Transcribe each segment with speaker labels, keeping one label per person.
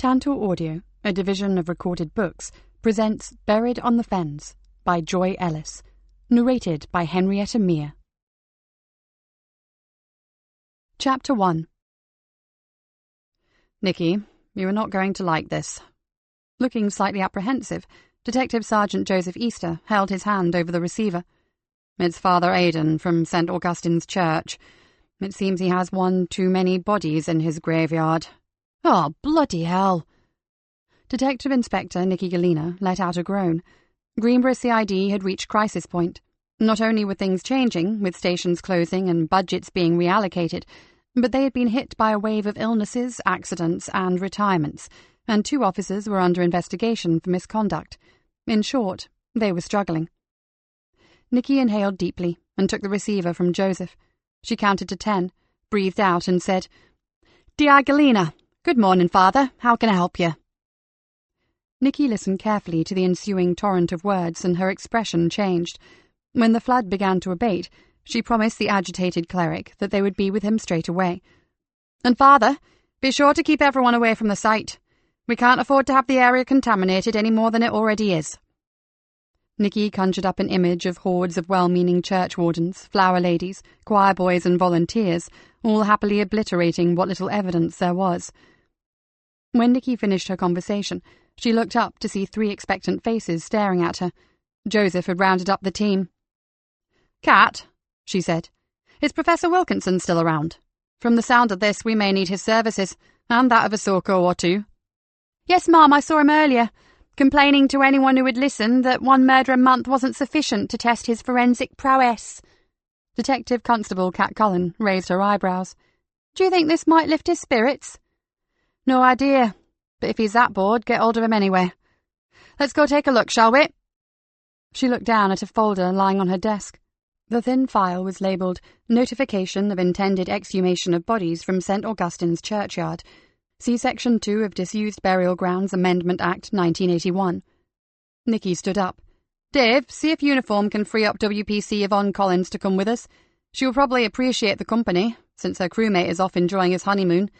Speaker 1: Tantor Audio, a division of Recorded Books, presents Buried on the Fens by Joy Ellis, narrated by Henrietta Mear. Chapter 1. Nikki, you are not going to like this. Looking slightly apprehensive, Detective Sergeant Joseph Easter held his hand over the receiver. It's Father Aidan from St. Augustine's Church. It seems he has one too many bodies in his graveyard. Oh, bloody hell! Detective Inspector Nikki Galena let out a groan. Greenborough CID had reached crisis point. Not only were things changing, with stations closing and budgets being reallocated, but they had been hit by a wave of illnesses, accidents, and retirements, and 2 officers were under investigation for misconduct. In short, they were struggling. Nikki inhaled deeply and took the receiver from Joseph. She counted to 10, breathed out, and said, "Dear Galena, good morning, Father. How can I help you?" Nikki listened carefully to the ensuing torrent of words, and her expression changed. When the flood began to abate, she promised the agitated cleric that they would be with him straight away. "And, Father, be sure to keep everyone away from the site. We can't afford to have the area contaminated any more than it already is." Nikki conjured up an image of hordes of well-meaning churchwardens, flower ladies, choir boys and volunteers, all happily obliterating what little evidence there was. When Nikki finished her conversation, she looked up to see 3 expectant faces staring at her. Joseph had rounded up the team. "Kat," she said, "is Professor Wilkinson still around? From the sound of this, we may need his services, and that of a Soko or 2. "Yes, Ma'am, I saw him earlier, complaining to anyone who would listen that 1 murder a month wasn't sufficient to test his forensic prowess." Detective Constable Kat Cullen raised her eyebrows. "Do you think this might lift his spirits?" "No idea, but if he's that bored, get hold of him anyway. Let's go take a look, shall we?" She looked down at a folder lying on her desk. The thin file was labelled Notification of Intended Exhumation of Bodies from St. Augustine's Churchyard. See Section 2 of Disused Burial Grounds Amendment Act 1981. Nikki stood up. "Dave, see if Uniform can free up WPC Yvonne Collins to come with us. She will probably appreciate the company, since her crewmate is off enjoying his honeymoon.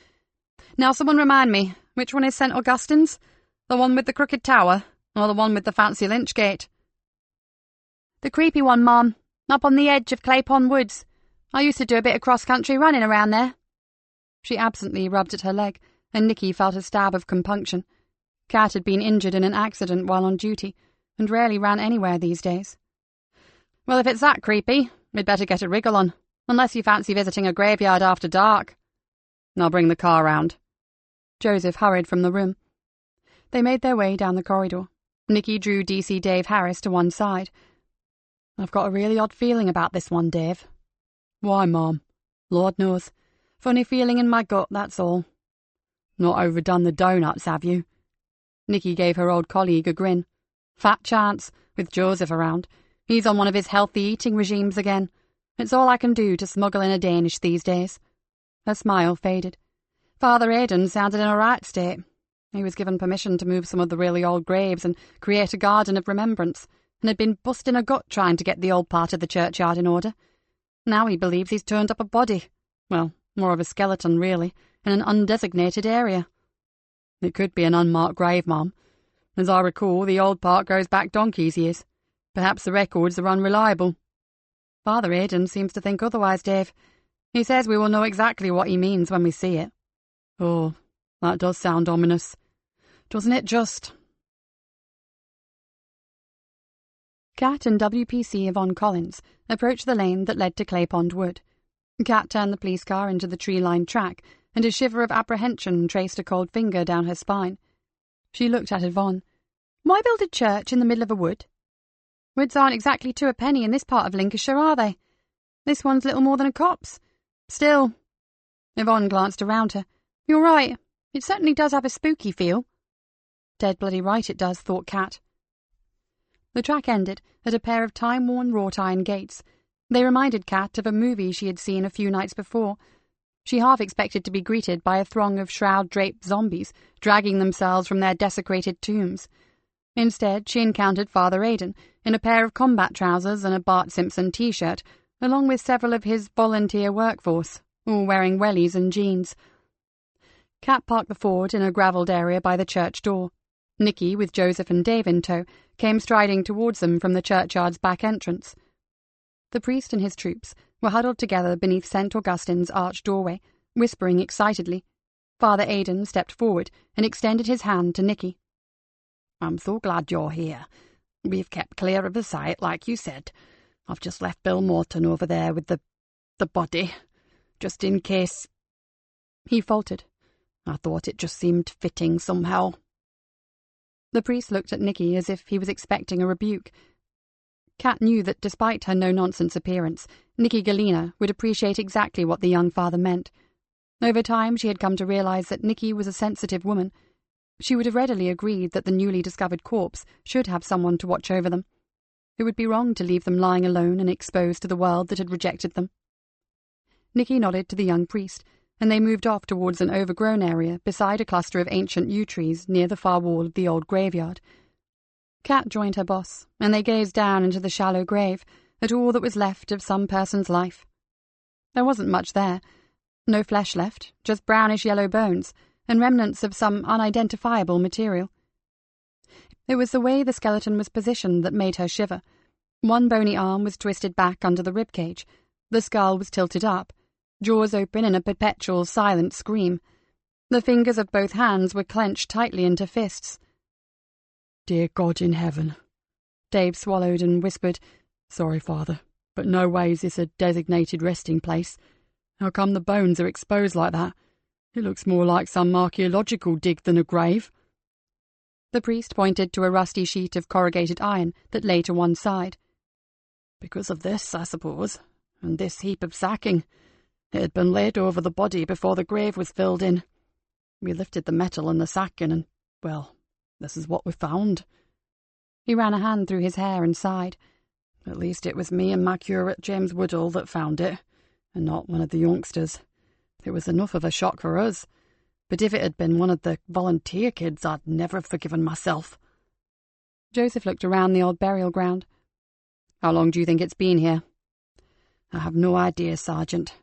Speaker 1: Now someone remind me, which one is St. Augustine's? The one with the crooked tower, or the one with the fancy lynch gate?" "The creepy one, Ma'am, up on the edge of Claypond Woods. I used to do a bit of cross-country running around there." She absently rubbed at her leg, and Nikki felt a stab of compunction. Kat had been injured in an accident while on duty, and rarely ran anywhere these days. "Well, if it's that creepy, we'd better get a wriggle on, unless you fancy visiting a graveyard after dark." "I'll bring the car round." Joseph hurried from the room. They made their way down the corridor. Nikki drew DC Dave Harris to one side. "I've got a really odd feeling about this one, Dave." "Why, Mom?" "Lord knows. Funny feeling in my gut, that's all." "Not overdone the doughnuts, have you?" Nikki gave her old colleague a grin. "Fat chance, with Joseph around. He's on one of his healthy eating regimes again. It's all I can do to smuggle in a Danish these days." Her smile faded. Father Aidan sounded in a right state. He was given permission to move some of the really old graves and create a garden of remembrance, and had been busting a gut trying to get the old part of the churchyard in order. Now he believes he's turned up a body. Well, more of a skeleton, really, in an undesignated area. "It could be an unmarked grave, Mum. As I recall, the old part goes back donkey's years. Perhaps the records are unreliable." "Father Aidan seems to think otherwise, Dave. He says we will know exactly what he means when we see it." "Oh, that does sound ominous. Doesn't it just?" Kat and WPC Yvonne Collins approached the lane that led to Claypond Wood. Kat turned the police car into the tree-lined track, and a shiver of apprehension traced a cold finger down her spine. She looked at Yvonne. "Why build a church in the middle of a wood? Woods aren't exactly 2 a penny in this part of Lincolnshire, are they? This one's little more than a copse. Still—" Yvonne glanced around her. "You're right. It certainly does have a spooky feel." "Dead bloody right it does," thought Kat. The track ended at a pair of time-worn wrought-iron gates. They reminded Kat of a movie she had seen a few nights before. She half expected to be greeted by a throng of shroud-draped zombies, dragging themselves from their desecrated tombs. Instead, she encountered Father Aidan in a pair of combat trousers and a Bart Simpson t-shirt, along with several of his volunteer workforce, all wearing wellies and jeans. Kat parked the Ford in a gravelled area by the church door. Nikki, with Joseph and Dave in tow, came striding towards them from the churchyard's back entrance. The priest and his troops were huddled together beneath St. Augustine's arched doorway, whispering excitedly. Father Aidan stepped forward and extended his hand to Nikki.
Speaker 2: "I'm so glad you're here. We've kept clear of the site, like you said. I've just left Bill Morton over there with the body, just in case—"
Speaker 1: He faltered.
Speaker 2: "I thought it just seemed fitting somehow."
Speaker 1: The priest looked at Nikki as if he was expecting a rebuke. Kat knew that despite her no-nonsense appearance, Nikki Galena would appreciate exactly what the young father meant. Over time, she had come to realize that Nikki was a sensitive woman. She would have readily agreed that the newly discovered corpse should have someone to watch over them. It would be wrong to leave them lying alone and exposed to the world that had rejected them. Nikki nodded to the young priest, and they moved off towards an overgrown area beside a cluster of ancient yew trees near the far wall of the old graveyard. Kat joined her boss, and they gazed down into the shallow grave, at all that was left of some person's life. There wasn't much there. No flesh left, just brownish-yellow bones, and remnants of some unidentifiable material. It was the way the skeleton was positioned that made her shiver. One bony arm was twisted back under the ribcage. The skull was tilted up, jaws open in a perpetual silent scream. The fingers of both hands were clenched tightly into fists.
Speaker 2: "Dear God in heaven,"
Speaker 1: Dave swallowed and whispered,
Speaker 2: "Sorry, Father, but no way is this a designated resting place. How come the bones are exposed like that? It looks more like some archaeological dig than a grave."
Speaker 1: The priest pointed to a rusty sheet of corrugated iron that lay to one side.
Speaker 2: "Because of this, I suppose, and this heap of sacking. It had been laid over the body before the grave was filled in. We lifted the metal and the sacking and, well, this is what we found."
Speaker 1: He ran a hand through his hair and sighed.
Speaker 2: "At least it was me and my curate, James Woodall, that found it, and not one of the youngsters. It was enough of a shock for us, but if it had been one of the volunteer kids, I'd never have forgiven myself."
Speaker 1: Joseph looked around the old burial ground.
Speaker 2: "How long do you think it's been here?" "I have no idea, Sergeant.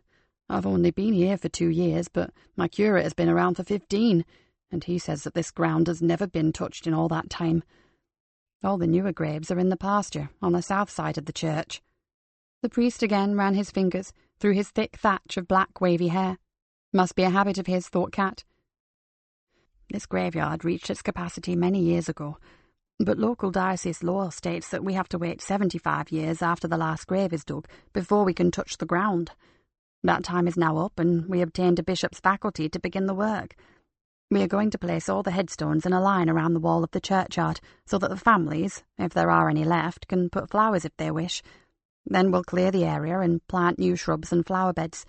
Speaker 2: I've only been here for 2 years, but my curate has been around for 15, and he says that this ground has never been touched in all that time. All the newer graves are in the pasture on the south side of the church."
Speaker 1: The priest again ran his fingers through his thick thatch of black wavy hair. Must be a habit of his, thought Kat.
Speaker 2: "This graveyard reached its capacity many years ago, but local diocese law states that we have to wait 75 years after the last grave is dug before we can touch the ground. That time is now up, and we obtained a bishop's faculty to begin the work. We are going to place all the headstones in a line around the wall of the churchyard so that the families, if there are any left, can put flowers if they wish. Then we'll clear the area and plant new shrubs and flower beds.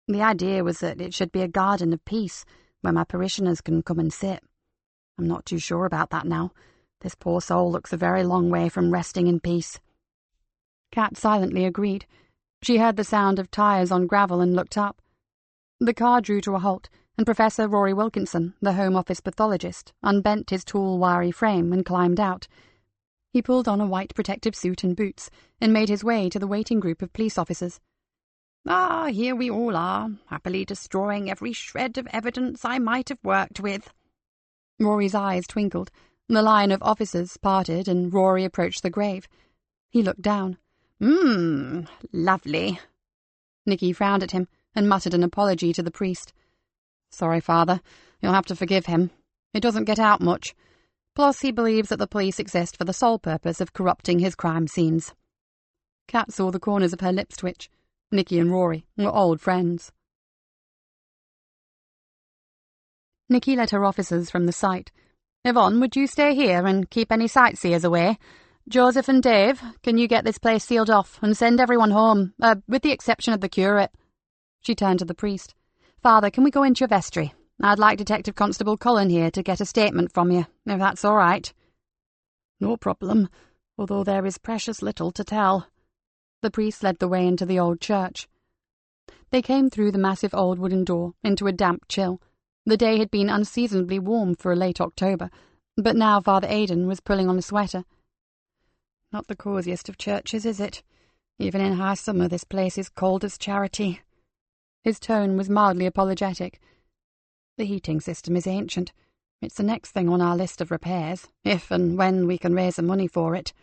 Speaker 2: The idea was that it should be a garden of peace where my parishioners can come and sit. I'm not too sure about that now. This poor soul looks a very long way from resting in peace."
Speaker 1: Kat silently agreed. She heard the sound of tyres on gravel and looked up. The car drew to a halt, and Professor Rory Wilkinson, the Home Office pathologist, unbent his tall, wiry frame and climbed out. He pulled on a white protective suit and boots and made his way to the waiting group of police officers.
Speaker 2: "Ah, here we all are, happily destroying every shred of evidence I might have worked with."
Speaker 1: Rory's eyes twinkled. The line of officers parted and Rory approached the grave. He looked down.
Speaker 2: Lovely."
Speaker 1: Nikki frowned at him and muttered an apology to the priest.
Speaker 2: "Sorry, Father. You'll have to forgive him. It doesn't get out much. Plus, he believes that the police exist for the sole purpose of corrupting his crime scenes."
Speaker 1: Kat saw the corners of her lips twitch. Nikki and Rory were old friends. Nikki led her officers from the site.
Speaker 2: "Yvonne, would you stay here and keep any sightseers away? Joseph and Dave, can you get this place sealed off and send everyone home, with the exception of the curate?"
Speaker 1: She turned to the priest.
Speaker 2: "Father, can we go into your vestry? I'd like Detective Constable Cullen here to get a statement from you, if that's all right." "No problem, although there is precious little to tell."
Speaker 1: The priest led the way into the old church. They came through the massive old wooden door into a damp chill. The day had been unseasonably warm for a late October, but now Father Aidan was pulling on a sweater.
Speaker 2: "Not the cosiest of churches, is it? Even in high summer this place is cold as charity."
Speaker 1: His tone was mildly apologetic.
Speaker 2: The heating system is ancient. It's the next thing on our list of repairs, if and when we can raise the money for it.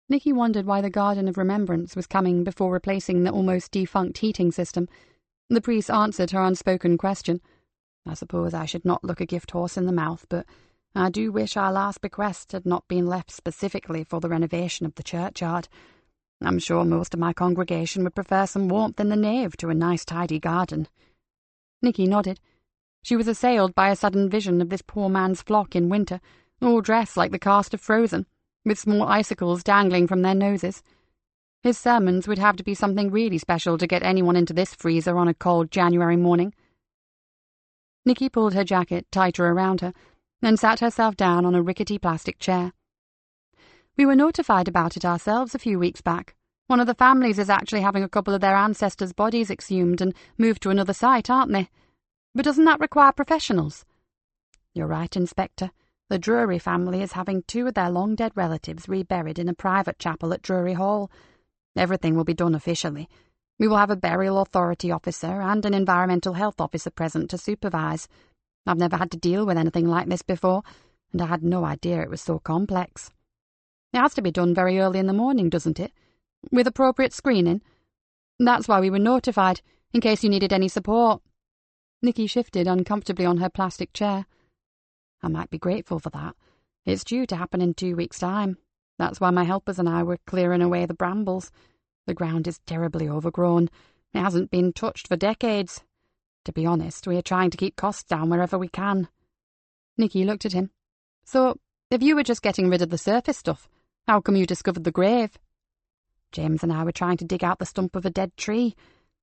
Speaker 1: Nikki wondered why the Garden of Remembrance was coming before replacing the almost defunct heating system. The priest answered her unspoken question.
Speaker 2: I suppose I should not look a gift horse in the mouth, but I do wish our last bequest had not been left specifically for the renovation of the churchyard. I'm sure most of my congregation would prefer some warmth in the nave to a nice tidy garden.
Speaker 1: Nikki nodded. She was assailed by a sudden vision of this poor man's flock in winter, all dressed like the cast of Frozen, with small icicles dangling from their noses. His sermons would have to be something really special to get anyone into this freezer on a cold January morning. Nikki pulled her jacket tighter around her, and sat herself down on a rickety plastic chair. We were notified about it ourselves a few weeks back. One of the families is actually having a couple of their ancestors' bodies exhumed and moved to another site, aren't they? But doesn't that require professionals?
Speaker 2: You're right, Inspector. The Drury family is having 2 of their long-dead relatives reburied in a private chapel at Drury Hall. Everything will be done officially. We will have a burial authority officer and an environmental health officer present to supervise. I've never had to deal with anything like this before, and I had no idea it was so complex.
Speaker 1: It has to be done very early in the morning, doesn't it? With appropriate screening? That's why we were notified, in case you needed any support. Nikki shifted uncomfortably on her plastic chair.
Speaker 2: I might be grateful for that. It's due to happen in 2 weeks' time. That's why my helpers and I were clearing away the brambles. The ground is terribly overgrown. It hasn't been touched for decades. To be honest, we are trying to keep costs down wherever we can.
Speaker 1: Nikki looked at him. So, if you were just getting rid of the surface stuff, how come you discovered the grave?
Speaker 2: James and I were trying to dig out the stump of a dead tree.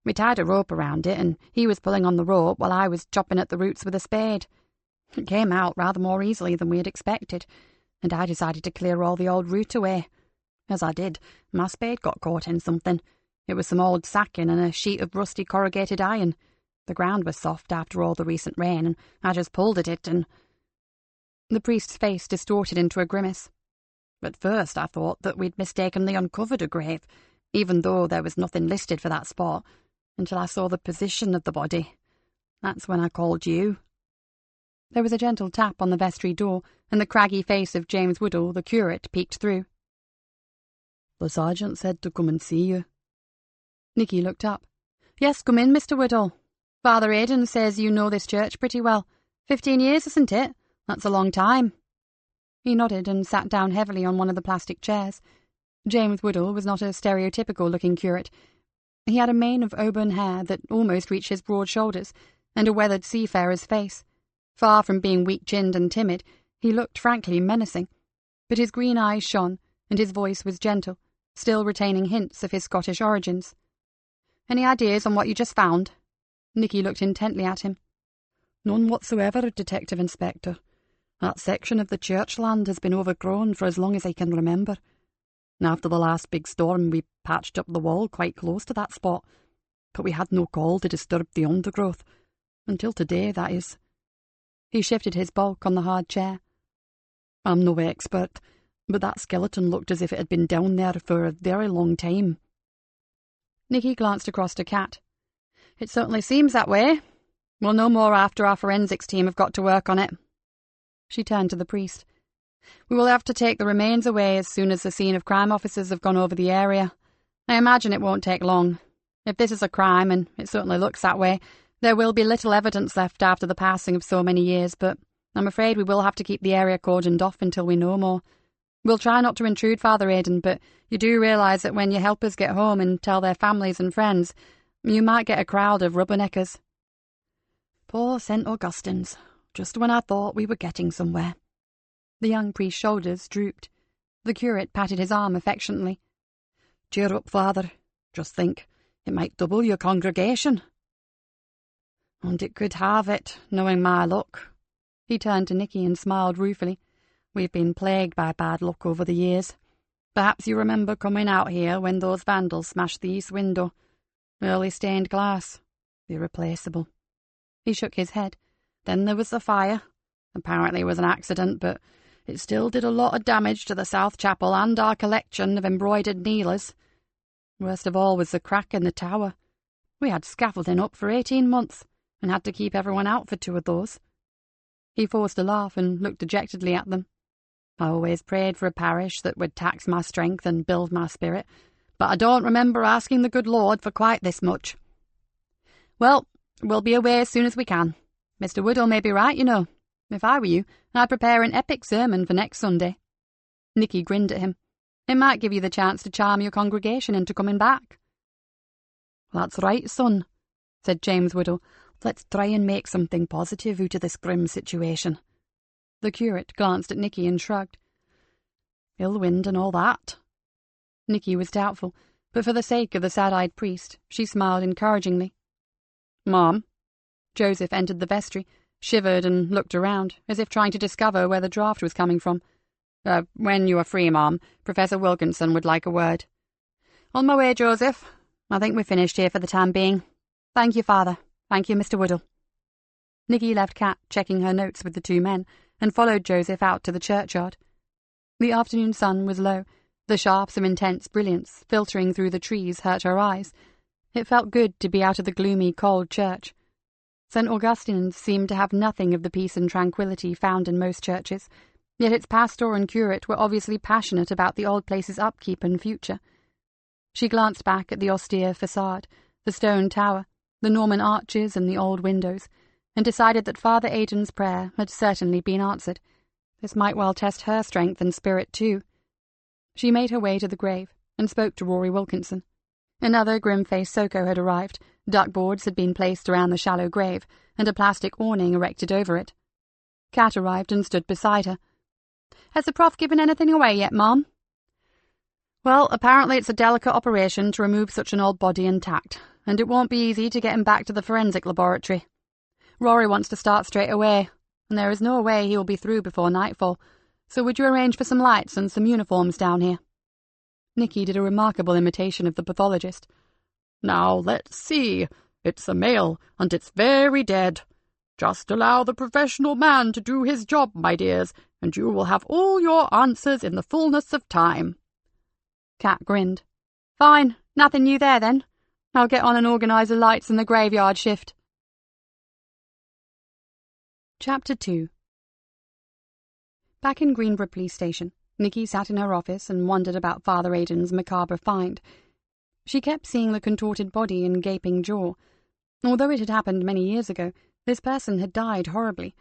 Speaker 2: We tied a rope around it, and he was pulling on the rope while I was chopping at the roots with a spade. It came out rather more easily than we had expected, and I decided to clear all the old root away. As I did, my spade got caught in something. It was some old sacking and a sheet of rusty corrugated iron. The ground was soft after all the recent rain, and I just pulled at it and...
Speaker 1: The priest's face distorted into a grimace.
Speaker 2: At first I thought that we'd mistakenly uncovered a grave, even though there was nothing listed for that spot, until I saw the position of the body. That's when I called you.
Speaker 1: There was a gentle tap on the vestry door, and the craggy face of James Woodall, the curate, peeked through.
Speaker 3: The sergeant said to come and see you.
Speaker 1: Nikki looked up. Yes, come in, Mr. Woodall. Father Aidan says you know this church pretty well. 15 years, isn't it? That's a long time. He nodded and sat down heavily on one of the plastic chairs. James Woodall was not a stereotypical-looking curate. He had a mane of auburn hair that almost reached his broad shoulders, and a weathered seafarer's face. Far from being weak-chinned and timid, he looked frankly menacing. But his green eyes shone, and his voice was gentle, still retaining hints of his Scottish origins. Any ideas on what you just found? Nikki looked intently at him.
Speaker 3: None whatsoever, Detective Inspector. That section of the church land has been overgrown for as long as I can remember. After the last big storm, we patched up the wall quite close to that spot, but we had no call to disturb the undergrowth. Until today, that is.
Speaker 1: He shifted his bulk on the hard chair.
Speaker 3: I'm no expert, but that skeleton looked as if it had been down there for a very long time.
Speaker 1: Nikki glanced across to Kat. It certainly seems that way. We'll know more after our forensics team have got to work on it. She turned to the priest. We will have to take the remains away as soon as the scene of crime officers have gone over the area. I imagine it won't take long. If this is a crime, and it certainly looks that way, there will be little evidence left after the passing of so many years, but I'm afraid we will have to keep the area cordoned off until we know more. We'll try not to intrude, Father Aidan, but you do realise that when your helpers get home and tell their families and friends, you might get a crowd of rubberneckers.
Speaker 2: Poor St. Augustine's, just when I thought we were getting somewhere.
Speaker 1: The young priest's shoulders drooped. The curate patted his arm affectionately.
Speaker 3: Cheer up, Father. Just think, it might double your congregation.
Speaker 2: And it could have it, knowing my luck.
Speaker 1: He turned to Nikki and smiled ruefully.
Speaker 2: We've been plagued by bad luck over the years. Perhaps you remember coming out here when those vandals smashed the east window. Early stained glass. Irreplaceable.
Speaker 1: He shook his head.
Speaker 2: Then there was the fire. Apparently it was an accident, but it still did a lot of damage to the south chapel and our collection of embroidered kneelers. Worst of all was the crack in the tower. We had scaffolding up for 18 months,
Speaker 3: and had to keep everyone out for 2 of those. He forced a laugh and looked dejectedly at them. I always prayed for a parish that would tax my strength and build my spirit, but I don't remember asking the good Lord for quite this much. Well, we'll be away as soon as we can. Mr. Woodall may be right, you know. If I were you, I'd prepare an epic sermon for next Sunday. Nikki grinned at him. It might give you the chance to charm your congregation into coming back. That's right, son, said James Woodall. Let's try and make something positive out of this grim situation. The curate glanced at Nikki and shrugged. Ill wind and all that. Nikki was doubtful, but for the sake of the sad-eyed priest, she smiled encouragingly. Mom. Joseph entered the vestry, shivered and looked around, as if trying to discover where the draught was coming from. When you are free, Mom, Professor Wilkinson would like a word. On my way, Joseph. I think we're finished here for the time being. Thank you, Father. Thank you, Mr. Woodall. Nikki left Kat checking her notes with the 2 men, and followed Joseph out to the churchyard. The afternoon sun was low. The sharps of intense brilliance filtering through the trees hurt her eyes. It felt good to be out of the gloomy, cold church. St. Augustine's seemed to have nothing of the peace and tranquillity found in most churches, yet its pastor and curate were obviously passionate about the old place's upkeep and future. She glanced back at the austere facade, the stone tower, the Norman arches and the old windows, and decided that Father Aidan's prayer had certainly been answered. This might well test her strength and spirit too. She made her way to the grave and spoke to Rory Wilkinson. Another grim-faced Soko had arrived. Duckboards had been placed around the shallow grave, and a plastic awning erected over it. Kat arrived and stood beside her. Has the Prof given anything away yet, Mom? Well, apparently it's a delicate operation to remove such an old body intact, and it won't be easy to get him back to the forensic laboratory. Rory wants to start straight away, and there is no way he will be through before nightfall, so would you arrange for some lights and some uniforms down here? Nikki did a remarkable imitation of the pathologist. Now, let's see. It's a male, and it's very dead. Just allow the professional man to do his job, my dears, and you will have all your answers in the fullness of time. Kat grinned. Fine, nothing new there then. I'll get on and organise the lights in the graveyard shift. Chapter 2. Back in Greenborough Police Station, Nikki sat in her office and wondered about Father Aidan's macabre find. She kept seeing the contorted body and gaping jaw. Although it had happened many years ago, this person had died horribly,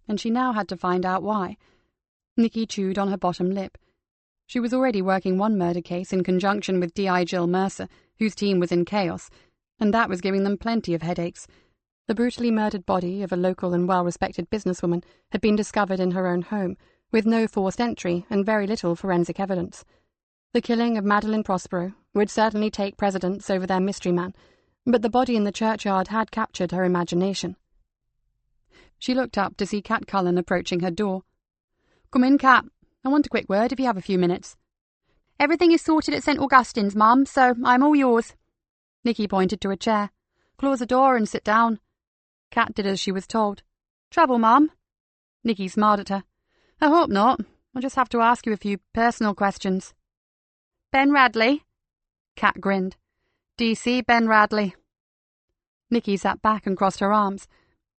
Speaker 3: and she now had to find out why. Nikki chewed on her bottom lip. She was already working one murder case in conjunction with D.I. Jill Mercer, whose team was in chaos, and that was giving them plenty of headaches. The brutally murdered body of a local and well-respected businesswoman had been discovered in her own home, with no forced entry and very little forensic evidence. The killing of Madeline Prospero would certainly take precedence over their mystery man, but the body in the churchyard had captured her imagination. She looked up to see Kat Cullen approaching her door. Come in, Kat. I want a quick word if you have a few minutes. Everything is sorted at St. Augustine's, Mum, so I'm all yours. Nikki pointed to a chair. Close the door and sit down. Kat did as she was told. Trouble, Mum? Nikki smiled at her. I hope not. I'll just have to ask you a few personal questions. Ben Radley? Kat grinned. DC Ben Radley. Nikki sat back and crossed her arms.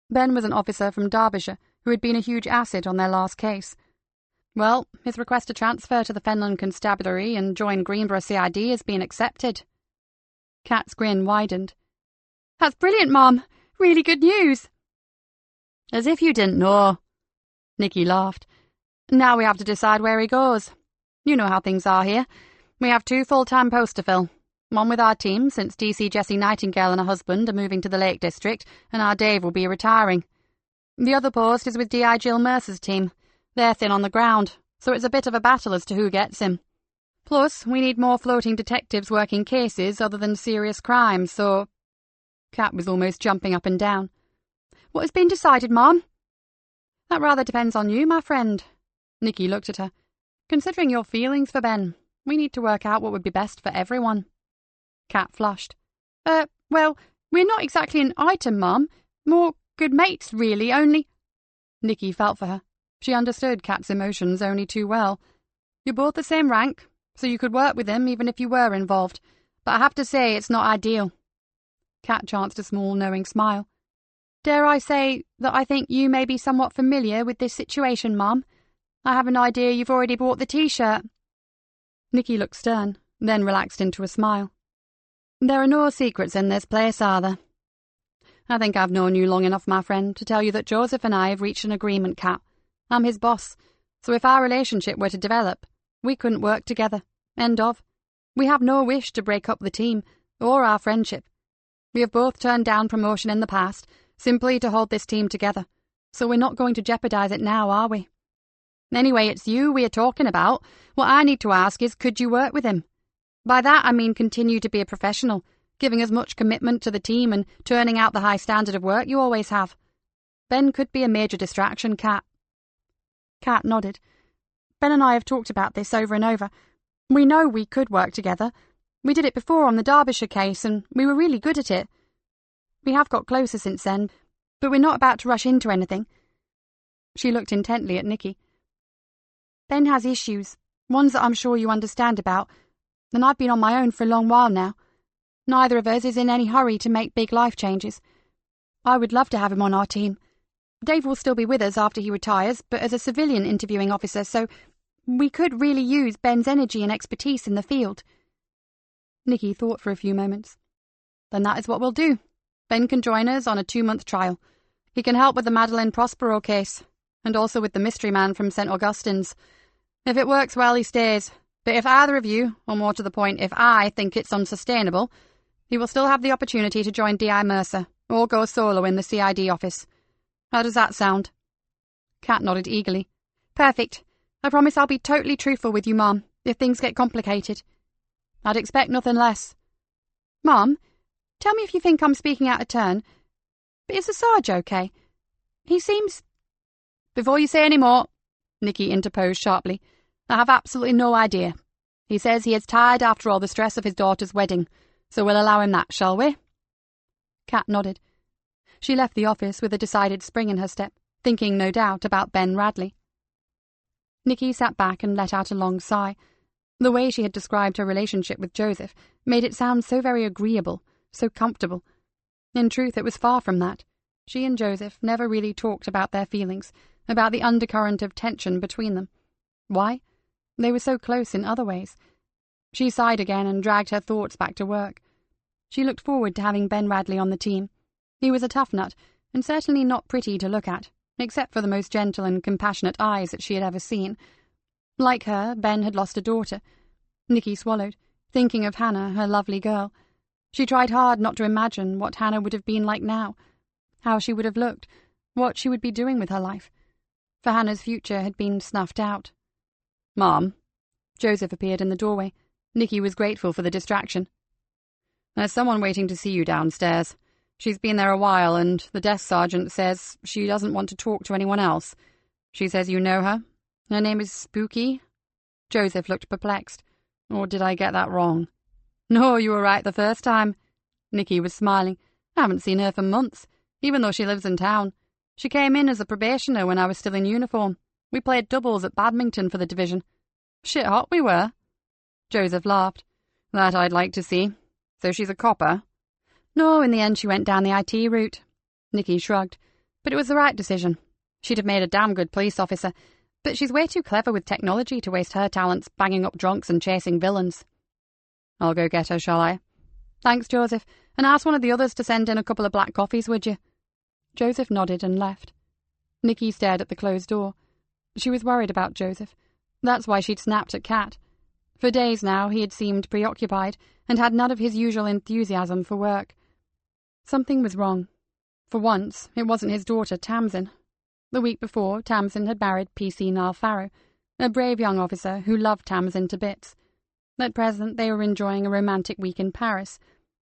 Speaker 3: Ben was an officer from Derbyshire who had been a huge asset on their last case. Well, his request to transfer to the Fenland Constabulary and join Greenborough CID has been accepted. Kat's grin widened. That's brilliant, Mom. Really good news. As if you didn't know. Nikki laughed. Now we have to decide where he goes. You know how things are here. We have 2 full-time posts to fill. One with our team, since DC Jessie Nightingale and her husband are moving to the Lake District, and our Dave will be retiring. The other post is with D.I. Jill Mercer's team. They're thin on the ground, so it's a bit of a battle as to who gets him. Plus, we need more floating detectives working cases other than serious crimes, so... Kat was almost jumping up and down. What has been decided, Mom? That rather depends on you, my friend. Nikki looked at her. Considering your feelings for Ben, we need to work out what would be best for everyone. Kat flushed. Well, we're not exactly an item, Mum. More good mates, really, only... Nikki felt for her. She understood Kat's emotions only too well. You're both the same rank, so you could work with him even if you were involved, but I have to say it's not ideal. Kat chanced a small, knowing smile.
Speaker 1: Dare I say that I think you may be somewhat familiar with this situation, Mum? I have an idea you've already bought the T-shirt.
Speaker 3: Nikki looked stern, then relaxed into a smile.
Speaker 1: There are no secrets in this place, are there? I think I've known you long enough, my friend, to tell you that Joseph and I have reached an agreement, Kat. I'm his boss, so if our relationship were to develop, we couldn't work together. End of. We have no wish to break up the team, or our friendship. We have both turned down promotion in the past, simply to hold this team together, so we're not going to jeopardize it now, are we? Anyway, it's you we are talking about. What I need to ask is, could you work with him? By that I mean continue to be a professional, giving as much commitment to the team and turning out the high standard of work you always have. Ben could be a major distraction, Kat.
Speaker 3: Kat nodded. Ben and I have talked about this over and over. We know we could work together. We did it before on the Derbyshire case, and we were really good at it. We have got closer since then, but we're not about to rush into anything.
Speaker 1: She looked intently at Nikki.
Speaker 3: Ben has issues, ones that I'm sure you understand about, and I've been on my own for a long while now. Neither of us is in any hurry to make big life changes. I would love to have him on our team. Dave will still be with us after he retires, but as a civilian interviewing officer, so we could really use Ben's energy and expertise in the field.
Speaker 1: Nikki thought for a few moments. Then that is what we'll do. Ben can join us on a 2-month trial. He can help with the Madeleine Prospero case, and also with the mystery man from St. Augustine's. If it works well, he stays. But if either of you, or more to the point, if I think it's unsustainable, he will still have the opportunity to join D.I. Mercer, or go solo in the CID office. How does that sound?
Speaker 3: Kat nodded eagerly. Perfect. I promise I'll be totally truthful with you, Mom, if things get complicated.
Speaker 1: I'd expect nothing less.
Speaker 3: Mom, tell me if you think I'm speaking out of turn, but is the Sarge okay? He seems...
Speaker 1: Before you say any more, Nikki interposed sharply, I have absolutely no idea. He says he is tired after all the stress of his daughter's wedding, so we'll allow him that, shall we?
Speaker 3: Kat nodded.
Speaker 1: She left the office with a decided spring in her step, thinking, no doubt, about Ben Radley. Nikki sat back and let out a long sigh. The way she had described her relationship with Joseph made it sound so very agreeable, so comfortable. In truth, it was far from that. She and Joseph never really talked about their feelings, about the undercurrent of tension between them. Why? They were so close in other ways. She sighed again and dragged her thoughts back to work. She looked forward to having Ben Radley on the team. He was a tough nut, and certainly not pretty to look at, except for the most gentle and compassionate eyes that she had ever seen. Like her, Ben had lost a daughter. Nikki swallowed, thinking of Hannah, her lovely girl. She tried hard not to imagine what Hannah would have been like now, how she would have looked, what she would be doing with her life. For Hannah's future had been snuffed out.
Speaker 3: Mom.
Speaker 1: Joseph appeared in the doorway. Nikki was grateful for the distraction. There's someone waiting to see you downstairs. She's been there a while, and the desk sergeant says she doesn't want to talk to anyone else. She says you know her. Her name is Spooky. Joseph looked perplexed. Or did I get that wrong? No, you were right the first time. Nikki was smiling. I haven't seen her for months, even though she lives in town. She came in as a probationer when I was still in uniform. We played doubles at badminton for the division. Shit hot we were. Joseph laughed. That I'd like to see. So she's a copper? No, in the end she went down the IT route. Nikki shrugged. But it was the right decision. She'd have made a damn good police officer, but she's way too clever with technology to waste her talents banging up drunks and chasing villains. I'll go get her, shall I? Thanks, Joseph, and ask one of the others to send in a couple of black coffees, would you? Joseph nodded and left. Nikki stared at the closed door. She was worried about Joseph. That's why she'd snapped at Kat. For days now he had seemed preoccupied and had none of his usual enthusiasm for work. Something was wrong. For once, it wasn't his daughter, Tamsin. The week before, Tamsin had married P.C. Niall Farrow, a brave young officer who loved Tamsin to bits. At present, they were enjoying a romantic week in Paris.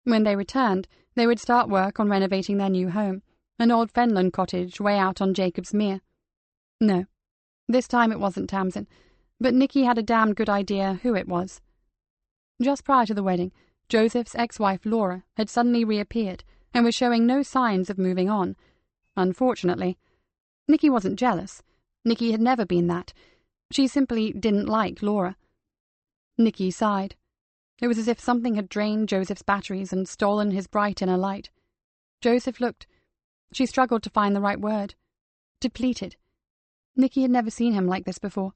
Speaker 1: When they returned, they would start work on renovating their new home, an old Fenland cottage way out on Jacob's Mere. No, this time it wasn't Tamsin, but Nikki had a damned good idea who it was. Just prior to the wedding, Joseph's ex-wife Laura had suddenly reappeared and was showing no signs of moving on. Unfortunately, Nikki wasn't jealous. Nikki had never been that. She simply didn't like Laura. Nikki sighed. It was as if something had drained Joseph's batteries and stolen his bright inner light. Joseph looked She struggled to find the right word. Depleted. Nikki had never seen him like this before.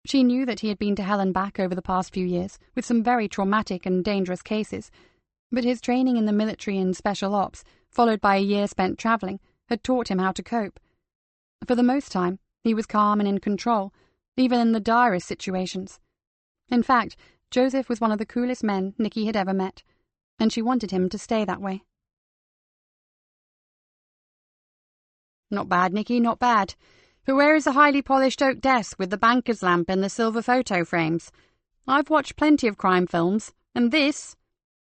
Speaker 1: She knew that he had been to hell and back over the past few years, with some very traumatic and dangerous cases, but his training in the military and special ops, followed by a year spent travelling, had taught him how to cope. For the most time, he was calm and in control, even in the direst situations. In fact, Joseph was one of the coolest men Nikki had ever met, and she wanted him to stay that way. "Not bad, Nikki, not bad. But where is the highly polished oak desk with the banker's lamp and the silver photo frames? I've watched plenty of crime films, and this,"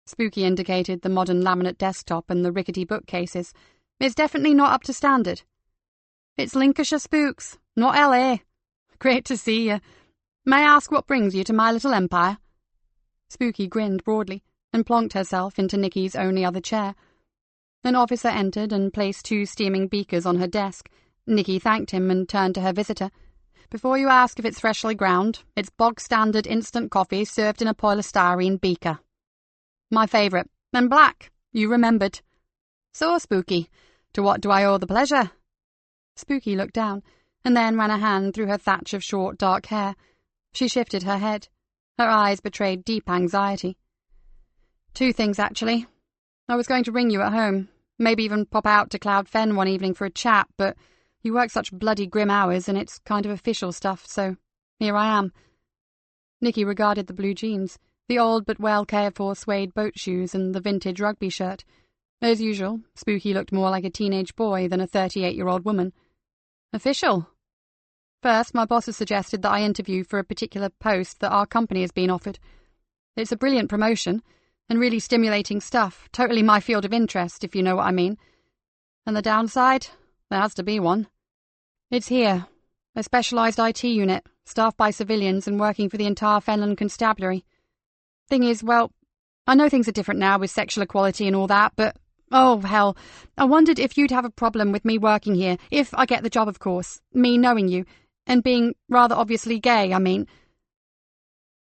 Speaker 1: Spooky indicated the modern laminate desktop and the rickety bookcases, "is definitely not up to standard. It's Lincolnshire spooks, not LA. Great to see you. May I ask what brings you to my little empire?" Spooky grinned broadly and plonked herself into Nikki's only other chair. An officer entered and placed 2 steaming beakers on her desk. Nikki thanked him and turned to her visitor. "Before you ask if it's freshly ground, it's bog-standard instant coffee served in a polystyrene beaker. My favourite, and black, you remembered. So, Spooky, to what do I owe the pleasure?" Spooky looked down, and then ran a hand through her thatch of short, dark hair. She shifted her head. Her eyes betrayed deep anxiety. "2 things, actually. I was going to ring you at home, maybe even pop out to Cloud Fen one evening for a chat, but you work such bloody grim hours and it's kind of official stuff, so here I am." Nikki regarded the blue jeans, the old but well-cared-for suede boat shoes and the vintage rugby shirt. As usual, Spooky looked more like a teenage boy than a 38-year-old woman. "Official? First, my boss has suggested that I interview for a particular post that our company has been offered. It's a brilliant promotion, and really stimulating stuff, totally my field of interest, if you know what I mean. And the downside? There has to be one. It's here, a specialised IT unit, staffed by civilians and working for the entire Fenland Constabulary. Thing is, well, I know things are different now with sexual equality and all that, but, oh, hell, I wondered if you'd have a problem with me working here, if I get the job, of course, me knowing you, and being rather obviously gay, I mean."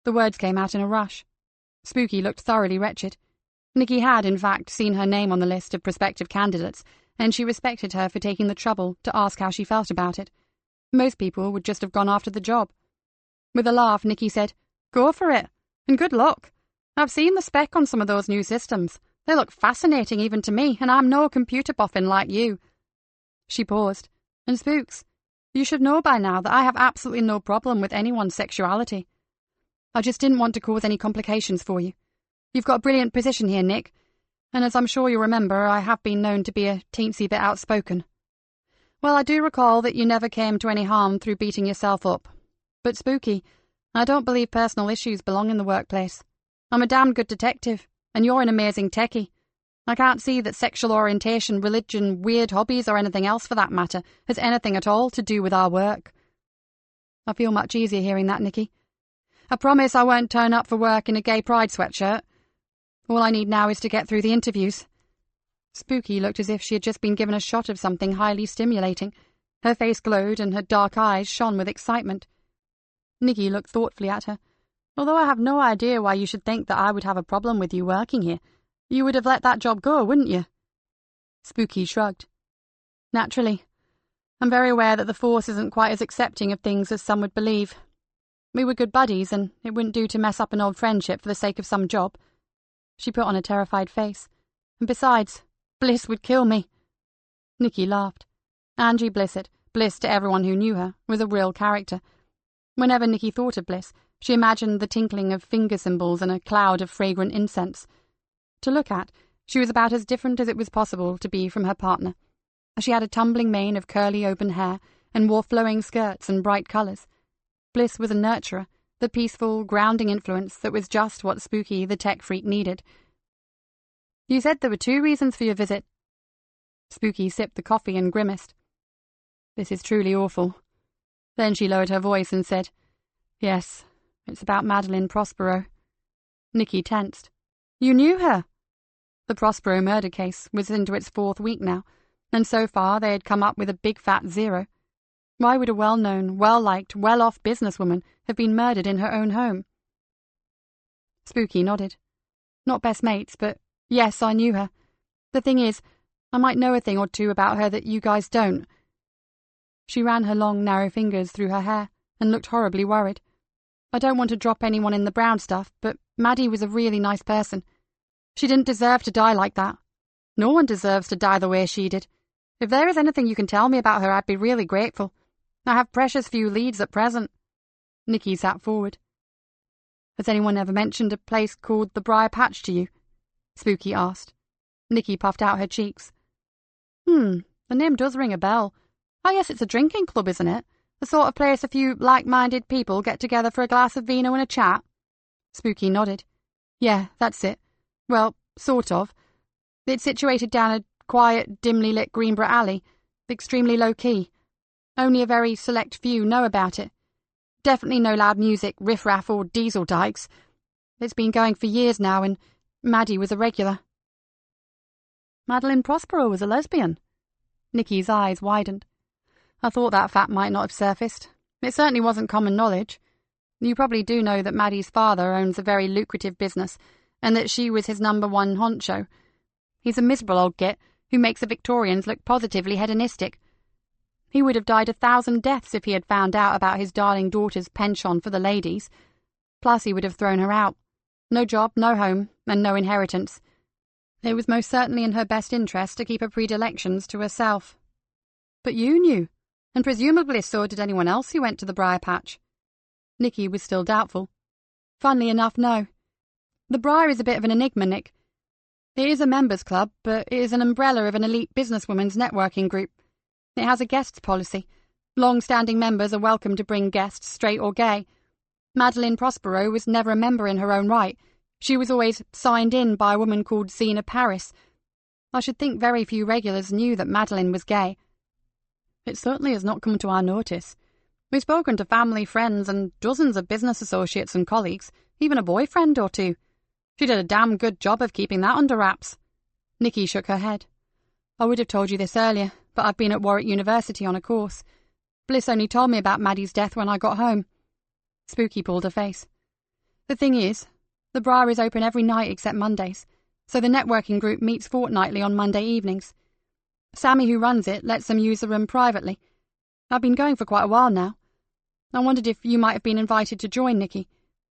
Speaker 1: The words came out in a rush. Spooky looked thoroughly wretched. Nikki had, in fact, seen her name on the list of prospective candidates, and she respected her for taking the trouble to ask how she felt about it. Most people would just have gone after the job. With a laugh, Nikki said, "Go for it, and good luck. I've seen the spec on some of those new systems. They look fascinating even to me, and I'm no computer boffin like you." She paused. "And Spooks, you should know by now that I have absolutely no problem with anyone's sexuality. I just didn't want to cause any complications for you. You've got a brilliant position here, Nick, and as I'm sure you remember, I have been known to be a teensy bit outspoken. Well, I do recall that you never came to any harm through beating yourself up. But Spooky, I don't believe personal issues belong in the workplace. I'm a damn good detective, and you're an amazing techie. I can't see that sexual orientation, religion, weird hobbies, or anything else for that matter has anything at all to do with our work." "I feel much easier hearing that, Nikki. I promise I won't turn up for work in a gay pride sweatshirt. All I need now is to get through the interviews." Spooky looked as if she had just been given a shot of something highly stimulating. Her face glowed and her dark eyes shone with excitement. Nikki looked thoughtfully at her. "Although I have no idea why you should think that I would have a problem with you working here, you would have let that job go, wouldn't you?" Spooky shrugged. "Naturally. I'm very aware that the force isn't quite as accepting of things as some would believe. We were good buddies, and it wouldn't do to mess up an old friendship for the sake of some job." She put on a terrified face. "And besides, Bliss would kill me." Nikki laughed. Angie Blissett, Bliss to everyone who knew her, was a real character. Whenever Nikki thought of Bliss, she imagined the tinkling of finger cymbals and a cloud of fragrant incense. To look at, she was about as different as it was possible to be from her partner. She had a tumbling mane of curly open hair and wore flowing skirts and bright colours. Bliss was a nurturer, the peaceful, grounding influence that was just what Spooky, the tech freak, needed. "You said there were 2 reasons for your visit." Spooky sipped the coffee and grimaced. "This is truly awful." Then she lowered her voice and said, "Yes, it's about Madeline Prospero." Nikki tensed. "You knew her?" The Prospero murder case was into its 4th week now, and so far they had come up with a big fat 0. Why would a well-known, well-liked, well-off businesswoman have been murdered in her own home? Spooky nodded. "Not best mates, but yes, I knew her. The thing is,
Speaker 3: I might know a thing or two about her that you guys don't." She ran her long, narrow fingers through her hair and looked horribly worried. "I don't want to drop anyone in the brown stuff, but Maddie was a really nice person. She didn't deserve to die like that. No one deserves to die the way she did. If there is anything you can tell me about her, I'd be really grateful. I have precious few leads at present." Nikki sat forward. "Has anyone ever mentioned a place called the Briar Patch to you?" Spooky asked. Nikki puffed out her cheeks. The name does ring a bell. I guess it's a drinking club, isn't it? The sort of place a few like-minded people get together for a glass of vino and a chat?" Spooky nodded. "Yeah, that's it. Well, sort of. It's situated down a quiet, dimly lit Greenborough alley, extremely low-key. Only a very select few know about it. Definitely no loud music, riff-raff, or diesel dykes. It's been going for years now, and Maddie was a regular." "Madeline Prospero was a lesbian?" Nikki's eyes widened. "I thought that fact might not have surfaced. It certainly wasn't common knowledge. You probably do know that Maddie's father owns a very lucrative business, and that she was his #1 honcho. He's a miserable old git who makes the Victorians look positively hedonistic. He would have died 1,000 deaths if he had found out about his darling daughter's penchant for the ladies. Plus he would have thrown her out. No job, no home, and no inheritance. It was most certainly in her best interest to keep her predilections to herself. But you knew, and presumably so did anyone else who went to the Briar Patch." Nikki was still doubtful. "Funnily enough, no. The Briar is a bit of an enigma, Nick. It is a members' club, but it is an umbrella of an elite businesswomen's networking group. It has a guests policy. Long-standing members are welcome to bring guests, straight or gay. Madeline Prospero was never a member in her own right. She was always signed in by a woman called Zena Paris. I should think very few regulars knew that Madeline was gay." "It certainly has not come to our notice. We've spoken to family, friends, and dozens of business associates and colleagues, even a boyfriend or two. She did a damn good job of keeping that under wraps." Nikki shook her head. "I would have told you this earlier, but I've been at Warwick University on a course. Bliss only told me about Maddie's death when I got home." Spooky pulled her face. "The thing is, the Briar is open every night except Mondays, so the networking group meets fortnightly on Monday evenings. Sammy, who runs it, lets them use the room privately. I've been going for quite a while now. I wondered if you might have been invited to join, Nikki.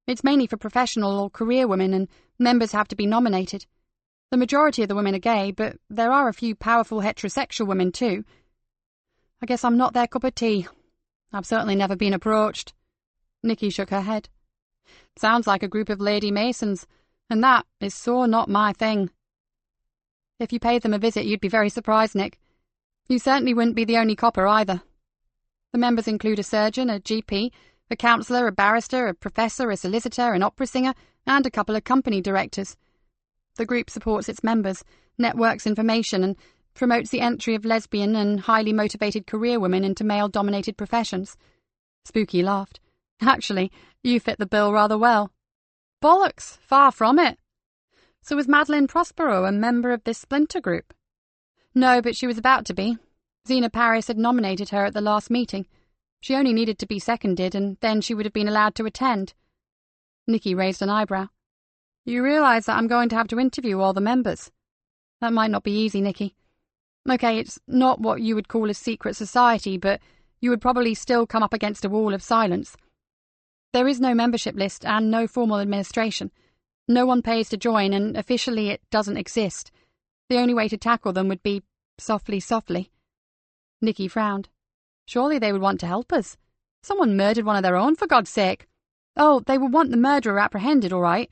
Speaker 3: It's mainly for professional or career women, and members have to be nominated. The majority of the women are gay, but there are a few powerful heterosexual women too. I guess I'm not their cup of tea. I've certainly never been approached." Nikki shook her head. "Sounds like a group of lady masons, and that is so not my thing." "If you paid them a visit, you'd be very surprised, Nick. You certainly wouldn't be the only copper either. The members include a surgeon, a GP, a counsellor, a barrister, a professor, a solicitor, an opera singer, and a couple of company directors. The group supports its members, networks information, and promotes the entry of lesbian and highly motivated career women into male-dominated professions." Spooky laughed. "Actually, you fit the bill rather well." "Bollocks! Far from it." "So was Madeline Prospero a member of this splinter group?" "No, but she was about to be. Zena Paris had nominated her at the last meeting. She only needed to be seconded, and then she would have been allowed to attend." Nikki raised an eyebrow. "You realise that I'm going to have to interview all the members? That might not be easy, Nikki. Okay, it's not what you would call a secret society, but you would probably still come up against a wall of silence. There is no membership list and no formal administration. No one pays to join, and officially it doesn't exist. The only way to tackle them would be softly." Nikki frowned. "Surely they would want to help us. Someone murdered one of their own, for God's sake. Oh, they will want the murderer apprehended, all right.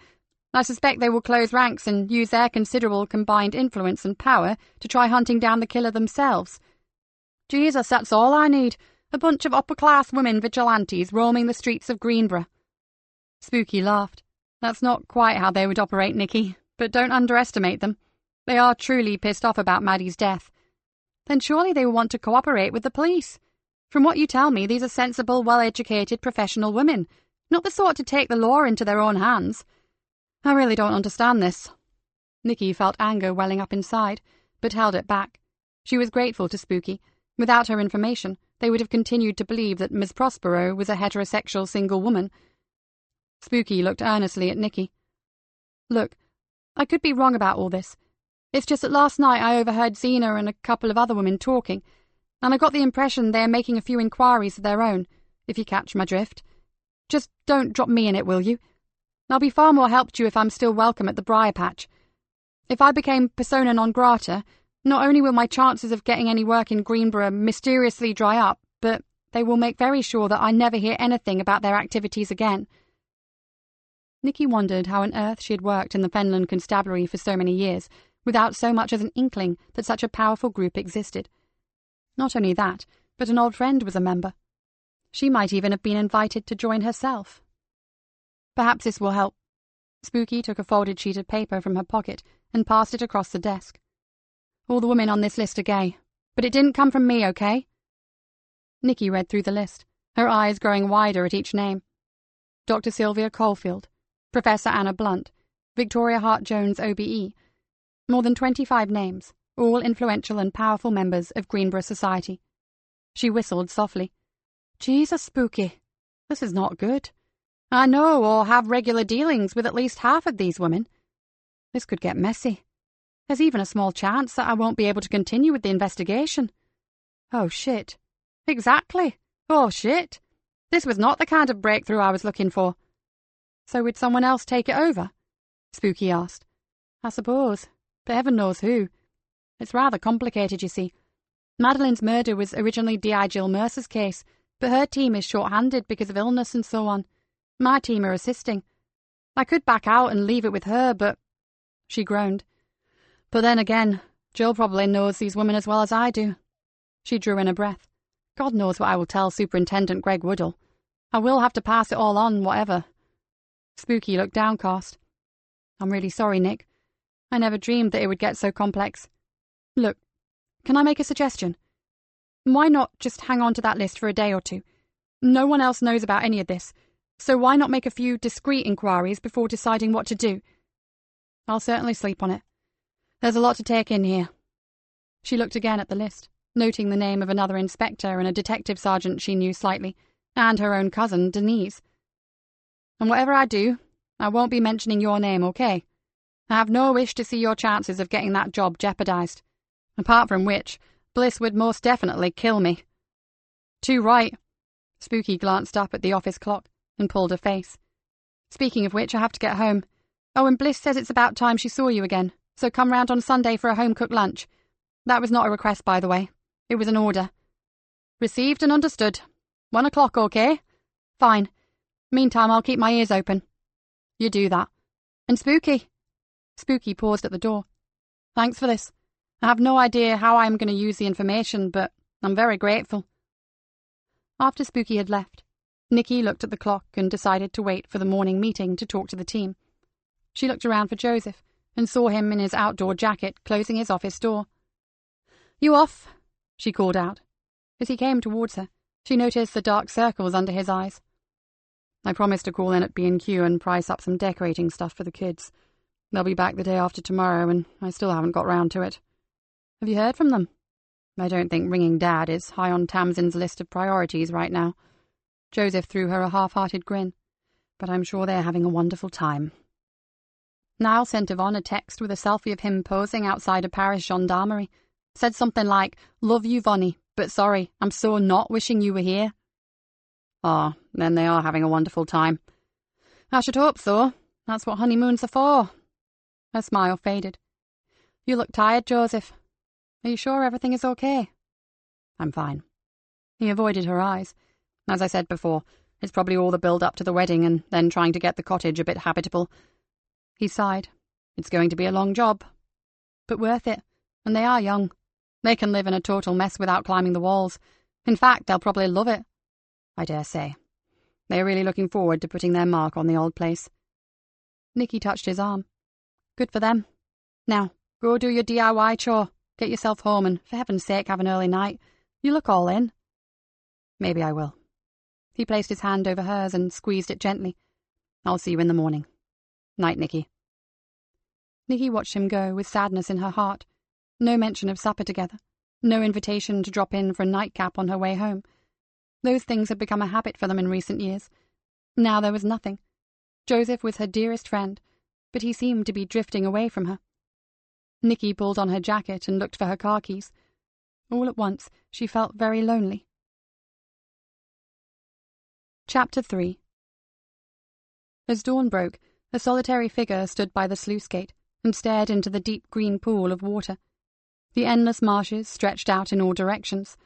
Speaker 3: I suspect they will close ranks and use their considerable combined influence and power to try hunting down the killer themselves. Jesus, that's all I need. A bunch of upper-class women vigilantes roaming the streets of Greenborough." Spooky laughed. "That's not quite how they would operate, Nikki, but don't underestimate them. They are truly pissed off about Maddie's death. Then surely they will want to cooperate with the police. From what you tell me, these are sensible, well-educated, professional women, not the sort to take the law into their own hands. I really don't understand this." Nikki felt anger welling up inside, but held it back. She was grateful to Spooky. Without her information, they would have continued to believe that Miss Prospero was a heterosexual single woman. Spooky looked earnestly at Nikki. "Look, I could be wrong about all this.
Speaker 1: It's just that last night I overheard Zena and a couple of other women talking, and I got the impression they're making a few inquiries of their own, if you catch my drift. Just don't drop me in it, will you? I'll be far more help to you if I'm still welcome at the Briar Patch. If I became persona non grata, not only will my chances of getting any work in Greenborough mysteriously dry up, but they will make very sure that I never hear anything about their activities again. Nikki wondered how on earth she had worked in the Fenland Constabulary for so many years, without so much as an inkling that such a powerful group existed. Not only that, but an old friend was a member. She might even have been invited to join herself. Perhaps this will help. Spooky took a folded sheet of paper from her pocket and passed it across the desk. All the women on this list are gay, but it didn't come from me, okay? Nikki read through the list, her eyes growing wider at each name. Dr. Sylvia Caulfield, Professor Anna Blunt, Victoria Hart-Jones OBE. More than 25 names, all influential and powerful members of Greenborough society. She whistled softly. Jesus, Spooky, this is not good. I know or have regular dealings with at least half of these women. This could get messy. There's even a small chance that I won't be able to continue with the investigation. Oh, shit. Exactly. Oh, shit. This was not the kind of breakthrough I was looking for. So would someone else take it over? Spooky asked. I suppose, but heaven knows who. It's rather complicated, you see. Madeline's murder was originally D.I. Jill Mercer's case, but her team is short-handed because of illness and so on. My team are assisting. I could back out and leave it with her, but... She groaned. But then again, Jill probably knows these women as well as I do. She drew in a breath. God knows what I will tell Superintendent Greg Woodall. I will have to pass it all on, whatever. Spooky looked downcast. I'm really sorry, Nick. I never dreamed that it would get so complex. Look, can I make a suggestion? Why not just hang on to that list for a day or two? No one else knows about any of this, so why not make a few discreet inquiries before deciding what to do? I'll certainly sleep on it. There's a lot to take in here. She looked again at the list, noting the name of another inspector and a detective sergeant she knew slightly, and her own cousin, Denise. And whatever I do, I won't be mentioning your name, okay? I have no wish to see your chances of getting that job jeopardized. Apart from which, Bliss would most definitely kill me. Too right. Spooky glanced up at the office clock and pulled a face. Speaking of which, I have to get home. Oh, and Bliss says it's about time she saw you again, so come round on Sunday for a home-cooked lunch. That was not a request, by the way. It was an order. Received and understood. 1 o'clock, okay? Fine. Meantime, I'll keep my ears open. You do that. And Spooky. Spooky paused at the door. Thanks for this. I have no idea how I am going to use the information, but I'm very grateful. After Spooky had left, Nikki looked at the clock and decided to wait for the morning meeting to talk to the team. She looked around for Joseph and saw him in his outdoor jacket closing his office door. You off? She called out. As he came towards her, she noticed the dark circles under his eyes. I promised to call in at B&Q and price up some decorating stuff for the kids. They'll be back the day after tomorrow, and I still haven't got round to it. Have you heard from them? I don't think ringing Dad is high on Tamsin's list of priorities right now. Joseph threw her a half-hearted grin. But I'm sure they're having a wonderful time. Niall sent Yvonne a text with a selfie of him posing outside a parish gendarmerie. Said something like, "Love you, Vonnie, but sorry, I'm so not wishing you were here." Ah, then they are having a wonderful time. I should hope so. That's what honeymoons are for. Her smile faded. You look tired, Joseph. Are you sure everything is okay? I'm fine. He avoided her eyes. As I said before, it's probably all the build-up to the wedding and then trying to get the cottage a bit habitable. He sighed. It's going to be a long job. But worth it. And they are young. They can live in a total mess without climbing the walls. In fact, they'll probably love it. I dare say. They're really looking forward to putting their mark on the old place. Nikki touched his arm. Good for them. Now, go do your DIY chore. Get yourself home and, for heaven's sake, have an early night. You look all in. Maybe I will. He placed his hand over hers and squeezed it gently. I'll see you in the morning. Night, Nikki. Nikki watched him go with sadness in her heart. No mention of supper together. No invitation to drop in for a nightcap on her way home. Those things had become a habit for them in recent years. Now there was nothing. Joseph was her dearest friend, but he seemed to be drifting away from her. Nikki pulled on her jacket and looked for her car keys. All at once, she felt very lonely. Chapter 3. As dawn broke, a solitary figure stood by the sluice gate and stared into the deep green pool of water. The endless marshes stretched out in all directions.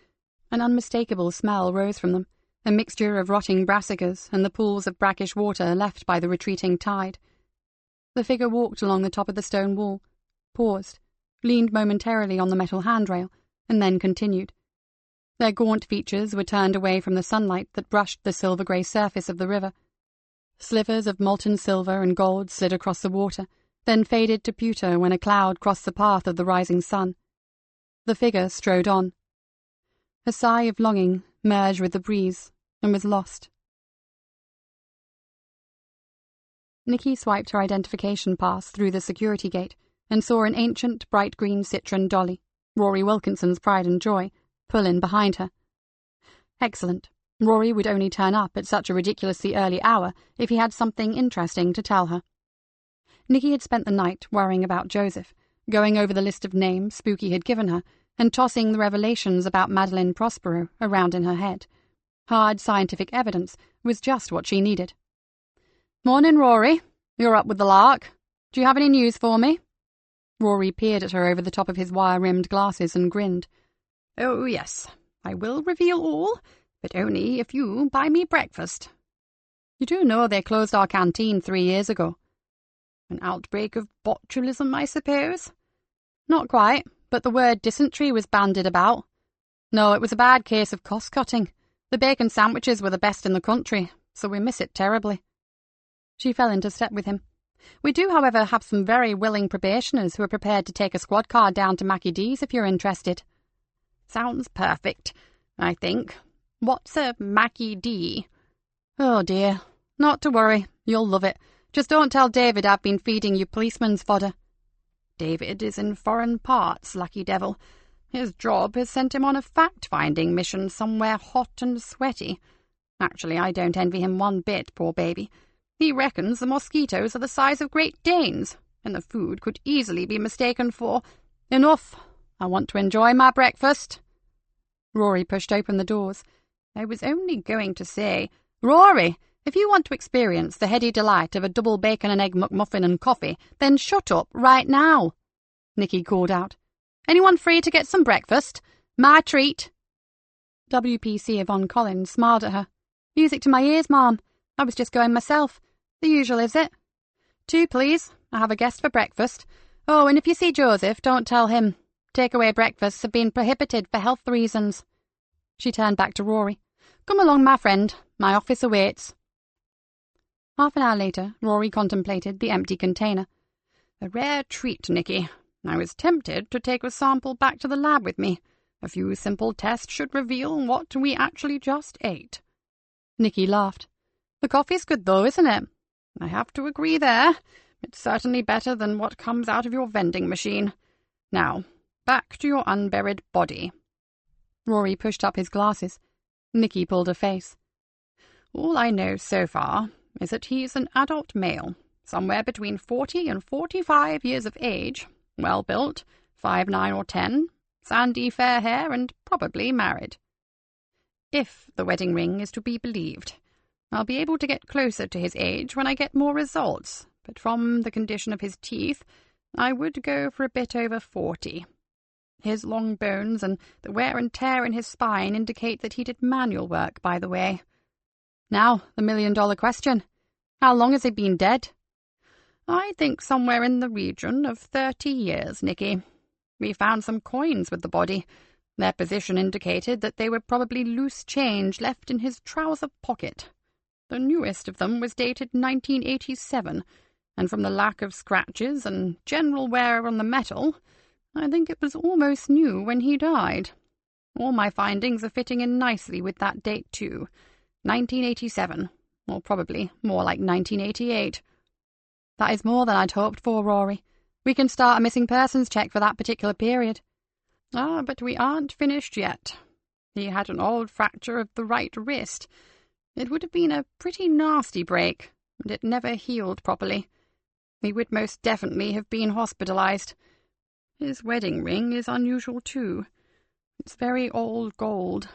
Speaker 1: An unmistakable smell rose from them, a mixture of rotting brassicas and the pools of brackish water left by the retreating tide. The figure walked along the top of the stone wall, paused, leaned momentarily on the metal handrail, and then continued. Their gaunt features were turned away from the sunlight that brushed the silver-grey surface of the river. Slivers of molten silver and gold slid across the water, then faded to pewter when a cloud crossed the path of the rising sun. The figure strode on. A sigh of longing merged with the breeze and was lost. Nikki swiped her identification pass through the security gate and saw an ancient, bright green Citroen Dolly, Rory Wilkinson's pride and joy, pull in behind her. Excellent. Rory would only turn up at such a ridiculously early hour if he had something interesting to tell her. Nikki had spent the night worrying about Joseph, going over the list of names Spooky had given her, and tossing the revelations about Madeline Prospero around in her head. Hard scientific evidence was just what she needed. "Morning, Rory. You're up with the lark. Do you have any news for me?" Rory peered at her over the top of his wire-rimmed glasses and grinned. "Oh, yes. I will reveal all, but only if you buy me breakfast. You do know they closed our canteen 3 years ago. An outbreak of botulism, I suppose? Not quite, but the word dysentery was bandied about. No, it was a bad case of cost-cutting. The bacon sandwiches were the best in the country, so we miss it terribly." She fell into step with him. "We do, however, have some very willing probationers who are prepared to take a squad car down to Mackie D's if you're interested." "Sounds perfect, I think. What's a Mackie D?" "Oh, dear. Not to worry. You'll love it. Just don't tell David I've been feeding you policeman's fodder." "David is in foreign parts, lucky devil. His job has sent him on a fact-finding mission somewhere hot and sweaty. Actually, I don't envy him one bit, poor baby. He reckons the mosquitoes are the size of Great Danes, and the food could easily be mistaken for— Enough! I want to enjoy my breakfast." Rory pushed open the doors. "I was only going to say— Rory, if you want to experience the heady delight of a double bacon and egg McMuffin and coffee, then shut up right now," Nikki called out. "Anyone free to get some breakfast? My treat." WPC Yvonne Collins smiled at her. "Music to my ears, Ma'am. I was just going myself. The usual, is it?" "2, please. I have a guest for breakfast. Oh, and if you see Joseph, don't tell him. Takeaway breakfasts have been prohibited for health reasons." She turned back to Rory. "Come along, my friend. My office awaits." Half an hour later, Rory contemplated the empty container. "A rare treat, Nikki. I was tempted to take a sample back to the lab with me. A few simple tests should reveal what we actually just ate." Nikki laughed. "The coffee's good, though, isn't it?" "I have to agree there. It's certainly better than what comes out of your vending machine. Now, back to your unburied body." Rory pushed up his glasses. Nikki pulled a face. "All I know so far is that he's an adult male, somewhere between 40 and 45 years of age, well-built, 5'9" or 10, sandy fair hair, and probably married. If the wedding ring is to be believed, I'll be able to get closer to his age when I get more results, but from the condition of his teeth, I would go for a bit over 40. His long bones and the wear and tear in his spine indicate that he did manual work, by the way. Now, the million-dollar question. How long has he been dead?" "I think somewhere in the region of 30 years, Nikki. We found some coins with the body. Their position indicated that they were probably loose change left in his trouser pocket. The newest of them was dated 1987, and from the lack of scratches and general wear on the metal, I think it was almost new when he died. All my findings are fitting in nicely with that date, too. 1987, or probably more like 1988. "That is more than I'd hoped for, Rory. We can start a missing persons check for that particular period." "Ah, but we aren't finished yet. He had an old fracture of the right wrist. It would have been a pretty nasty break, and it never healed properly. He would most definitely have been hospitalized.
Speaker 3: His wedding ring is unusual too. It's very old gold.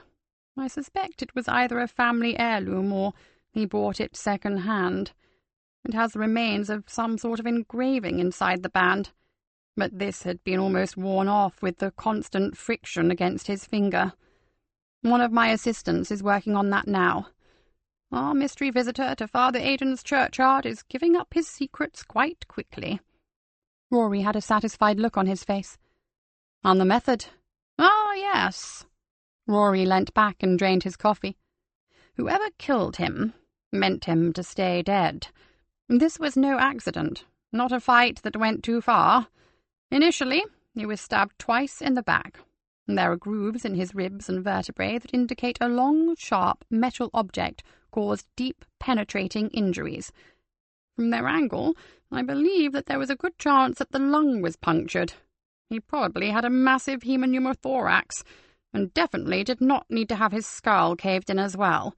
Speaker 3: I suspect it was either a family heirloom or he bought it second-hand. It has the remains of some sort of engraving inside the band, but this had been almost worn off with the constant friction against his finger. One of my assistants is working on that now. Our mystery visitor to Father Aidan's churchyard is giving up his secrets quite quickly."
Speaker 1: Rory had a satisfied look on his face.
Speaker 3: "And the method?" "Ah, yes." Rory leant back and drained his coffee. "Whoever killed him meant him to stay dead. This was no accident, not a fight that went too far. Initially, he was stabbed twice in the back. There are grooves in his ribs and vertebrae that indicate a long, sharp metal object caused deep, penetrating injuries. From their angle, I believe that there was a good chance that the lung was punctured. He probably had a massive hemopneumothorax, and definitely did not need to have his skull caved in as well.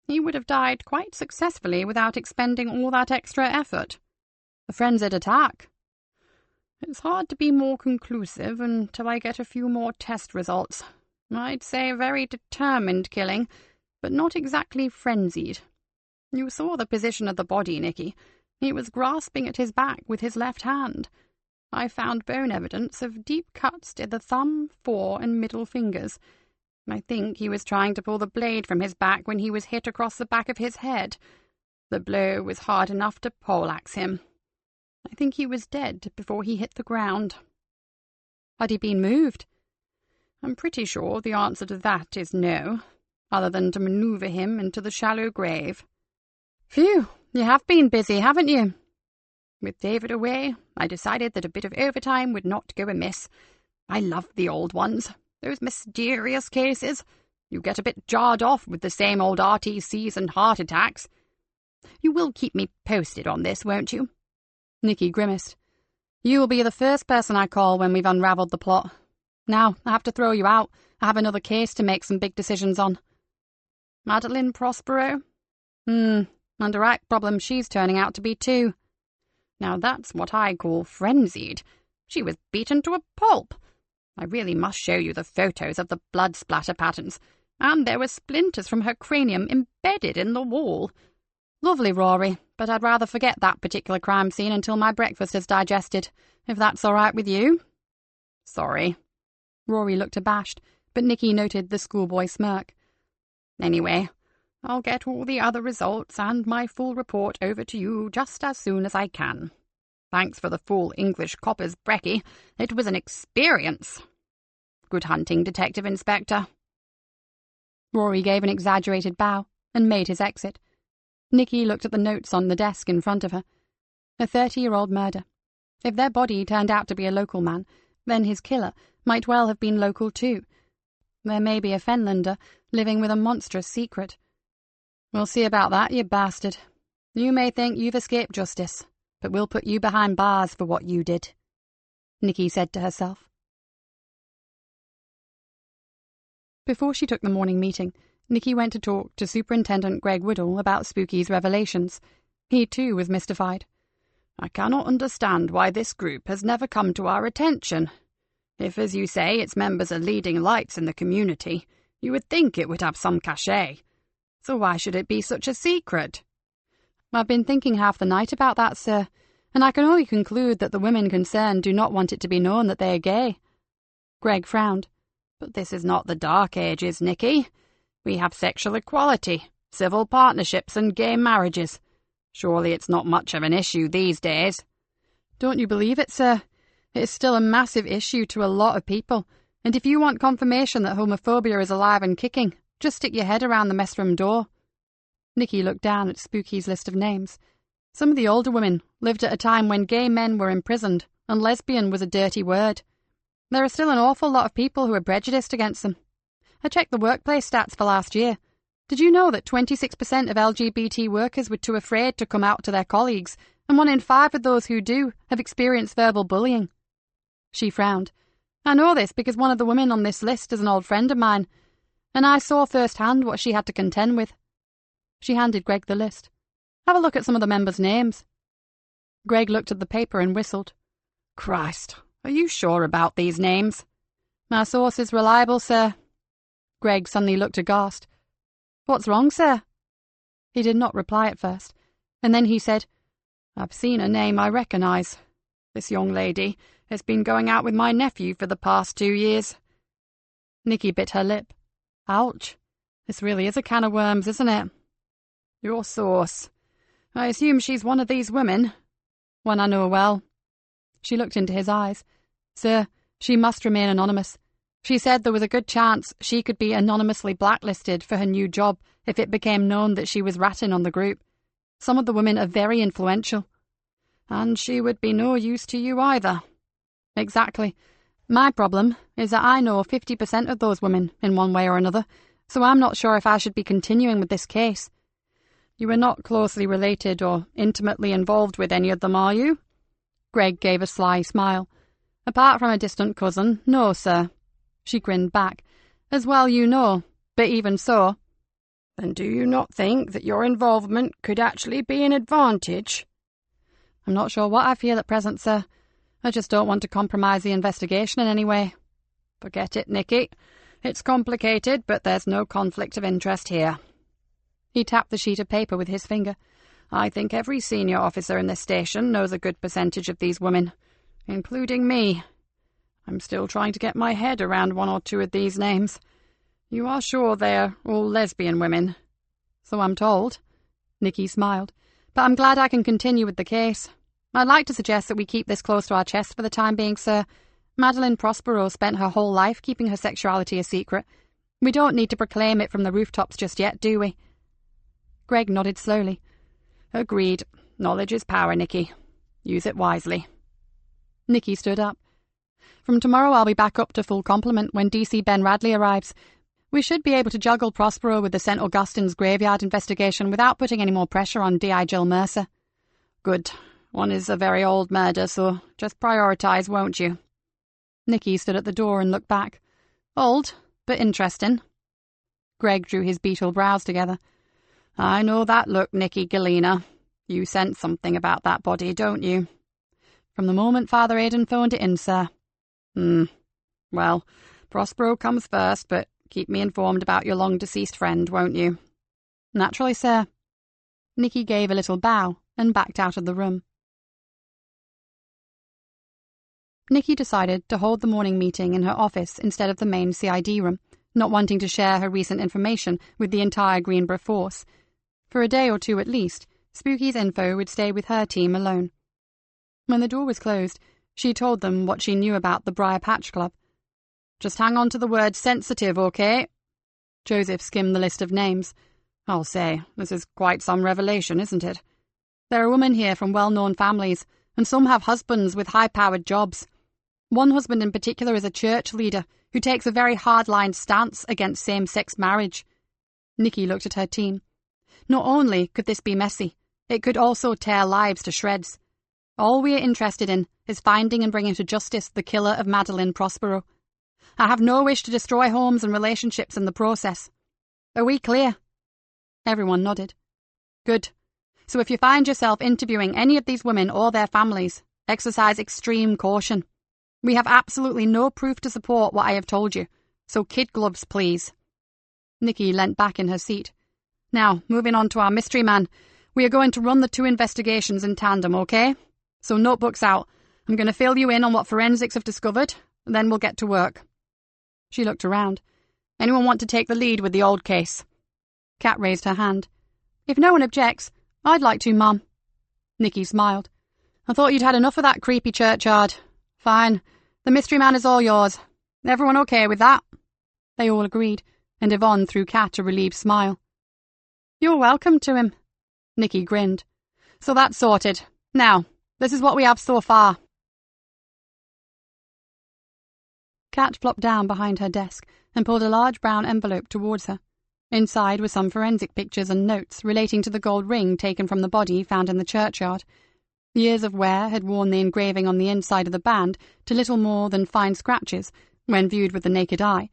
Speaker 3: He would have died quite successfully without expending all that extra effort. A frenzied attack. It's hard to be more conclusive until I get a few more test results. I'd say very determined killing, but not exactly frenzied. You saw the position of the body, Nikki. He was grasping at his back with his left hand. I found bone evidence of deep cuts to the thumb, fore, and middle fingers. I think he was trying to pull the blade from his back when he was hit across the back of his head. The blow was hard enough to poleaxe him. I think he was dead before he hit the ground."
Speaker 1: "Had he been moved?"
Speaker 3: "I'm pretty sure the answer to that is no, other than to manoeuvre him into the shallow grave."
Speaker 1: "Phew, you have been busy, haven't you?"
Speaker 3: "With David away, I decided that a bit of overtime would not go amiss. I love the old ones, those mysterious cases. You get a bit jarred off with the same old RTCs and heart attacks. You will keep me posted on this, won't you?"
Speaker 1: Nikki grimaced. "You will be the first person I call when we've unravelled the plot. Now, I have to throw you out. I have another case to make some big decisions on."
Speaker 3: "Madeline Prospero?"
Speaker 1: And a right problem she's turning out to be too."
Speaker 3: "Now that's what I call frenzied. She was beaten to a pulp. I really must show you the photos of the blood splatter patterns, and there were splinters from her cranium embedded in the wall."
Speaker 1: "Lovely, Rory, but I'd rather forget that particular crime scene until my breakfast is digested, if that's all right with you."
Speaker 3: "Sorry."
Speaker 1: Rory looked abashed, but Nikki noted the schoolboy smirk.
Speaker 3: "Anyway, I'll get all the other results and my full report over to you just as soon as I can. Thanks for the full English copper's brekkie. It was an experience. Good hunting, Detective Inspector."
Speaker 1: Rory gave an exaggerated bow and made his exit. Nikki looked at the notes on the desk in front of her. A 30-year-old murder. If their body turned out to be a local man, then his killer might well have been local too. There may be a Fenlander living with a monstrous secret. "We'll see about that, you bastard. You may think you've escaped justice, but we'll put you behind bars for what you did," Nikki said to herself. Before she took the morning meeting, Nikki went to talk to Superintendent Greg Woodall about Spooky's revelations. He too was mystified.
Speaker 4: "I cannot understand why this group has never come to our attention. If, as you say, its members are leading lights in the community, you would think it would have some cachet. So why should it be such a secret?"
Speaker 1: "I've been thinking half the night about that, sir, and I can only conclude that the women concerned do not want it to be known that they are gay." Greg frowned.
Speaker 4: "But this is not the Dark Ages, Nikki. We have sexual equality, civil partnerships and gay marriages. Surely it's not much of an issue these days."
Speaker 1: "Don't you believe it, sir? It is still a massive issue to a lot of people, and if you want confirmation that homophobia is alive and kicking, just stick your head around the mess room door." Nikki looked down at Spooky's list of names. Some of the older women lived at a time when gay men were imprisoned and lesbian was a dirty word. There are still an awful lot of people who are prejudiced against them. I checked the workplace stats for last year. Did you know that 26% of LGBT workers were too afraid to come out to their colleagues, and 1 in 5 of those who do have experienced verbal bullying? She frowned. I know this because one of the women on this list is an old friend of mine, and I saw firsthand what she had to contend with. She handed Greg the list. Have a look at some of the members' names. Greg looked at the paper and whistled.
Speaker 4: "Christ, Are you sure about these names?
Speaker 1: My source is reliable, sir. Greg suddenly looked aghast. What's wrong, sir? He did not reply at first, and then he said,
Speaker 4: I've seen a name I recognise. This young lady has been going out with my nephew for the past 2 years.
Speaker 1: Nikki bit her lip. Ouch. This really is a can of worms, isn't it?
Speaker 4: Your source. I assume she's one of these women.
Speaker 1: One I know well. She looked into his eyes. Sir, she must remain anonymous. She said there was a good chance she could be anonymously blacklisted for her new job if it became known that she was ratting on the group. Some of the women are very influential.
Speaker 4: And she would be no use to you either.
Speaker 1: Exactly. My problem is that I know 50% of those women in one way or another, so I'm not sure if I should be continuing with this case.
Speaker 4: You are not closely related or intimately involved with any of them, are you?
Speaker 1: Greg gave a sly smile. Apart from a distant cousin, no, sir. She grinned back. As well you know, but even so.
Speaker 4: Then do you not think that your involvement could actually be an advantage?
Speaker 1: I'm not sure what I feel at present, sir. I just don't want to compromise the investigation in any way.
Speaker 4: Forget it, Nikki. It's complicated, but there's no conflict of interest here.
Speaker 1: He tapped the sheet of paper with his finger.
Speaker 4: I think every senior officer in this station knows a good percentage of these women, including me. I'm still trying to get my head around 1 or 2 of these names. You are sure they're all lesbian women?
Speaker 1: So I'm told. Nikki smiled. But I'm glad I can continue with the case. I'd like to suggest that we keep this close to our chest for the time being, sir. Madeline Prospero spent her whole life keeping her sexuality a secret. We don't need to proclaim it from the rooftops just yet, do we? Greg nodded slowly.
Speaker 4: Agreed. Knowledge is power, Nikki. Use it wisely.
Speaker 1: Nikki stood up. From tomorrow I'll be back up to full complement when DC Ben Radley arrives. We should be able to juggle Prospero with the St. Augustine's graveyard investigation without putting any more pressure on D.I. Jill Mercer.
Speaker 4: Good. One is a very old murder, so just prioritise, won't you?
Speaker 1: Nikki stood at the door and looked back. Old, but interesting. Greg drew his beetle brows together.
Speaker 4: I know that look, Nikki Galena. You sense something about that body, don't you?
Speaker 1: From the moment Father Aidan phoned it in, sir.
Speaker 4: Well, Prospero comes first, but keep me informed about your long-deceased friend, won't you?
Speaker 1: Naturally, sir. Nikki gave a little bow and backed out of the room. Nikki decided to hold the morning meeting in her office instead of the main CID room, not wanting to share her recent information with the entire Greenborough force. For a day or 2 at least, Spooky's info would stay with her team alone. When the door was closed, she told them what she knew about the Briar Patch Club.
Speaker 4: Just hang on to the word sensitive, okay?
Speaker 1: Joseph skimmed the list of names.
Speaker 4: I'll say, this is quite some revelation, isn't it?
Speaker 1: There are women here from well-known families, and some have husbands with high-powered jobs. One husband in particular is a church leader who takes a very hard-line stance against same-sex marriage. Nikki looked at her team. Not only could this be messy, it could also tear lives to shreds. All we are interested in is finding and bringing to justice the killer of Madeline Prospero. I have no wish to destroy homes and relationships in the process. Are we clear? Everyone nodded. Good. So if you find yourself interviewing any of these women or their families, exercise extreme caution. We have absolutely no proof to support what I have told you, so kid gloves, please. Nikki leant back in her seat. Now, moving on to our mystery man. We are going to run the 2 investigations in tandem, okay? So notebooks out. I'm going to fill you in on what forensics have discovered, and then we'll get to work. She looked around. Anyone want to take the lead with the old case? Kat raised her hand. If no one objects, I'd like to, Mum. Nikki smiled. I thought you'd had enough of that creepy churchyard. Fine. The mystery man is all yours. Everyone okay with that? They all agreed, and Yvonne threw Kat a relieved smile. You're welcome to him. Nikki grinned. So that's sorted. Now, this is what we have so far. Kat flopped down behind her desk and pulled a large brown envelope towards her. Inside were some forensic pictures and notes relating to the gold ring taken from the body found in the churchyard. Years of wear had worn the engraving on the inside of the band to little more than fine scratches when viewed with the naked eye.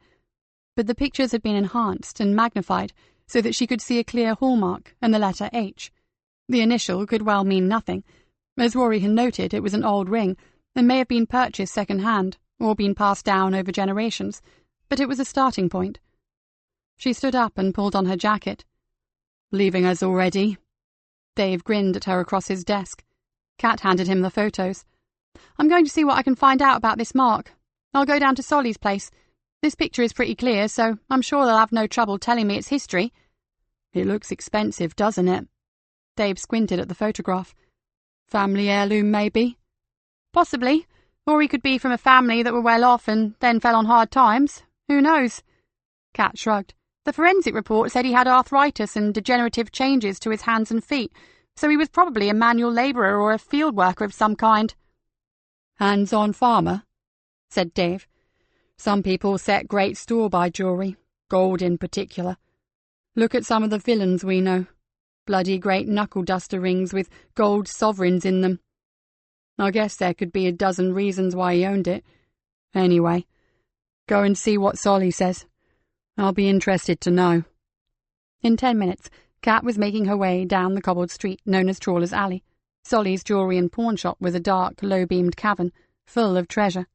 Speaker 1: But the pictures had been enhanced and magnified so that she could see a clear hallmark and the letter H. The initial could well mean nothing. As Rory had noted, it was an old ring, It may have been purchased second-hand, or been passed down over generations, but it was a starting point. She stood up and pulled on her jacket. "Leaving us already?" Dave grinned at her across his desk. Kat handed him the photos. "I'm going to see what I can find out about this mark. I'll go down to Solly's place. This picture is pretty clear, so I'm sure they'll have no trouble telling me its history." "It looks expensive, doesn't it?" Dave squinted at the photograph. "Family heirloom, maybe?" "Possibly. Or he could be from a family that were well off and then fell on hard times. Who knows?" Kat shrugged. "The forensic report said he had arthritis and degenerative changes to his hands and feet, so he was probably a manual labourer or a field worker of some kind." "Hands-on farmer?" said Dave. "Some people set great store by jewellery, gold in particular. Look at some of the villains we know. Bloody great knuckle-duster rings with gold sovereigns in them. I guess there could be a dozen reasons why he owned it. Anyway, go and see what Solly says. I'll be interested to know." In 10 minutes, Kat was making her way down the cobbled street known as Trawler's Alley. Solly's jewellery and pawn shop was a dark, low-beamed cavern, full of treasure.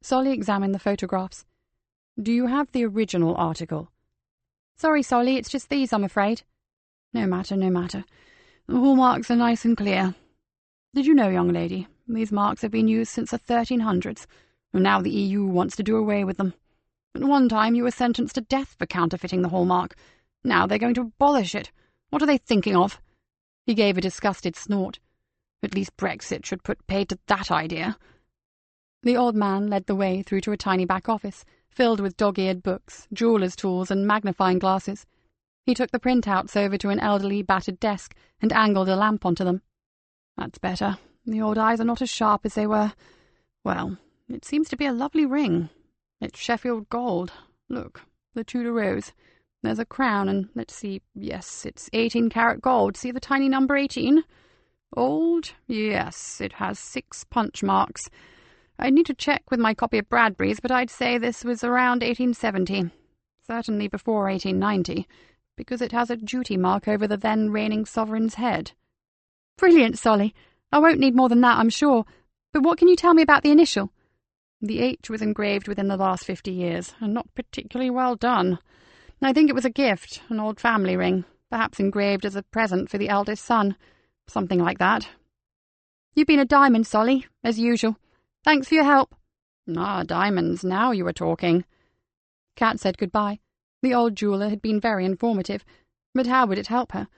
Speaker 1: Solly examined the photographs. "Do you have the original article?" "Sorry, Solly, it's just these, I'm afraid." "No matter, no matter. The hallmarks are nice and clear. Did you know, young lady, these marks have been used since the 1300s, and now the EU wants to do away with them. At one time you were sentenced to death for counterfeiting the hallmark. Now they're going to abolish it. What are they thinking of?" He gave a disgusted snort. "At least Brexit should put paid to that idea." The old man led the way through to a tiny back office, filled with dog-eared books, jeweller's tools, and magnifying glasses. He took the printouts over to an elderly, battered desk and angled a lamp onto them. "That's better. The old eyes are not as sharp as they were. Well, it seems to be a lovely ring. It's Sheffield gold. Look, the Tudor rose. There's a crown, and let's see, yes, it's 18-carat gold. See the tiny number 18? Old? Yes, it has 6 punch marks. I'd need to check with my copy of Bradbury's, but I'd say this was around 1870. Certainly before 1890, because it has a duty mark over the then reigning sovereign's head." "Brilliant, Solly. I won't need more than that, I'm sure. But what can you tell me about the initial?" "The H was engraved within the last 50 years, and not particularly well done. I think it was a gift, an old family ring, perhaps engraved as a present for the eldest son. Something like that." "You've been a diamond, Solly, as usual. Thanks for your help." "Ah, diamonds, now you are talking." Kat said goodbye. The old jeweller had been very informative, but how would it help her?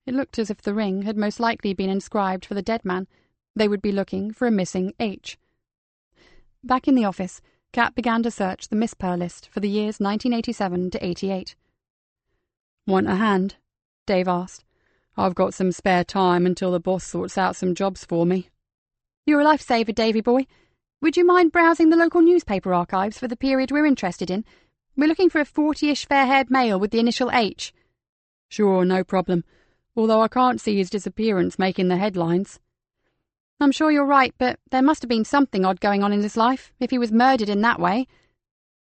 Speaker 1: It looked as if the ring had most likely been inscribed for the dead man. They would be looking for a missing H. Back in the office, Kat began to search the Miss Per list for the years 1987 to 88. "Want a hand?" Dave asked. "I've got some spare time until the boss sorts out some jobs for me." "You're a lifesaver, Davy boy. Would you mind browsing the local newspaper archives for the period we're interested in? We're looking for a 40-ish fair-haired male with the initial H." "Sure, no problem. Although I can't see his disappearance making the headlines." "I'm sure you're right, but there must have been something odd going on in his life, if he was murdered in that way."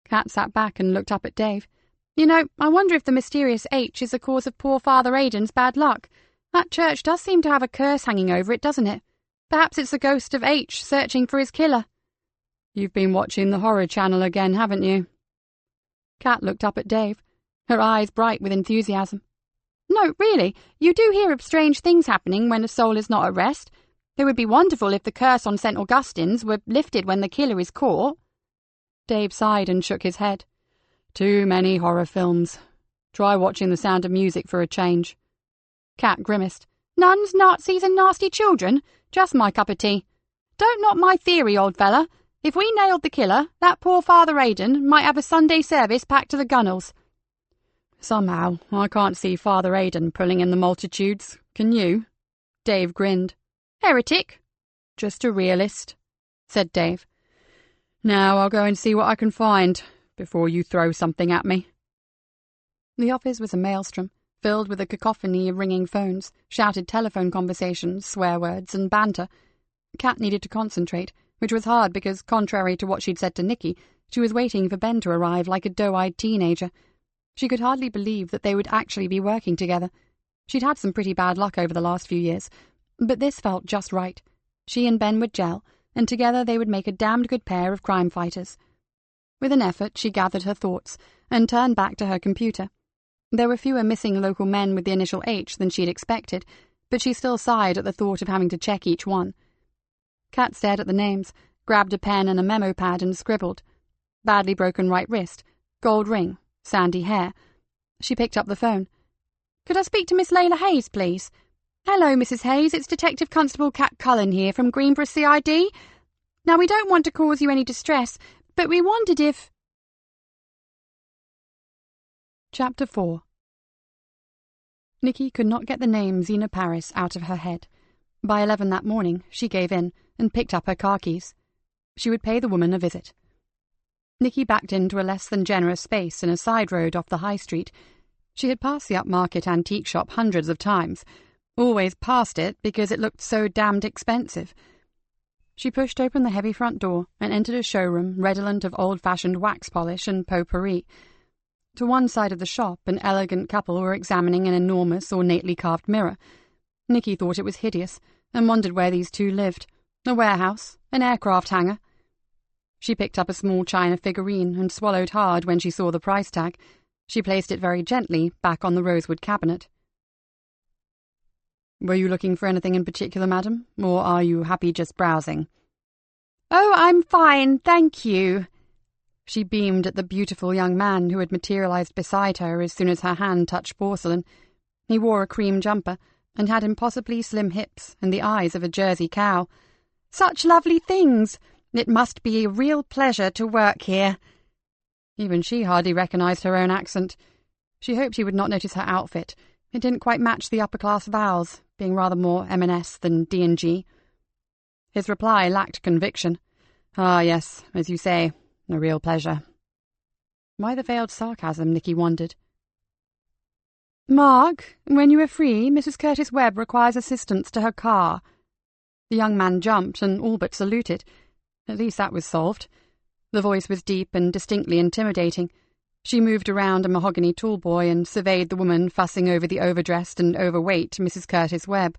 Speaker 1: Kat sat back and looked up at Dave. "You know, I wonder if the mysterious H is the cause of poor Father Aidan's bad luck. That church does seem to have a curse hanging over it, doesn't it? Perhaps it's the ghost of H searching for his killer." "You've been watching the horror channel again, haven't you?" Kat looked up at Dave, her eyes bright with enthusiasm. "No, really, you do hear of strange things happening when a soul is not at rest. It would be wonderful if the curse on St. Augustine's were lifted when the killer is caught." Dave sighed and shook his head. "Too many horror films. Try watching The Sound of Music for a change." Kat grimaced. "Nuns, Nazis and nasty children? Just my cup of tea. Don't knock my theory, old fella. If we nailed the killer, that poor Father Aidan might have a Sunday service packed to the gunnels." "Somehow, I can't see Father Aidan pulling in the multitudes. Can you?" Dave grinned. "Heretic?" "Just a realist," said Dave. "Now I'll go and see what I can find, before you throw something at me." The office was a maelstrom, filled with a cacophony of ringing phones, shouted telephone conversations, swear words, and banter. Kat needed to concentrate, which was hard because, contrary to what she'd said to Nikki, she was waiting for Ben to arrive like a doe-eyed teenager. She could hardly believe that they would actually be working together. She'd had some pretty bad luck over the last few years, but this felt just right. She and Ben would gel, and together they would make a damned good pair of crime fighters. With an effort, she gathered her thoughts and turned back to her computer. There were fewer missing local men with the initial H than she'd expected, but she still sighed at the thought of having to check each one. Kat stared at the names, grabbed a pen and a memo pad and scribbled. Badly broken right wrist, gold ring, sandy hair. She picked up the phone. "Could I speak to Miss Layla Hayes, please?" "Hello, Mrs. Hayes, it's Detective Constable Kat Cullen here from Greenborough CID. Now, we don't want to cause you any distress, but we wondered if—" Chapter 4. Nikki could not get the name Zena Paris out of her head. By 11 that morning, she gave in and picked up her car keys. She would pay the woman a visit. Nikki backed into a less than generous space in a side road off the high street. She had passed the upmarket antique shop hundreds of times, always passed it because it looked so damned expensive. She pushed open the heavy front door and entered a showroom redolent of old-fashioned wax polish and potpourri. To one side of the shop, an elegant couple were examining an enormous, ornately carved mirror. Nikki thought it was hideous and wondered where these two lived. A warehouse, an aircraft hangar. She picked up a small china figurine and swallowed hard when she saw the price tag. She placed it very gently back on the rosewood cabinet. "Were you looking for anything in particular, madam, or are you happy just browsing?" "Oh, I'm fine, thank you." She beamed at the beautiful young man who had materialized beside her as soon as her hand touched porcelain. He wore a cream jumper and had impossibly slim hips and the eyes of a Jersey cow. "Such lovely things! It must be a real pleasure to work here." Even she hardly recognized her own accent. She hoped he would not notice her outfit. It didn't quite match the upper-class vowels, being rather more M&S than D&G. His reply lacked conviction. "Ah, yes, as you say, a real pleasure." Why the veiled sarcasm, Nikki wondered. "Mark, when you are free, Mrs. Curtis Webb requires assistance to her car." The young man jumped and all but saluted. At least that was solved. The voice was deep and distinctly intimidating. She moved around a mahogany toolboy and surveyed the woman fussing over the overdressed and overweight Mrs. Curtis Webb.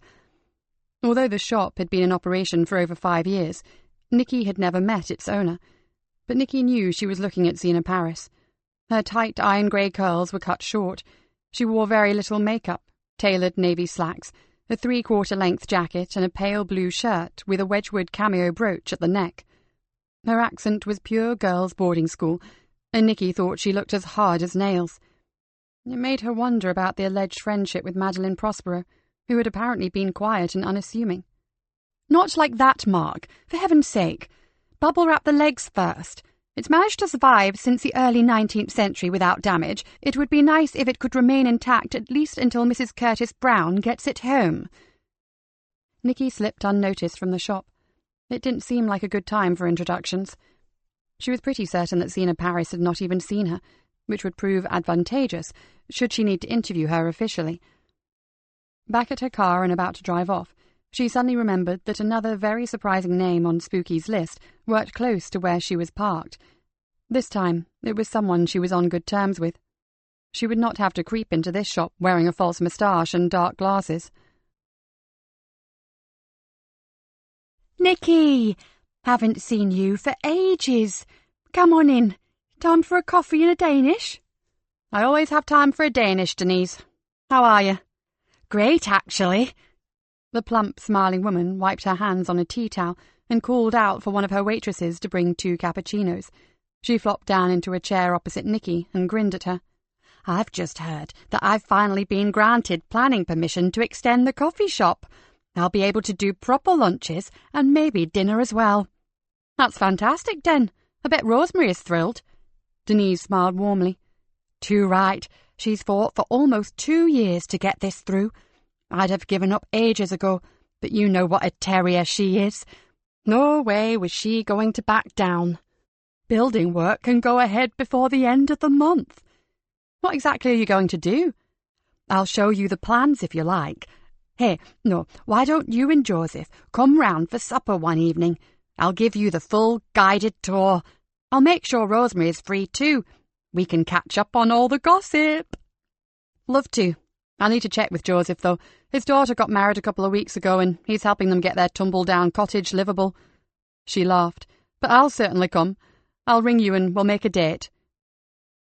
Speaker 1: Although the shop had been in operation for over 5 years, Nikki had never met its owner. But Nikki knew she was looking at Zena Paris. Her tight iron-grey curls were cut short. She wore very little makeup, tailored navy slacks, a 3/4-length jacket and a pale blue shirt with a Wedgwood cameo brooch at the neck. Her accent was pure girls' boarding school, and Nikki thought she looked as hard as nails. It made her wonder about the alleged friendship with Madeline Prospero, who had apparently been quiet and unassuming. "Not like that, Mark, for heaven's sake. Bubble-wrap the legs first. It's managed to survive since the early 19th century without damage. It would be nice if it could remain intact at least until Mrs. Curtis Brown gets it home." Nikki slipped unnoticed from the shop. It didn't seem like a good time for introductions. She was pretty certain that Zena Paris had not even seen her, which would prove advantageous should she need to interview her officially. Back at her car and about to drive off, she suddenly remembered that another very surprising name on Spooky's list worked close to where she was parked. This time, it was someone she was on good terms with. She would not have to creep into this shop wearing a false moustache and dark glasses.
Speaker 2: "Nikki! Haven't seen you for ages. Come on in. Time for a coffee and a Danish?"
Speaker 1: "I always have time for a Danish, Denise. How are you?"
Speaker 2: "Great, actually."
Speaker 1: The plump, smiling woman wiped her hands on a tea towel and called out for one of her waitresses to bring 2 cappuccinos. She flopped down into a chair opposite Nikki and grinned at her.
Speaker 2: "I've just heard that I've finally been granted planning permission to extend the coffee shop. I'll be able to do proper lunches and maybe dinner as well."
Speaker 1: "That's fantastic, Den. I bet Rosemary is thrilled."
Speaker 2: Denise smiled warmly. "Too right. She's fought for almost 2 years to get this through. I'd have given up ages ago, but you know what a terrier she is. No way was she going to back down. Building work can go ahead before the end of the month."
Speaker 1: "What exactly are you going to do?"
Speaker 2: "I'll show you the plans if you like. Hey, no, why don't you and Joseph come round for supper one evening? I'll give you the full guided tour. I'll make sure Rosemary is free too. We can catch up on all the gossip."
Speaker 1: "Love to. I need to check with Joseph, though. His daughter got married a couple of weeks ago, and he's helping them get their tumble-down cottage livable." She laughed. "But I'll certainly come. I'll ring you and we'll make a date."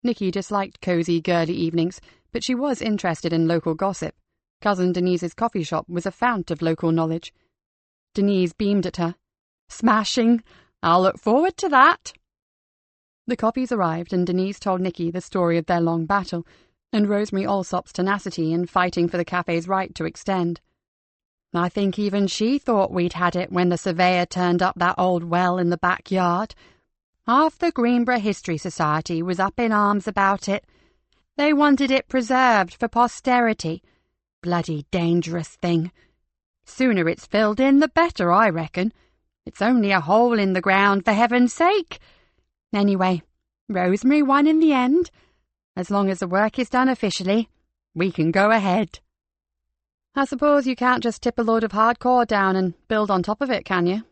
Speaker 1: Nikki disliked cosy, girly evenings, but she was interested in local gossip. Cousin Denise's coffee shop was a fount of local knowledge. Denise beamed at her. "Smashing! I'll look forward to that." The copies arrived and Denise told Nikki the story of their long battle, and Rosemary Allsop's tenacity in fighting for the cafe's right to extend. "I think even she thought we'd had it when the surveyor turned up that old well in the backyard. Half the Greenborough History Society was up in arms about it. They wanted it preserved for posterity. Bloody dangerous thing. Sooner it's filled in, the better, I reckon. It's only a hole in the ground, for heaven's sake. Anyway, Rosemary won in the end. As long as the work is done officially, we can go ahead." "I suppose you can't just tip a load of hardcore down and build on top of it, can you?"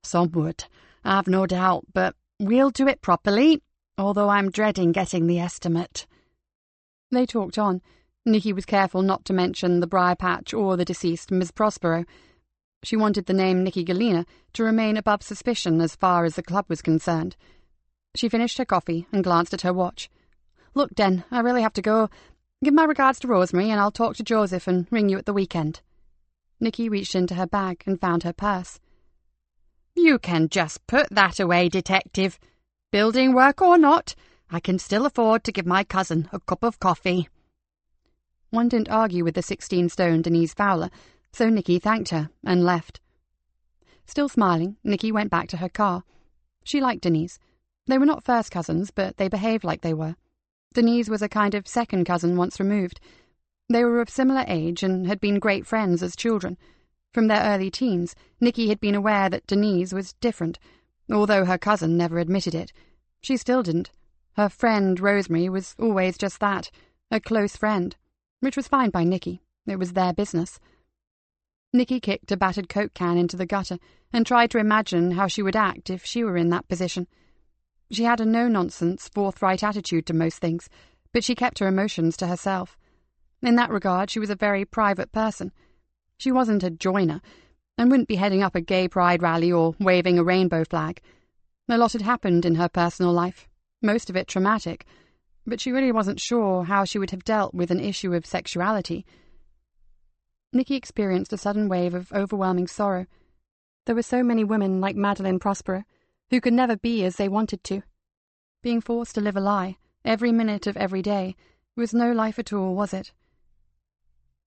Speaker 1: "Some would, I've no doubt, but we'll do it properly, although I'm dreading getting the estimate." They talked on. Nikki was careful not to mention the briar patch or the deceased Miss Prospero. She wanted the name Nikki Galena to remain above suspicion as far as the club was concerned. She finished her coffee and glanced at her watch. "Look, Den, I really have to go. Give my regards to Rosemary and I'll talk to Joseph and ring you at the weekend." Nikki reached into her bag and found her purse. "You can just put that away, Detective. Building work or not, I can still afford to give my cousin a cup of coffee." One didn't argue with the 16-stone Denise Fowler, so Nikki thanked her and left. Still smiling, Nikki went back to her car. She liked Denise. They were not first cousins, but they behaved like they were. Denise was a kind of second cousin once removed. They were of similar age and had been great friends as children. From their early teens, Nikki had been aware that Denise was different, although her cousin never admitted it. She still didn't. Her friend, Rosemary, was always just that, a close friend, which was fine by Nikki. It was their business. Nikki kicked a battered Coke can into the gutter and tried to imagine how she would act if she were in that position. She had a no-nonsense, forthright attitude to most things, but she kept her emotions to herself. In that regard, she was a very private person. She wasn't a joiner, and wouldn't be heading up a gay pride rally or waving a rainbow flag. A lot had happened in her personal life, most of it traumatic, but she really wasn't sure how she would have dealt with an issue of sexuality. Nikki experienced a sudden wave of overwhelming sorrow. There were so many women like Madeline Prospero, who could never be as they wanted to. Being forced to live a lie, every minute of every day, was no life at all, was it?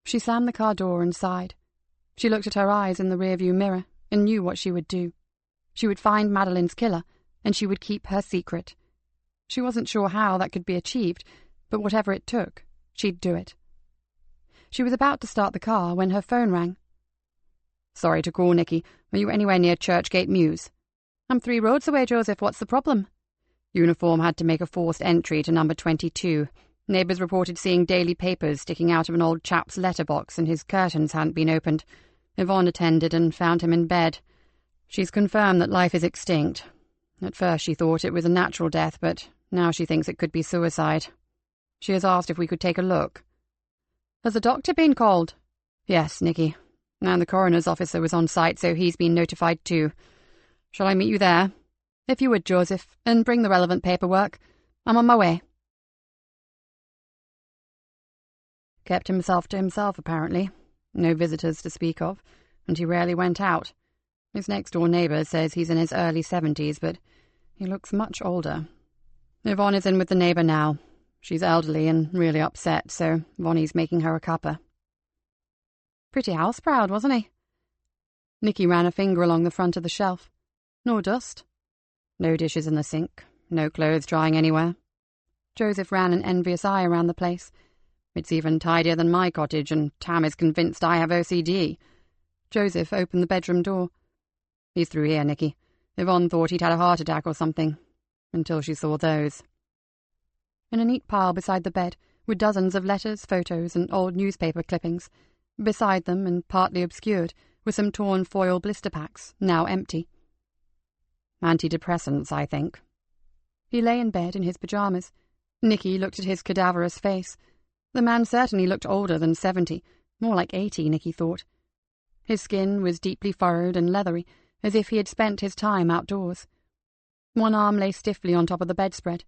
Speaker 1: She slammed the car door and sighed. She looked at her eyes in the rearview mirror and knew what she would do. She would find Madeline's killer, and she would keep her secret. She wasn't sure how that could be achieved, but whatever it took, she'd do it. She was about to start the car when her phone rang. "Sorry to call, Nikki. Are you anywhere near Churchgate Mews?" "I'm 3 roads away, Joseph. What's the problem?" "Uniform had to make a forced entry to number 22. Neighbours reported seeing daily papers sticking out of an old chap's letterbox and his curtains hadn't been opened. Yvonne attended and found him in bed. She's confirmed that life is extinct. At first she thought it was a natural death, but now she thinks it could be suicide. She has asked if we could take a look." "Has a doctor been called?" "Yes, Nikki. And the coroner's officer was on site, so he's been notified too. Shall I meet you there?" "If you would, Joseph, and bring the relevant paperwork. I'm on my way." Kept himself to himself, apparently. No visitors to speak of, and he rarely went out. His next-door neighbour says he's in his early 70s, but he looks much older. Yvonne is in with the neighbour now. She's elderly and really upset, so Vonnie's making her a cuppa. Pretty house-proud, wasn't he? Nikki ran a finger along the front of the shelf. No dust. No dishes in the sink. No clothes drying anywhere. Joseph ran an envious eye around the place. It's even tidier than my cottage, and Tam is convinced I have OCD. Joseph opened the bedroom door. He's through here, Nikki. Yvonne thought he'd had a heart attack or something, until she saw those. In a neat pile beside the bed were dozens of letters, photos, and old newspaper clippings. Beside them, and partly obscured, were some torn foil blister packs, now empty. Antidepressants, I think. He lay in bed in his pyjamas. Nikki looked at his cadaverous face. The man certainly looked older than 70, more like 80, Nikki thought. His skin was deeply furrowed and leathery, as if he had spent his time outdoors. One arm lay stiffly on top of the bedspread.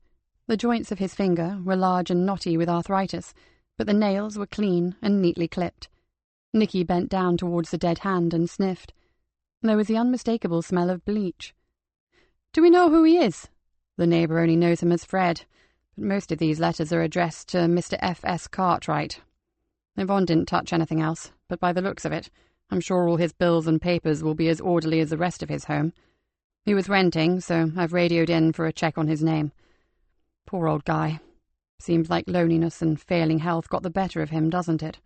Speaker 1: The joints of his finger were large and knotty with arthritis, but the nails were clean and neatly clipped. Nikki bent down towards the dead hand and sniffed. There was the unmistakable smell of bleach. "Do we know who he is?" "The neighbour only knows him as Fred, but most of these letters are addressed to Mr. F.S. Cartwright. Yvonne didn't touch anything else, but by the looks of it, I'm sure all his bills and papers will be as orderly as the rest of his home. He was renting, so I've radioed in for a check on his name. Poor old guy. Seems like loneliness and failing health got the better of him, doesn't it?"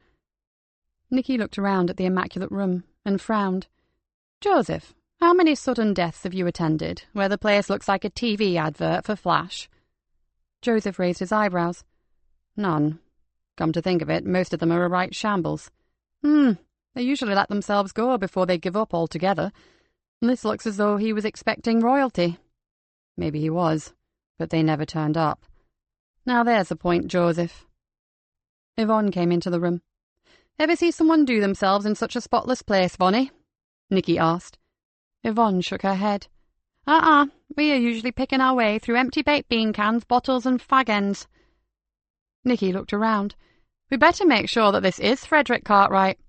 Speaker 1: Nikki looked around at the immaculate room and frowned. "Joseph, how many sudden deaths have you attended, where the place looks like a TV advert for Flash?" Joseph raised his eyebrows. "None. Come to think of it, most of them are a right shambles." They usually let themselves go before they give up altogether. This looks as though he was expecting royalty." "Maybe he was, but they never turned up." "Now there's a point, Joseph." Yvonne came into the room. "Ever see someone do themselves in such a spotless place, Vonnie?" Nikki asked. Yvonne shook her head. We are usually picking our way through empty baked bean cans, bottles and fag ends." Nikki looked around. "We better make sure that this is Frederick Cartwright.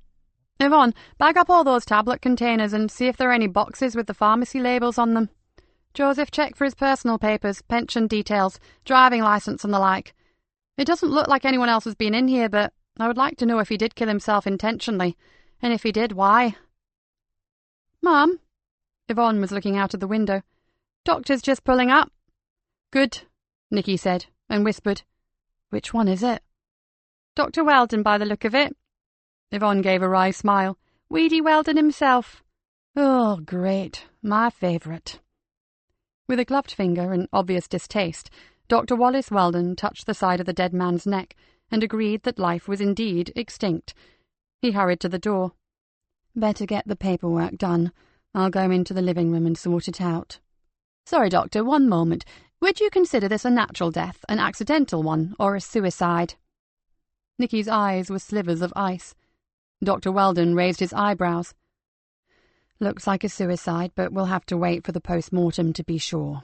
Speaker 1: Yvonne, bag up all those tablet containers and see if there are any boxes with the pharmacy labels on them. Joseph, check for his personal papers, pension details, driving licence and the like. It doesn't look like anyone else has been in here, but I would like to know if he did kill himself intentionally, and if he did, why." "Mum?" Yvonne was looking out of the window. "Doctor's just pulling up." "Good," Nikki said, and whispered, "Which one is it?" "Dr. Weldon, by the look of it." Yvonne gave a wry smile. "Weedy Weldon himself." "Oh, great. My favourite." With a gloved finger and obvious distaste, Dr. Wallace Weldon touched the side of the dead man's neck and agreed that life was indeed extinct. He hurried to the door. "Better get the paperwork done. I'll go into the living room and sort it out." "Sorry, Doctor, one moment. Would you consider this a natural death, an accidental one, or a suicide?" Nikki's eyes were slivers of ice. Dr. Weldon raised his eyebrows. "Looks like a suicide, but we'll have to wait for the post-mortem to be sure."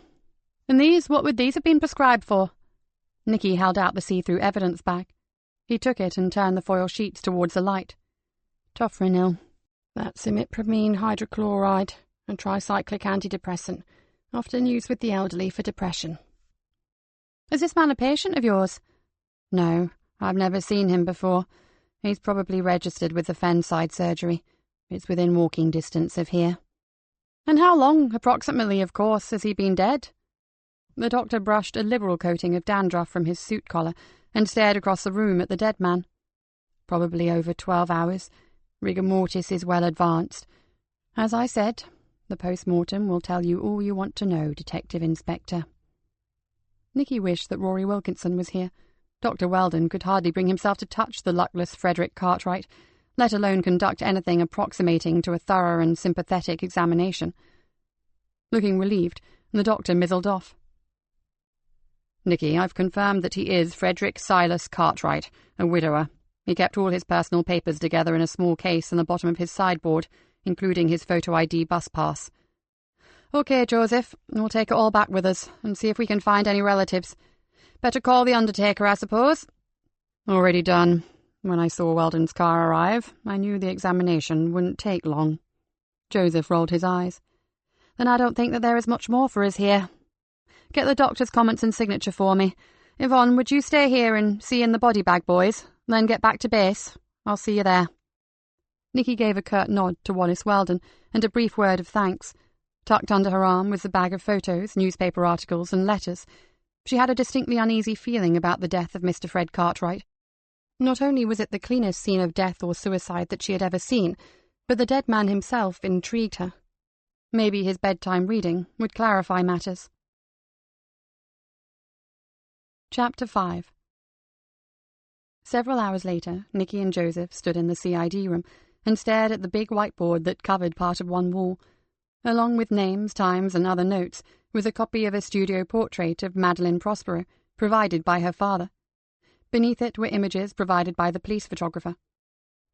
Speaker 1: "And what would these have been prescribed for?" Nikki held out the see-through evidence bag. He took it and turned the foil sheets towards the light. "Tofranil. That's imipramine hydrochloride, a tricyclic antidepressant, often used with the elderly for depression." "Is this man a patient of yours?" "No, I've never seen him before. He's probably registered with the Fens side surgery. It's within walking distance of here." "And how long, approximately, of course, has he been dead?" The doctor brushed a liberal coating of dandruff from his suit collar and stared across the room at the dead man. "Probably over 12 hours. Rigor mortis is well advanced. As I said, the post-mortem will tell you all you want to know, Detective Inspector." Nikki wished that Rory Wilkinson was here. Dr. Weldon could hardly bring himself to touch the luckless Frederick Cartwright, let alone conduct anything approximating to a thorough and sympathetic examination. Looking relieved, the doctor mizzled off. "Nikki, I've confirmed that he is Frederick Silas Cartwright, a widower. He kept all his personal papers together in a small case in the bottom of his sideboard, including his photo ID bus pass." "OK, Joseph, we'll take it all back with us and see if we can find any relatives. Better call the undertaker, I suppose." "Already done. When I saw Weldon's car arrive, I knew the examination wouldn't take long." Joseph rolled his eyes. "Then I don't think that there is much more for us here. Get the doctor's comments and signature for me. Yvonne, would you stay here and see in the body bag, boys? Then get back to base. I'll see you there." Nikki gave a curt nod to Wallace Weldon and a brief word of thanks. Tucked under her arm was the bag of photos, newspaper articles and letters. She had a distinctly uneasy feeling about the death of Mr. Fred Cartwright. Not only was it the cleanest scene of death or suicide that she had ever seen, but the dead man himself intrigued her. Maybe his bedtime reading would clarify matters. Chapter 5. Several hours later, Nikki and Joseph stood in the CID room and stared at the big whiteboard that covered part of one wall. Along with names, times, and other notes was a copy of a studio portrait of Madeline Prospero, provided by her father. Beneath it were images provided by the police photographer.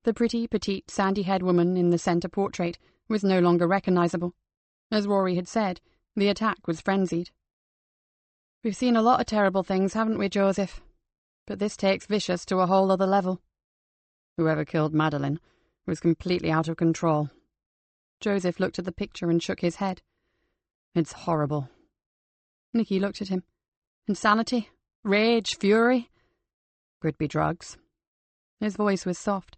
Speaker 1: The pretty, petite, sandy-haired woman in the centre portrait was no longer recognizable. As Rory had said, the attack was frenzied. "We've seen a lot of terrible things, haven't we, Joseph? But this takes vicious to a whole other level. Whoever killed Madeline was completely out of control." Joseph looked at the picture and shook his head. "It's horrible." Nikki looked at him. "Insanity? Rage? Fury? Could be drugs." His voice was soft.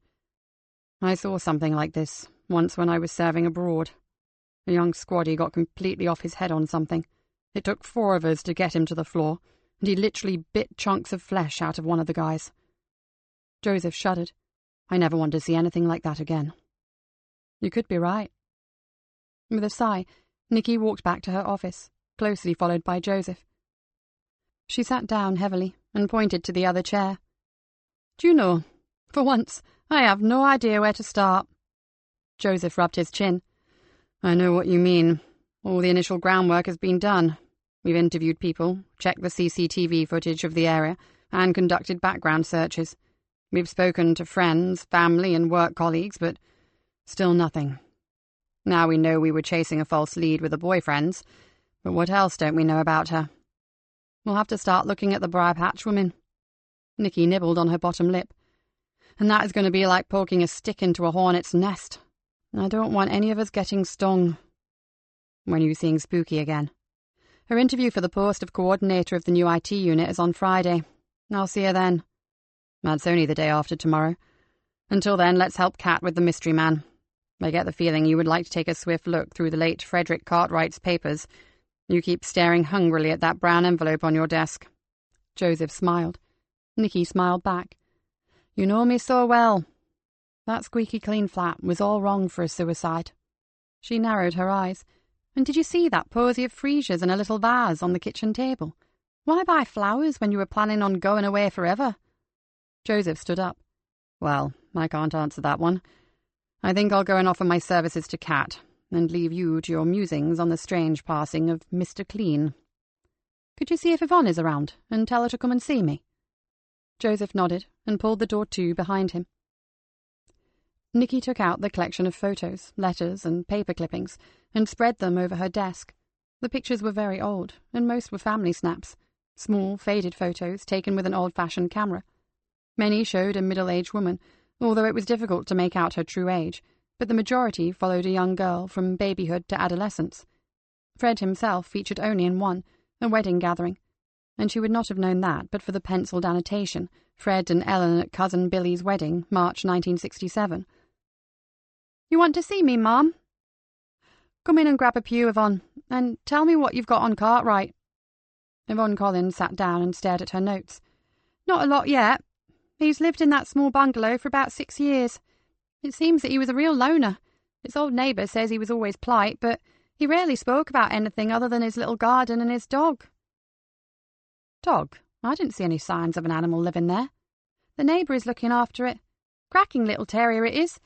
Speaker 1: "I saw something like this once when I was serving abroad. A young squaddy got completely off his head on something. It took 4 of us to get him to the floor, and he literally bit chunks of flesh out of one of the guys." Joseph shuddered. "I never want to see anything like that again." "You could be right." With a sigh, Nikki walked back to her office, closely followed by Joseph. She sat down heavily and pointed to the other chair. "Do you know, for once, I have no idea where to start." Joseph rubbed his chin. "I know what you mean. All the initial groundwork has been done. We've interviewed people, checked the CCTV footage of the area, and conducted background searches. We've spoken to friends, family, and work colleagues, but still nothing. Now we know we were chasing a false lead with the boyfriends, but what else don't we know about her? We'll have to start looking at the Briar Patch woman." Nikki nibbled on her bottom lip. "And that is going to be like poking a stick into a hornet's nest. I don't want any of us getting stung." "When are you seeing Spooky again?" "Her interview for the post of coordinator of the new IT unit is on Friday. I'll see her then." "That's only the day after tomorrow. Until then, let's help Kat with the mystery man. I get the feeling you would like to take a swift look through the late Frederick Cartwright's papers. You keep staring hungrily at that brown envelope on your desk." Joseph smiled. Nikki smiled back. "You know me so well. That squeaky clean flat was all wrong for a suicide." She narrowed her eyes. "And did you see that posy of freesias in a little vase on the kitchen table? Why buy flowers when you were planning on going away forever?" Joseph stood up. "Well, I can't answer that one. I think I'll go and offer my services to Kat, and leave you to your musings on the strange passing of Mr. Clean. Could you see if Yvonne is around, and tell her to come and see me?" Joseph nodded, and pulled the door to behind him. Nikki took out the collection of photos, letters, and paper clippings, and spread them over her desk. The pictures were very old, and most were family snaps, small, faded photos taken with an old-fashioned camera. Many showed a middle-aged woman, although it was difficult to make out her true age, but the majority followed a young girl from babyhood to adolescence. Fred himself featured only in one, a wedding gathering, and she would not have known that but for the penciled annotation, "Fred and Ellen at Cousin Billy's wedding, March 1967. "You want to see me, Mom?" "Come in and grab a pew, Yvonne, and tell me what you've got on Cartwright." Yvonne Collins sat down and stared at her notes. "Not a lot yet. He's lived in that small bungalow for about 6 years. It seems that he was a real loner. His old neighbour says he was always polite, but he rarely spoke about anything other than his little garden and his dog." "Dog? I didn't see any signs of an animal living there." "The neighbour is looking after it. Cracking little terrier it is.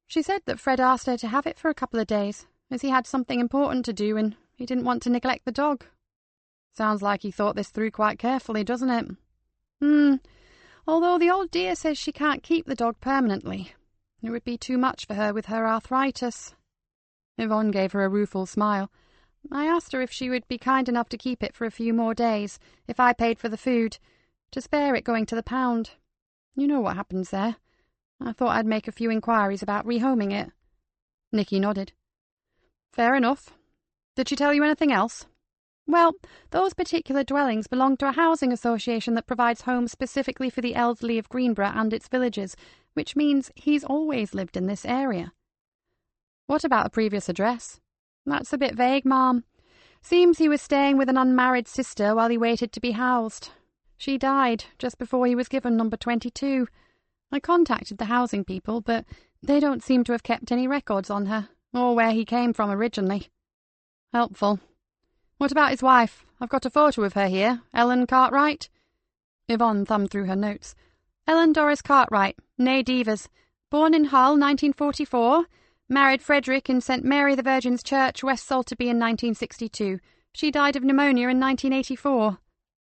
Speaker 1: She said that Fred asked her to have it for a couple of days, as he had something important to do and he didn't want to neglect the dog." "Sounds like he thought this through quite carefully, doesn't it?" Although the old dear says she can't keep the dog permanently. It would be too much for her with her arthritis." Yvonne gave her a rueful smile. "I asked her if she would be kind enough to keep it for a few more days, if I paid for the food, to spare it going to the pound. You know what happens there. I thought I'd make a few inquiries about rehoming it." Nikki nodded. "Fair enough. Did she tell you anything else?" "Well, those particular dwellings belong to a housing association that provides homes specifically for the elderly of Greenborough and its villages, which means he's always lived in this area." "What about a previous address?" "That's a bit vague, Ma'am. Seems he was staying with an unmarried sister while he waited to be housed. She died just before he was given number 22. I contacted the housing people, but they don't seem to have kept any records on her, or where he came from originally." "Helpful. What about his wife? I've got a photo of her here, Ellen Cartwright." Yvonne thumbed through her notes. "Ellen Doris Cartwright, née Devers, born in Hull, 1944, married Frederick in St. Mary the Virgin's Church, West Salterby in 1962. She died of pneumonia in 1984.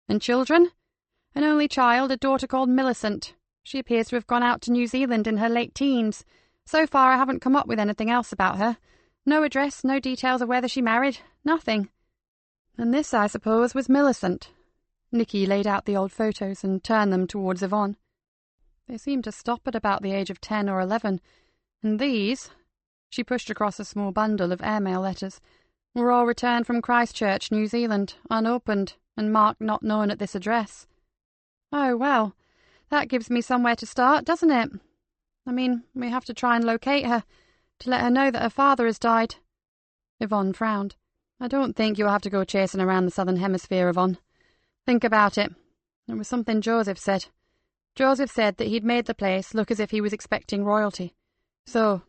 Speaker 1: And children? An only child, a daughter called Millicent. She appears to have gone out to New Zealand in her late teens. So far I haven't come up with anything else about her. No address, no details of whether she married, nothing. And this, I suppose, was Millicent. Nikki laid out the old photos and turned them towards Yvonne. They seemed to stop at about the age of 10 or 11, and these, she pushed across a small bundle of airmail letters, were all returned from Christchurch, New Zealand, unopened, and marked not known at this address. Oh, well, that gives me somewhere to start, doesn't it? I mean, we have to try and locate her, to let her know that her father has died. Yvonne frowned. I don't think you'll have to go chasing around the southern hemisphere, Yvonne. Think about it. It was something Joseph said. Joseph said that he'd made the place look as if he was expecting royalty. So,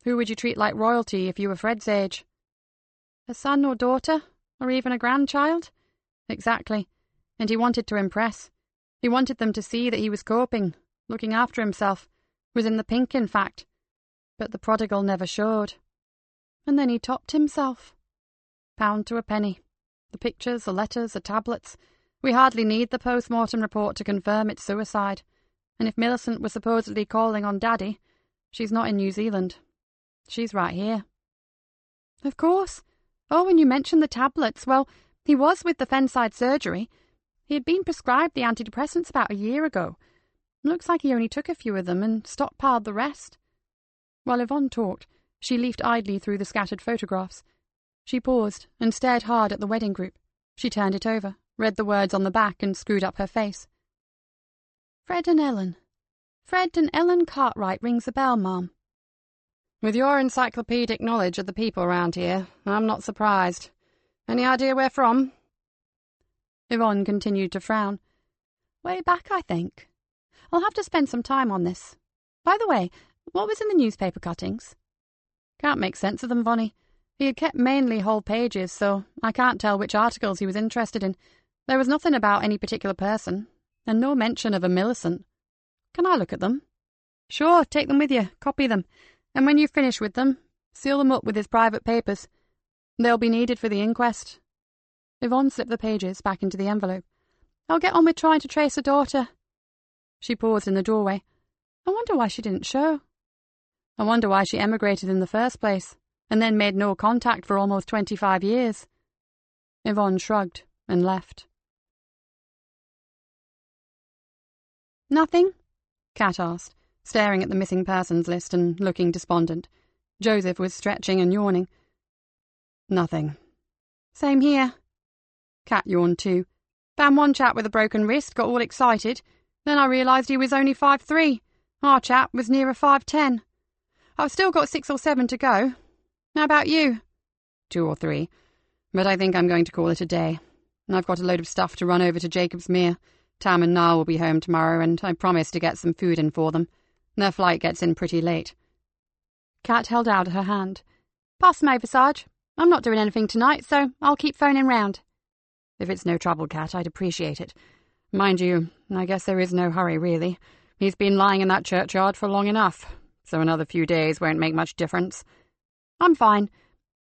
Speaker 1: who would you treat like royalty if you were Fred's age? A son or daughter? Or even a grandchild? Exactly. And he wanted to impress. He wanted them to see that he was coping, looking after himself, was in the pink, in fact. But the prodigal never showed. And then he topped himself. Pound to a penny. The pictures, the letters, the tablets. We hardly need the post-mortem report to confirm it's suicide. And if Millicent was supposedly calling on Daddy, she's not in New Zealand. She's right here. Of course. Oh, when you mentioned the tablets, well, he was with the Fenside surgery. He had been prescribed the antidepressants about a year ago. Looks like he only took a few of them and stockpiled the rest. While Yvonne talked, she leafed idly through the scattered photographs. She paused and stared hard at the wedding group. She turned it over, read the words on the back, and screwed up her face. Fred and Ellen. Fred and Ellen Cartwright rings a bell, Ma'am. With your encyclopedic knowledge of the people around here, I'm not surprised. Any idea where from? Yvonne continued to frown. Way back, I think. I'll have to spend some time on this. By the way, what was in the newspaper cuttings? Can't make sense of them, Vonnie. He had kept mainly whole pages, so I can't tell which articles he was interested in. There was nothing about any particular person, and no mention of a Millicent. Can I look at them? Sure, take them with you, copy them, and when you've finished with them, seal them up with his private papers. They'll be needed for the inquest. Yvonne slipped the pages back into the envelope. I'll get on with trying to trace her daughter. She paused in the doorway. I wonder why she didn't show. I wonder why she emigrated in the first place, and then made no contact for almost 25 years. Yvonne shrugged and left. Nothing? Kat asked, staring at the missing persons list and looking despondent. Joseph was stretching and yawning. Nothing. Same here. Kat yawned too. Found one chap with a broken wrist, got all excited. Then I realised he was only 5'3". Our chap was nearer 5'10". I've still got 6 or 7 to go. How about you? 2 or 3. But I think I'm going to call it a day. I've got a load of stuff to run over to Jacob's Mere. Tam and Niall will be home tomorrow, and I promised to get some food in for them. Their flight gets in pretty late. Kat held out her hand. Pass them over, Sarge. I'm not doing anything tonight, so I'll keep phoning round. If it's no trouble, Kat, I'd appreciate it. Mind you, I guess there is no hurry, really. He's been lying in that churchyard for long enough, so another few days won't make much difference. I'm fine.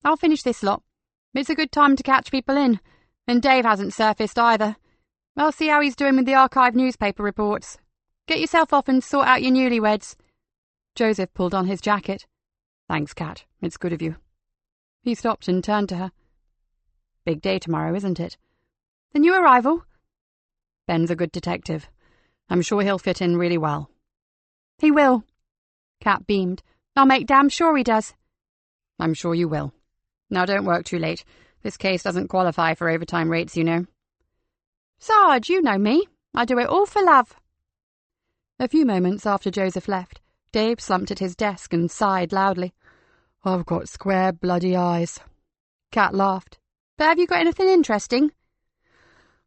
Speaker 1: I'll finish this lot. It's a good time to catch people in, and Dave hasn't surfaced either. I'll see how he's doing with the archive newspaper reports. Get yourself off and sort out your newlyweds. Joseph pulled on his jacket. Thanks, Kat. It's good of you. He stopped and turned to her. Big day tomorrow, isn't it? The new arrival? Ben's a good detective. I'm sure he'll fit in really well. He will. Kat beamed. I'll make damn sure he does. I'm sure you will. Now don't work too late. This case doesn't qualify for overtime rates, you know. Sarge, you know me. I do it all for love. A few moments after Joseph left, Dave slumped at his desk and sighed loudly. I've got square bloody eyes. Kat laughed. But have you got anything interesting?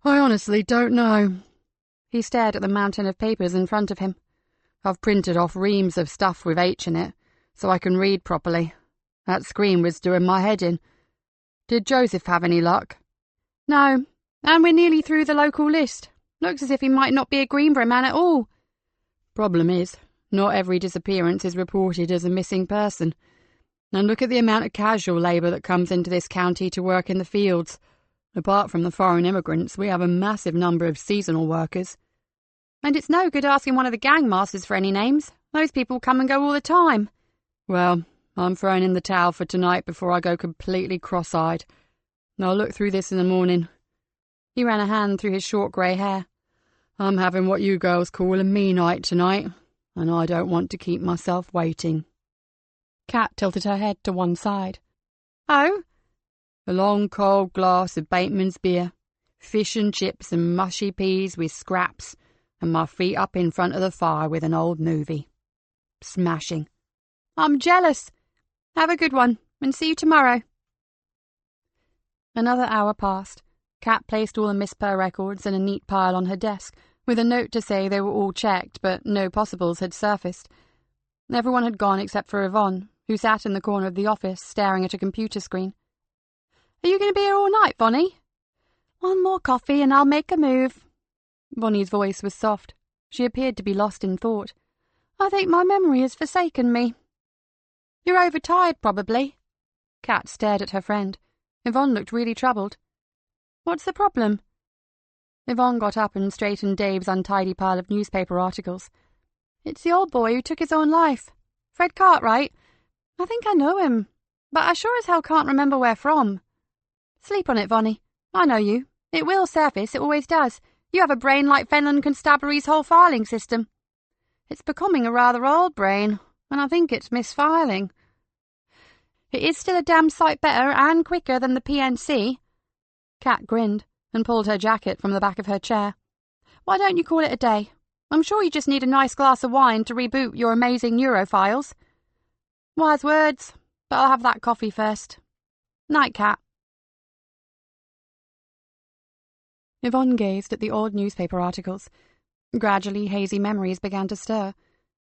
Speaker 1: I honestly don't know. He stared at the mountain of papers in front of him. I've printed off reams of stuff with H in it, so I can read properly. That screen was doing my head in. Did Joseph have any luck? No, and we're nearly through the local list. Looks as if he might not be a Greenborough man at all. Problem is, not every disappearance is reported as a missing person. And look at the amount of casual labour that comes into this county to work in the fields. Apart from the foreign immigrants, we have a massive number of seasonal workers. And it's no good asking one of the gang masters for any names. Those people come and go all the time. Well,
Speaker 3: I'm throwing in the towel for tonight before I go completely cross-eyed. I'll look through this in the morning.
Speaker 1: He ran a hand through his short grey hair.
Speaker 3: I'm having what you girls call a me night tonight, and I don't want to keep myself waiting.
Speaker 1: Kat tilted her head to one side.
Speaker 2: Oh?
Speaker 3: A long cold glass of Bateman's beer, fish and chips and mushy peas with scraps, and my feet up in front of the fire with an old movie. Smashing.
Speaker 2: I'm jealous. Have a good one, and see you tomorrow.
Speaker 1: Another hour passed. Kat placed all the Miss Purr records in a neat pile on her desk, with a note to say they were all checked, but no possibles had surfaced. Everyone had gone except for Yvonne, who sat in the corner of the office staring at a computer screen.
Speaker 2: Are you going to be here all night, Bonnie? One more coffee and I'll make a move.
Speaker 1: Bonnie's voice was soft. She appeared to be lost in thought.
Speaker 2: I think my memory has forsaken me. You're overtired, probably.
Speaker 1: Kat stared at her friend. Yvonne looked really troubled.
Speaker 2: What's the problem?
Speaker 1: Yvonne got up and straightened Dave's untidy pile of newspaper articles.
Speaker 2: It's the old boy who took his own life. Fred Cartwright. I think I know him, but I sure as hell can't remember where from. Sleep on it, Vonnie. I know you. It will surface, it always does. You have a brain like Fenland Constabulary's whole filing system. It's becoming a rather old brain, and I think it's misfiling. It is still a damn sight better and quicker than the PNC.
Speaker 1: Kat grinned and pulled her jacket from the back of her chair.
Speaker 2: Why don't you call it a day? I'm sure you just need a nice glass of wine to reboot your amazing neurophiles. Wise words, but I'll have that coffee first. Night, Kat.
Speaker 1: Yvonne gazed at the old newspaper articles. Gradually, hazy memories began to stir.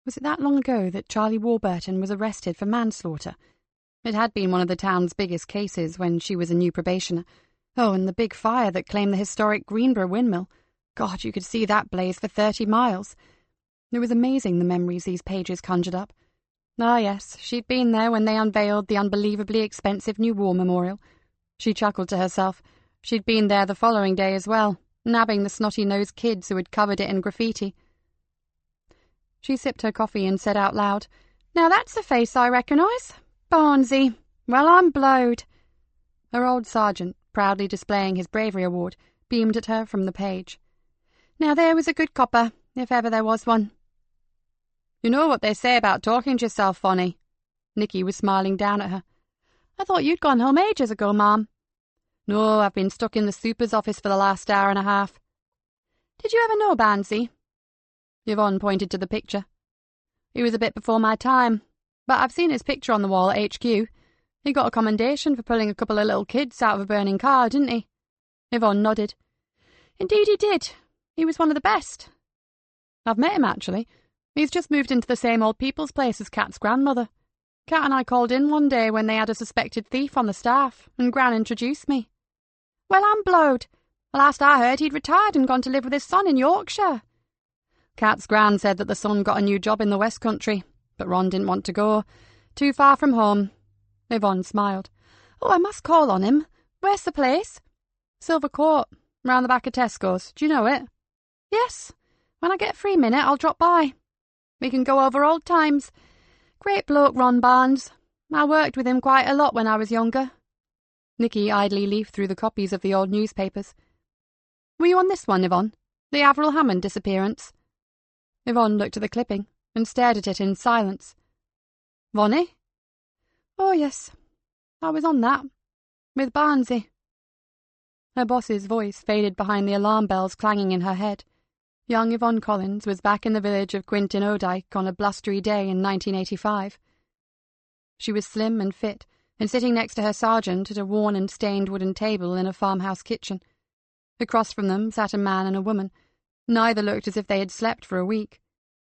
Speaker 1: Was it that long ago that Charlie Warburton was arrested for manslaughter? It had been one of the town's biggest cases when she was a new probationer. Oh, and the big fire that claimed the historic Greenborough windmill. God, you could see that blaze for 30 miles. It was amazing the memories these pages conjured up. Ah, yes, she'd been there when they unveiled the unbelievably expensive new war memorial. She chuckled to herself. She'd been there the following day as well, nabbing the snotty-nosed kids who had covered it in graffiti. She sipped her coffee and said out loud,
Speaker 2: Now that's a face I recognise. Barnsey. Well, I'm blowed.
Speaker 1: Her old sergeant, proudly displaying his bravery award, beamed at her from the page.
Speaker 2: Now there was a good copper, if ever there was one.
Speaker 1: You know what they say about talking to yourself, Bonnie? Nikki was smiling down at her.
Speaker 2: I thought you'd gone home ages ago, Ma'am.
Speaker 1: No, I've been stuck in the super's office for the last hour and a half.
Speaker 2: Did you ever know Barnsey?
Speaker 1: Yvonne pointed to the picture. He was a bit before my time, but I've seen his picture on the wall at HQ. He got a commendation for pulling a couple of little kids out of a burning car, didn't he? Yvonne nodded.
Speaker 2: Indeed he did. He was one of the best.
Speaker 1: I've met him, actually. He's just moved into the same old people's place as Kat's grandmother. Kat and I called in one day when they had a suspected thief on the staff, and Gran introduced me.
Speaker 2: Well, I'm blowed. Last I heard, he'd retired and gone to live with his son in Yorkshire.
Speaker 1: Kat's gran said that the son got a new job in the West Country, but Ron didn't want to go. Too far from home. Yvonne smiled.
Speaker 2: Oh, I must call on him. Where's the place?
Speaker 1: Silver Court, round the back of Tesco's. Do you know it?
Speaker 2: Yes. When I get a free minute, I'll drop by. We can go over old times. Great bloke, Ron Barnes. I worked with him quite a lot when I was younger.
Speaker 1: Nikki idly leafed through the copies of the old newspapers. Were you on this one, Yvonne? The Avril Hammond disappearance? Yvonne looked at the clipping and stared at it in silence. Vonnie?
Speaker 2: Oh, yes. I was on that. With Barnsey.
Speaker 1: Her boss's voice faded behind the alarm bells clanging in her head. Young Yvonne Collins was back in the village of Quintin Odyke on a blustery day in 1985. She was slim and fit, and sitting next to her sergeant at a worn and stained wooden table in a farmhouse kitchen. Across from them sat a man and a woman. Neither looked as if they had slept for a week.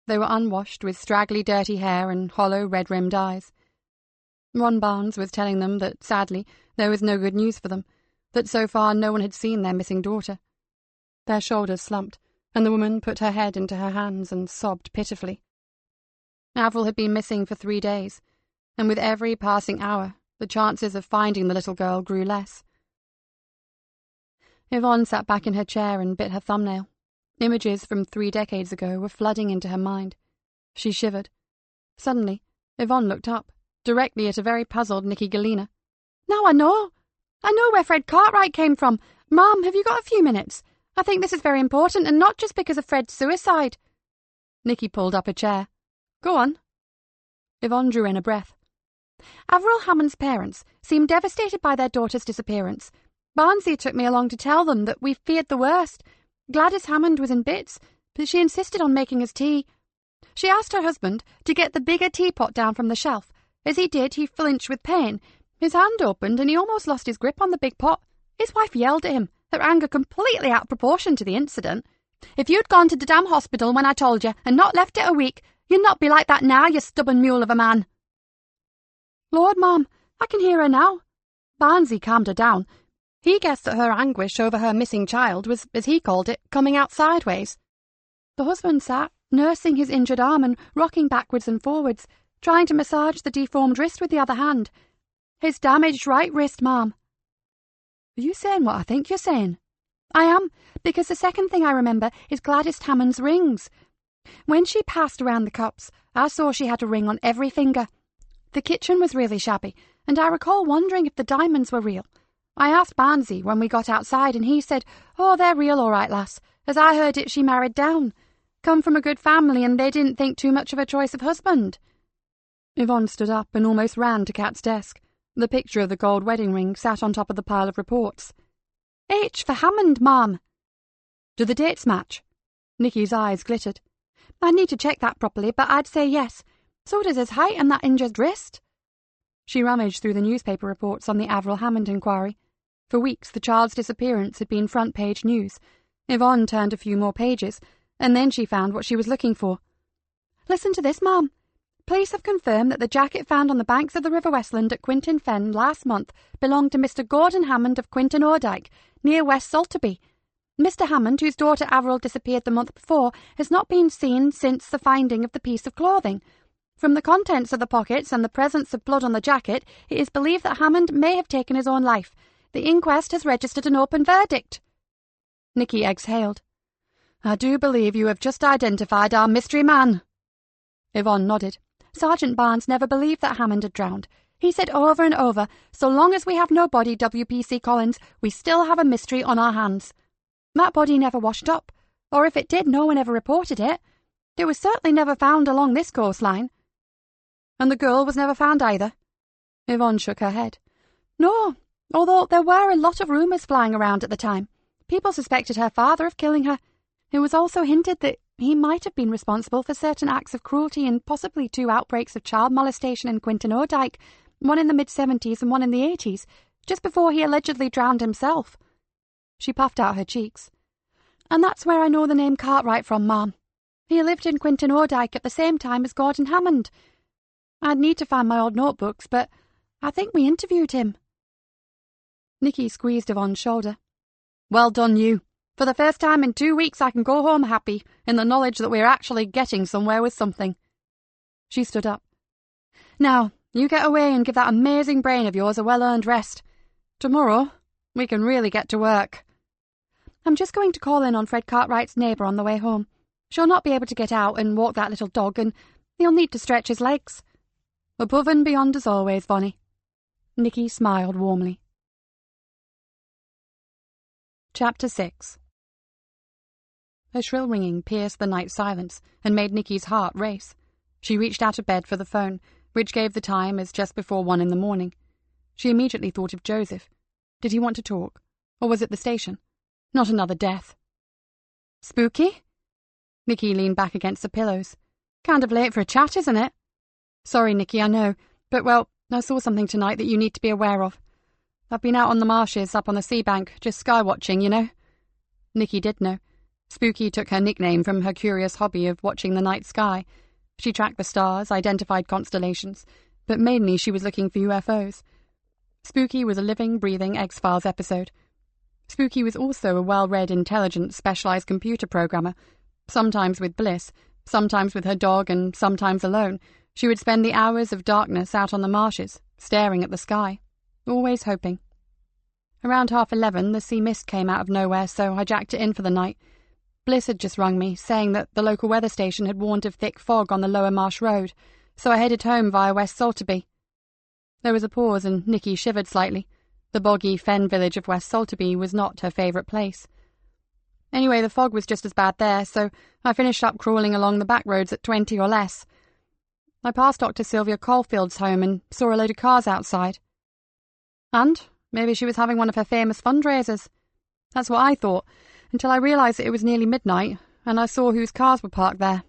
Speaker 1: They were unwashed, with straggly dirty hair and hollow red-rimmed eyes. Ron Barnes was telling them that, sadly, there was no good news for them, that so far no one had seen their missing daughter. Their shoulders slumped, and the woman put her head into her hands and sobbed pitifully. Avril had been missing for 3 days, and with every passing hour, the chances of finding the little girl grew less. Yvonne sat back in her chair and bit her thumbnail. Images from 3 decades ago were flooding into her mind. She shivered. Suddenly, Yvonne looked up. directly at a very puzzled Nikki Galena.
Speaker 2: "Now I know. I know where Fred Cartwright came from. Mom, have you got a few minutes? I think this is very important, and not just because of Fred's suicide."
Speaker 1: Nikki pulled up a chair. "Go on." Yvonne drew in a breath.
Speaker 2: "Avril Hammond's parents seemed devastated by their daughter's disappearance. Barnsey took me along to tell them that we feared the worst. Gladys Hammond was in bits, but she insisted on making us tea. She asked her husband to get the bigger teapot down from the shelf. As he did, he flinched with pain. His hand opened and he almost lost his grip on the big pot. His wife yelled at him, her anger completely out of proportion to the incident. 'If you'd gone to the damn hospital when I told you and not left it a week, you'd not be like that now, you stubborn mule of a man.'"
Speaker 1: "Lord, Mom, I can hear her now." Barnsey calmed her down. He guessed that her anguish over her missing child was, as he called it, coming out sideways. The husband sat, nursing his injured arm and rocking backwards and forwards, trying to massage the deformed wrist with the other hand. "His damaged right wrist, Mom." "Are you saying what I think you're saying?"
Speaker 2: "I am, because the second thing I remember is Gladys Hammond's rings. When she passed around the cups, I saw she had a ring on every finger. The kitchen was really shabby, and I recall wondering if the diamonds were real. I asked Barnsey when we got outside, and he said, 'Oh, they're real all right, lass. As I heard it, she married down. Come from a good family, and they didn't think too much of her choice of husband.'"
Speaker 1: Yvonne stood up and almost ran to Kat's desk. The picture of the gold wedding ring sat on top of the pile of reports.
Speaker 2: "H for Hammond, Mom."
Speaker 1: "Do the dates match?" Nikki's eyes glittered.
Speaker 2: "I'd need to check that properly, but I'd say yes. So does his height and that injured wrist."
Speaker 1: She rummaged through the newspaper reports on the Avril Hammond inquiry. For weeks, the child's disappearance had been front-page news. Yvonne turned a few more pages, and then she found what she was looking for.
Speaker 2: "Listen to this, Mom. Police have confirmed that the jacket found on the banks of the River Westland at Quintin Fen last month belonged to Mr. Gordon Hammond of Quintin Ordyke, near West Salterby. Mr. Hammond, whose daughter Avril disappeared the month before, has not been seen since the finding of the piece of clothing. From the contents of the pockets and the presence of blood on the jacket, it is believed that Hammond may have taken his own life. The inquest has registered an open verdict."
Speaker 1: Nikki exhaled. "I do believe you have just identified our mystery man." Yvonne nodded.
Speaker 2: "Sergeant Barnes never believed that Hammond had drowned. He said over and over, 'So long as we have no body, W.P.C. Collins, we still have a mystery on our hands.' That body never washed up, or if it did, no one ever reported it. It was certainly never found along this coastline."
Speaker 1: "And the girl was never found either?" Yvonne shook her head.
Speaker 2: "No, although there were a lot of rumours flying around at the time. People suspected her father of killing her. It was also hinted that he might have been responsible for certain acts of cruelty and possibly 2 outbreaks of child molestation in Quintin Ordyke, one in the mid-70s and one in the 80s, just before he allegedly drowned himself."
Speaker 1: She puffed out her cheeks.
Speaker 2: "And that's where I know the name Cartwright from, Mom. He lived in Quintin Ordyke at the same time as Gordon Hammond. I'd need to find my old notebooks, but I think we interviewed him."
Speaker 1: Nikki squeezed Yvonne's shoulder. "Well done, you. For the first time in 2 weeks I can go home happy, in the knowledge that we're actually getting somewhere with something." She stood up. "Now, you get away and give that amazing brain of yours a well-earned rest. Tomorrow, we can really get to work."
Speaker 2: "I'm just going to call in on Fred Cartwright's neighbour on the way home. She'll not be able to get out and walk that little dog, and he'll need to stretch his legs."
Speaker 1: "Above and beyond as always, Bonnie." Nikki smiled warmly. Chapter 6. A shrill ringing pierced the night silence and made Nikki's heart race. She reached out of bed for the phone, which gave the time as just before 1 in the morning. She immediately thought of Joseph. Did he want to talk? Or was it the station? Not another death. "Spooky?" Nikki leaned back against the pillows. "Kind of late for a chat, isn't it?" "Sorry, Nikki, I know. But, well, I saw something tonight that you need to be aware of. I've been out on the marshes up on the sea bank, just sky-watching, you know." Nikki did know. Spooky took her nickname from her curious hobby of watching the night sky. She tracked the stars, identified constellations, but mainly she was looking for UFOs. Spooky was a living, breathing X-Files episode. Spooky was also a well-read, intelligent, specialized computer programmer. Sometimes with Bliss, sometimes with her dog, and sometimes alone. She would spend the hours of darkness out on the marshes, staring at the sky, always hoping. Around 11:30, the sea mist came out of nowhere, so I jacked it in for the night. Bliss had just rung me, saying that the local weather station had warned of thick fog on the Lower Marsh Road, so I headed home via West Salterby. There was a pause and Nikki shivered slightly. The boggy fen village of West Salterby was not her favourite place. Anyway, the fog was just as bad there, so I finished up crawling along the back roads at 20 or less. I passed Dr. Sylvia Caulfield's home and saw a load of cars outside. And maybe she was having one of her famous fundraisers. That's what I thought, until I realised that it was nearly midnight, and I saw whose cars were parked there.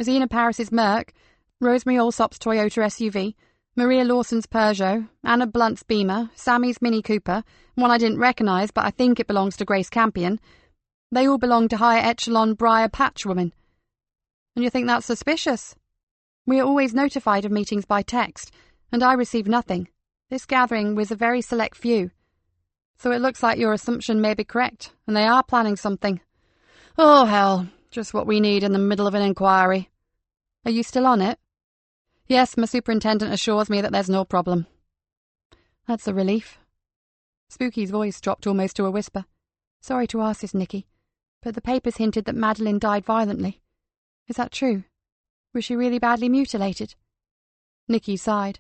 Speaker 1: Zena Paris's Merc, Rosemary Allsop's Toyota SUV, Maria Lawson's Peugeot, Anna Blunt's Beamer, Sammy's Mini Cooper, one I didn't recognise but I think it belongs to Grace Campion. They all belong to higher echelon Briar Patch women. And you think that's suspicious? We are always notified of meetings by text, and I received nothing. This gathering was a very select few. So it looks like your assumption may be correct, and they are planning something. Oh, hell, just what we need in the middle of an inquiry. Are you still on it? Yes, my superintendent assures me that there's no problem. That's a relief. Spooky's voice dropped almost to a whisper. Sorry to ask this, Nikki, but the papers hinted that Madeline died violently. Is that true? Was she really badly mutilated? Nikki sighed.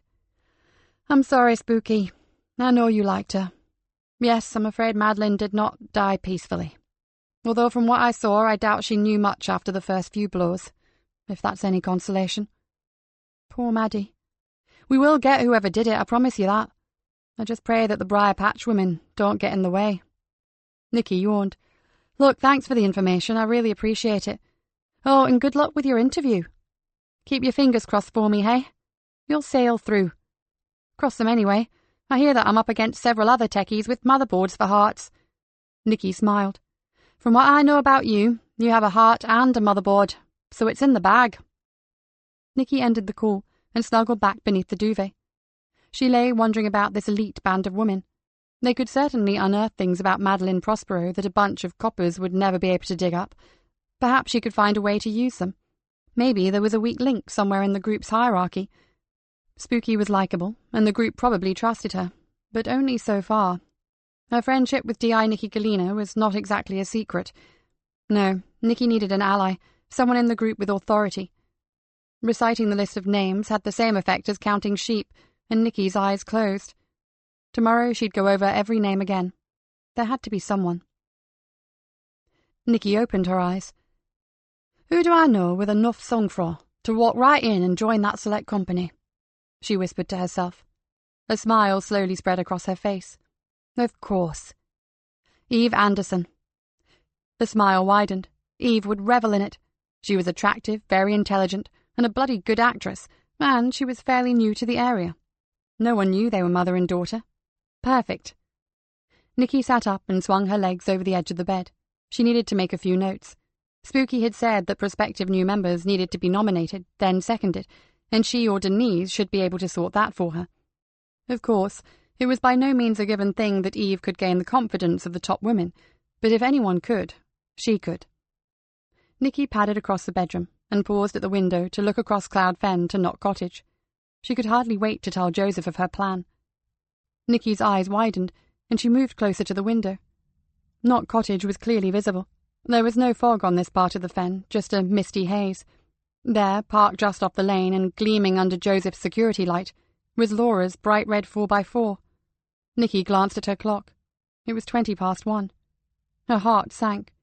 Speaker 1: I'm sorry, Spooky. I know you liked her. Yes, I'm afraid Madeline did not die peacefully. Although from what I saw, I doubt she knew much after the first few blows, if that's any consolation. Poor Maddie. We will get whoever did it, I promise you that. I just pray that the Briar Patch women don't get in the way. Nikki yawned. Look, thanks for the information, I really appreciate it. Oh, and good luck with your interview. Keep your fingers crossed for me, hey? You'll sail through. Cross them anyway. I hear that I'm up against several other techies with motherboards for hearts. Nikki smiled. From what I know about you, you have a heart and a motherboard, so it's in the bag. Nikki ended the call and snuggled back beneath the duvet. She lay wondering about this elite band of women. They could certainly unearth things about Madeline Prospero that a bunch of coppers would never be able to dig up. Perhaps she could find a way to use them. Maybe there was a weak link somewhere in the group's hierarchy. Spooky was likeable, and the group probably trusted her, but only so far. Her friendship with D.I. Nikki Galena was not exactly a secret. No, Nikki needed an ally, someone in the group with authority. Reciting the list of names had the same effect as counting sheep, and Nikki's eyes closed. Tomorrow she'd go over every name again. There had to be someone. Nikki opened her eyes. Who do I know with enough sang-froid to walk right in and join that select company? She whispered to herself. A smile slowly spread across her face. Of course. Eve Anderson. The smile widened. Eve would revel in it. She was attractive, very intelligent, and a bloody good actress, and she was fairly new to the area. No one knew they were mother and daughter. Perfect. Nikki sat up and swung her legs over the edge of the bed. She needed to make a few notes. Spooky had said that prospective new members needed to be nominated, then seconded, and she or Denise should be able to sort that for her. Of course, it was by no means a given thing that Eve could gain the confidence of the top women, but if anyone could, she could. Nikki padded across the bedroom and paused at the window to look across Cloud Fen to Knott Cottage. She could hardly wait to tell Joseph of her plan. Nikki's eyes widened, and she moved closer to the window. Knott Cottage was clearly visible. There was no fog on this part of the fen, just a misty haze. There, parked just off the lane and gleaming under Joseph's security light, was Laura's bright red 4x4. Nikki glanced at her clock. It was 1:20. Her heart sank.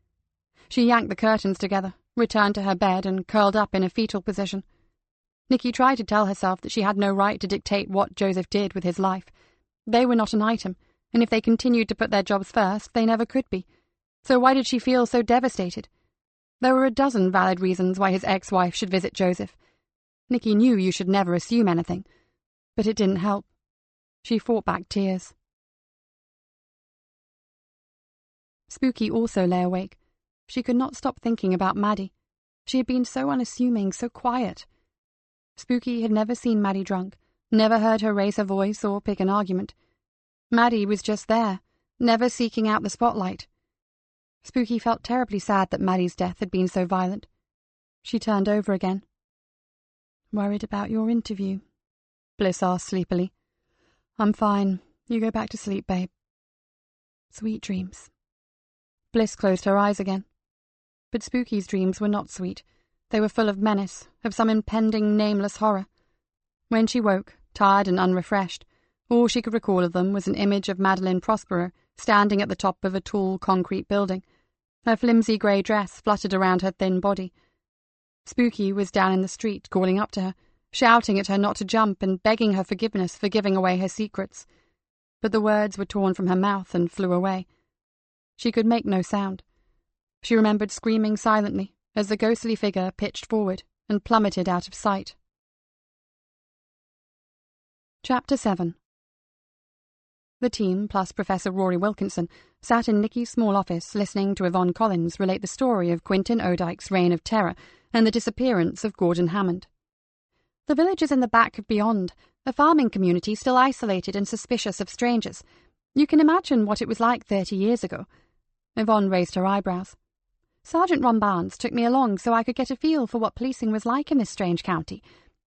Speaker 1: She yanked the curtains together, returned to her bed, and curled up in a fetal position. Nikki tried to tell herself that she had no right to dictate what Joseph did with his life. They were not an item, and if they continued to put their jobs first, they never could be. So why did she feel so devastated? There were a dozen valid reasons why his ex-wife should visit Joseph. Nikki knew you should never assume anything, but it didn't help. She fought back tears. Spooky also lay awake. She could not stop thinking about Maddie. She had been so unassuming, so quiet. Spooky had never seen Maddie drunk, never heard her raise her voice or pick an argument. Maddie was just there, never seeking out the spotlight. Spooky felt terribly sad that Maddie's death had been so violent. She turned over again. Worried about your interview? Bliss asked sleepily. I'm fine. You go back to sleep, babe. Sweet dreams. Bliss closed her eyes again. But Spooky's dreams were not sweet. They were full of menace, of some impending nameless horror. When she woke, tired and unrefreshed, All she could recall of them was an image of Madeline Prospero standing at the top of a tall concrete building. Her flimsy grey dress fluttered around her thin body. Spooky was down in the street, calling up to her, shouting at her not to jump and begging her forgiveness for giving away her secrets. But the words were torn from her mouth and flew away. She could make no sound. She remembered screaming silently as the ghostly figure pitched forward and plummeted out of sight. Chapter 7. The team, plus Professor Rory Wilkinson, sat in Nikki's small office listening to Yvonne Collins relate the story of Quentin Odike's reign of terror and the disappearance of Gordon Hammond. The villagers in the back of Beyond, a farming community still isolated and suspicious of strangers. You can imagine what it was like 30 years ago. Yvonne raised her eyebrows. Sergeant Ron Barnes took me along so I could get a feel for what policing was like in this strange county.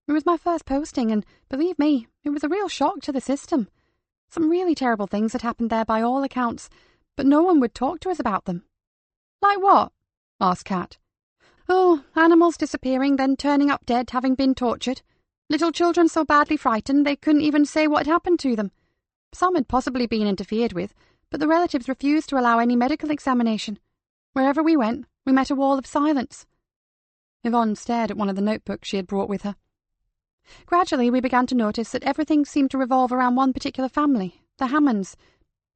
Speaker 1: It was my first posting, and believe me, it was a real shock to the system. Some really terrible things had happened there by all accounts, but no one would talk to us about them. Like what? Asked Kat. Oh, animals disappearing, then turning up dead, having been tortured. Little children so badly frightened they couldn't even say what had happened to them. Some had possibly been interfered with, but the relatives refused to allow any medical examination. Wherever we went, we met a wall of silence. Yvonne stared at one of the notebooks she had brought with her. Gradually, we began to notice that everything seemed to revolve around one particular family, the Hammonds.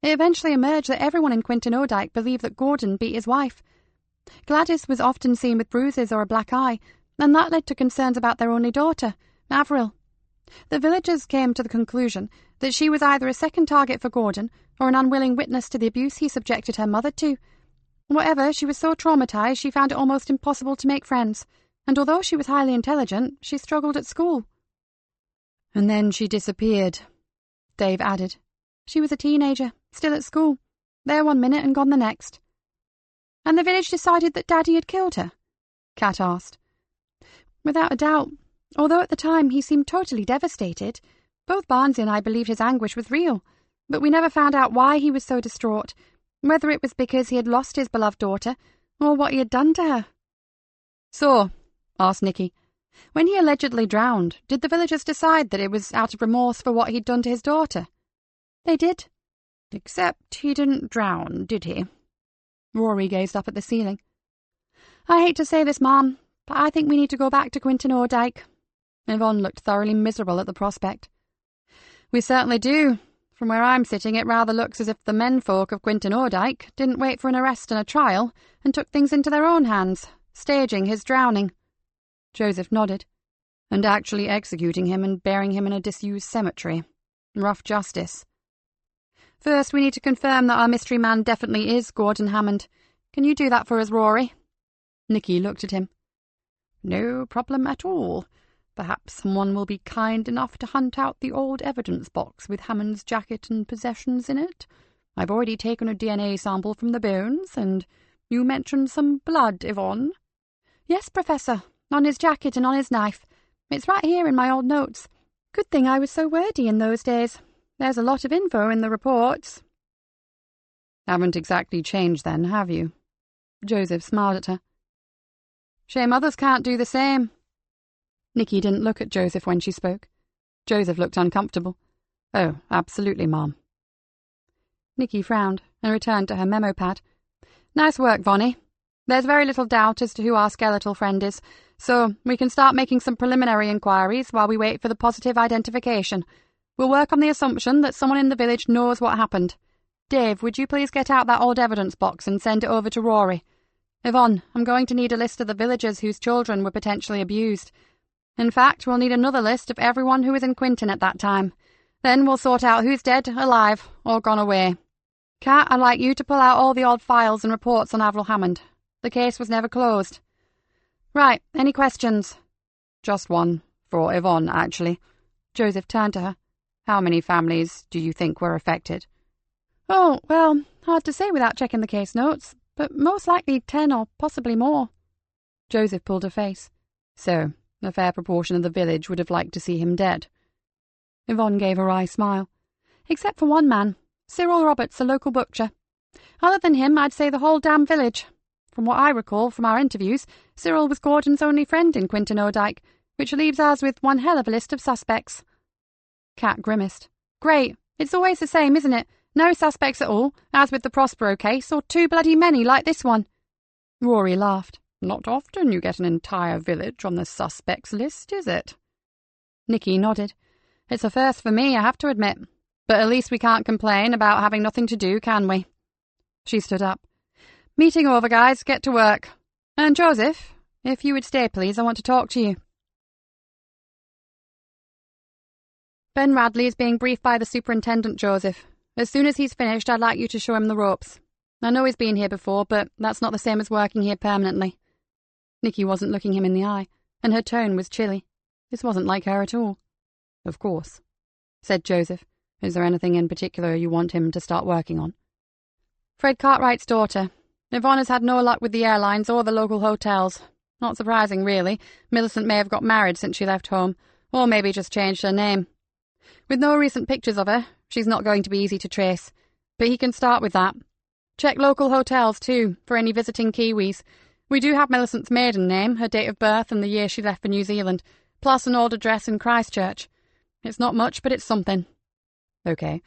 Speaker 1: It eventually emerged that everyone in Quentin Odike believed that Gordon beat his wife. Gladys was often seen with bruises or a black eye, and that led to concerns about their only daughter, Avril. The villagers came to the conclusion that she was either a second target for Gordon or an unwilling witness to the abuse he subjected her mother to. Whatever, she was so traumatized she found it almost impossible to make friends, and although she was highly intelligent, she struggled at school. And then she disappeared, Dave added. She was a teenager, still at school, there one minute and gone the next. And the village decided that Daddy had killed her? Kat asked. Without a doubt, although at the time he seemed totally devastated. Both Barnesy and I believed his anguish was real, but we never found out why he was so distraught, whether it was because he had lost his beloved daughter, or what he had done to her. So, asked Nikki, when he allegedly drowned, did the villagers decide that it was out of remorse for what he'd done to his daughter? They did. Except he didn't drown, did he? Rory gazed up at the ceiling. I hate to say this, Ma'am, but I think we need to go back to Quentin Odike. Yvonne looked thoroughly miserable at the prospect. We certainly do. From where I'm sitting, it rather looks as if the menfolk of Quentin Odike didn't wait for an arrest and a trial and took things into their own hands, staging his drowning. Joseph nodded. And actually executing him and burying him in a disused cemetery. Rough justice. First, we need to confirm that our mystery man definitely is Gordon Hammond. Can you do that for us, Rory? Nikki looked at him. No problem at all. Perhaps someone will be kind enough to hunt out the old evidence box with Hammond's jacket and possessions in it. I've already taken a DNA sample from the bones, and you mentioned some blood, Yvonne. Yes, Professor, on his jacket and on his knife. It's right here in my old notes. Good thing I was so wordy in those days. There's a lot of info in the reports. Haven't exactly changed then, have you? Joseph smiled at her. Shame others can't do the same. Nikki didn't look at Joseph when she spoke. Joseph looked uncomfortable. Oh, absolutely, Ma'am. Nikki frowned and returned to her memo pad. Nice work, Vonnie. There's very little doubt as to who our skeletal friend is, so we can start making some preliminary inquiries while we wait for the positive identification. We'll work on the assumption that someone in the village knows what happened. Dave, would you please get out that old evidence box and send it over to Rory? Yvonne, I'm going to need a list of the villagers whose children were potentially abused. In fact, we'll need another list of everyone who was in Quentin at that time. Then we'll sort out who's dead, alive, or gone away. Kat, I'd like you to pull out all the old files and reports on Avril Hammond. The case was never closed. Right, any questions? Just one, for Yvonne, actually. Joseph turned to her. How many families do you think were affected? Oh, well, hard to say without checking the case notes, but most likely 10 or possibly more. Joseph pulled a face. So, a fair proportion of the village would have liked to see him dead. Yvonne gave a wry smile. Except for one man, Cyril Roberts, a local butcher. Other than him, I'd say the whole damn village. From what I recall from our interviews, Cyril was Gordon's only friend in Quentin Odike, which leaves us with one hell of a list of suspects. Kat grimaced. Great. It's always the same, isn't it? No suspects at all, as with the Prospero case, or too bloody many like this one. Rory laughed. Not often you get an entire village on the suspects list, is it? Nikki nodded. It's a first for me, I have to admit. But at least we can't complain about having nothing to do, can we? She stood up. Meeting over, guys. Get to work. And Joseph, if you would stay, please, I want to talk to you. Ben Radley is being briefed by the superintendent, Joseph. As soon as he's finished, I'd like you to show him the ropes. I know he's been here before, but that's not the same as working here permanently. Nikki wasn't looking him in the eye, and her tone was chilly. This wasn't like her at all. Of course, said Joseph. Is there anything in particular you want him to start working on? Fred Cartwright's daughter. Yvonne has had no luck with the airlines or the local hotels. Not surprising, really. Millicent may have got married since she left home, or maybe just changed her name. With no recent pictures of her, she's not going to be easy to trace. But he can start with that. Check local hotels, too, for any visiting Kiwis. We do have Millicent's maiden name, her date of birth and the year she left for New Zealand, plus an old address in Christchurch. It's not much, but it's something. OK.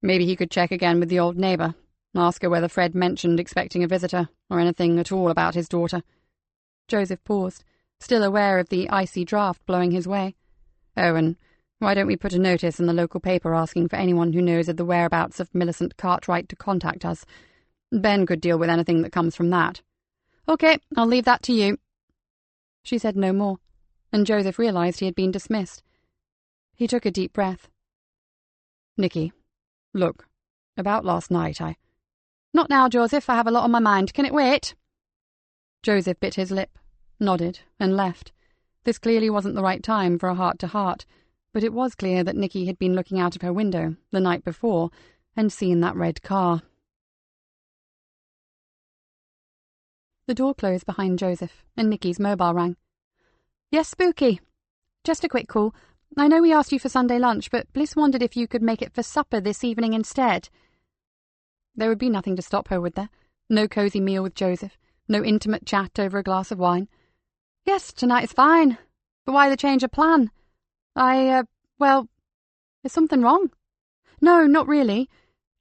Speaker 1: Maybe he could check again with the old neighbour. Ask her whether Fred mentioned expecting a visitor, or anything at all about his daughter. Joseph paused, still aware of the icy draught blowing his way. Oh, and why don't we put a notice in the local paper asking for anyone who knows of the whereabouts of Millicent Cartwright to contact us? Ben could deal with anything that comes from that. OK, I'll leave that to you. She said no more, and Joseph realised he had been dismissed. He took a deep breath. Nikki, look, about last night Not now, Joseph, I have a lot on my mind. Can it wait? Joseph bit his lip, nodded, and left. This clearly wasn't the right time for a heart-to-heart, but it was clear that Nikki had been looking out of her window the night before and seen that red car. The door closed behind Joseph, and Nikki's mobile rang. Yes, Spooky. Just a quick call. I know we asked you for Sunday lunch, but Bliss wondered if you could make it for supper this evening instead. There would be nothing to stop her, would there? No cosy meal with Joseph, no intimate chat over a glass of wine. Yes, tonight is fine. But why the change of plan? Well, is something wrong? No, not really.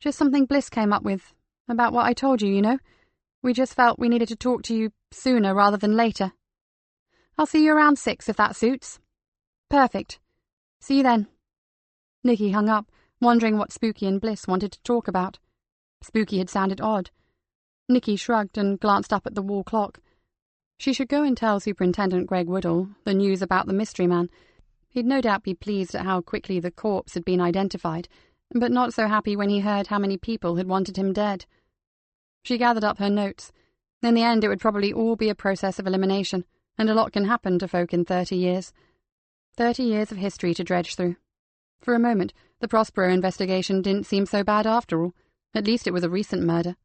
Speaker 1: Just something Bliss came up with, about what I told you, you know. We just felt we needed to talk to you sooner rather than later. I'll see you around 6 if that suits. Perfect. See you then. Nikki hung up, wondering what Spooky and Bliss wanted to talk about. Spooky had sounded odd. Nikki shrugged and glanced up at the wall clock. She should go and tell Superintendent Greg Woodall the news about the mystery man. He'd no doubt be pleased at how quickly the corpse had been identified, but not so happy when he heard how many people had wanted him dead. She gathered up her notes. In the end, it would probably all be a process of elimination, and a lot can happen to folk in 30 years. 30 years of history to dredge through. For a moment, the Prospero investigation didn't seem so bad after all. At least it was a recent murder.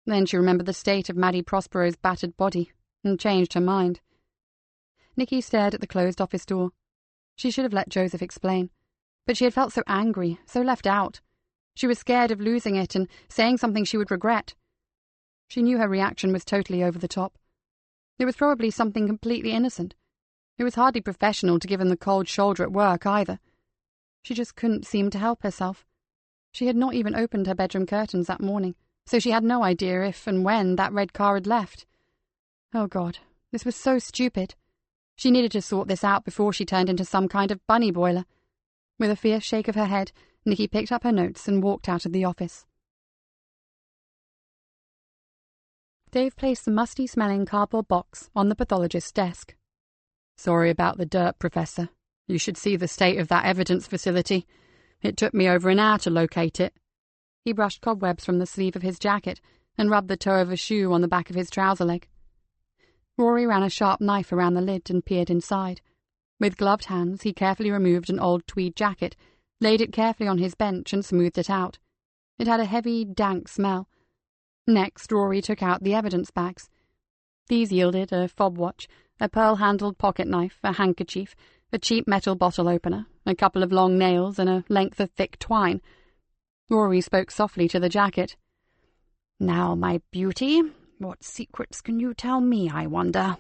Speaker 1: Then she remembered the state of Maddie Prospero's battered body, and changed her mind. Nikki stared at the closed office door. She should have let Joseph explain, but she had felt so angry, so left out. She was scared of losing it and saying something she would regret. She knew her reaction was totally over the top. It was probably something completely innocent. It was hardly professional to give him the cold shoulder at work, either. She just couldn't seem to help herself. She had not even opened her bedroom curtains that morning, so she had no idea if and when that red car had left. Oh, God, this was so stupid. She needed to sort this out before she turned into some kind of bunny boiler. With a fierce shake of her head, Nikki picked up her notes and walked out of the office. Dave placed the musty-smelling cardboard box on the pathologist's desk. Sorry about the dirt, Professor. You should see the state of that evidence facility. It took me over an hour to locate it. He brushed cobwebs from the sleeve of his jacket and rubbed the toe of a shoe on the back of his trouser leg. Rory ran a sharp knife around the lid and peered inside. With gloved hands, he carefully removed an old tweed jacket, laid it carefully on his bench and smoothed it out. It had a heavy, dank smell. Next, Rory took out the evidence bags. These yielded a fob watch, a pearl-handled pocket knife, a handkerchief, a cheap metal bottle opener, a couple of long nails, and a length of thick twine. Rory spoke softly to the jacket. Now, my beauty, what secrets can you tell me, I wonder?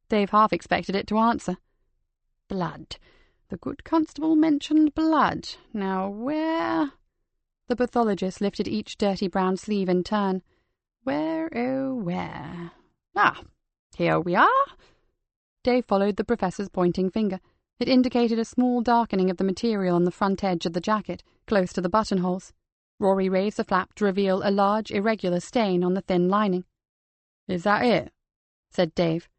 Speaker 1: Dave half expected it to answer. Blood. The good constable mentioned blood. Now where—" The pathologist lifted each dirty brown sleeve in turn. "Where, oh, where? Ah, here we are." Dave followed the professor's pointing finger. It indicated a small darkening of the material on the front edge of the jacket, close to the buttonholes. Rory raised the flap to reveal a large, irregular stain on the thin lining. "Is that it?" said Dave.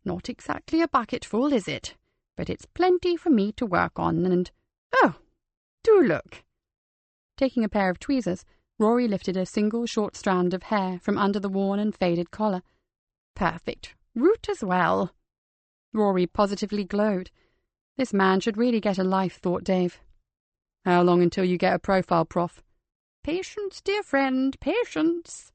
Speaker 1: "Not exactly a bucketful, is it? But it's plenty for me to work on, and— Oh, do look!" Taking a pair of tweezers, Rory lifted a single short strand of hair from under the worn and faded collar. "Perfect. Root as well." Rory positively glowed. This man should really get a life, thought Dave. "How long until you get a profile, Prof?" "Patience, dear friend, patience."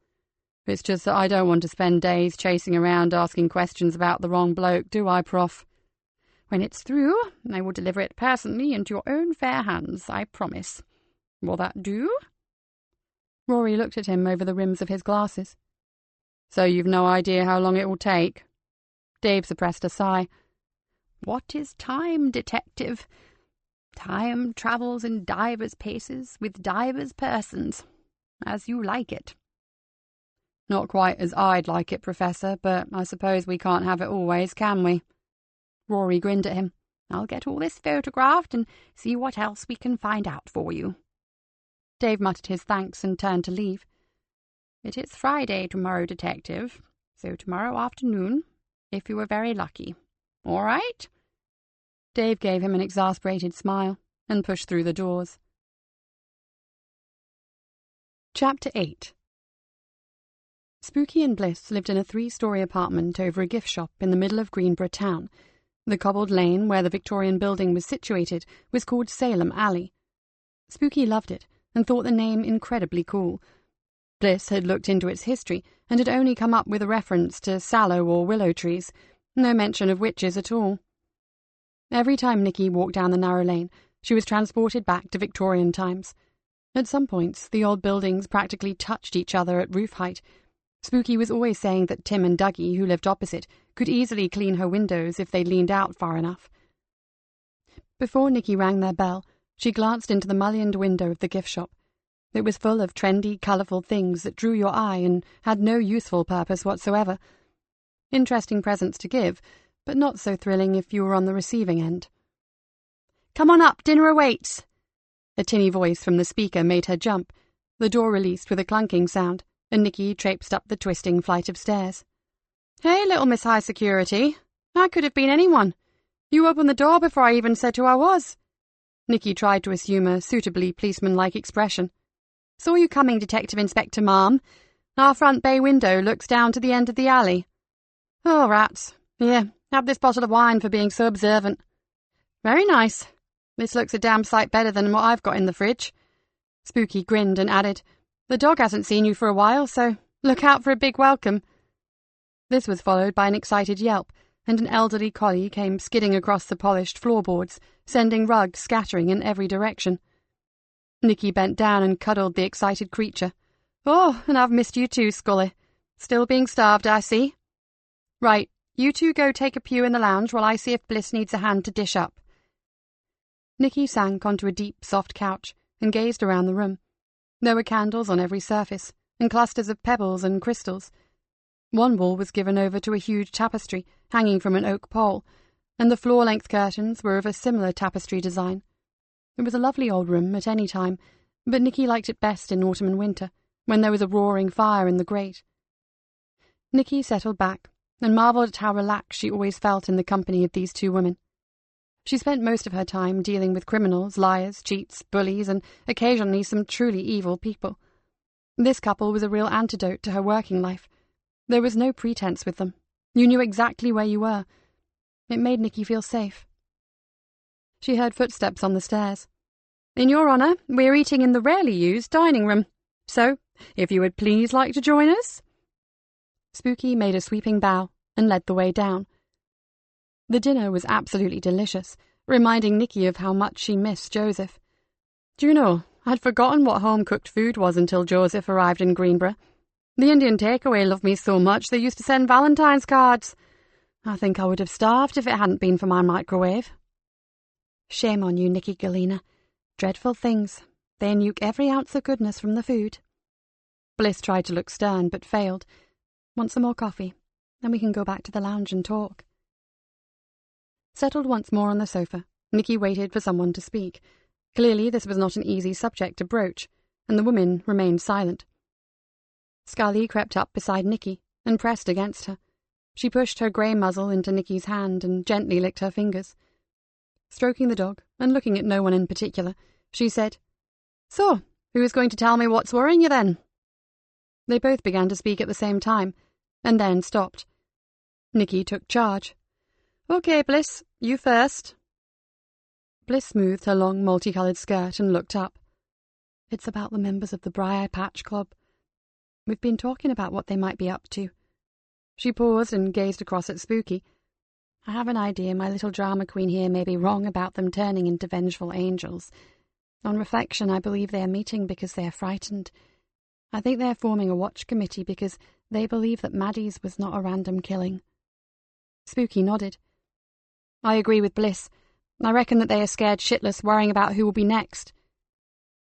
Speaker 1: "It's just that I don't want to spend days chasing around asking questions about the wrong bloke, do I, Prof?" "When it's through, I will deliver it personally into your own fair hands, I promise. Will that do?" Rory looked at him over the rims of his glasses. "So you've no idea how long it will take?" Dave suppressed a sigh. "What is time, detective? Time travels in divers paces with divers persons, as you like it." "Not quite as I'd like it, Professor, but I suppose we can't have it always, can we?" Rory grinned at him. "I'll get all this photographed and see what else we can find out for you." Dave muttered his thanks and turned to leave. "It is Friday tomorrow, detective, so tomorrow afternoon, if you were very lucky. All right?" Dave gave him an exasperated smile and pushed through the doors. Chapter 8. Spooky and Bliss lived in a 3-story apartment over a gift shop in the middle of Greenborough town. The cobbled lane where the Victorian building was situated was called Salem Alley. Spooky loved it and thought the name incredibly cool. Bliss had looked into its history and had only come up with a reference to sallow or willow trees, no mention of witches at all. Every time Nikki walked down the narrow lane, she was transported back to Victorian times. At some points, the old buildings practically touched each other at roof height. Spooky was always saying that Tim and Dougie, who lived opposite, could easily clean her windows if they leaned out far enough. Before Nikki rang their bell, she glanced into the mullioned window of the gift shop. It was full of trendy, colourful things that drew your eye and had no useful purpose whatsoever. Interesting presents to give, but not so thrilling if you were on the receiving end. "Come on up, dinner awaits!" A tinny voice from the speaker made her jump. The door released with a clunking sound, and Nikki traipsed up the twisting flight of stairs. "Hey, little Miss High Security. I could have been anyone. You opened the door before I even said who I was." Nikki tried to assume a suitably policeman-like expression. "Saw you coming, Detective Inspector, ma'am. Our front bay window looks down to the end of the alley." "Oh, rats. Here, have this bottle of wine for being so observant." "Very nice. This looks a damn sight better than what I've got in the fridge." Spooky grinned and added, "The dog hasn't seen you for a while, so look out for a big welcome." This was followed by an excited yelp, and an elderly collie came skidding across the polished floorboards, sending rugs scattering in every direction. Nikki bent down and cuddled the excited creature. "Oh, and I've missed you too, Scully. Still being starved, I see. Right, you two go take a pew in the lounge while I see if Bliss needs a hand to dish up." Nikki sank onto a deep, soft couch and gazed around the room. There were candles on every surface, and clusters of pebbles and crystals. One wall was given over to a huge tapestry hanging from an oak pole, and the floor-length curtains were of a similar tapestry design. It was a lovely old room at any time, but Nikki liked it best in autumn and winter, when there was a roaring fire in the grate. Nikki settled back and marvelled at how relaxed she always felt in the company of these two women. She spent most of her time dealing with criminals, liars, cheats, bullies, and occasionally some truly evil people. This couple was a real antidote to her working life. There was no pretense with them. You knew exactly where you were. It made Nikki feel safe. She heard footsteps on the stairs. "In your honour, we're eating in the rarely used dining room. So, if you would please like to join us?" Spooky made a sweeping bow and led the way down. The dinner was absolutely delicious, reminding Nikki of how much she missed Joseph. "Do you know, I'd forgotten what home-cooked food was until Joseph arrived in Greenborough. The Indian takeaway loved me so much they used to send Valentine's cards. I think I would have starved if it hadn't been for my microwave."
Speaker 3: Shame on you, Nikki Galena. Dreadful things. They nuke every ounce of goodness from the food. Bliss tried to look stern, but failed. Want some more coffee? Then we can go back to the lounge and talk. Settled once more on the sofa, Nikki waited for someone to speak. Clearly this was not an easy subject to broach, and the woman remained silent. Scully crept up beside Nikki and pressed against her. She pushed her grey muzzle into Nikki's hand and gently licked her fingers. Stroking the dog and looking at no one in particular, she said, "So, who is going to tell me what's worrying you then?" They both began to speak at the same time, and then stopped. Nikki took charge. "Okay, Bliss, you first." Bliss smoothed her long multicoloured skirt and looked up. "It's about the members of the Briar Patch Club. We've been talking about what they might be up to." She paused and gazed across at Spooky. "I have an idea my little drama queen here may be wrong about them turning into vengeful angels. On reflection, I believe they are meeting because they are frightened. I think they are forming a watch committee because they believe that Maddie's was not a random killing." Spooky nodded. "I agree with Bliss. I reckon that they are scared shitless, worrying about who will be next."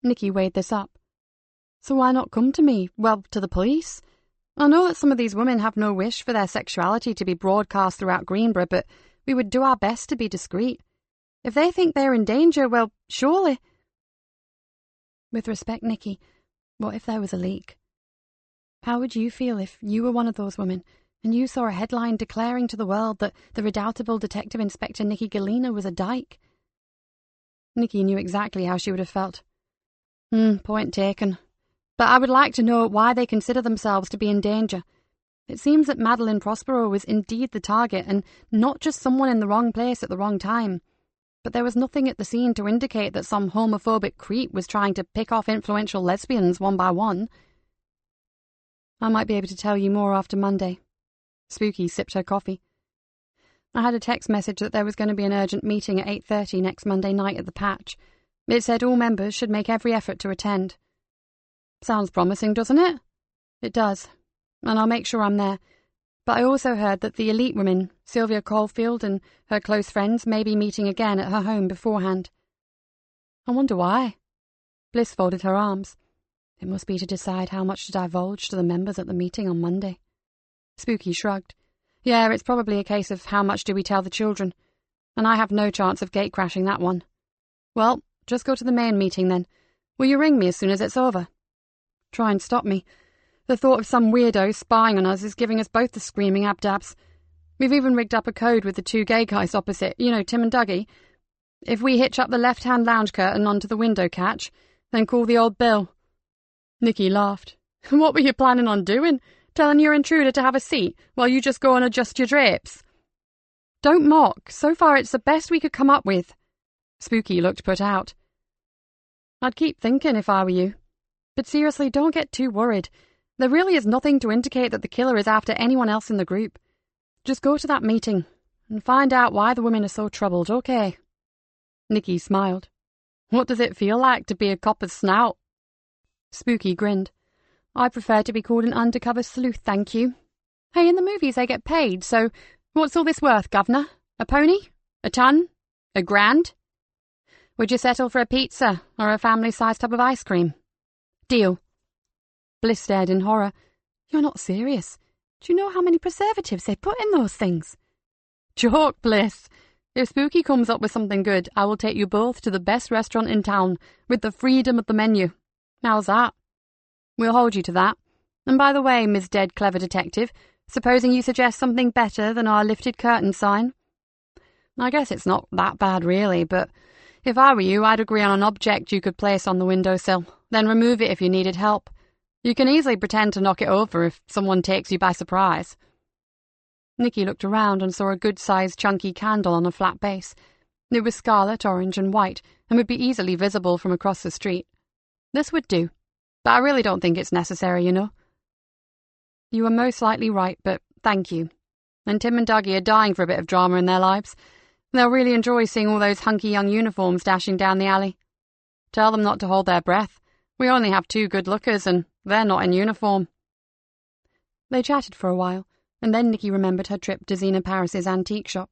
Speaker 3: Nikki weighed this up. "So why not come to me? Well, to the police? I know that some of these women have no wish for their sexuality to be broadcast throughout Greenborough, but we would do our best to be discreet. If they think they're in danger, well, surely—" "With respect, Nikki, what if there was a leak? How would you feel if you were one of those women and you saw a headline declaring to the world that the redoubtable Detective Inspector Nikki Galena was a dyke?" Nikki knew exactly how she would have felt. Point taken. But I would like to know why they consider themselves to be in danger. It seems that Madeline Prospero was indeed the target and not just someone in the wrong place at the wrong time. But there was nothing at the scene to indicate that some homophobic creep was trying to pick off influential lesbians one by one. "I might be able to tell you more after Monday." Spooky sipped her coffee. "I had a text message that there was going to be an urgent meeting at 8:30 next Monday night at the Patch. It said all members should make every effort to attend." "Sounds promising, doesn't it?" "It does, and I'll make sure I'm there. But I also heard that the elite women, Sylvia Caulfield and her close friends, may be meeting again at her home beforehand." "I wonder why." Bliss folded her arms. "It must be to decide how much to divulge to the members at the meeting on Monday." Spooky shrugged. "Yeah, it's probably a case of how much do we tell the children, and I have no chance of gate-crashing that one. Well, just go to the main meeting then. Will you ring me as soon as it's over?" "Try and stop me. The thought of some weirdo spying on us is giving us both the screaming abdabs. We've even rigged up a code with the two gay guys opposite, you know, Tim and Dougie. If we hitch up the left-hand lounge curtain onto the window catch, then call the old Bill." Nikki laughed. "What were you planning on doing? Telling your intruder to have a seat while you just go and adjust your drapes?" "Don't mock. So far it's the best we could come up with." Spooky looked put out. "I'd keep thinking if I were you. But seriously, don't get too worried. There really is nothing to indicate that the killer is after anyone else in the group. Just go to that meeting and find out why the women are so troubled, okay?" Nikki smiled. "What does it feel like to be a copper's snout?" Spooky grinned. "I prefer to be called an undercover sleuth, thank you. Hey, in the movies they get paid, so what's all this worth, governor? A pony? A ton? A grand? Would you settle for a pizza or a family-sized tub of ice cream?" "Deal." Bliss stared in horror. "You're not serious. Do you know how many preservatives they put in those things?" "Joke, Bliss. If Spooky comes up with something good, I will take you both to the best restaurant in town, with the freedom of the menu. How's that?" "We'll hold you to that. And by the way, Ms. Dead Clever Detective, supposing you suggest something better than our lifted curtain sign?" "I guess it's not that bad, really, but if I were you, I'd agree on an object you could place on the windowsill, then remove it if you needed help. You can easily pretend to knock it over if someone takes you by surprise." Nikki looked around and saw a good-sized chunky candle on a flat base. It was scarlet, orange, and white, and would be easily visible from across the street. This would do, but I really don't think it's necessary, you know. "You are most likely right, but thank you. And Tim and Dougie are dying for a bit of drama in their lives. They'll really enjoy seeing all those hunky young uniforms dashing down the alley. Tell them not to hold their breath. We only have 2 good lookers, and they're not in uniform." They chatted for a while, and then Nikki remembered her trip to Zena Paris's antique shop.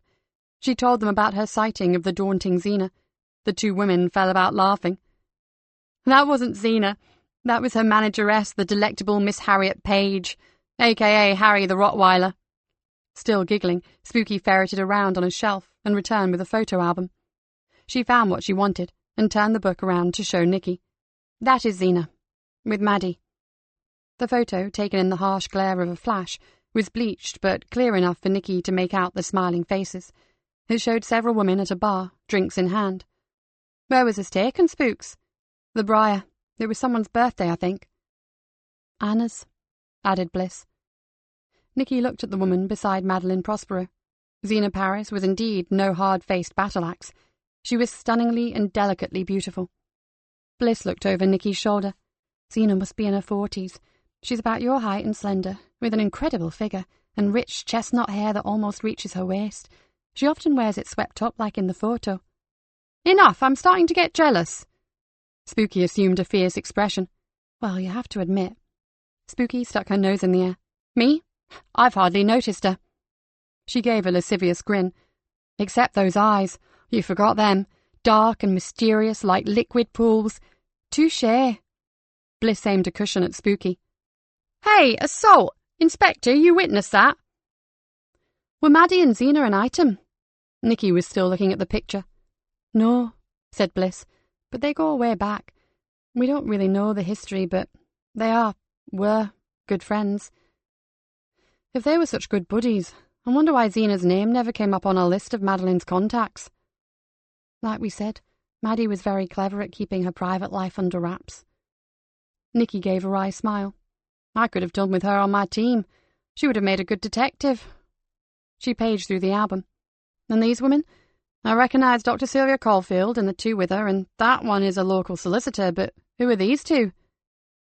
Speaker 3: She told them about her sighting of the daunting Zena,
Speaker 1: The two women fell about laughing. That wasn't Zena. That was her manageress, the delectable Miss Harriet Page, a.k.a. Harry the Rottweiler. Still giggling, Spooky ferreted around on a shelf and returned with a photo album. She found what she wanted and turned the book around to show Nikki. That is Zena, with Maddie. The photo, taken in the harsh glare of a flash, was bleached but clear enough for Nikki to make out the smiling faces. It showed several women at a bar, drinks in hand. Where was this taken, Spooks? The Briar. It was someone's birthday, I think. Anna's, added Bliss. Nikki looked at the woman beside Madeline Prospero. Zena Paris was indeed no hard-faced battle-axe. She was stunningly and delicately beautiful. Bliss looked over Nikki's shoulder. Zena must be in her 40s. She's about your height and slender, with an incredible figure, and rich chestnut hair that almost reaches her waist. She often wears it swept up like in the photo. Enough, I'm starting to get jealous. Spooky assumed a fierce expression. Well, you have to admit. Spooky stuck her nose in the air. Me? I've hardly noticed her. She gave a lascivious grin. Except those eyes. You forgot them. Dark and mysterious like liquid pools. Touché. Bliss aimed a cushion at Spooky. Hey, assault! Inspector, you witnessed that? Were Maddie and Zena an item? Nikki was still looking at the picture. No, said Bliss, but they go way back. We don't really know the history, but they were good friends. If they were such good buddies, I wonder why Zena's name never came up on our list of Madeline's contacts. Like we said, Maddie was very clever at keeping her private life under wraps. Nikki gave a wry smile. I could have done with her on my team. She would have made a good detective. She paged through the album. And these women? I recognise Dr. Sylvia Caulfield and the two with her, and that one is a local solicitor, but who are these two?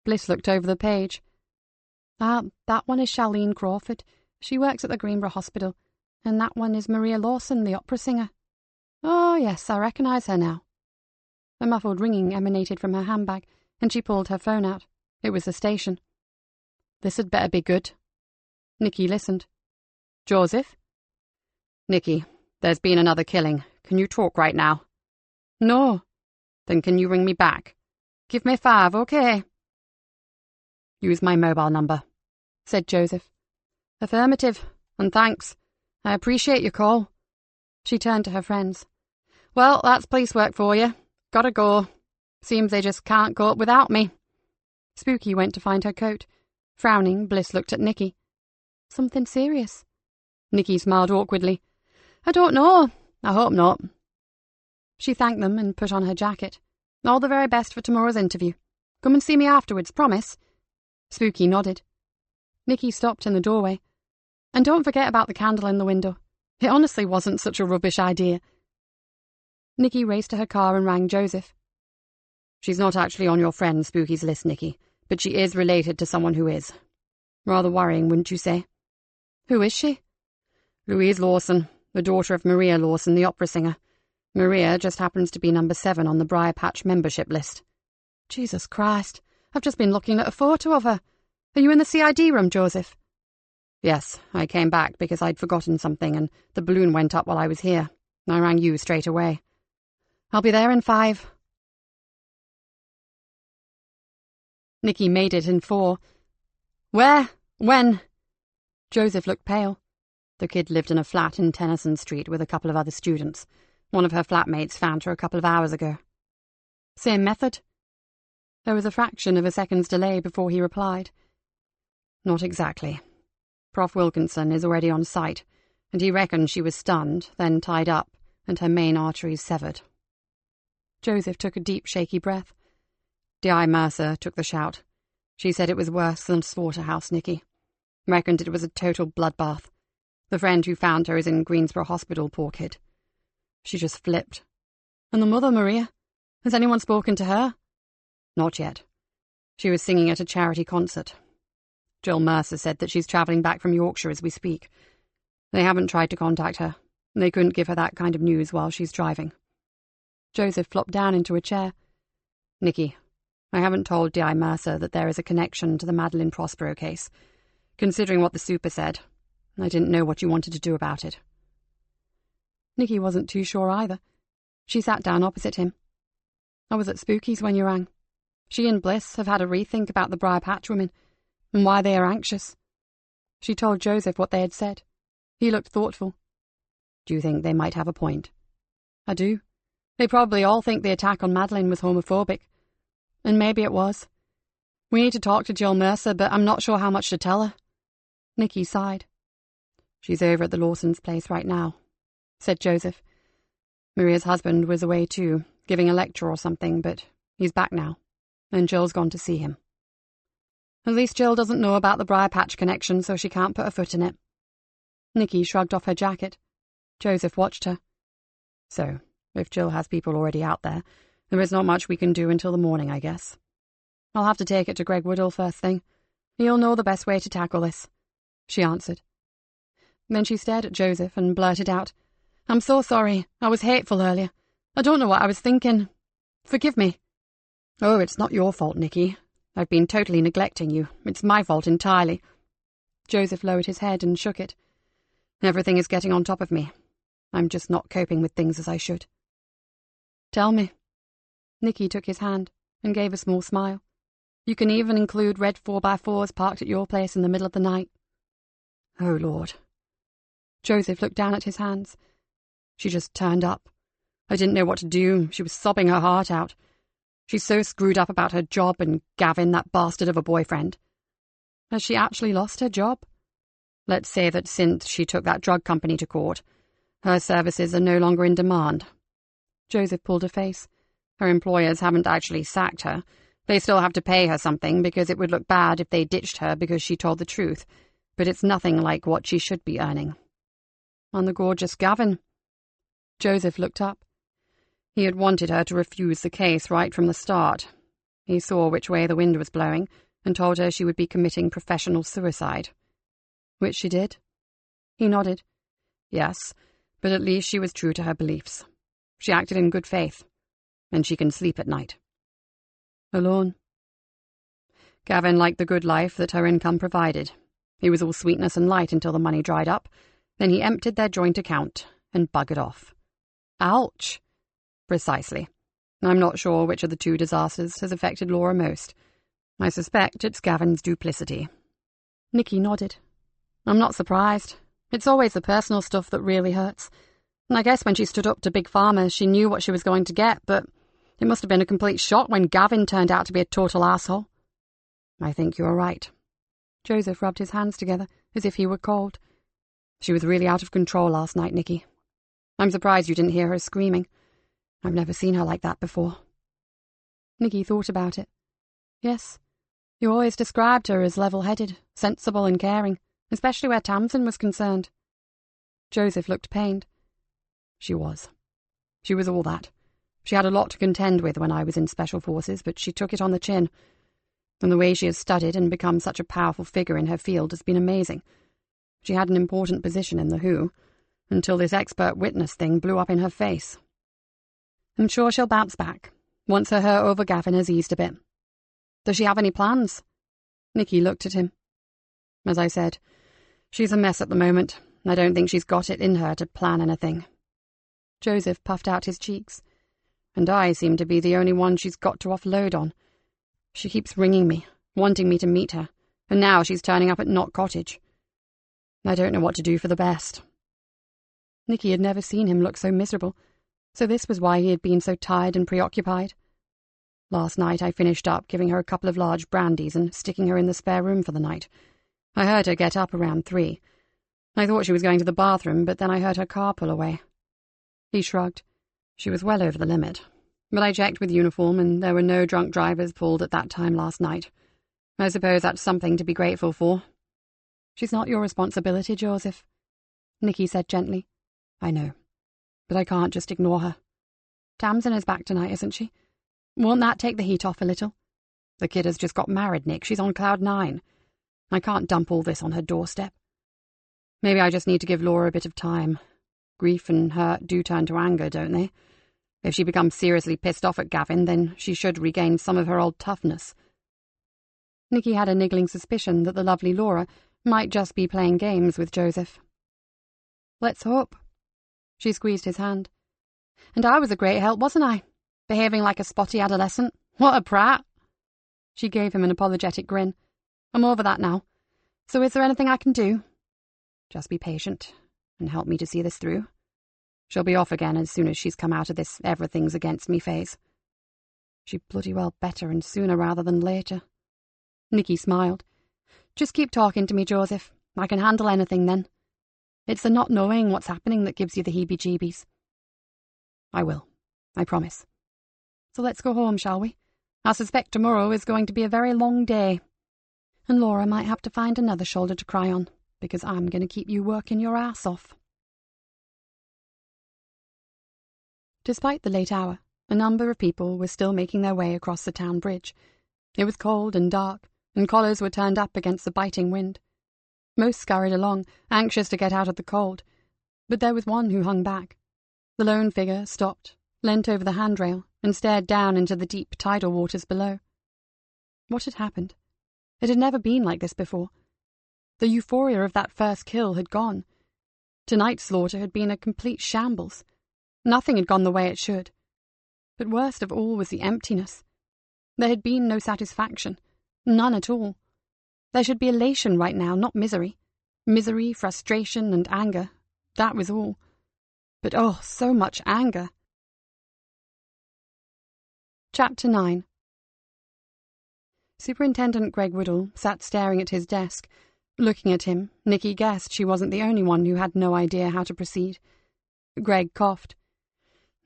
Speaker 1: Bliss looked over the page. That one is Charlene Crawford. She works at the Greenborough Hospital. And that one is Maria Lawson, the opera singer. Oh, yes, I recognise her now. A muffled ringing emanated from her handbag, and she pulled her phone out. It was the station. This had better be good. Nikki listened. Joseph? Nikki, there's been another killing. Can you talk right now? No. Then can you ring me back? Give me 5, okay? Use my mobile number, said Joseph. Affirmative, and thanks. I appreciate your call. She turned to her friends. Well, that's police work for you. Gotta go. Seems they just can't go up without me. Spooky went to find her coat. Frowning, Bliss looked at Nikki. Something serious? Nikki smiled awkwardly. I don't know. I hope not. She thanked them and put on her jacket. All the very best for tomorrow's interview. Come and see me afterwards, promise? Spooky nodded. Nikki stopped in the doorway. And don't forget about the candle in the window. It honestly wasn't such a rubbish idea. Nikki raced to her car and rang Joseph. She's not actually on your friend Spooky's list, Nikki, but she is related to someone who is. Rather worrying, wouldn't you say? Who is she? Louise Lawson, the daughter of Maria Lawson, the opera singer. Maria just happens to be number 7 on the Briar Patch membership list. Jesus Christ, I've just been looking at a photo of her. Are you in the CID room, Joseph? Yes, I came back because I'd forgotten something and the balloon went up while I was here. I rang you straight away. I'll be there in 5. Nikki made it in 4. Where? When? Joseph looked pale. The kid lived in a flat in Tennyson Street with a couple of other students. One of her flatmates found her a couple of hours ago. Same method? There was a fraction of a second's delay before he replied. Not exactly. Prof. Wilkinson is already on site, and he reckons she was stunned, then tied up, and her main arteries severed. Joseph took a deep, shaky breath. D.I. Mercer took the shout. She said it was worse than a slaughterhouse, Nikki. Reckoned it was a total bloodbath. The friend who found her is in Greensboro Hospital, poor kid. She just flipped. And the mother, Maria? Has anyone spoken to her? Not yet. She was singing at a charity concert. Jill Mercer said that she's travelling back from Yorkshire as we speak. They haven't tried to contact her. They couldn't give her that kind of news while she's driving. Joseph flopped down into a chair. Nikki, I haven't told D.I. Mercer that there is a connection to the Madeline Prospero case. Considering what the super said, I didn't know what you wanted to do about it. Nikki wasn't too sure either. She sat down opposite him. I was at Spooky's when you rang. She and Bliss have had a rethink about the Briar Patch women, and why they are anxious. She told Joseph what they had said. He looked thoughtful. Do you think they might have a point? I do. They probably all think the attack on Madeline was homophobic. And maybe it was. We need to talk to Jill Mercer, but I'm not sure how much to tell her. Nikki sighed. She's over at the Lawsons' place right now, said Joseph. Maria's husband was away too, giving a lecture or something, but he's back now, and Jill's gone to see him. At least Jill doesn't know about the Briar Patch connection, so she can't put her foot in it. Nikki shrugged off her jacket. Joseph watched her. So, if Jill has people already out there, there is not much we can do until the morning, I guess. I'll have to take it to Greg Woodall first thing. He'll know the best way to tackle this, she answered. Then she stared at Joseph and blurted out, I'm so sorry. I was hateful earlier. I don't know what I was thinking. Forgive me. Oh, it's not your fault, Nikki. I've been totally neglecting you. It's my fault entirely. Joseph lowered his head and shook it. Everything is getting on top of me. I'm just not coping with things as I should. Tell me. Nikki took his hand and gave a small smile. You can even include red 4x4s parked at your place in the middle of the night. Oh, Lord. Joseph looked down at his hands. She just turned up. I didn't know what to do. She was sobbing her heart out. She's so screwed up about her job and Gavin, that bastard of a boyfriend. Has she actually lost her job? Let's say that since she took that drug company to court, her services are no longer in demand. Joseph pulled a face. Her employers haven't actually sacked her. They still have to pay her something because it would look bad if they ditched her because she told the truth, but it's nothing like what she should be earning. On the gorgeous Gavin. Joseph looked up. He had wanted her to refuse the case right from the start. He saw which way the wind was blowing and told her she would be committing professional suicide. Which she did. He nodded. Yes, but at least she was true to her beliefs. She acted in good faith, and she can sleep at night. Alone. Gavin liked the good life that her income provided. He was all sweetness and light until the money dried up. Then he emptied their joint account and buggered off. Ouch! Precisely. I'm not sure which of the two disasters has affected Laura most. I suspect it's Gavin's duplicity. Nikki nodded. I'm not surprised. It's always the personal stuff that really hurts. And I guess when she stood up to Big Pharma, she knew what she was going to get, but it must have been a complete shock when Gavin turned out to be a total asshole. I think you're right. Joseph rubbed his hands together, as if he were cold. She was really out of control last night, Nikki. I'm surprised you didn't hear her screaming. I've never seen her like that before. Nikki thought about it. Yes, you always described her as level-headed, sensible and caring, especially where Tamsin was concerned. Joseph looked pained. She was. She was all that. She had a lot to contend with when I was in Special Forces, but she took it on the chin. And the way she has studied and become such a powerful figure in her field has been amazing. She had an important position in the WHO, until this expert witness thing blew up in her face. I'm sure she'll bounce back, once her hurt over Gavin has eased a bit. Does she have any plans? Nikki looked at him. As I said, she's a mess at the moment. I don't think she's got it in her to plan anything. Joseph puffed out his cheeks. And I seem to be the only one she's got to offload on. She keeps ringing me, wanting me to meet her, and now she's turning up at Knott Cottage. I don't know what to do for the best. Nikki had never seen him look so miserable, so this was why he had been so tired and preoccupied. Last night I finished up giving her a couple of large brandies and sticking her in the spare room for the night. I heard her get up around 3. I thought she was going to the bathroom, but then I heard her car pull away. He shrugged. She was well over the limit. But I checked with uniform, and there were no drunk drivers pulled at that time last night. I suppose that's something to be grateful for. She's not your responsibility, Joseph, Nikki said gently. I know, but I can't just ignore her. Tamsin is back tonight, isn't she? Won't that take the heat off a little? The kid has just got married, Nick. She's on cloud 9. I can't dump all this on her doorstep. Maybe I just need to give Laura a bit of time. Grief and hurt do turn to anger, don't they? If she becomes seriously pissed off at Gavin, then she should regain some of her old toughness. Nikki had a niggling suspicion that the lovely Laura might just be playing games with Joseph. Let's hope. She squeezed his hand. And I was a great help, wasn't I? Behaving like a spotty adolescent. What a prat! She gave him an apologetic grin. I'm over that now. So is there anything I can do? Just be patient and help me to see this through. She'll be off again as soon as she's come out of this everything's against me phase. She'd bloody well better and sooner rather than later. Nikki smiled. Just keep talking to me, Joseph. I can handle anything then. It's the not knowing what's happening that gives you the heebie-jeebies. I will. I promise. So let's go home, shall we? I suspect tomorrow is going to be a very long day. And Laura might have to find another shoulder to cry on, because I'm going to keep you working your ass off. Despite the late hour, a number of people were still making their way across the town bridge. It was cold and dark, and collars were turned up against the biting wind. Most scurried along, anxious to get out of the cold, but there was one who hung back. The lone figure stopped, leant over the handrail, and stared down into the deep tidal waters below. What had happened? It had never been like this before. The euphoria of that first kill had gone. Tonight's slaughter had been a complete shambles. Nothing had gone the way it should. But worst of all was the emptiness. There had been no satisfaction, none at all. There should be elation right now, not misery. Misery, frustration, and anger, that was all. But oh, so much anger. Chapter 9. Superintendent Greg Woodall sat staring at his desk. Looking at him, Nikki guessed she wasn't the only one who had no idea how to proceed. Greg coughed.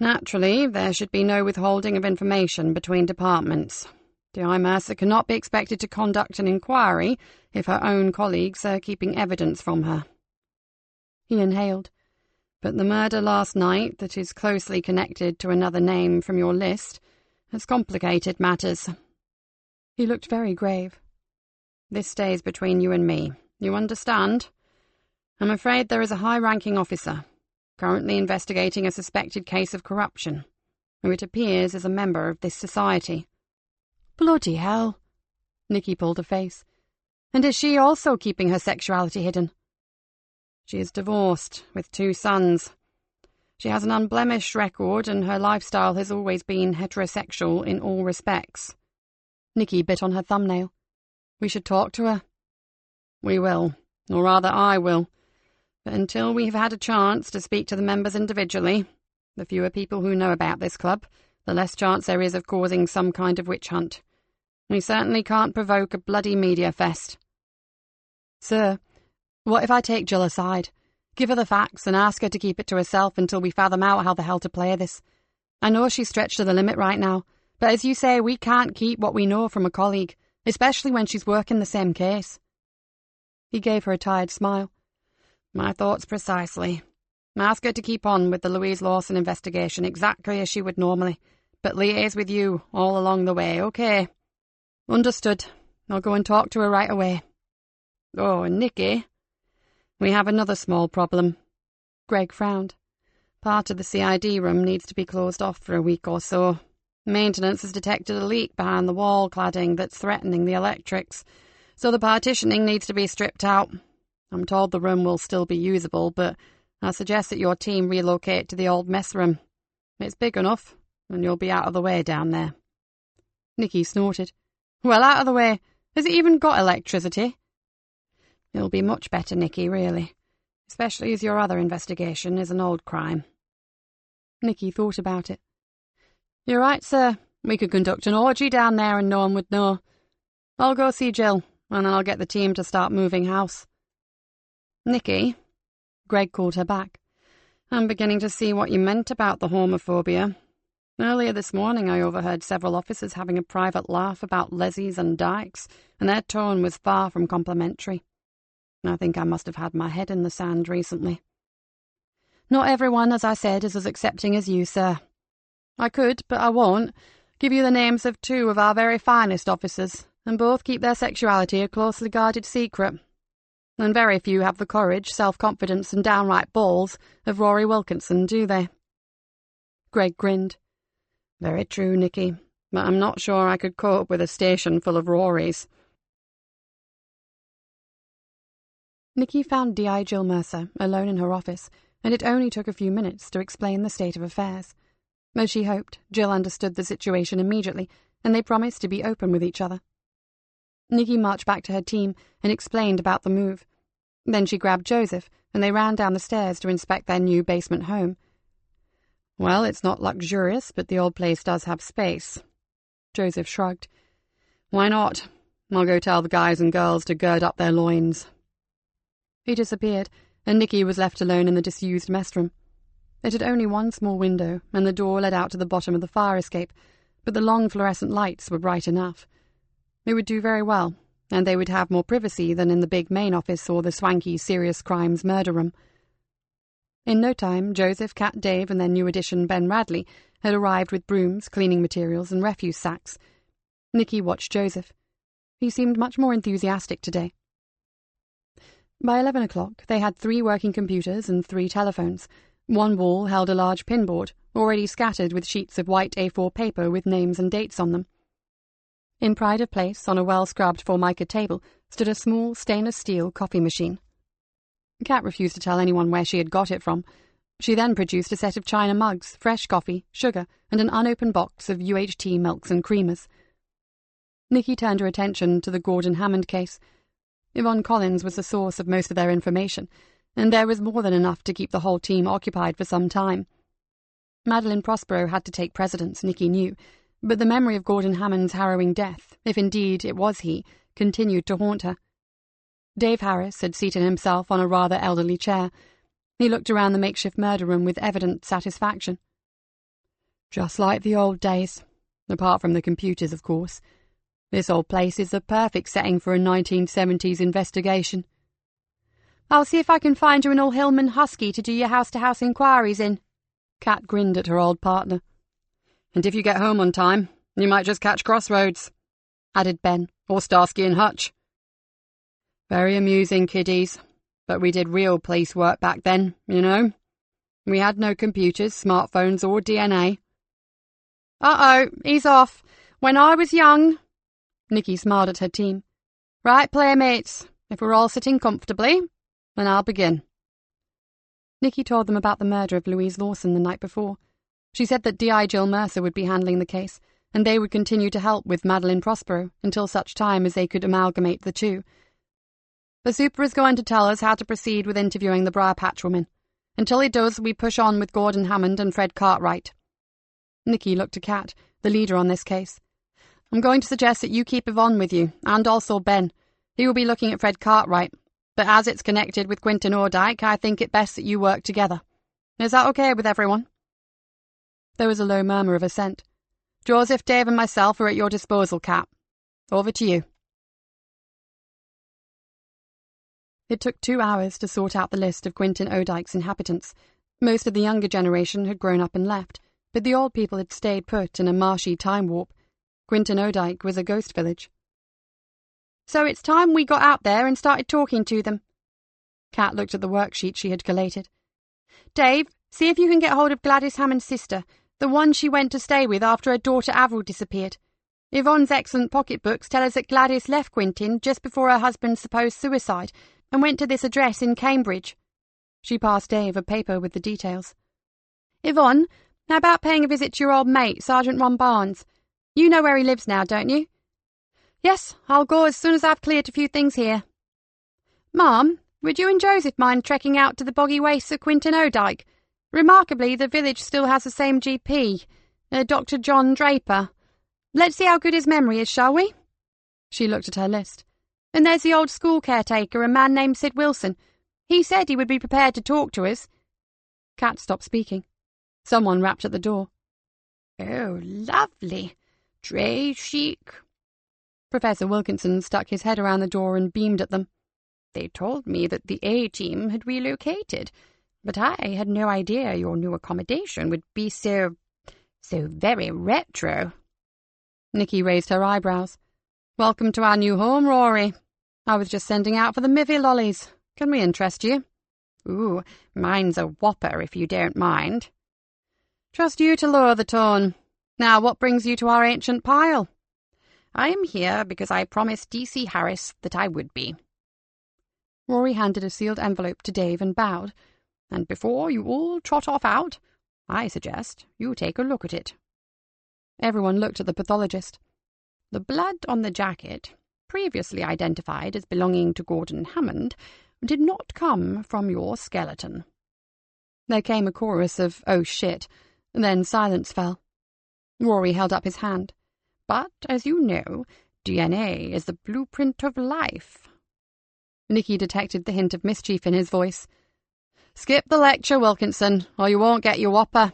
Speaker 1: Naturally, there should be no withholding of information between departments. DI Mercer cannot be expected to conduct an inquiry if her own colleagues are keeping evidence from her. He inhaled. But the murder last night that is closely connected to another name from your list has complicated matters. He looked very grave. This stays between you and me. You understand? I'm afraid there is a high-ranking officer, currently investigating a suspected case of corruption, who it appears is a member of this society. Bloody hell! Nikki pulled a face. And is she also keeping her sexuality hidden? She is divorced, with 2 sons. She has an unblemished record, and her lifestyle has always been heterosexual in all respects. Nikki bit on her thumbnail. We should talk to her. We will, or rather I will. But until we have had a chance to speak to the members individually, the fewer people who know about this club, the less chance there is of causing some kind of witch hunt. We certainly can't provoke a bloody media fest. Sir, what if I take Jill aside, give her the facts and ask her to keep it to herself until we fathom out how the hell to play this? I know she's stretched to the limit right now, but as you say, we can't keep what we know from a colleague, especially when she's working the same case. He gave her a tired smile. My thoughts precisely. Ask her to keep on with the Louise Lawson investigation exactly as she would normally, but liaise with you all along the way, okay? Understood. I'll go and talk to her right away. Oh, and Nikki, we have another small problem. Greg frowned. Part of the CID room needs to be closed off for a week or so. Maintenance has detected a leak behind the wall cladding that's threatening the electrics, so the partitioning needs to be stripped out. I'm told the room will still be usable, but I suggest that your team relocate to the old mess room. It's big enough, and you'll be out of the way down there. Nikki snorted. Well, out of the way. Has it even got electricity? It'll be much better, Nikki, really. Especially as your other investigation is an old crime. Nikki thought about it. You're right, sir. We could conduct an orgy down there and no one would know. I'll go see Jill, and then I'll get the team to start moving house. Nikki, Greg called her back. I'm beginning to see what you meant about the homophobia. Earlier this morning I overheard several officers having a private laugh about Leslies and Dykes, and their tone was far from complimentary. I think I must have had my head in the sand recently. Not everyone, as I said, is as accepting as you, sir. I could, but I won't, give you the names of 2 of our very finest officers, and both keep their sexuality a closely guarded secret. And very few have the courage, self-confidence, and downright balls of Rory Wilkinson, do they? Greg grinned. Very true, Nikki, but I'm not sure I could cope with a station full of Rorys. Nikki found D.I. Jill Mercer alone in her office, and it only took a few minutes to explain the state of affairs. As she hoped, Jill understood the situation immediately, and they promised to be open with each other. Nikki marched back to her team and explained about the move. Then she grabbed Joseph, and they ran down the stairs to inspect their new basement home. "Well, it's not luxurious, but the old place does have space." Joseph shrugged. "Why not? I'll go tell the guys and girls to gird up their loins." He disappeared, and Nikki was left alone in the disused mess room. It had only one small window, and the door led out to the bottom of the fire escape, but the long fluorescent lights were bright enough. It would do very well, and they would have more privacy than in the big main office or the swanky serious crimes murder room. In no time, Joseph, Cat Dave, and their new addition Ben Radley had arrived with brooms, cleaning materials, and refuse sacks. Nikki watched Joseph. He seemed much more enthusiastic today. By 11 o'clock, they had 3 working computers and 3 telephones. One wall held a large pinboard, already scattered with sheets of white A4 paper with names and dates on them. In pride of place, on a well-scrubbed Formica table, stood a small stainless steel coffee machine. Kat refused to tell anyone where she had got it from. She then produced a set of china mugs, fresh coffee, sugar, and an unopened box of UHT milks and creamers. Nikki turned her attention to the Gordon Hammond case. Yvonne Collins was the source of most of their information, and there was more than enough to keep the whole team occupied for some time. Madeleine Prospero had to take precedence, Nikki knew, but the memory of Gordon Hammond's harrowing death, if indeed it was he, continued to haunt her. Dave Harris had seated himself on a rather elderly chair. He looked around the makeshift murder room with evident satisfaction. "Just like the old days, apart from the computers, of course. This old place is the perfect setting for a 1970s investigation." "I'll see if I can find you an old Hillman husky to do your house-to-house inquiries in." Kat grinned at her old partner. "And if you get home on time, you might just catch Crossroads," added Ben, "or Starsky and Hutch." "Very amusing, kiddies. But we did real police work back then, you know. We had no computers, smartphones, or DNA." "Uh-oh, he's off. When I was young..." Nikki smiled at her team. "Right, playmates, if we're all sitting comfortably, then I'll begin." Nikki told them about the murder of Louise Lawson the night before. She said that D.I. Jill Mercer would be handling the case, and they would continue to help with Madeleine Prospero until such time as they could amalgamate the two. "The super is going to tell us how to proceed with interviewing the Briar Patch woman. Until he does, we push on with Gordon Hammond and Fred Cartwright." Nikki looked to Kat, the leader on this case. "I'm going to suggest that you keep Yvonne with you, and also Ben. He will be looking at Fred Cartwright, but as it's connected with Quentin Ordike, I think it best that you work together. Is that okay with everyone?" There was a low murmur of assent. "Joseph, Dave, and myself are at your disposal, Kat. Over to you." It took 2 hours to sort out the list of Quentin Ordike's inhabitants. Most of the younger generation had grown up and left, but the old people had stayed put in a marshy time warp. Quentin Ordike was a ghost village. "So it's time we got out there and started talking to them." Kat looked at the worksheet she had collated. "Dave, see if you can get hold of Gladys Hammond's sister, the one she went to stay with after her daughter Avril disappeared. Yvonne's excellent pocketbooks tell us that Gladys left Quentin just before her husband's supposed suicide and went to this address in Cambridge." She passed Dave a paper with the details. "Yvonne, how about paying a visit to your old mate, Sergeant Ron Barnes? You know where he lives now, don't you?" "Yes, I'll go as soon as I've cleared a few things here." "Mum, would you and Joseph mind trekking out to the boggy wastes of Quentin Ordike? Remarkably, the village still has the same GP, Dr. John Draper. Let's see how good his memory is, shall we?" She looked at her list. "And there's the old school caretaker, a man named Sid Wilson. He said he would be prepared to talk to us." Kat stopped speaking. Someone rapped at the door. "Oh, lovely. Très chic." Professor Wilkinson stuck his head around the door and beamed at them. "They told me that the A-team had relocated, but I had no idea your new accommodation would be so very retro." Nikki raised her eyebrows. "Welcome to our new home, Rory. I was just sending out for the Mivvy lollies. Can we interest you?" "Ooh, mine's a whopper, if you don't mind." "Trust you to lower the tone. Now, what brings you to our ancient pile?" "I am here because I promised D.C. Harris that I would be." Rory handed a sealed envelope to Dave and bowed. "And before you all trot off out,
Speaker 4: I suggest you take a look at it."
Speaker 1: Everyone looked at the pathologist.
Speaker 4: "The blood on the jacket, previously identified as belonging to Gordon Hammond, did not come from your skeleton."
Speaker 1: There came a chorus of "oh shit," then silence fell. Rory held up his hand.
Speaker 4: "But, as you know, DNA is the blueprint of life."
Speaker 1: Nikki detected the hint of mischief in his voice. "Skip the lecture, Wilkinson, or you won't get your whopper.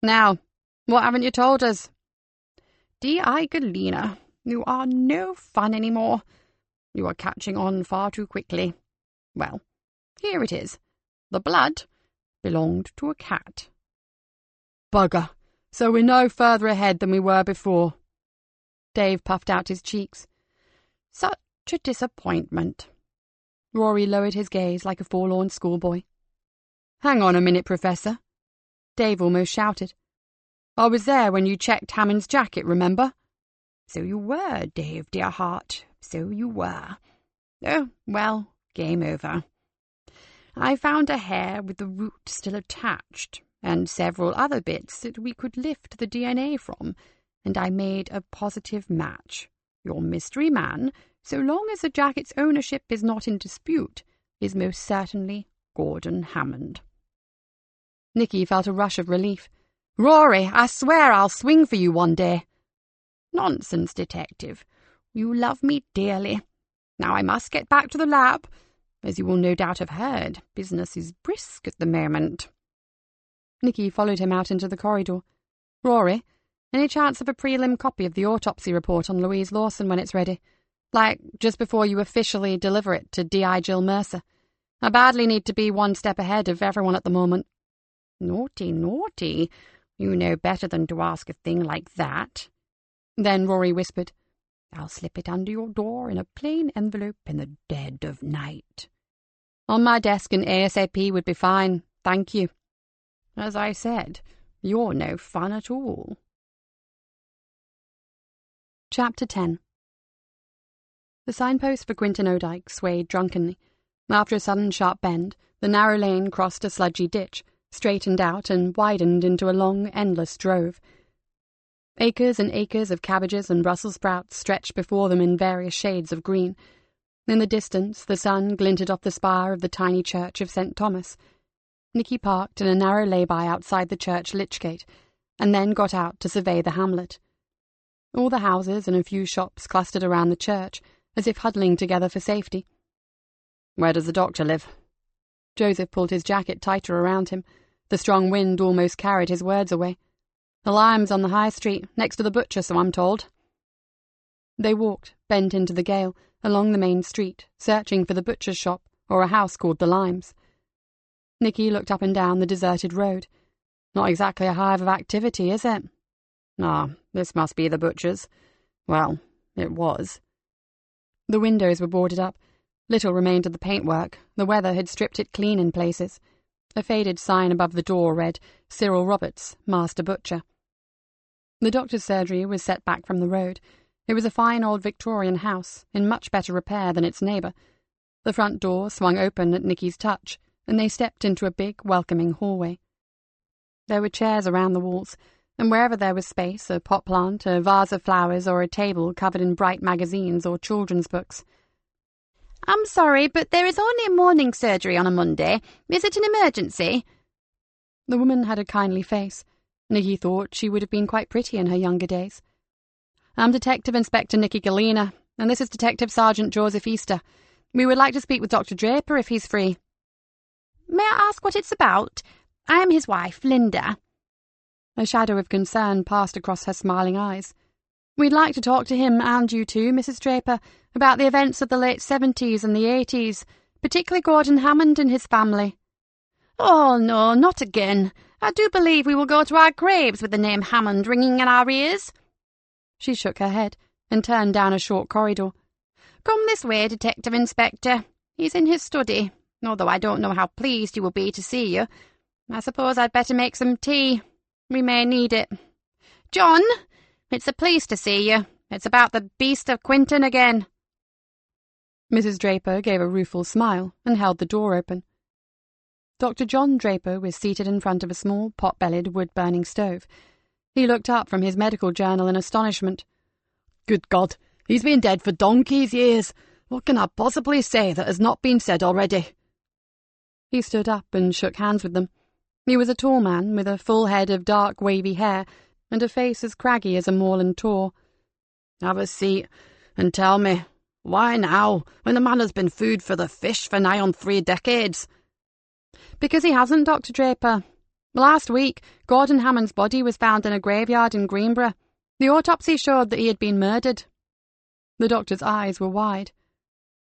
Speaker 1: Now, what haven't you told us?"
Speaker 4: D.I. Galena, you are no fun anymore. You are catching on far too quickly. Well, here it is. The blood belonged to a cat."
Speaker 1: "Bugger. So we're no further ahead than we were before." Dave puffed out his cheeks.
Speaker 4: "Such a disappointment."
Speaker 1: Rory lowered his gaze like a forlorn schoolboy. "Hang on a minute, Professor." Dave almost shouted. "I was there when you checked Hammond's jacket, remember?"
Speaker 4: "So you were, Dave, dear heart, so you were. Oh, well, game over. I found a hair with the root still attached, and several other bits that we could lift the DNA from, and I made a positive match. Your mystery man, so long as the jacket's ownership is not in dispute, is most certainly Gordon Hammond."
Speaker 1: Nikki felt a rush of relief. "Rory, I swear I'll swing for you one day."
Speaker 4: "Nonsense, detective. You love me dearly. Now I must get back to the lab. As you will no doubt have heard, business is brisk at the moment."
Speaker 1: Nikki followed him out into the corridor. "Rory, any chance of a prelim copy of the autopsy report on Louise Lawson when it's ready? Like, just before you officially deliver it to D.I. Jill Mercer. I badly need to be one step ahead of everyone at the moment."
Speaker 4: "Naughty, naughty. You know better than to ask a thing like that."
Speaker 1: Then Rory whispered,
Speaker 4: "I'll slip it under your door in a plain envelope in the dead of night."
Speaker 1: "On my desk in ASAP would be fine, thank you."
Speaker 4: "As I said, you're no fun at all."
Speaker 1: Chapter 10. The signpost for Quinton Odike swayed drunkenly. After a sudden sharp bend, the narrow lane crossed a sludgy ditch, straightened out and widened into a long, endless drove. Acres and acres of cabbages and Brussels sprouts stretched before them in various shades of green. In the distance, the sun glinted off the spire of the tiny church of St. Thomas. Nikki parked in a narrow lay-by outside the church lich-gate, and then got out to survey the hamlet. All the houses and a few shops clustered around the church, as if huddling together for safety.
Speaker 3: "Where does the doctor live?"
Speaker 1: Joseph pulled his jacket tighter around him. The strong wind almost carried his words away. "The Limes on the High Street, next to the butcher, so I'm told." They walked, bent into the gale, along the main street, searching for the butcher's shop or a house called the Limes. Nikki looked up and down the deserted road. "Not exactly a hive of activity, is it?"
Speaker 3: "Ah, this must be the butcher's. Well, it was."
Speaker 1: The windows were boarded up. Little remained of the paintwork. The weather had stripped it clean in places. A faded sign above the door read, "Cyril Roberts, Master Butcher." The doctor's surgery was set back from the road. It was a fine old Victorian house, in much better repair than its neighbour. The front door swung open at Nikki's touch, and they stepped into a big, welcoming hallway. There were chairs around the walls, and wherever there was space, a pot plant, a vase of flowers, or a table covered in bright magazines or children's books.
Speaker 2: "I'm sorry, but there is only morning surgery on a Monday. Is it an emergency?"
Speaker 1: The woman had a kindly face. Nikki thought she would have been quite pretty in her younger days. "I'm Detective Inspector Nikki Galena, and this is Detective Sergeant Joseph Easter. We would like to speak with Dr. Draper if he's free."
Speaker 2: "May I ask what it's about? I am his wife, Linda."
Speaker 1: A shadow of concern passed across her smiling eyes. "We'd like to talk to him and you too, Mrs. Draper, about the events of the late 70s and the 80s, particularly Gordon Hammond and his family."
Speaker 2: "Oh, no, not again. I do believe we will go to our graves with the name Hammond ringing in our ears."
Speaker 1: She shook her head and turned down a short corridor.
Speaker 2: "Come this way, Detective Inspector. He's in his study, although I don't know how pleased he will be to see you. I suppose I'd better make some tea. We may need it. John, it's a pleasure to see you. It's about the beast of Quinton again."
Speaker 1: Mrs. Draper gave a rueful smile and held the door open. Dr. John Draper was seated in front of a small, pot-bellied, wood-burning stove. He looked up from his medical journal in astonishment.
Speaker 4: Good God, he's been dead for donkey's years. What can I possibly say that has not been said already?
Speaker 1: He stood up and shook hands with them. He was a tall man with a full head of dark, wavy hair and a face as craggy as a moorland tor.
Speaker 4: Have a seat and tell me, why now, when the man has been food for the fish for nigh on 3 decades?
Speaker 1: Because he hasn't, Dr. Draper. Last week, Gordon Hammond's body was found in a graveyard in Greenborough. The autopsy showed that he had been murdered. The doctor's eyes were wide.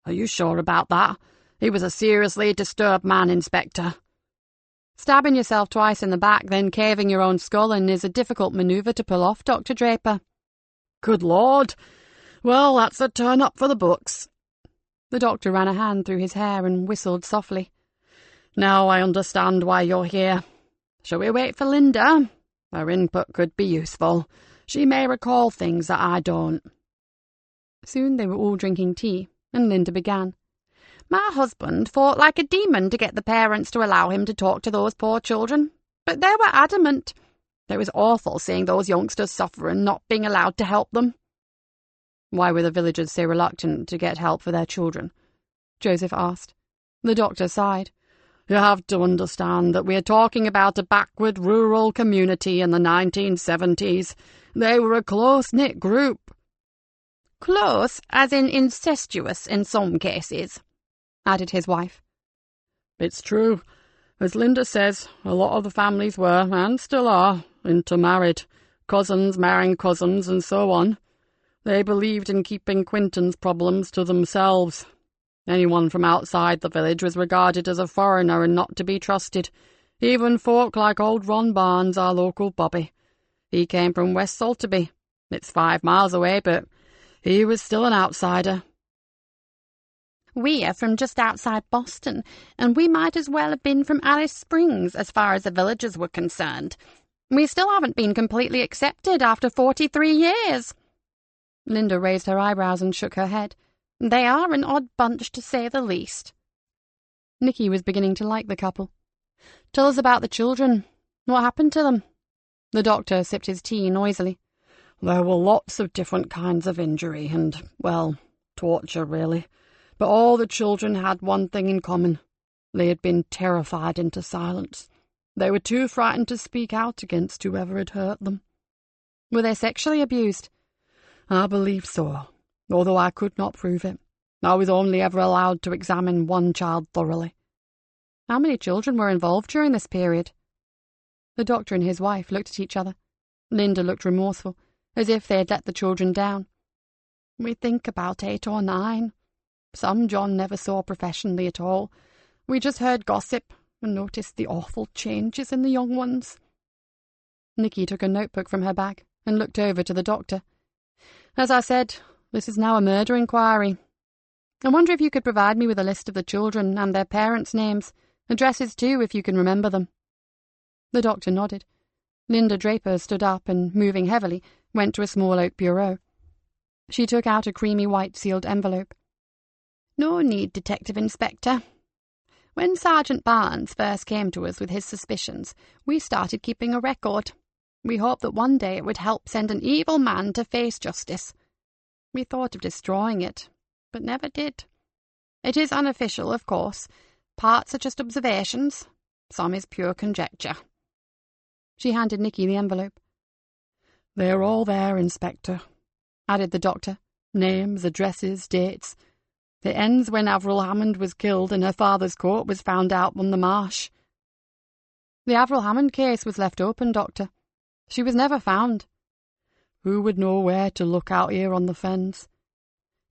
Speaker 4: Are you sure about that? He was a seriously disturbed man, Inspector.
Speaker 1: Stabbing yourself twice in the back, then caving your own skull in is a difficult manoeuvre to pull off, Dr. Draper.
Speaker 4: Good Lord! Well, that's a turn-up for the books.
Speaker 1: The doctor ran a hand through his hair and whistled softly.
Speaker 4: Now I understand why you're here. Shall we wait for Linda? Her input could be useful. She may recall things that I don't.
Speaker 1: Soon they were all drinking tea, and Linda began.
Speaker 2: My husband fought like a demon to get the parents to allow him to talk to those poor children, but they were adamant. It was awful seeing those youngsters suffer and not being allowed to help them.
Speaker 1: Why were the villagers so reluctant to get help for their children? Joseph asked. The doctor sighed.
Speaker 4: You have to understand that we are talking about a backward rural community in the 1970s. They were a close-knit group.
Speaker 2: Close, as in incestuous in some cases,
Speaker 1: added his wife.
Speaker 4: It's true. As Linda says, a lot of the families were, and still are, intermarried. Cousins marrying cousins and so on. They believed in keeping Quinton's problems to themselves. Anyone from outside the village was regarded as a foreigner and not to be trusted. Even folk like old Ron Barnes, our local bobby. He came from West Salterby. It's 5 miles away, but he was still an outsider.
Speaker 2: We are from just outside Boston, and we might as well have been from Alice Springs as far as the villagers were concerned. We still haven't been completely accepted after 43 years.
Speaker 1: Linda raised her eyebrows and shook her head.
Speaker 2: They are an odd bunch, to say the least.
Speaker 1: Nikki was beginning to like the couple. Tell us about the children. What happened to them? The doctor sipped his tea noisily.
Speaker 4: There were lots of different kinds of injury and, well, torture, really. But all the children had one thing in common. They had been terrified into silence. They were too frightened to speak out against whoever had hurt them.
Speaker 1: Were they sexually abused?
Speaker 4: I believe so, although I could not prove it. I was only ever allowed to examine one child thoroughly.
Speaker 1: How many children were involved during this period? The doctor and his wife looked at each other. Linda looked remorseful, as if they had let the children down.
Speaker 2: We think about 8 or 9. Some John never saw professionally at all. We just heard gossip and noticed the awful changes in the young ones.
Speaker 1: Nikki took a notebook from her bag and looked over to the doctor. As I said, this is now a murder inquiry. I wonder if you could provide me with a list of the children and their parents' names, addresses too, if you can remember them. The doctor nodded. Linda Draper stood up and, moving heavily, went to a small oak bureau. She took out a creamy white sealed envelope.
Speaker 2: No need, Detective Inspector. When Sergeant Barnes first came to us with his suspicions, we started keeping a record. We hoped that one day it would help send an evil man to face justice. We thought of destroying it, but never did. It is unofficial, of course. Parts are just observations. Some is pure conjecture.
Speaker 1: She handed Nikki the envelope.
Speaker 4: They're all there, Inspector,
Speaker 1: added the doctor.
Speaker 4: Names, addresses, dates. It ends when Avril Hammond was killed and her father's coat was found out on the marsh.
Speaker 1: The Avril Hammond case was left open, Doctor. She was never found.
Speaker 4: Who would know where to look out here on the fens?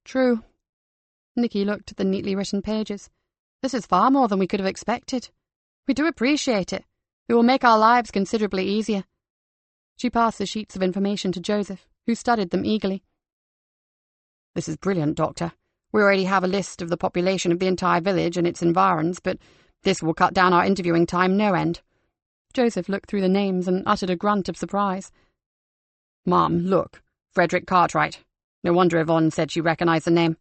Speaker 1: True. Nikki looked at the neatly written pages. This is far more than we could have expected. We do appreciate it. It will make our lives considerably easier. She passed the sheets of information to Joseph, who studied them eagerly.
Speaker 3: This is brilliant, Doctor. We already have a list of the population of the entire village and its environs, but this will cut down our interviewing time no end.
Speaker 1: Joseph looked through the names and uttered a grunt of surprise.
Speaker 3: Mom, look. Frederick Cartwright. No wonder Yvonne said she recognized the name.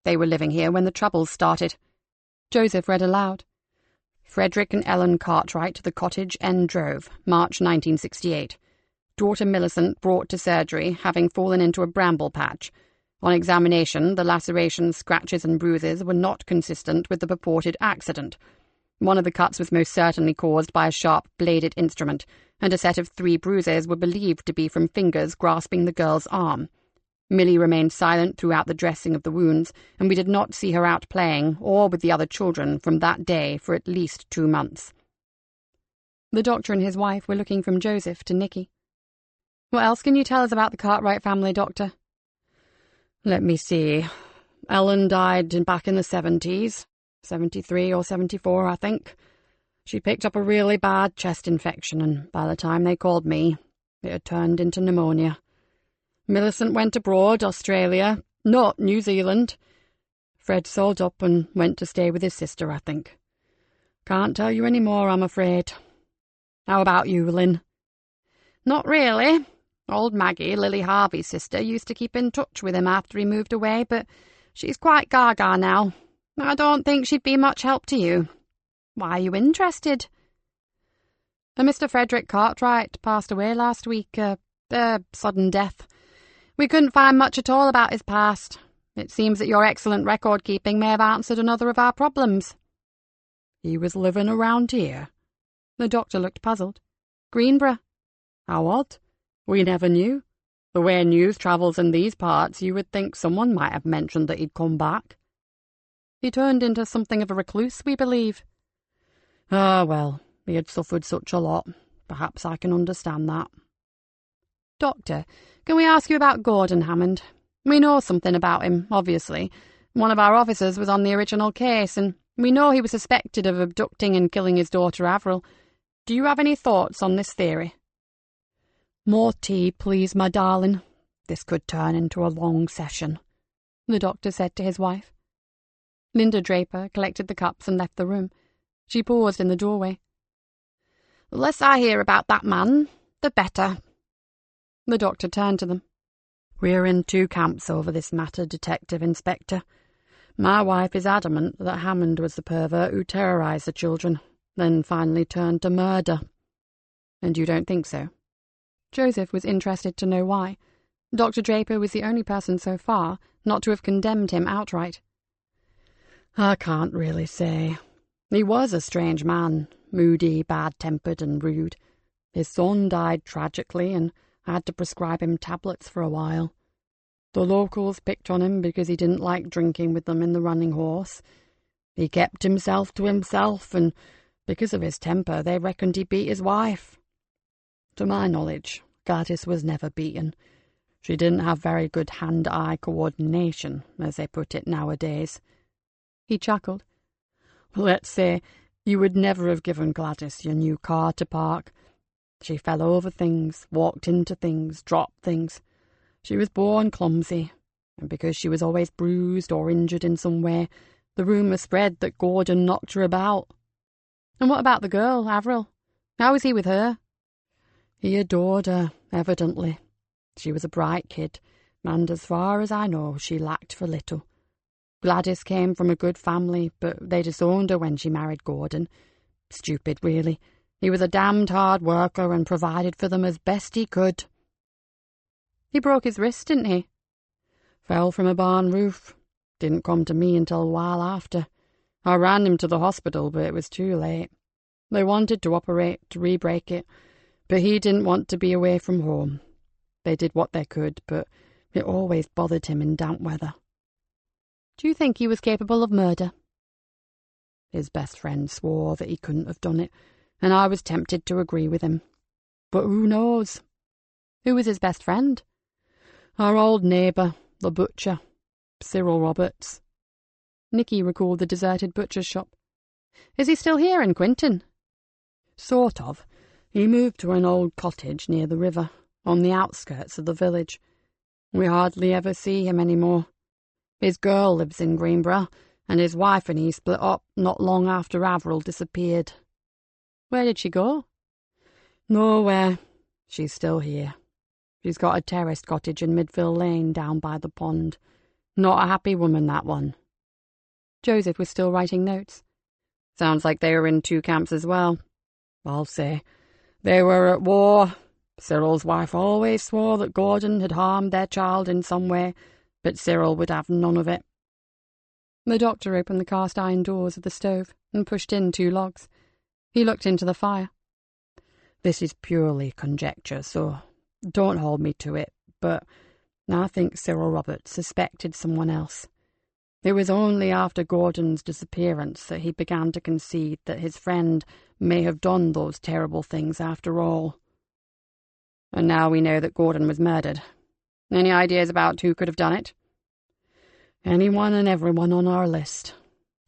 Speaker 3: They were living here when the Troubles started.
Speaker 1: Joseph read aloud. Frederick and Ellen Cartwright to the Cottage End Drove, March 1968. Daughter Millicent brought to surgery, having fallen into a bramble patch. On examination, the lacerations, scratches and bruises were not consistent with the purported accident. One of the cuts was most certainly caused by a sharp bladed instrument, and a set of 3 bruises were believed to be from fingers grasping the girl's arm. Millie remained silent throughout the dressing of the wounds, and we did not see her out playing or with the other children from that day for at least 2 months. The doctor and his wife were looking from Joseph to Nikki. What else can you tell us about the Cartwright family, Doctor?
Speaker 3: Let me see. Ellen died back in the 70s. 73 or 74, I think. She picked up a really bad chest infection, and by the time they called me, it had turned into pneumonia. Millicent went abroad, Australia, not New Zealand. Fred sold up and went to stay with his sister, I think. Can't tell you any more, I'm afraid. How about you, Lynn?
Speaker 1: Not really. Old Maggie, Lily Harvey's sister, used to keep in touch with him after he moved away, but she's quite gaga now. I don't think she'd be much help to you. Why are you interested?
Speaker 3: Mr. Frederick Cartwright passed away last week, sudden death. We couldn't find much at all about his past. It seems that your excellent record-keeping may have answered another of our problems.
Speaker 2: He was living around here.
Speaker 3: The doctor looked puzzled. Greenborough.
Speaker 2: How odd. We never knew. The way news travels in these parts, you would think someone might have mentioned that he'd come back.
Speaker 3: He turned into something of a recluse, we believe.
Speaker 2: Ah, well, he had suffered such a lot. Perhaps I can understand that.
Speaker 3: Doctor, can we ask you about Gordon Hammond? We know something about him, obviously. One of our officers was on the original case, and we know he was suspected of abducting and killing his daughter Avril. Do you have any thoughts on this theory?
Speaker 2: More tea, please, my darling. This could turn into a long session,
Speaker 3: the doctor said to his wife. Linda Draper collected the cups and left the room. She paused in the doorway.
Speaker 1: The less I hear about that man, the better.
Speaker 3: The doctor turned to them.
Speaker 2: We're in 2 camps over this matter, Detective Inspector. My wife is adamant that Hammond was the pervert who terrorized the children, then finally turned to murder.
Speaker 3: And you don't think so? Joseph was interested to know why. Dr. Draper was the only person so far not to have condemned him outright.
Speaker 2: I can't really say. He was a strange man, moody, bad-tempered and rude. His son died tragically and I had to prescribe him tablets for a while. The locals picked on him because he didn't like drinking with them in the Running Horse. He kept himself to himself, and because of his temper, they reckoned he beat his wife. To my knowledge, Gladys was never beaten. She didn't have very good hand-eye coordination, as they put it nowadays.
Speaker 3: He chuckled.
Speaker 2: Let's say you would never have given Gladys your new car to park. She fell over things, walked into things, dropped things. She was born clumsy, and because she was always bruised or injured in some way, the rumour spread that Gordon knocked her about.
Speaker 3: And what about the girl, Avril? How was he with her?
Speaker 2: He adored her, evidently. She was a bright kid, and as far as I know, she lacked for little. Gladys came from a good family, but they disowned her when she married Gordon. Stupid, really. He was a damned hard worker and provided for them as best he could.
Speaker 3: He broke his wrist, didn't he?
Speaker 2: Fell from a barn roof. Didn't come to me until a while after. I ran him to the hospital, but it was too late. They wanted to operate to re-break it, but he didn't want to be away from home. They did what they could, but it always bothered him in damp weather.
Speaker 3: Do you think he was capable of murder?
Speaker 2: His best friend swore that he couldn't have done it, and I was tempted to agree with him. But who knows?
Speaker 3: Who was his best friend?
Speaker 2: Our old neighbour, the butcher, Cyril Roberts.
Speaker 3: Nikki recalled the deserted butcher's shop. Is he still here in Quinton?
Speaker 2: Sort of. He moved to an old cottage near the river, on the outskirts of the village. We hardly ever see him any more. His girl lives in Greenborough, and his wife and he split up not long after Avril disappeared.
Speaker 3: Where did she go?
Speaker 2: Nowhere. She's still here. She's got a terraced cottage in Midville Lane down by the pond. Not a happy woman, that one.
Speaker 3: Joseph was still writing notes. Sounds like they were in 2 camps as well. I'll say. They were at war. Cyril's wife always swore that Gordon had harmed their child in some way, but Cyril would have none of it.
Speaker 1: The doctor opened the cast-iron doors of the stove and pushed in 2 logs. He looked into the fire.
Speaker 3: This is purely conjecture, so don't hold me to it, but I think Cyril Roberts suspected someone else. It was only after Gordon's disappearance that he began to concede that his friend may have done those terrible things after all. And now we know that Gordon was murdered. Any ideas about who could have done it? Anyone and everyone on our list.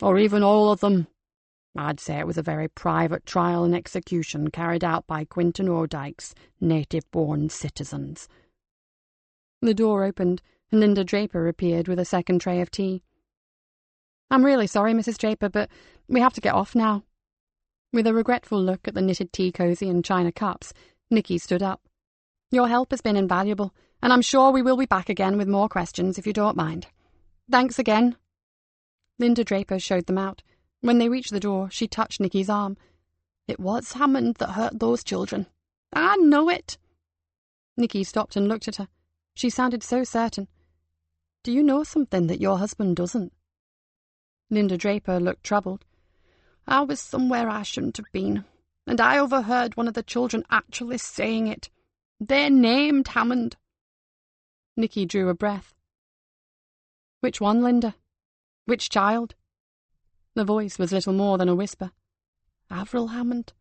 Speaker 3: Or even all of them. I'd say it was a very private trial and execution carried out by Quinton O'Dyke's native-born citizens.
Speaker 1: The door opened, and Linda Draper appeared with a second tray of tea. "I'm really sorry, Mrs. Draper, but we have to get off now." With a regretful look at the knitted tea cosy and china cups, Nikki stood up. "Your help has been invaluable, and I'm sure we will be back again with more questions if you don't mind. Thanks again." Linda Draper showed them out. When they reached the door, she touched Nikki's arm. "It was Hammond that hurt those children. I know it." Nikki stopped and looked at her. She sounded so certain. "Do you know something that your husband doesn't?" Linda Draper looked troubled. "I was somewhere I shouldn't have been, and I overheard one of the children actually saying it. They named Hammond." Nikki drew a breath. "Which one, Linda? Which child?" The voice was little more than a whisper. "Avril Hammond,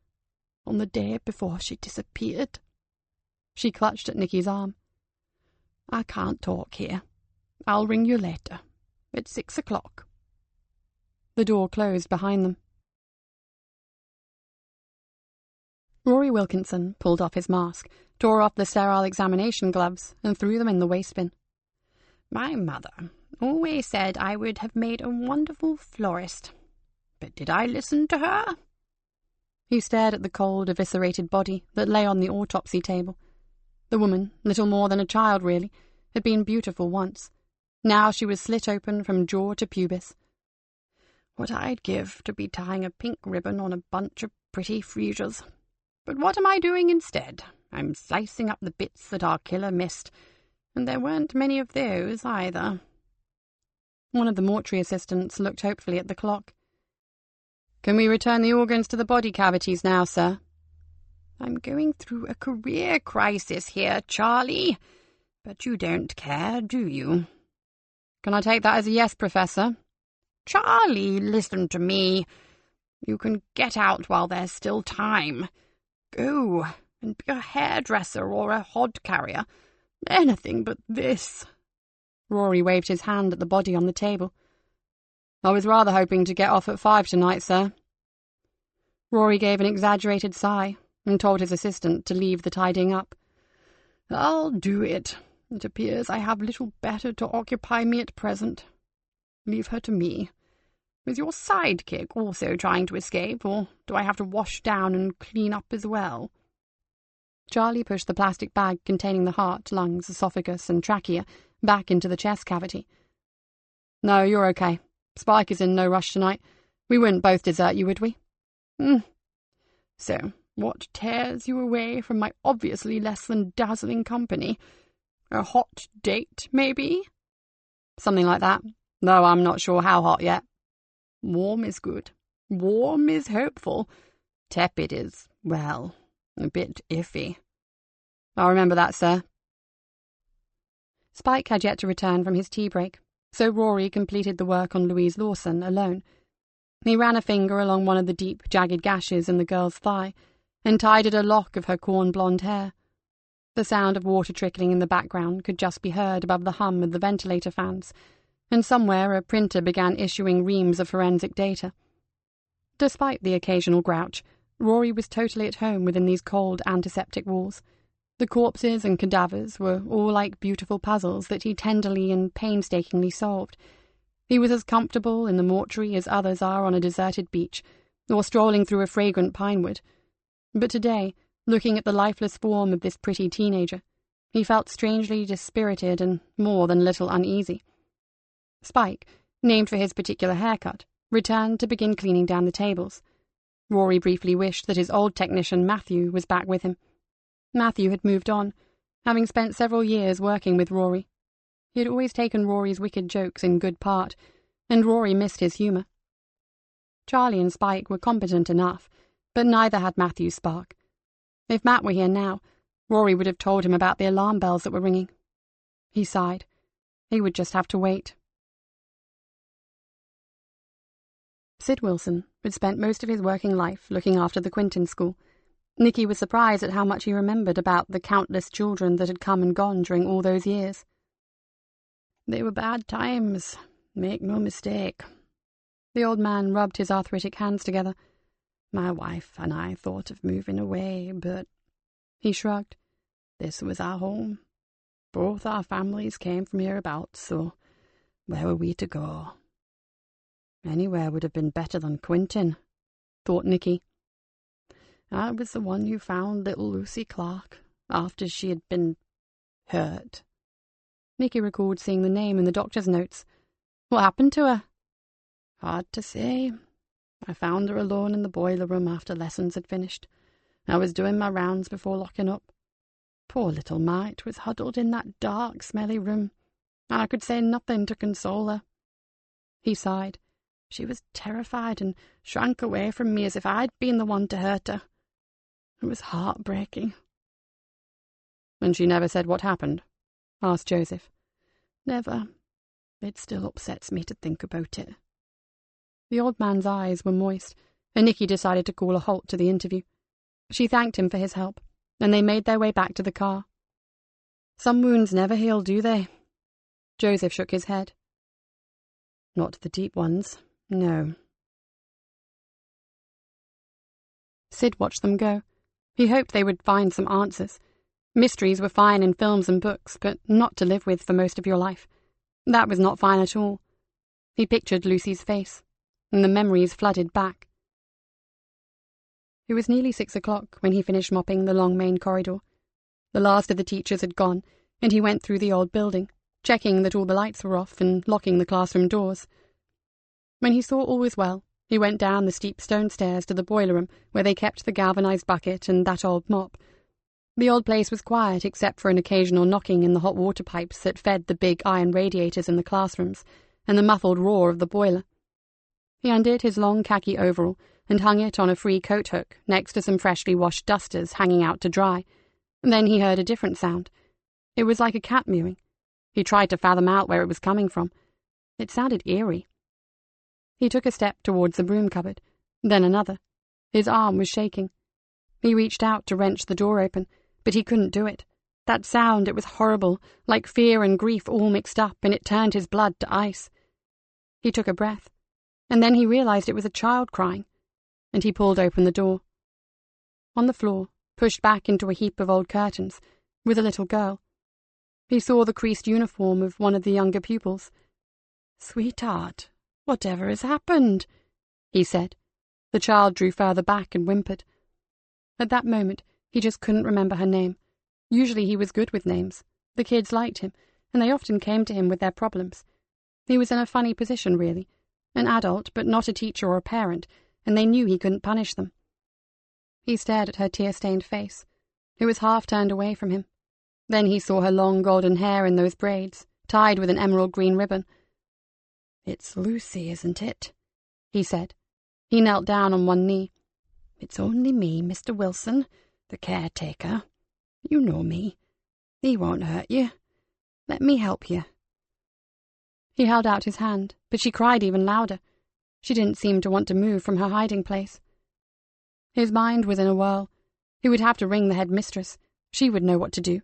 Speaker 1: on the day before she disappeared." She clutched at Nikki's arm. "I can't talk here. I'll ring you later, at 6 o'clock. The door closed behind them. Rory Wilkinson pulled off his mask, tore off the sterile examination gloves, and threw them in the waste bin. "My mother always said I would have made a wonderful florist. But did I listen to her?" He stared at the cold, eviscerated body that lay on the autopsy table. The woman, little more than a child really, had been beautiful once. Now she was slit open from jaw to pubis. "What I'd give to be tying a pink ribbon on a bunch of pretty freesias. But what am I doing instead? I'm slicing up the bits that our killer missed, and there weren't many of those either." One of the mortuary assistants looked hopefully at the clock. "Can we return the organs to the body cavities now, sir?" "I'm going through a career crisis here, Charlie. But you don't care, do you?" "Can I take that as a yes, Professor?"
Speaker 2: "Charlie, listen to me. You can get out while there's still time. Go and be a hairdresser or a hod carrier. Anything but this."
Speaker 1: Rory waved his hand at the body on the table. "I was rather hoping to get off at 5 tonight, sir." Rory gave an exaggerated sigh and told his assistant to leave the tidying up.
Speaker 2: "I'll do it. It appears I have little better to occupy me at present. Leave her to me. Is your sidekick also trying to escape, or do I have to wash down and clean up as well?"
Speaker 1: Charlie pushed the plastic bag containing the heart, lungs, esophagus, and trachea back into the chest cavity. "No, you're okay. Spike is in no rush tonight. We wouldn't both desert you, would we?"
Speaker 2: So, what tears you away from my obviously less than dazzling company? A hot date, maybe?"
Speaker 1: "Something like that, though I'm not sure how hot yet."
Speaker 2: "Warm is good. Warm is hopeful. Tepid is, well, a bit iffy."
Speaker 1: "I'll remember that, sir." Spike had yet to return from his tea break, so Rory completed the work on Louise Lawson alone. He ran a finger along one of the deep, jagged gashes in the girl's thigh and tidied a lock of her corn-blonde hair. The sound of water trickling in the background could just be heard above the hum of the ventilator fans, and somewhere a printer began issuing reams of forensic data. Despite the occasional grouch, Rory was totally at home within these cold, antiseptic walls. The corpses and cadavers were all like beautiful puzzles that he tenderly and painstakingly solved. He was as comfortable in the mortuary as others are on a deserted beach, or strolling through a fragrant pinewood. But today, looking at the lifeless form of this pretty teenager, he felt strangely dispirited and more than a little uneasy. Spike, named for his particular haircut, returned to begin cleaning down the tables. Rory briefly wished that his old technician Matthew was back with him. Matthew had moved on, having spent several years working with Rory. He had always taken Rory's wicked jokes in good part, and Rory missed his humour. Charlie and Spike were competent enough, but neither had Matthew's spark. If Matt were here now, Rory would have told him about the alarm bells that were ringing. He sighed. He would just have to wait. Sid Wilson had spent most of his working life looking after the Quinton school. Nikki was surprised at how much he remembered about the countless children that had come and gone during all those years. They were bad times, make no mistake. The old man rubbed his arthritic hands together. My wife and I thought of moving away, but... He shrugged. This was our home. Both our families came from hereabouts, so where were we to go? Anywhere would have been better than Quinton, thought Nikki. I was the one who found little Lucy Clark after she had been hurt. Nikki recalled seeing the name in the doctor's notes. What happened to her? Hard to say. I found her alone in the boiler room after lessons had finished. I was doing my rounds before locking up. Poor little mite was huddled in that dark, smelly room, and I could say nothing to console her. He sighed. She was terrified and shrank away from me as if I'd been the one to hurt her. It was heartbreaking. And she never said what happened? Asked Joseph. Never. It still upsets me to think about it. The old man's eyes were moist, and Nikki decided to call a halt to the interview. She thanked him for his help, and they made their way back to the car. Some wounds never heal, do they? Joseph shook his head. Not the deep ones, no. Sid watched them go. He hoped they would find some answers. Mysteries were fine in films and books, but not to live with for most of your life. That was not fine at all. He pictured Lucy's face, and the memories flooded back. It was nearly 6 o'clock when he finished mopping the long main corridor. The last of the teachers had gone, and he went through the old building, checking that all the lights were off and locking the classroom doors. When he saw all was well, he went down the steep stone stairs to the boiler room where they kept the galvanized bucket and that old mop. The old place was quiet except for an occasional knocking in the hot water pipes that fed the big iron radiators in the classrooms and the muffled roar of the boiler. He undid his long khaki overall and hung it on a free coat hook next to some freshly washed dusters hanging out to dry. Then he heard a different sound. It was like a cat mewing. He tried to fathom out where it was coming from. It sounded eerie. He took a step towards the broom cupboard, then another. His arm was shaking. He reached out to wrench the door open, but he couldn't do it. That sound, it was horrible, like fear and grief all mixed up, and it turned his blood to ice. He took a breath, and then he realized it was a child crying, and he pulled open the door. On the floor, pushed back into a heap of old curtains, was a little girl. He saw the creased uniform of one of the younger pupils. "Sweetheart, whatever has happened?" he said. The child drew further back and whimpered. At that moment, he just couldn't remember her name. Usually he was good with names. The kids liked him, and they often came to him with their problems. He was in a funny position, really. An adult, but not a teacher or a parent, and they knew he couldn't punish them. He stared at her tear-stained face. It was half turned away from him. Then he saw her long golden hair in those braids, tied with an emerald green ribbon. "It's Lucy, isn't it?" he said. He knelt down on one knee. "It's only me, Mr. Wilson, the caretaker. You know me. He won't hurt you. Let me help you." He held out his hand, but she cried even louder. She didn't seem to want to move from her hiding place. His mind was in a whirl. He would have to ring the headmistress. She would know what to do.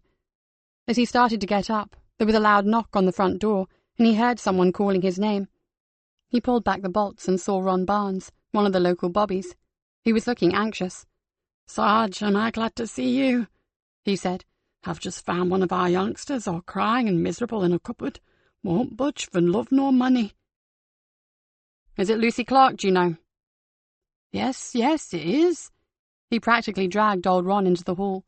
Speaker 1: As he started to get up, there was a loud knock on the front door, and he heard someone calling his name. He pulled back the bolts and saw Ron Barnes, one of the local bobbies. He was looking anxious. "Sarge, am I glad to see you?" he said. "I've just found one of our youngsters all crying and miserable in a cupboard. Won't budge for love nor money." "Is it Lucy Clark, do you know?" Yes, it is." He practically dragged old Ron into the hall.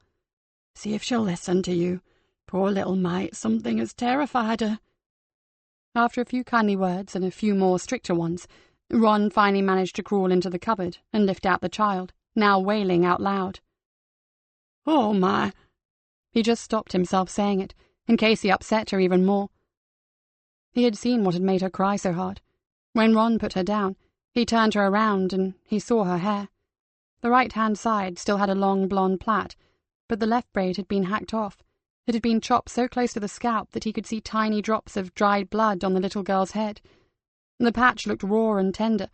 Speaker 1: "See if she'll listen to you. Poor little mite, something has terrified her." After a few kindly words and a few more stricter ones, Ron finally managed to crawl into the cupboard and lift out the child, now wailing out loud.
Speaker 3: "Oh, my."
Speaker 1: He just stopped himself saying it, in case he upset her even more. He had seen what had made her cry so hard. When Ron put her down, he turned her around and he saw her hair. The right-hand side still had a long blonde plait, but the left braid had been hacked off. It had been chopped so close to the scalp that he could see tiny drops of dried blood on the little girl's head. The patch looked raw and tender,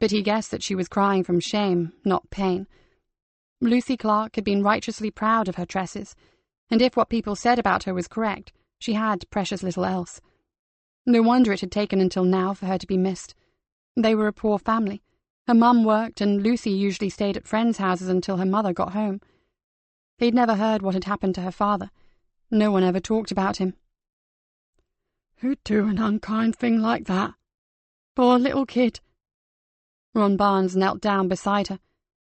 Speaker 1: but he guessed that she was crying from shame, not pain. Lucy Clark had been righteously proud of her tresses, and if what people said about her was correct, she had precious little else. No wonder it had taken until now for her to be missed. They were a poor family. Her mum worked, and Lucy usually stayed at friends' houses until her mother got home. They'd never heard what had happened to her father. No one ever talked about him.
Speaker 3: "Who'd do an unkind thing like that? Poor little kid."
Speaker 1: Ron Barnes knelt down beside her.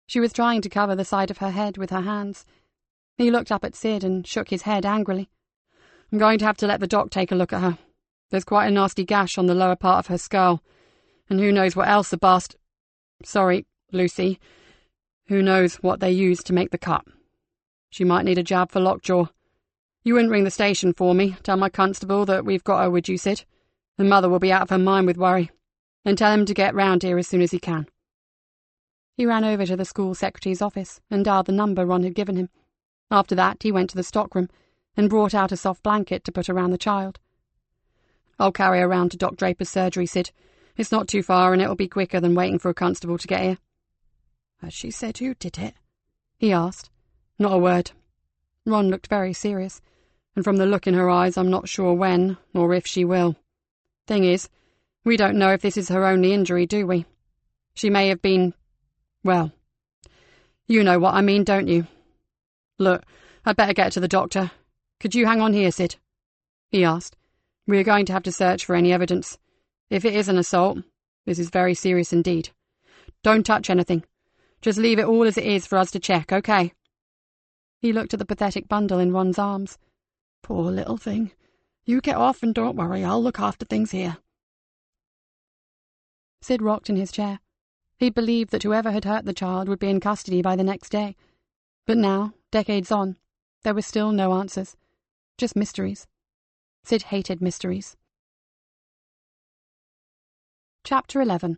Speaker 1: She was trying to cover the side of her head with her hands. He looked up at Sid and shook his head angrily.
Speaker 3: "I'm going to have to let the doc take a look at her. There's quite a nasty gash on the lower part of her skull, and who knows what else Sorry, Lucy. Who knows what they used to make the cut. She might need a jab for lockjaw. You wouldn't ring the station for me. Tell my constable that we've got her, would you, Sid? The mother will be out of her mind with worry. And tell him to get round here as soon as he can."
Speaker 1: He ran over to the school secretary's office and dialed the number Ron had given him. After that, he went to the stockroom and brought out a soft blanket to put around the child.
Speaker 3: "I'll carry her round to Doc Draper's surgery, Sid. It's not too far and it'll be quicker than waiting for a constable to get here."
Speaker 2: "Has she said who did it?"
Speaker 1: he asked.
Speaker 3: "Not a word."
Speaker 1: Ron looked very serious.
Speaker 3: "And from the look in her eyes, I'm not sure when or if she will. Thing is, we don't know if this is her only injury, do we? She may have been... well, you know what I mean, don't you? Look, I'd better get to the doctor. Could you hang on here, Sid?" he asked. "We are going to have to search for any evidence. If it is an assault, this is very serious indeed. Don't touch anything. Just leave it all as it is for us to check, okay?"
Speaker 1: He looked at the pathetic bundle in Ron's arms.
Speaker 2: "Poor little thing. You get off and don't worry, I'll look after things here."
Speaker 1: Sid rocked in his chair. He believed that whoever had hurt the child would be in custody by the next day. But now, decades on, there were still no answers. Just mysteries. Sid hated mysteries. Chapter 11.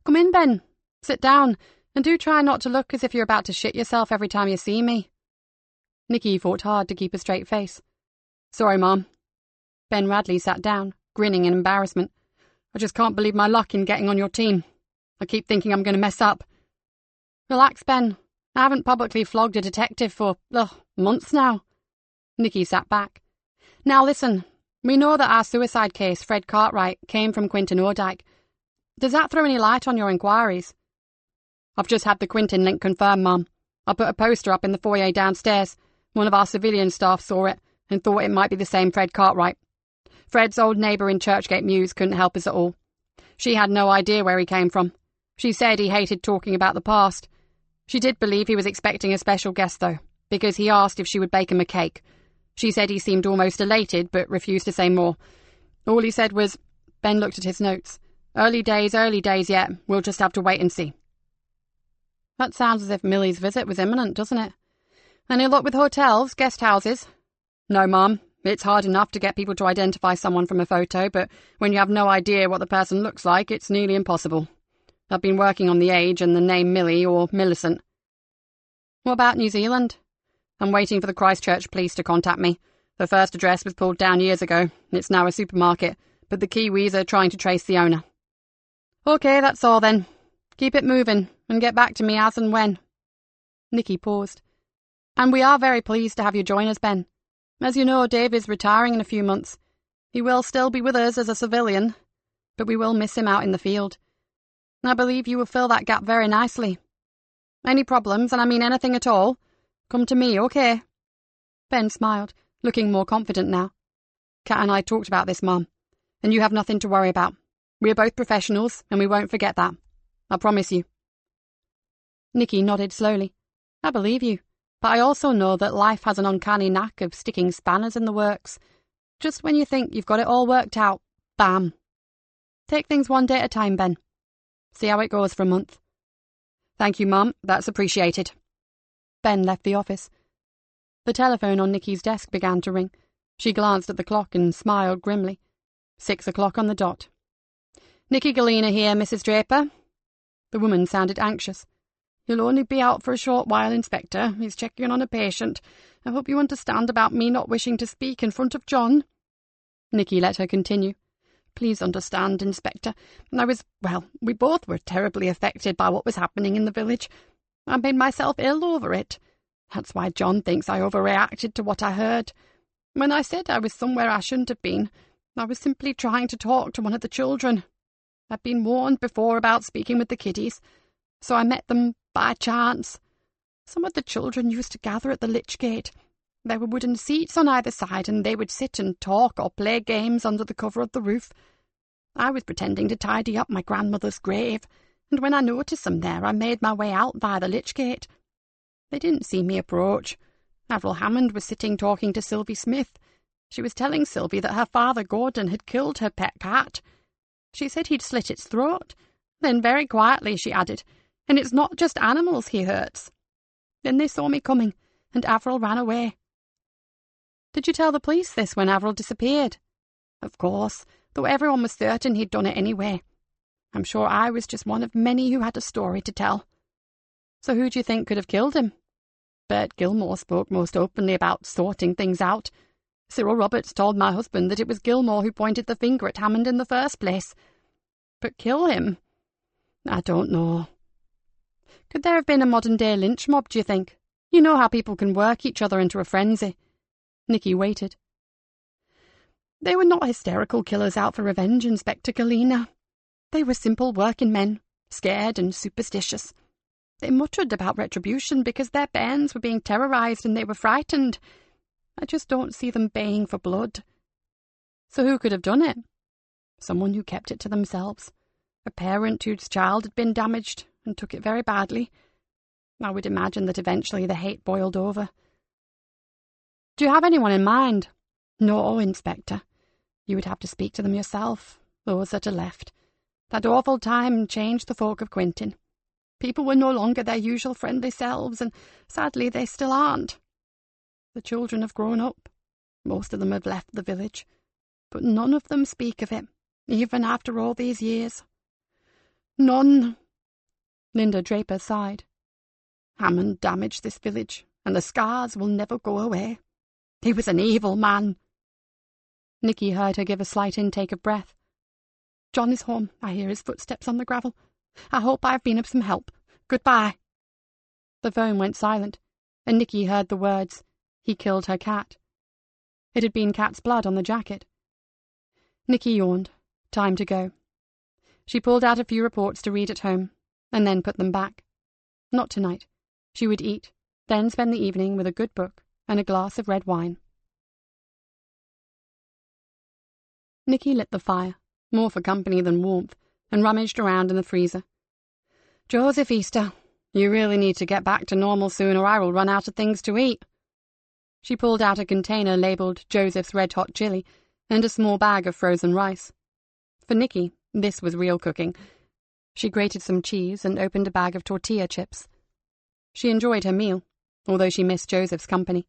Speaker 1: "Come in, Ben. Sit down, and do try not to look as if you're about to shit yourself every time you see me." Nikki fought hard to keep a straight face.
Speaker 3: "Sorry, Mom."
Speaker 1: Ben Radley sat down, grinning in embarrassment.
Speaker 3: "I just can't believe my luck in getting on your team. I keep thinking I'm going to mess up."
Speaker 1: "Relax, Ben. I haven't publicly flogged a detective for, months now." Nikki sat back. "Now listen, we know that our suicide case, Fred Cartwright, came from Quinton Ordyke. Does that throw any light on your inquiries?"
Speaker 3: "I've just had the Quinton link confirmed, Mum. I put a poster up in the foyer downstairs. One of our civilian staff saw it and thought it might be the same Fred Cartwright. Fred's old neighbour in Churchgate Mews couldn't help us at all. She had no idea where he came from. She said he hated talking about the past. She did believe he was expecting a special guest, though, because he asked if she would bake him a cake. She said he seemed almost elated, but refused to say more. All he said was..." Ben looked at his notes. Early days yet. We'll just have to wait and see."
Speaker 1: "That sounds as if Millie's visit was imminent, doesn't it? Any luck with hotels, guest houses?"
Speaker 3: "No, Mum. It's hard enough to get people to identify someone from a photo, but when you have no idea what the person looks like, it's nearly impossible. I've been working on the age and the name Millie or Millicent."
Speaker 1: "What about New Zealand?"
Speaker 3: "I'm waiting for the Christchurch police to contact me. The first address was pulled down years ago. It's now a supermarket, but the Kiwis are trying to trace the owner."
Speaker 1: "OK, that's all then. Keep it moving, and get back to me as and when." Nikki paused. "And we are very pleased to have you join us, Ben. As you know, Dave is retiring in a few months. He will still be with us as a civilian, but we will miss him out in the field. I believe you will fill that gap very nicely. Any problems, and I mean anything at all, come to me, OK?" Ben smiled, looking more confident now.
Speaker 3: "Kat and I talked about this, Mum, and you have nothing to worry about. We are both professionals, and we won't forget that. I promise you."
Speaker 1: Nikki nodded slowly. "I believe you, but I also know that life has an uncanny knack of sticking spanners in the works. Just when you think you've got it all worked out, bam. Take things one day at a time, Ben. See how it goes for a month. Thank you, Mum. That's appreciated. Ben left the office. The telephone on Nikki's desk began to ring. She glanced at the clock and smiled grimly. 6 o'clock on the dot. Nikki Galena here, Mrs. Draper. The woman sounded anxious. He'll only be out for a short while, Inspector. He's checking on a patient. I hope you understand about me not wishing to speak in front of John. Nikki let her continue. Please understand, Inspector. We both were terribly affected by what was happening in the village. I made myself ill over it. That's why John thinks I overreacted to what I heard. When I said I was somewhere I shouldn't have been, I was simply trying to talk to one of the children. I'd been warned before about speaking with the kiddies, so I met them by chance. Some of the children used to gather at the lich gate. There were wooden seats on either side, and they would sit and talk or play games under the cover of the roof. I was pretending to tidy up my grandmother's grave, and when I noticed them there, I made my way out via the lich gate. They didn't see me approach. Avril Hammond was sitting talking to Sylvie Smith. She was telling Sylvie that her father Gordon had killed her pet cat. She said he'd slit its throat. Then very quietly she added, "And it's not just animals he hurts." Then they saw me coming, and Avril ran away. Did you tell the police this when Avril disappeared? Of course, though everyone was certain he'd done it anyway. I'm sure I was just one of many who had a story to tell. So who do you think could have killed him? Bert Gilmore spoke most openly about sorting things out. Cyril Roberts told my husband that it was Gilmore who pointed the finger at Hammond in the first place. But kill him? I don't know. Could there have been a modern-day lynch mob, do you think? You know how people can work each other into a frenzy. Nikki waited. They were not hysterical killers out for revenge, Inspector Galena. They were simple working men, scared and superstitious. They muttered about retribution because their bairns were being terrorized and they were frightened. I just don't see them baying for blood. So who could have done it? Someone who kept it to themselves. A parent whose child had been damaged and took it very badly. I would imagine that eventually the hate boiled over. Do you have anyone in mind? No, Inspector. You would have to speak to them yourself, those that are left. That awful time changed the folk of Quintin. People were no longer their usual friendly selves, and sadly they still aren't. The children have grown up. Most of them have left the village, but none of them speak of it, even after all these years. None. Linda Draper sighed. Hammond damaged this village, and the scars will never go away. He was an evil man. Nikki heard her give a slight intake of breath. John is home. I hear his footsteps on the gravel. I hope I have been of some help. Goodbye. The phone went silent, and Nikki heard the words, "He killed her cat." It had been cat's blood on the jacket. Nikki yawned. Time to go. She pulled out a few reports to read at home, and then put them back. Not tonight. She would eat, then spend the evening with a good book and a glass of red wine. Nikki lit the fire, more for company than warmth, and rummaged around in the freezer. Joseph Easter, you really need to get back to normal soon or I will run out of things to eat. She pulled out a container labelled Joseph's Red Hot Chili and a small bag of frozen rice. For Nikki, this was real cooking. She grated some cheese and opened a bag of tortilla chips. She enjoyed her meal, although she missed Joseph's company.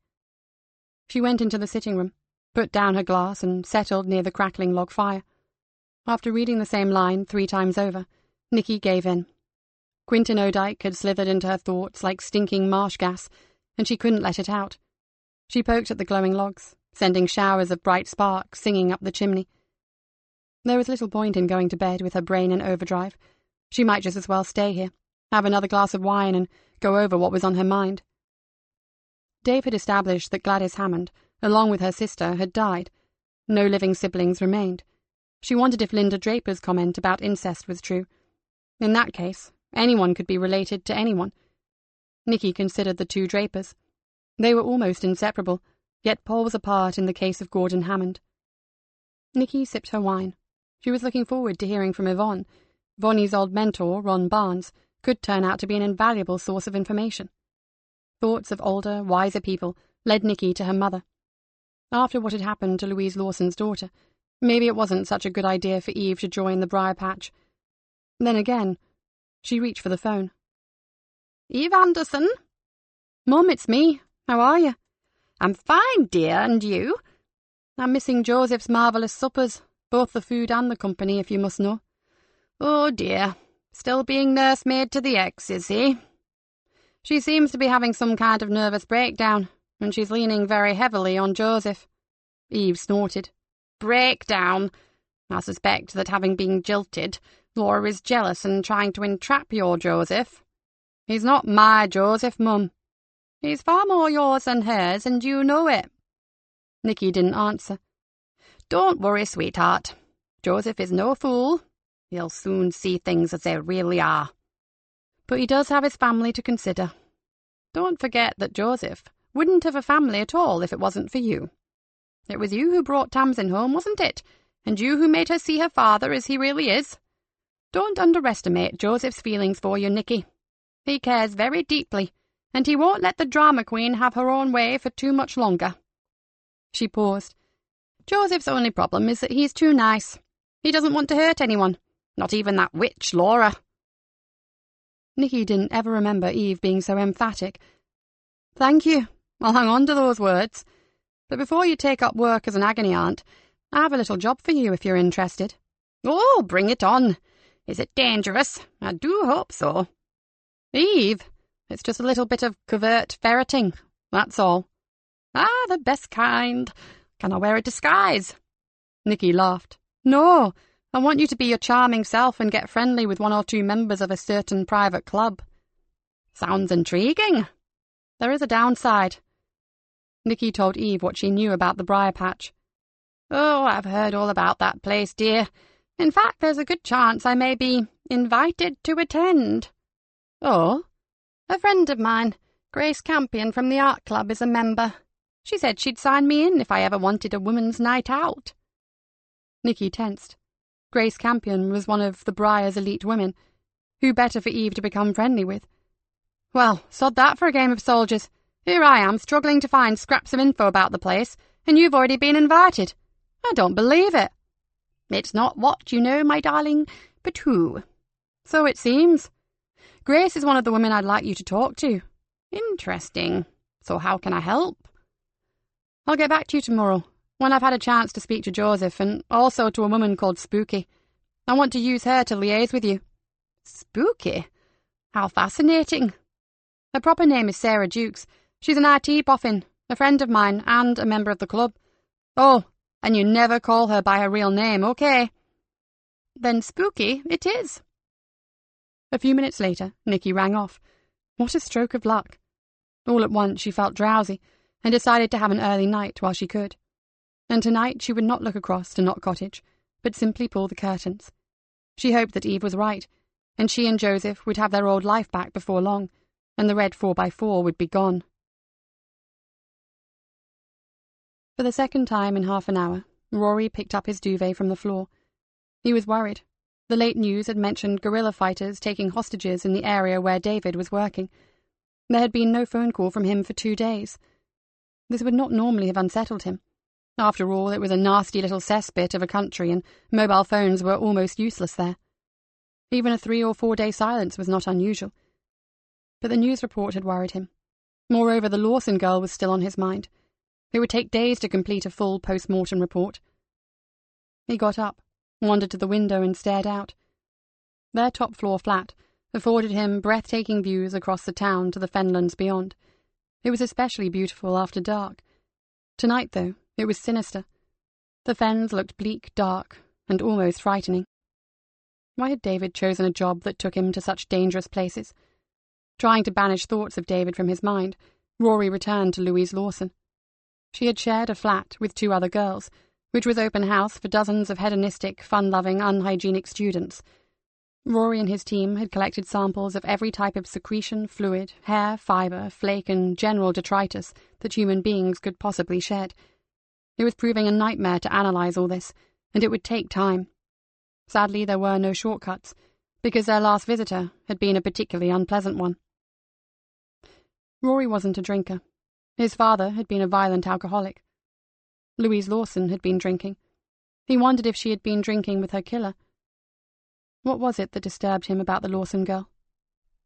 Speaker 1: She went into the sitting room, put down her glass and settled near the crackling log fire. After reading the same line 3 times over, Nikki gave in. Quintin O'Dyke had slithered into her thoughts like stinking marsh gas, and she couldn't let it out. She poked at the glowing logs, sending showers of bright sparks singing up the chimney. There was little point in going to bed with her brain in overdrive. She might just as well stay here, have another glass of wine and go over what was on her mind. Dave had established that Gladys Hammond, along with her sister, had died. No living siblings remained. She wondered if Linda Draper's comment about incest was true. In that case, anyone could be related to anyone. Nikki considered the 2 Drapers. They were almost inseparable, yet poles apart in the case of Gordon Hammond. Nikki sipped her wine. She was looking forward to hearing from Yvonne. Vonnie's old mentor, Ron Barnes, could turn out to be an invaluable source of information. Thoughts of older, wiser people led Nikki to her mother. After what had happened to Louise Lawson's daughter, Maybe it wasn't such a good idea for Eve to join the briar patch. Then again, she reached for the phone.
Speaker 2: Eve Anderson?
Speaker 1: Mum, it's me. How are you?
Speaker 2: I'm fine, dear, and you?
Speaker 1: I'm missing Joseph's marvellous suppers, both the food and the company, if you must know.
Speaker 2: Oh, dear. Still being nursemaid to the ex, is he?
Speaker 1: She seems to be having some kind of nervous breakdown, and she's leaning very heavily on Joseph. Eve snorted.
Speaker 2: Breakdown? I suspect that having been jilted, Laura is jealous and trying to entrap your Joseph.
Speaker 1: He's not my Joseph, Mum.
Speaker 2: He's far more yours than hers, and you know it.
Speaker 1: Nikki didn't answer.
Speaker 2: Don't worry, sweetheart. Joseph is no fool. He'll soon see things as they really are.
Speaker 1: But he does have his family to consider.
Speaker 2: Don't forget that Joseph wouldn't have a family at all if it wasn't for you. It was you who brought Tamsin home, wasn't it? And you who made her see her father as he really is. Don't underestimate Joseph's feelings for you, Nikki. He cares very deeply, and he won't let the drama queen have her own way for too much longer.
Speaker 1: She paused.
Speaker 2: Joseph's only problem is that he's too nice. He doesn't want to hurt anyone, not even that witch, Laura.
Speaker 1: Nikki didn't ever remember Eve being so emphatic. Thank you. I'll hang on to those words. But before you take up work as an agony aunt, I have a little job for you if you're interested.
Speaker 2: Oh, bring it on. Is it dangerous? I do hope so.
Speaker 1: Eve, it's just a little bit of covert ferreting, that's all.
Speaker 2: Ah, the best kind. Can I wear a disguise?
Speaker 1: Nikki laughed. No, I want you to be your charming self and get friendly with one or two members of a certain private club.
Speaker 2: Sounds intriguing.
Speaker 1: There is a downside. Nikki told Eve what she knew about the briar patch.
Speaker 2: Oh, I've heard all about that place, dear. In fact, there's a good chance I may be invited to attend.
Speaker 1: Oh?
Speaker 2: A friend of mine, Grace Campion from the art club, is a member. She said she'd sign me in if I ever wanted a woman's night out.
Speaker 1: Nikki tensed. Grace Campion was one of the Briar's elite women. Who better for Eve to become friendly with? Well, sod that for a game of soldiers. Here I am, struggling to find scraps of info about the place, and you've already been invited. I don't believe it.
Speaker 2: It's not what you know, my darling, but who.
Speaker 1: So it seems. Grace is one of the women I'd like you to talk to.
Speaker 2: Interesting. So how can I help?
Speaker 1: I'll get back to you tomorrow, when I've had a chance to speak to Joseph, and also to a woman called Spooky. I want to use her to liaise with you.
Speaker 2: Spooky? How fascinating.
Speaker 1: Her proper name is Sarah Jukes. She's an IT boffin, a friend of mine, and a member of the club. Oh, and you never call her by her real name, okay?
Speaker 2: Then Spooky it is.
Speaker 1: A few minutes later, Nikki rang off. What a stroke of luck. All at once she felt drowsy, and decided to have an early night while she could. And tonight she would not look across to Knott Cottage, but simply pull the curtains. She hoped that Eve was right, and she and Joseph would have their old life back before long, and the red 4x4 would be gone. For the second time in half an hour, Rory picked up his duvet from the floor. He was worried. The late news had mentioned guerrilla fighters taking hostages in the area where David was working. There had been no phone call from him for 2 days. This would not normally have unsettled him. After all, it was a nasty little cesspit of a country, and mobile phones were almost useless there. Even a 3 or 4 day silence was not unusual. But the news report had worried him. Moreover, the Lawson girl was still on his mind. It would take days to complete a full post-mortem report. He got up, wandered to the window and stared out. Their top-floor flat afforded him breathtaking views across the town to the fenlands beyond. It was especially beautiful after dark. Tonight, though, it was sinister. The fens looked bleak, dark, and almost frightening. Why had David chosen a job that took him to such dangerous places? Trying to banish thoughts of David from his mind, Rory returned to Louise Lawson. She had shared a flat with 2 other girls, which was open house for dozens of hedonistic, fun-loving, unhygienic students. Rory and his team had collected samples of every type of secretion, fluid, hair, fibre, flake, and general detritus that human beings could possibly shed. It was proving a nightmare to analyse all this, and it would take time. Sadly, there were no shortcuts, because their last visitor had been a particularly unpleasant one. Rory wasn't a drinker. His father had been a violent alcoholic. Louise Lawson had been drinking. He wondered if she had been drinking with her killer. What was it that disturbed him about the Lawson girl?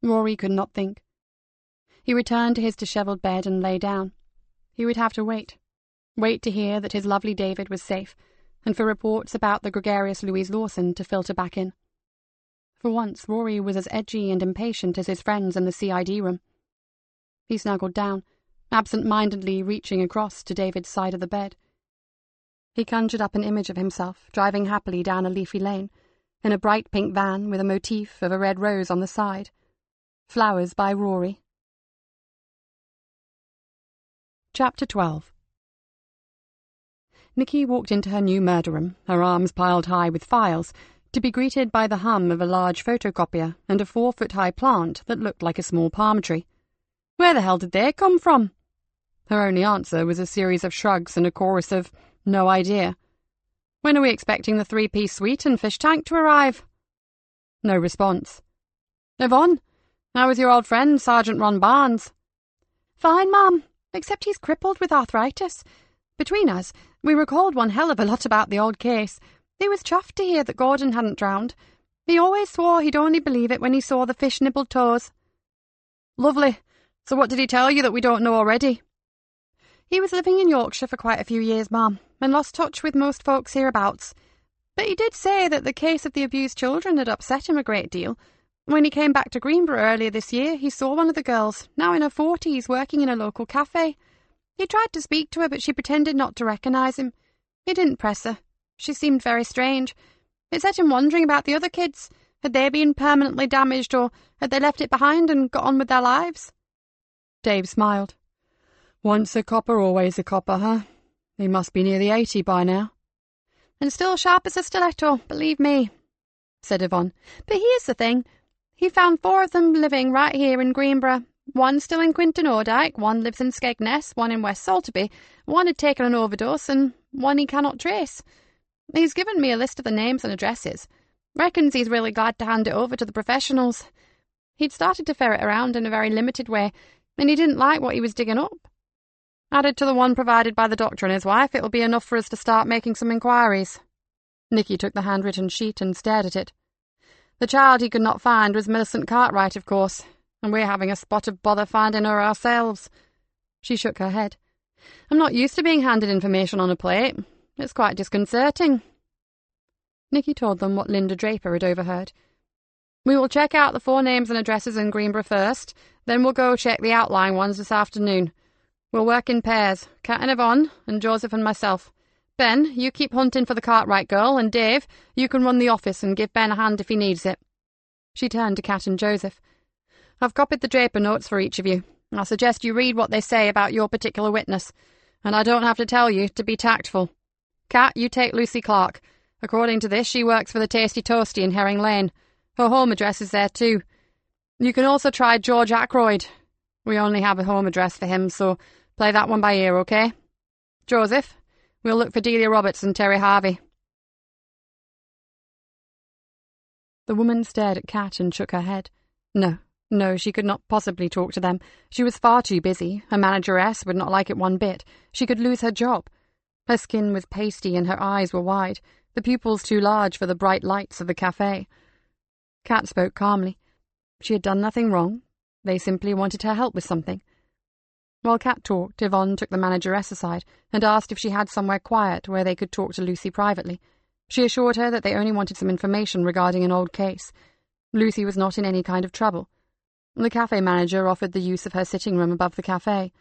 Speaker 1: Rory could not think. He returned to his dishevelled bed and lay down. He would have to wait to hear that his lovely David was safe, and for reports about the gregarious Louise Lawson to filter back in. For once, Rory was as edgy and impatient as his friends in the CID room. He snuggled down, absent-mindedly reaching across to David's side of the bed. He conjured up an image of himself driving happily down a leafy lane, in a bright pink van with a motif of a red rose on the side. Flowers by Rory. Chapter 12. Nikki walked into her new murder room, her arms piled high with files, to be greeted by the hum of a large photocopier and a 4-foot-high plant that looked like a small palm tree. Where the hell did they come from? Her only answer was a series of shrugs and a chorus of no idea. When are we expecting the 3-piece suite and fish tank to arrive? No response. Yvonne, how is your old friend, Sergeant Ron Barnes?
Speaker 2: Fine, Mum, except he's crippled with arthritis. Between us, we recalled one hell of a lot about the old case. He was chuffed to hear that Gordon hadn't drowned. He always swore he'd only believe it when he saw the fish-nibbled toes.
Speaker 1: Lovely. So what did he tell you that we don't know already?
Speaker 2: He was living in Yorkshire for quite a few years, Mum, and lost touch with most folks hereabouts. But he did say that the case of the abused children had upset him a great deal. When he came back to Greenborough earlier this year, he saw one of the girls, now in her 40s, working in a local cafe. He tried to speak to her, but she pretended not to recognise him. He didn't press her. She seemed very strange. It set him wondering about the other kids. Had they been permanently damaged, or had they left it behind and got on with their lives?
Speaker 1: Dave smiled. Once a copper, always a copper, huh? He must be nearly 80 by now.
Speaker 2: And still sharp as a stiletto, believe me, said Yvonne. But here's the thing. He found 4 of them living right here in Greenborough. One still in Quinton Odyke, one lives in Skegness, one in West Salterby, one had taken an overdose, and one he cannot trace. He's given me a list of the names and addresses. Reckons he's really glad to hand it over to the professionals. He'd started to ferret around in a very limited way, and he didn't like what he was digging up. Added to the one provided by the doctor and his wife, it'll be enough for us to start making some inquiries. Nikki took the handwritten sheet and stared at it. The child he could not find was Millicent Cartwright, of course, and we're having a spot of bother finding her ourselves. She shook her head. I'm not used to being handed information on a plate. It's quite disconcerting. Nikki told them what Linda Draper had overheard. We will check out the 4 names and addresses in Greenborough first, then we'll go check the outlying ones this afternoon. We'll work in pairs, Kat and Yvonne, and Joseph and myself. Ben, you keep hunting for the Cartwright girl, and Dave, you can run the office and give Ben a hand if he needs it. She turned to Kat and Joseph. I've copied the Draper notes for each of you. I suggest you read what they say about your particular witness, and I don't have to tell you to be tactful. Kat, you take Lucy Clark. According to this, she works for the Tasty Toasty in Herring Lane. Her home address is there too. You can also try George Ackroyd. We only have a home address for him, so play that one by ear, okay? Joseph, we'll look for Delia Roberts and Terry Harvey. The woman stared at Kat and shook her head. No, she could not possibly talk to them. She was far too busy. Her manageress would not like it one bit. She could lose her job. Her skin was pasty and her eyes were wide, the pupils too large for the bright lights of the cafe. Kat spoke calmly. She had done nothing wrong. They simply wanted her help with something. While Kat talked, Yvonne took the manageress aside and asked if she had somewhere quiet where they could talk to Lucy privately. She assured her that they only wanted some information regarding an old case. Lucy was not in any kind of trouble. The cafe manager offered the use of her sitting room above the cafe.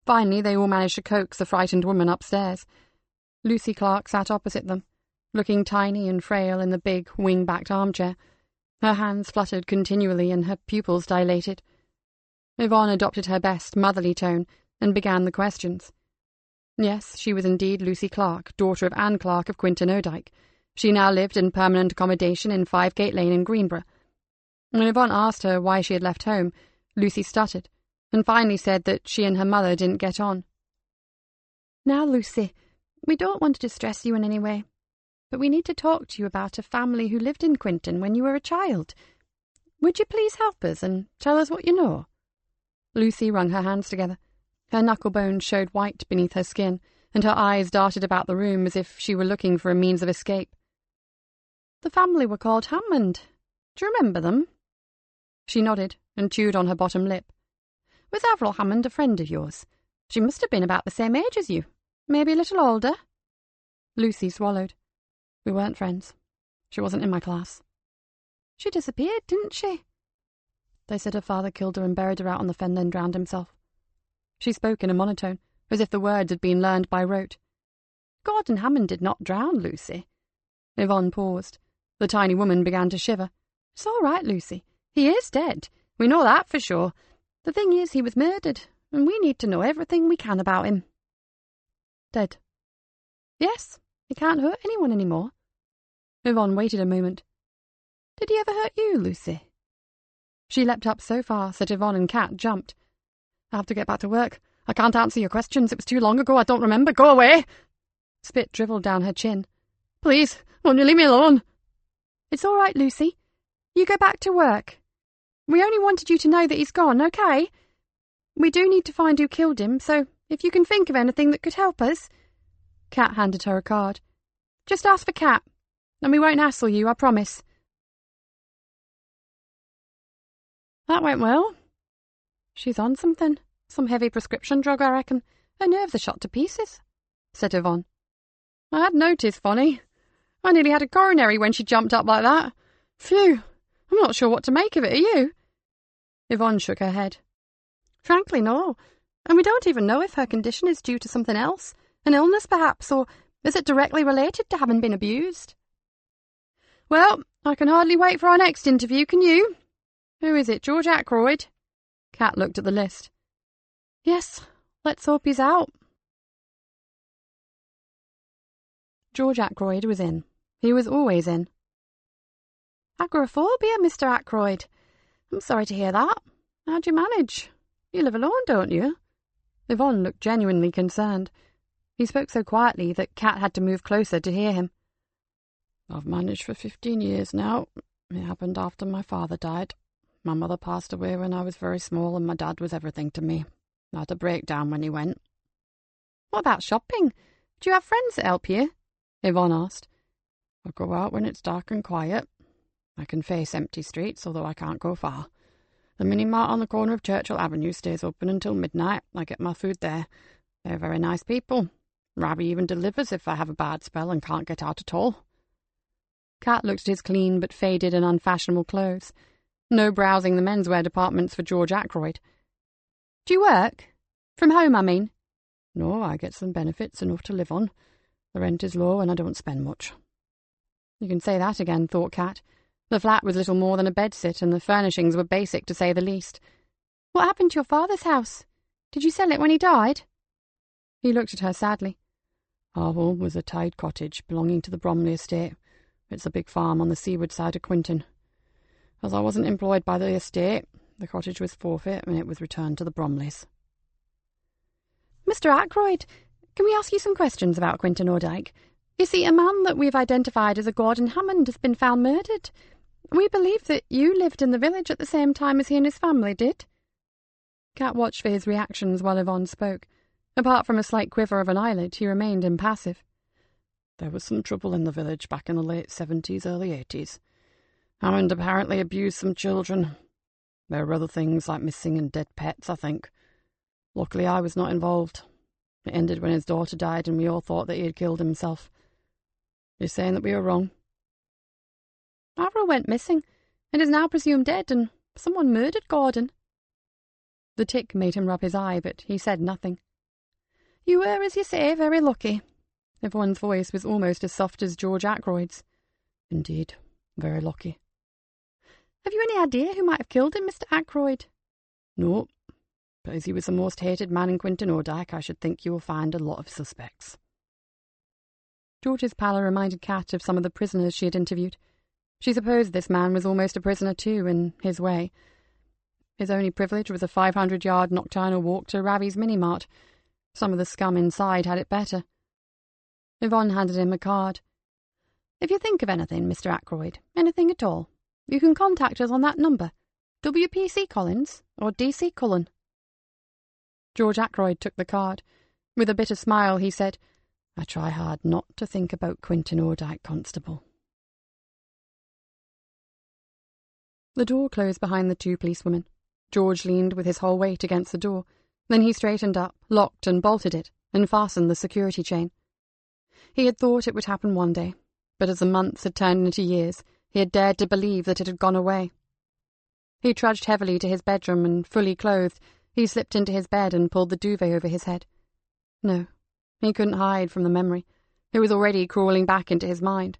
Speaker 2: Finally, they all managed to coax the frightened woman upstairs. Lucy Clark sat opposite them, looking tiny and frail in the big, wing-backed armchair. Her hands fluttered continually and her pupils dilated. Yvonne adopted her best motherly tone and began the questions. Yes, she was indeed Lucy Clark, daughter of Anne Clark of Quinton Odyke. She now lived in permanent accommodation in 5 Lane in Greenborough. When Yvonne asked her why she had left home, Lucy stuttered, and finally said that she and her mother didn't get on. Now, Lucy, we don't want to distress you in any way, but we need to talk to you about a family who lived in Quinton when you were a child. Would you please help us and tell us what you know?
Speaker 1: Lucy wrung her hands together. Her knuckle bones showed white beneath her skin, and her eyes darted about the room as if she were looking for a means of escape.
Speaker 3: The family were called Hammond. Do you remember them?
Speaker 1: She nodded and chewed on her bottom lip.
Speaker 3: Was Avril Hammond a friend of yours? She must have been about the same age as you. Maybe a little older.
Speaker 1: Lucy swallowed. We weren't friends. She wasn't in my class.
Speaker 3: She disappeared, didn't she?
Speaker 1: They said her father killed her and buried her out on the fen, then drowned himself. She spoke in a monotone, as if the words had been learned by rote.
Speaker 3: Gordon Hammond did not drown, Lucy.
Speaker 1: Yvonne paused. The tiny woman began to shiver.
Speaker 3: It's all right, Lucy. He is dead. We know that for sure. The thing is, he was murdered, and we need to know everything we can about him.
Speaker 1: Dead?
Speaker 3: Yes. He can't hurt anyone anymore.
Speaker 1: Yvonne waited a moment.
Speaker 3: Did he ever hurt you, Lucy?
Speaker 1: She leapt up so fast that Yvonne and Kat jumped. I have to get back to work. I can't answer your questions. It was too long ago. I don't remember. Go away! Spit dribbled down her chin. Please, won't you leave me alone?
Speaker 3: It's all right, Lucy. You go back to work. We only wanted you to know that he's gone, okay? We do need to find who killed him, so if you can think of anything that could help us...
Speaker 1: Kat handed her a card.
Speaker 3: Just ask for Kat, and we won't hassle you, I promise.
Speaker 1: That went well. She's on something. Some heavy prescription drug, I reckon. Her nerves are shot to pieces, said Yvonne. I had noticed, funny. I nearly had a coronary when she jumped up like that. Phew, I'm not sure what to make of it, are you? Yvonne shook her head.
Speaker 3: Frankly, no. And we don't even know if her condition is due to something else. An illness, perhaps, or is it directly related to having been abused?
Speaker 1: Well, I can hardly wait for our next interview, can you? Who is it, George Ackroyd? Kat looked at the list. Yes, let's hope he's out. George Ackroyd was in. He was always in.
Speaker 3: Agoraphobia, Mr. Ackroyd. I'm sorry to hear that. How'd you manage? You live alone, don't you?
Speaker 1: Yvonne looked genuinely concerned. He spoke so quietly that Kat had to move closer to hear him. I've managed for 15 years now. It happened after my father died. My mother passed away when I was very small and my dad was everything to me. I had a breakdown when he went.
Speaker 3: What about shopping? Do you have friends that help you?
Speaker 1: Yvonne asked. I go out when it's dark and quiet. I can face empty streets, although I can't go far. The mini-mart on the corner of Churchill Avenue stays open until midnight. I get my food there. They're very nice people. Ravi even delivers if I have a bad spell and can't get out at all. Kat looked at his clean but faded and unfashionable clothes. No browsing the menswear departments for George Ackroyd.
Speaker 3: Do you work? From home, I mean?
Speaker 1: No, I get some benefits, enough to live on. The rent is low and I don't spend much. You can say that again, thought Kat. The flat was little more than a bedsit and the furnishings were basic to say the least.
Speaker 3: What happened to your father's house? Did you sell it when he died?
Speaker 1: He looked at her sadly. Our home was a tied cottage belonging to the Bromley estate. It's a big farm on the seaward side of Quinton. As I wasn't employed by the estate, the cottage was forfeit and it was returned to the Bromleys.
Speaker 3: Mr. Ackroyd, can we ask you some questions about Quinton Ordyke? You see, a man that we've identified as a Gordon Hammond has been found murdered. We believe that you lived in the village at the same time as he and his family did.
Speaker 1: Kat watched for his reactions while Yvonne spoke. Apart from a slight quiver of an eyelid, he remained impassive. There was some trouble in the village back in the late 70s, early 80s. Hammond apparently abused some children. There were other things like missing and dead pets, I think. Luckily, I was not involved. It ended when his daughter died and we all thought that he had killed himself. You're saying that we were wrong?
Speaker 3: Avril went missing and is now presumed dead, and someone murdered Gordon.
Speaker 1: The tic made him rub his eye, but he said nothing.
Speaker 3: You were, as you say, very lucky.
Speaker 1: Yvonne's voice was almost as soft as George Ackroyd's. Indeed, very lucky.
Speaker 3: Have you any idea who might have killed him, Mr. Ackroyd?
Speaker 1: No, but as he was the most hated man in Quinton Ordyke, I should think you will find a lot of suspects. George's pallor reminded Kat of some of the prisoners she had interviewed. She supposed this man was almost a prisoner too, in his way. His only privilege was a 500-yard nocturnal walk to Ravi's mini-mart. Some of the scum inside had it better. Yvonne handed him a card.
Speaker 3: If you think of anything, Mr. Ackroyd, anything at all, you can contact us on that number. WPC Collins or DC Cullen.
Speaker 1: George Ackroyd took the card. With a bitter smile, he said, "I try hard not to think about Quintin Odyke, Constable." The door closed behind the two policewomen. George leaned with his whole weight against the door. Then he straightened up, locked and bolted it, and fastened the security chain. He had thought it would happen one day, but as the months had turned into years, he had dared to believe that it had gone away. He trudged heavily to his bedroom and, fully clothed, he slipped into his bed and pulled the duvet over his head. No, he couldn't hide from the memory. It was already crawling back into his mind.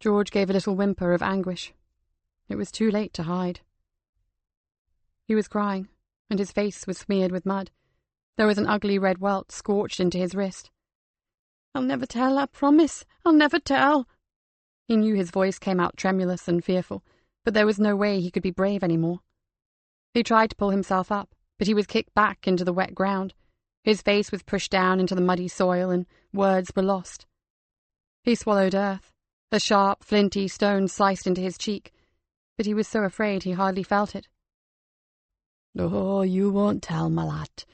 Speaker 1: George gave a little whimper of anguish. It was too late to hide. He was crying, and his face was smeared with mud. There was an ugly red welt scorched into his wrist. "I'll never tell, I promise. I'll never tell." He knew his voice came out tremulous and fearful, but there was no way he could be brave any more. He tried to pull himself up, but he was kicked back into the wet ground. His face was pushed down into the muddy soil, and words were lost. He swallowed earth. A sharp, flinty stone sliced into his cheek, but he was so afraid he hardly felt it. "Oh, you won't tell, my lad,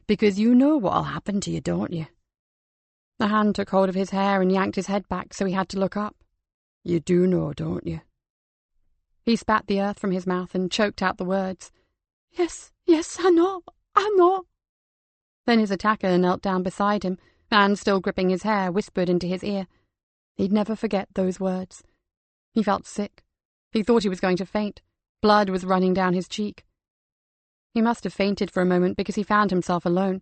Speaker 1: because you know what'll happen to you, don't you?" The hand took hold of his hair and yanked his head back so he had to look up. "You do know, don't you?" He spat the earth from his mouth and choked out the words. Yes, I know. Then his attacker knelt down beside him, and, still gripping his hair, whispered into his ear. He'd never forget those words. He felt sick. He thought he was going to faint. Blood was running down his cheek. He must have fainted for a moment because he found himself alone.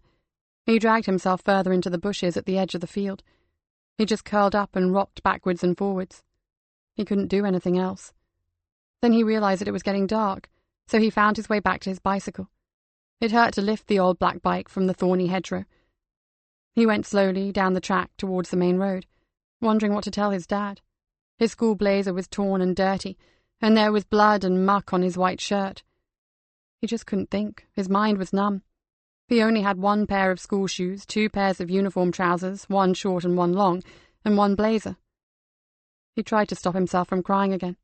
Speaker 1: He dragged himself further into the bushes at the edge of the field. He just curled up and rocked backwards and forwards. He couldn't do anything else. Then he realized that it was getting dark, so he found his way back to his bicycle. It hurt to lift the old black bike from the thorny hedgerow. He went slowly down the track towards the main road, wondering what to tell his dad. His school blazer was torn and dirty, and there was blood and muck on his white shirt. He just couldn't think. His mind was numb. He only had one pair of school shoes, 2 pairs of uniform trousers, one short and one long, and one blazer. He tried to stop himself from crying again.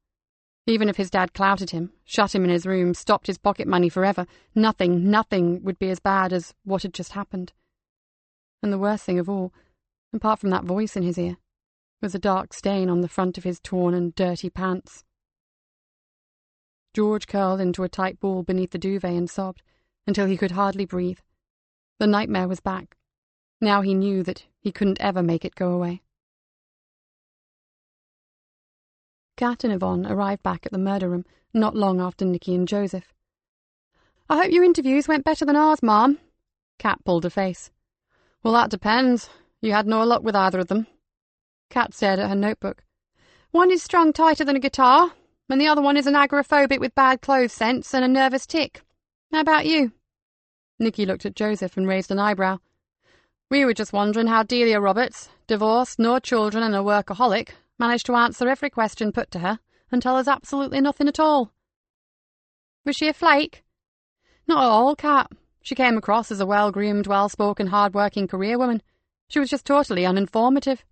Speaker 1: Even if his dad clouted him, shut him in his room, stopped his pocket money forever, nothing would be as bad as what had just happened. And the worst thing of all, apart from that voice in his ear, was a dark stain on the front of his torn and dirty pants. George curled into a tight ball beneath the duvet and sobbed, until he could hardly breathe. The nightmare was back. Now he knew that he couldn't ever make it go away. Kat and Yvonne arrived back at the murder room not long after Nikki and Joseph. "I hope your interviews went better than ours, Mom." Kat pulled a face. "Well, that depends. You had no luck with either of them." Kat stared at her notebook. "One is strung tighter than a guitar, and the other one is an agoraphobic with bad clothes sense and a nervous tic. How about you?" Nikki looked at Joseph and raised an eyebrow. "We were just wondering how Delia Roberts, divorced, no children and a workaholic, managed to answer every question put to her and tell us absolutely nothing at all." "Was she a flake?" "Not at all, Kat. She came across as a well-groomed, well-spoken, hard-working career woman. She was just totally uninformative."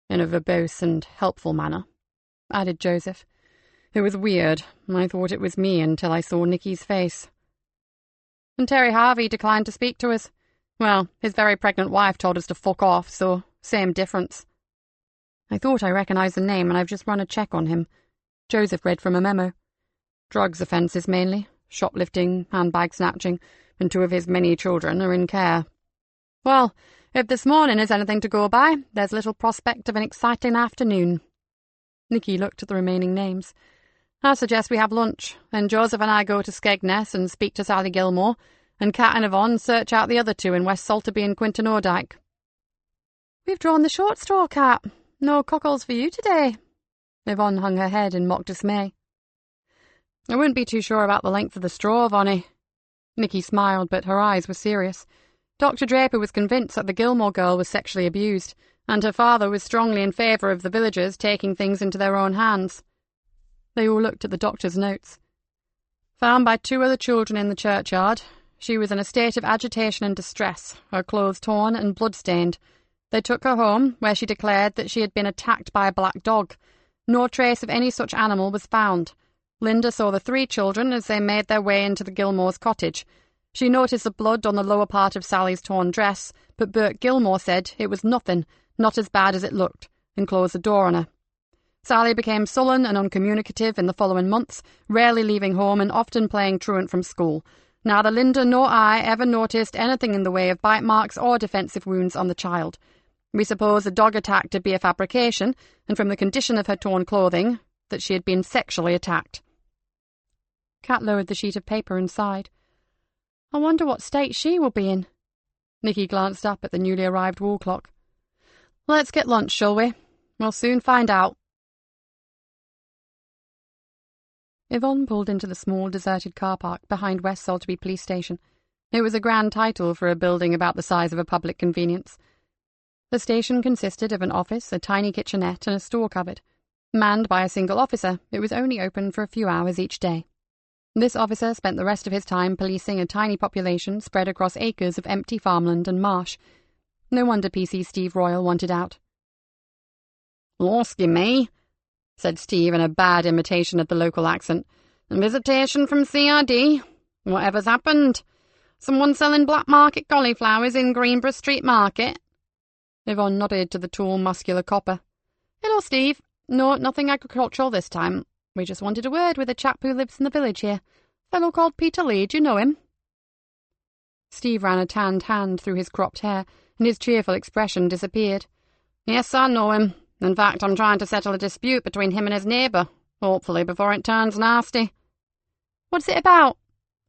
Speaker 1: "In a verbose and helpful manner," added Joseph. "It was weird. I thought it was me until I saw Nikki's face." "And Terry Harvey declined to speak to us. Well, his very pregnant wife told us to fuck off, so same difference." "I thought I recognized the name, and I've just run a check on him." Joseph read from a memo. "Drugs offences mainly, shoplifting, handbag snatching, and 2 of his many children are in care." "Well, if this morning is anything to go by, there's little prospect of an exciting afternoon." Nikki looked at the remaining names. "I suggest we have lunch, and Joseph and I go to Skegness and speak to Sally Gilmore, and Kat and Yvonne search out the other 2 in West Salterby and Quintin Odyke." "We've drawn the short straw, Kat. No cockles for you today." Yvonne hung her head in mock dismay. "I wouldn't be too sure about the length of the straw, Vonnie." Nikki smiled, but her eyes were serious. Dr. Draper was convinced that the Gilmore girl was sexually abused, and her father was strongly in favour of the villagers taking things into their own hands. They all looked at the doctor's notes. "Found by 2 other children in the churchyard. She was in a state of agitation and distress, her clothes torn and blood-stained. They took her home, where she declared that she had been attacked by a black dog. No trace of any such animal was found. Linda saw the 3 children as they made their way into the Gilmore's cottage. She noticed the blood on the lower part of Sally's torn dress, but Bert Gilmore said it was nothing, not as bad as it looked, and closed the door on her. Sally became sullen and uncommunicative in the following months, rarely leaving home and often playing truant from school. Neither Linda nor I ever noticed anything in the way of bite marks or defensive wounds on the child. We suppose the dog attack to be a fabrication, and from the condition of her torn clothing, that she had been sexually attacked. Kat lowered the sheet of paper and sighed. I wonder what state she will be in. Nikki glanced up at the newly arrived wall clock. Let's get lunch, shall we? We'll soon find out. Yvonne pulled into the small, deserted car park behind West Salterby Police Station. It was a grand title for a building about the size of a public convenience. The station consisted of an office, a tiny kitchenette, and a store cupboard. Manned by a single officer, it was only open for a few hours each day. This officer spent the rest of his time policing a tiny population spread across acres of empty farmland and marsh. No wonder PC Steve Royal wanted out. "Losky me," said Steve in a bad imitation of the local accent. "Visitation from CRD. Whatever's happened? Someone selling black market cauliflowers in Greenborough Street Market?" Yvonne nodded to the tall, muscular copper. "Hello, Steve. No, nothing agricultural this time. We just wanted a word with a chap who lives in the village here. A fellow called Peter Lee, do you know him?" Steve ran a tanned hand through his cropped hair, and his cheerful expression disappeared. "Yes, I know him. In fact, I'm trying to settle a dispute between him and his neighbour, hopefully before it turns nasty." "What's it about?"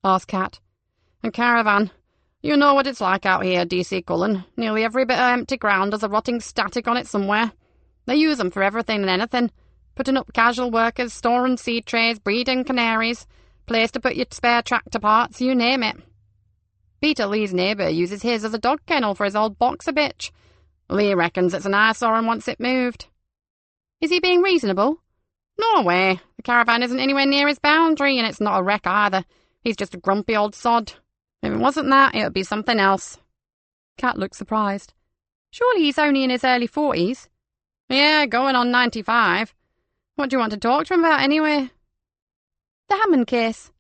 Speaker 1: asked Kat. "A caravan. You know what it's like out here, DC Cullen. Nearly every bit of empty ground has a rotting static on it somewhere. They use them for everything and anything. Putting up casual workers, storing seed trays, breeding canaries, place to put your spare tractor parts, you name it. Peter Lee's neighbour uses his as a dog kennel for his old boxer bitch. Lee reckons it's an eyesore and wants it moved." "Is he being reasonable?" "No way. The caravan isn't anywhere near his boundary, and it's not a wreck either. He's just a grumpy old sod. If it wasn't that, it would be something else." Kat looked surprised. "Surely he's only in his early 40s. "Yeah, going on 95. What do you want to talk to him about, anyway?" "The Hammond case,"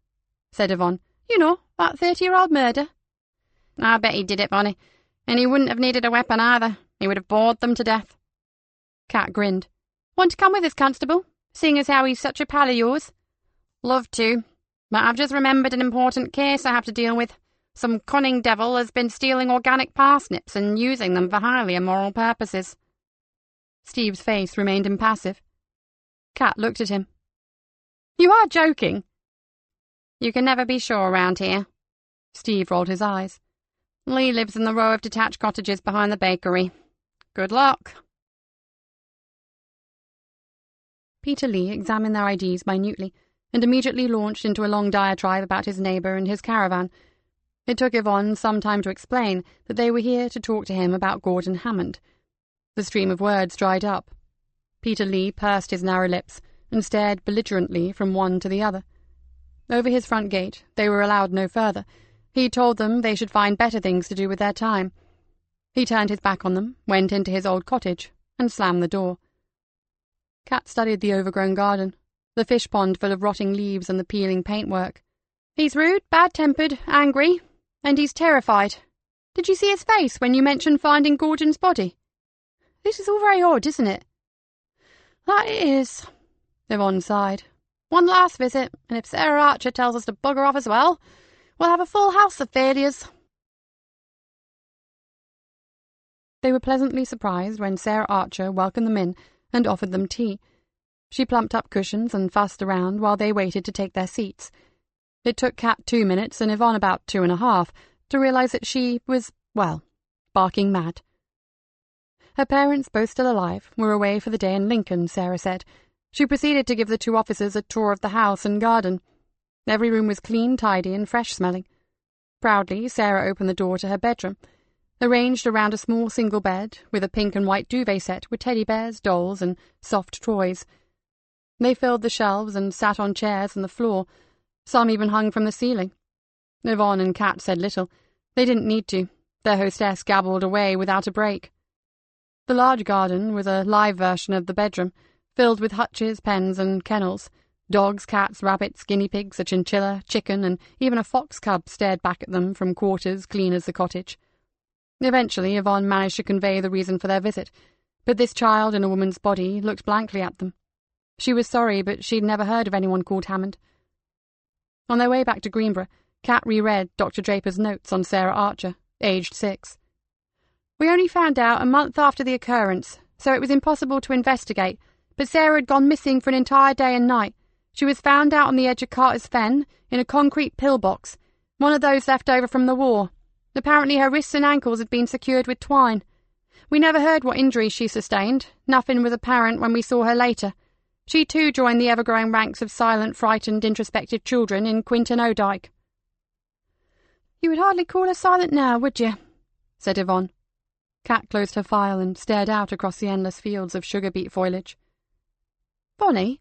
Speaker 1: said Yvonne. "You know, that 30-year-old murder." "I bet he did it, Bonnie. And he wouldn't have needed a weapon either. He would have bored them to death." Kat grinned. "Want to come with us, Constable, seeing as how he's such a pal of yours?" "Love to. But I've just remembered an important case I have to deal with. Some cunning devil has been stealing organic parsnips and using them for highly immoral purposes." Steve's face remained impassive. Kat looked at him.
Speaker 3: "You are joking."
Speaker 1: "You can never be sure around here."
Speaker 3: Steve rolled his eyes.
Speaker 1: "Lee lives in the row of detached cottages behind the bakery. Good luck."
Speaker 3: Peter Lee examined their IDs minutely and immediately launched into a long diatribe about his neighbour and his caravan. It took Yvonne some time to explain that they were here to talk to him about Gordon Hammond. The stream of words dried up. Peter Lee pursed his narrow lips and stared belligerently from one to the other. Over his front gate, they were allowed no further. He told them they should find better things to do with their time. He turned his back on them, went into his old cottage, and slammed the door. Kat studied the overgrown garden, the fish pond full of rotting leaves and the peeling paintwork.
Speaker 1: "He's rude, bad-tempered, angry, and he's terrified. Did you see his face when you mentioned finding Gordon's body? This is all very odd, isn't it?"
Speaker 3: "That it is," Yvonne sighed.
Speaker 1: "One last visit, and if Sarah Archer tells us to bugger off as well, we'll have a full house of failures."
Speaker 3: They were pleasantly surprised when Sarah Archer welcomed them in and offered them tea. She plumped up cushions and fussed around while they waited to take their seats. It took Kat 2 minutes and Yvonne about 2.5 to realize that she was, well, barking mad. Her parents, both still alive, were away for the day in Lincoln, Sarah said. She proceeded to give the 2 officers a tour of the house and garden. Every room was clean, tidy, and fresh-smelling. Proudly, Sarah opened the door to her bedroom. Arranged around a small single bed, with a pink and white duvet set with teddy bears, dolls, and soft toys. They filled the shelves and sat on chairs on the floor. Some even hung from the ceiling. Yvonne and Kat said little. They didn't need to. Their hostess gabbled away without a break. The large garden was a live version of the bedroom, filled with hutches, pens, and kennels.
Speaker 1: Dogs, cats, rabbits, guinea pigs, a chinchilla, chicken, and even a fox cub stared back at them from quarters clean as the cottage. Eventually, Yvonne managed to convey the reason for their visit, but this child in a woman's body looked blankly at them. She was sorry, but she'd never heard of anyone called Hammond. On their way back to Greenborough, Kat reread Dr. Draper's notes on Sarah Archer, aged 6. We only found out a month after the occurrence, so it was impossible to investigate, but Sarah had gone missing for an entire day and night. She was found out on the edge of Carter's Fen, in a concrete pillbox, one of those left over from the war. Apparently her wrists and ankles had been secured with twine. We never heard what injuries she sustained. Nothing was apparent when we saw her later. She too joined the ever-growing ranks of silent, frightened, introspective children in Quinton O'Dyke. "You would hardly call her silent now, would you?" said Yvonne. Kat closed her file and stared out across the endless fields of sugar beet foliage. "Bonnie,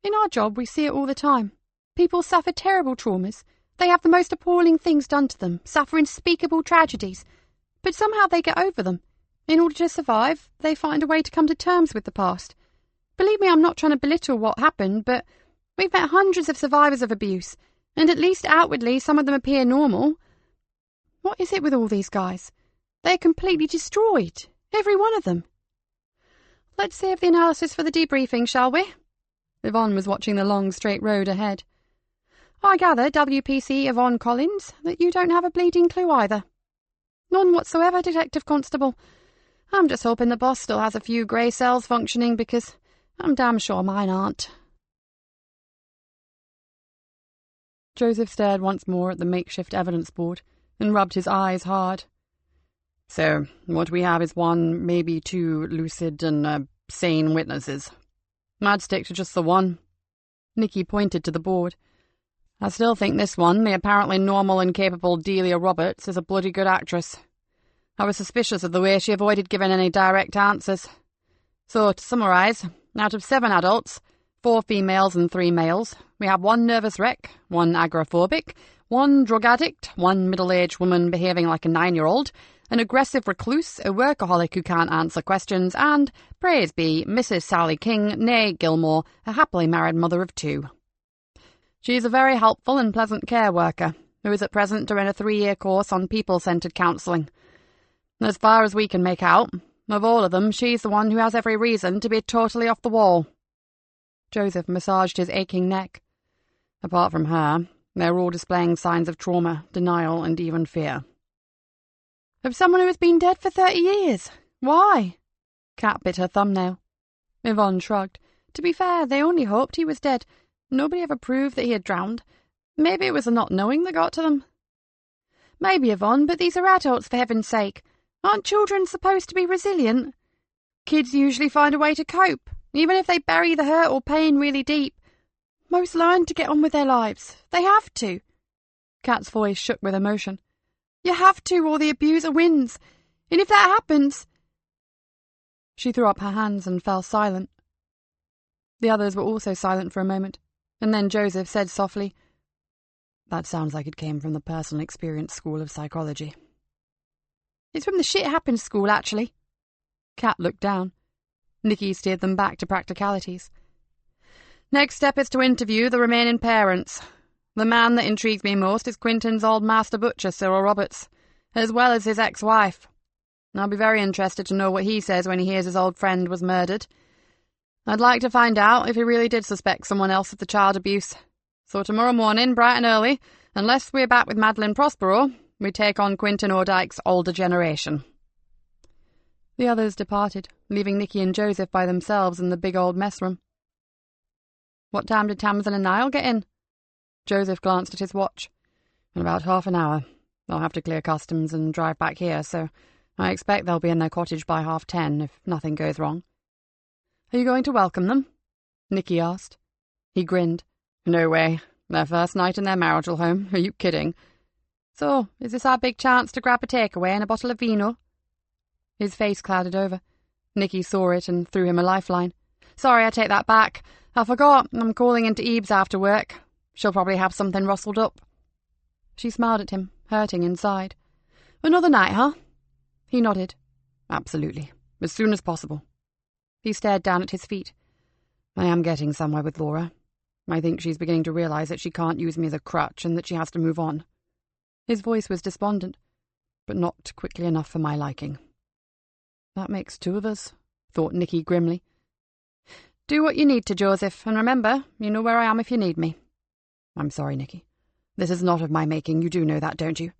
Speaker 1: in our job we see it all the time. People suffer terrible traumas. They have the most appalling things done to them, suffer unspeakable tragedies, but somehow they get over them. In order to survive, they find a way to come to terms with the past. Believe me, I'm not trying to belittle what happened, but we've met hundreds of survivors of abuse, and at least outwardly some of them appear normal. What is it with all these guys? They're completely destroyed, every one of them." "Let's save the analysis for the debriefing, shall we?" Yvonne was watching the long, straight road ahead. "I gather, WPC Yvonne Collins, that you don't have a bleeding clue either." "None whatsoever, Detective Constable. I'm just hoping the boss still has a few grey cells functioning, because I'm damn sure mine aren't." Joseph stared once more at the makeshift evidence board and rubbed his eyes hard. "So, what we have is one, maybe two lucid and sane witnesses. I'd stick to just the one." Nikki pointed to the board. "I still think this one, the apparently normal and capable Delia Roberts, is a bloody good actress. I was suspicious of the way she avoided giving any direct answers. So, to summarise, out of 7 adults, 4 females and 3 males, we have 1 nervous wreck, 1 agoraphobic, 1 drug addict, 1 middle-aged woman behaving like a 9-year-old, an aggressive recluse, a workaholic who can't answer questions, and, praise be, Mrs. Sally King, née Gilmore, a happily married mother of 2. She is a very helpful and pleasant care worker, who is at present doing a 3-year course on people-centred counselling. As far as we can make out, of all of them, she's the one who has every reason to be totally off the wall." Joseph massaged his aching neck. "Apart from her, they're all displaying signs of trauma, denial, and even fear."
Speaker 2: "Of someone who has been dead for 30 years? Why?"
Speaker 1: Kat bit her thumbnail.
Speaker 2: Yvonne shrugged. "To be fair, they only hoped he was dead. Nobody ever proved that he had drowned. Maybe it was the not knowing that got to them." "Maybe, Yvonne, but these are adults, for heaven's sake. Aren't children supposed to be resilient? Kids usually find a way to cope, even if they bury the hurt or pain really deep. Most learn to get on with their lives. They have to."
Speaker 1: Kat's voice shook with emotion.
Speaker 2: "You have to, or the abuser wins. And if that happens—"
Speaker 1: She threw up her hands and fell silent. The others were also silent for a moment, and then Joseph said softly, "That sounds like it came from the personal experience school of psychology."
Speaker 2: "It's from the shit happens school, actually."
Speaker 1: Kat looked down. Nikki steered them back to practicalities. "Next step is to interview the remaining parents. The man that intrigues me most is Quinton's old master butcher, Cyril Roberts, as well as his ex-wife. I'll be very interested to know what he says when he hears his old friend was murdered. I'd like to find out if he really did suspect someone else of the child abuse. So tomorrow morning, bright and early, unless we're back with Madeline Prospero, we take on Quinton O'Dyke's older generation." The others departed, leaving Nikki and Joseph by themselves in the big old mess room. "What time did Tamsin and Niall get in?" Joseph glanced at his watch. "In about half an hour. They'll have to clear customs and drive back here, so I expect they'll be in their cottage by 10:30 if nothing goes wrong." "Are you going to welcome them?" Nikki asked. He grinned. "No way. Their first night in their marital home. Are you kidding?" "So, is this our big chance to grab a takeaway and a bottle of vino?" His face clouded over. Nikki saw it and threw him a lifeline. "Sorry, I take that back. I forgot. I'm calling into Eve's after work. She'll probably have something rustled up." She smiled at him, hurting inside. "Another night, huh?" He nodded. "Absolutely. As soon as possible." He stared down at his feet. "I am getting somewhere with Laura.
Speaker 3: I think she's beginning to realise that she can't use me as a crutch and that she has to move on." His voice was despondent, but not quickly enough for my liking. "That makes two of us," thought Nikki grimly. "Do what you need to, Joseph, and remember, you know where I am if you need me." "I'm sorry, Nikki. This is not of my making, you do know that, don't you?"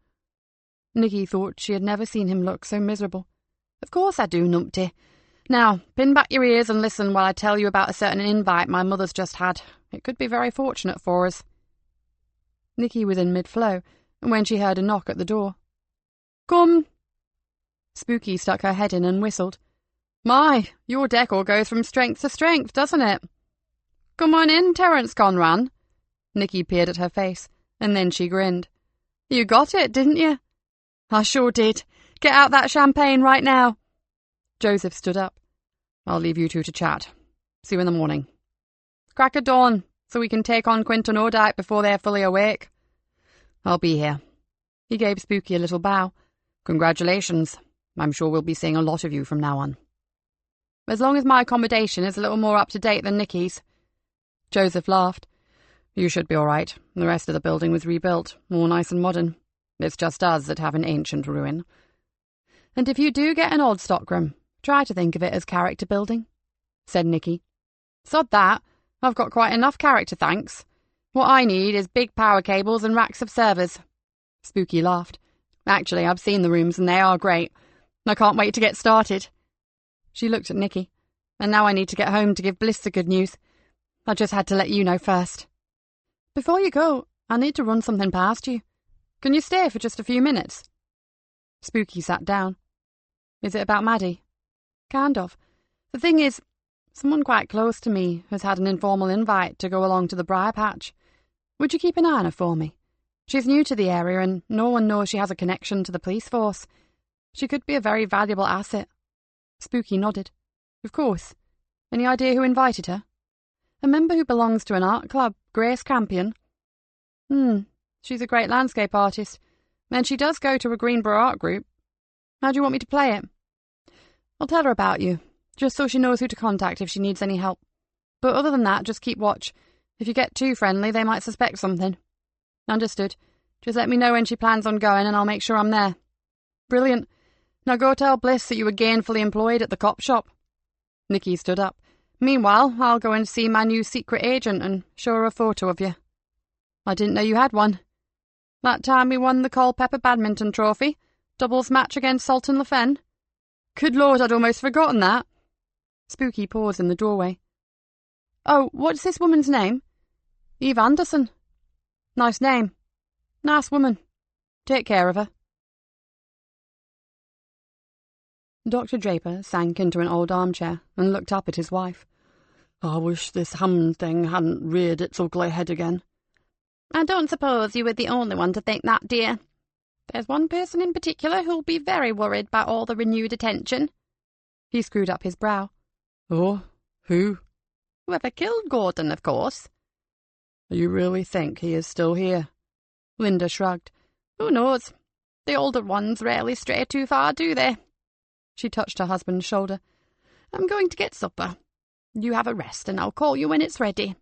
Speaker 3: Nikki thought she had never seen him look so miserable. "Of course I do, numpty. Now, pin back your ears and listen while I tell you about a certain invite my mother's just had. It could be very fortunate for us." Nikki was in mid-flow when she heard a knock at the door. "Come." Spooky stuck her head in and whistled. "My, your decor goes from strength to strength, doesn't it?" "Come on in, Terence Conran." Nikki peered at her face, and then she grinned. "You got it, didn't you?" "I sure did. Get out that champagne right now." Joseph stood up. "I'll leave you two to chat. See you in the morning." "Crack of dawn, so we can take on Quint and Ordite before they're fully awake." "I'll be here." He gave Spooky a little bow. "Congratulations. I'm sure we'll be seeing a lot of you from now on." "As long as my accommodation is a little more up-to-date than Nikki's." Joseph laughed. "You should be all right. The rest of the building was rebuilt, all nice and modern. It's just us that have an ancient ruin." "And if you do get an old stockroom, try to think of it as character building," said Nikki. "Sod that. I've got quite enough character, thanks. What I need is big power cables and racks of servers." Spooky laughed. "Actually, I've seen the rooms and they are great. I can't wait to get started." She looked at Nikki. "And now I need to get home to give Bliss the good news. I just had to let you know first." "Before you go, I need to run something past you. Can you stay for just a few minutes?" Spooky sat down. "Is it about Maddie?" "Kind of. The thing is, someone quite close to me has had an informal invite to go along to the Briar Patch. Would you keep an eye on her for me? She's new to the area and no one knows she has a connection to the police force. She could be a very valuable asset." Spooky nodded. "Of course. Any idea who invited her?" "A member who belongs to an art club, Grace Campion." She's a great landscape artist, and she does go to a Greenborough art group. How do you want me to play it?" "I'll tell her about you, just so she knows who to contact if she needs any help. But other than that, just keep watch. If you get too friendly, they might suspect something." "Understood. Just let me know when she plans on going and I'll make sure I'm there." "Brilliant. Now go tell Bliss that you were gainfully employed at the cop shop." Nikki stood up. "Meanwhile, I'll go and see my new secret agent and show her a photo of you." "I didn't know you had one." "That time we won the Culpeper Badminton Trophy, doubles match against Sultan Le Fen." "Good Lord, I'd almost forgotten that." Spooky paused in the doorway. "Oh, what's this woman's name?" "Eve Anderson." "Nice name. Nice woman. Take care of her." Dr. Draper sank into an old armchair and looked up at his wife. "I wish this Hammond thing hadn't reared its ugly head again." "I don't suppose you were the only one to think that, dear. There's one person in particular who'll be very worried by all the renewed attention." He screwed up his brow. "Oh, who?" "Whoever killed Gordon, of course." "You really think he is still here?" Linda shrugged. "Who knows? The older ones rarely stray too far, do they?" She touched her husband's shoulder. "I'm going to get supper. You have a rest and I'll call you when it's ready."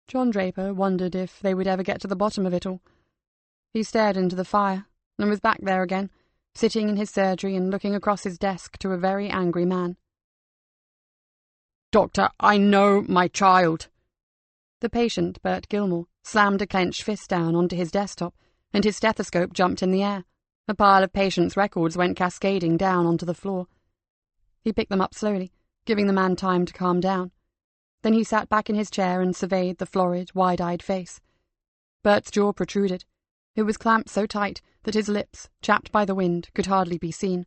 Speaker 3: John Draper wondered if they would ever get to the bottom of it all. He stared into the fire and was back there again, sitting in his surgery and looking across his desk to a very angry man. "Doctor, I know my child." The patient, Bert Gilmore, slammed a clenched fist down onto his desktop, and his stethoscope jumped in the air. A pile of patients' records went cascading down onto the floor. He picked them up slowly, giving the man time to calm down. Then he sat back in his chair and surveyed the florid, wide-eyed face. Bert's jaw protruded. It was clamped so tight that his lips, chapped by the wind, could hardly be seen.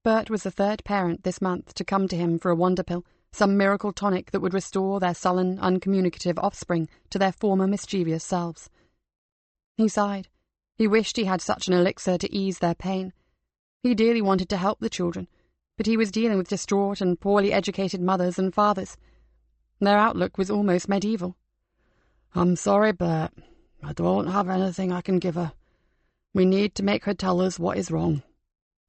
Speaker 3: Bert was the third parent this month to come to him for a wonder pill, some miracle tonic that would restore their sullen, uncommunicative offspring to their former mischievous selves. He sighed. He wished he had such an elixir to ease their pain. He dearly wanted to help the children, but he was dealing with distraught and poorly educated mothers and fathers. Their outlook was almost medieval. "I'm sorry, Bert. I don't have anything I can give her. We need to make her tell us what is wrong.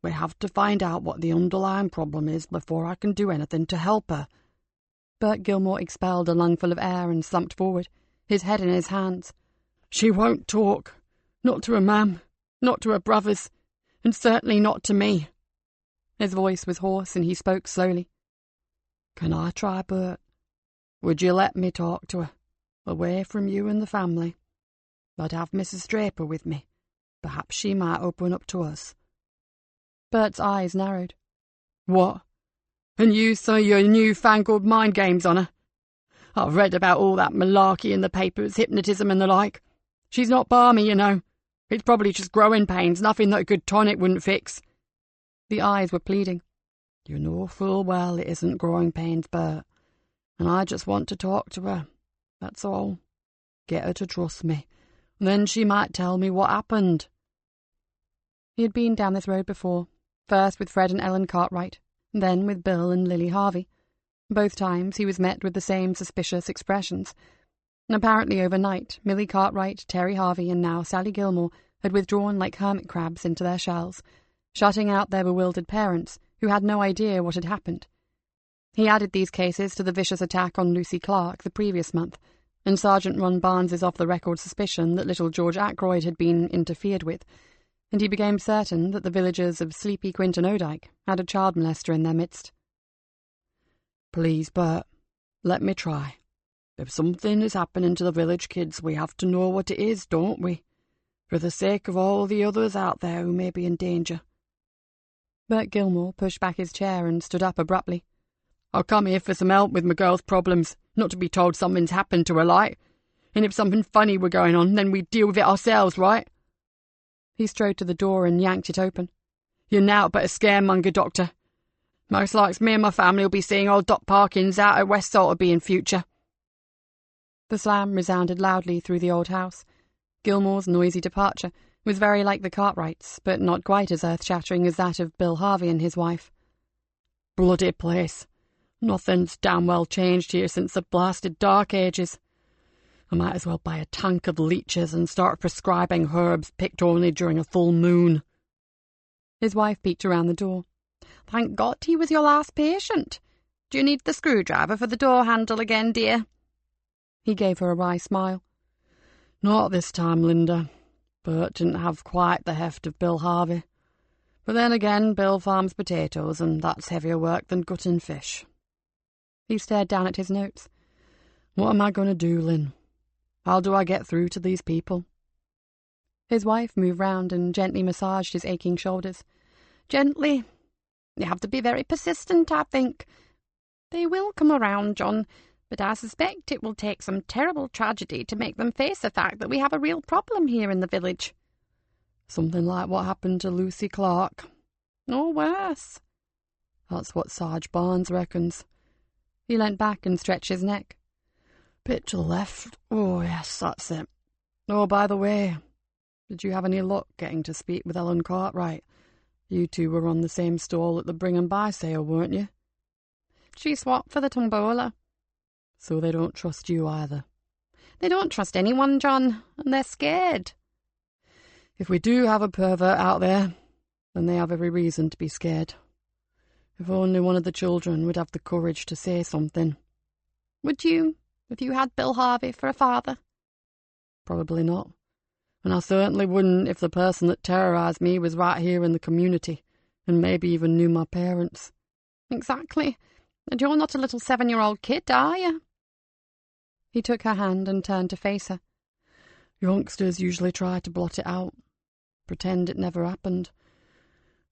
Speaker 3: We have to find out what the underlying problem is before I can do anything to help her."
Speaker 1: Bert Gilmore expelled a lungful of air and slumped forward, his head in his hands.
Speaker 4: "She won't talk. Not to her mam, not to her brothers, and certainly not to me."
Speaker 1: His voice was hoarse and he spoke slowly.
Speaker 4: "Can I try, Bert? Would you let me talk to her, away from you and the family? I'd have Mrs. Draper with me. Perhaps she might open up to us."
Speaker 1: Bert's eyes narrowed.
Speaker 4: "What? And you say your new-fangled mind games on her? I've read about all that malarkey in the papers, hypnotism and the like. She's not balmy, you know. It's probably just growing pains, nothing that a good tonic wouldn't fix."
Speaker 1: The eyes were pleading.
Speaker 4: "You know full well it isn't growing pains, Bert, and I just want to talk to her. That's all. Get her to trust me, and then she might tell me what happened."
Speaker 1: He had been down this road before, first with Fred and Ellen Cartwright, then with Bill and Lily Harvey. Both times he was met with the same suspicious expressions. Apparently overnight, Millie Cartwright, Terry Harvey, and now Sally Gilmore had withdrawn like hermit crabs into their shells, shutting out their bewildered parents, who had no idea what had happened. He added these cases to the vicious attack on Lucy Clark the previous month, and Sergeant Ron Barnes's off-the-record suspicion that little George Ackroyd had been interfered with, and he became certain that the villagers of Sleepy Quinton Odike had a child molester in their midst.
Speaker 4: "Please, Bert, let me try. If something is happening to the village kids, we have to know what it is, don't we? For the sake of all the others out there who may be in danger."
Speaker 1: Bert Gilmore pushed back his chair and stood up abruptly.
Speaker 4: "I'll come here for some help with my girl's problems, not to be told something's happened to her, like. And if something funny were going on, then we'd deal with it ourselves, right?"
Speaker 1: He strode to the door and yanked it open.
Speaker 4: "You're nowt but a scaremonger, Doctor. Most likes me and my family will be seeing old Doc Parkins out at West Salterby in future."
Speaker 1: The slam resounded loudly through the old house. Gilmore's noisy departure was very like the Cartwrights, but not quite as earth-shattering as that of Bill Harvey and his wife.
Speaker 4: "Bloody place. Nothing's damn well changed here since the blasted Dark Ages. I might as well buy a tank of leeches and start prescribing herbs picked only during a full moon."
Speaker 1: His wife peeked around the door.
Speaker 2: "Thank God he was your last patient. Do you need the screwdriver for the door handle again, dear?"
Speaker 1: He gave her a wry smile.
Speaker 4: "Not this time, Linda. Bert didn't have quite the heft of Bill Harvey. But then again, Bill farms potatoes, and that's heavier work than gutting fish."
Speaker 1: He stared down at his notes.
Speaker 4: "What am I going to do, Lynn? How do I get through to these people?"
Speaker 1: His wife moved round and gently massaged his aching shoulders.
Speaker 2: "Gently. You have to be very persistent, I think. They will come around, John, but I suspect it will take some terrible tragedy to make them face the fact that we have a real problem here in the village."
Speaker 4: "Something like what happened to Lucy Clark?"
Speaker 2: "Or worse."
Speaker 4: "That's what Sarge Barnes reckons."
Speaker 1: He leant back and stretched his neck.
Speaker 4: "Bit to the left. Oh, yes, that's it. Oh, by the way, did you have any luck getting to speak with Ellen Cartwright? You two were on the same stall at the Bring and Buy sale, weren't you?"
Speaker 2: "She swapped for the tombola."
Speaker 4: "So they don't trust you either?"
Speaker 2: "They don't trust anyone, John, and they're scared."
Speaker 4: "If we do have a pervert out there, then they have every reason to be scared. If only one of the children would have the courage to say something."
Speaker 2: "Would you, if you had Bill Harvey for a father?"
Speaker 4: "Probably not. And I certainly wouldn't if the person that terrorised me was right here in the community, and maybe even knew my parents."
Speaker 2: "Exactly. And you're not a little 7-year-old kid, are you?"
Speaker 1: He took her hand and turned to face her.
Speaker 4: "Youngsters usually try to blot it out, pretend it never happened.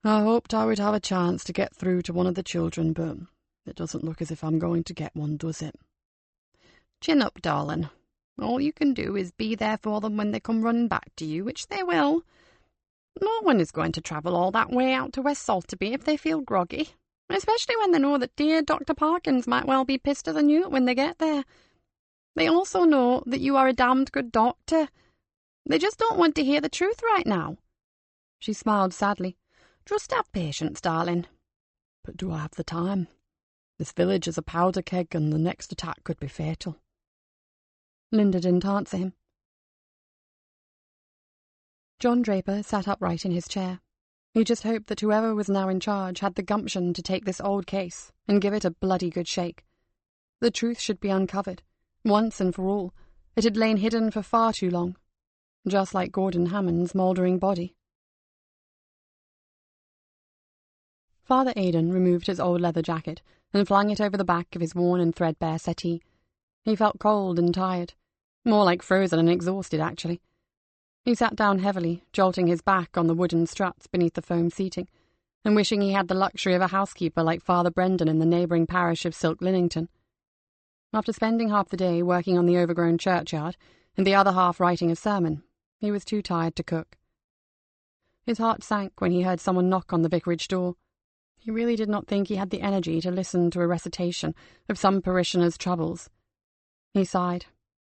Speaker 4: I hoped I would have a chance to get through to one of the children, but it doesn't look as if I'm going to get one, does it?"
Speaker 2: "Chin up, darling. All you can do is be there for them when they come running back to you, which they will. No one is going to travel all that way out to West Salterby if they feel groggy, especially when they know that dear Dr. Parkins might well be pissed as a newt when they get there. They also know that you are a damned good doctor. They just don't want to hear the truth right now."
Speaker 1: She smiled sadly.
Speaker 2: "Just have patience, darling."
Speaker 4: "But do I have the time? This village is a powder keg, and the next attack could be fatal."
Speaker 1: Linda didn't answer him. John Draper sat upright in his chair. He just hoped that whoever was now in charge had the gumption to take this old case and give it a bloody good shake. The truth should be uncovered, once and for all. It had lain hidden for far too long, just like Gordon Hammond's mouldering body. Father Aidan removed his old leather jacket and flung it over the back of his worn and threadbare settee. He felt cold and tired, more like frozen and exhausted, actually. He sat down heavily, jolting his back on the wooden struts beneath the foam seating, and wishing he had the luxury of a housekeeper like Father Brendan in the neighbouring parish of Silk Linnington. After spending half the day working on the overgrown churchyard and the other half writing a sermon, he was too tired to cook. His heart sank when he heard someone knock on the vicarage door. He really did not think he had the energy to listen to a recitation of some parishioner's troubles. He sighed.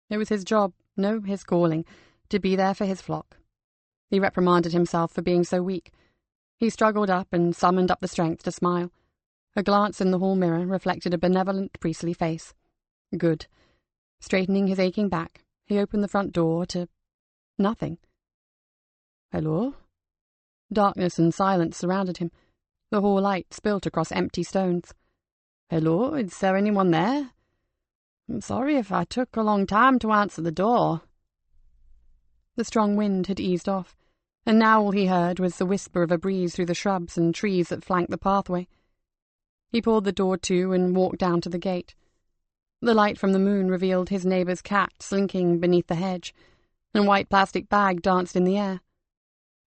Speaker 1: It was his job, no, his calling, to be there for his flock. He reprimanded himself for being so weak. He struggled up and summoned up the strength to smile. A glance in the hall mirror reflected a benevolent priestly face. Good. Straightening his aching back, he opened the front door to nothing. Hello? Darkness and silence surrounded him. The hall light spilt across empty stones. Hello, is there anyone there? I'm sorry if I took a long time to answer the door. The strong wind had eased off, and now all he heard was the whisper of a breeze through the shrubs and trees that flanked the pathway. He pulled the door to and walked down to the gate. The light from the moon revealed his neighbour's cat slinking beneath the hedge, and a white plastic bag danced in the air.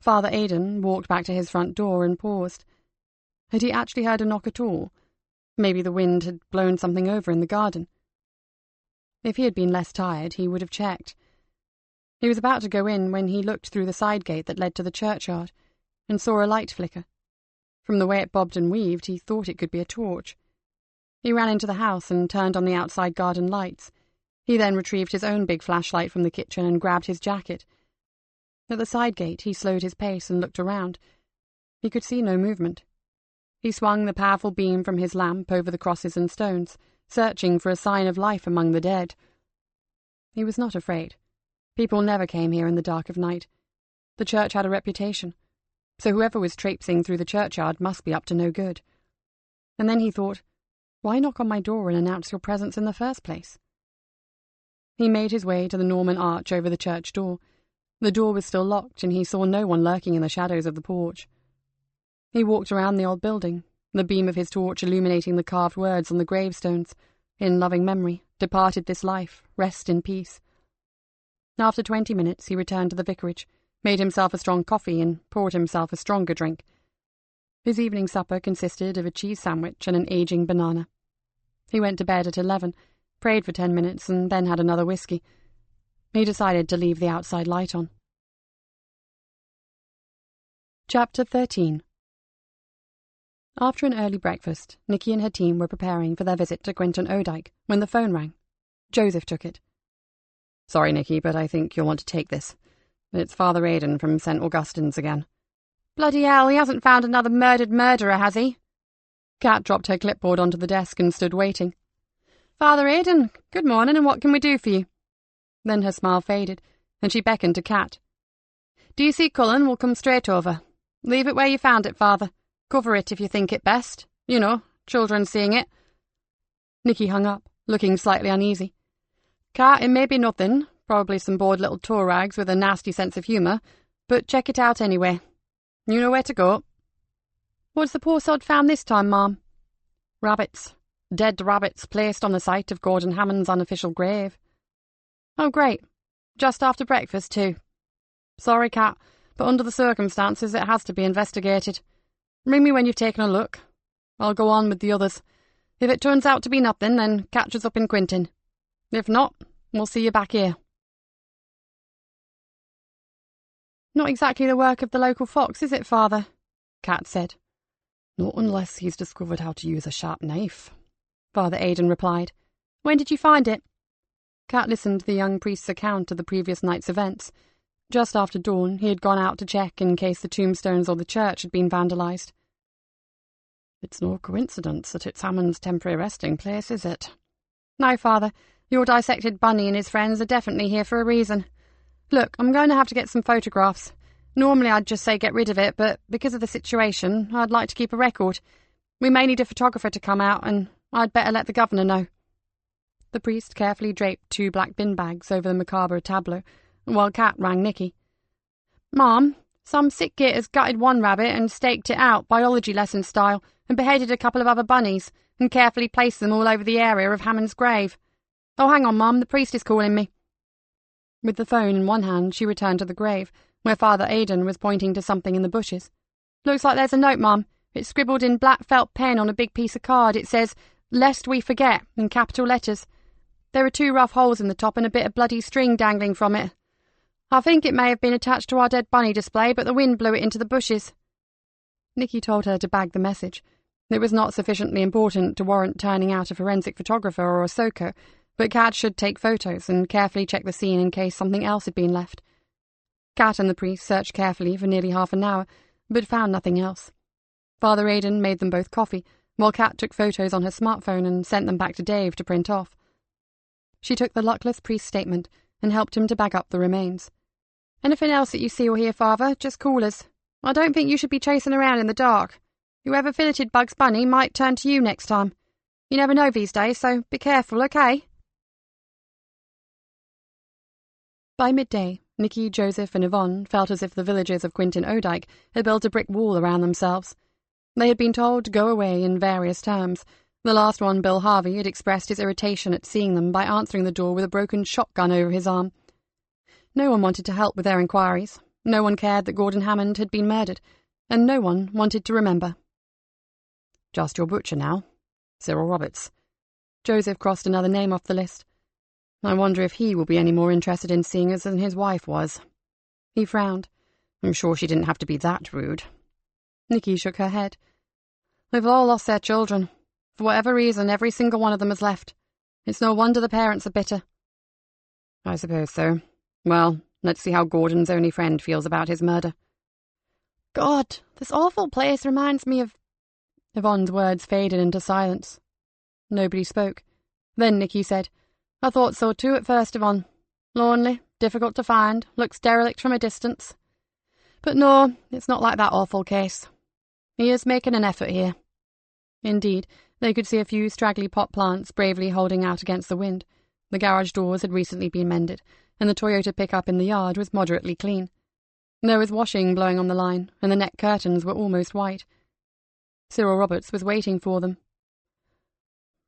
Speaker 1: Father Aidan walked back to his front door and paused. Had he actually heard a knock at all? Maybe the wind had blown something over in the garden. If he had been less tired, he would have checked. He was about to go in when he looked through the side gate that led to the churchyard and saw a light flicker. From the way it bobbed and weaved, he thought it could be a torch. He ran into the house and turned on the outside garden lights. He then retrieved his own big flashlight from the kitchen and grabbed his jacket. At the side gate, he slowed his pace and looked around. He could see no movement. He swung the powerful beam from his lamp over the crosses and stones, searching for a sign of life among the dead. He was not afraid. People never came here in the dark of night. The church had a reputation, so whoever was traipsing through the churchyard must be up to no good. And then he thought, why knock on my door and announce your presence in the first place? He made his way to the Norman arch over the church door. The door was still locked, and he saw no one lurking in the shadows of the porch. He walked around the old building, the beam of his torch illuminating the carved words on the gravestones, in loving memory, departed this life, rest in peace. After 20 minutes he returned to the vicarage, made himself a strong coffee and poured himself a stronger drink. His evening supper consisted of a cheese sandwich and an aging banana. He went to bed at 11, prayed for 10 minutes, and then had another whiskey. He decided to leave the outside light on. Chapter 13. After an early breakfast, Nikki and her team were preparing for their visit to Quinton Odyke when the phone rang. Joseph took it. Sorry, Nikki, but I think you'll want to take this. It's Father Aidan from St. Augustine's again.
Speaker 2: Bloody hell, he hasn't found another murdered murderer, has he?
Speaker 1: Kat dropped her clipboard onto the desk and stood waiting.
Speaker 2: Father Aidan, good morning, and what can we do for you?
Speaker 1: Then her smile faded, and she beckoned to Kat.
Speaker 2: Do you see Cullen? We'll come straight over. Leave it where you found it, Father. Cover it if you think it best. You know, children seeing it.
Speaker 1: Nikki hung up, looking slightly uneasy.
Speaker 2: Kat, it may be nothing, probably some bored little tow rags with a nasty sense of humour, but check it out anyway. You know where to go. What's the poor sod found this time, Ma'am?
Speaker 1: Rabbits. Dead rabbits placed on the site of Gordon Hammond's unofficial grave.
Speaker 2: Oh, great. Just after breakfast, too.
Speaker 1: Sorry, Kat, but under the circumstances it has to be investigated. Ring me when you've taken a look. I'll go on with the others. If it turns out to be nothing, then catch us up in Quinton. If not, we'll see you back here.
Speaker 2: Not exactly the work of the local fox, is it, Father? Kat said.
Speaker 1: Not unless he's discovered how to use a sharp knife, Father Aidan replied.
Speaker 2: When did you find it?
Speaker 1: Kat listened to the young priest's account of the previous night's events. Just after dawn, he had gone out to check in case the tombstones or the church had been vandalised. It's no coincidence that it's Hammond's temporary resting place, is it?
Speaker 2: No, Father. Your dissected bunny and his friends are definitely here for a reason. Look, I'm going to have to get some photographs. Normally I'd just say get rid of it, but because of the situation, I'd like to keep a record. We may need a photographer to come out, and I'd better let the governor know.
Speaker 1: The priest carefully draped 2 black bin bags over the macabre tableau, while Kat rang Nikki. "Mom, some sick git has gutted one rabbit and staked it out, biology lesson style, and beheaded a couple of other bunnies, and carefully placed them all over the area of Hammond's grave. Oh, hang on, Mum, the priest is calling me." With the phone in one hand, she returned to the grave, where Father Aidan was pointing to something in the bushes. "Looks like there's a note, Mum. It's scribbled in black felt pen on a big piece of card. It says, 'Lest we forget,' in capital letters. There are 2 rough holes in the top and a bit of bloody string dangling from it. I think it may have been attached to our dead bunny display, but the wind blew it into the bushes." Nikki told her to bag the message. It was not sufficiently important to warrant turning out a forensic photographer or a Soko, but Kat should take photos and carefully check the scene in case something else had been left. Kat and the priest searched carefully for nearly half an hour, but found nothing else. Father Aidan made them both coffee, while Kat took photos on her smartphone and sent them back to Dave to print off. She took the luckless priest's statement and helped him to bag up the remains. "Anything else that you see or hear, Father, just call us. I don't think you should be chasing around in the dark. Whoever filleted Bugs Bunny might turn to you next time. You never know these days, so be careful, okay?" By midday, Nikki, Joseph and Yvonne felt as if the villagers of Quintin Odyke had built a brick wall around themselves. They had been told to go away in various terms. The last one, Bill Harvey, had expressed his irritation at seeing them by answering the door with a broken shotgun over his arm. No one wanted to help with their inquiries, no one cared that Gordon Hammond had been murdered, and no one wanted to remember. "Just your butcher now, Cyril Roberts." Joseph crossed another name off the list. "I wonder if he will be any more interested in seeing us than his wife was." He frowned. "I'm sure she didn't have to be that rude." Nikki shook her head. "They've all lost their children. For whatever reason, every single one of them has left. It's no wonder the parents are bitter." "I suppose so. Well, let's see how Gordon's only friend feels about his murder."
Speaker 2: "God, this awful place reminds me of—"
Speaker 1: Yvonne's words faded into silence. Nobody spoke. Then Nikki said, "I thought so too at first, Yvonne. Lonely, difficult to find, looks derelict from a distance. But no, it's not like that awful case. He is making an effort here." Indeed, they could see a few straggly pot plants bravely holding out against the wind. The garage doors had recently been mended, and the Toyota pickup in the yard was moderately clean. There was washing blowing on the line, and the net curtains were almost white. Cyril Roberts was waiting for them.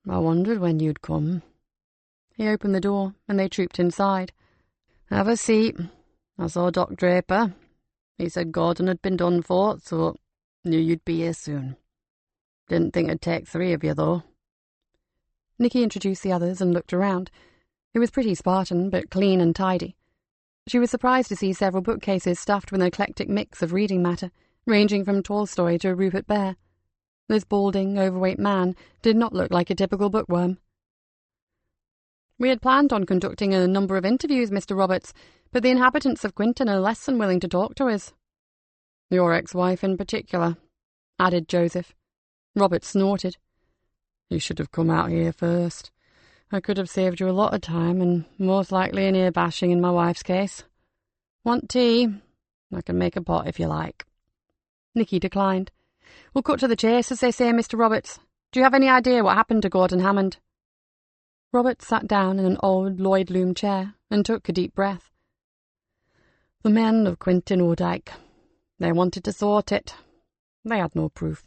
Speaker 3: "I wondered when you'd come."
Speaker 1: He opened the door, and they trooped inside.
Speaker 3: "Have a seat. I saw Doc Draper. He said Gordon had been done for, so knew you'd be here soon. Didn't think it'd take 3 of you, though."
Speaker 1: Nikki introduced the others and looked around. It was pretty Spartan, but clean and tidy. She was surprised to see several bookcases stuffed with an eclectic mix of reading matter, ranging from Tolstoy to Rupert Bear. This balding, overweight man did not look like a typical bookworm. "We had planned on conducting a number of interviews, Mr. Roberts, but the inhabitants of Quintin are less than willing to talk to us."
Speaker 3: "Your ex-wife in particular,"
Speaker 1: added Joseph.
Speaker 3: Roberts snorted. "You should have come out here first. I could have saved you a lot of time, and most likely an ear bashing in my wife's case. Want tea? I can make a pot if you like."
Speaker 1: Nikki declined. "We'll cut to the chase, as they say, Mr. Roberts. Do you have any idea what happened to Gordon Hammond?" Roberts sat down in an old Lloyd-loom chair and took a deep breath.
Speaker 3: "The men of Quintin Odyke. They wanted to sort it. They had no proof.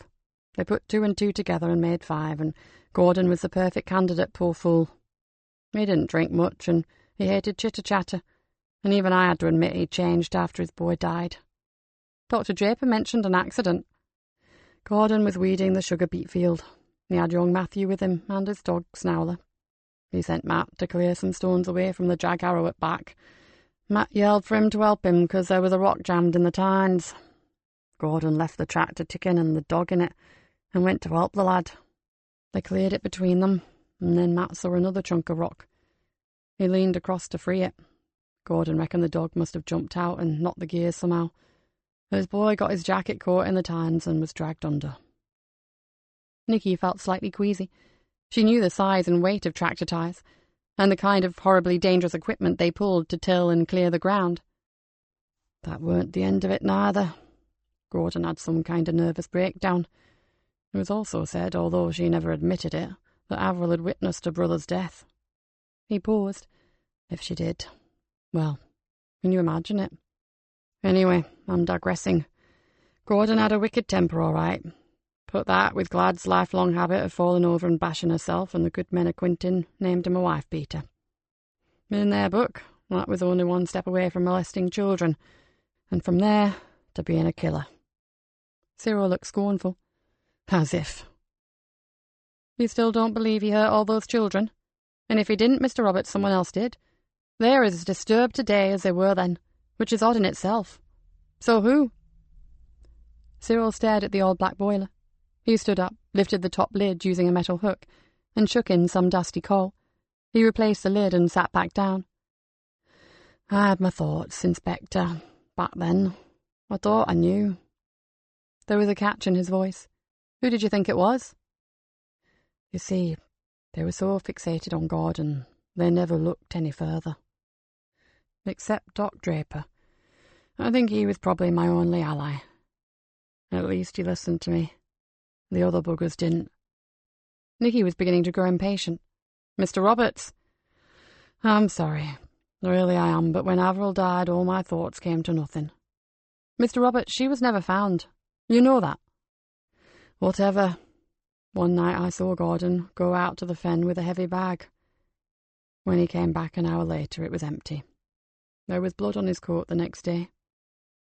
Speaker 3: They put 2 and 2 together and made 5, and Gordon was the perfect candidate, poor fool. He didn't drink much, and he hated chitter-chatter, and even I had to admit he changed after his boy died."
Speaker 1: Dr. Draper mentioned an accident.
Speaker 3: "Gordon was weeding the sugar beet field. He had young Matthew with him, and his dog, Snowler. He sent Matt to clear some stones away from the jag arrow at back. Matt yelled for him to help him because there was a rock jammed in the tines. Gordon left the tractor ticking and the dog in it, and went to help the lad. They cleared it between them, and then Matt saw another chunk of rock. He leaned across to free it. Gordon reckoned the dog must have jumped out and knocked the gears somehow. His boy got his jacket caught in the tines and was dragged under."
Speaker 1: Nikki felt slightly queasy. She knew the size and weight of tractor tires, and the kind of horribly dangerous equipment they pulled to till and clear the ground.
Speaker 3: "That weren't the end of it neither. Gordon had some kind of nervous breakdown. It was also said, although she never admitted it, that Avril had witnessed her brother's death. He paused. If she did. Well, can you imagine it? Anyway, I'm digressing. Gordon had a wicked temper, all right. Put that with Glad's lifelong habit of falling over and bashing herself, and the good men of Quintin named him a wife-beater. In their book, that was only one step away from molesting children, and from there to being a killer. Cyril looked scornful. As if. You still don't believe he hurt all those children? And if he didn't, Mr. Roberts, someone else did. They're as disturbed today as they were then, which is odd in itself. So who? Cyril stared at the old black boiler. He stood up, lifted the top lid using a metal hook, and shook in some dusty coal. He replaced the lid and sat back down. I had my thoughts, Inspector. Back then, I thought I knew. There was a catch in his voice. Who did you think it was? You see, they were so fixated on Gordon, they never looked any further. Except Doc Draper. I think he was probably my only ally. At least he listened to me. The other buggers didn't. Nikki was beginning to grow impatient. Mr. Roberts. I'm sorry. Really I am, but when Avril died, all my thoughts came to nothing. Mr. Roberts, she was never found. You know that. Whatever. One night I saw Gordon go out to the fen with a heavy bag. When he came back an hour later, it was empty. There was blood on his coat the next day.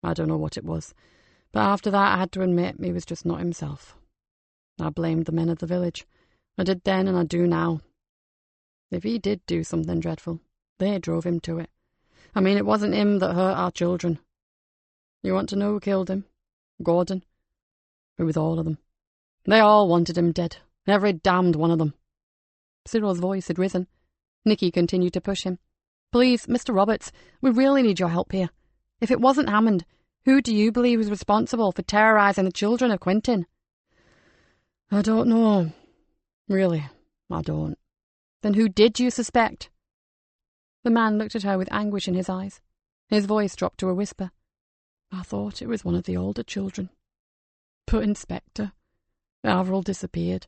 Speaker 3: I don't know what it was, but after that I had to admit he was just not himself. I blamed the men of the village. I did then and I do now. If he did do something dreadful, they drove him to it. I mean, it wasn't him that hurt our children. You want to know who killed him? Gordon. It was all of them. They all wanted him dead. Every damned one of them. Cyril's voice had risen. Nikki continued to push him. Please, Mr. Roberts, we really need your help here. If it wasn't Hammond, who do you believe was responsible for terrorising the children of Quintin? I don't know. Really, I don't. Then who did you suspect? The man looked at her with anguish in his eyes. His voice dropped to a whisper. I thought it was one of the older children. But, Inspector, Avril disappeared,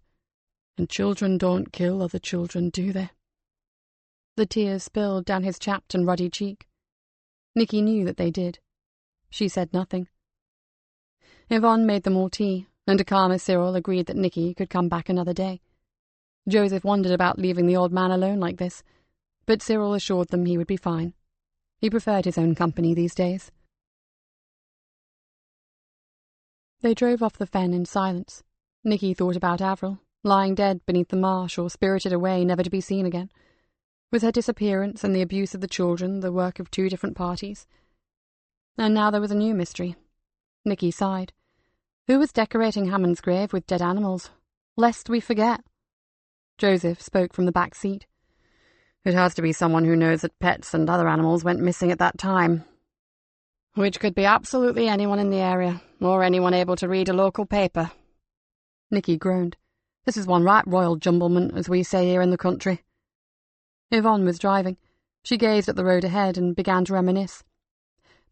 Speaker 3: and children don't kill other children, do they? The tears spilled down his chapped and ruddy cheek. Nikki knew that they did. She said nothing. Yvonne made them all tea, and a calmer Cyril agreed that Nikki could come back another day. Joseph wondered about leaving the old man alone like this, but Cyril assured them he would be fine. He preferred his own company these days. They drove off the fen in silence. Nikki thought about Avril, lying dead beneath the marsh or spirited away never to be seen again. Was her disappearance and the abuse of the children the work of two different parties? And now there was a new mystery. Nikki sighed. Who was decorating Hammond's grave with dead animals? Lest we forget. Joseph spoke from the back seat. It has to be someone who knows that pets and other animals went missing at that time. Which could be absolutely anyone in the area, or anyone able to read a local paper. Nikki groaned. This is one right royal jumblement, as we say here in the country. Yvonne was driving. She gazed at the road ahead and began to reminisce.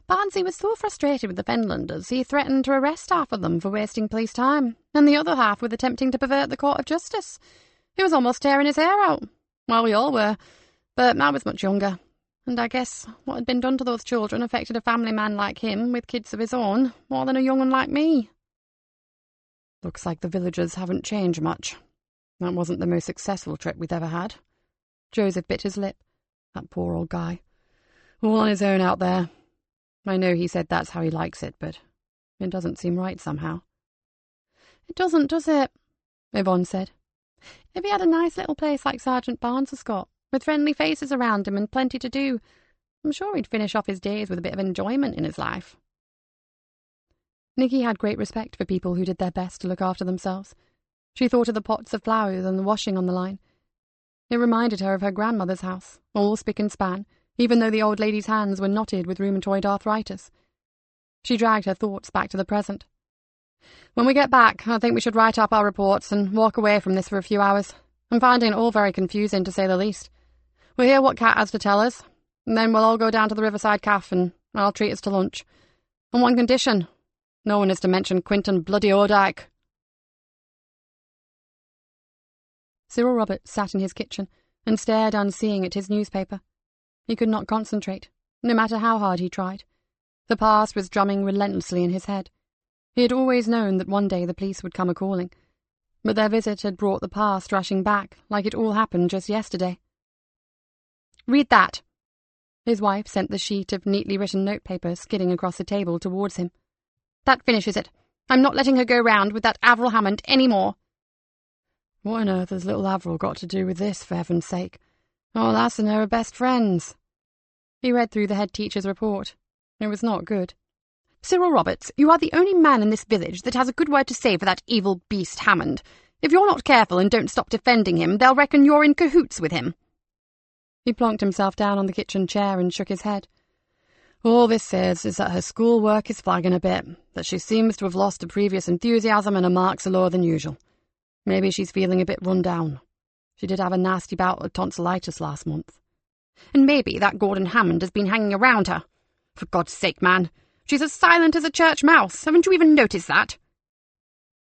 Speaker 3: Barnsey was so frustrated with the Fenlanders, he threatened to arrest half of them for wasting police time, and the other half with attempting to pervert the court of justice. He was almost tearing his hair out. Well, we all were, but I was much younger, and I guess what had been done to those children affected a family man like him, with kids of his own, more than a young one like me. Looks like the villagers haven't changed much. That wasn't the most successful trip we'd ever had. Joseph bit his lip. That poor old guy. All on his own out there. I know he said that's how he likes it, but it doesn't seem right somehow. It doesn't, does it? Yvonne said. If he had a nice little place like Sergeant Barnes has got, with friendly faces around him and plenty to do, I'm sure he'd finish off his days with a bit of enjoyment in his life. Nikki had great respect for people who did their best to look after themselves. She thought of the pots of flowers and the washing on the line. It reminded her of her grandmother's house, all spick and span, even though the old lady's hands were knotted with rheumatoid arthritis. She dragged her thoughts back to the present. When we get back, I think we should write up our reports and walk away from this for a few hours. I'm finding it all very confusing, to say the least. We'll hear what Kat has to tell us, and then we'll all go down to the Riverside Cafe and I'll treat us to lunch. On one condition. No one is to mention Quintin bloody O'Dyke. Cyril Roberts sat in his kitchen
Speaker 1: and stared unseeing at his newspaper. He could not concentrate, no matter how hard he tried. The past was drumming relentlessly in his head. He had always known that one day the police would come a-calling, but their visit had brought the past rushing back like it all happened just yesterday. "Read that!" His wife sent the sheet of neatly written notepaper skidding across the table towards him. "That finishes it. I'm not letting her go round with that Avril Hammond any more." "What on earth has little Avril got to do with this, for heaven's sake? Oh, Lass and her are best friends." He read through the head teacher's report. It was not good. "Cyril Roberts, you are the only man in this village that has a good word to say for that evil beast Hammond. If you're not careful and don't stop defending him, they'll reckon you're in cahoots with him." He plonked himself down on the kitchen chair and shook his head. "All this says is that her school work is flagging a bit, that she seems to have lost her previous enthusiasm and her marks are lower than usual. Maybe she's feeling a bit run down. She did have a nasty bout of tonsillitis last month. And maybe that Gordon Hammond has been hanging around her. For God's sake, man, she's as silent as a church mouse. Haven't you even noticed that?"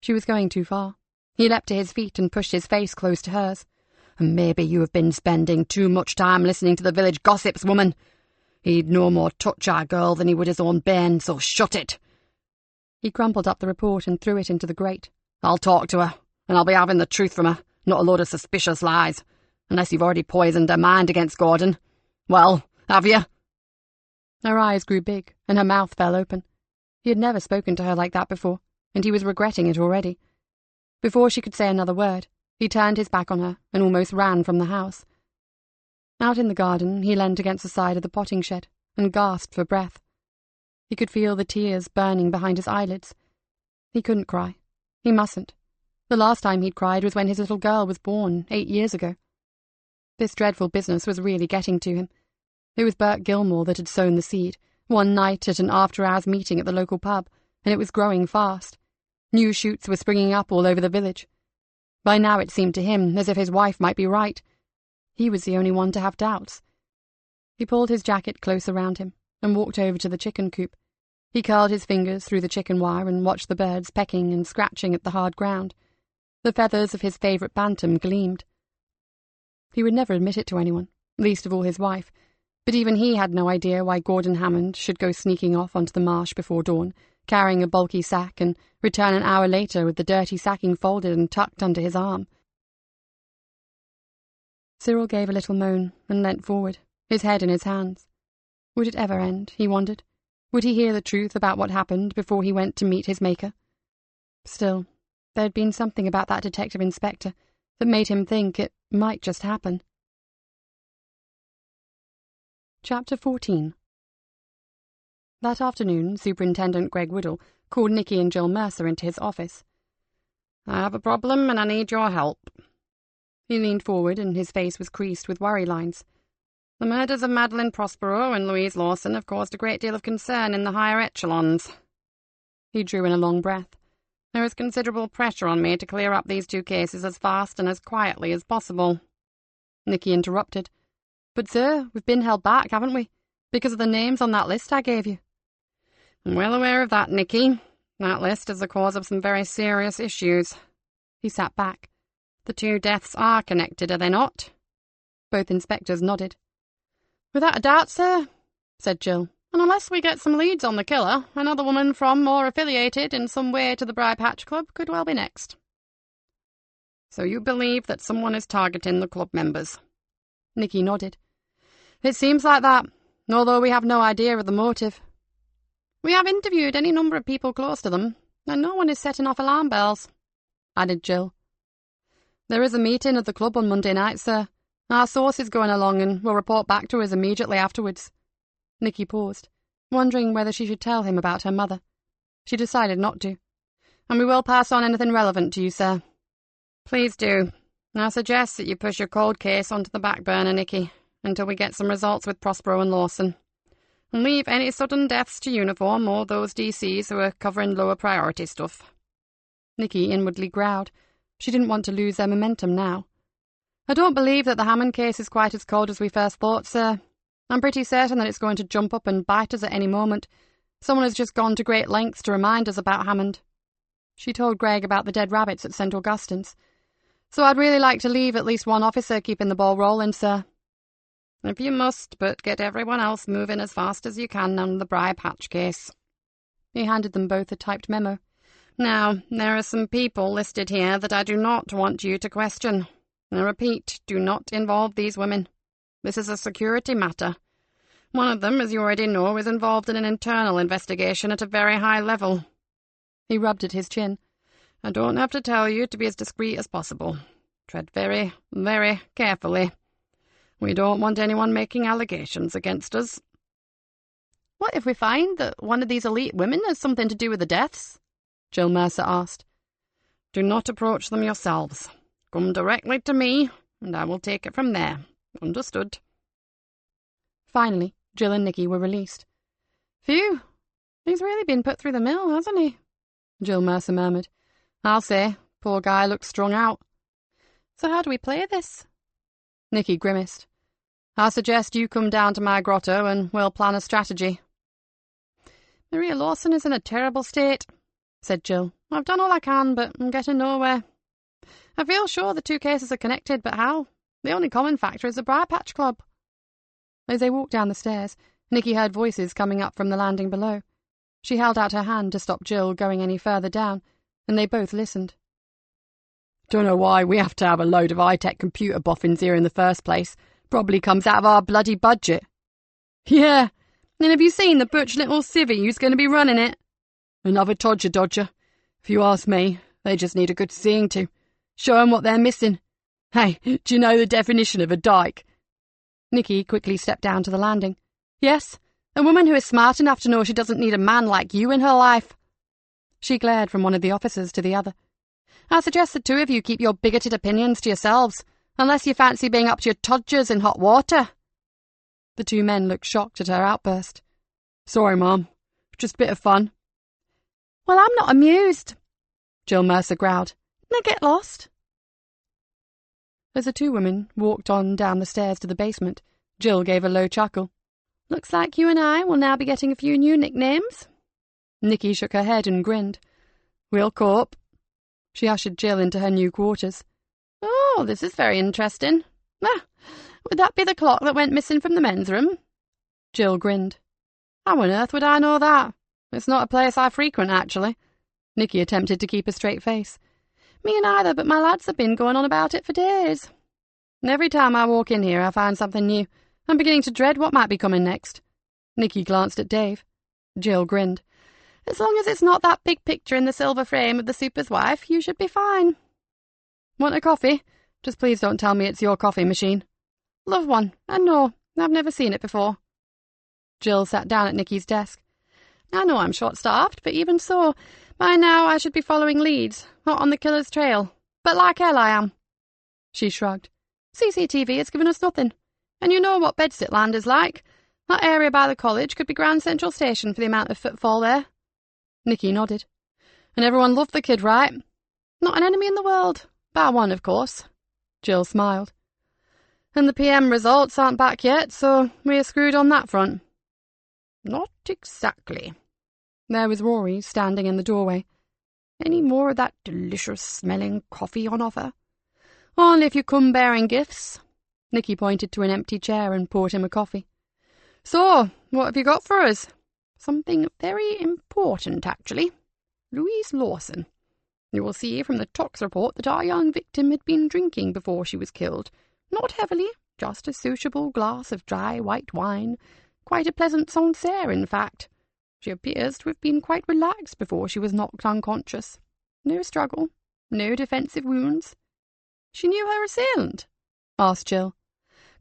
Speaker 1: She was going too far. He leapt to his feet and pushed his face close to hers. "And maybe you have been spending too much time listening to the village gossips, woman. He'd no more touch our girl than he would his own bairn, so shut it." He crumpled up the report and threw it into the grate. "I'll talk to her, and I'll be having the truth from her, not a load of suspicious lies, unless you've already poisoned her mind against Gordon. Well, have you?" Her eyes grew big, and her mouth fell open. He had never spoken to her like that before, and he was regretting it already. Before she could say another word, he turned his back on her and almost ran from the house. Out in the garden, he leant against the side of the potting shed and gasped for breath. He could feel the tears burning behind his eyelids. He couldn't cry. He mustn't. The last time he'd cried was when his little girl was born 8 years ago. This dreadful business was really getting to him. It was Bert Gilmore that had sown the seed, one night at an after-hours meeting at the local pub, and it was growing fast. New shoots were springing up all over the village. By now it seemed to him as if his wife might be right. He was the only one to have doubts. He pulled his jacket close around him and walked over to the chicken coop. He curled his fingers through the chicken wire and watched the birds pecking and scratching at the hard ground. The feathers of his favourite bantam gleamed. He would never admit it to anyone, least of all his wife, but even he had no idea why Gordon Hammond should go sneaking off onto the marsh before dawn, carrying a bulky sack, and return an hour later with the dirty sacking folded and tucked under his arm. Cyril gave a little moan and leant forward, his head in his hands. Would it ever end, he wondered? Would he hear the truth about what happened before he went to meet his maker? Still, there had been something about that detective inspector that made him think it might just happen. Chapter 14. That afternoon, Superintendent Greg Woodall called Nikki and Jill Mercer into his office. "I have a problem and I need your help." He leaned forward and his face was creased with worry lines. "The murders of Madeline Prospero and Louise Lawson have caused a great deal of concern in the higher echelons." He drew in a long breath. "There is considerable pressure on me to clear up these 2 cases as fast and as quietly as possible." Nikki interrupted. "But, sir, we've been held back, haven't we? Because of the names on that list I gave you." "I'm well aware of that, Nikki. That list is the cause of some very serious issues." He sat back. "The 2 deaths are connected, are they not?" Both inspectors nodded. "Without a doubt, sir," said Jill. "And unless we get some leads on the killer, another woman from or affiliated in some way to the Briar Patch Club could well be next." "So you believe that someone is targeting the club members?" Nikki nodded. "It seems like that, although we have no idea of the motive. We have interviewed any number of people close to them, and no one is setting off alarm bells," added Jill. "There is a meeting at the club on Monday night, sir. Our source is going along and will report back to us immediately afterwards." Nikki paused, wondering whether she should tell him about her mother. She decided not to. "And we will pass on anything relevant to you, sir." "Please do. I suggest that you push your cold case onto the back burner, Nikki, until we get some results with Prospero and Lawson. And leave any sudden deaths to uniform or those DCs who are covering lower priority stuff." Nikki inwardly growled. She didn't want to lose their momentum now. "I don't believe that the Hammond case is quite as cold as we first thought, sir. I'm pretty certain that it's going to jump up and bite us at any moment. Someone has just gone to great lengths to remind us about Hammond." She told Greg about the dead rabbits at St. Augustine's. So I'd really like to leave at least one officer keeping the ball rolling, sir. If you must, but get everyone else moving as fast as you can on the bribe hatch case. He handed them both a typed memo. Now, there are some people listed here that I do not want you to question. I repeat, do not involve these women. This is a security matter. One of them, as you already know, is involved in an internal investigation at a very high level. He rubbed at his chin. I don't have to tell you to be as discreet as possible. Tread very, very carefully. We don't want anyone making allegations against us.
Speaker 3: What if we find that one of these elite women has something to do with the deaths? Jill Mercer asked.
Speaker 1: Do not approach them yourselves. Come directly to me, and I will take it from there. Understood?
Speaker 3: Finally, Jill and Nikki were released.
Speaker 1: Phew, he's really been put through the mill, hasn't he?
Speaker 3: Jill Mercer murmured.
Speaker 1: I'll say, poor guy looks strung out.
Speaker 3: So how do we play this?
Speaker 1: Nikki grimaced. I suggest you come down to my grotto and we'll plan a strategy.
Speaker 3: Maria Lawson is in a terrible state, said Jill.
Speaker 1: I've done all I can, but I'm getting nowhere.
Speaker 3: I feel sure the two cases are connected, but how? The only common factor is the Briar Patch Club. As they walked down the stairs, Nikki heard voices coming up from the landing below. She held out her hand to stop Jill going any further down, and they both listened.
Speaker 1: Don't know why we have to have a load of high-tech computer boffins here in the first place. Probably comes out of our bloody budget.
Speaker 3: Yeah, and have you seen the butch little civvy who's going to be running it?
Speaker 1: Another Dodger. If you ask me, they just need a good seeing to. Show 'em what they're missing. Hey, do you know the definition of a dyke?
Speaker 3: Nikki quickly stepped down to the landing.
Speaker 1: Yes, a woman who is smart enough to know she doesn't need a man like you in her life.
Speaker 3: She glared from one of the officers to the other.
Speaker 1: I suggest the two of you keep your bigoted opinions to yourselves, unless you fancy being up to your todgers in hot water.
Speaker 3: The two men looked shocked at her outburst.
Speaker 1: Sorry, Mom. Just a bit of fun.
Speaker 3: Well, I'm not amused,
Speaker 1: Jill Mercer growled.
Speaker 3: Now get lost.
Speaker 1: As the two women walked on down the stairs to the basement, Jill gave a low chuckle.
Speaker 3: Looks like you and I will now be getting a few new nicknames.
Speaker 1: Nikki shook her head and grinned. We'll cope. She ushered Jill into her new quarters.
Speaker 3: Oh, this is very interesting. Would that be the clock that went missing from the men's room?
Speaker 1: Jill grinned.
Speaker 3: How on earth would I know that?
Speaker 1: It's not a place I frequent, actually. Nikki attempted to keep a straight face.
Speaker 3: Me neither, but my lads have been going on about it for days.
Speaker 1: And every time I walk in here, I find something new. I'm beginning to dread what might be coming next. Nikki glanced at Dave. Jill grinned.
Speaker 3: As long as it's not that big picture in the silver frame of the super's wife, you should be fine.
Speaker 1: Want a coffee? Just please don't tell me it's your coffee machine.
Speaker 3: Love one, and no, I've never seen it before.
Speaker 1: Jill sat down at Nikki's desk.
Speaker 3: I know I'm short-staffed, but even so, by now I should be following leads, not on the killer's trail. But like hell I am.
Speaker 1: She shrugged.
Speaker 3: CCTV has given us nothing. And you know what Bedsit land is like. That area by the college could be Grand Central Station for the amount of footfall there.
Speaker 1: Nikki nodded. And everyone loved the kid, right?
Speaker 3: Not an enemy in the world. Bar one, of course.
Speaker 1: Jill smiled.
Speaker 3: And the PM results aren't back yet, so we're screwed on that front.
Speaker 1: Not exactly. There was Rory standing in the doorway.
Speaker 3: Any more of that delicious-smelling coffee on offer?
Speaker 1: Only if you come bearing gifts. Nikki pointed to an empty chair and poured him a coffee. So, what have you got for us?
Speaker 3: Something very important, actually. Louise Lawson. You will see from the tox report that our young victim had been drinking before she was killed. Not heavily, just a sociable glass of dry white wine. Quite a pleasant Sancerre, in fact. She appears to have been quite relaxed before she was knocked unconscious. No struggle, no defensive wounds.
Speaker 1: She knew her assailant? Asked Jill.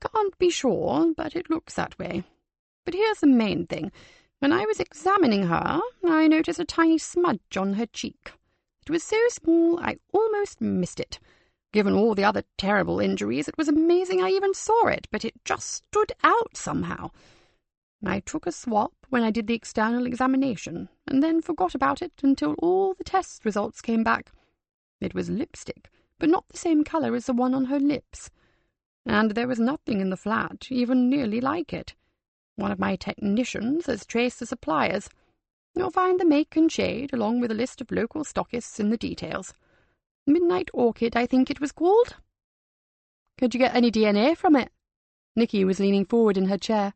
Speaker 3: Can't be sure, but it looks that way. But here's the main thing. When I was examining her, I noticed a tiny smudge on her cheek. It was so small I almost missed it. Given all the other terrible injuries, it was amazing I even saw it, but it just stood out somehow. I took a swab when I did the external examination, and then forgot about it until all the test results came back. It was lipstick, but not the same colour as the one on her lips. And there was nothing in the flat even nearly like it. One of my technicians has traced the suppliers. You'll find the make and shade, along with a list of local stockists in the details. Midnight Orchid, I think it was called. Could you get any DNA from it? Nikki was leaning forward in her chair.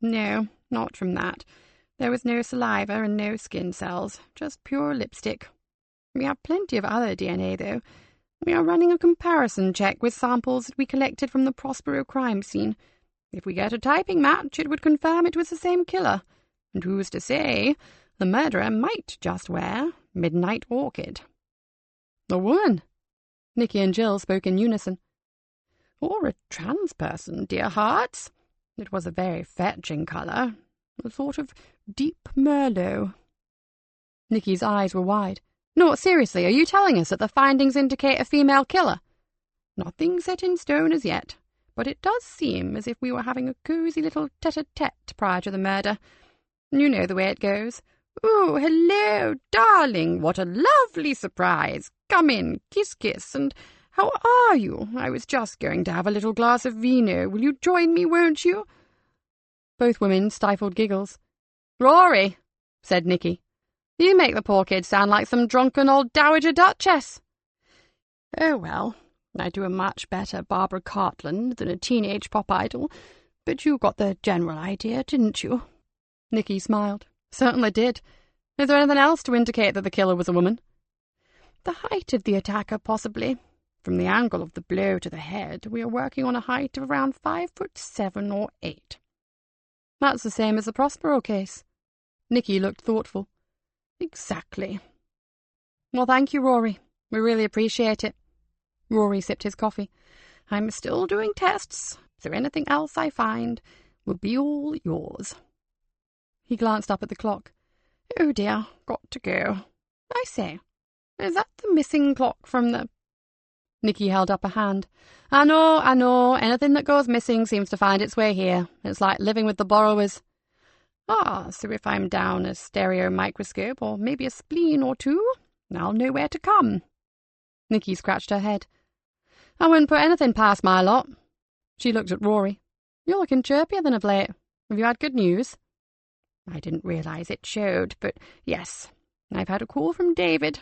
Speaker 4: No, not from that. There was no saliva and no skin cells, just pure lipstick. We have plenty of other DNA, though. We are running a comparison check with samples that we collected from the Prospero crime scene. If we get a typing match, it would confirm it was the same killer. And who's to say the murderer might just wear Midnight Orchid?
Speaker 3: A woman? Nikki and Jill spoke in unison.
Speaker 4: Or a trans person, dear hearts. It was a very fetching colour, a sort of deep Merlot.
Speaker 3: Nikki's eyes were wide. No, seriously, are you telling us that the findings indicate a female killer?
Speaker 4: Nothing set in stone as yet, but it does seem as if we were having a cosy little tete-a-tete prior to the murder. You know the way it goes. Oh, hello, darling, what a lovely surprise. Come in, kiss, kiss, and how are you? I was just going to have a little glass of vino. Will you join me, won't you?
Speaker 3: Both women stifled giggles.
Speaker 4: Rory, said Nikki, you make the poor kid sound like some drunken old dowager duchess. Oh, well, I do a much better Barbara Cartland than a teenage pop idol, but you got the general idea, didn't you?
Speaker 3: Nikki smiled. Certainly did. Is there anything else to indicate that the killer was a woman?
Speaker 4: The height of the attacker, possibly. From the angle of the blow to the head, we are working on a height of around 5'7" or 8.
Speaker 3: That's the same as the Prospero case. Nikki looked thoughtful.
Speaker 4: Exactly.
Speaker 3: Well, thank you, Rory. We really appreciate it.
Speaker 4: Rory sipped his coffee. I'm still doing tests, so anything else I find will be all yours.
Speaker 3: He glanced up at the clock.
Speaker 4: Oh dear, got to go. I say, is that the missing clock from the...
Speaker 3: Nikki held up a hand. I know. Anything that goes missing seems to find its way here. It's like living with the borrowers.
Speaker 4: Ah, so if I'm down a stereo microscope or maybe a spleen or two, I'll know where to come.
Speaker 3: Nikki scratched her head. I wouldn't put anything past my lot. She looked at Rory. You're looking chirpier than of late. Have you had good news?
Speaker 4: I didn't realise it showed, but yes, I've had a call from David.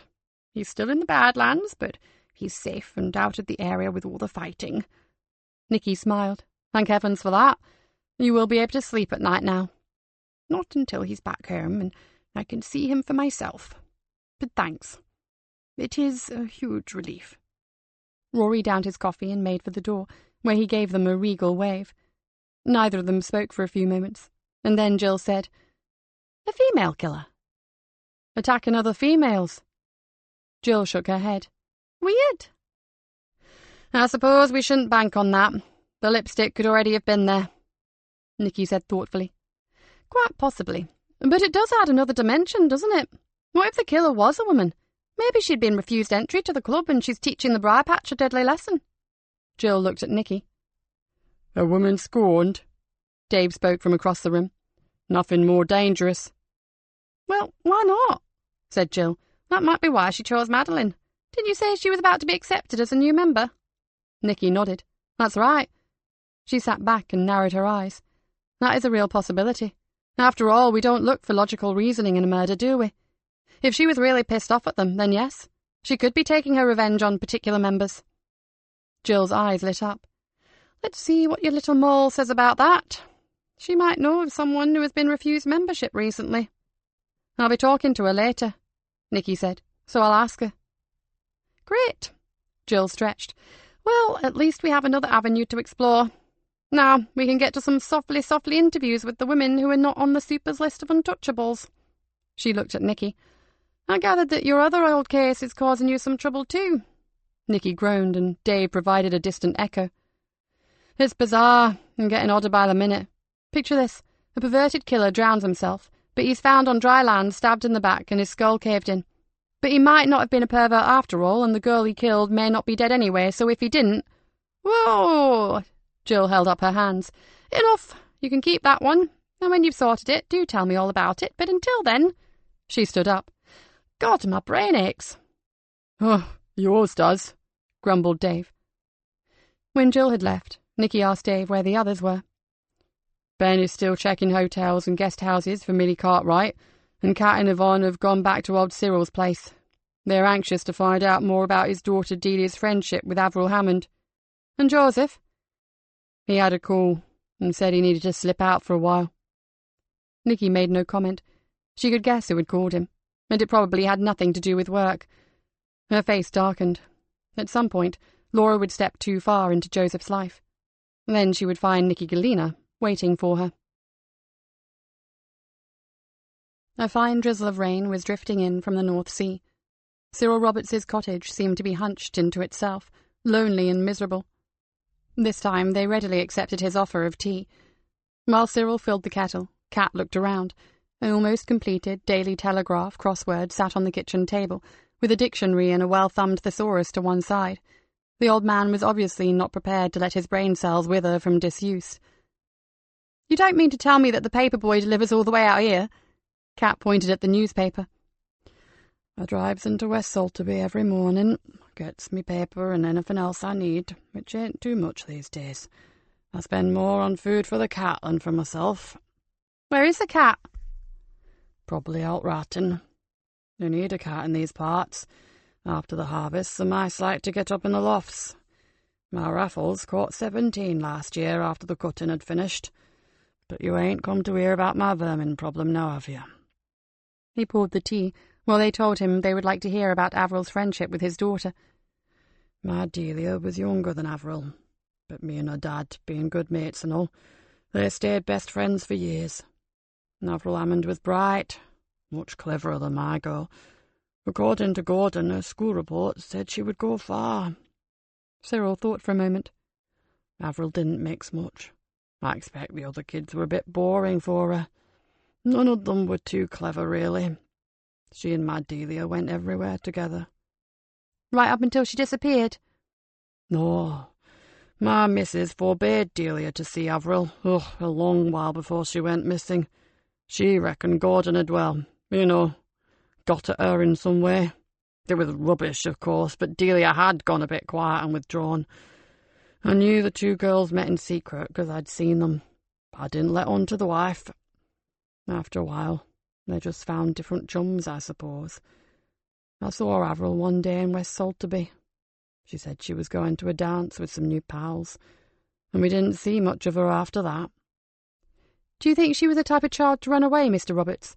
Speaker 4: He's still in the Badlands, but he's safe and out of the area with all the fighting.
Speaker 3: Nikki smiled. Thank heavens for that. You will be able to sleep at night now.
Speaker 4: Not until he's back home and I can see him for myself. But thanks. It is a huge relief.
Speaker 3: Rory downed his coffee and made for the door, where he gave them a regal wave. Neither of them spoke for a few moments, and then Jill said,
Speaker 4: A female killer?
Speaker 3: Attacking other females. Jill shook her head.
Speaker 4: Weird.
Speaker 3: I suppose we shouldn't bank on that. The lipstick could already have been there, Nikki said thoughtfully.
Speaker 4: Quite possibly.
Speaker 3: But it does add another dimension, doesn't it? What if the killer was a woman? Maybe she'd been refused entry to the club and she's teaching the briar patch a deadly lesson. Jill looked at Nikki.
Speaker 5: A woman scorned?
Speaker 3: Dave spoke from across the room.
Speaker 5: Nothing more dangerous.
Speaker 4: Well, why not? Said Jill. That might be why she chose Madeline. Didn't you say she was about to be accepted as a new member?
Speaker 3: Nikki nodded. That's right. She sat back and narrowed her eyes. That is a real possibility. After all, we don't look for logical reasoning in a murder, do we? If she was really pissed off at them, then yes, she could be taking her revenge on particular members. Jill's eyes lit up.
Speaker 4: Let's see what your little mole says about that. She might know of someone who has been refused membership recently.
Speaker 3: I'll be talking to her later, Nikki said, so I'll ask her.
Speaker 4: Great. Jill stretched. Well, at least we have another avenue to explore. Now, we can get to some softly interviews with the women who are not on the supers list of untouchables. She looked at Nikki. I gathered that your other old case is causing you some trouble too.
Speaker 3: Nikki groaned, and Dave provided a distant echo. It's bizarre, and getting odder by the minute. Picture this. A perverted killer drowns himself, but he's found on dry land, stabbed in the back, and his skull caved in. But he might not have been a pervert after all, and the girl he killed may not be dead anyway, so if he didn't... Whoa! Jill held up her hands. Enough. You can keep that one. And when you've sorted it, do tell me all about it. But until then... She stood up. God, my brain aches.
Speaker 5: Oh, yours does, grumbled Dave.
Speaker 3: When Jill had left, Nikki asked Dave where the others were.
Speaker 5: Ben is still checking hotels and guest houses for Millie Cartwright, and Kat and Yvonne have gone back to old Cyril's place. They're anxious to find out more about his daughter Delia's friendship with Avril Hammond. And Joseph? He had a call and said he needed to slip out for a while.
Speaker 1: Nikki made no comment. She could guess who had called him, and it probably had nothing to do with work. Her face darkened. At some point, Laura would step too far into Joseph's life. Then she would find Nikki Galena waiting for her. A fine drizzle of rain was drifting in from the North Sea. Cyril Roberts's cottage seemed to be hunched into itself, lonely and miserable. This time they readily accepted his offer of tea. While Cyril filled the kettle, Kat looked around. An almost completed Daily Telegraph crossword sat on the kitchen table, with a dictionary and a well-thumbed thesaurus to one side. The old man was obviously not prepared to let his brain cells wither from disuse. "You don't mean to tell me that the paper boy delivers all the way out here?" Kat pointed at the newspaper. "I drives into West Salterby every morning, gets me paper and anything else I need, which ain't too much these days. I spend more on food for the cat than for myself." "Where is the cat?" "Probably out ratting. You need a cat in these parts. After the harvest, the mice like to get up in the lofts. My Raffles caught 17 last year after the cutting had finished. But you ain't come to hear about my vermin problem now, have you?" He poured the tea, while they told him they would like to hear about Avril's friendship with his daughter. "My Delia was younger than Avril, but me and her dad, being good mates and all, they stayed best friends for years. Avril Hammond was bright, much cleverer than my girl. According to Gordon, her school report said she would go far." Cyril thought for a moment. "Avril didn't mix much. I expect the other kids were a bit boring for her. None of them were too clever, really. She and my Delia went everywhere together." "Right up until she disappeared?" "No. My missus forbade Delia to see Avril, a long while before she went missing. She reckoned Gordon had, got at her in some way. It was rubbish, of course, but Delia had gone a bit quiet and withdrawn. I knew the two girls met in secret because I'd seen them. I didn't let on to the wife. After a while, they just found different chums, I suppose. I saw Avril one day in West Salterby. She said she was going to a dance with some new pals, and we didn't see much of her after that." "Do you think she was the type of child to run away, Mr. Roberts?"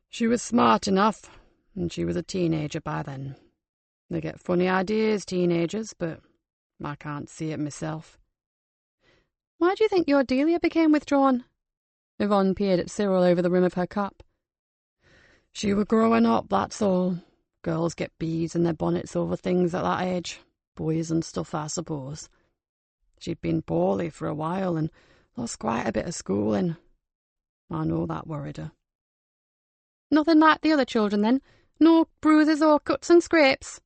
Speaker 1: "She was smart enough, and she was a teenager by then. They get funny ideas, teenagers, but I can't see it myself." "Why do you think your Delia became withdrawn?" Yvonne peered at Cyril over the rim of her cup. "She were growing up, that's all. Girls get bees in their bonnets over things at that age. Boys and stuff, I suppose. She'd been poorly for a while and lost quite a bit of schooling. I know that worried her." "Nothing like the other children, then? No bruises or cuts and scrapes?"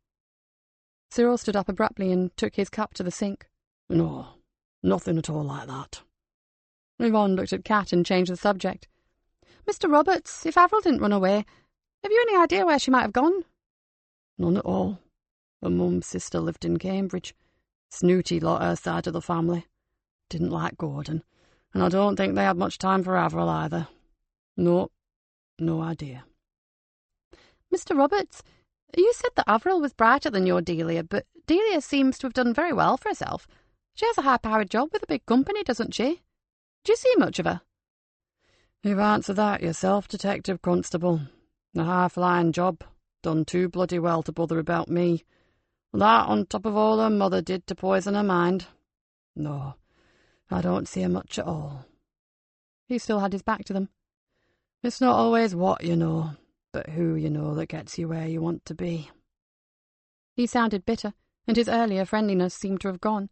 Speaker 1: Cyril stood up abruptly and took his cup to the sink. "No, nothing at all like that." Yvonne looked at Kat and changed the subject. "Mr. Roberts, if Avril didn't run away, have you any idea where she might have gone?" "None at all. Her mum's sister lived in Cambridge. Snooty lot, her side of the family. Didn't like Gordon, and I don't think they had much time for Avril either. No idea." "Mr. Roberts, you said that Avril was brighter than your Delia, but Delia seems to have done very well for herself. She has a high-powered job with a big company, doesn't she? Do you see much of her?"
Speaker 5: "You've answered that yourself, Detective Constable. A high-flying job, done too bloody well to bother about me. That on top of all her mother did to poison her mind. No, I don't see her much at all."
Speaker 1: He still had his back to them.
Speaker 5: "It's not always what you know, but who you know that gets you where you want to be."
Speaker 1: He sounded bitter, and his earlier friendliness seemed to have gone.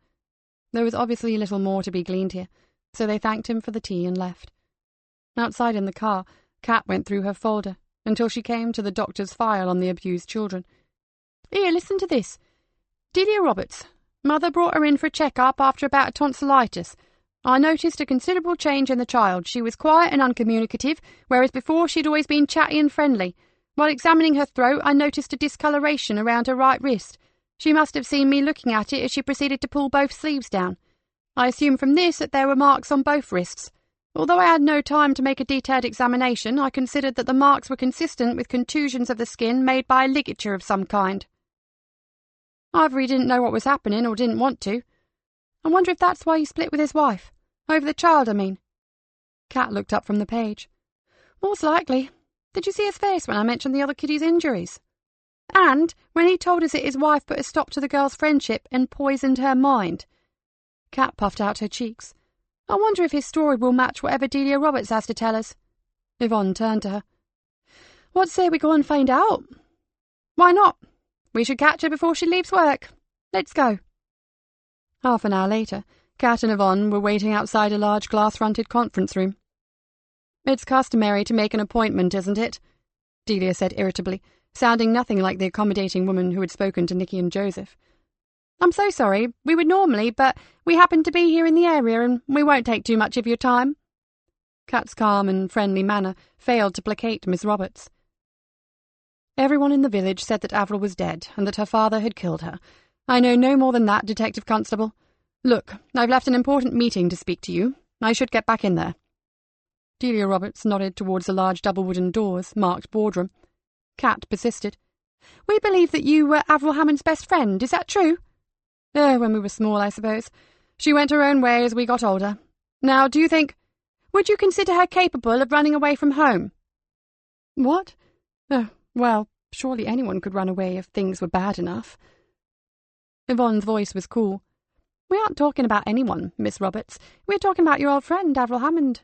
Speaker 1: There was obviously little more to be gleaned here, so they thanked him for the tea and left. Outside in the car, Kat went through her folder until she came to the doctor's file on the abused children. "Here, listen to this. Delia Roberts. Mother brought her in for a check-up after a bout of tonsillitis. I noticed a considerable change in the child. She was quiet and uncommunicative, whereas before she'd always been chatty and friendly. While examining her throat, I noticed a discoloration around her right wrist. She must have seen me looking at it as she proceeded to pull both sleeves down. I assume from this that there were marks on both wrists.
Speaker 4: Although I had no time to make a detailed examination, I considered that the marks were consistent with contusions of the skin made by a ligature of some kind. Either he didn't know what was happening or didn't want to. I wonder if that's why he split with his wife. Over the child, I mean. Kat looked up from the page. Most likely. Did you see his face when I mentioned the other kiddie's injuries? And when he told us that his wife put a stop to the girl's friendship and poisoned her mind. Kat puffed out her cheeks. I wonder if his story will match whatever Delia Roberts has to tell us. Yvonne turned to her. What say we go and find out? Why not? We should catch her before she leaves work. Let's go. Half an hour later, Kat and Yvonne were waiting outside a large glass-fronted conference room. It's customary to make an appointment, isn't it? Delia said irritably, sounding nothing like the accommodating woman who had spoken to Nikki and Joseph. I'm so sorry. We would normally, but we happen to be here in the area and we won't take too much of your time. Kat's calm and friendly manner failed to placate Miss Roberts. Everyone in the village said that Avril was dead and that her father had killed her. I know no more than that, Detective Constable. Look, I've left an important meeting to speak to you. I should get back in there. Delia Roberts nodded towards the large double wooden doors marked boardroom. Kat persisted. We believe that you were Avril Hammond's best friend, is that true? When we were small, I suppose. She went her own way as we got older. Now, do you think... Would you consider her capable of running away from home? What? Oh, well, surely anyone could run away if things were bad enough. Yvonne's voice was cool. We aren't talking about anyone, Miss Roberts. We're talking about your old friend, Avril Hammond.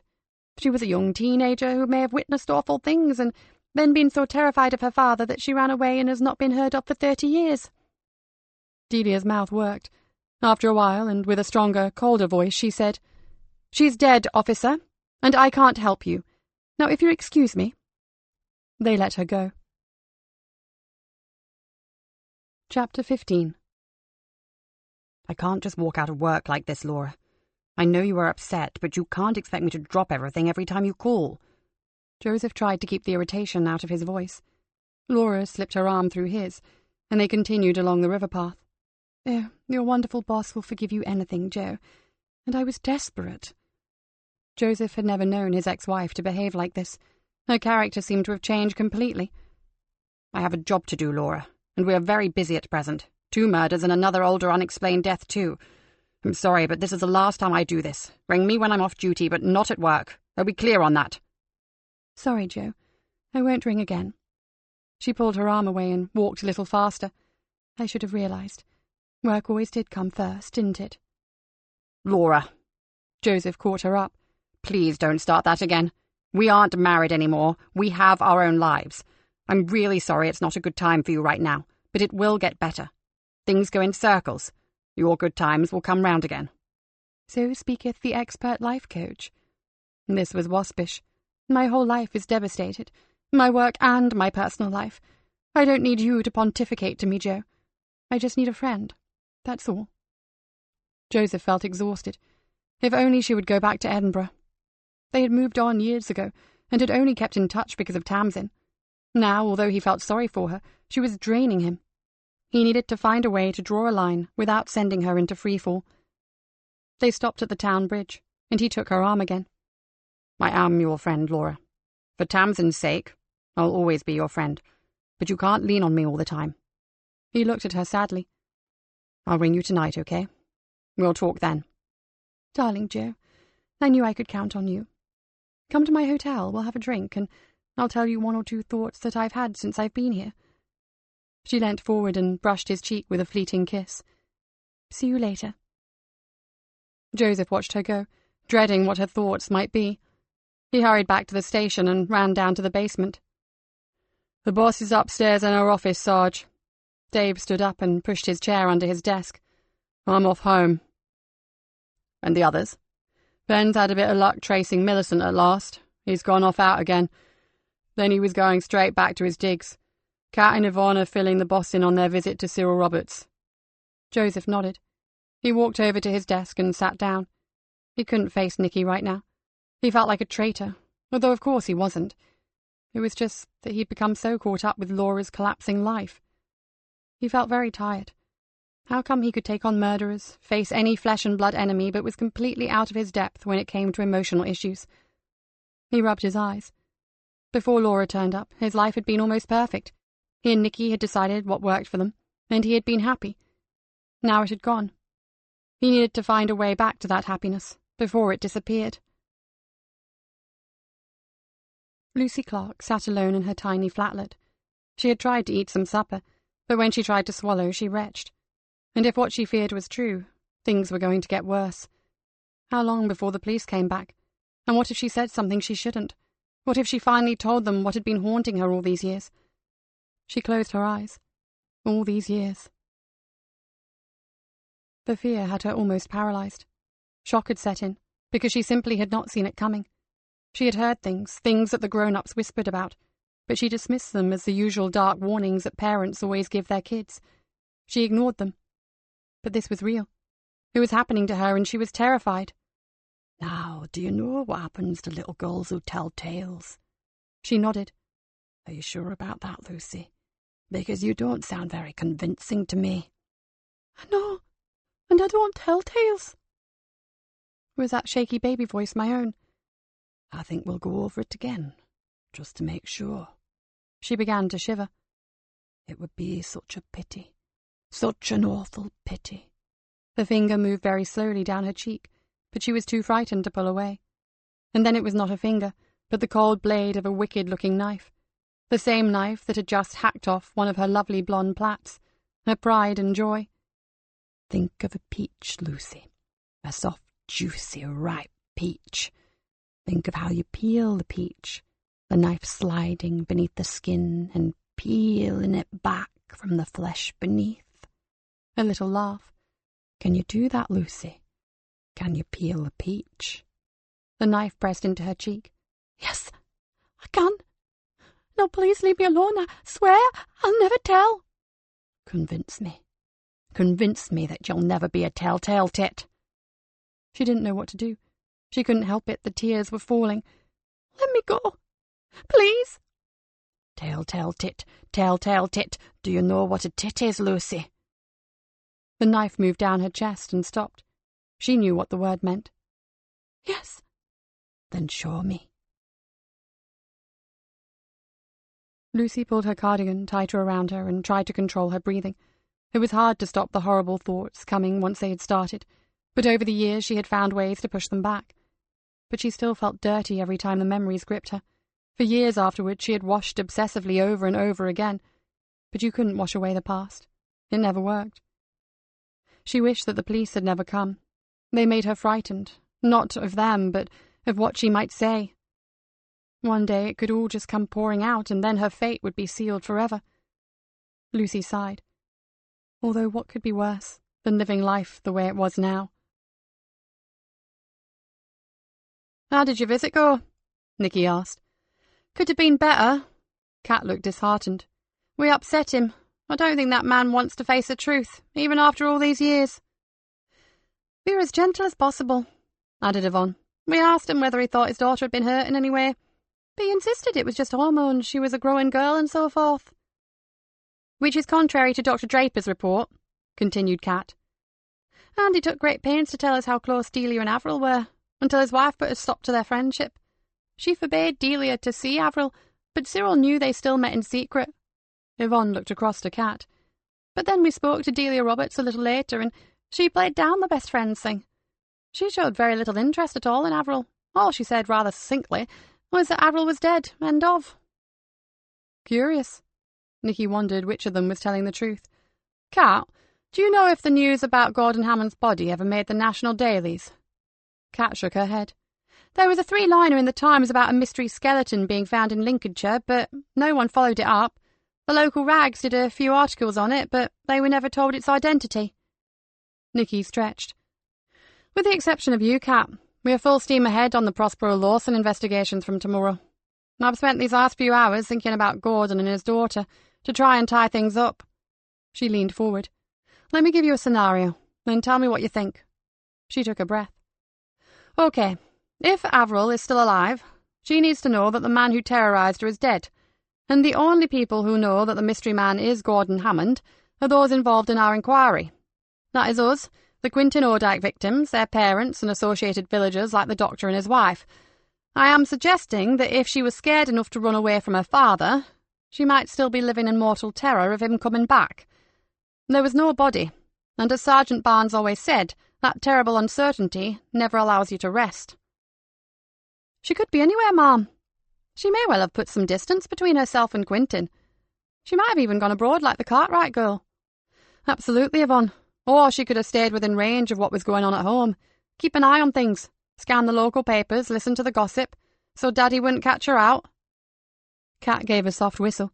Speaker 4: She was a young teenager who may have witnessed awful things and then been so terrified of her father that she ran away and has not been heard of for 30 years. Delia's mouth worked. After a while, and with a stronger, colder voice, she said, She's dead, officer, and I can't help you. Now, if you'll excuse me. They let her go. Chapter 15.
Speaker 2: I can't just walk out of work like this, Laura. I know you are upset, but you can't expect me to drop everything every time you call.
Speaker 1: Joseph tried to keep the irritation out of his voice. Laura slipped her arm through his, and they continued along the river path. Oh, your wonderful boss will forgive you anything, Joe. And I was desperate. Joseph had never known his ex-wife to behave like this. Her character seemed to have changed completely.
Speaker 2: I have a job to do, Laura, and we are very busy at present. 2 murders and another older unexplained death, too. I'm sorry, but this is the last time I do this. Ring me when I'm off duty, but not at work. Are we clear on that?
Speaker 1: Sorry, Joe. I won't ring again. She pulled her arm away and walked a little faster. I should have realized. Work always did come first, didn't it?
Speaker 2: Laura.
Speaker 1: Joseph caught her up.
Speaker 2: Please don't start that again. We aren't married anymore. We have our own lives. I'm really sorry it's not a good time for you right now, but it will get better. Things go in circles. Your good times will come round again.
Speaker 1: So speaketh the expert life coach. This was waspish. My whole life is devastated. My work and my personal life. I don't need you to pontificate to me, Joe. I just need a friend. That's all. Joseph felt exhausted. If only she would go back to Edinburgh. They had moved on years ago, and had only kept in touch because of Tamsin. Now, although he felt sorry for her, she was draining him. He needed to find a way to draw a line without sending her into freefall. They stopped at the town bridge, and he took her arm again.
Speaker 2: I am your friend, Laura. For Tamsin's sake, I'll always be your friend, but you can't lean on me all the time.
Speaker 1: He looked at her sadly.
Speaker 2: I'll ring you tonight, okay? We'll talk then.
Speaker 1: Darling Joe, I knew I could count on you. Come to my hotel, we'll have a drink, and I'll tell you 1 or 2 thoughts that I've had since I've been here. She leant forward and brushed his cheek with a fleeting kiss. See you later. Joseph watched her go, dreading what her thoughts might be. He hurried back to the station and ran down to the basement. The boss is upstairs in her office, Sarge. Dave stood up and pushed his chair under his desk. I'm off home.
Speaker 2: And the others?
Speaker 1: Fens had a bit of luck tracing Millicent at last. He's gone off out again. Then he was going straight back to his digs. Kat and Yvonne are filling the boss in on their visit to Cyril Roberts. Joseph nodded. He walked over to his desk and sat down. He couldn't face Nikki right now. He felt like a traitor, although of course he wasn't. It was just that he'd become so caught up with Laura's collapsing life. He felt very tired. How come he could take on murderers, face any flesh-and-blood enemy, but was completely out of his depth when it came to emotional issues? He rubbed his eyes. Before Laura turned up, his life had been almost perfect. He and Nikki had decided what worked for them, and he had been happy. Now it had gone. He needed to find a way back to that happiness, before it disappeared. Lucy Clark sat alone in her tiny flatlet. She had tried to eat some supper, but when she tried to swallow, she retched. And if what she feared was true, things were going to get worse. How long before the police came back? And what if she said something she shouldn't? What if she finally told them what had been haunting her all these years? She closed her eyes. All these years. The fear had her almost paralyzed. Shock had set in, because she simply had not seen it coming. She had heard things that the grown-ups whispered about, but she dismissed them as the usual dark warnings that parents always give their kids. She ignored them. But this was real. It was happening to her, and she was terrified.
Speaker 2: Now, do you know what happens to little girls who tell tales?
Speaker 1: She nodded.
Speaker 2: Are you sure about that, Lucy? Because you don't sound very convincing to me.
Speaker 1: I know, and I don't tell tales. Was that shaky baby voice my own?
Speaker 2: I think we'll go over it again, just to make sure.
Speaker 1: She began to shiver.
Speaker 2: It would be such a pity. Such an awful pity.
Speaker 1: The finger moved very slowly down her cheek, but she was too frightened to pull away. And then it was not a finger, but the cold blade of a wicked-looking knife. The same knife that had just hacked off one of her lovely blonde plaits, her pride and joy.
Speaker 2: Think of a peach, Lucy. A soft, juicy, ripe peach. Think of how you peel the peach, the knife sliding beneath the skin and peeling it back from the flesh beneath.
Speaker 1: A little laugh.
Speaker 2: Can you do that, Lucy? Can you peel a peach?
Speaker 1: The knife pressed into her cheek.
Speaker 3: Yes, I can. No, please leave me alone. I swear I'll never tell.
Speaker 2: Convince me. Convince me that you'll never be a telltale tit.
Speaker 1: She didn't know what to do. She couldn't help it. The tears were falling.
Speaker 3: Let me go. Please.
Speaker 2: Telltale tit, telltale tit. Do you know what a tit is, Lucy?
Speaker 1: The knife moved down her chest and stopped. She knew what the word meant.
Speaker 3: Yes.
Speaker 2: Then show me.
Speaker 1: Lucy pulled her cardigan tighter around her and tried to control her breathing. It was hard to stop the horrible thoughts coming once they had started, but over the years she had found ways to push them back. But she still felt dirty every time the memories gripped her. For years afterwards she had washed obsessively over and over again, but you couldn't wash away the past. It never worked. She wished that the police had never come. They made her frightened, not of them, but of what she might say. One day it could all just come pouring out, and then her fate would be sealed forever. Lucy sighed. Although what could be worse than living life the way it was now? "How did your visit go?" Nikki asked. "Could have been better." Kat looked disheartened. "We upset him. I don't think that man wants to face the truth, even after all these years." "We were as gentle as possible," added Yvonne. "We asked him whether he thought his daughter had been hurt in any way. But he insisted it was just hormones, she was a growing girl, and so forth." "Which is contrary to Dr. Draper's report," continued Kat. "And he took great pains to tell us how close Delia and Avril were, until his wife put a stop to their friendship. She forbade Delia to see Avril, but Cyril knew they still met in secret." Yvonne looked across to Kat. "But then we spoke to Delia Roberts a little later, and she played down the best friends thing. She showed very little interest at all in Avril. All she said, rather succinctly, was that Avril was dead, end of." Curious. Nikki wondered which of them was telling the truth. "Kat, do you know if the news about Gordon Hammond's body ever made the national dailies?" Kat shook her head. "There was a 3-liner in the Times about a mystery skeleton being found in Lincolnshire, but no one followed it up. The local rags did a few articles on it, but they were never told its identity." Nikki stretched. "With the exception of you, Kat, we are full steam ahead on the Procedural Lawson investigations from tomorrow. I've spent these last few hours thinking about Gordon and his daughter, to try and tie things up." She leaned forward. "Let me give you a scenario, then tell me what you think." She took a breath. "Okay, if Avril is still alive, she needs to know that the man who terrorized her is dead, and the only people who know that the mystery man is Gordon Hammond are those involved in our inquiry, That is us, the Quintin Ordyke victims, their parents and associated villagers like the doctor and his wife. I am suggesting that if she was scared enough to run away from her father, she might still be living in mortal terror of him coming back. There was no body, and as Sergeant Barnes always said, that terrible uncertainty never allows you to rest. She could be anywhere, Ma'am. She may well have put some distance between herself and Quintin. She might have even gone abroad like the Cartwright girl. Absolutely, Yvonne. Or she could have stayed within range of what was going on at home. Keep an eye on things. Scan the local papers, listen to the gossip, so Daddy wouldn't catch her out. Kat gave a soft whistle.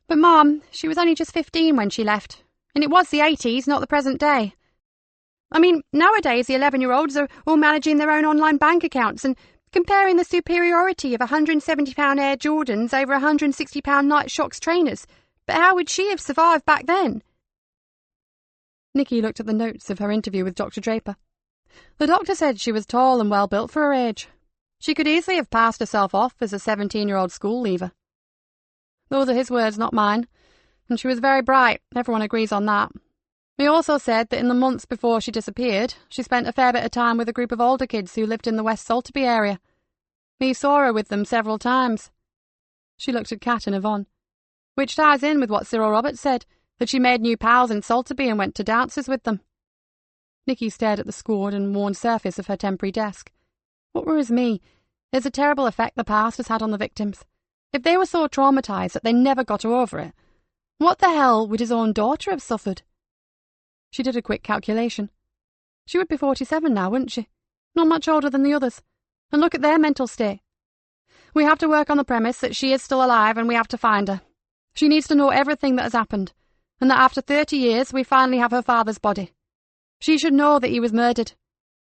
Speaker 1: But, Mom, she was only just 15 when she left. And it was the 80s, not the present day. I mean, nowadays the 11-year-olds are all managing their own online bank accounts and comparing the superiority of £170 Air Jordans over £160 Nike Shox trainers. But how would she have survived back then? Nikki looked at the notes of her interview with Dr. Draper. The doctor said she was tall and well built for her age. She could easily have passed herself off as a 17-year-old school leaver. Those are his words, not mine. And she was very bright, everyone agrees on that. He also said that in the months before she disappeared, she spent a fair bit of time with a group of older kids who lived in the West Salterby area. He saw her with them several times. She looked at Kat and Yvonne, which ties in with what Cyril Roberts said, that she made new pals in Salterby and went to dances with them. Nikki stared at the scored and worn surface of her temporary desk. What worries me is the terrible effect the past has had on the victims. If they were so traumatised that they never got over it, what the hell would his own daughter have suffered? She did a quick calculation. She would be 47 now, wouldn't she? Not much older than the others. And look at their mental state. We have to work on the premise that she is still alive and we have to find her. She needs to know everything that has happened, and that after 30 years we finally have her father's body. She should know that he was murdered.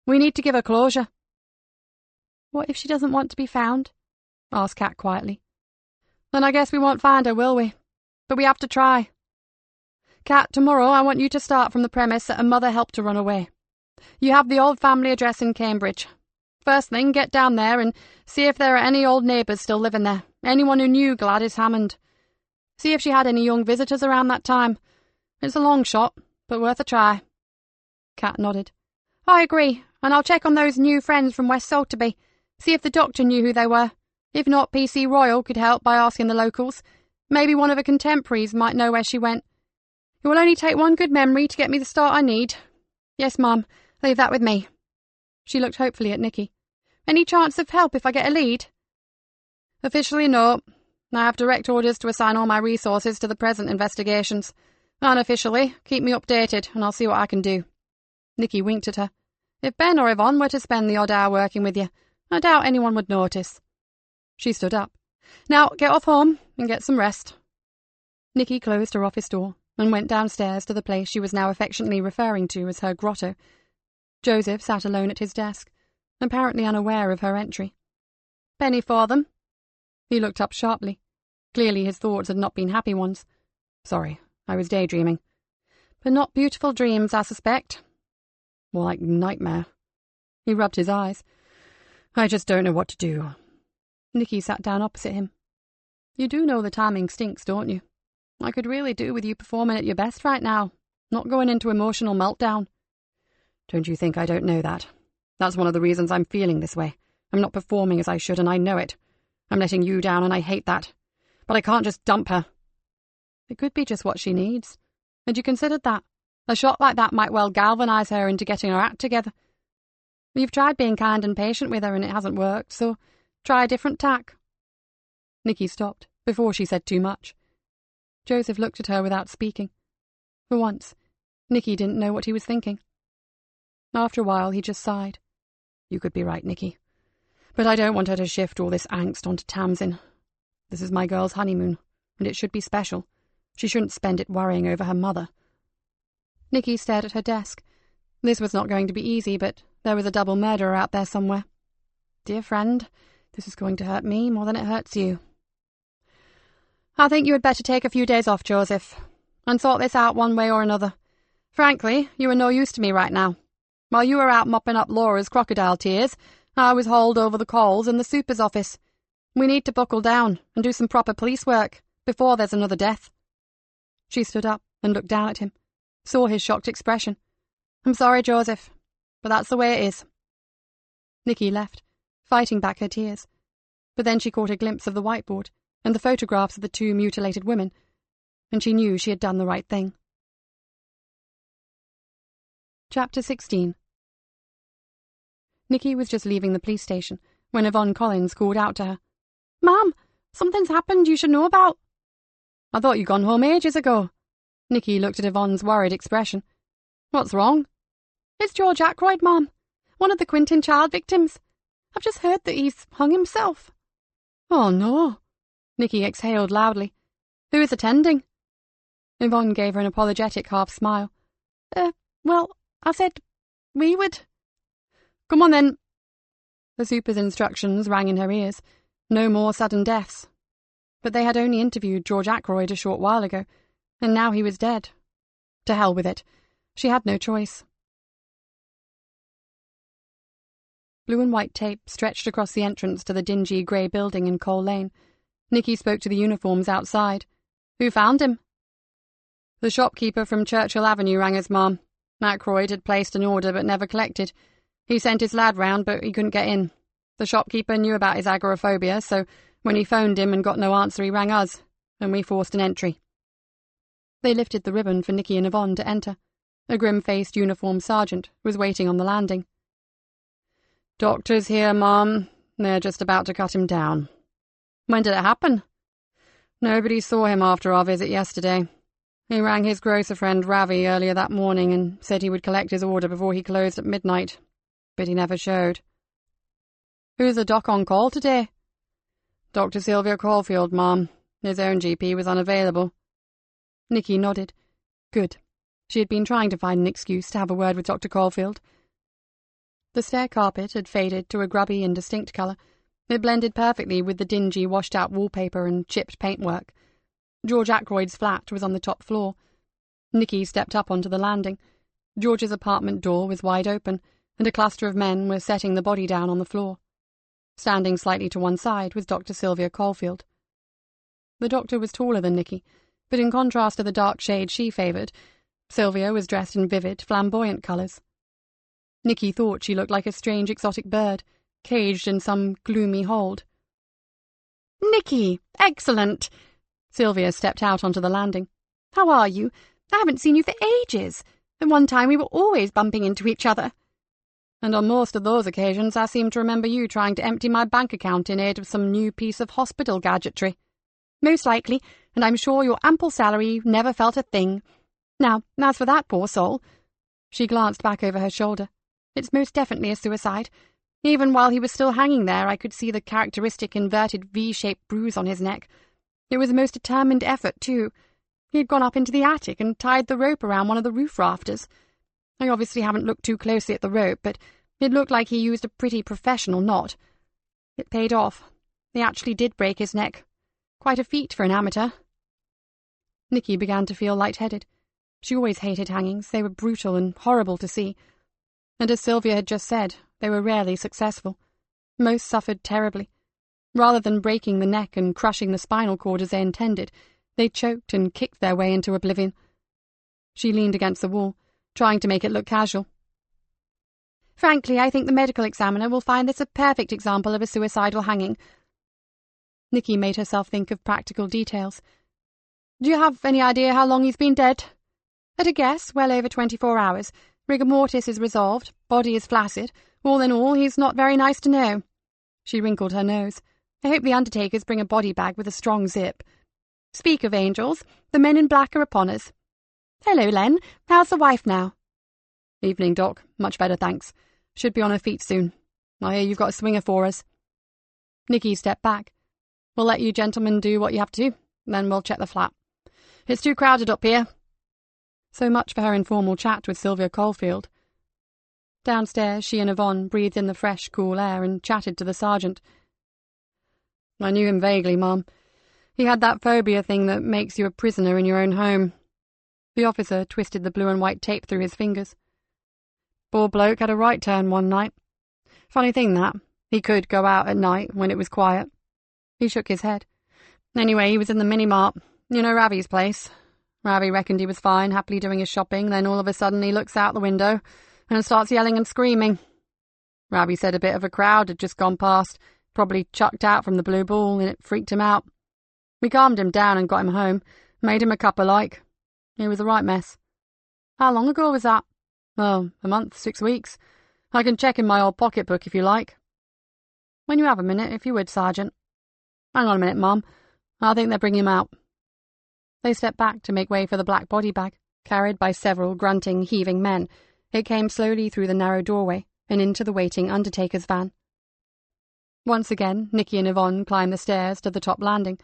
Speaker 1: We need to give her closure. What if she doesn't want to be found? Asked Kat quietly. Then I guess we won't find her, will we? But we have to try. Kat, tomorrow I want you to start from the premise that her mother helped her run away. You have the old family address in Cambridge. First thing, get down there and see if there are any old neighbours still living there, anyone who knew Gladys Hammond. See if she had any young visitors around that time. It's a long shot, but worth a try. Kat nodded. I agree, and I'll check on those new friends from West Salterby, see if the doctor knew who they were. If not, PC Royal could help by asking the locals. Maybe one of her contemporaries might know where she went. It will only take one good memory to get me the start I need. Yes, Mum, leave that with me. She looked hopefully at Nikki. Any chance of help if I get a lead? Officially, no. I have direct orders to assign all my resources to the present investigations. Unofficially, keep me updated and I'll see what I can do. Nikki winked at her. If Ben or Yvonne were to spend the odd hour working with you, I doubt anyone would notice. She stood up. Now, get off home and get some rest. Nikki closed her office door and went downstairs to the place she was now affectionately referring to as her grotto. Joseph sat alone at his desk, apparently unaware of her entry. Penny for them? He looked up sharply. Clearly his thoughts had not been happy ones. Sorry, I was daydreaming. But not beautiful dreams, I suspect. More like nightmare. He rubbed his eyes. I just don't know what to do. Nikki sat down opposite him. You do know the timing stinks, don't you? I could really do with you performing at your best right now, not going into emotional meltdown. Don't you think I don't know that? That's one of the reasons I'm feeling this way. I'm not performing as I should, and I know it. I'm letting you down, and I hate that. But I can't just dump her. It could be just what she needs. Had you considered that? A shot like that might well galvanise her into getting her act together. You've tried being kind and patient with her, and it hasn't worked, so try a different tack. Nikki stopped, before she said too much. Joseph looked at her without speaking. For once, Nikki didn't know what he was thinking. After a while, he just sighed. You could be right, Nikki. But I don't want her to shift all this angst onto Tamsin. This is my girl's honeymoon, and it should be special. She shouldn't spend it worrying over her mother. Nikki stared at her desk. This was not going to be easy, but there was a double murderer out there somewhere. Dear friend, this is going to hurt me more than it hurts you. I think you had better take a few days off, Joseph, and sort this out one way or another. Frankly, you are no use to me right now. While you were out mopping up Laura's crocodile tears, I was hauled over the coals in the super's office. We need to buckle down and do some proper police work before there's another death. She stood up and looked down at him, saw his shocked expression. I'm sorry, Joseph, but that's the way it is. Nikki left, fighting back her tears, but then she caught a glimpse of the whiteboard and the photographs of the two mutilated women, and she knew she had done the right thing. Chapter 16. Nikki was just leaving the police station when Yvonne Collins called out to her. "Ma'am, something's happened you should know about." "I thought you'd gone home ages ago." Nikki looked at Yvonne's worried expression. "What's wrong?" "It's George Ackroyd, Ma'am, one of the Quinton child victims. I've just heard that he's hung himself." "Oh, no." Nikki exhaled loudly. "Who is attending?" Yvonne gave her an apologetic half-smile. Well, I said we would." "Come on, then." The super's instructions rang in her ears. No more sudden deaths. But they had only interviewed George Ackroyd a short while ago, and now he was dead. To hell with it. She had no choice. Blue and white tape stretched across the entrance to the dingy grey building in Cole Lane. Nikki spoke to the uniforms outside. "Who found him?" "The shopkeeper from Churchill Avenue rang us, Ma'am. Ackroyd had placed an order but never collected. He sent his lad round, but he couldn't get in. The shopkeeper knew about his agoraphobia, so when he phoned him and got no answer, he rang us, and we forced an entry." They lifted the ribbon for Nikki and Yvonne to enter. A grim-faced uniformed sergeant was waiting on the landing. "Doctor's here, Ma'am. They're just about to cut him down." "When did it happen?" "Nobody saw him after our visit yesterday. He rang his grocer friend Ravi earlier that morning and said he would collect his order before he closed at midnight, but he never showed." "Who's the doc on call today?" "Dr. Sylvia Caulfield, Ma'am. His own GP was unavailable." Nikki nodded. Good. She had been trying to find an excuse to have a word with Dr. Caulfield. The stair carpet had faded to a grubby, indistinct colour. It blended perfectly with the dingy, washed-out wallpaper and chipped paintwork. George Ackroyd's flat was on the top floor. Nikki stepped up onto the landing. George's apartment door was wide open, and a cluster of men were setting the body down on the floor. Standing slightly to one side was Dr. Sylvia Caulfield. The doctor was taller than Nikki, but in contrast to the dark shade she favoured, Sylvia was dressed in vivid, flamboyant colours. Nikki thought she looked like a strange exotic bird, caged in some gloomy hold. "Nikki! Excellent!" Sylvia stepped out onto the landing. "How are you? I haven't seen you for ages. At one time we were always bumping into each other." "And on most of those occasions I seem to remember you trying to empty my bank account in aid of some new piece of hospital gadgetry." "Most likely, and I'm sure your ample salary never felt a thing. Now, as for that poor soul," she glanced back over her shoulder, "it's most definitely a suicide. Even while he was still hanging there, I could see the characteristic inverted V-shaped bruise on his neck. It was a most determined effort, too. He had gone up into the attic and tied the rope around one of the roof rafters. I obviously haven't looked too closely at the rope, but it looked like he used a pretty professional knot. It paid off. He actually did break his neck. Quite a feat for an amateur." Nikki began to feel lightheaded. She always hated hangings. They were brutal and horrible to see. And as Sylvia had just said, they were rarely successful. Most suffered terribly. Rather than breaking the neck and crushing the spinal cord as they intended, they choked and kicked their way into oblivion. She leaned against the wall, trying to make it look casual. "Frankly, I think the medical examiner will find this a perfect example of a suicidal hanging." Nikki made herself think of practical details. "Do you have any idea how long he's been dead?" "At a guess, well over 24 hours. Rigor mortis is resolved, body is flaccid. All in all, he's not very nice to know." She wrinkled her nose. "I hope the undertakers bring a body bag with a strong zip. Speak of angels, the men in black are upon us. Hello, Len. How's the wife now?" "Evening, Doc. Much better, thanks. Should be on her feet soon. I hear you've got a swinger for us." Nikki stepped back. "We'll let you gentlemen do what you have to do, then we'll check the flat. It's too crowded up here." So much for her informal chat with Sylvia Caulfield. Downstairs, she and Yvonne breathed in the fresh, cool air and chatted to the sergeant. "I knew him vaguely, Mum. He had that phobia thing that makes you a prisoner in your own home." The officer twisted the blue and white tape through his fingers. "Poor bloke had a right turn one night. Funny thing, that. He could go out at night when it was quiet." He shook his head. "Anyway, he was in the mini-mart. You know Ravi's place? Ravi reckoned he was fine, happily doing his shopping, then all of a sudden he looks out the window and starts yelling and screaming. Ravi said a bit of a crowd had just gone past, probably chucked out from the Blue Ball, and it freaked him out. We calmed him down and got him home, made him a cuppa like. He was a right mess. How long ago was that? Oh, a month, 6 weeks. I can check in my old pocketbook if you like. When you have a minute, if you would, Sergeant. Hang on a minute, Mum. I think they're bringing him out. They stepped back to make way for the black body bag, carried by several grunting, heaving men. It came slowly through the narrow doorway and into the waiting undertaker's van. Once again, Nikki and Yvonne climbed the stairs to the top landing.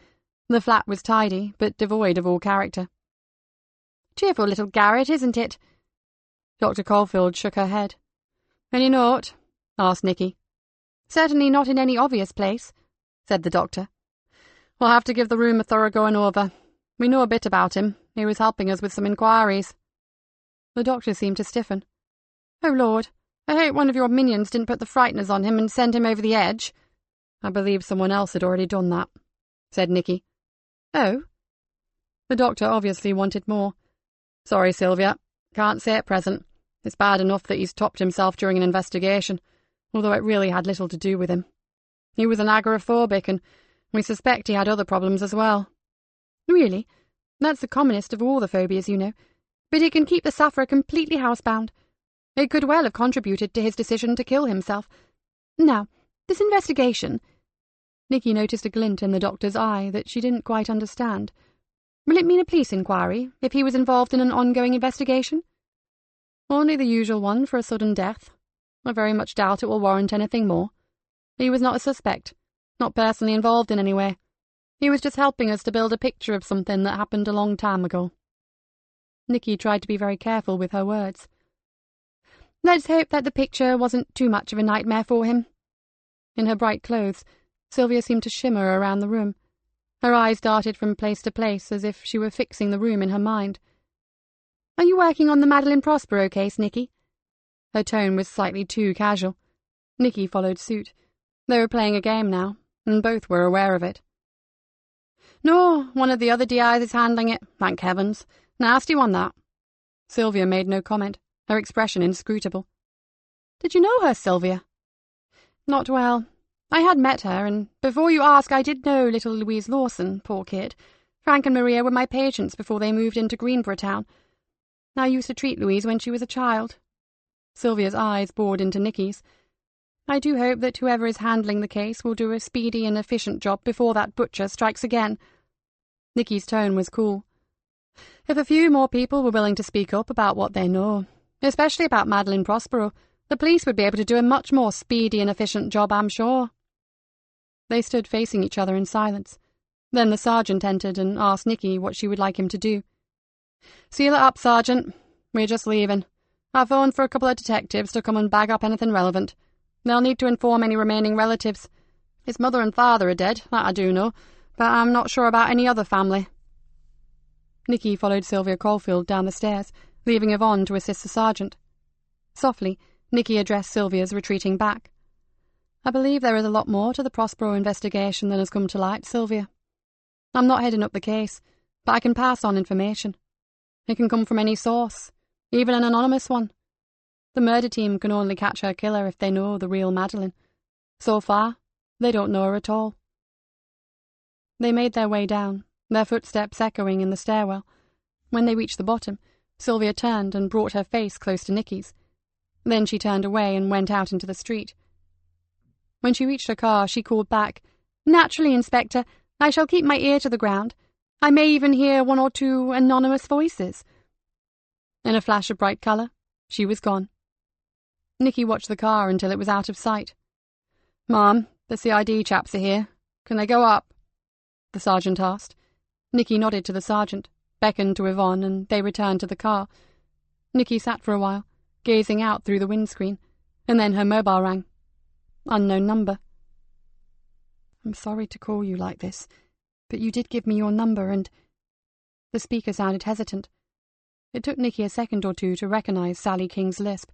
Speaker 1: The flat was tidy, but devoid of all character. Cheerful little garret, isn't it? Dr. Caulfield shook her head. Any note? Asked Nikki. Certainly not in any obvious place, said the doctor. We'll have to give the room a thorough going over. We know a bit about him. He was helping us with some inquiries. The doctor seemed to stiffen. Oh, Lord, I hope one of your minions didn't put the frighteners on him and send him over the edge. I believe someone else had already done that, said Nikki. Oh? The doctor obviously wanted more. Sorry, Sylvia. Can't say at present. It's bad enough that he's topped himself during an investigation, although it really had little to do with him. He was an agoraphobic, and we suspect he had other problems as well. Really? That's the commonest of all the phobias, you know. But he can keep the sufferer completely housebound. It could well have contributed to his decision to kill himself. Now, this investigation... Nikki noticed a glint in the doctor's eye that she didn't quite understand. Will it mean a police inquiry, if he was involved in an ongoing investigation? Only the usual one for a sudden death. I very much doubt it will warrant anything more. He was not a suspect, not personally involved in any way. He was just helping us to build a picture of something that happened a long time ago. Nikki tried to be very careful with her words. Let's hope that the picture wasn't too much of a nightmare for him. In her bright clothes, Sylvia seemed to shimmer around the room. Her eyes darted from place to place as if she were fixing the room in her mind. Are you working on the Madeline Prospero case, Nikki? Her tone was slightly too casual. Nikki followed suit. They were playing a game now, and both were aware of it. No, one of the other DIs is handling it, thank heavens. Nasty one, that. Sylvia made no comment, her expression inscrutable. Did you know her, Sylvia? Not well. I had met her, and before you ask, I did know little Louise Lawson, poor kid. Frank and Maria were my patients before they moved into Greenborough town. I used to treat Louise when she was a child. Sylvia's eyes bored into Nikki's. I do hope that whoever is handling the case will do a speedy and efficient job before that butcher strikes again. Nikki's tone was cool. If a few more people were willing to speak up about what they know, especially about Madeline Prospero, the police would be able to do a much more speedy and efficient job, I'm sure. They stood facing each other in silence. Then the sergeant entered and asked Nikki what she would like him to do. Seal it up, Sergeant. We're just leaving. I've phoned for a couple of detectives to come and bag up anything relevant. They'll need to inform any remaining relatives. His mother and father are dead, that I do know, but I'm not sure about any other family. Nikki followed Sylvia Caulfield down the stairs, leaving Yvonne to assist the sergeant. Softly, Nikki addressed Sylvia's retreating back. I believe there is a lot more to the Prospero investigation than has come to light, Sylvia. I'm not heading up the case, but I can pass on information. It can come from any source, even an anonymous one. The murder team can only catch her killer if they know the real Madeline. So far, they don't know her at all. They made their way down, their footsteps echoing in the stairwell. When they reached the bottom, Sylvia turned and brought her face close to Nikki's. Then she turned away and went out into the street. When she reached her car, she called back, Naturally, Inspector, I shall keep my ear to the ground. I may even hear one or two anonymous voices. In a flash of bright colour, she was gone. Nikki watched the car until it was out of sight. Ma'am, the CID chaps are here. Can they go up? The sergeant asked. Nikki nodded to the sergeant, beckoned to Yvonne, and they returned to the car. Nikki sat for a while, gazing out through the windscreen, and then her mobile rang. Unknown number. I'm sorry to call you like this, but you did give me your number and... The speaker sounded hesitant. It took Nikki a second or two to recognize Sally King's lisp.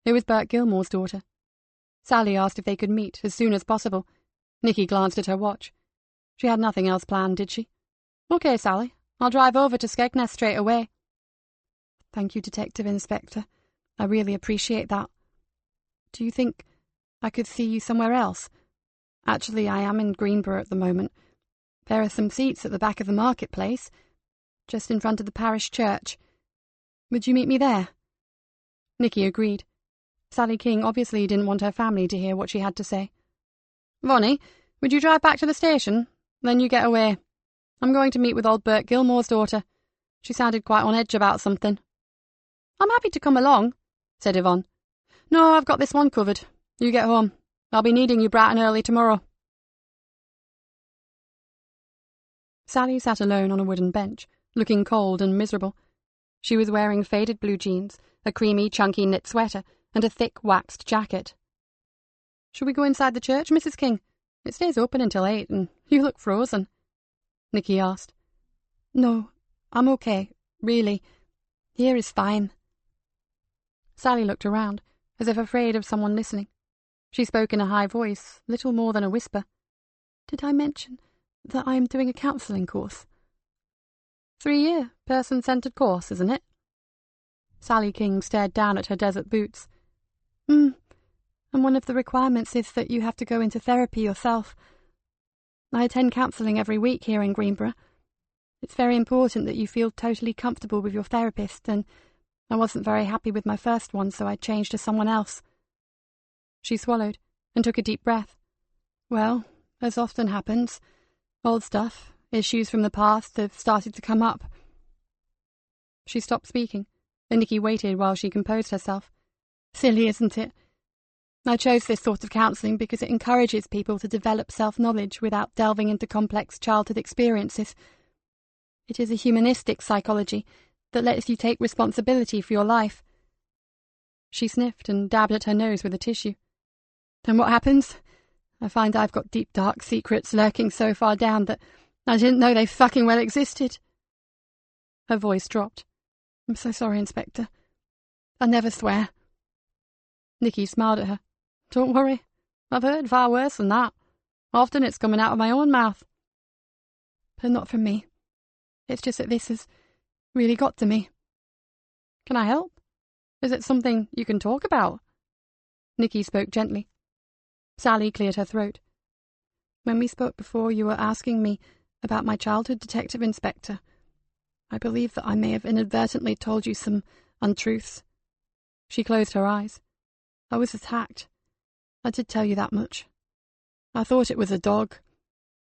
Speaker 1: It was Bert Gilmore's daughter. Sally asked if they could meet as soon as possible. Nikki glanced at her watch. She had nothing else planned, did she? Okay, Sally. I'll drive over to Skegness straight away.
Speaker 3: Thank you, Detective Inspector. I really appreciate that. Do you think I could see you somewhere else? Actually, I am in Greenborough at the moment. There are some seats at the back of the marketplace, just in front of the parish church. Would you meet me there?
Speaker 1: Nikki agreed. Sally King obviously didn't want her family to hear what she had to say. Ronnie, would you drive back to the station? Then you get away. I'm going to meet with old Bert Gilmore's daughter. She sounded quite on edge about something. I'm happy to come along, said Yvonne. No, I've got this one covered. You get home. I'll be needing you bright and early tomorrow. Sally sat alone on a wooden bench, looking cold and miserable. She was wearing faded blue jeans, a creamy, chunky knit sweater, and a thick, waxed jacket. Shall we go inside the church, Mrs. King? It stays open until 8, and you look frozen, Nikki asked.
Speaker 3: No, I'm okay, really. Here is fine.
Speaker 1: Sally looked around, as if afraid of someone listening. She spoke in a high voice, little more than a whisper.
Speaker 3: Did I mention that I am doing a counselling course?
Speaker 1: 3-year, person-centred course, isn't it? Sally King stared down at her desert boots.
Speaker 3: And one of the requirements is that you have to go into therapy yourself. I attend counselling every week here in Greenborough. It's very important that you feel totally comfortable with your therapist, and I wasn't very happy with my first one, so I changed to someone else.
Speaker 1: She swallowed and took a deep breath.
Speaker 3: Well, as often happens, old stuff, issues from the past have started to come up.
Speaker 1: She stopped speaking, and Nikki waited while she composed herself.
Speaker 3: Silly, isn't it? I chose this sort of counselling because it encourages people to develop self-knowledge without delving into complex childhood experiences. It is a humanistic psychology that lets you take responsibility for your life.
Speaker 1: She sniffed and dabbed at her nose with a tissue.
Speaker 3: And what happens? I find I've got deep, dark secrets lurking so far down that I didn't know they fucking well existed.
Speaker 1: Her voice dropped.
Speaker 3: I'm so sorry, Inspector. I never swear.
Speaker 1: Nikki smiled at her. Don't worry. I've heard far worse than that. Often it's coming out of my own mouth.
Speaker 3: But not from me. It's just that this has really got to me.
Speaker 1: Can I help? Is it something you can talk about? Nikki spoke gently. Sally cleared her throat.
Speaker 3: When we spoke before, you were asking me about my childhood, Detective Inspector. I believe that I may have inadvertently told you some untruths.
Speaker 1: She closed her eyes.
Speaker 3: I was attacked. I did tell you that much. I thought it was a dog.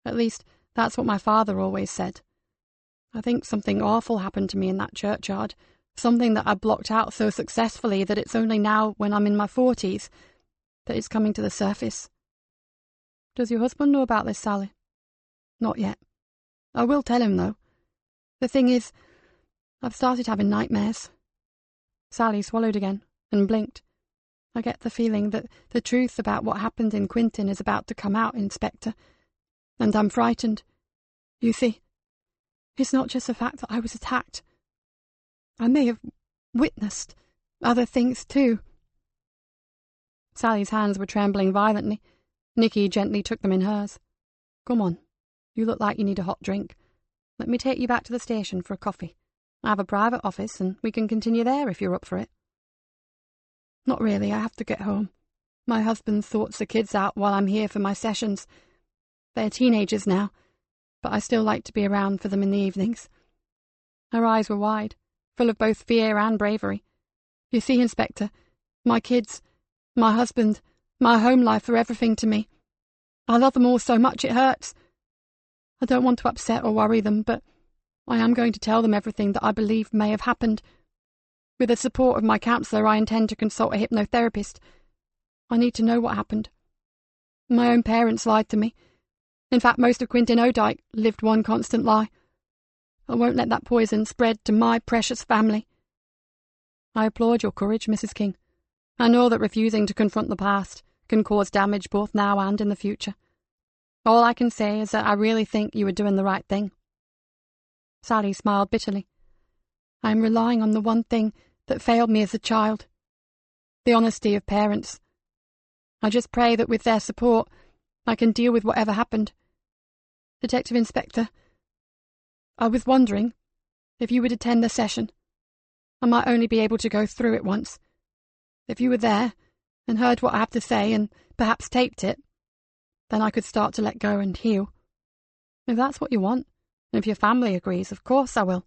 Speaker 3: At least, that's what my father always said. I think something awful happened to me in that churchyard, something that I blocked out so successfully that it's only now, when I'm in my 40s, that it's coming to the surface.
Speaker 1: Does your husband know about this, Sally?
Speaker 3: Not yet. I will tell him, though. The thing is, I've started having nightmares.
Speaker 1: Sally swallowed again and blinked.
Speaker 3: I get the feeling that the truth about what happened in Quintin is about to come out, Inspector, and I'm frightened. You see, it's not just the fact that I was attacked. I may have witnessed other things too.
Speaker 1: Sally's hands were trembling violently. Nikki gently took them in hers. Come on, you look like you need a hot drink. Let me take you back to the station for a coffee. I have a private office and we can continue there if you're up for it.
Speaker 3: Not really, I have to get home. My husband sorts the kids out while I'm here for my sessions. They're teenagers now, but I still like to be around for them in the evenings.
Speaker 1: Her eyes were wide, full of both fear and bravery.
Speaker 3: You see, Inspector, my kids, my husband, my home life are everything to me. I love them all so much it hurts. I don't want to upset or worry them, but I am going to tell them everything that I believe may have happened. With the support of my counsellor, I intend to consult a hypnotherapist. I need to know what happened. My own parents lied to me. In fact, most of Quintin O'Dyke lived one constant lie. I won't let that poison spread to my precious family.
Speaker 1: I applaud your courage, Mrs. King. I know that refusing to confront the past can cause damage both now and in the future. All I can say is that I really think you are doing the right thing.
Speaker 3: Sally smiled bitterly. I am relying on the one thing that failed me as a child. The honesty of parents. I just pray that with their support, I can deal with whatever happened. Detective Inspector, I was wondering, If you would attend the session, I might only be able to go through it once. If you were there and heard what I have to say and perhaps taped it, then I could start to let go and heal. If that's what you want, and if your family agrees, of course I will.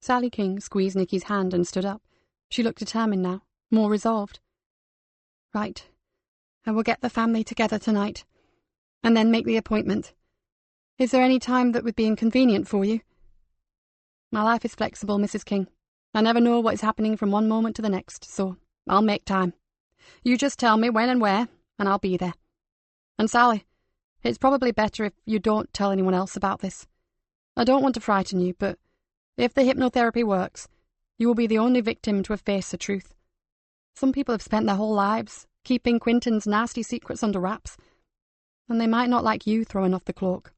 Speaker 1: Sally King squeezed Nikki's hand and stood up. She looked determined now, more resolved.
Speaker 3: Right. I will get the family together tonight, and then make the appointment. Is there any time that would be inconvenient for you?
Speaker 1: My life is flexible, Mrs. King. I never know what is happening from one moment to the next, so I'll make time. You just tell me when and where, and I'll be there. And Sally, it's probably better if you don't tell anyone else about this. I don't want to frighten you, but if the hypnotherapy works, you will be the only victim to have faced the truth. Some people have spent their whole lives keeping Quinton's nasty secrets under wraps, and they might not like you throwing off the cloak.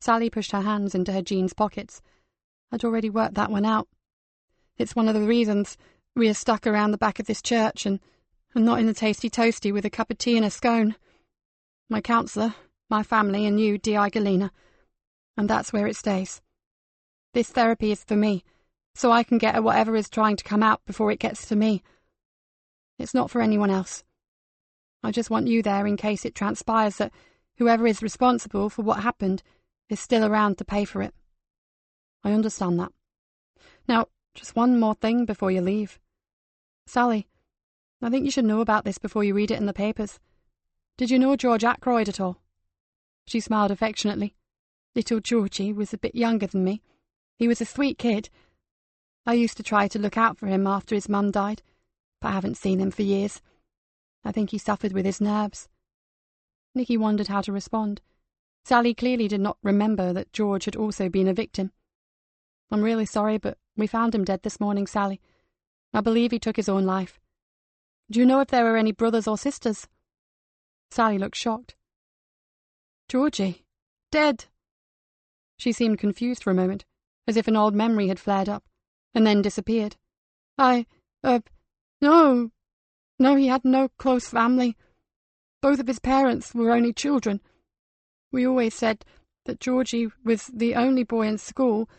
Speaker 1: Sally pushed her hands into her jeans pockets. I'd already worked that one out. It's one of the reasons we are stuck around the back of this church and not in the tasty toasty with a cup of tea and a scone. My counsellor, my family, and you, D.I. Galena. And that's where it stays. This therapy is for me, so I can get at whatever is trying to come out before it gets to me. It's not for anyone else. I just want you there in case it transpires that whoever is responsible for what happened is still around to pay for it. I understand that. Now, just one more thing before you leave. Sally, I think you should know about this before you read it in the papers. Did you know George Ackroyd at all? She smiled affectionately. Little Georgie was a bit younger than me. He was a sweet kid. I used to try to look out for him after his mum died, but I haven't seen him for years. I think he suffered with his nerves. Nikki wondered how to respond. Sally clearly did not remember that George had also been a victim. I'm really sorry, but we found him dead this morning, Sally. I believe he took his own life. Do you know if there were any brothers or sisters? Sally looked shocked. Georgie? Dead? She seemed confused for a moment, as if an old memory had flared up, and then disappeared. No, he had no close family. Both of his parents were only children. We always said that Georgie was the only boy in school,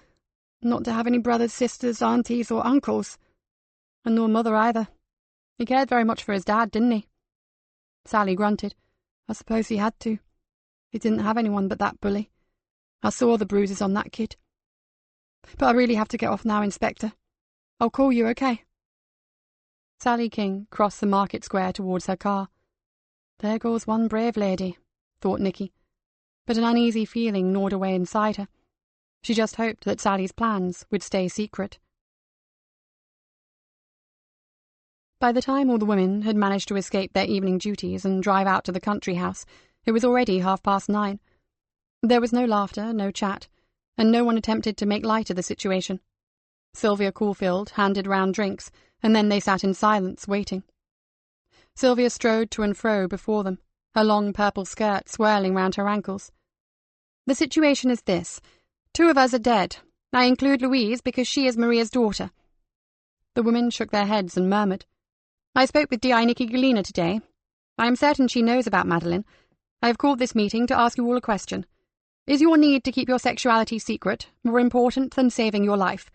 Speaker 1: not to have any brothers, sisters, aunties, or uncles. And no mother either. He cared very much for his dad, didn't he? Sally grunted. I suppose he had to. He didn't have anyone but that bully. I saw the bruises on that kid. But I really have to get off now, Inspector. I'll call you, okay? Sally King crossed the market square towards her car. There goes one brave lady, thought Nikki, but an uneasy feeling gnawed away inside her. She just hoped that Sally's plans would stay secret. By the time all the women had managed to escape their evening duties and drive out to the country house, it was already 9:30. There was no laughter, no chat, and no one attempted to make light of the situation. Sylvia Caulfield handed round drinks, and then they sat in silence, waiting. Sylvia strode to and fro before them, her long purple skirt swirling round her ankles. The situation is this. 2 of us are dead. I include Louise because she is Maria's daughter. The women shook their heads and murmured. I spoke with D.I. Nikki Galena today. I am certain she knows about Madeline. I have called this meeting to ask you all a question. Is your need to keep your sexuality secret more important than saving your life?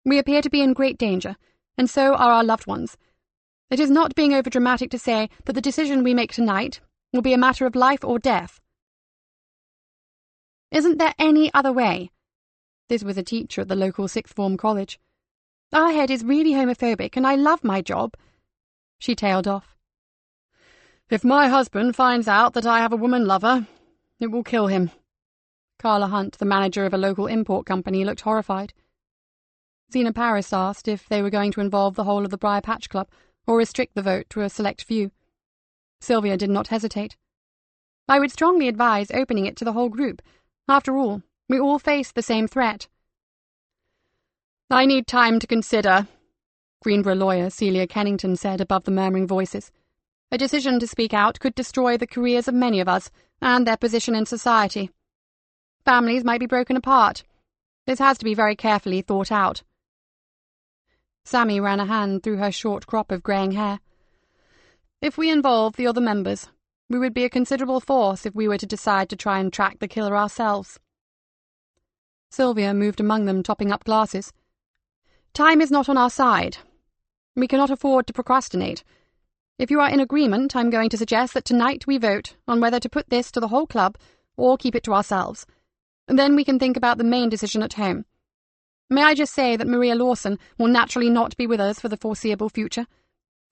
Speaker 1: We appear to be in great danger, and so are our loved ones. It is not being overdramatic to say that the decision we make tonight will be a matter of life or death. Isn't there any other way? This was a teacher at the local sixth form college. Our head is really homophobic, and I love my job. She tailed off. If my husband finds out that I have a woman lover, it will kill him. Carla Hunt, the manager of a local import company, looked horrified. Zena Paris asked if they were going to involve the whole of the Briar Patch Club or restrict the vote to a select few. Sylvia did not hesitate. I would strongly advise opening it to the whole group. After all, we all face the same threat. I need time to consider, Greenborough lawyer Celia Kennington said above the murmuring voices. A decision to speak out could destroy the careers of many of us and their position in society. Families might be broken apart. This has to be very carefully thought out. Sammy ran a hand through her short crop of greying hair. If we involve the other members, we would be a considerable force if we were to decide to try and track the killer ourselves. Sylvia moved among them, topping up glasses. "Time is not on our side. We cannot afford to procrastinate. If you are in agreement, I'm going to suggest that tonight we vote on whether to put this to the whole club or keep it to ourselves. Then we can think about the main decision at home. May I just say that Maria Lawson will naturally not be with us for the foreseeable future.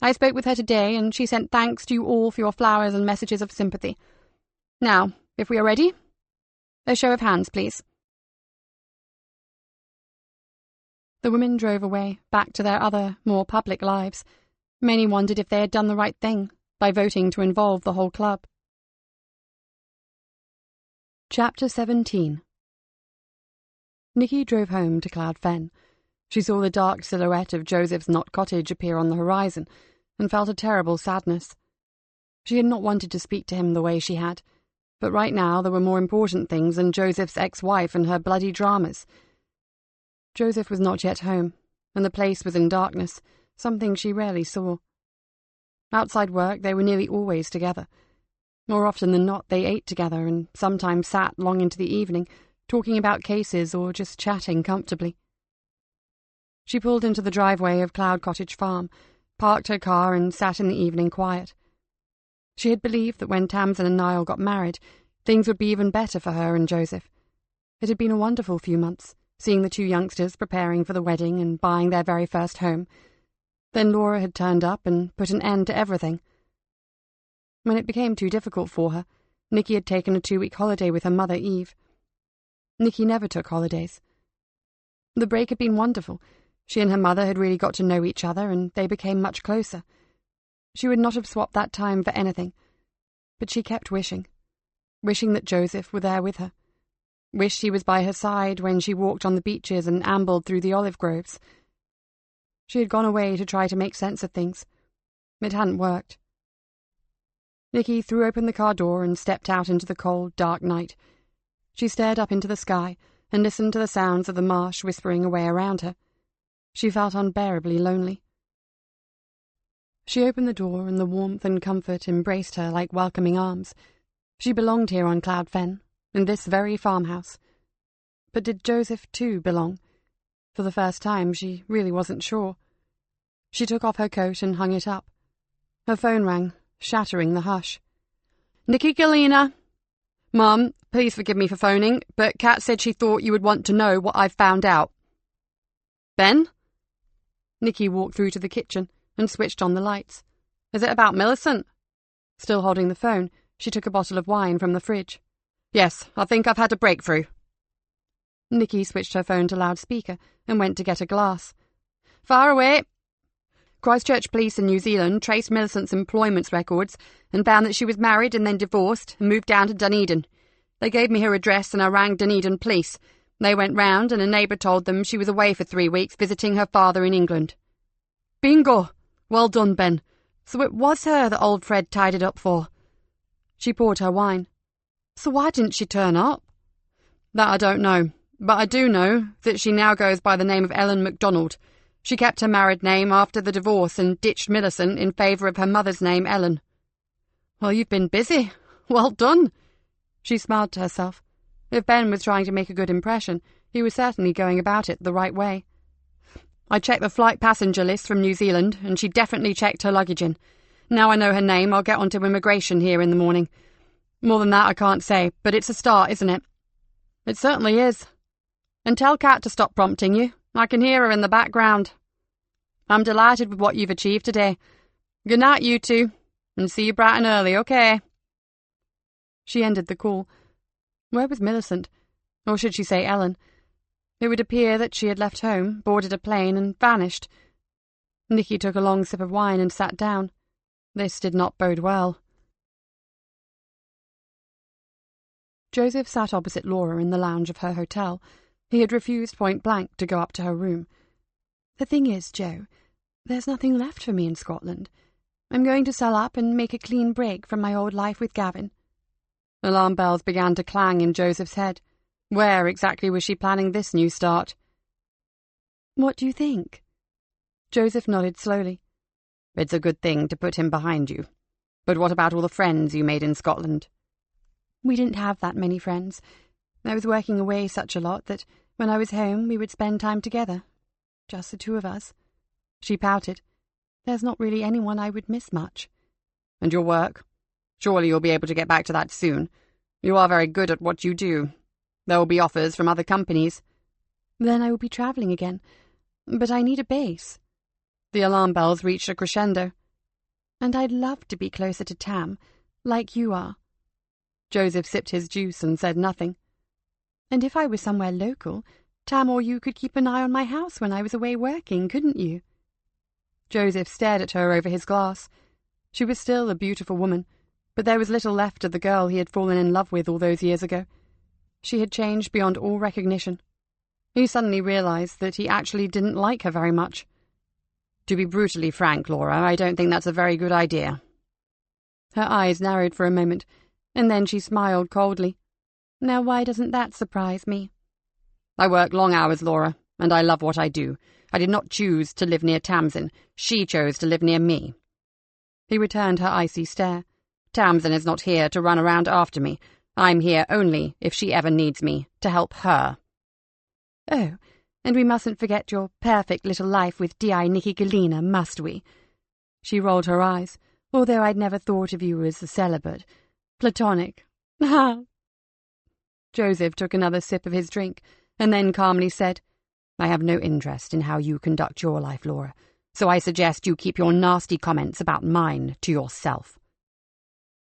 Speaker 1: I spoke with her today, and she sent thanks to you all for your flowers and messages of sympathy. Now, if we are ready, a show of hands, please." The women drove away, back to their other, more public lives. Many wondered if they had done the right thing by voting to involve the whole club. Chapter 17. Nikki drove home to Cloud Fen. She saw the dark silhouette of Joseph's knot cottage appear on the horizon, and felt a terrible sadness. She had not wanted to speak to him the way she had, but right now there were more important things than Joseph's ex-wife and her bloody dramas. Joseph was not yet home, and the place was in darkness, something she rarely saw. Outside work they were nearly always together. More often than not they ate together and sometimes sat long into the evening, talking about cases or just chatting comfortably. She pulled into the driveway of Cloud Cottage Farm, parked her car and sat in the evening quiet. She had believed that when Tamsin and Niall got married, things would be even better for her and Joseph. It had been a wonderful few months, seeing the two youngsters preparing for the wedding and buying their very first home. Then Laura had turned up and put an end to everything. When it became too difficult for her, Nikki had taken a 2-week holiday with her mother, Eve. Nikki never took holidays. The break had been wonderful. She and her mother had really got to know each other, and they became much closer. She would not have swapped that time for anything, but she kept wishing that Joseph were there with her. Wished he was by her side when she walked on the beaches and ambled through the olive groves. She had gone away to try to make sense of things. It hadn't worked. Nikki threw open the car door and stepped out into the cold, dark night. She stared up into the sky and listened to the sounds of the marsh whispering away around her. She felt unbearably lonely. She opened the door, and the warmth and comfort embraced her like welcoming arms. She belonged here on Cloud Fen, in this very farmhouse. But did Joseph, too, belong? For the first time, she really wasn't sure. She took off her coat and hung it up. Her phone rang, shattering the hush. "Nikki Galena! Mum, please forgive me for phoning, but Kat said she thought you would want to know what I've found out." "Ben?" Nikki walked through to the kitchen and switched on the lights. "Is it about Millicent?" Still holding the phone, she took a bottle of wine from the fridge. "Yes, I think I've had a breakthrough." Nikki switched her phone to loudspeaker and went to get a glass. "Far away." Christchurch police in New Zealand traced Millicent's employment records and found that she was married and then divorced and moved down to Dunedin. They gave me her address and I rang Dunedin police. They went round and a neighbour told them she was away for 3 weeks visiting her father in England. "Bingo! Well done, Ben. So it was her that old Fred tied it up for." She poured her wine. "So why didn't she turn up?" "That I don't know, but I do know that she now goes by the name of Ellen MacDonald. She kept her married name after the divorce and ditched Millicent in favour of her mother's name, Ellen." "Well, you've been busy. Well done." She smiled to herself. If Ben was trying to make a good impression, he was certainly going about it the right way. "I checked the flight passenger list from New Zealand, and she definitely checked her luggage in. Now I know her name, I'll get onto immigration here in the morning. More than that I can't say, but it's a start, isn't it?" "It certainly is. And tell Kat to stop prompting you. I can hear her in the background. I'm delighted with what you've achieved today. Good night, you two, and see you bright and early, okay?" She ended the call. Where was Millicent? Or should she say Ellen? It would appear that she had left home, boarded a plane, and vanished. Nikki took a long sip of wine and sat down. This did not bode well. Joseph sat opposite Laura in the lounge of her hotel. He had refused point-blank to go up to her room. "The thing is, Jo, there's nothing left for me in Scotland. I'm going to sell up and make a clean break from my old life with Gavin." Alarm bells began to clang in Joseph's head. Where exactly was she planning this new start? "What do you think?" Joseph nodded slowly. "It's a good thing to put him behind you. But what about all the friends you made in Scotland?" "We didn't have that many friends. I was working away such a lot that
Speaker 3: When I was home, we would spend time together. Just the two of us. She pouted. There's not really anyone I would miss much.
Speaker 5: And your work? Surely you'll be able to get back to that soon. You are very good at what you do. There will be offers from other companies.
Speaker 3: Then I will be travelling again. But I need a base.
Speaker 5: The alarm bells reached a crescendo.
Speaker 3: And I'd love to be closer to Tam, like you are.
Speaker 5: Joseph sipped his juice and said nothing.
Speaker 3: And if I was somewhere local, Tam or you could keep an eye on my house when I was away working, couldn't you?
Speaker 5: Joseph stared at her over his glass. She was still a beautiful woman, but there was little left of the girl he had fallen in love with all those years ago. She had changed beyond all recognition. He suddenly realized that he actually didn't like her very much. To be brutally frank, Laura, I don't think that's a very good idea.
Speaker 3: Her eyes narrowed for a moment, and then she smiled coldly. Now why doesn't that surprise me?
Speaker 5: I work long hours, Laura, and I love what I do. I did not choose to live near Tamsin. She chose to live near me. He returned her icy stare. Tamsin is not here to run around after me. I'm here only if she ever needs me, to help her.
Speaker 3: Oh, and we mustn't forget your perfect little life with D.I. Nikki Galena, must we? She rolled her eyes, although I'd never thought of you as a celibate. Platonic. Ha!
Speaker 5: Joseph took another sip of his drink, and then calmly said, I have no interest in how you conduct your life, Laura, so I suggest you keep your nasty comments about mine to yourself.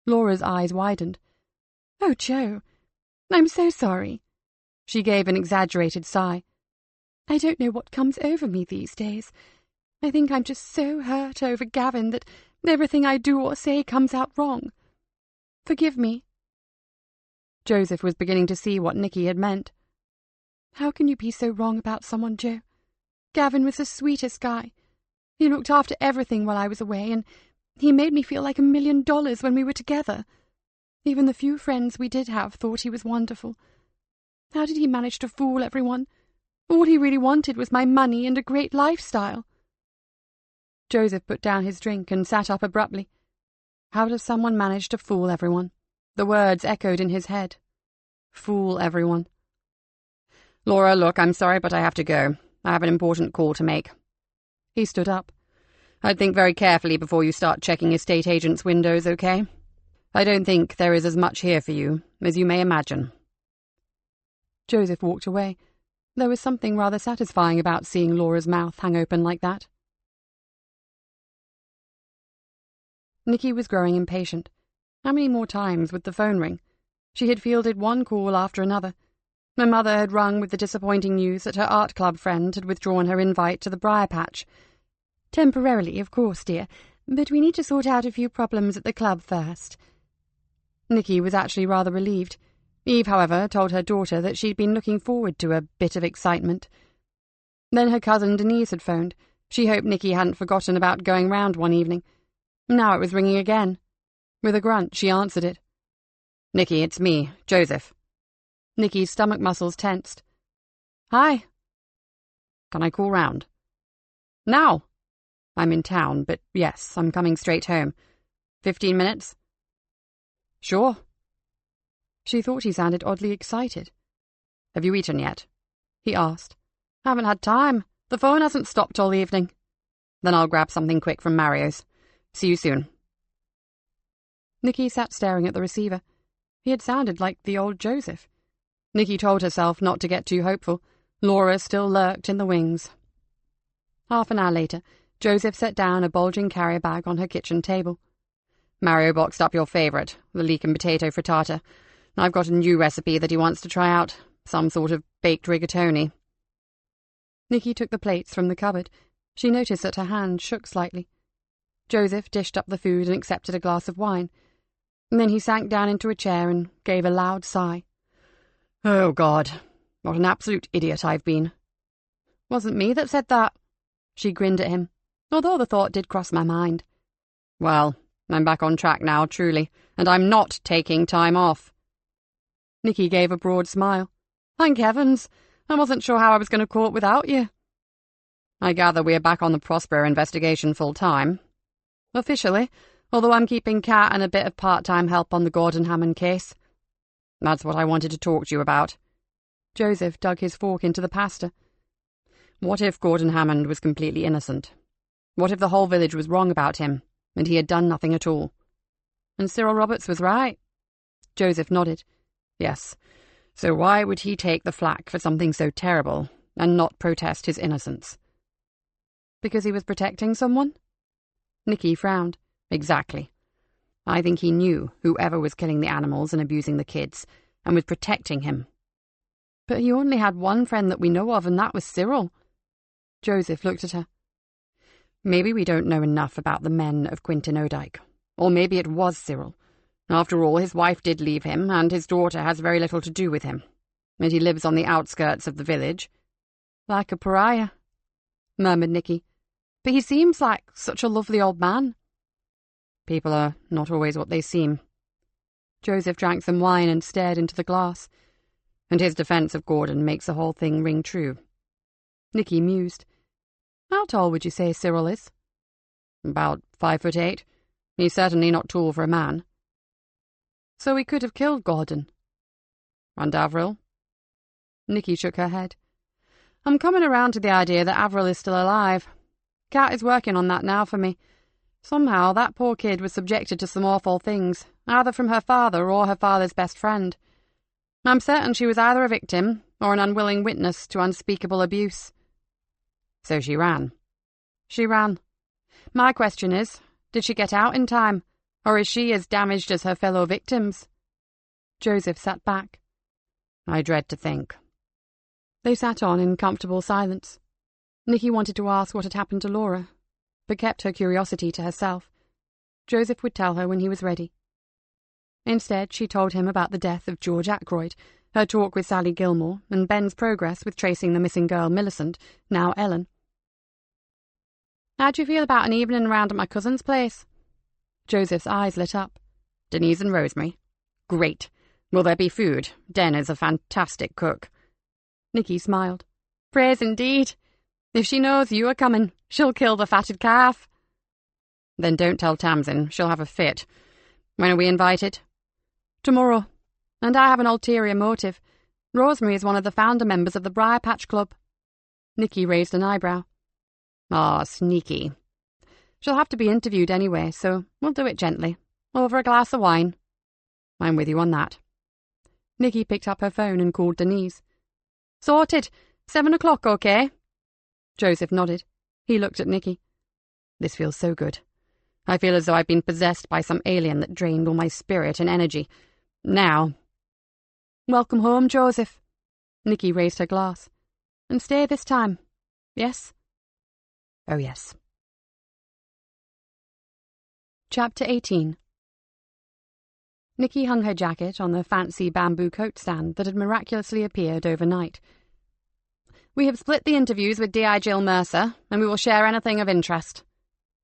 Speaker 3: Laura's eyes widened. Oh, Joe, I'm so sorry. She gave an exaggerated sigh. I don't know what comes over me these days. I think I'm just so hurt over Gavin that everything I do or say comes out wrong. Forgive me.
Speaker 5: Joseph was beginning to see what Nikki had meant.
Speaker 3: How can you be so wrong about someone, Joe? Gavin was the sweetest guy. He looked after everything while I was away, and he made me feel like $1 million when we were together. Even the few friends we did have thought he was wonderful. How did he manage to fool everyone? All he really wanted was my money and a great lifestyle.
Speaker 5: Joseph put down his drink and sat up abruptly. How does someone manage to fool everyone? The words echoed in his head. Fool everyone. Laura, look, I'm sorry, but I have to go. I have an important call to make. He stood up. I'd think very carefully before you start checking estate agents' windows, okay? I don't think there is as much here for you as you may imagine.
Speaker 3: Joseph walked away. There was something rather satisfying about seeing Laura's mouth hang open like that. Nikki was growing impatient. How many more times would the phone ring? She had fielded one call after another. Her mother had rung with the disappointing news that her art club friend had withdrawn her invite to the Briar Patch. Temporarily, of course, dear, but we need to sort out a few problems at the club first. Nikki was actually rather relieved. Eve, however, told her daughter that she'd been looking forward to a bit of excitement. Then her cousin Denise had phoned. She hoped Nikki hadn't forgotten about going round one evening. Now it was ringing again. With a grunt, she answered it. Nikki, it's me, Joseph. Nikki's stomach muscles tensed. Hi. Can I call round? Now. I'm in town, but yes, I'm coming straight home. 15 minutes? Sure. She thought he sounded oddly excited. Have you eaten yet? He asked. Haven't had time. The phone hasn't stopped all evening. Then I'll grab something quick from Mario's. See you soon. Nikki sat staring at the receiver. He had sounded like the old Joseph. Nikki told herself not to get too hopeful. Laura still lurked in the wings. Half an hour later, Joseph set down a bulging carrier bag on her kitchen table. Mario boxed up your favourite, the leek and potato frittata. I've got a new recipe that he wants to try out, some sort of baked rigatoni. Nikki took the plates from the cupboard. She noticed that her hand shook slightly. Joseph dished up the food and accepted a glass of wine. And then he sank down into a chair and gave a loud sigh. Oh, God, what an absolute idiot I've been. Wasn't me that said that. She grinned at him, although the thought did cross my mind. Well, I'm back on track now, truly, and I'm not taking time off. Nikki gave a broad smile. Thank heavens, I wasn't sure how I was going to cope without you. I gather we're back on the Prospero investigation full-time. Officially, although I'm keeping Kat and a bit of part-time help on the Gordon Hammond case. That's what I wanted to talk to you about.
Speaker 1: Joseph dug his fork into the pasta. What if Gordon Hammond was completely innocent? What if the whole village was wrong about him, and he had done nothing at all? And Cyril Roberts was right? Joseph nodded. Yes. So why would he take the flak for something so terrible, and not protest his innocence? Because he was protecting someone? Nikki frowned. Exactly. I think he knew whoever was killing the animals and abusing the kids, and was protecting him. But he only had one friend that we know of, and that was Cyril. Joseph looked at her. Maybe we don't know enough about the men of Quintin Odyke. Or maybe it was Cyril. After all, his wife did leave him, and his daughter has very little to do with him. And he lives on the outskirts of the village. Like a pariah, murmured Nikki. But he seems like such a lovely old man. People are not always what they seem. Joseph drank some wine and stared into the glass. And his defence of Gordon makes the whole thing ring true. Nikki mused. How tall would you say Cyril is? About 5'8". He's certainly not tall for a man. So he could have killed Gordon. And Avril? Nikki shook her head. I'm coming around to the idea that Avril is still alive. Kat is working on that now for me. Somehow that poor kid was subjected to some awful things, either from her father or her father's best friend. I'm certain she was either a victim or an unwilling witness to unspeakable abuse. So she ran. She ran. My question is, did she get out in time, or is she as damaged as her fellow victims? Joseph sat back. I dread to think. They sat on in comfortable silence. Nikki wanted to ask what had happened to Laura, but kept her curiosity to herself. Joseph would tell her when he was ready. Instead, she told him about the death of George Ackroyd, her talk with Sally Gilmore, and Ben's progress with tracing the missing girl Millicent, now Ellen. How'd you feel about an evening round at my cousin's place? Joseph's eyes lit up. Denise and Rosemary. Great. Will there be food? Den is a fantastic cook. Nikki smiled. Praise indeed. If she knows you are coming, she'll kill the fatted calf. Then don't tell Tamsin. She'll have a fit. When are we invited? Tomorrow. And I have an ulterior motive. Rosemary is one of the founder members of the Briar Patch Club. Nikki raised an eyebrow. Ah, sneaky. She'll have to be interviewed anyway, so we'll do it gently. Over a glass of wine. I'm with you on that. Nikki picked up her phone and called Denise. Sorted. 7 o'clock, okay? Joseph nodded. He looked at Nikki. This feels so good. I feel as though I've been possessed by some alien that drained all my spirit and energy. Now. Welcome home, Joseph. Nikki raised her glass. And stay this time. Yes? Oh, yes. Chapter 18. Nikki hung her jacket on the fancy bamboo coat stand that had miraculously appeared overnight. We have split the interviews with D.I. Jill Mercer, and we will share anything of interest.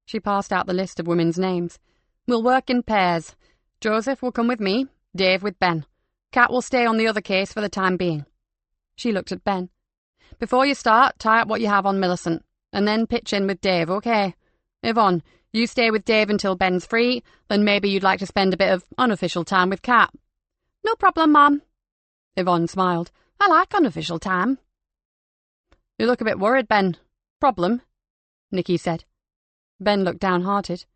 Speaker 1: She passed out the list of women's names. We'll work in pairs. Joseph will come with me, Dave with Ben. Kat will stay on the other case for the time being. She looked at Ben. Before you start, tie up what you have on Millicent, and then pitch in with Dave, okay? Yvonne, you stay with Dave until Ben's free, then maybe you'd like to spend a bit of unofficial time with Kat. No problem, Mum. Yvonne smiled. I like unofficial time. You look a bit worried, Ben. Problem? Nikki said. Ben looked downhearted.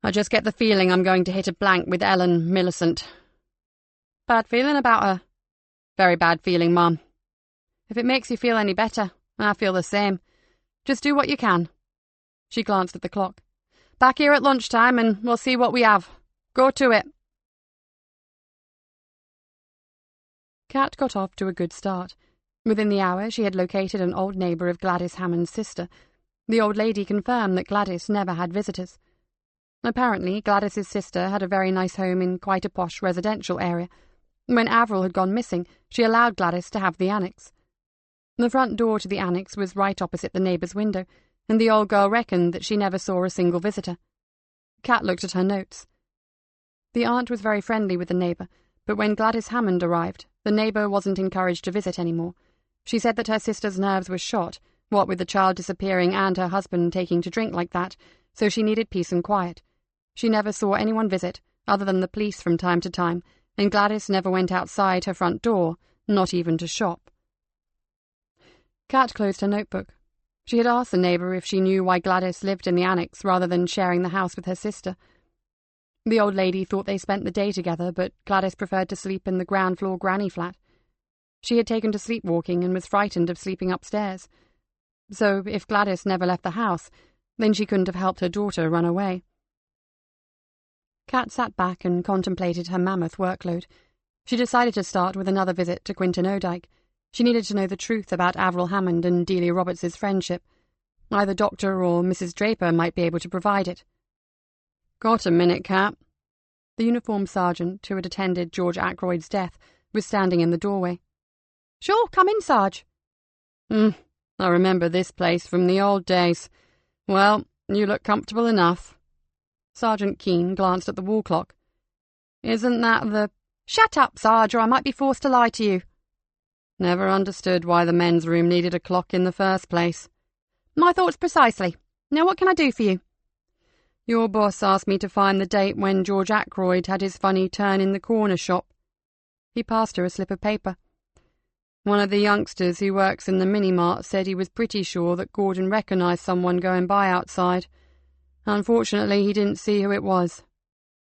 Speaker 1: I just get the feeling I'm going to hit a blank with Ellen Millicent. Bad feeling about her? Very bad feeling, Mum. If it makes you feel any better, I feel the same. Just do what you can. She glanced at the clock. Back here at lunchtime and we'll see what we have. Go to it. Kat got off to a good start. Within the hour she had located an old neighbour of Gladys Hammond's sister. The old lady confirmed that Gladys never had visitors. Apparently Gladys's sister had a very nice home in quite a posh residential area. When Avril had gone missing, she allowed Gladys to have the annex. The front door to the annex was right opposite the neighbour's window, and the old girl reckoned that she never saw a single visitor. Kat looked at her notes. The aunt was very friendly with the neighbour, but when Gladys Hammond arrived, the neighbour wasn't encouraged to visit any more. She said that her sister's nerves were shot, what with the child disappearing and her husband taking to drink like that, so she needed peace and quiet. She never saw anyone visit, other than the police from time to time, and Gladys never went outside her front door, not even to shop. Kat closed her notebook. She had asked the neighbour if she knew why Gladys lived in the annex rather than sharing the house with her sister. The old lady thought they spent the day together, but Gladys preferred to sleep in the ground-floor granny flat. She had taken to sleepwalking and was frightened of sleeping upstairs. So if Gladys never left the house, then she couldn't have helped her daughter run away. Kat sat back and contemplated her mammoth workload. She decided to start with another visit to Quinton Odyke. She needed to know the truth about Avril Hammond and Delia Roberts' friendship. Either Dr. or Mrs. Draper might be able to provide it. "Got a minute, Kat?" The uniformed sergeant who had attended George Ackroyd's death was standing in the doorway.
Speaker 2: "Sure, come in, Sarge."
Speaker 1: I remember this place from the old days. Well, you look comfortable enough." Sergeant Keane glanced at the wall clock. "Isn't that the—"
Speaker 2: "Shut up, Sarge, or I might be forced to lie to you."
Speaker 1: Never understood why the men's room needed a clock in the first place.
Speaker 2: "My thoughts precisely. Now what can I do for you?"
Speaker 1: "Your boss asked me to find the date when George Ackroyd had his funny turn in the corner shop." He passed her a slip of paper. "One of the youngsters who works in the mini-mart said he was pretty sure that Gordon recognised someone going by outside. Unfortunately, he didn't see who it was."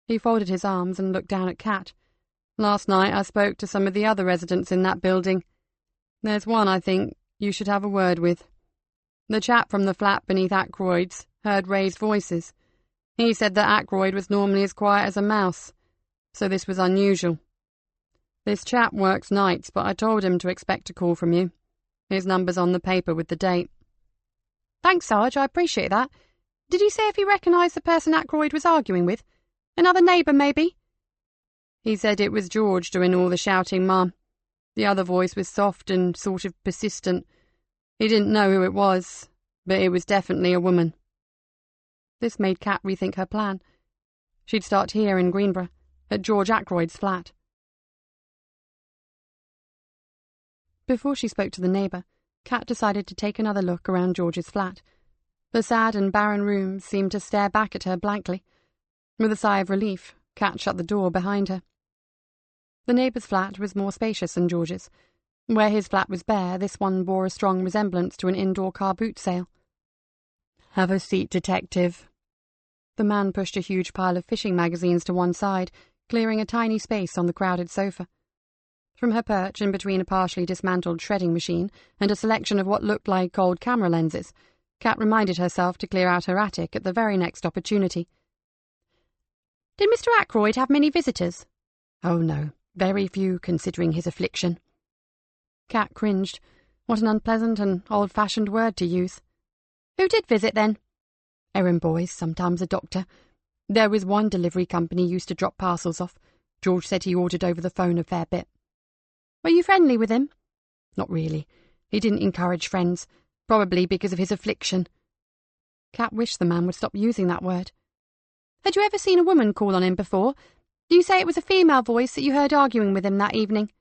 Speaker 1: He folded his arms and looked down at Kat. "Last night I spoke to some of the other residents in that building. There's one I think you should have a word with. The chap from the flat beneath Ackroyd's heard raised voices. He said that Ackroyd was normally as quiet as a mouse, so this was unusual. This chap works nights, but I told him to expect a call from you. His number's on the paper with the date."
Speaker 2: "Thanks, Sarge, I appreciate that. Did he say if he recognised the person Ackroyd was arguing with? Another neighbour, maybe?"
Speaker 1: "He said it was George doing all the shouting, Mum. The other voice was soft and sort of persistent. He didn't know who it was, but it was definitely a woman." This made Kat rethink her plan. She'd start here in Greenborough, at George Ackroyd's flat. Before she spoke to the neighbour, Kat decided to take another look around George's flat. The sad and barren room seemed to stare back at her blankly. With a sigh of relief, Kat shut the door behind her. The neighbour's flat was more spacious than George's. Where his flat was bare, this one bore a strong resemblance to an indoor car boot sale. "Have a seat, detective." The man pushed a huge pile of fishing magazines to one side, clearing a tiny space on the crowded sofa. From her perch in between a partially dismantled shredding machine and a selection of what looked like old camera lenses, Kat reminded herself to clear out her attic at the very next opportunity.
Speaker 2: "Did Mr. Ackroyd have many visitors?"
Speaker 1: "Oh no, very few considering his affliction." Kat cringed. What an unpleasant and old-fashioned word to use.
Speaker 2: "Who did visit, then?"
Speaker 1: "Errand boys, sometimes a doctor. There was one delivery company used to drop parcels off. George said he ordered over the phone a fair bit."
Speaker 2: "Were you friendly with him?"
Speaker 1: "Not really. He didn't encourage friends, probably because of his affliction." Kat wished the man would stop using that word.
Speaker 2: "Had you ever seen a woman call on him before? Do you say it was a female voice that you heard arguing with him that evening?"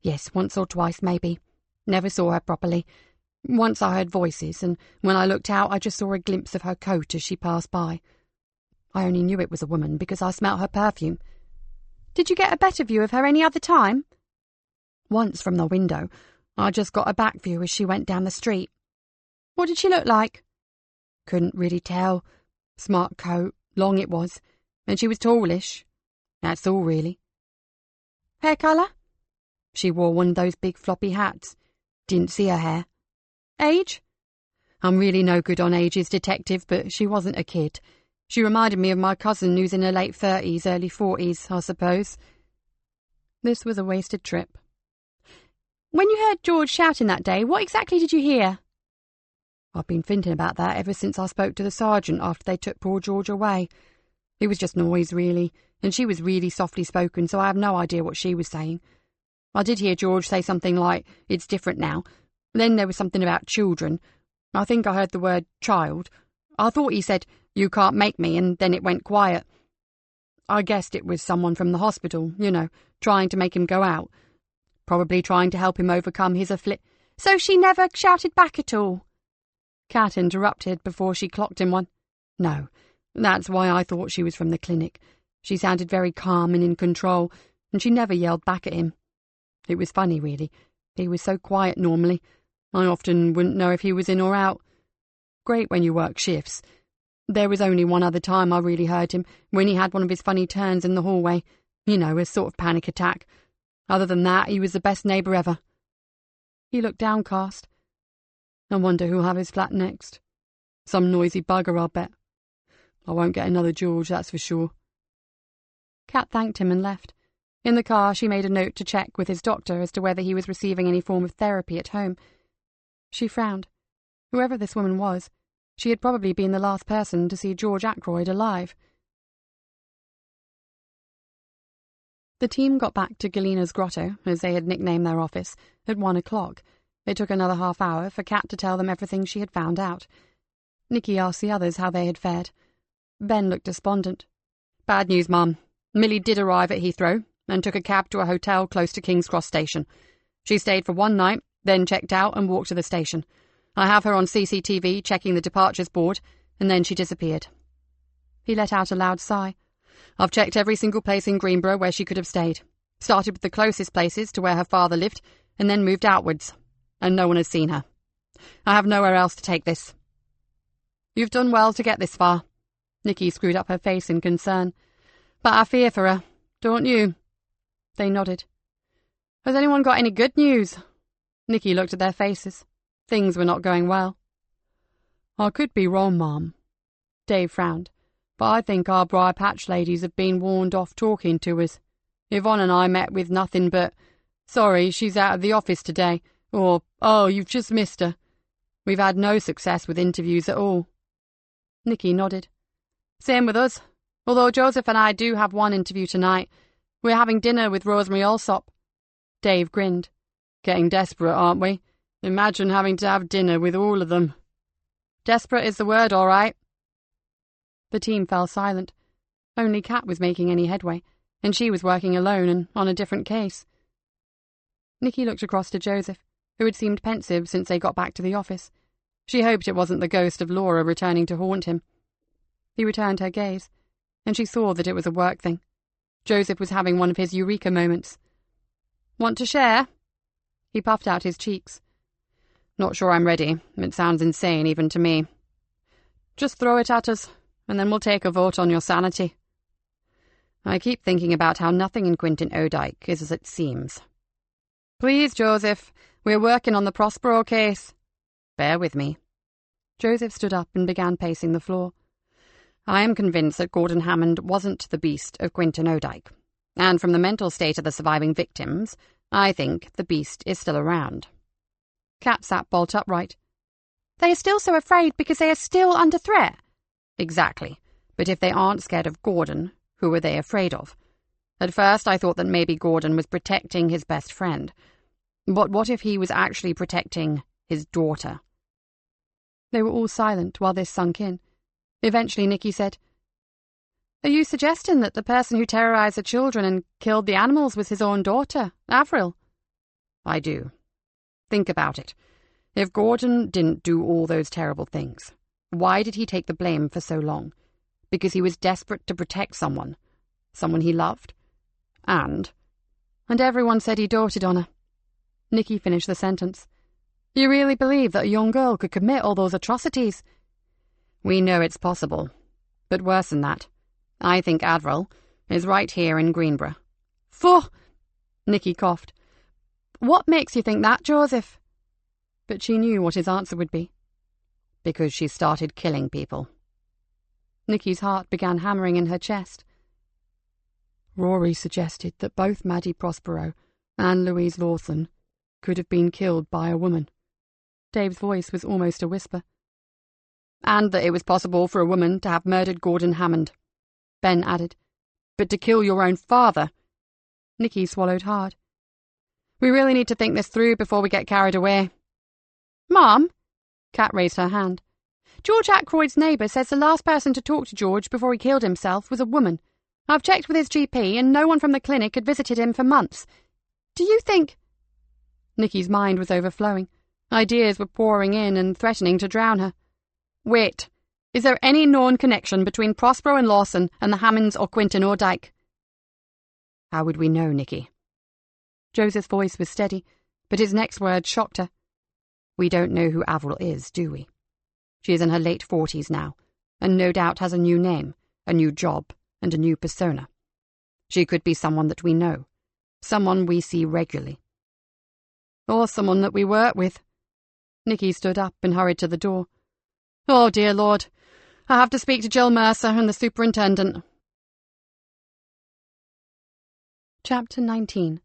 Speaker 1: "Yes, once or twice, maybe. Never saw her properly. Once I heard voices, and when I looked out I just saw a glimpse of her coat as she passed by. I only knew it was a woman because I smelt her perfume."
Speaker 2: "Did you get a better view of her any other time?"
Speaker 1: "Once from the window. I just got a back view as she went down the street."
Speaker 2: "What did she look like?"
Speaker 1: "Couldn't really tell. Smart coat, long it was, and she was tallish. That's all, really."
Speaker 2: "Hair colour?"
Speaker 1: "She wore one of those big floppy hats. Didn't see her hair."
Speaker 2: "Age?"
Speaker 1: "I'm really no good on ages, detective, but she wasn't a kid. She reminded me of my cousin who's in her late 30s, early 40s, I suppose." This was a wasted trip.
Speaker 2: "When you heard George shouting that day, what exactly did you hear?"
Speaker 1: "I've been thinking about that ever since I spoke to the sergeant after they took poor George away. It was just noise, really, and she was really softly spoken, so I have no idea what she was saying. I did hear George say something like, 'It's different now.' Then there was something about children. I think I heard the word child. I thought he said, 'You can't make me,' and then it went quiet. I guessed it was someone from the hospital, trying to make him go out. Probably trying to help him overcome his
Speaker 2: "So she never shouted back at all?"
Speaker 1: Kat interrupted before she clocked him one. "No, that's why I thought she was from the clinic. She sounded very calm and in control, and she never yelled back at him.
Speaker 3: It was funny, really. He was so quiet normally. I often wouldn't know if he was in or out. Great when you work shifts. There was only one other time I really heard him, when he had one of his funny turns in the hallway. You know, a sort of panic attack. Other than that, he was the best neighbour ever. He looked downcast. I wonder who'll have his flat next. Some noisy bugger, I'll bet. I won't get another George, that's for sure.
Speaker 1: Kat thanked him and left. In the car, she made a note to check with his doctor as to whether he was receiving any form of therapy at home. She frowned. Whoever this woman was, she had probably been the last person to see George Ackroyd alive. The team got back to Galena's grotto, as they had nicknamed their office, at 1 o'clock. It took another half hour for Kat to tell them everything she had found out. Nikki asked the others how they had fared. Ben looked despondent. "Bad news, Mum. Millie did arrive at Heathrow and took a cab to a hotel close to King's Cross Station. She stayed for one night, then checked out and walked to the station. I have her on CCTV checking the departures board, and then she disappeared." He let out a loud sigh. "I've checked every single place in Greenborough where she could have stayed. Started with the closest places to where her father lived, and then moved outwards. And no one has seen her. I have nowhere else to take this." "You've done well to get this far." Nikki screwed up her face in concern. "But I fear for her, don't you?" They nodded. "Has anyone got any good news?" Nikki looked at their faces. Things were not going well.
Speaker 3: "I could be wrong, Mum."
Speaker 1: Dave frowned.
Speaker 3: "But I think our Briar Patch ladies have been warned off talking to us. Yvonne and I met with nothing but, 'Sorry, she's out of the office today,' or, 'Oh, you've just missed her.' We've had no success with interviews at all."
Speaker 1: Nikki nodded. "Same with us. Although Joseph and I do have one interview tonight. We're having dinner with Rosemary Allsop." Dave grinned.
Speaker 3: "Getting desperate, aren't we? Imagine having to have dinner with all of them."
Speaker 1: "Desperate is the word, all right." The team fell silent. Only Kat was making any headway, and she was working alone and on a different case. Nikki looked across to Joseph, who had seemed pensive since they got back to the office. She hoped it wasn't the ghost of Laura returning to haunt him. He returned her gaze, and she saw that it was a work thing. Joseph was having one of his eureka moments. "Want to share?" He puffed out his cheeks.
Speaker 3: "Not sure I'm ready. It sounds insane even to me."
Speaker 1: "Just throw it at us, and then we'll take a vote on your sanity."
Speaker 3: "I keep thinking about how nothing in Quintin Odyke is as it seems."
Speaker 1: "Please, Joseph, we're working on the Prospero case."
Speaker 3: "Bear with me."
Speaker 1: Joseph stood up and began pacing the floor.
Speaker 3: "I am convinced that Gordon Hammond wasn't the beast of Quintin Odyke, and from the mental state of the surviving victims, I think the beast is still around."
Speaker 1: Kat sat bolt upright. "They are still so afraid because they are still under threat."
Speaker 3: "Exactly. But if they aren't scared of Gordon, who are they afraid of? At first I thought that maybe Gordon was protecting his best friend. But what if he was actually protecting his daughter?"
Speaker 1: They were all silent while this sunk in. Eventually Nikki said, "Are you suggesting that the person who terrorized the children and killed the animals was his own daughter, Avril?"
Speaker 3: "I do. Think about it. If Gordon didn't do all those terrible things, why did he take the blame for so long? Because he was desperate to protect someone he loved. And
Speaker 1: everyone said he doted on her." Nikki finished the sentence. "You really believe that a young girl could commit all those atrocities?"
Speaker 3: "We know it's possible. But worse than that, I think Avril is right here in Greenborough."
Speaker 1: "Phew!" Nikki coughed. "What makes you think that, Joseph?" But she knew what his answer would be.
Speaker 3: "Because she started killing people."
Speaker 1: Nikki's heart began hammering in her chest.
Speaker 3: "Rory suggested that both Maddie Prospero and Louise Lawson could have been killed by a woman."
Speaker 1: Dave's voice was almost a whisper.
Speaker 3: "And that it was possible for a woman to have murdered Gordon Hammond," Ben added. "But to kill your own father—"
Speaker 1: Nikki swallowed hard. "We really need to think this through before we get carried away." "Mom," Kat raised her hand, "George Ackroyd's neighbour says the last person to talk to George before he killed himself was a woman. I've checked with his GP and no one from the clinic had visited him for months. Do you think—" Nikki's mind was overflowing. Ideas were pouring in and threatening to drown her. "Wait. Is there any known connection between Prospero and Lawson and the Hammonds or Quintin Odyke?"
Speaker 3: "How would we know, Nikki?"
Speaker 1: Joseph's voice was steady, but his next word shocked her. "We don't know who Avril is, do we? She is in her late 40s now, and no doubt has a new name, a new job, and a new persona. She could be someone that we know, someone we see regularly. Or someone that we work with." Nikki stood up and hurried to the door. "Oh, dear Lord, I have to speak to Jill Mercer and the superintendent." Chapter 19.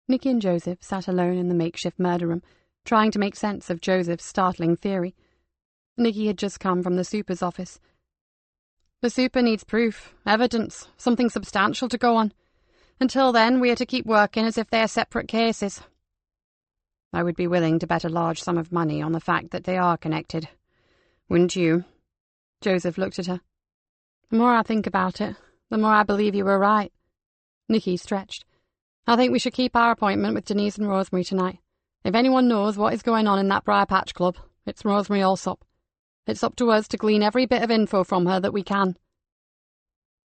Speaker 1: Nikki and Joseph sat alone in the makeshift murder room, trying to make sense of Joseph's startling theory. Nikki had just come from the super's office. "The super needs proof, evidence, something substantial to go on. Until then, we are to keep working as if they are separate cases. I would be willing to bet a large sum of money on the fact that they are connected. Wouldn't you?" Joseph looked at her. "The more I think about it, the more I believe you were right." Nikki stretched. "I think we should keep our appointment with Denise and Rosemary tonight. If anyone knows what is going on in that Briar Patch Club, it's Rosemary Alsop. It's up to us to glean every bit of info from her that we can."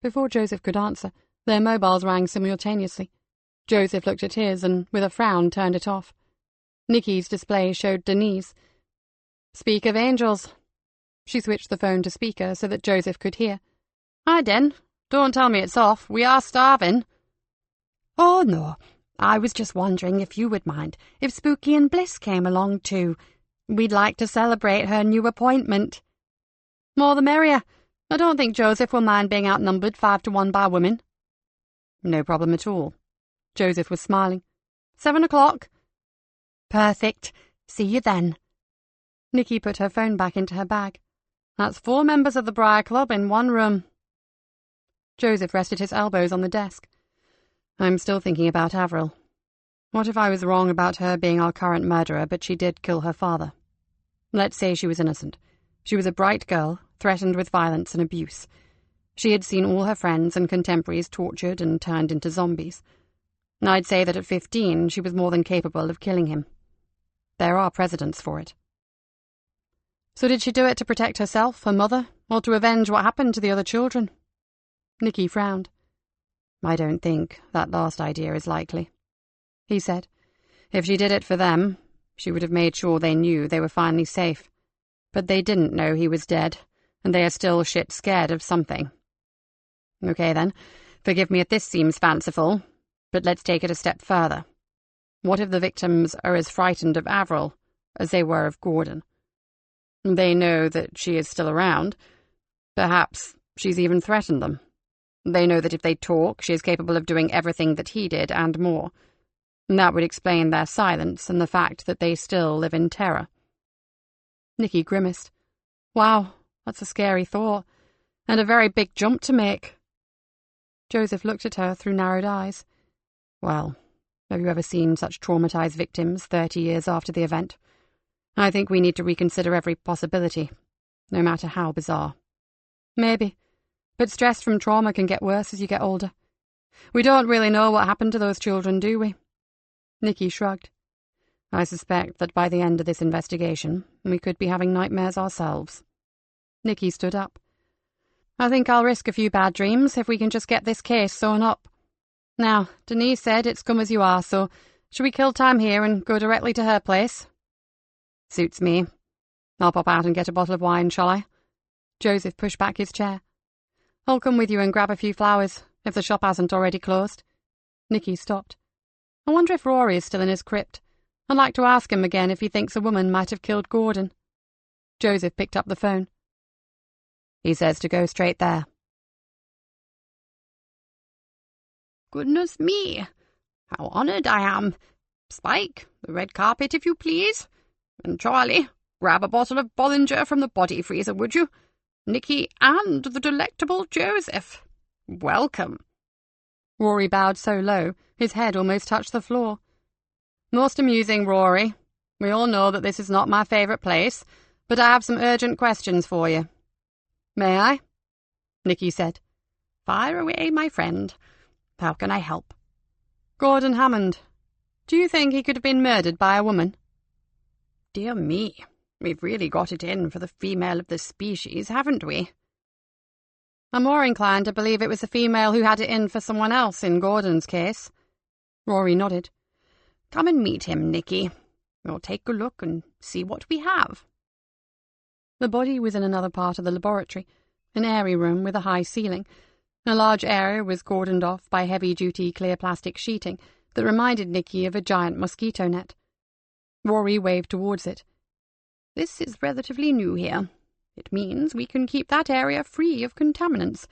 Speaker 1: Before Joseph could answer, their mobiles rang simultaneously. Joseph looked at his and, with a frown, turned it off. Nikki's display showed Denise. "Speak of angels." She switched the phone to speaker so that Joseph could hear. "Hi, Den. Don't tell me it's off. We are starving."
Speaker 2: "Oh, no. I was just wondering if you would mind if Spooky and Bliss came along too. We'd like to celebrate her new appointment."
Speaker 1: "More the merrier. I don't think Joseph will mind being outnumbered 5-1 by women." "No problem at all." Joseph was smiling. 7 o'clock.
Speaker 2: "Perfect. See you then."
Speaker 1: Nikki put her phone back into her bag. "That's 4 members of the Briar Club in one room." Joseph rested his elbows on the desk. "I'm still thinking about Avril. What if I was wrong about her being our current murderer, but she did kill her father? Let's say she was innocent. She was a bright girl, threatened with violence and abuse. She had seen all her friends and contemporaries tortured and turned into zombies. I'd say that at 15 she was more than capable of killing him. There are precedents for it." "So did she do it to protect herself, her mother, or to avenge what happened to the other children?" Nikki frowned. "I don't think that last idea is likely," he said. "If she did it for them, she would have made sure they knew they were finally safe. But they didn't know he was dead, and they are still shit scared of something. Okay then, forgive me if this seems fanciful, but let's take it a step further. What if the victims are as frightened of Avril as they were of Gordon? They know that she is still around. Perhaps she's even threatened them. They know that if they talk, she is capable of doing everything that he did and more. That would explain their silence and the fact that they still live in terror." Nikki grimaced. "Wow, that's a scary thought, and a very big jump to make." Joseph looked at her through narrowed eyes. "Well, have you ever seen such traumatized victims 30 years after the event? I think we need to reconsider every possibility, no matter how bizarre." "Maybe. But stress from trauma can get worse as you get older. We don't really know what happened to those children, do we?" Nikki shrugged. "I suspect that by the end of this investigation, we could be having nightmares ourselves." Nikki stood up. "I think I'll risk a few bad dreams if we can just get this case sewn up. Now, Denise said it's come as you are, so should we kill time here and go directly to her place?" "Suits me. I'll pop out and get a bottle of wine, shall I?" Joseph pushed back his chair. "I'll come with you and grab a few flowers, if the shop hasn't already closed." Nikki stopped. "I wonder if Rory is still in his crypt. I'd like to ask him again if he thinks a woman might have killed Gordon." Joseph picked up the phone. "He says to go straight there."
Speaker 4: "Goodness me, how honoured I am. Spike, the red carpet, if you please. And Charlie, grab a bottle of Bollinger from the body freezer, would you? Nikki and the delectable Joseph. Welcome."
Speaker 1: Rory bowed so low, his head almost touched the floor. "Most amusing, Rory. We all know that this is not my favourite place, but I have some urgent questions for you." "May I?" Nikki said.
Speaker 4: "Fire away, my friend. How can I help?"
Speaker 1: "Gordon Hammond. Do you think he could have been murdered by a woman?"
Speaker 4: "Dear me, we've really got it in for the female of the species, haven't we?"
Speaker 1: "I'm more inclined to believe it was the female who had it in for someone else in Gordon's case." Rory nodded.
Speaker 4: Come and meet him, Nikki. We'll take a look and see what we have.
Speaker 1: The body was in another part of the laboratory, an airy room with a high ceiling. A large area was cordoned off by heavy-duty clear plastic sheeting that reminded Nikki of a giant mosquito net. Rory waved towards it.
Speaker 4: This is relatively new here. It means we can keep that area free of contaminants.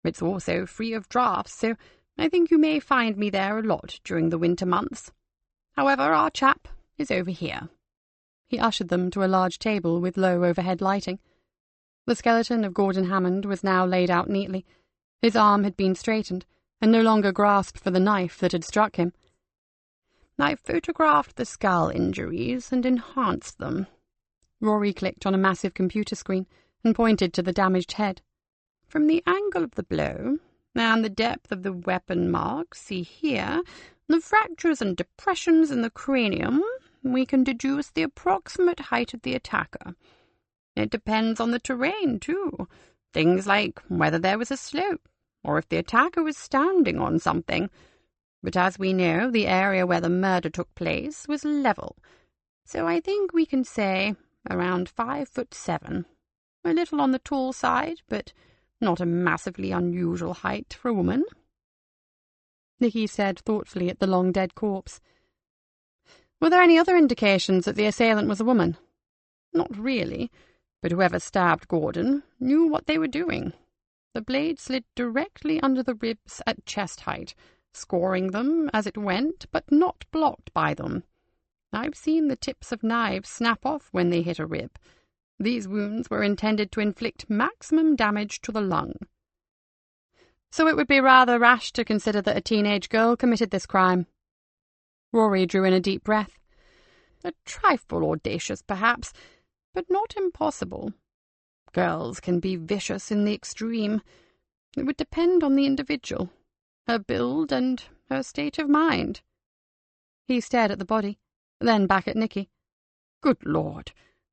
Speaker 4: It's also free of drafts, so I think you may find me there a lot during the winter months. However, our chap is over here.
Speaker 1: He ushered them to a large table with low overhead lighting. The skeleton of Gordon Hammond was now laid out neatly. His arm had been straightened, and no longer grasped for the knife that had struck him.
Speaker 4: I photographed the skull injuries and enhanced them.
Speaker 1: Rory clicked on a massive computer screen and pointed to the damaged head.
Speaker 4: From the angle of the blow, and the depth of the weapon marks, see here, the fractures and depressions in the cranium, we can deduce the approximate height of the attacker. It depends on the terrain, too. Things like whether there was a slope, or if the attacker was standing on something. But as we know, the area where the murder took place was level, so I think we can say around 5'7". A little on the tall side, but not a massively unusual height for a woman.
Speaker 1: Nikki stared thoughtfully at the long dead corpse. Were there any other indications that the assailant was a woman?
Speaker 4: Not really, but whoever stabbed Gordon knew what they were doing. The blade slid directly under the ribs at chest height, scoring them as it went, but not blocked by them. I've seen the tips of knives snap off when they hit a rib. These wounds were intended to inflict maximum damage to the lung.
Speaker 1: So it would be rather rash to consider that a teenage girl committed this crime. Rory drew in a deep breath.
Speaker 4: A trifle audacious, perhaps, but not impossible. Girls can be vicious in the extreme. It would depend on the individual, her build and her state of mind.
Speaker 1: He stared at the body, then back at Nikki.
Speaker 4: Good Lord,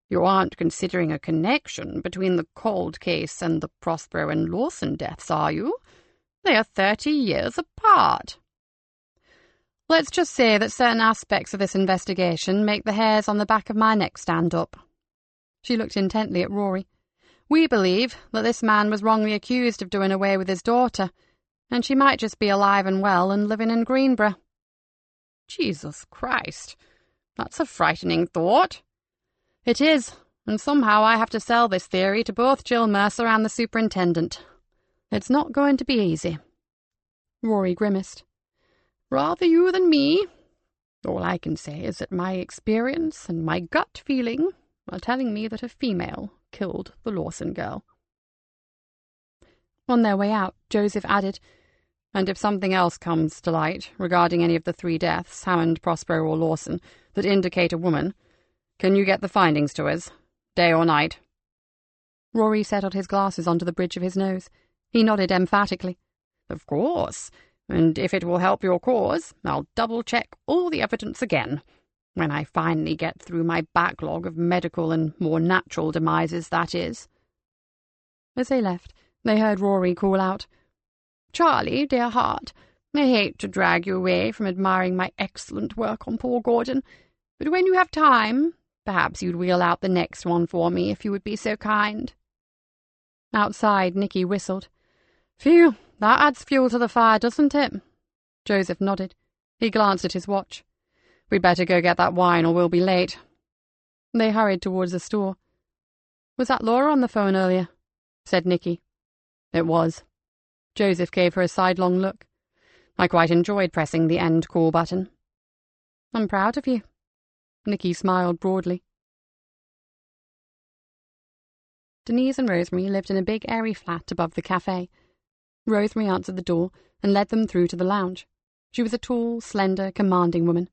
Speaker 4: you aren't considering a connection between the Cold case and the Prospero and Lawson deaths, are you? They are 30 years apart.
Speaker 1: Let's just say that certain aspects of this investigation make the hairs on the back of my neck stand up. She looked intently at Rory. We believe that this man was wrongly accused of doing away with his daughter, and she might just be alive and well and living in Greenborough.
Speaker 4: Jesus Christ, that's a frightening thought.
Speaker 1: It is, and somehow I have to sell this theory to both Jill Mercer and the superintendent. It's not going to be easy. Rory grimaced.
Speaker 4: Rather you than me. All I can say is that my experience and my gut feeling are telling me that a female killed the Lawson girl.
Speaker 1: On their way out, Joseph added,
Speaker 5: And if something else comes to light regarding any of the 3 deaths, Hammond, Prospero or Lawson, that indicate a woman, can you get the findings to us, day or night?
Speaker 1: Rory settled his glasses onto the bridge of his nose. He nodded emphatically.
Speaker 4: Of course, and if it will help your cause, I'll double-check all the evidence again, when I finally get through my backlog of medical and more natural demises, that is.
Speaker 1: As they left, they heard Rory call out,
Speaker 4: Charlie, dear heart, I hate to drag you away from admiring my excellent work on poor Gordon, but when you have time, perhaps you'd wheel out the next one for me, if you would be so kind.
Speaker 1: Outside, Nikki whistled. Phew, that adds fuel to the fire, doesn't it? Joseph nodded. He glanced at his watch.
Speaker 5: We'd better go get that wine or we'll be late.
Speaker 1: They hurried towards the store. Was that Laura on the phone earlier? Said Nikki.
Speaker 5: It was.
Speaker 1: Joseph gave her a sidelong look.
Speaker 5: I quite enjoyed pressing the end call button.
Speaker 1: I'm proud of you. Nikki smiled broadly. Denise and Rosemary lived in a big airy flat above the cafe. Rosemary answered the door and led them through to the lounge. She was a tall, slender, commanding woman.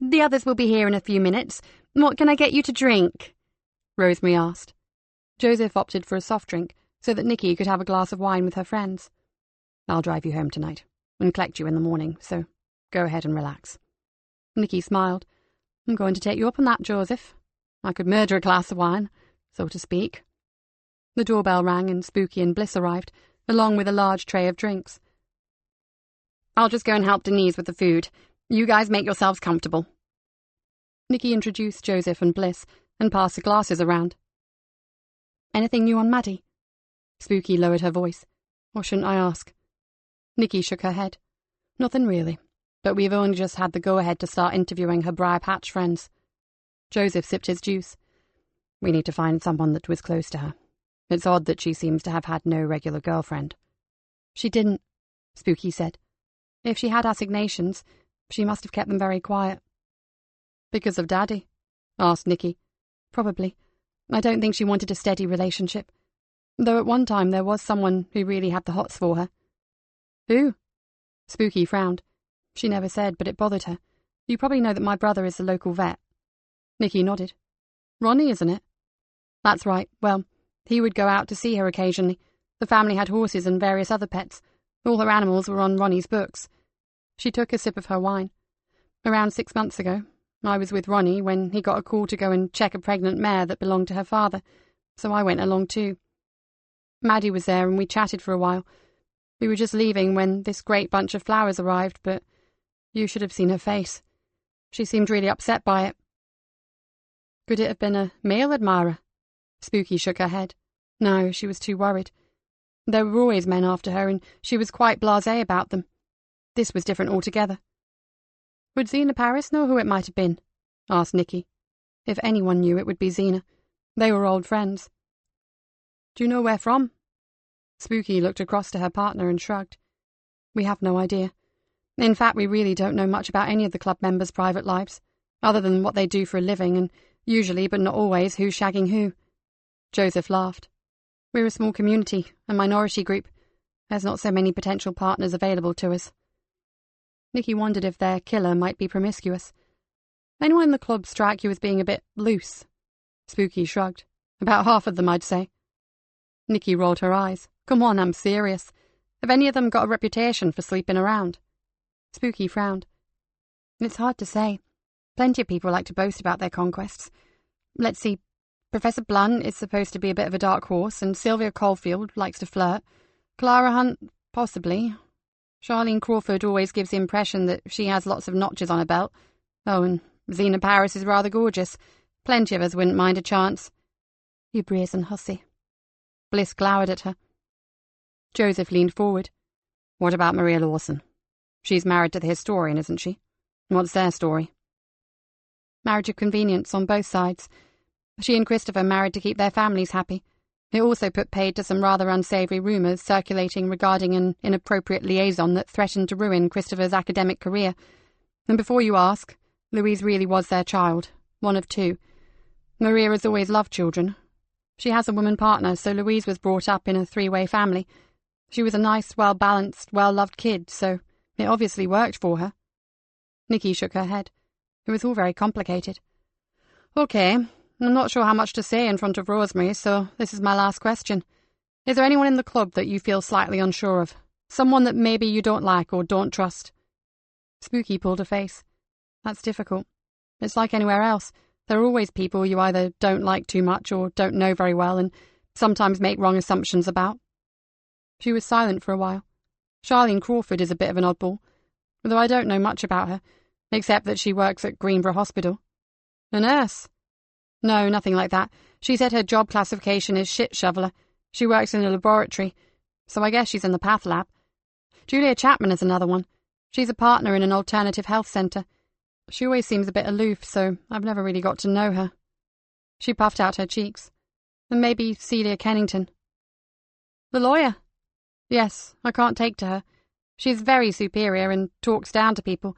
Speaker 2: The others will be here in a few minutes. What can I get you to drink?
Speaker 1: Rosemary asked. Joseph opted for a soft drink so that Nikki could have a glass of wine with her friends.
Speaker 5: I'll drive you home tonight and collect you in the morning, so go ahead and relax.
Speaker 1: Nikki smiled. I'm going to take you up on that, Joseph. I could murder a glass of wine, so to speak. The doorbell rang and Spooky and Bliss arrived, along with a large tray of drinks.
Speaker 2: I'll just go and help Denise with the food.
Speaker 1: You guys make yourselves comfortable."
Speaker 3: Nikki introduced Joseph and Bliss and passed the glasses around. "Anything new on Maddie?" Spooky lowered her voice. "Or shouldn't I ask?" Nikki shook her head. "Nothing really, but we've only just had the go-ahead to start interviewing her Briar Patch friends." Joseph sipped his juice. "We need to find someone that was close to her. It's odd that she seems to have had no regular girlfriend." "She didn't," Spooky said. "If she had assignations, she must have kept them very quiet." "Because of Daddy?" asked Nikki. "Probably. I don't think she wanted a steady relationship. Though at one time there was someone who really had the hots for her." "Who?" Spooky frowned. "She never said, but it bothered her. You probably know that my brother is the local vet." Nikki nodded. "Ronnie, isn't it?" "That's right. Well, he would go out to see her occasionally. The family had horses and various other pets. All her animals were on Ronnie's books." She took a sip of her wine. "Around 6 months ago, I was with Ronnie when he got a call to go and check a pregnant mare that belonged to her father, so I went along too. Maddie was there and we chatted for a while. We were just leaving when this great bunch of flowers arrived, but you should have seen her face. She seemed really upset by it." "Could it have been a male admirer?" Spooky shook her head. "No, she was too worried. There were always men after her, and she was quite blasé about them. This was different altogether." "Would Zena Paris know who it might have been?" asked Nikki. "If anyone knew, it would be Zena. They were old friends." "Do you know where from?" Spooky looked across to her partner and shrugged. "We have no idea. In fact, we really don't know much about any of the club members' private lives, other than what they do for a living, and usually, but not always, who's shagging who." Joseph laughed. "We're a small community, a minority group. There's not so many potential partners available to us." Nikki wondered if their killer might be promiscuous. "Anyone in the club strike you as being a bit loose?" Spooky shrugged. "About half of them, I'd say." Nikki rolled her eyes. "Come on, I'm serious. Have any of them got a reputation for sleeping around?" Spooky frowned. "It's hard to say. Plenty of people like to boast about their conquests. Let's see. Professor Blunt is supposed to be a bit of a dark horse, and Sylvia Caulfield likes to flirt. Clara Hunt, possibly. Charlene Crawford always gives the impression that she has lots of notches on her belt. Oh, and Zena Paris is rather gorgeous. Plenty of us wouldn't mind a chance." "You brazen hussy." Bliss glowered at her. Joseph leaned forward. "What about Maria Lawson? She's married to the historian, isn't she? What's their story?" "Marriage of convenience on both sides. She and Christopher married to keep their families happy. It also put paid to some rather unsavoury rumours circulating regarding an inappropriate liaison that threatened to ruin Christopher's academic career. And before you ask, Louise really was their child, one of 2. Maria has always loved children. She has a woman partner, so Louise was brought up in a 3-way family. She was a nice, well-balanced, well-loved kid, so it obviously worked for her." Nikki shook her head. It was all very complicated. "Okay. I'm not sure how much to say in front of Rosemary, so this is my last question. Is there anyone in the club that you feel slightly unsure of? Someone that maybe you don't like or don't trust?" Spooky pulled a face. "That's difficult. It's like anywhere else. There are always people you either don't like too much or don't know very well and sometimes make wrong assumptions about." She was silent for a while. "Charlene Crawford is a bit of an oddball, though I don't know much about her, except that she works at Greenborough Hospital." "A nurse?" "No, nothing like that. She said her job classification is shit shoveler. She works in a laboratory, so I guess she's in the path lab. Julia Chapman is another one. She's a partner in an alternative health centre. She always seems a bit aloof, so I've never really got to know her." She puffed out her cheeks. "And maybe Celia Kennington." "The lawyer?" "Yes, I can't take to her. She's very superior and talks down to people,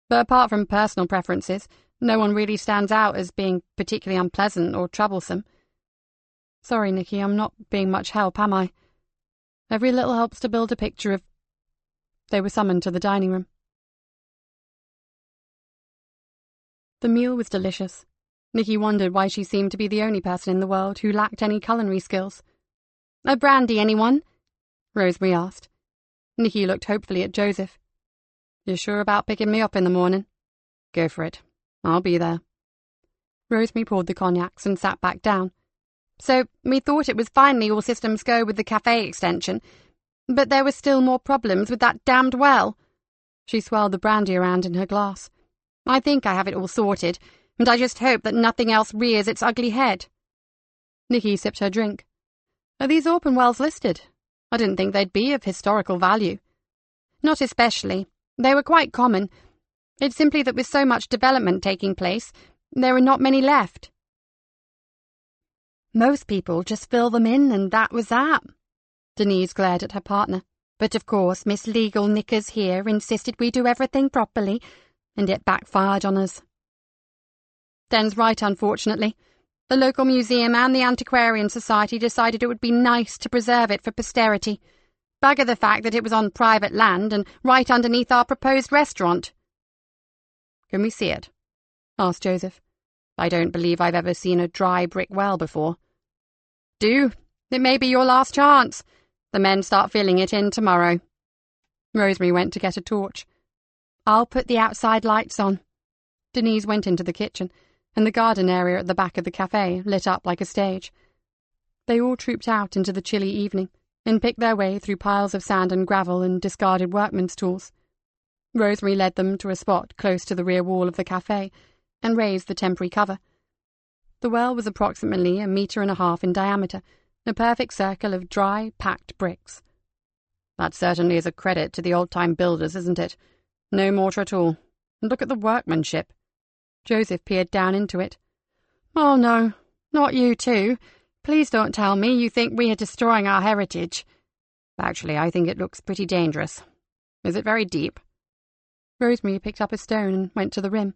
Speaker 3: but apart from personal preferences, no one really stands out as being particularly unpleasant or troublesome." "Sorry, Nikki, I'm not being much help, am I? Every little helps to build a picture of—" They were summoned to the dining room. The meal was delicious. Nikki wondered why she seemed to be the only person in the world who lacked any culinary skills. "A brandy, anyone?" Rosemary asked. Nikki looked hopefully at Joseph. "You sure about picking me up in the morning?" "Go for it. I'll be there." Rosemary poured the cognacs and sat back down. "So we thought it was finally all systems go with the cafe extension, but there were still more problems with that damned well."
Speaker 1: She swirled the brandy around in her glass. "I think I have it all sorted, and I just hope that nothing else rears its ugly head." Nikki sipped her drink. "Are these open wells listed? I didn't think they'd be of historical value." "Not especially. They were quite common. It's simply that with so much development taking place, there are not many left." "Most people just fill them in and that was that." Denise glared at her partner. "But of course Miss Legal Knickers here insisted we do everything properly, and it backfired on us." "Den's right, unfortunately. The local museum and the Antiquarian Society decided it would be nice to preserve it for posterity. Bugger the fact that it was on private land and right underneath our proposed restaurant." "Can we see it?" asked Joseph. "I don't believe I've ever seen a dry brick well before." "Do. It may be your last chance. The men start filling it in tomorrow." Rosemary went to get a torch. "I'll put the outside lights on." Denise went into the kitchen, and the garden area at the back of the cafe lit up like a stage. They all trooped out into the chilly evening and picked their way through piles of sand and gravel and discarded workmen's tools. Rosemary led them to a spot close to the rear wall of the cafe and raised the temporary cover. The well was approximately 1.5 meters in diameter, a perfect circle of dry, packed bricks. "That certainly is a credit to the old-time builders, isn't it? No mortar at all. And look at the workmanship." Joseph peered down into it. "Oh no, not you too. Please don't tell me you think we are destroying our heritage." "Actually, I think it looks pretty dangerous. Is it very deep?" Rosemary picked up a stone and went to the rim.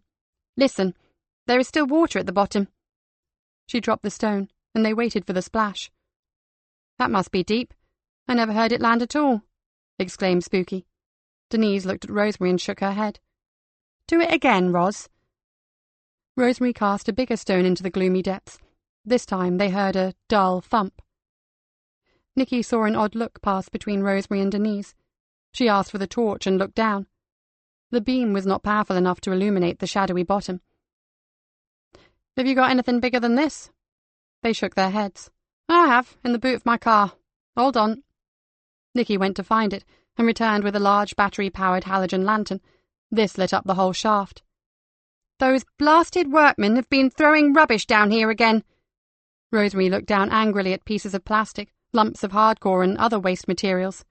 Speaker 1: "Listen, there is still water at the bottom." She dropped the stone, and they waited for the splash. "That must be deep. I never heard it land at all," exclaimed Spooky. Denise looked at Rosemary and shook her head. "Do it again, Ros." Rosemary cast a bigger stone into the gloomy depths. This time they heard a dull thump. Nikki saw an odd look pass between Rosemary and Denise. She asked for the torch and looked down. The beam was not powerful enough to illuminate the shadowy bottom. "Have you got anything bigger than this?" They shook their heads. "I have, in the boot of my car. Hold on." Nikki went to find it and returned with a large battery-powered halogen lantern. This lit up the whole shaft. "Those blasted workmen have been throwing rubbish down here again." Rosemary looked down angrily at pieces of plastic, lumps of hardcore and other waste materials.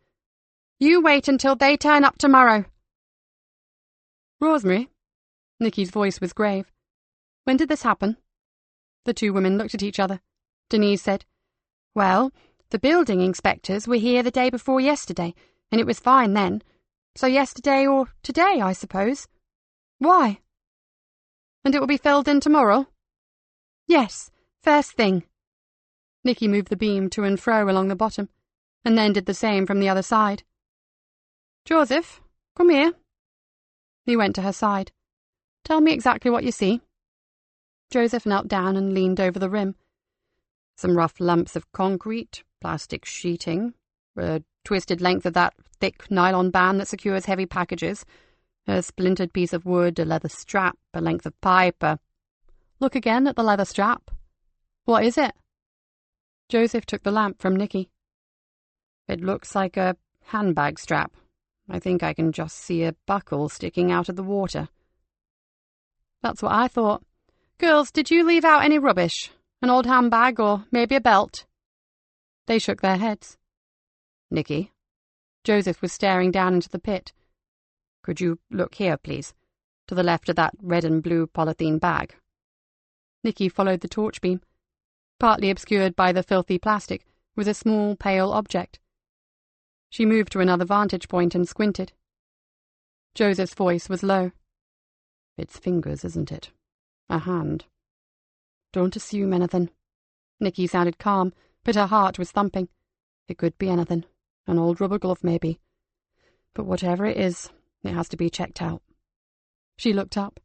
Speaker 1: "You wait until they turn up tomorrow." "Rosemary?" Nikki's voice was grave. "When did this happen?" The two women looked at each other. Denise said, "Well, the building inspectors were here the day before yesterday, and it was fine then. So yesterday or today, I suppose." "Why?" "And it will be filled in tomorrow?" "Yes, first thing." Nikki moved the beam to and fro along the bottom, and then did the same from the other side. "Joseph, come here." He went to her side. "Tell me exactly what you see." Joseph knelt down and leaned over the rim. "Some rough lumps of concrete, plastic sheeting, a twisted length of that thick nylon band that secures heavy packages, a splintered piece of wood, a leather strap, a length of pipe, a—" "Look again at the leather strap. What is it?" Joseph took the lamp from Nikki. "It looks like a handbag strap. I think I can just see a buckle sticking out of the water." "That's what I thought. Girls, did you leave out any rubbish? An old handbag or maybe a belt?" They shook their heads. "Nikki?" Joseph was staring down into the pit. "Could you look here, please, to the left of that red and blue polythene bag?" Nikki followed the torch beam. Partly obscured by the filthy plastic was a small, pale object. She moved to another vantage point and squinted. Joseph's voice was low. "It's fingers, isn't it? A hand." "Don't assume anything." Nikki sounded calm, but her heart was thumping. It could be anything. An old rubber glove, maybe. But whatever it is, it has to be checked out. She looked up.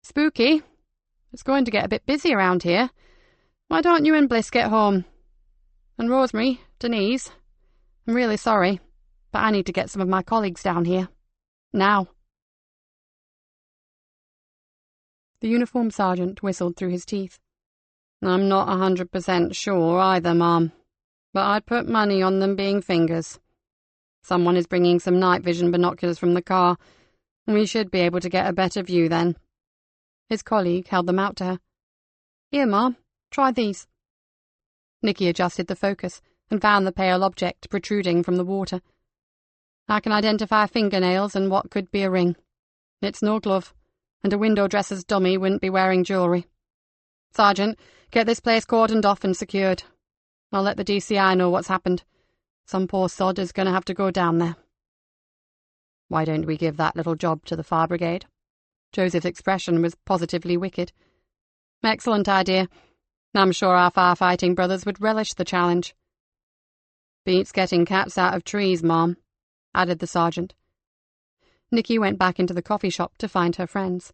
Speaker 1: "Spooky, it's going to get a bit busy around here. Why don't you and Bliss get home? And Rosemary, Denise, I'm really sorry, but I need to get some of my colleagues down here. Now." The uniformed sergeant whistled through his teeth. "I'm not 100% sure either, Ma'am, but I'd put money on them being fingers. Someone is bringing some night vision binoculars from the car. We should be able to get a better view then. His colleague held them out to her. Here, Mom, try these. Nikki adjusted the focus and found the pale object protruding from the water. I can identify fingernails and what could be a ring. It's no glove, and a window dresser's dummy wouldn't be wearing jewellery. Sergeant, get this place cordoned off and secured. I'll let the DCI know what's happened. Some poor sod is going to have to go down there. Why don't we give that little job to the fire brigade? Joseph's expression was positively wicked. Excellent idea. I'm sure our firefighting brothers would relish the challenge. Beats getting cats out of trees, Mom, added the sergeant. Nikki went back into the coffee shop to find her friends.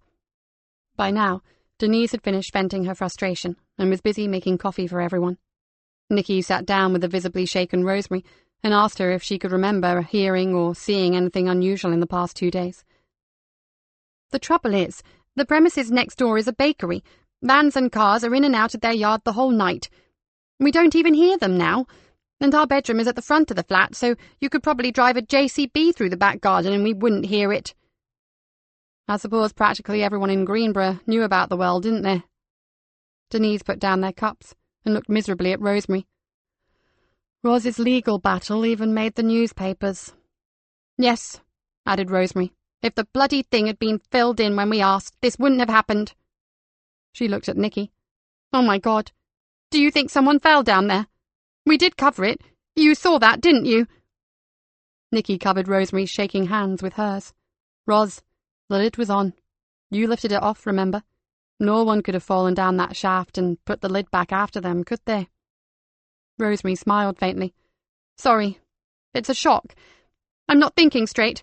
Speaker 1: By now, Denise had finished venting her frustration and was busy making coffee for everyone. Nikki sat down with the visibly shaken Rosemary and asked her if she could remember hearing or seeing anything unusual in the past 2 days. The trouble is, the premises next door is a bakery. Vans and cars are in and out of their yard the whole night. We don't even hear them now, and our bedroom is at the front of the flat, so you could probably drive a JCB through the back garden and we wouldn't hear it. I suppose practically everyone in Greenborough knew about the well, didn't they? Denise put down their cups and looked miserably at Rosemary. Rose's legal battle even made the newspapers. Yes, added Rosemary. If the bloody thing had been filled in when we asked, this wouldn't have happened. She looked at Nikki. Oh my God, do you think someone fell down there? We did cover it. You saw that, didn't you? Nikki covered Rosemary's shaking hands with hers. Ros, the lid was on. You lifted it off, remember? No one could have fallen down that shaft and put the lid back after them, could they? Rosemary smiled faintly. Sorry. It's a shock. I'm not thinking straight.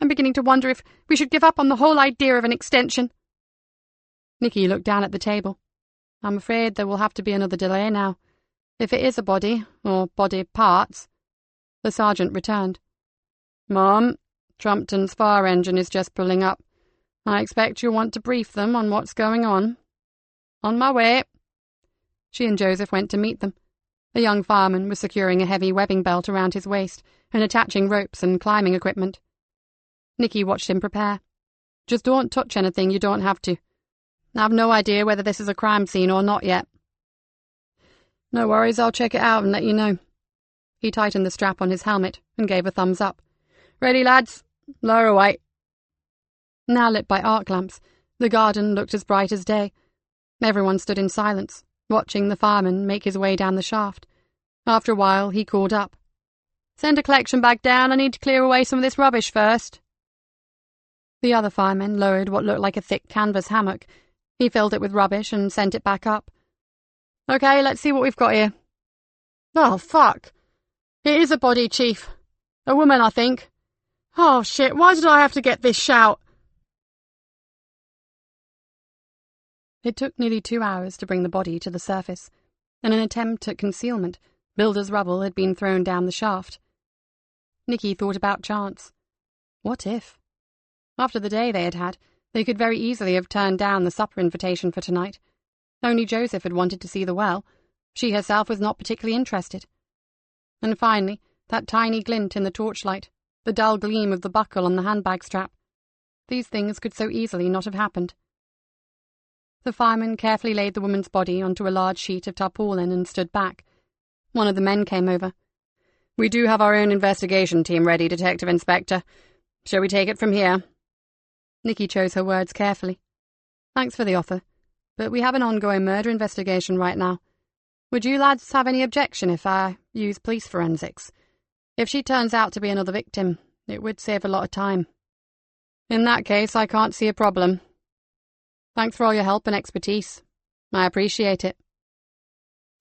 Speaker 1: I'm beginning to wonder if we should give up on the whole idea of an extension. Nikki looked down at the table. I'm afraid there will have to be another delay now. If it is a body, or body parts. The sergeant returned. Mom, Trumpton's fire engine is just pulling up. I expect you'll want to brief them on what's going on. On my way. She and Joseph went to meet them. A young fireman was securing a heavy webbing belt around his waist and attaching ropes and climbing equipment. Nikki watched him prepare. Just don't touch anything you don't have to. I've no idea whether this is a crime scene or not yet. No worries, I'll check it out and let you know. He tightened the strap on his helmet and gave a thumbs up. Ready, lads? Lower away. Now lit by arc lamps, the garden looked as bright as day. Everyone stood in silence, watching the fireman make his way down the shaft. After a while, he called up. Send a collection bag down. I need to clear away some of this rubbish first. The other fireman lowered what looked like a thick canvas hammock. He filled it with rubbish and sent it back up. Okay, let's see what we've got here. Oh, fuck. It is a body, Chief. A woman, I think. Oh, shit, why did I have to get this shout? It took nearly 2 hours to bring the body to the surface. In an attempt at concealment, builder's rubble had been thrown down the shaft. Nikki thought about chance. What if? After the day they had had, they could very easily have turned down the supper invitation for tonight. Only Joseph had wanted to see the well. She herself was not particularly interested. And finally, that tiny glint in the torchlight, the dull gleam of the buckle on the handbag strap. These things could so easily not have happened. The fireman carefully laid the woman's body onto a large sheet of tarpaulin and stood back. One of the men came over. We do have our own investigation team ready, Detective Inspector. Shall we take it from here? Nikki chose her words carefully. Thanks for the offer, but we have an ongoing murder investigation right now. Would you lads have any objection if I use police forensics? If she turns out to be another victim, it would save a lot of time. In that case, I can't see a problem. Thanks for all your help and expertise. I appreciate it.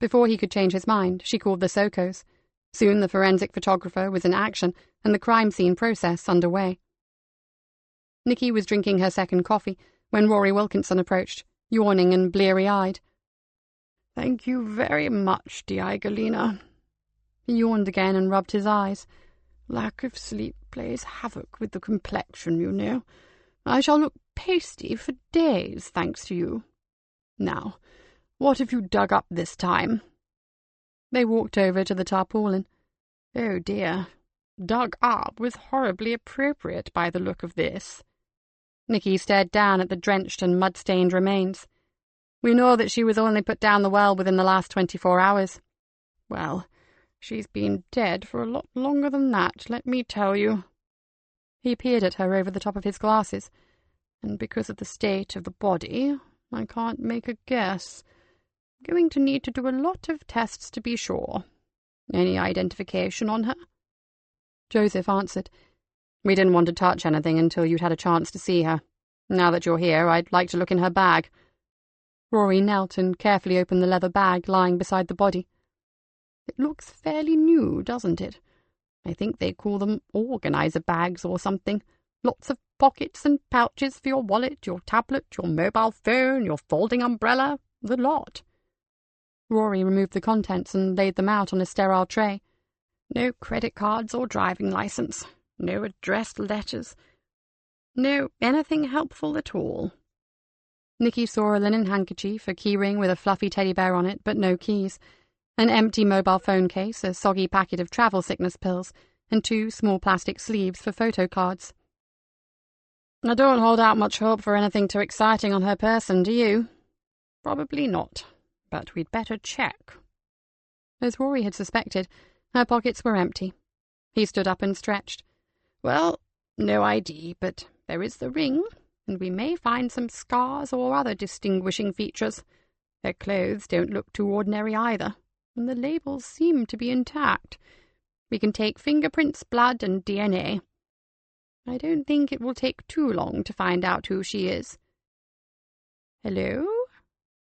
Speaker 1: Before he could change his mind, she called the Sokos. Soon the forensic photographer was in action and the crime scene process underway. Nikki was drinking her second coffee when Rory Wilkinson approached, yawning and bleary-eyed. Thank you very much, Nikki Galena. He yawned again and rubbed his eyes. Lack of sleep plays havoc with the complexion, you know. I shall look pasty for days, thanks to you. Now, what have you dug up this time? They walked over to the tarpaulin. Oh dear, dug up was horribly appropriate by the look of this. Nikki stared down at the drenched and mud-stained remains. "We know that she was only put down the well within the last 24 hours. Well, she's been dead for a lot longer than that, let me tell you." He peered at her over the top of his glasses. "And because of the state of the body, I can't make a guess. Going to need to do a lot of tests to be sure. Any identification on her?" Joseph answered. "We didn't want to touch anything until you'd had a chance to see her. Now that you're here, I'd like to look in her bag." Rory knelt and carefully opened the leather bag lying beside the body. "It looks fairly new, doesn't it? I think they call them organizer bags or something. Lots of pockets and pouches for your wallet, your tablet, your mobile phone, your folding umbrella, the lot." Rory removed the contents and laid them out on a sterile tray. "No credit cards or driving license. No addressed letters. No anything helpful at all." Nikki saw a linen handkerchief, a keyring with a fluffy teddy bear on it, but no keys, an empty mobile phone case, a soggy packet of travel sickness pills, and 2 small plastic sleeves for photo cards. "I don't hold out much hope for anything too exciting on her person, do you?" "Probably not, but we'd better check." As Rory had suspected, her pockets were empty. He stood up and stretched. "Well, no ID, but there is the ring, and we may find some scars or other distinguishing features. Her clothes don't look too ordinary either, and the labels seem to be intact. We can take fingerprints, blood, and DNA. I don't think it will take too long to find out who she is. Hello?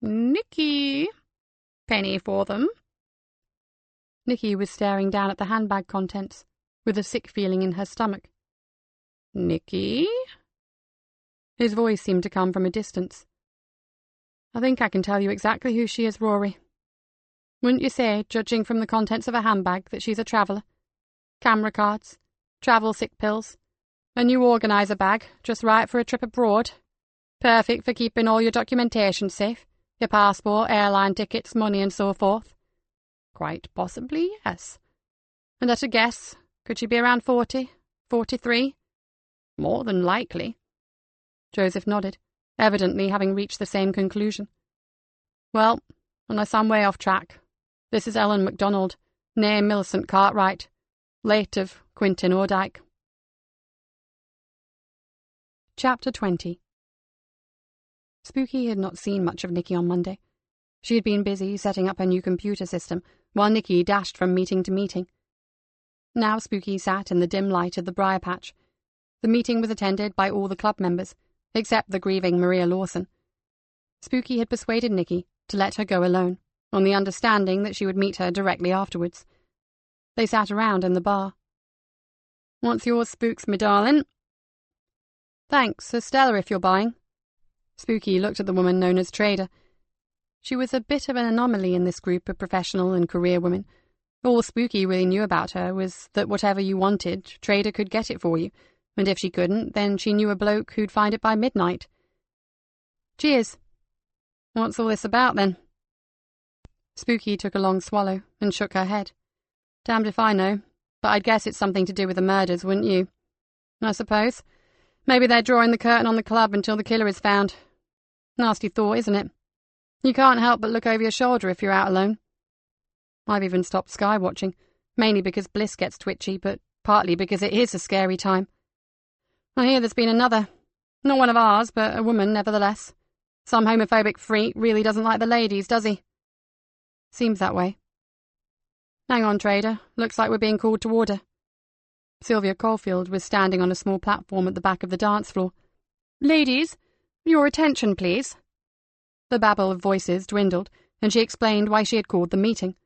Speaker 1: Nikki? Penny for them?" Nikki was staring down at the handbag contents, with a sick feeling in her stomach. "Nikki?" His voice seemed to come from a distance. "I think I can tell you exactly who she is, Rory. Wouldn't you say, judging from the contents of a handbag, that she's a traveller? Camera cards, travel sick pills, a new organizer bag, just right for a trip abroad. Perfect for keeping all your documentation safe, your passport, airline tickets, money and so forth." "Quite possibly, yes. And at a guess, could she be around 40, 43? "More than likely." Joseph nodded, evidently having reached the same conclusion. "Well, unless I'm way off track, this is Ellen MacDonald, née Millicent Cartwright, late of Quintin Ordyke." Chapter 20. Spooky had not seen much of Nikki on Monday. She had been busy setting up her new computer system, while Nikki dashed from meeting to meeting. Now Spooky sat in the dim light of the briar patch. The meeting was attended by all the club members, except the grieving Maria Lawson. Spooky had persuaded Nikki to let her go alone, on the understanding that she would meet her directly afterwards. They sat around in the bar. "What's yours, Spooks, me darling?" "Thanks, Estella, if you're buying." Spooky looked at the woman known as Trader. She was a bit of an anomaly in this group of professional and career women. All Spooky really knew about her was that whatever you wanted, Trader could get it for you, and if she couldn't, then she knew a bloke who'd find it by midnight. "Cheers." "What's all this about, then?" Spooky took a long swallow and shook her head. "Damned if I know, but I'd guess it's something to do with the murders, wouldn't you?" "I suppose. Maybe they're drawing the curtain on the club until the killer is found. Nasty thought, isn't it? You can't help but look over your shoulder if you're out alone. I've even stopped sky-watching, mainly because Bliss gets twitchy, but partly because it is a scary time. I hear there's been another. Not one of ours, but a woman nevertheless. Some homophobic freak really doesn't like the ladies, does he?" "Seems that way." "Hang on, Trader. Looks like we're being called to order." Sylvia Caulfield was standing on a small platform at the back of the dance floor. "Ladies, your attention, please." The babble of voices dwindled, and she explained why she had called the meeting.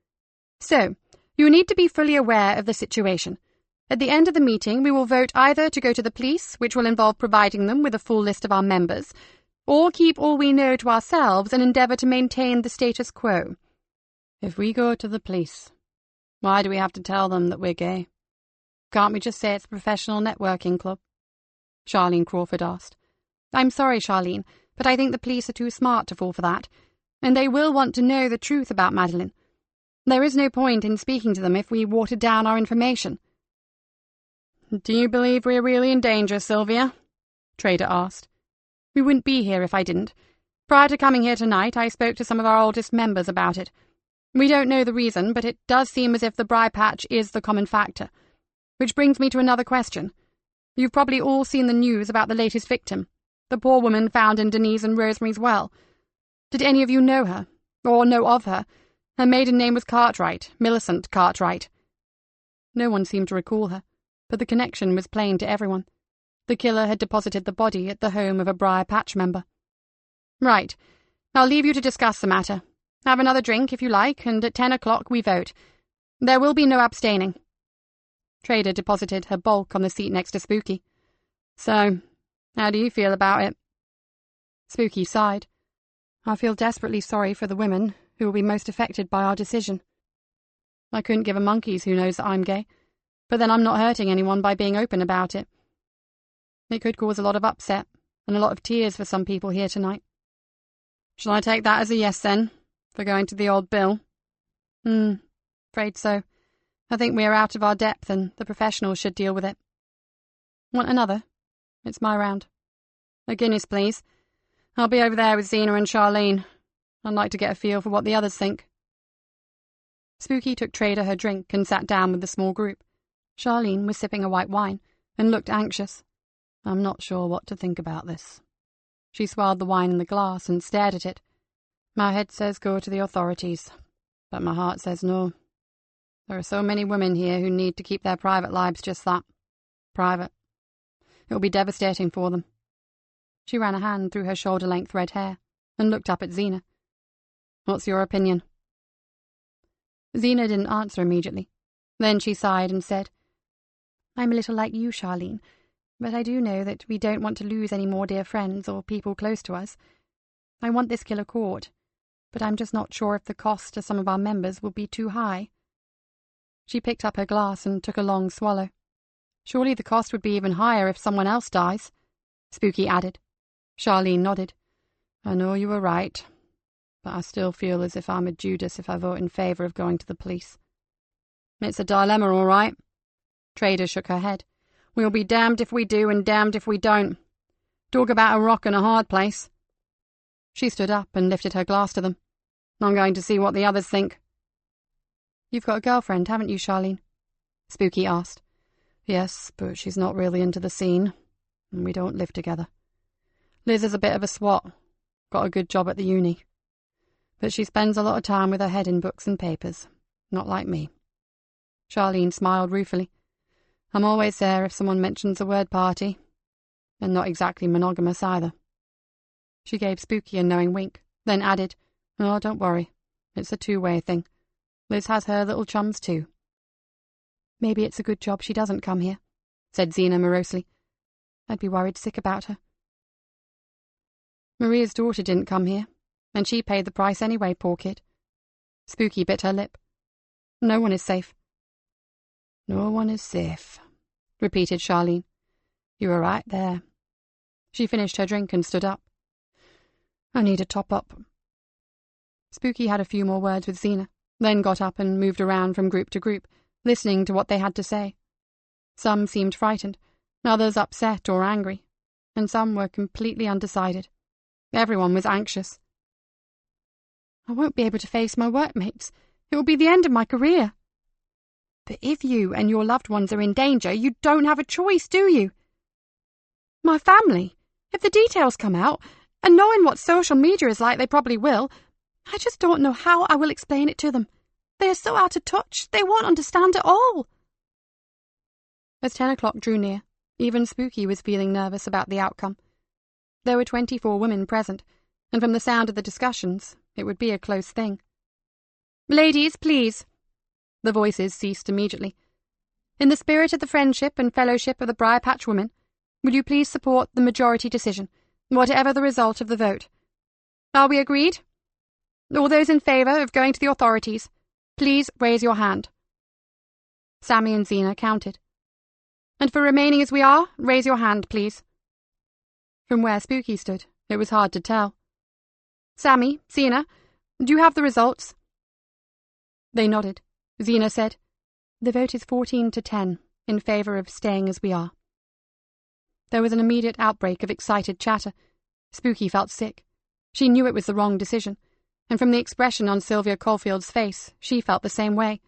Speaker 1: "So, you need to be fully aware of the situation. At the end of the meeting, we will vote either to go to the police, which will involve providing them with a full list of our members, or keep all we know to ourselves and endeavour to maintain the status quo." "If we go to the police, why do we have to tell them that we're gay? Can't we just say it's a professional networking club?" Charlene Crawford asked. "I'm sorry, Charlene, but I think the police are too smart to fall for that, and they will want to know the truth about Madeline. There is no point in speaking to them if we water down our information." "Do you believe we're really in danger, Sylvia?" Trader asked, We wouldn't be here if I didn't. Prior to coming here tonight, I spoke to some of our oldest members about it. We don't know the reason, but it does seem as if the briar patch is the common factor. Which brings me to another question. You've probably all seen the news about the latest victim, the poor woman found in Denise and Rosemary's well. Did any of you know her, or know of her? Her maiden name was Cartwright, Millicent Cartwright. No one seemed to recall her, but the connection was plain to everyone. The killer had deposited the body at the home of a briar patch member. Right. I'll leave you to discuss the matter. Have another drink, if you like, and at 10 o'clock we vote. There will be no abstaining. Trader deposited her bulk on the seat next to Spooky. So, how do you feel about it? Spooky sighed. I feel desperately sorry for the women who will be most affected by our decision. I couldn't give a monkey's who knows that I'm gay, but then I'm not hurting anyone by being open about it. It could cause a lot of upset and a lot of tears for some people here tonight. Shall I take that as a yes, then, for going to the old bill? Afraid so. I think we are out of our depth and the professionals should deal with it. Want another? It's my round. A Guinness, please. I'll be over there with Zena and Charlene. I'd like to get a feel for what the others think. Spooky took Trader her drink and sat down with the small group. Charlene was sipping a white wine and looked anxious. I'm not sure what to think about this. She swallowed the wine in the glass and stared at it. My head says go to the authorities, but my heart says no. There are so many women here who need to keep their private lives just that. Private. It will be devastating for them. She ran a hand through her shoulder-length red hair and looked up at Zena. What's your opinion? Zena didn't answer immediately. Then she sighed and said, I'm a little like you, Charlene, but I do know that we don't want to lose any more dear friends or people close to us. I want this killer caught, but I'm just not sure if the cost to some of our members will be too high. She picked up her glass and took a long swallow. Surely the cost would be even higher if someone else dies, Spooky added. Charlene nodded. I know you were right, but I still feel as if I'm a Judas if I vote in favour of going to the police. It's a dilemma, all right. Trader shook her head. We'll be damned if we do and damned if we don't. Talk about a rock and a hard place. She stood up and lifted her glass to them. I'm going to see what the others think. You've got a girlfriend, haven't you, Charlene? Spooky asked. Yes, but she's not really into the scene, and we don't live together. Liz is a bit of a swot, got a good job at the uni. But she spends a lot of time with her head in books and papers, not like me. Charlene smiled ruefully. I'm always there if someone mentions the word party, and not exactly monogamous either. She gave Spooky a knowing wink, then added, Oh, don't worry, it's a two-way thing. Liz has her little chums too. Maybe it's a good job she doesn't come here, said Zena morosely. I'd be worried sick about her. Maria's daughter didn't come here, and she paid the price anyway, poor kid. Spooky bit her lip. No one is safe. No one is safe, repeated Charlene. You were right there. She finished her drink and stood up. I need a top-up. Spooky had a few more words with Zena, then got up and moved around from group to group, listening to what they had to say. Some seemed frightened, others upset or angry, and some were completely undecided. Everyone was anxious. I won't be able to face my workmates. It will be the end of my career. But if you and your loved ones are in danger, you don't have a choice, do you? My family. If the details come out, and knowing what social media is like they probably will, I just don't know how I will explain it to them. They are so out of touch, they won't understand at all. As 10 o'clock drew near, even Spooky was feeling nervous about the outcome. There were 24 women present, and from the sound of the discussions, it would be a close thing. Ladies, please. The voices ceased immediately. In the spirit of the friendship and fellowship of the Briar Patch women, will you please support the majority decision, whatever the result of the vote? Are we agreed? All those in favour of going to the authorities, please raise your hand. Sammy and Zena counted. And for remaining as we are, raise your hand, please. From where Spooky stood, it was hard to tell. Sammy, Zena, do you have the results? They nodded. Zena said, The vote is 14-10 in favour of staying as we are. There was an immediate outbreak of excited chatter, Spooky felt sick. She knew it was the wrong decision, and from the expression on Sylvia Caulfield's face, she felt the same way.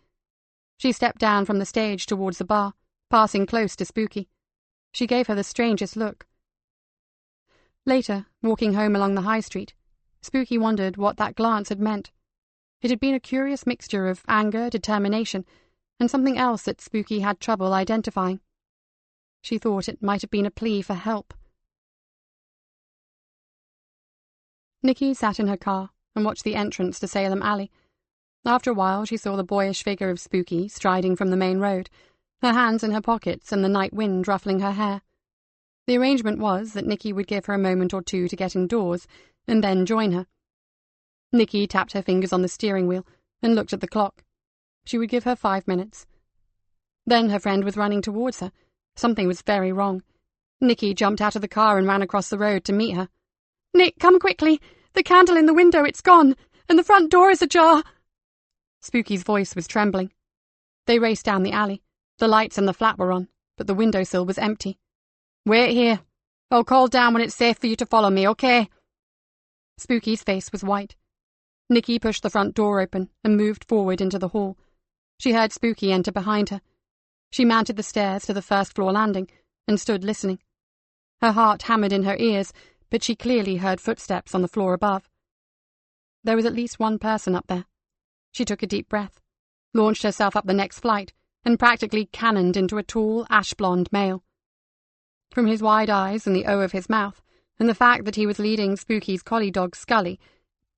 Speaker 1: She stepped down from the stage towards the bar, passing close to Spooky. She gave her the strangest look. Later, walking home along the high street, Spooky wondered what that glance had meant. It had been a curious mixture of anger, determination, and something else that Spooky had trouble identifying. She thought it might have been a plea for help. Nikki sat in her car and watched the entrance to Salem Alley. After a while, she saw the boyish figure of Spooky striding from the main road, her hands in her pockets and the night wind ruffling her hair. The arrangement was that Nikki would give her a moment or two to get indoors and then join her. Nikki tapped her fingers on the steering wheel and looked at the clock. She would give her 5 minutes. Then her friend was running towards her. Something was very wrong. Nikki jumped out of the car and ran across the road to meet her. "Nick, come quickly! The candle in the window, it's gone, and the front door is ajar!" Spooky's voice was trembling. They raced down the alley. The lights in the flat were on, but the windowsill was empty. "Wait here. I'll call down when it's safe for you to follow me, okay?" Spooky's face was white. Nikki pushed the front door open and moved forward into the hall. She heard Spooky enter behind her. She mounted the stairs to the first-floor landing and stood listening. Her heart hammered in her ears, but she clearly heard footsteps on the floor above. There was at least one person up there. She took a deep breath, launched herself up the next flight, and practically cannoned into a tall, ash-blonde male. From his wide eyes and the O of his mouth, and the fact that he was leading Spooky's collie dog Scully,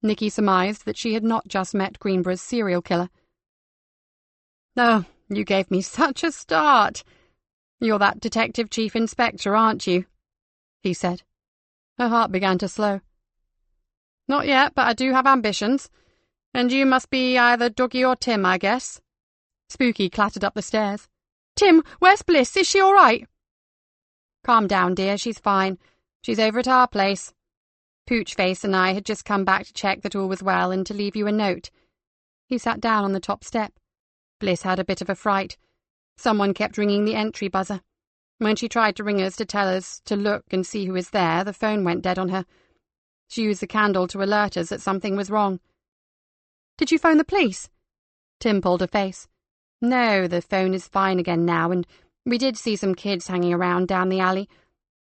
Speaker 1: Nikki surmised that she had not just met Greenborough's serial killer. "Oh, you gave me such a start. You're that Detective Chief Inspector, aren't you?" he said. Her heart began to slow. "Not yet, but I do have ambitions. And you must be either Dougie or Tim, I guess." Spooky clattered up the stairs. "Tim, where's Bliss? Is she all right?" "Calm down, dear. She's fine. She's over at our place. Poochface and I had just come back to check that all was well and to leave you a note." He sat down on the top step. Bliss had a bit of a fright. Someone kept ringing the entry buzzer. When she tried to ring us to tell us to look and see who was there, the phone went dead on her. She used the candle to alert us that something was wrong. "Did you phone the police?" Tim pulled a face. "No, the phone is fine again now, and we did see some kids hanging around down the alley.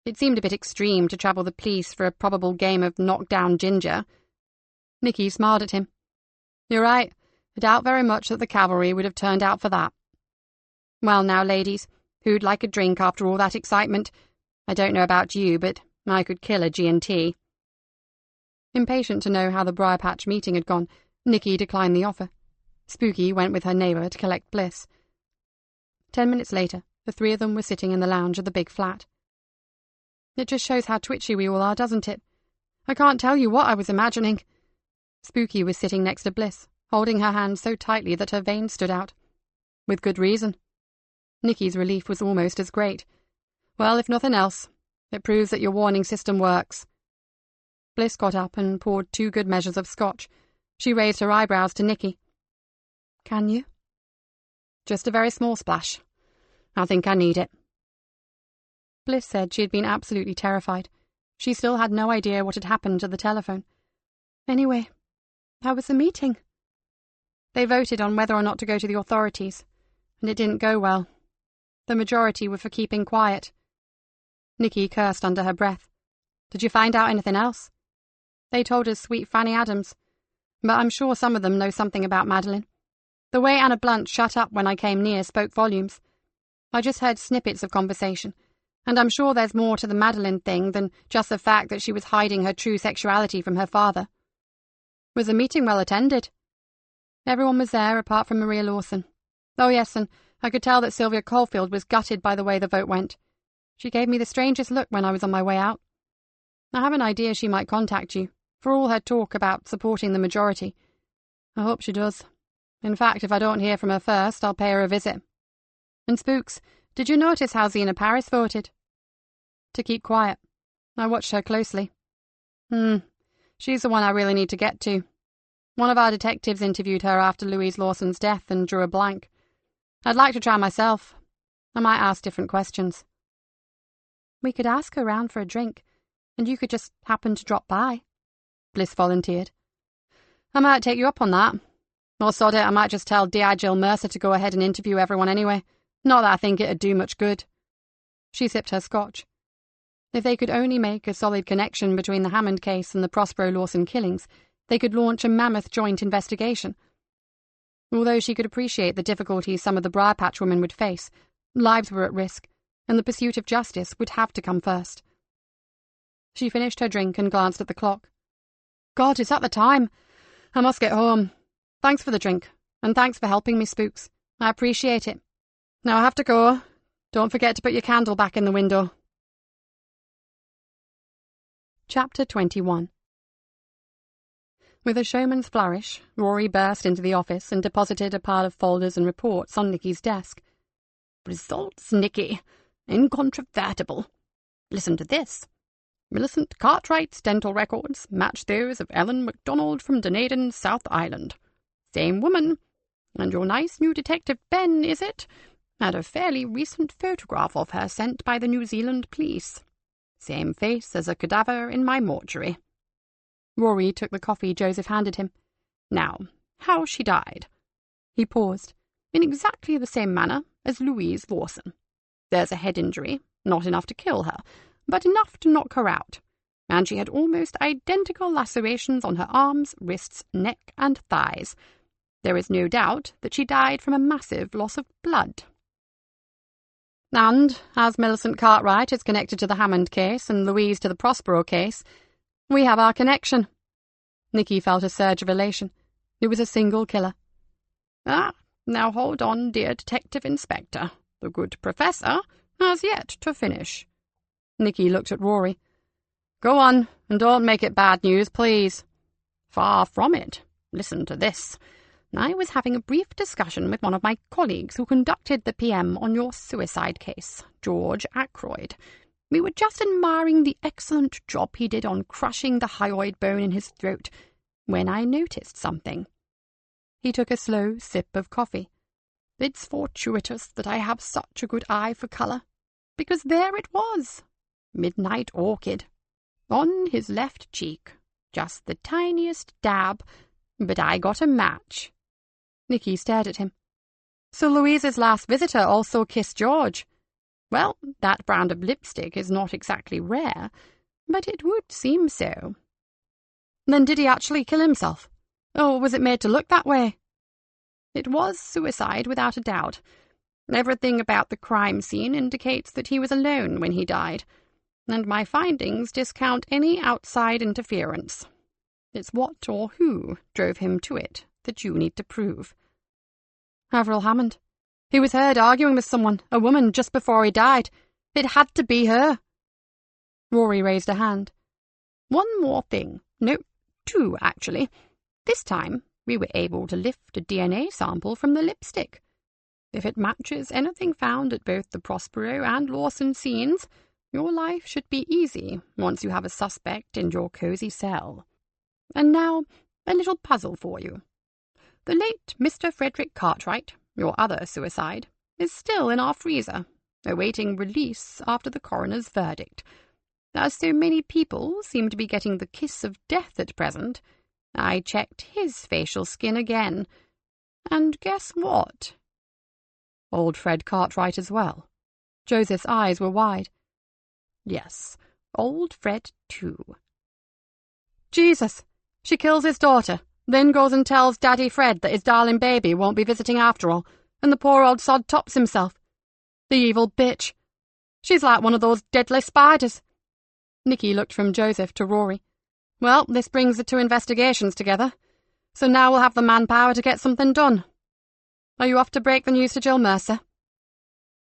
Speaker 1: It seemed a bit extreme to trouble the police for a probable game of knock-down ginger." Nikki smiled at him. "You're right. I doubt very much that the cavalry would have turned out for that. Well now, ladies, who'd like a drink after all that excitement? I don't know about you, but I could kill a G&T. Impatient to know how the Briar Patch meeting had gone, Nikki declined the offer. Spooky went with her neighbour to collect Bliss. 10 minutes later, the three of them were sitting in the lounge of the big flat. "It just shows how twitchy we all are, doesn't it? I can't tell you what I was imagining." Spooky was sitting next to Bliss, holding her hand so tightly that her veins stood out. With good reason. Nikki's relief was almost as great. "Well, if nothing else, it proves that your warning system works." Bliss got up and poured 2 good measures of scotch. She raised her eyebrows to Nikki. "Can you?" "Just a very small splash. I think I need it." Bliss said she had been absolutely terrified. She still had no idea what had happened to the telephone. "Anyway, how was the meeting?" "They voted on whether or not to go to the authorities, and it didn't go well. The majority were for keeping quiet." Nikki cursed under her breath. "Did you find out anything else?" "They told us Sweet Fanny Adams, but I'm sure some of them know something about Madeline. The way Anna Blunt shut up when I came near spoke volumes. I just heard snippets of conversation, and I'm sure there's more to the Madeline thing than just the fact that she was hiding her true sexuality from her father." "Was the meeting well attended?" "Everyone was there apart from Maria Lawson. Oh yes, and I could tell that Sylvia Caulfield was gutted by the way the vote went. She gave me the strangest look when I was on my way out. I have an idea she might contact you, for all her talk about supporting the majority. I hope she does. In fact, if I don't hear from her first, I'll pay her a visit. And Spooks, did you notice how Zena Paris voted?" "To keep quiet. I watched her closely." She's the one I really need to get to. One of our detectives interviewed her after Louise Lawson's death and drew a blank. I'd like to try myself. I might ask different questions." "We could ask her round for a drink. and you could just happen to drop by," Bliss volunteered. "I might take you up on that. Or sod it, I might just tell D.I. Jill Mercer to go ahead and interview everyone anyway. Not that I think it'd do much good." She sipped her scotch. If they could only make a solid connection between the Hammond case and the Prospero Lawson killings, they could launch a mammoth joint investigation. Although she could appreciate the difficulties some of the Briarpatch women would face, lives were at risk, and the pursuit of justice would have to come first. She finished her drink and glanced at the clock. "God, is that the time? I must get home. Thanks for the drink, and thanks for helping me, Spooks. I appreciate it. Now I have to go. Don't forget to put your candle back in the window." Chapter 21. With a showman's flourish, Rory burst into the office and deposited a pile of folders and reports on Nicky's desk. "Results, Nicky. Incontrovertible. Listen to this. Millicent Cartwright's dental records match those of Ellen MacDonald from Dunedin, South Island. Same woman. And your nice new detective Ben, is it? Had a fairly recent photograph of her sent by the New Zealand police. Same face as a cadaver in my mortuary." Rory took the coffee Joseph handed him. "Now, how she died." He paused. "In exactly the same manner as Louise Lawson. There's a head injury, not enough to kill her, but enough to knock her out. And she had almost identical lacerations on her arms, wrists, neck, and thighs. There is no doubt that she died from a massive loss of blood. And, as Millicent Cartwright is connected to the Hammond case and Louise to the Prospero case, we have our connection." Nicky felt a surge of elation. It was a single killer. "Ah, now hold on, dear Detective Inspector. The good Professor has yet to finish." Nicky looked at Rory. "Go on, and don't make it bad news, please." "Far from it. Listen to this. I was having a brief discussion with one of my colleagues who conducted the PM on your suicide case, George Ackroyd. We were just admiring the excellent job he did on crushing the hyoid bone in his throat, when I noticed something." He took a slow sip of coffee. "It's fortuitous that I have such a good eye for colour, because there it was, midnight orchid, on his left cheek, just the tiniest dab, but I got a match." Nicky stared at him. "So Louise's last visitor also kissed George? Well, that brand of lipstick is not exactly rare, but it would seem so." "Then did he actually kill himself? Or was it made to look that way?" "It was suicide without a doubt. Everything about the crime scene indicates that he was alone when he died, and my findings discount any outside interference. It's what or who drove him to it that you need to prove." "Avril Hammond. He was heard arguing with someone, a woman, just before he died. It had to be her." Rory raised a hand. "One more thing. No, two, actually. This time, we were able to lift a DNA sample from the lipstick. If it matches anything found at both the Prospero and Lawson scenes, your life should be easy once you have a suspect in your cosy cell. And now, a little puzzle for you. The late Mr. Frederick Cartwright, your other suicide, is still in our freezer, awaiting release after the coroner's verdict. As so many people seem to be getting the kiss of death at present, I checked his facial skin again. And guess what?" "Old Fred Cartwright as well." Joseph's eyes were wide. "Yes, old Fred too." "Jesus! She kills his daughter, then goes and tells Daddy Fred that his darling baby won't be visiting after all, and the poor old sod tops himself. The evil bitch. She's like one of those deadly spiders." Nicky looked from Joseph to Rory. "Well, this brings the two investigations together, so now we'll have the manpower to get something done. Are you off to break the news to Jill Mercer?"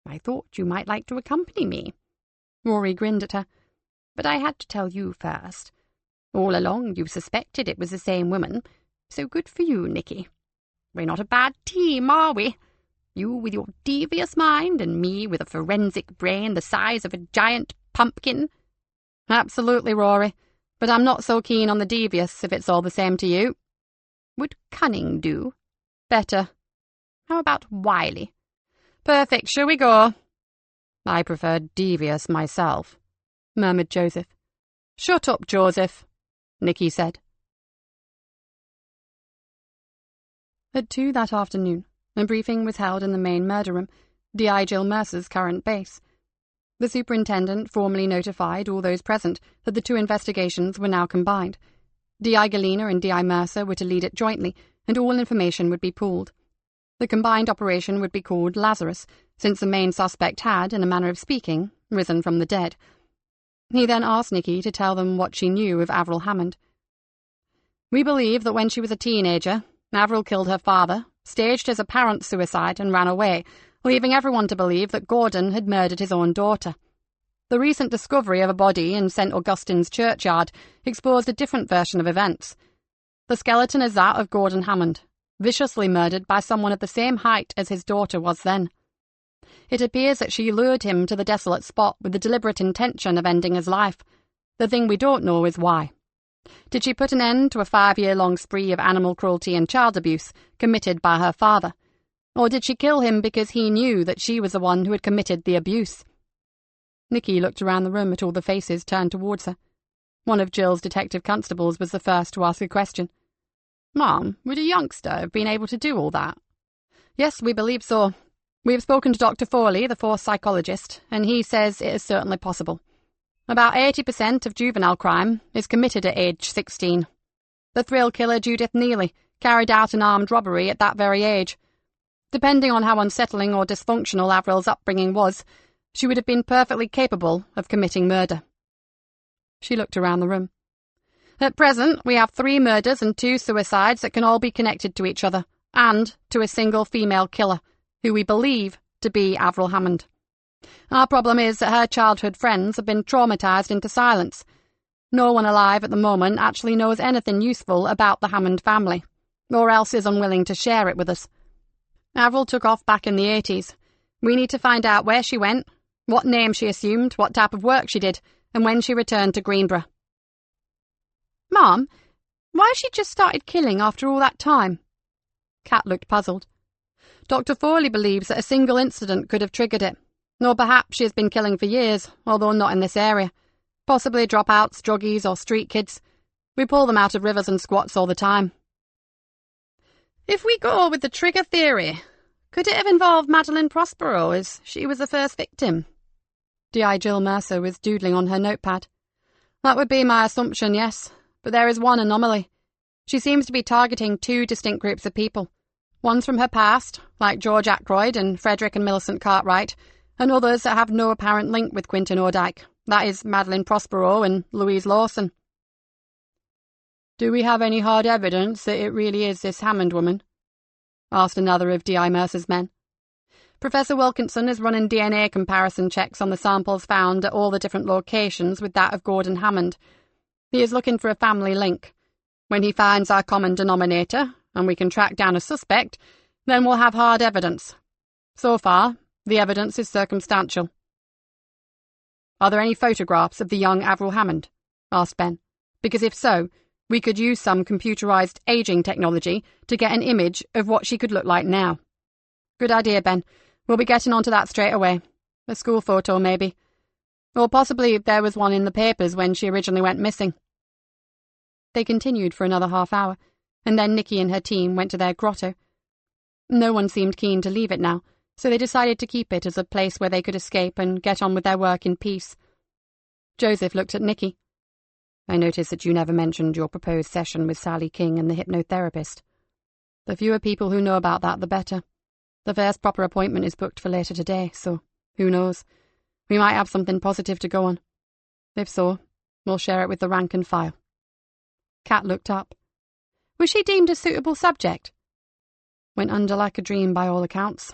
Speaker 1: "I thought you might like to accompany me." Rory grinned at her. "But I had to tell you first. All along you suspected it was the same woman, so good for you, Nicky. We're not a bad team, are we? You with your devious mind, and me with a forensic brain the size of a giant pumpkin." "Absolutely, Rory, but I'm not so keen on the devious, if it's all the same to you." "Would cunning do?" "Better." "How about wily?" "Perfect, shall we go?" "I prefer devious myself," murmured Joseph. "Shut up, Joseph," Nikki said.
Speaker 3: At 2 that afternoon, a briefing was held in the main murder room, D.I. Jill Mercer's current base. The superintendent formally notified all those present that the 2 investigations were now combined. D.I. Galena and D.I. Mercer were to lead it jointly, and all information would be pooled. The combined operation would be called Lazarus, since the main suspect had, in a manner of speaking, risen from the dead. He then asked Nikki to tell them what she knew of Avril Hammond.
Speaker 1: "We believe that when she was a teenager, Avril killed her father, staged his apparent suicide, and ran away, leaving everyone to believe that Gordon had murdered his own daughter. The recent discovery of a body in St. Augustine's churchyard exposed a different version of events. The skeleton is that of Gordon Hammond, viciously murdered by someone of the same height as his daughter was then. It appears that she lured him to the desolate spot with the deliberate intention of ending his life. The thing we don't know is why. Did she put an end to a 5-year-long spree of animal cruelty and child abuse committed by her father? Or did she kill him because he knew that she was the one who had committed the abuse?"
Speaker 3: Nikki looked around the room at all the faces turned towards her. One of Jill's detective constables was the first to ask a question.
Speaker 4: "Ma'am, would a youngster have been able to do all that?"
Speaker 1: "Yes, we believe so. We have spoken to Dr. Foley, the force psychologist, and he says it is certainly possible. About 80% of juvenile crime is committed at age 16. The thrill killer Judith Neely carried out an armed robbery at that very age. Depending on how unsettling or dysfunctional Avril's upbringing was, she would have been perfectly capable of committing murder."
Speaker 3: She looked around the room.
Speaker 1: "At present, we have 3 murders and 2 suicides that can all be connected to each other, and to a single female killer, who we believe to be Avril Hammond. Our problem is that her childhood friends have been traumatized into silence. No one alive at the moment actually knows anything useful about the Hammond family, or else is unwilling to share it with us. Avril took off back in the 80s. We need to find out where she went, what name she assumed, what type of work she did, and when she returned to Greenborough."
Speaker 4: "Ma'am, why has she just started killing after all that time?"
Speaker 1: Kat looked puzzled. "Dr. Foley believes that a single incident could have triggered it. Or perhaps she has been killing for years, although not in this area. Possibly dropouts, druggies, or street kids. We pull them out of rivers and squats all the time."
Speaker 4: "If we go with the trigger theory, could it have involved Madeline Prospero, as she was the first victim?"
Speaker 3: D.I. Jill Mercer was doodling on her notepad.
Speaker 1: "That would be my assumption, yes. But there is one anomaly. She seems to be targeting 2 distinct groups of people. Ones from her past, like George Ackroyd and Frederick and Millicent Cartwright, and others that have no apparent link with Quintin O'Dyke. That is Madeline Prospero and Louise Lawson."
Speaker 3: "Do we have any hard evidence that it really is this Hammond woman?" asked another of D.I. Mercer's men.
Speaker 1: "Professor Wilkinson is running DNA comparison checks on the samples found at all the different locations with that of Gordon Hammond. He is looking for a family link. When he finds our common denominator, and we can track down a suspect, then we'll have hard evidence. So far, the evidence is circumstantial."
Speaker 3: "Are there any photographs of the young Avril Hammond?" asked Ben. "Because if so, we could use some computerized aging technology to get an image of what she could look like now."
Speaker 1: "Good idea, Ben. We'll be getting onto that straight away. A school photo, maybe. Or possibly there was one in the papers when she originally went missing."
Speaker 3: They continued for another half hour, and then Nikki and her team went to their grotto. No one seemed keen to leave it now, so they decided to keep it as a place where they could escape and get on with their work in peace. Joseph looked at Nikki. "I noticed that you never mentioned your proposed session with Sally King and the hypnotherapist. The fewer people who know about that, the better. The first proper appointment is booked for later today, so who knows? We might have something positive to go on. If so, we'll share it with the rank and file."
Speaker 1: Kat looked up. "Was she deemed a suitable subject?"
Speaker 3: "Went under like a dream by all accounts.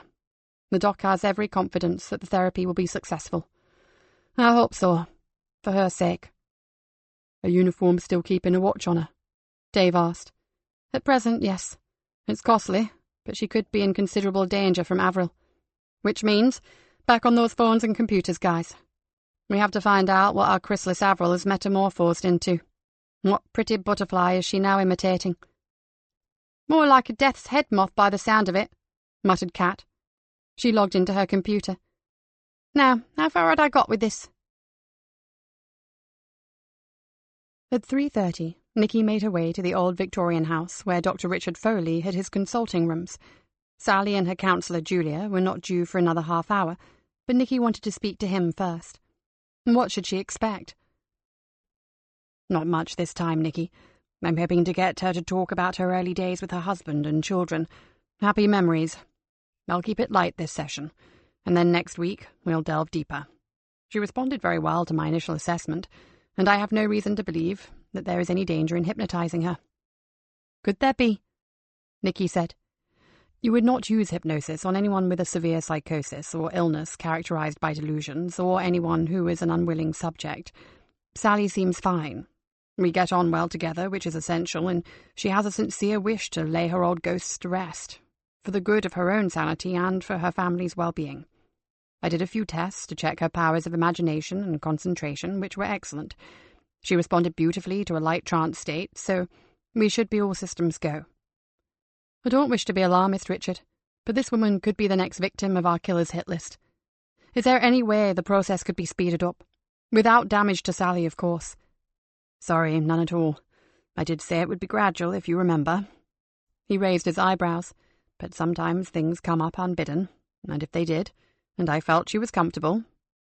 Speaker 3: The doc has every confidence that the therapy will be successful. I hope so, for her sake." "A uniform still keeping a watch on her?" Dave asked.
Speaker 1: "At present, yes. It's costly, but she could be in considerable danger from Avril. Which means, back on those phones and computers, guys. We have to find out what our chrysalis Avril is metamorphosed into. What pretty butterfly is she now imitating?" "More like a death's head moth by the sound of it," muttered Kat. She logged into her computer. "Now, how far had I got with this?" At 3:30, Nikki made her way to the old Victorian house where Dr. Richard Foley had his consulting rooms. Sally and her counsellor Julia were not due for another half hour, but Nikki wanted to speak to him first. What should she expect? Not much this time, Nikki. I'm hoping to get her to talk about her early days with her husband and children. Happy memories. I'll keep it light this session, and then next week we'll delve deeper. She responded very well to my initial assessment, and I have no reason to believe that there is any danger in hypnotizing her. Could there be? Nikki said. You would not use hypnosis on anyone with a severe psychosis or illness characterized by delusions, or anyone who is an unwilling subject. Sally seems fine. We get on well together, which is essential, and she has a sincere wish to lay her old ghosts to rest, for the good of her own sanity and for her family's well-being. I did a few tests to check her powers of imagination and concentration, which were excellent. She responded beautifully to a light trance state, so we should be all systems go. I don't wish to be alarmist, Richard, but this woman could be the next victim of our killer's hit list. Is there any way the process could be speeded up? Without damage to Sally, of course. Sorry, none at all. I did say it would be gradual, if you remember. He raised his eyebrows, but sometimes things come up unbidden, and if they did, and I felt she was comfortable,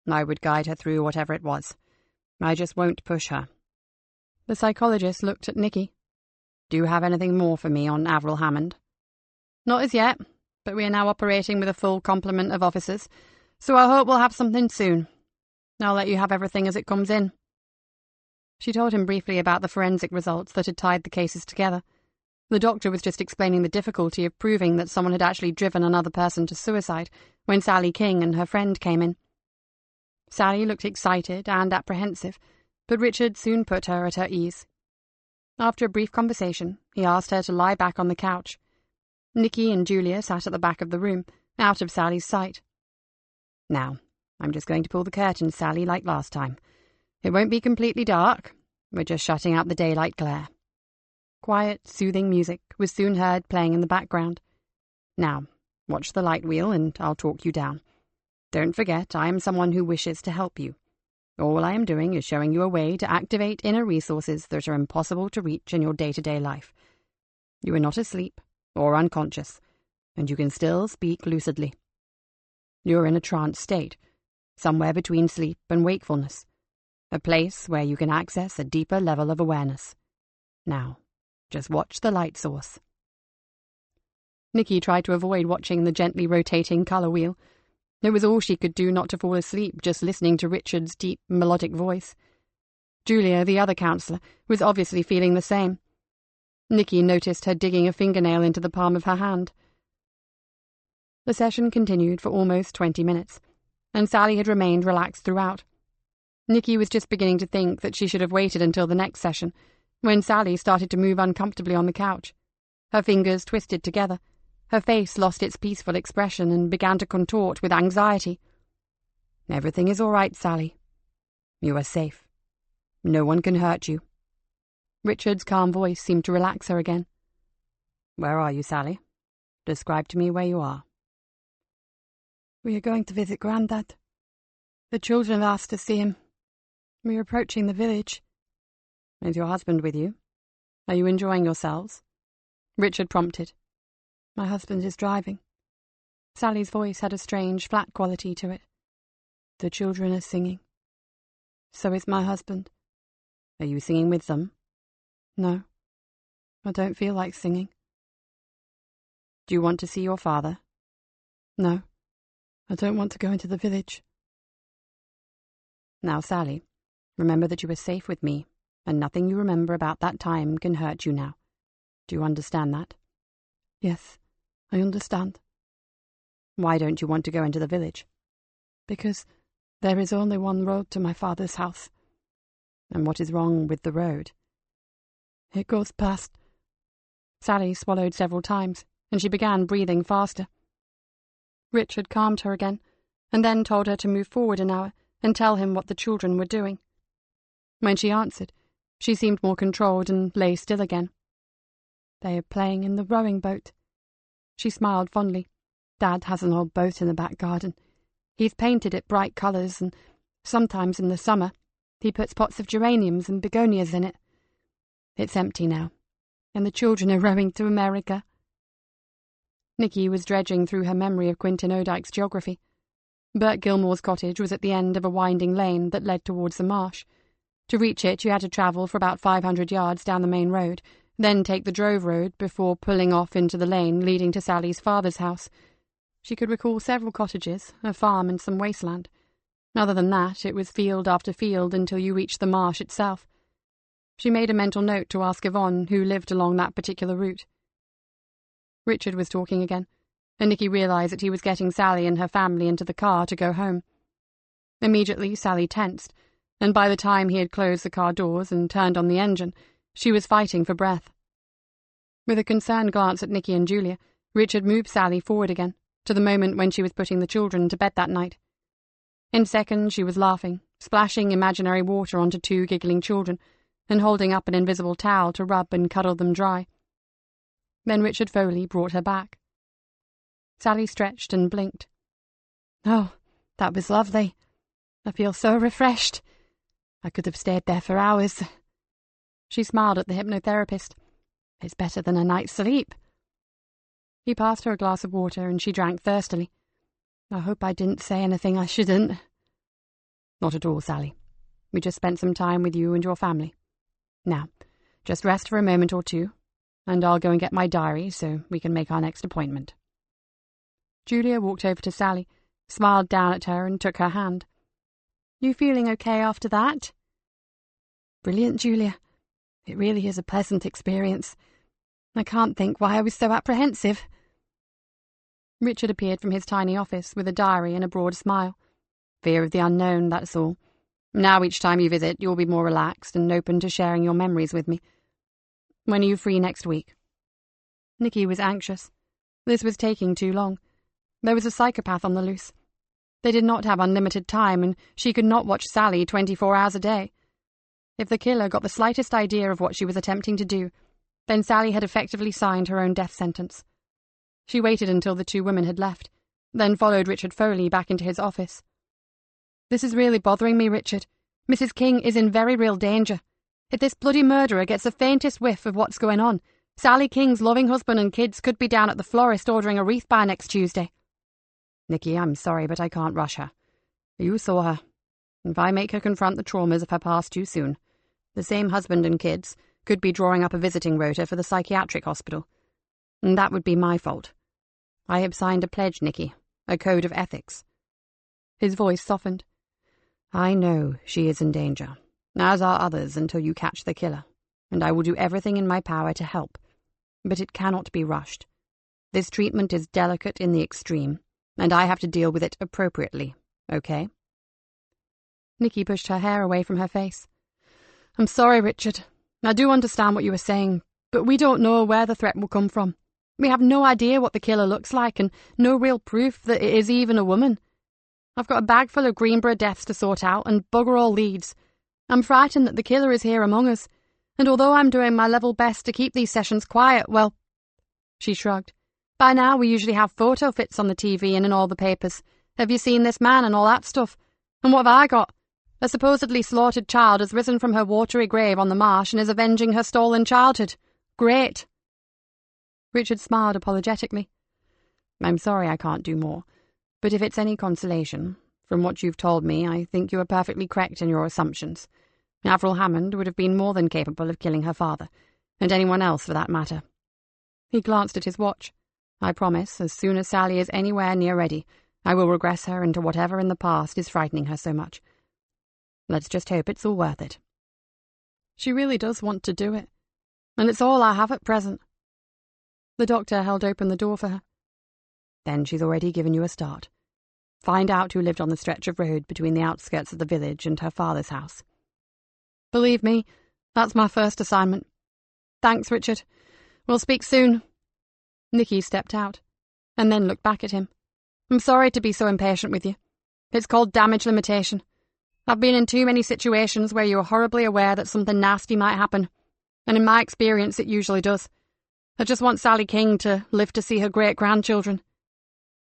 Speaker 1: I would guide her through whatever it was. I just won't push her. The psychologist looked at Nikki. Do you have anything more for me on Avril Hammond? Not as yet, but we are now operating with a full complement of officers, so I hope we'll have something soon. I'll let you have everything as it comes in. She told him briefly about the forensic results that had tied the cases together. The doctor was just explaining the difficulty of proving that someone had actually driven another person to suicide when Sally King and her friend came in. Sally looked excited and apprehensive, but Richard soon put her at her ease. After a brief conversation, he asked her to lie back on the couch. Nikki and Julia sat at the back of the room, out of Sally's sight. Now, I'm just going to pull the curtains, Sally, like last time. It won't be completely dark. We're just shutting out the daylight glare. Quiet, soothing music was soon heard playing in the background. Now, watch the light wheel and I'll talk you down. Don't forget, I am someone who wishes to help you. All I am doing is showing you a way to activate inner resources that are impossible to reach in your day-to-day life. You are not asleep or unconscious, and you can still speak lucidly. You're in a trance state, somewhere between sleep and wakefulness, a place where you can access a deeper level of awareness. Now, just watch the light source. Nikki tried to avoid watching the gently rotating colour wheel. It was all she could do not to fall asleep just listening to Richard's deep, melodic voice. Julia, the other counsellor, was obviously feeling the same. Nikki noticed her digging a fingernail into the palm of her hand. The session continued for almost 20 minutes, and Sally had remained relaxed throughout. Nikki was just beginning to think that she should have waited until the next session, when Sally started to move uncomfortably on the couch. Her fingers twisted together. Her face lost its peaceful expression and began to contort with anxiety. Everything is all right, Sally. You are safe. No one can hurt you. Richard's calm voice seemed to relax her again. Where are you, Sally? Describe to me where you are. We are going to visit Grandad. The children have asked to see him. We are approaching the village. Is your husband with you? Are you enjoying yourselves? Richard prompted. My husband is driving. Sally's voice had a strange, flat quality to it. The children are singing. So is my husband. Are you singing with them? No. I don't feel like singing. Do you want to see your father? No. I don't want to go into the village. Now, Sally, remember that you are safe with me, and nothing you remember about that time can hurt you now. Do you understand that? Yes, I understand. Why don't you want to go into the village? Because there is only one road to my father's house. And what is wrong with the road? It goes past. Sally swallowed several times, and she began breathing faster. Richard calmed her again, and then told her to move forward an hour and tell him what the children were doing. When she answered, she seemed more controlled and lay still again. They are playing in the rowing boat. She smiled fondly. Dad has an old boat in the back garden. He's painted it bright colours, and sometimes in the summer he puts pots of geraniums and begonias in it.
Speaker 3: It's empty now, and the children are rowing to America.
Speaker 1: Nikki was dredging through her memory of Quentin Odike's geography. Bert Gilmore's cottage was at the end of a winding lane that led towards the marsh. To reach it, you had to travel for about 500 yards down the main road, then take the drove road before pulling off into the lane leading to Sally's father's house. She could recall several cottages, a farm and some wasteland. Other than that, it was field after field until you reached the marsh itself. She made a mental note to ask Yvonne, who lived along that particular route. Richard was talking again, and Nikki realised that he was getting Sally and her family into the car to go home. Immediately, Sally tensed, and by the time he had closed the car doors and turned on the engine, she was fighting for breath. With a concerned glance at Nikki and Julia, Richard moved Sally forward again, to the moment when she was putting the children to bed that night. In seconds she was laughing, splashing imaginary water onto 2 giggling children, and holding up an invisible towel to rub and cuddle them dry. Then Richard Foley brought her back. Sally stretched and blinked.
Speaker 3: Oh, that was lovely. I feel so refreshed. I could have stayed there for hours.
Speaker 1: She smiled at the hypnotherapist.
Speaker 3: It's better than a night's sleep.
Speaker 1: He passed her a glass of water and she drank thirstily.
Speaker 3: I hope I didn't say anything I shouldn't.
Speaker 1: Not at all, Sally. We just spent some time with you and your family. Now, just rest for a moment or two, and I'll go and get my diary so we can make our next appointment. Julia walked over to Sally, smiled down at her and took her hand.
Speaker 3: You feeling okay after that? Brilliant, Julia. It really is a pleasant experience. I can't think why I was so apprehensive.
Speaker 1: Richard appeared from his tiny office with a diary and a broad smile. Fear of the unknown, that's all. Now each time you visit, you'll be more relaxed and open to sharing your memories with me. When are you free next week? Nikki was anxious. This was taking too long. There was a psychopath on the loose. They did not have unlimited time, and she could not watch Sally 24 hours a day. If the killer got the slightest idea of what she was attempting to do, then Sally had effectively signed her own death sentence. She waited until the 2 women had left, then followed Richard Foley back into his office. This is really bothering me, Richard. Mrs. King is in very real danger. If this bloody murderer gets the faintest whiff of what's going on, Sally King's loving husband and kids could be down at the florist ordering a wreath by next Tuesday. Nikki, I'm sorry, but I can't rush her. You saw her. If I make her confront the traumas of her past too soon, the same husband and kids could be drawing up a visiting rota for the psychiatric hospital. And that would be my fault. I have signed a pledge, Nikki, a code of ethics. His voice softened. I know she is in danger, as are others until you catch the killer, and I will do everything in my power to help. But it cannot be rushed. This treatment is delicate in the extreme, and I have to deal with it appropriately, okay? Nikki pushed her hair away from her face. I'm sorry, Richard. I do understand what you were saying, but we don't know where the threat will come from. We have no idea what the killer looks like, and no real proof that it is even a woman. I've got a bag full of Greenborough deaths to sort out, and bugger all leads. I'm frightened that the killer is here among us, and although I'm doing my level best to keep these sessions quiet, well... She shrugged. By now we usually have photo fits on the TV and in all the papers. Have you seen this man and all that stuff? And what have I got? A supposedly slaughtered child has risen from her watery grave on the marsh and is avenging her stolen childhood. Great. Richard smiled apologetically. I'm sorry I can't do more, but if it's any consolation, from what you've told me, I think you are perfectly correct in your assumptions. Avril Hammond would have been more than capable of killing her father, and anyone else for that matter. He glanced at his watch. I promise, as soon as Sally is anywhere near ready, I will regress her into whatever in the past is frightening her so much. Let's just hope it's all worth it. She really does want to do it, and it's all I have at present. The doctor held open the door for her. Then she's already given you a start. Find out who lived on the stretch of road between the outskirts of the village and her father's house. Believe me, that's my first assignment. Thanks, Richard. We'll speak soon. Nikki stepped out, and then looked back at him. I'm sorry to be so impatient with you. It's called damage limitation. I've been in too many situations where you're horribly aware that something nasty might happen, and in my experience it usually does. I just want Sally King to live to see her great-grandchildren.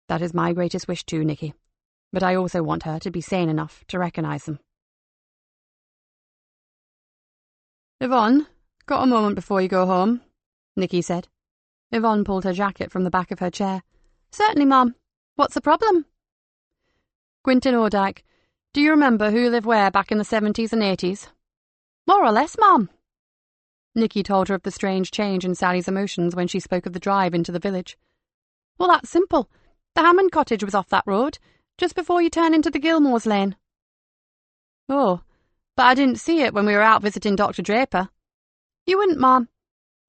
Speaker 1: That is my greatest wish too, Nikki, but I also want her to be sane enough to recognise them.
Speaker 3: Yvonne,
Speaker 1: Got a moment before you go home? Nikki said. Yvonne pulled her jacket from the back of her chair.
Speaker 2: Certainly, Mum. What's the problem?
Speaker 1: Quintin Ordike, do you remember who lived where back in the 70s and 80s?
Speaker 2: More or less, Mum.
Speaker 1: Nikki told her of the strange change in Sally's emotions when she spoke of the drive into the village.
Speaker 2: Well, that's simple. The Hammond cottage was off that road, just before you turn into the Gilmore's lane.
Speaker 1: Oh, but I didn't see it when we were out visiting Dr. Draper.
Speaker 2: You wouldn't, Mum.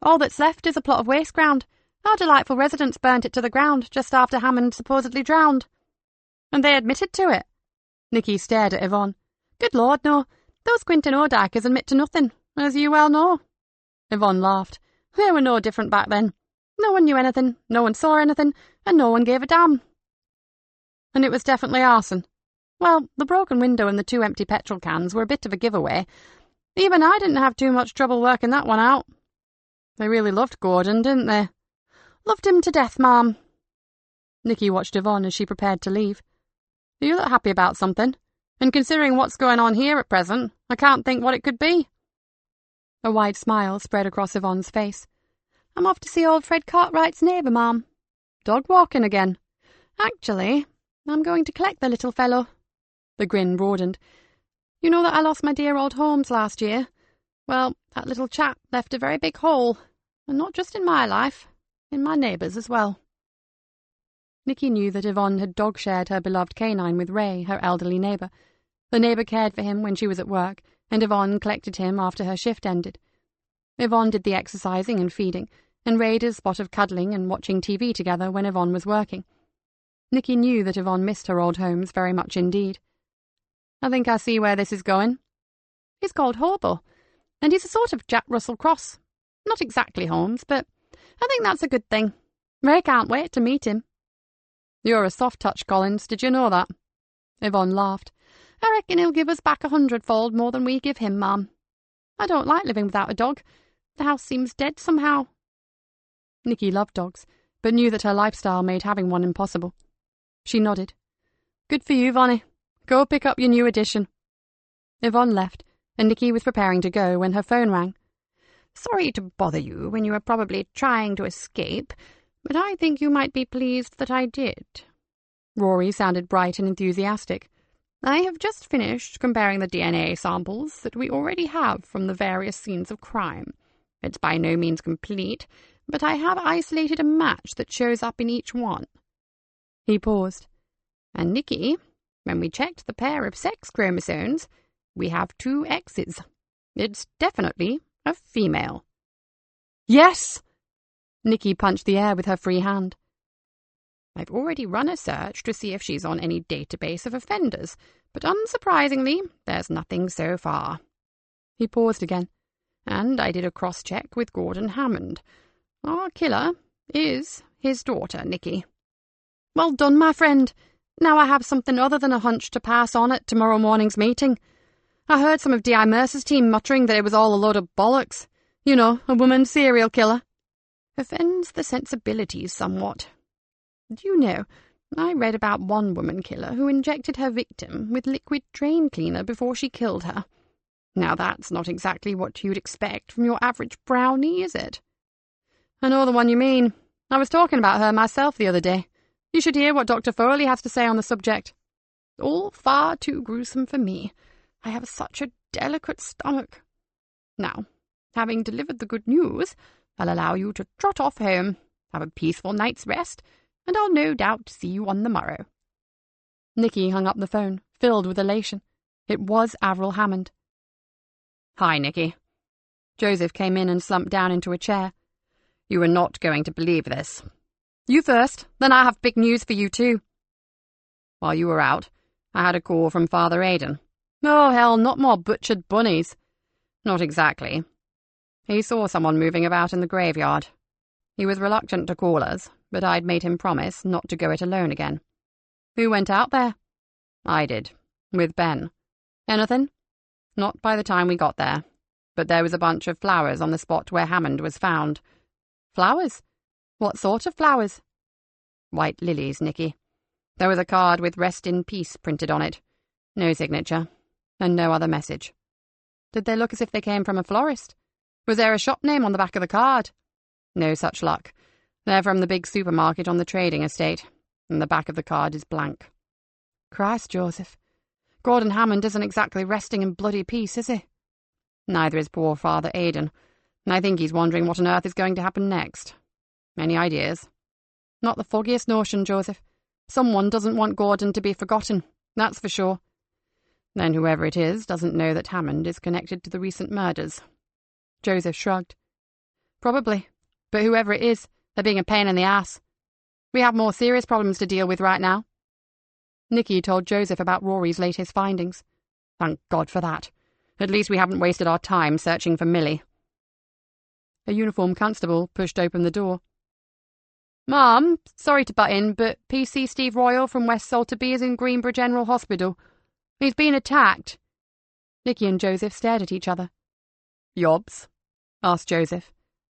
Speaker 2: All that's left is a plot of waste ground. Our delightful residents burnt it to the ground just after Hammond supposedly drowned.
Speaker 1: And they admitted to it. Nikki stared at Yvonne.
Speaker 2: Good Lord, no. Those Quintin Ordikers admit to nothing, as you well know.
Speaker 1: Yvonne laughed.
Speaker 2: They were no different back then. No one knew anything, no one saw anything, and no one gave a damn.
Speaker 1: And it was definitely arson.
Speaker 2: Well, the broken window and the 2 empty petrol cans were a bit of a giveaway. Even I didn't have too much trouble working that one out.
Speaker 1: They really loved Gordon, didn't they?
Speaker 2: Loved him to death, Ma'am.
Speaker 1: Nikki watched Yvonne as she prepared to leave. You look happy about something, and considering what's going on here at present, I can't think what it could be. A wide smile spread across Yvonne's face.
Speaker 2: I'm off to see old Fred Cartwright's neighbour, Ma'am.
Speaker 1: Dog walking again?
Speaker 2: Actually, I'm going to collect the little fellow.
Speaker 1: The grin broadened.
Speaker 2: You know that I lost my dear old Holmes last year? Well, that little chap left a very big hole, and not just in my life, in my neighbour's as well.
Speaker 1: Nikki knew that Yvonne had dog-shared her beloved canine with Ray, her elderly neighbour. The neighbour cared for him when she was at work, and Yvonne collected him after her shift ended. Yvonne did the exercising and feeding, and Ray did a spot of cuddling and watching TV together when Yvonne was working. Nikki knew that Yvonne missed her old homes very much indeed. I think I see where this is going.
Speaker 2: He's called Hobo, and he's a sort of Jack Russell Cross. Not exactly Holmes, but I think that's a good thing. Ray can't wait to meet him.
Speaker 1: You're a soft touch, Collins. Did you know that?
Speaker 2: Yvonne laughed. I reckon he'll give us back 100-fold more than we give him, Ma'am. I don't like living without a dog. The house seems dead somehow.
Speaker 1: Nikki loved dogs, but knew that her lifestyle made having one impossible. She nodded. Good for you, Vonnie. Go pick up your new edition. Yvonne left, and Nikki was preparing to go when her phone rang.
Speaker 2: Sorry to bother you when you were probably trying to escape, but I think you might be pleased that I did.
Speaker 1: Rory sounded bright and enthusiastic.
Speaker 2: I have just finished comparing the DNA samples that we already have from the various scenes of crime. It's by no means complete, but I have isolated a match that shows up in each one.
Speaker 1: He paused.
Speaker 2: And Nikki, when we checked the pair of sex chromosomes, we have 2 X's. It's definitely a female.
Speaker 1: Yes! Nikki punched the air with her free hand.
Speaker 2: I've already run a search to see if she's on any database of offenders, but unsurprisingly, there's nothing so far.
Speaker 1: He paused again.
Speaker 2: And I did a cross-check with Gordon Hammond. Our killer is his daughter, Nikki.
Speaker 1: Well done, my friend. Now I have something other than a hunch to pass on at tomorrow morning's meeting. I heard some of D.I. Mercer's team muttering that it was all a load of bollocks. You know, a woman serial killer.
Speaker 2: Offends the sensibilities somewhat. Do you know, I read about one woman killer who injected her victim with liquid drain cleaner before she killed her. Now that's not exactly what you'd expect from your average brownie, is it?
Speaker 1: I know the one you mean. I was talking about her myself the other day. You should hear what Dr. Foley has to say on the subject.
Speaker 2: All far too gruesome for me. I have such a delicate stomach. Now, having delivered the good news, I'll allow you to trot off home, have a peaceful night's rest, and I'll no doubt see you on the morrow.
Speaker 1: Nikki hung up the phone, filled with elation. It was Avril Hammond.
Speaker 6: Hi, Nikki.
Speaker 1: Joseph came in and slumped down into a chair.
Speaker 6: You are not going to believe this.
Speaker 1: You first, then I have big news for you too.
Speaker 6: While you were out, I had a call from Father Aidan.
Speaker 1: Oh, hell, not more butchered bunnies.
Speaker 6: Not exactly. He saw someone moving about in the graveyard. He was reluctant to call us, but I'd made him promise not to go it alone again.
Speaker 1: Who went out there?
Speaker 6: I did, with Ben.
Speaker 1: Anything?
Speaker 6: Not by the time we got there, but there was a bunch of flowers on the spot where Hammond was found.
Speaker 1: Flowers? What sort of flowers?
Speaker 6: White lilies, Nikki. There was a card with "Rest in Peace" printed on it. No signature, and no other message.
Speaker 1: Did they look as if they came from a florist?
Speaker 6: Was there a shop name on the back of the card? No such luck. They're from the big supermarket on the trading estate, and the back of the card is blank.
Speaker 3: Christ, Joseph. Gordon Hammond isn't exactly resting in bloody peace, is he?
Speaker 6: Neither is poor Father Aidan, and I think he's wondering what on earth is going to happen next. Any ideas?
Speaker 3: Not the foggiest notion, Joseph. Someone doesn't want Gordon to be forgotten, that's for sure.
Speaker 6: Then whoever it is doesn't know that Hammond is connected to the recent murders.
Speaker 3: Joseph shrugged. Probably, but whoever it is, they're being a pain in the ass. We have more serious problems to deal with right now. Nikki told Joseph about Rory's latest findings.
Speaker 6: Thank God for that. At least we haven't wasted our time searching for Millie.
Speaker 3: A uniformed constable pushed open the door. Mum, sorry to butt in, but PC Steve Royal from West Salterby is in Greenborough General Hospital. He's been attacked. Nikki and Joseph stared at each other.
Speaker 6: Yobs?
Speaker 3: Asked Joseph.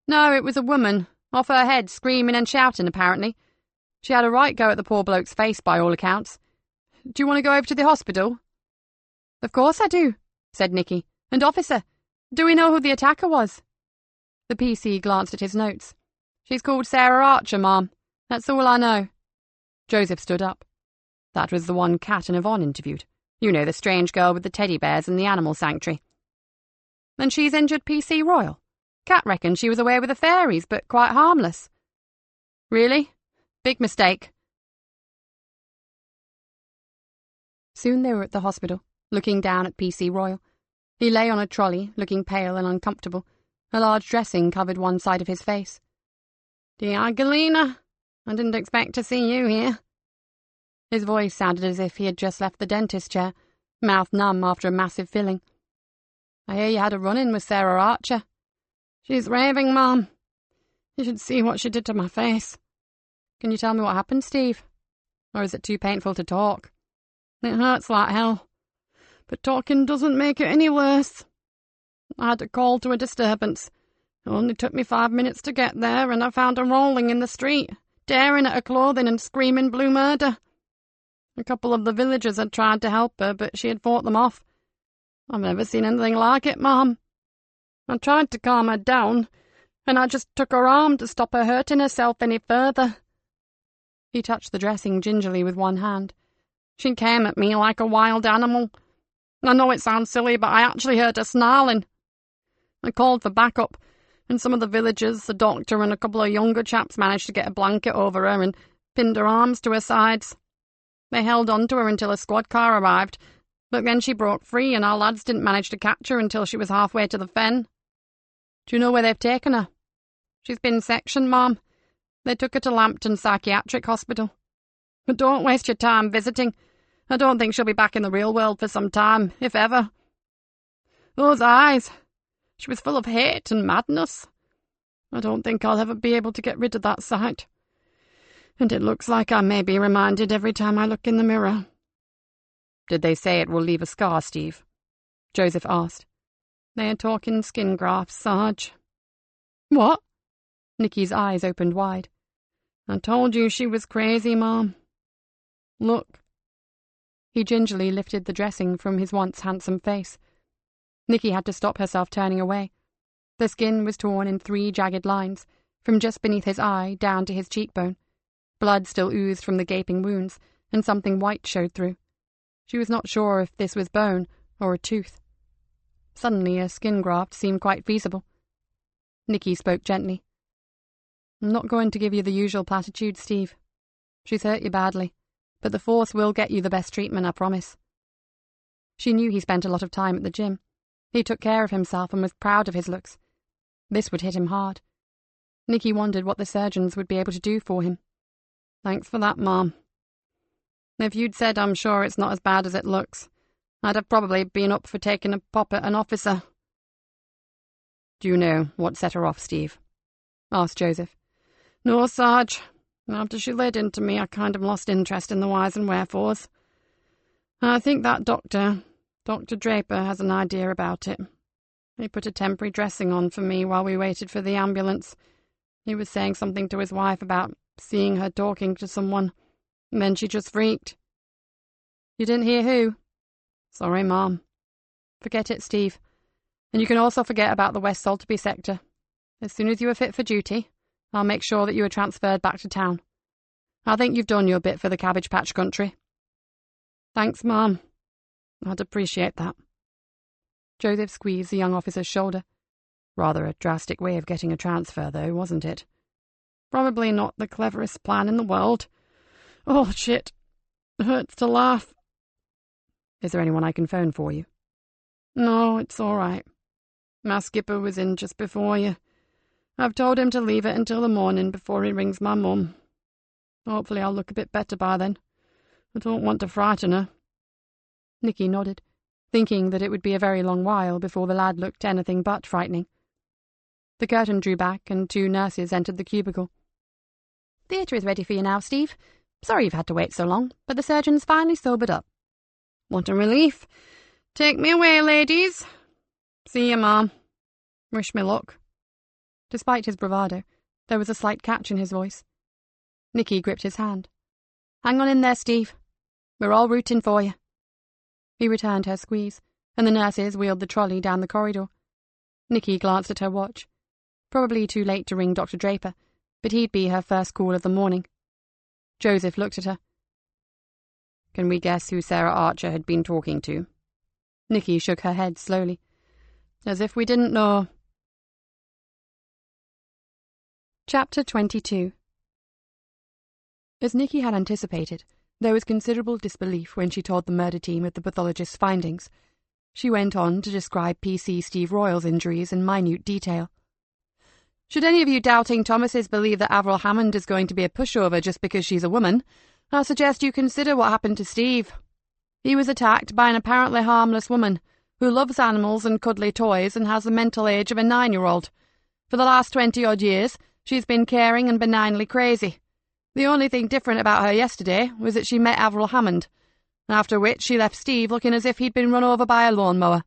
Speaker 3: No, it was a woman, off her head, screaming and shouting, apparently. She had a right go at the poor bloke's face, by all accounts. Do you want to go over to the hospital? Of course I do, said Nikki. And officer, do we know who the attacker was? The PC glanced at his notes. She's called Sarah Archer, Ma'am. That's all I know.
Speaker 6: Joseph stood up. That was the one Kat and Yvonne interviewed. You know, the strange girl with the teddy bears in the animal sanctuary.
Speaker 3: And she's injured PC Royal. Kat reckoned she was away with the fairies, but quite harmless. Really? Big mistake. Soon they were at the hospital, looking down at PC Royal. He lay on a trolley, looking pale and uncomfortable. A large dressing covered one side of his face.
Speaker 2: Dear Galena, I didn't expect to see you here.
Speaker 3: His voice sounded as if he had just left the dentist chair, mouth numb after a massive filling. I hear you had a run-in with Sarah Archer.
Speaker 2: She's raving, Mum. You should see what she did to my face.
Speaker 3: Can you tell me what happened, Steve? Or is it too painful to talk?
Speaker 2: It hurts like hell, but talking doesn't make it any worse. I had to call to a disturbance. It only took me 5 minutes to get there, and I found her rolling in the street, tearing at her clothing and screaming blue murder. A couple of the villagers had tried to help her, but she had fought them off. I've never seen anything like it, Mum. I tried to calm her down, and I just took her arm to stop her hurting herself any further.
Speaker 3: He touched the dressing gingerly with one hand.
Speaker 2: She came at me like a wild animal. I know it sounds silly, but I actually heard her snarling. I called for backup, and some of the villagers, the doctor and a couple of younger chaps managed to get a blanket over her and pinned her arms to her sides. They held on to her until a squad car arrived, but then she broke free and our lads didn't manage to catch her until she was halfway to the fen.
Speaker 3: Do you know where they've taken her?
Speaker 2: She's been sectioned, Mum. They took her to Lambton Psychiatric Hospital. But don't waste your time visiting. I don't think she'll be back in the real world for some time, if ever. Those eyes. She was full of hate and madness. I don't think I'll ever be able to get rid of that sight. And it looks like I may be reminded every time I look in the mirror.
Speaker 6: Did they say it will leave a scar, Steve?
Speaker 3: Joseph asked.
Speaker 2: They're talking skin grafts, Sarge.
Speaker 3: What?
Speaker 2: Nikki's eyes opened wide. I told you she was crazy, Mom. Look.
Speaker 3: He gingerly lifted the dressing from his once handsome face. Nikki had to stop herself turning away. The skin was torn in 3 jagged lines, from just beneath his eye down to his cheekbone. Blood still oozed from the gaping wounds, and something white showed through. She was not sure if this was bone or a tooth. Suddenly a skin graft seemed quite feasible. Nikki spoke gently. I'm not going to give you the usual platitudes, Steve. She's hurt you badly, but the Force will get you the best treatment, I promise. She knew he spent a lot of time at the gym. He took care of himself and was proud of his looks. This would hit him hard. Nikki wondered what the surgeons would be able to do for him.
Speaker 2: Thanks for that, Mom. If you'd said I'm sure it's not as bad as it looks, I'd have probably been up for taking a pop at an officer.
Speaker 6: Do you know what set her off, Steve?
Speaker 3: Asked Joseph.
Speaker 2: No, Sarge. After she laid into me, I kind of lost interest in the whys and wherefores. I think that Dr. Draper has an idea about it. He put a temporary dressing on for me while we waited for the ambulance. He was saying something to his wife about seeing her talking to someone, and then she just freaked.
Speaker 3: You didn't hear who?
Speaker 2: Sorry, Mom.
Speaker 3: Forget it, Steve.
Speaker 6: And you can also forget about the West Salterby sector. As soon as you are fit for duty, I'll make sure that you are transferred back to town. I think you've done your bit for the Cabbage Patch country." "Thanks, Mum. I'd appreciate that." Joseph squeezed the young officer's shoulder. Rather a drastic way of getting a transfer, though, wasn't it? Probably not the cleverest plan in the world. Oh, shit. It hurts to laugh. "Is there anyone I can phone for you?" "No, it's all right. My skipper was in just before you. I've told him to leave it until the morning before he rings my mum. Hopefully I'll look a bit better by then. I don't want to frighten her." Nikki nodded, thinking that it would be a very long while before the lad looked anything but frightening. The curtain drew back and 2 nurses entered the cubicle.
Speaker 1: "Theatre is ready for you now, Steve. Sorry you've had to wait so long, but the surgeon's finally sobered up."
Speaker 5: "What a relief. Take me away, ladies. See you, Mum. Wish me luck."
Speaker 6: Despite his bravado, there was a slight catch in his voice. Nikki gripped his hand.
Speaker 1: "Hang on in there, Steve. We're all rooting for you."
Speaker 6: He returned her squeeze, and the nurses wheeled the trolley down the corridor. Nikki glanced at her watch. Probably too late to ring Dr. Draper, but he'd be her first call of the morning. Joseph looked at her.
Speaker 4: "Can we guess who Sarah Archer had been talking to?"
Speaker 6: Nikki shook her head slowly. "As if we didn't know." Chapter 22. As Nikki had anticipated, there was considerable disbelief when she told the murder team of the pathologist's findings. She went on to describe PC Steve Royal's injuries in minute detail. "Should any of you doubting Thomases believe that Avril Hammond is going to be a pushover just because she's a woman, I suggest you consider what happened to Steve. He was attacked by an apparently harmless woman who loves animals and cuddly toys and has the mental age of a 9-year-old. For the last 20-odd years, she's been caring and benignly crazy. The only thing different about her yesterday was that she met Avril Hammond, after which she left Steve looking as if he'd been run over by a lawnmower.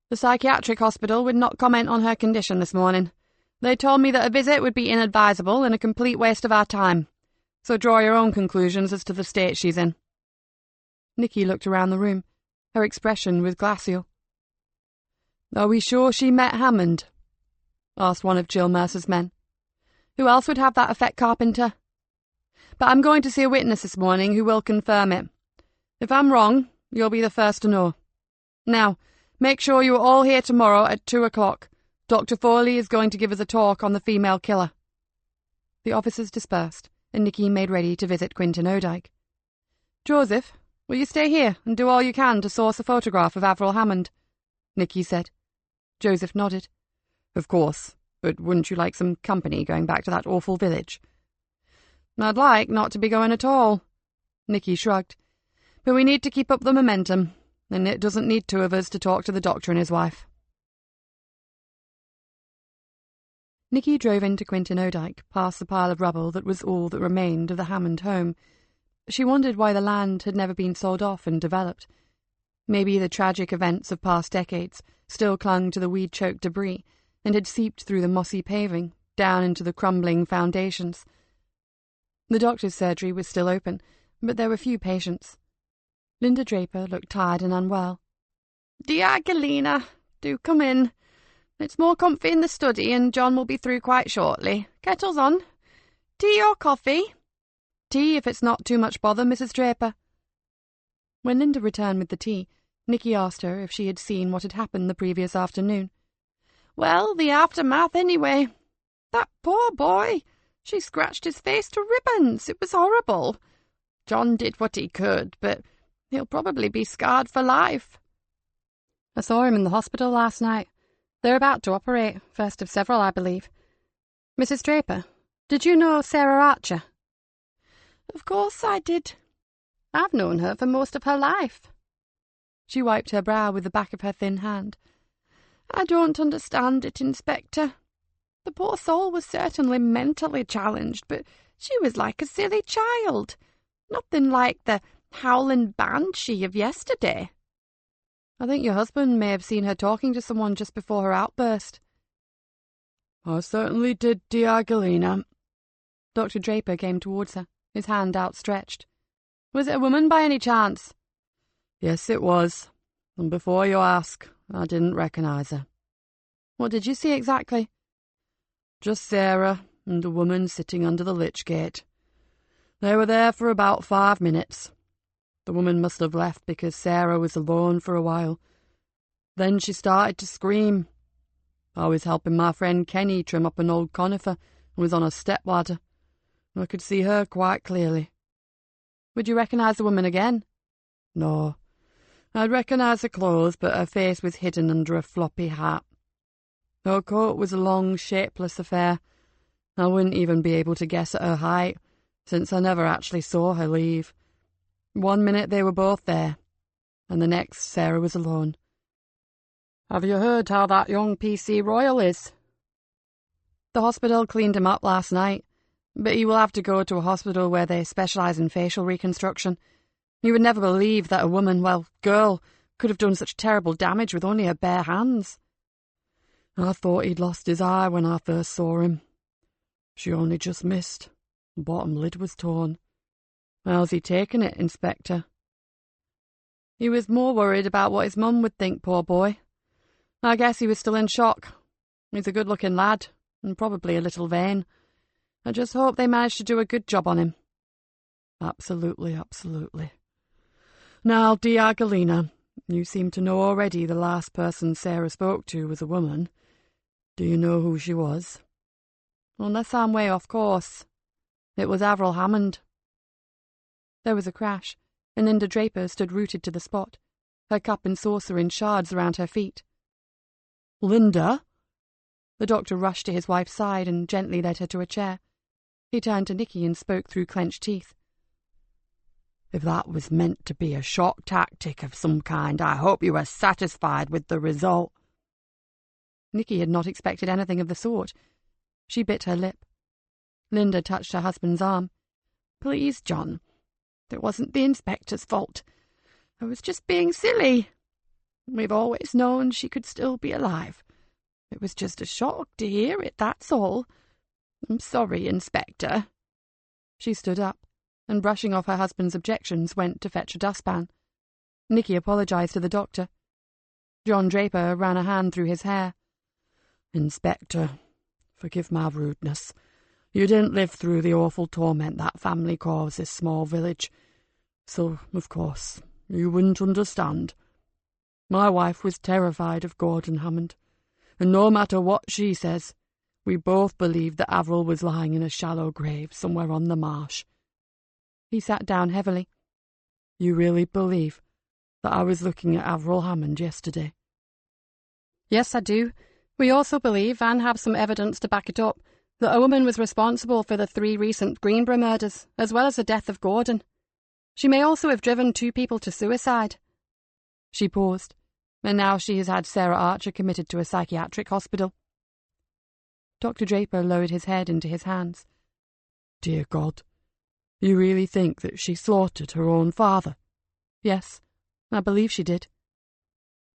Speaker 6: The psychiatric hospital would not comment on her condition this morning. They told me that a visit would be inadvisable and a complete waste of our time. So draw your own conclusions as to the state she's in." Nikki looked around the room. Her expression was glacial. "Are we sure she met Hammond?" asked one of Jill Mercer's men. "Who else would have that effect, Carpenter? But I'm going to see a witness this morning who will confirm it. If I'm wrong, you'll be the first to know. Now, make sure you are all here tomorrow at 2 o'clock. Dr. Foley is going to give us a talk on the female killer." The officers dispersed, and Nikki made ready to visit Quintin Odyke. "Joseph, will you stay here and do all you can to source a photograph of Avril Hammond?" Nikki said. Joseph nodded. "Of course, but wouldn't you like some company going back to that awful village?" "I'd like not to be going at all." Nikki shrugged. "But we need to keep up the momentum, and it doesn't need 2 of us to talk to the doctor and his wife." Nikki drove into Quintin Odyke, past the pile of rubble that was all that remained of the Hammond home. She wondered why the land had never been sold off and developed. Maybe the tragic events of past decades still clung to the weed-choked debris and had seeped through the mossy paving, down into the crumbling foundations. The doctor's surgery was still open, but there were few patients. Linda Draper looked tired and unwell. "Dear Galena, do come in. It's more comfy in the study, and John will be through quite shortly. Kettle's on. Tea or coffee?" "Tea, if it's not too much bother, Mrs. Draper." When Linda returned with the tea, Nikki asked her if she had seen what had happened the previous afternoon. "Well, the aftermath, anyway. That poor boy. She scratched his face to ribbons. It was horrible. John did what he could, but he'll probably be scarred for life." "I saw him in the hospital last night. They're about to operate, first of several, I believe. Mrs. Draper, did you know Sarah Archer?"
Speaker 5: "Of course I did.
Speaker 6: I've known her for most of her life."
Speaker 5: She wiped her brow with the back of her thin hand. "I don't understand it, Inspector. The poor soul was certainly mentally challenged, but she was like a silly child. Nothing like the howling banshee of yesterday."
Speaker 6: "I think your husband may have seen her talking to someone just before her outburst."
Speaker 5: "I certainly did, dear Galena."
Speaker 6: Dr. Draper came towards her, his hand outstretched. "Was it a woman by any chance?"
Speaker 5: "Yes, it was. And before you ask, I didn't recognise her.
Speaker 6: What did you see exactly?
Speaker 5: Just Sarah and a woman sitting under the lich gate. They were there for about 5 minutes. The woman must have left because Sarah was alone for a while. Then she started to scream. I was helping my friend Kenny trim up an old conifer and was on a stepladder. I could see her quite clearly.
Speaker 6: Would you recognise the woman again?
Speaker 5: No. I'd recognise her clothes, but her face was hidden under a floppy hat. Her coat was a long, shapeless affair. I wouldn't even be able to guess at her height, since I never actually saw her leave. 1 minute they were both there, and the next Sarah was alone.
Speaker 6: Have you heard how that young PC Royal is?
Speaker 3: The hospital cleaned him up last night, but he will have to go to a hospital where they specialise in facial reconstruction. You would never believe that a woman, well, girl, could have done such terrible damage with only her bare hands.
Speaker 5: I thought he'd lost his eye when I first saw him. She only just missed. The bottom lid was torn. How's he taken it, Inspector?
Speaker 3: He was more worried about what his mum would think, poor boy. I guess he was still in shock. He's a good-looking lad, and probably a little vain. I just hope they managed to do a good job on him.
Speaker 5: Absolutely, absolutely. Now, dear Galena, you seem to know already the last person Sarah spoke to was a woman. Do you know who she was?
Speaker 3: Unless I'm way off course. It was Avril Hammond. There was a crash, and Linda Draper stood rooted to the spot, her cup and saucer in shards around her feet.
Speaker 5: Linda?
Speaker 3: The doctor rushed to his wife's side and gently led her to a chair. He turned to Nikki and spoke through clenched teeth.
Speaker 5: If that was meant to be a shock tactic of some kind, I hope you are satisfied with the result.
Speaker 3: Nikki had not expected anything of the sort. She bit her lip. Linda touched her husband's arm.
Speaker 2: Please, John. It wasn't the inspector's fault. I was just being silly. We've always known she could still be alive. It was just a shock to hear it, that's all. I'm sorry, Inspector.
Speaker 3: She stood up, and brushing off her husband's objections, went to fetch a dustpan. Nikki apologised to the doctor. John Draper ran a hand through his hair.
Speaker 5: Inspector, forgive my rudeness. You didn't live through the awful torment that family caused this small village, so, of course, you wouldn't understand. My wife was terrified of Gordon Hammond, and no matter what she says, we both believed that Avril was lying in a shallow grave somewhere on the marsh.
Speaker 3: He sat down heavily.
Speaker 5: You really believe that I was looking at Avril Hammond yesterday?
Speaker 6: Yes, I do. We also believe, and have some evidence to back it up, that a woman was responsible for the 3 recent Greenborough murders, as well as the death of Gordon. She may also have driven 2 people to suicide.
Speaker 3: She paused, and now she has had Sarah Archer committed to a psychiatric hospital. Dr. Draper lowered his head into his hands.
Speaker 5: Dear God, you really think that she slaughtered her own father?
Speaker 3: Yes, I believe she did.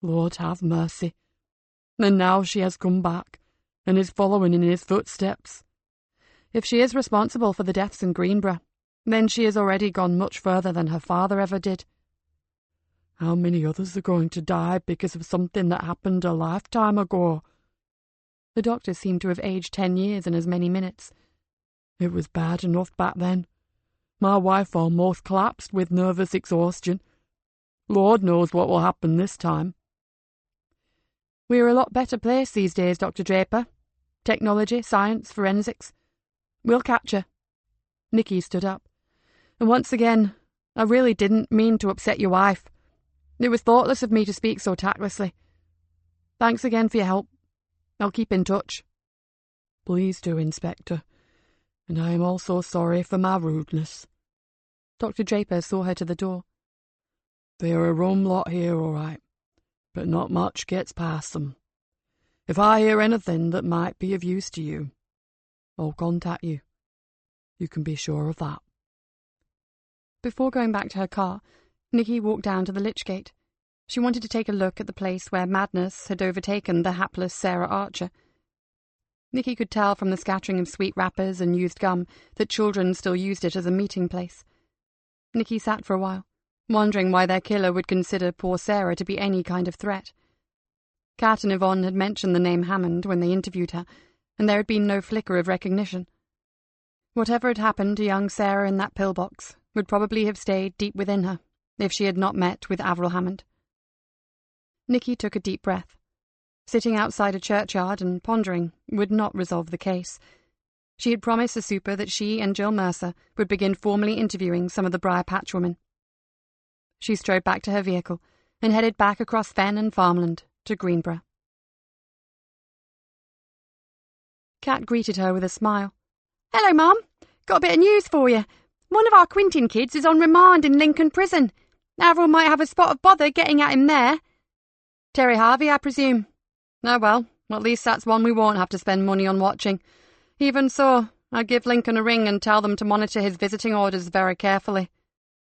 Speaker 5: Lord have mercy. And now she has come back, and is following in his footsteps.
Speaker 3: If she is responsible for the deaths in Greenborough, then she has already gone much further than her father ever did.
Speaker 5: How many others are going to die because of something that happened a lifetime ago?
Speaker 3: The doctor seemed to have aged 10 years in as many minutes.
Speaker 5: It was bad enough back then. My wife almost collapsed with nervous exhaustion. Lord knows what will happen this time.
Speaker 3: We're a lot better placed these days, Dr. Draper. Technology, science, forensics. We'll catch her. Nikki stood up. And once again, I really didn't mean to upset your wife. It was thoughtless of me to speak so tactlessly. Thanks again for your help. I'll keep in touch.
Speaker 5: Please do, Inspector. And I am also sorry for my rudeness.
Speaker 3: Dr. Draper saw her to the door.
Speaker 5: They're a rum lot here, all right, but not much gets past them. If I hear anything that might be of use to you, I'll contact you. You can be sure of that.
Speaker 3: Before going back to her car, Nikki walked down to the lich gate. She wanted to take a look at the place where madness had overtaken the hapless Sarah Archer. Nikki could tell from the scattering of sweet wrappers and used gum that children still used it as a meeting place. Nikki sat for a while, wondering why their killer would consider poor Sarah to be any kind of threat.
Speaker 6: Kat and Yvonne had mentioned the name Hammond when they interviewed her, and there had been no flicker of recognition. Whatever had happened to young Sarah in that pillbox would probably have stayed deep within her if she had not met with Avril Hammond. Nikki took a deep breath. Sitting outside a churchyard and pondering would not resolve the case. She had promised the super that she and Jill Mercer would begin formally interviewing some of the Briar Patch women. She strode back to her vehicle and headed back across fen and farmland to Greenborough. Kat greeted her with a smile.
Speaker 2: "Hello, Mum. Got a bit of news for you. One of our Quintin kids is on remand in Lincoln Prison. Avril might have a spot of bother getting at him there."
Speaker 6: Terry Harvey, I presume. Oh well, at least that's one we won't have to spend money on watching. Even so, I'd give Lincoln a ring and tell them to monitor his visiting orders very carefully,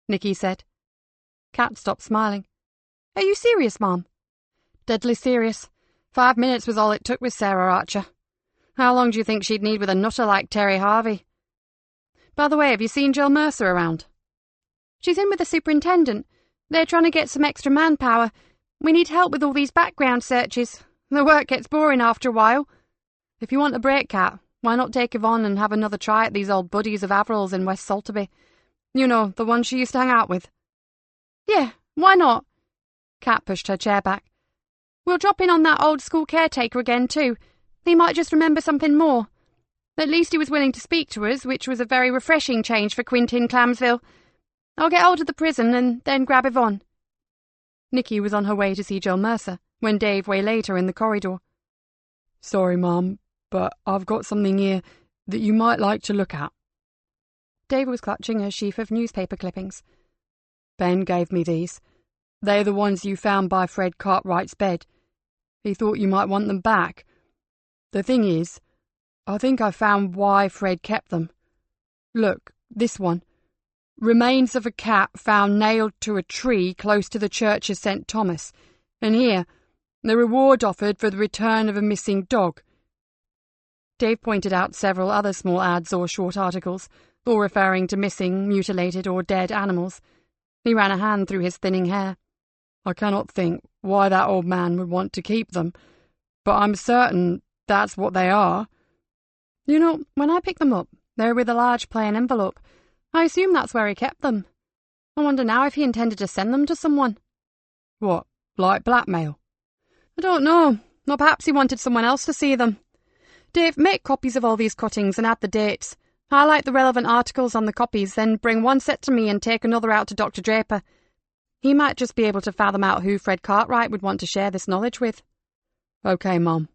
Speaker 6: Nikki said. Kat stopped smiling.
Speaker 2: "Are you serious, Mum?"
Speaker 6: "Deadly serious. 5 minutes was all it took with Sarah Archer. How long do you think she'd need with a nutter like Terry Harvey? By the way, have you seen Jill Mercer around?"
Speaker 2: "She's in with the superintendent. They're trying to get some extra manpower. We need help with all these background searches. The work gets boring after a while."
Speaker 6: "If you want a break, Kat, why not take Yvonne and have another try at these old buddies of Avril's in West Salterby? You know, the ones she used to hang out with."
Speaker 2: "Yeah, why not?"
Speaker 6: Kat pushed her chair back.
Speaker 2: "We'll drop in on that old school caretaker again, too. He might just remember something more. At least he was willing to speak to us, which was a very refreshing change for Quintin Clamsville. I'll get hold of the prison and then grab Yvonne."
Speaker 6: Nikki was on her way to see Jill Mercer when Dave waylaid her in the corridor. "Sorry, Mum, but I've got something here that you might like to look at." Dave was clutching a sheaf of newspaper clippings. "Ben gave me these. They're the ones you found by Fred Cartwright's bed. He thought you might want them back. The thing is, I think I found why Fred kept them. Look, this one. Remains of a cat found nailed to a tree close to the Church of St. Thomas. And here, the reward offered for the return of a missing dog." Dave pointed out several other small ads or short articles, all referring to missing, mutilated or dead animals. He ran a hand through his thinning hair. "I cannot think why that old man would want to keep them, but I'm certain that's what they are. You know, when I picked them up, they were with a large plain envelope. I assume that's where he kept them. I wonder now if he intended to send them to someone." "What, like blackmail?"
Speaker 2: "I don't know. Or perhaps he wanted someone else to see them. Dave, make copies of all these cuttings and add the dates. Highlight the relevant articles on the copies, then bring one set to me and take another out to Dr. Draper. He might just be able to fathom out who Fred Cartwright would want to share this knowledge with."
Speaker 6: "OK, Mum."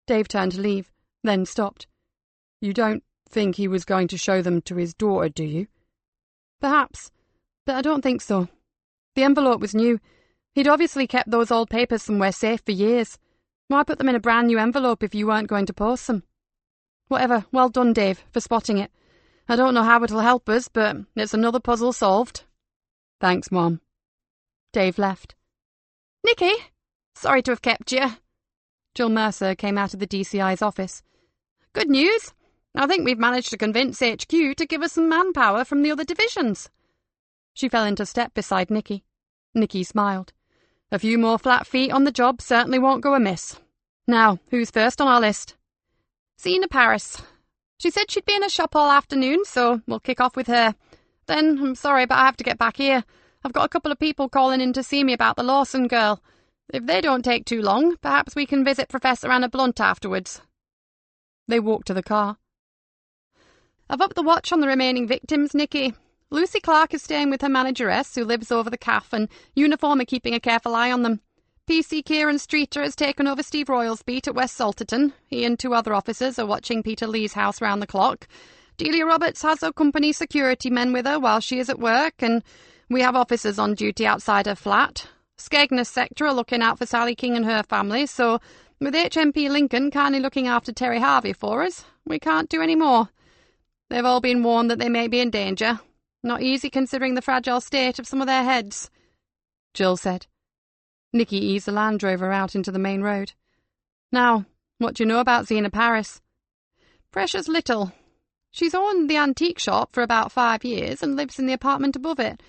Speaker 6: Dave turned to leave, then stopped. "You don't think he was going to show them to his daughter, do you?"
Speaker 2: "Perhaps, but I don't think so. The envelope was new. He'd obviously kept those old papers somewhere safe for years. Why put them in a brand new envelope if you weren't going to post them? Whatever, well done, Dave, for spotting it. I don't know how it'll help us, but it's another puzzle solved."
Speaker 6: "Thanks, Mum."
Speaker 2: Dave left. "Nikki, sorry to have kept you." Jill Mercer came out of the DCI's office. "Good news. I think we've managed to convince HQ to give us some manpower from the other divisions." She fell into step beside Nikki. Nikki smiled. "A few more flat feet on the job certainly won't go amiss. Now, who's first on our list?" "Zena Paris. She said she'd be in a shop all afternoon, so we'll kick off with her. Then, I'm sorry, but I have to get back here. I've got a couple of people calling in to see me about the Lawson girl. If they don't take too long, perhaps we can visit Professor Anna Blunt afterwards." They walked to the car. "I've upped the watch on the remaining victims, Nikki. Lucy Clark is staying with her manageress, who lives over the caff, and Uniform are keeping a careful eye on them. PC Kieran Streeter has taken over Steve Royal's beat at West Salterton. He and 2 other officers are watching Peter Lee's house round the clock. Delia Roberts has her company security men with her while she is at work, and we have officers on duty outside her flat. Skegness sector are looking out for Sally King and her family, so with HMP Lincoln kindly looking after Terry Harvey for us, we can't do any more. They've all been warned that they may be in danger. Not easy considering the fragile state of some of their heads," Jill said. Nikki eased the Land Rover out into the main road. "Now, what do you know about Zena Paris?" "Precious little. She's owned the antique shop for about 5 years and lives in the apartment above it.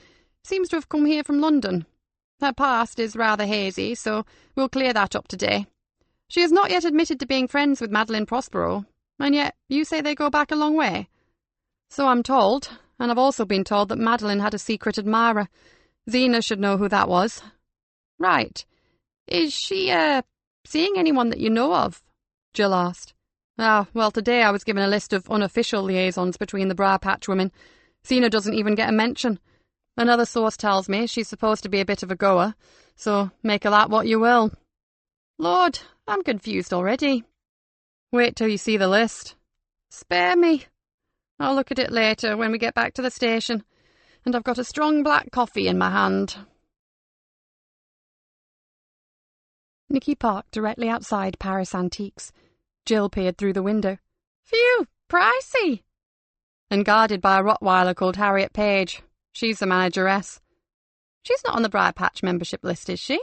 Speaker 2: Seems to have come here from London.
Speaker 4: Her past is rather hazy, so we'll clear that up today. She has not yet admitted to being friends with Madeline Prospero, and yet you say they go back a long way. So I'm told, and I've also been told that Madeline had a secret admirer. Zena should know who that was. Right. Is she, seeing anyone that you know of? Jill asked. Well, today I was given a list of unofficial liaisons between the Briar Patch women. Zena doesn't even get a mention. Another source tells me she's supposed to be a bit of a goer, so make of that what you will. Lord, I'm confused already. Wait till you see the list. Spare me. I'll look at it later when we get back to the station, and I've got a strong black coffee in my hand.
Speaker 6: Nikki parked directly outside Paris Antiques. Jill peered through the window.
Speaker 4: Phew, pricey! And guarded by a Rottweiler called Harriet Page. She's the manageress. She's not on the Briar Patch membership list, is she?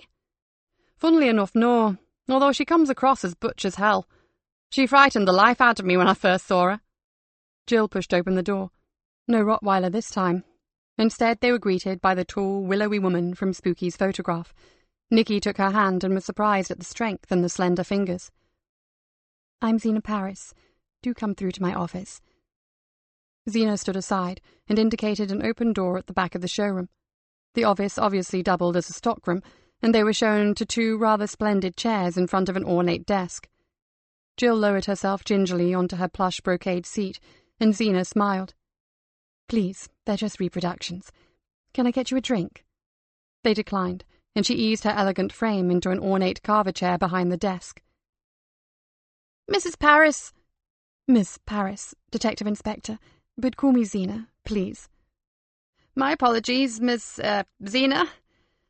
Speaker 4: Funnily enough, no, although she comes across as butch as hell. She frightened the life out of me when I first saw her.
Speaker 6: Jill pushed open the door. No Rottweiler this time. Instead, they were greeted by the tall, willowy woman from Spooky's photograph. Nikki took her hand and was surprised at the strength and the slender fingers.
Speaker 3: I'm Zena Paris. Do come through to my office.
Speaker 6: Zena stood aside and indicated an open door at the back of the showroom. The office obviously doubled as a stockroom, and they were shown to two rather splendid chairs in front of an ornate desk. Jill lowered herself gingerly onto her plush brocade seat, and Zena smiled.
Speaker 3: Please, they're just reproductions. Can I get you a drink?
Speaker 6: They declined, and she eased her elegant frame into an ornate carver chair behind the desk.
Speaker 4: Mrs. Paris.
Speaker 3: Miss Paris, Detective Inspector, but call me Zena, please.
Speaker 4: My apologies, Miss, Zena.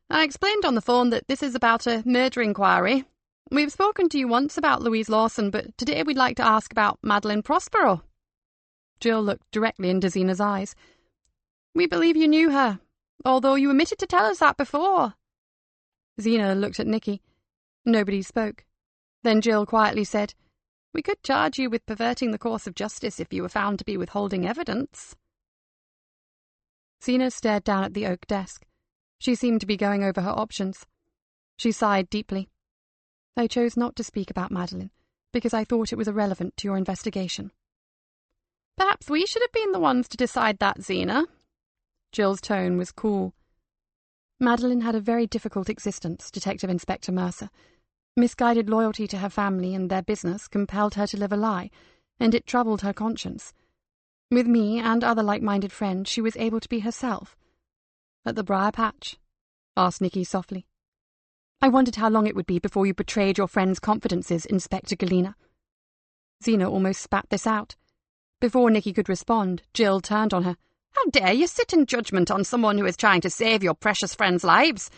Speaker 4: I explained on the phone that this is about a murder inquiry. We've spoken to you once about Louise Lawson, but today we'd like to ask about Madeline Prospero.
Speaker 6: Jill looked directly into Zena's eyes.
Speaker 4: We believe you knew her, although you omitted to tell us that before.
Speaker 6: Zena looked at Nikki. Nobody spoke. Then Jill quietly said,
Speaker 4: We could charge you with perverting the course of justice if you were found to be withholding evidence.
Speaker 6: Zena stared down at the oak desk. She seemed to be going over her options. She sighed deeply.
Speaker 3: I chose not to speak about Madeline, because I thought it was irrelevant to your investigation.
Speaker 4: Perhaps we should have been the ones to decide that, Zena.
Speaker 6: Jill's tone was cool.
Speaker 3: Madeline had a very difficult existence, Detective Inspector Mercer. Misguided loyalty to her family and their business compelled her to live a lie, and it troubled her conscience. With me and other like-minded friends, she was able to be herself.
Speaker 6: At the Briar Patch? Asked Nikki softly.
Speaker 3: I wondered how long it would be before you betrayed your friend's confidences, Inspector Galena.
Speaker 6: Zena almost spat this out. Before Nikki could respond, Jill turned on her.
Speaker 4: How dare you sit in judgment on someone who is trying to save your precious friends' lives?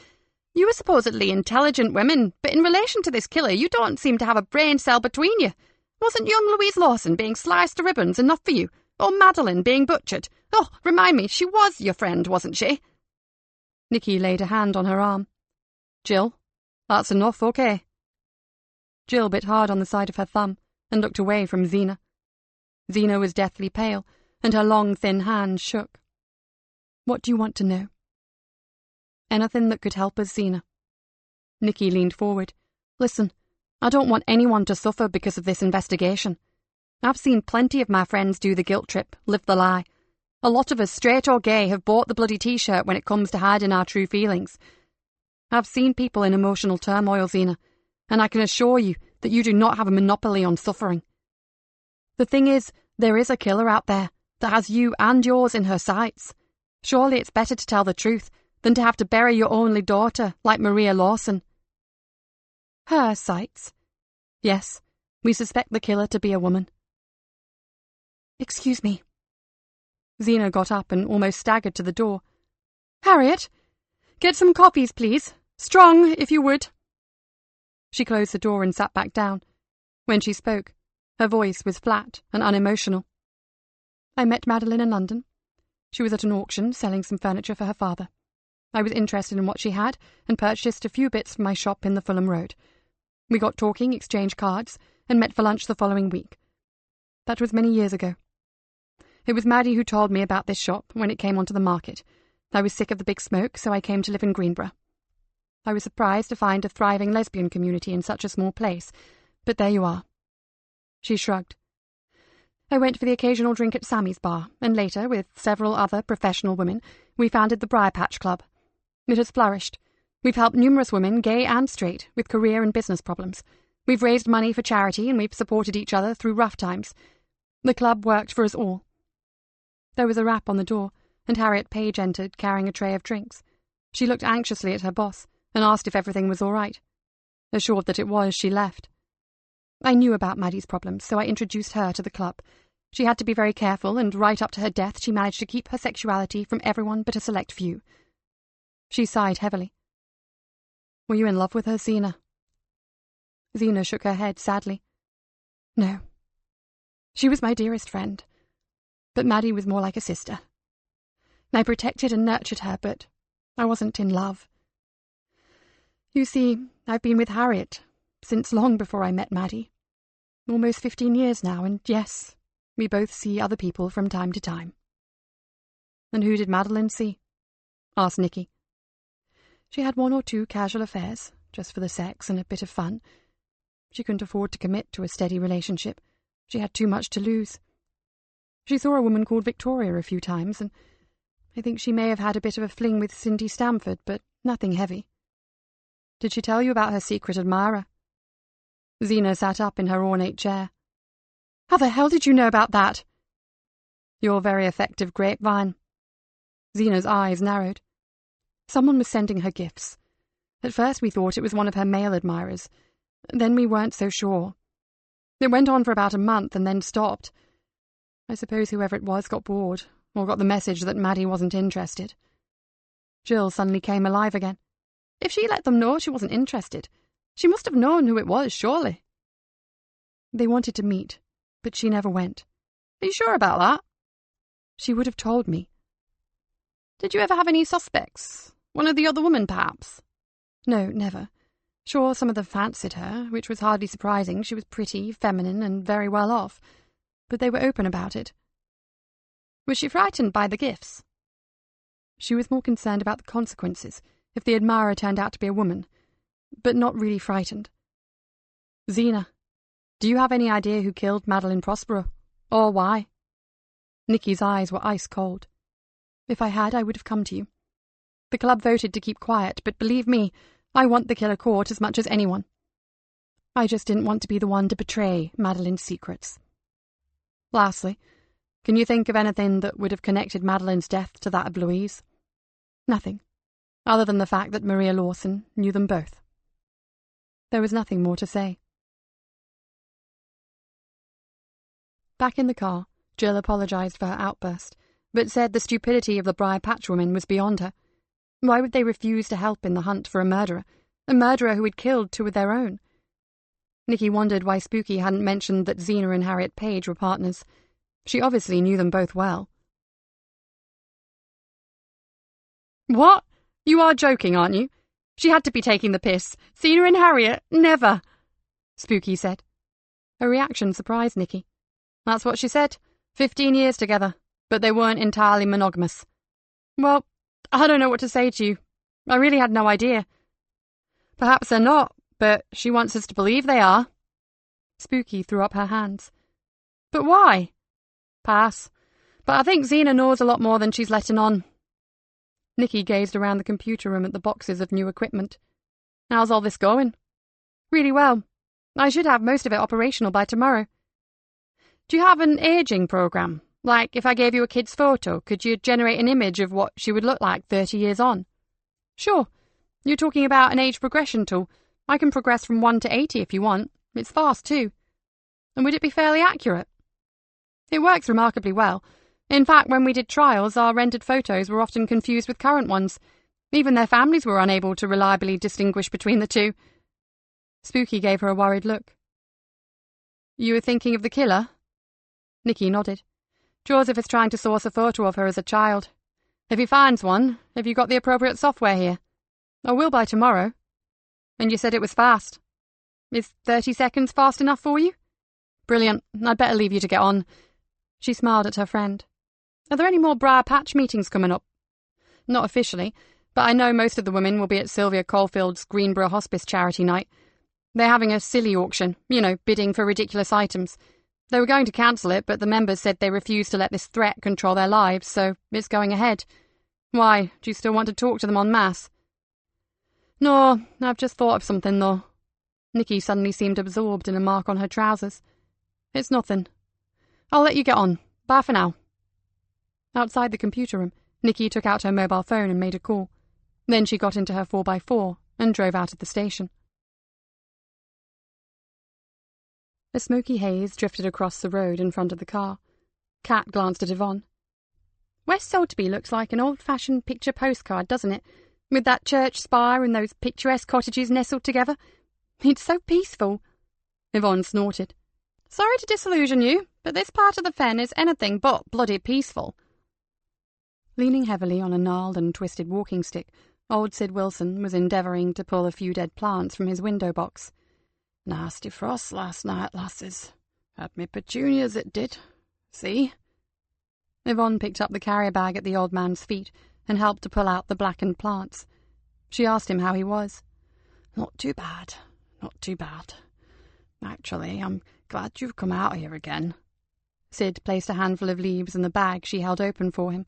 Speaker 4: You are supposedly intelligent women, but in relation to this killer, you don't seem to have a brain cell between you. Wasn't young Louise Lawson being sliced to ribbons enough for you? Or Madeline being butchered? Oh, remind me, she was your friend, wasn't she?
Speaker 6: Nikki laid a hand on her arm. Jill, that's enough, okay? Jill bit hard on the side of her thumb and looked away from Zena. Zena was deathly pale, and her long, thin hands shook.
Speaker 3: What do you want to know?
Speaker 6: Anything that could help us, Zena. Nikki leaned forward. Listen, I don't want anyone to suffer because of this investigation. I've seen plenty of my friends do the guilt trip, live the lie. A lot of us, straight or gay, have bought the bloody T-shirt when it comes to hiding our true feelings. I've seen people in emotional turmoil, Zena, and I can assure you that you do not have a monopoly on suffering. The thing is, there is a killer out there that has you and yours in her sights. Surely it's better to tell the truth than to have to bury your only daughter like Maria Lawson.
Speaker 3: Her sights?
Speaker 6: Yes, we suspect the killer to be a woman.
Speaker 3: Excuse me.
Speaker 6: Zena got up and almost staggered to the door. Harriet, get some copies, please. Strong, if you would. She closed the door and sat back down. When she spoke, her voice was flat and unemotional.
Speaker 3: I met Madeline in London. She was at an auction selling some furniture for her father. I was interested in what she had and purchased a few bits from my shop in the Fulham Road. We got talking, exchanged cards, and met for lunch the following week. That was many years ago. It was Maddie who told me about this shop when it came onto the market. I was sick of the big smoke, so I came to live in Greenborough.
Speaker 6: I was surprised to find a thriving lesbian community in such a small place, but there you are. She shrugged. I went for the occasional drink at Sammy's bar, and later, with several other professional women, we founded the Briar Patch Club. It has flourished. We've helped numerous women, gay and straight, with career and business problems. We've raised money for charity, and we've supported each other through rough times. The club worked for us all. There was a rap on the door, and Harriet Page entered, carrying a tray of drinks. She looked anxiously at her boss, and asked if everything was all right. Assured that it was, she left. I knew about Maddie's problems, so I introduced her to the club. She had to be very careful, and right up to her death she managed to keep her sexuality from everyone but a select few. She sighed heavily. Were you in love with her, Zena? Zena shook her head sadly. No. She was my dearest friend, but Maddie was more like a sister. I protected and nurtured her, but I wasn't in love. You see, I've been with Harriet since long before I met Maddie. Almost 15 years now, and yes, we both see other people from time to time. And who did Madeline see? Asked Nikki. She had 1 or 2 casual affairs, just for the sex and a bit of fun. She couldn't afford to commit to a steady relationship. She had too much to lose. She saw a woman called Victoria a few times, and I think she may have had a bit of a fling with Cindy Stamford, but nothing heavy. Did she tell you about her secret admirer? Zena sat up in her ornate chair. How the hell did you know about that? Your very effective grapevine. Zena's eyes narrowed. Someone was sending her gifts. At first we thought it was one of her male admirers. Then we weren't so sure. It went on for about a month and then stopped. I suppose whoever it was got bored, or got the message that Maddie wasn't interested. Jill suddenly came alive again. If she let them know she wasn't interested, she must have known who it was, surely. They wanted to meet, but she never went. Are you sure about that? She would have told me. Did you ever have any suspects? One of the other women, perhaps? No, never. Sure, some of them fancied her, which was hardly surprising. She was pretty, feminine, and very well off. But they were open about it. Was she frightened by the gifts? She was more concerned about the consequences if the admirer turned out to be a woman, but not really frightened. Zena, do you have any idea who killed Madeline Prospero? Or why? Nikki's eyes were ice cold. If I had, I would have come to you. The club voted to keep quiet, but believe me, I want the killer caught as much as anyone. I just didn't want to be the one to betray Madeline's secrets. Lastly, can you think of anything that would have connected Madeline's death to that of Louise? Nothing, other than the fact that Maria Lawson knew them both. There was nothing more to say. Back in the car, Jill apologized for her outburst, but said the stupidity of the Briar Patch women was beyond her. Why would they refuse to help in the hunt for a murderer who had killed 2 of their own? Nikki wondered why Spooky hadn't mentioned that Zena and Harriet Page were partners. She obviously knew them both well. What? You are joking, aren't you? She had to be taking the piss. Zena and Harriet? Never! Spooky said. Her reaction surprised Nikki. That's what she said. 15 years together, but they weren't entirely monogamous. Well, I don't know what to say to you. I really had no idea. Perhaps they're not, but she wants us to believe they are. Spooky threw up her hands. But why? Pass. But I think Zena knows a lot more than she's letting on. Nikki gazed around the computer room at the boxes of new equipment. How's all this going? Really well. I should have most of it operational by tomorrow. Do you have an aging program? Like, if I gave you a kid's photo, could you generate an image of what she would look like 30 years on? Sure. You're talking about an age progression tool. I can progress from 1 to 80 if you want. It's fast, too. And would it be fairly accurate? It works remarkably well. In fact, when we did trials, our rendered photos were often confused with current ones. Even their families were unable to reliably distinguish between the two. Spooky gave her a worried look. You were thinking of the killer? Nikki nodded. Joseph is trying to source a photo of her as a child. If he finds one, have you got the appropriate software here? I will by tomorrow. And you said it was fast. Is 30 seconds fast enough for you? Brilliant. I'd better leave you to get on. She smiled at her friend. Are there any more Briar Patch meetings coming up? Not officially, But I know most of the women will be at Sylvia Caulfield's Greenborough Hospice charity night. They're having a silly auction, bidding for ridiculous items. They were going to cancel it, but the members said they refused to let this threat control their lives, so it's going ahead. Why, do you still want to talk to them en masse? No, I've just thought of something, though. Nikki suddenly seemed absorbed in a mark on her trousers. It's nothing. I'll let you get on. Bye for now. Outside the computer room, Nikki took out her mobile phone and made a call. Then she got into her 4x4 and drove out of the station. A smoky haze drifted across the road in front of the car. Kat glanced at Yvonne. West Salterby looks like an old-fashioned picture postcard, doesn't it? With that church spire and those picturesque cottages nestled together. It's so peaceful. Yvonne snorted. Sorry to disillusion you, but this part of the fen is anything but bloody peaceful. Leaning heavily on a gnarled and twisted walking stick, old Sid Wilson was endeavouring to pull a few dead plants from his window box. Nasty frost last night, lasses. Had me petunias, it did. See? Yvonne picked up the carrier bag at the old man's feet and helped to pull out the blackened plants. She asked him how he was. Not too bad. Not too bad. Actually, I'm glad you've come out here again. Sid placed a handful of leaves in the bag she held open for him.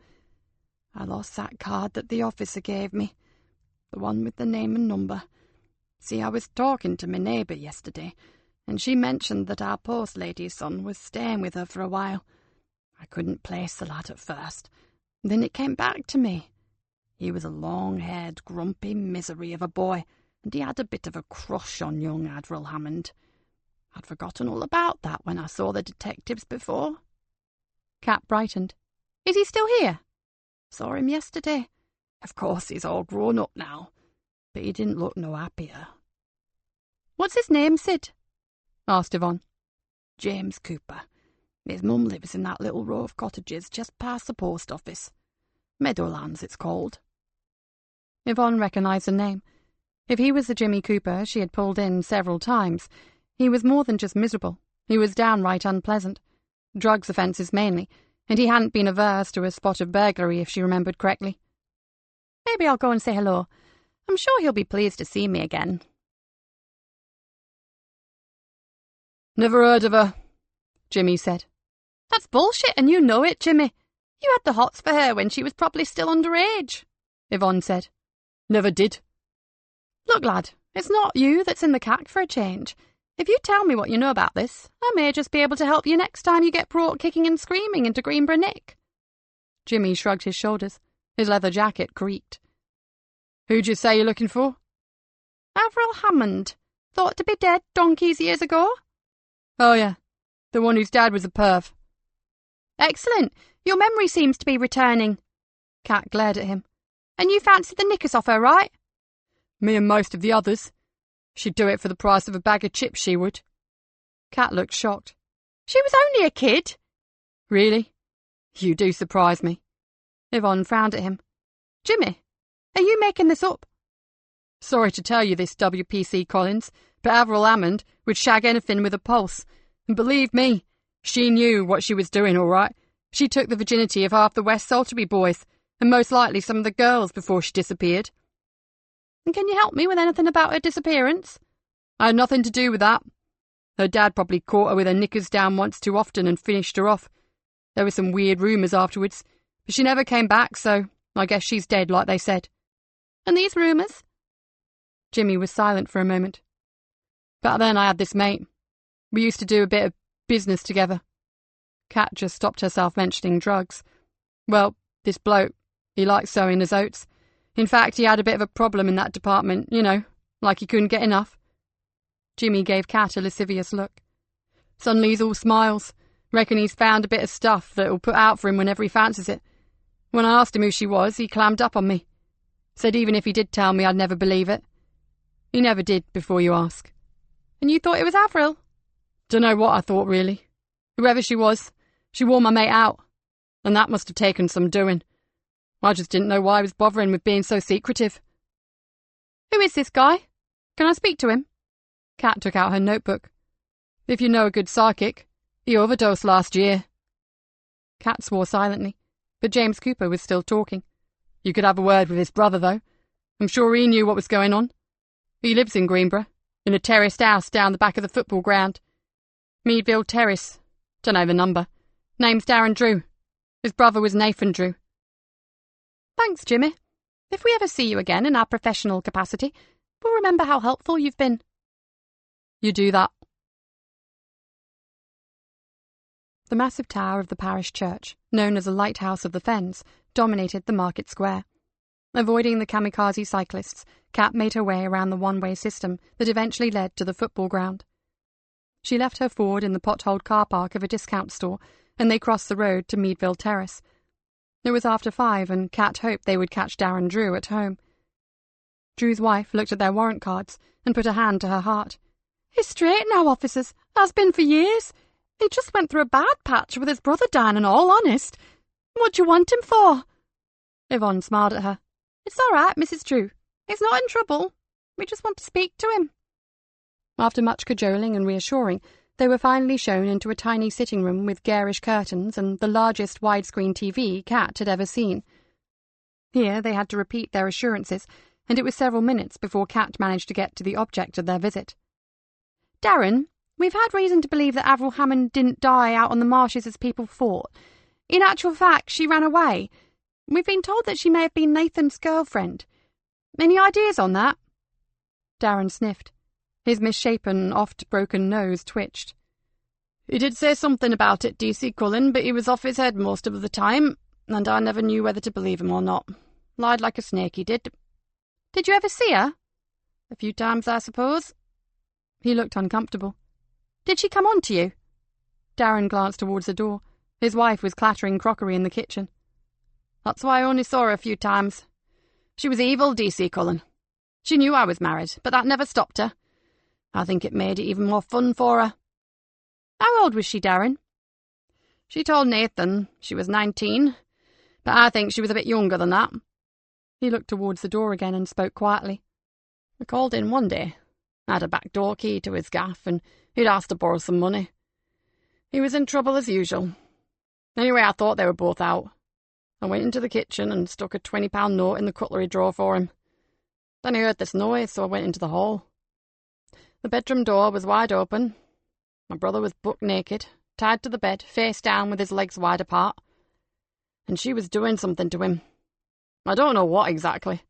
Speaker 6: I lost that card that the officer gave me. The one with the name and number. See, I was talking to my neighbour yesterday, and she mentioned that our post lady's son was staying with her for a while. I couldn't place the lad at first. Then it came back to me. He was a long-haired, grumpy misery of a boy, and he had a bit of a crush on young Admiral Hammond. I'd forgotten all about that when I saw the detectives before. Kat brightened. Is he still here? Saw him yesterday. Of course, he's all grown up now, but he didn't look no happier. What's his name, Sid? Asked Yvonne. James Cooper. His mum lives in that little row of cottages just past the post office. Meadowlands, it's called. Yvonne recognised the name. If he was the Jimmy Cooper she had pulled in several times, he was more than just miserable. He was downright unpleasant. Drugs offences mainly, and he hadn't been averse to a spot of burglary if she remembered correctly. Maybe I'll go and say hello. I'm sure he'll be pleased to see me again. Never heard of her, Jimmy said. That's bullshit, and you know it, Jimmy. You had the hots for her when she was probably still underage, Yvonne said. Never did. Look, lad, it's not you that's in the cack for a change. If you tell me what you know about this, I may just be able to help you next time you get brought kicking and screaming into Greenborough Nick. Jimmy shrugged his shoulders. His leather jacket creaked. Who'd you say you're looking for? Avril Hammond. Thought to be dead donkeys years ago. Oh, yeah. The one whose dad was a perv. Excellent. Your memory seems to be returning. Kat glared at him. And you fancied the knickers off her, right? Me and most of the others. She'd do it for the price of a bag of chips, she would. Kat looked shocked. She was only a kid. Really? You do surprise me. Yvonne frowned at him. Jimmy, are you making this up? Sorry to tell you this, WPC Collins, but Avril Hammond would shag anything with a pulse. And believe me, she knew what she was doing, all right. She took the virginity of half the West Salterby boys, and most likely some of the girls before she disappeared. And can you help me with anything about her disappearance? I had nothing to do with that. Her dad probably caught her with her knickers down once too often and finished her off. There were some weird rumours afterwards, but she never came back, so I guess she's dead like they said. And these rumours? Jimmy was silent for a moment. Back then I had this mate. We used to do a bit of business together. Kat just stopped herself mentioning drugs. Well, this bloke, he liked sowing his oats. In fact, he had a bit of a problem in that department, like he couldn't get enough. Jimmy gave Kat a lascivious look. Suddenly he's all smiles. Reckon he's found a bit of stuff that'll put out for him whenever he fancies it. When I asked him who she was, he clammed up on me. Said even if he did tell me, I'd never believe it. He never did, before you ask. And you thought it was Avril? Dunno what I thought, really. Whoever she was, she wore my mate out. And that must have taken some doing. I just didn't know why he was bothering with being so secretive. Who is this guy? Can I speak to him? Kat took out her notebook. If you know a good psychic, he overdosed last year. Kat swore silently, but James Cooper was still talking. You could have a word with his brother, though. I'm sure he knew what was going on. He lives in Greenborough, in a terraced house down the back of the football ground. Meadville Terrace. Dunno the number. Name's Darren Drew. His brother was Nathan Drew.
Speaker 3: Thanks, Jimmy. If we ever see you again in our professional capacity, we'll remember how helpful you've been.
Speaker 6: You do that.
Speaker 1: The massive tower of the parish church, known as the Lighthouse of the Fens, dominated the market square. Avoiding the kamikaze cyclists, Kat made her way around the one-way system that eventually led to the football ground. She left her Ford in the potholed car park of a discount store, and they crossed the road to Meadville Terrace. It was after 5, and Kat hoped they would catch Darren Drew at home. Drew's wife looked at their warrant cards and put a hand to her heart.
Speaker 3: He's straight now, officers. Has been for years. He just went through a bad patch with his brother dying, and all honest. What do you want him for?
Speaker 1: Yvonne smiled at her.
Speaker 3: It's all right, Mrs. Drew. He's not in trouble. We just want to speak to him.
Speaker 1: After much cajoling and reassuring, they were finally shown into a tiny sitting room with garish curtains and the largest widescreen TV Kat had ever seen. Here they had to repeat their assurances, and it was several minutes before Kat managed to get to the object of their visit.
Speaker 3: Darren, we've had reason to believe that Avril Hammond didn't die out on the marshes as people thought. In actual fact, she ran away. We've been told that she may have been Nathan's girlfriend. Any ideas on that?
Speaker 1: Darren sniffed. His misshapen, oft-broken nose twitched.
Speaker 6: He did say something about it, D.C. Cullen, but he was off his head most of the time, and I never knew whether to believe him or not. Lied like a snake, he did.
Speaker 3: Did you ever see her?
Speaker 6: A few times, I suppose.
Speaker 1: He looked uncomfortable.
Speaker 3: Did she come on to you?
Speaker 1: Darren glanced towards the door. His wife was clattering crockery in the kitchen.
Speaker 6: That's why I only saw her a few times. She was evil, D.C. Cullen. She knew I was married, but that never stopped her. I think it made it even more fun for her.
Speaker 3: How old was she, Darren?
Speaker 6: She told Nathan she was 19, but I think she was a bit younger than that.
Speaker 1: He looked towards the door again and spoke quietly.
Speaker 6: I called in one day. I had a back door key to his gaff, and he'd asked to borrow some money. He was in trouble as usual. Anyway, I thought they were both out. I went into the kitchen and stuck a £20 note in the cutlery drawer for him. Then I heard this noise, so I went into the hall. The bedroom door was wide open. My brother was buck naked, tied to the bed, face down with his legs wide apart. And she was doing something to him. I don't know what exactly.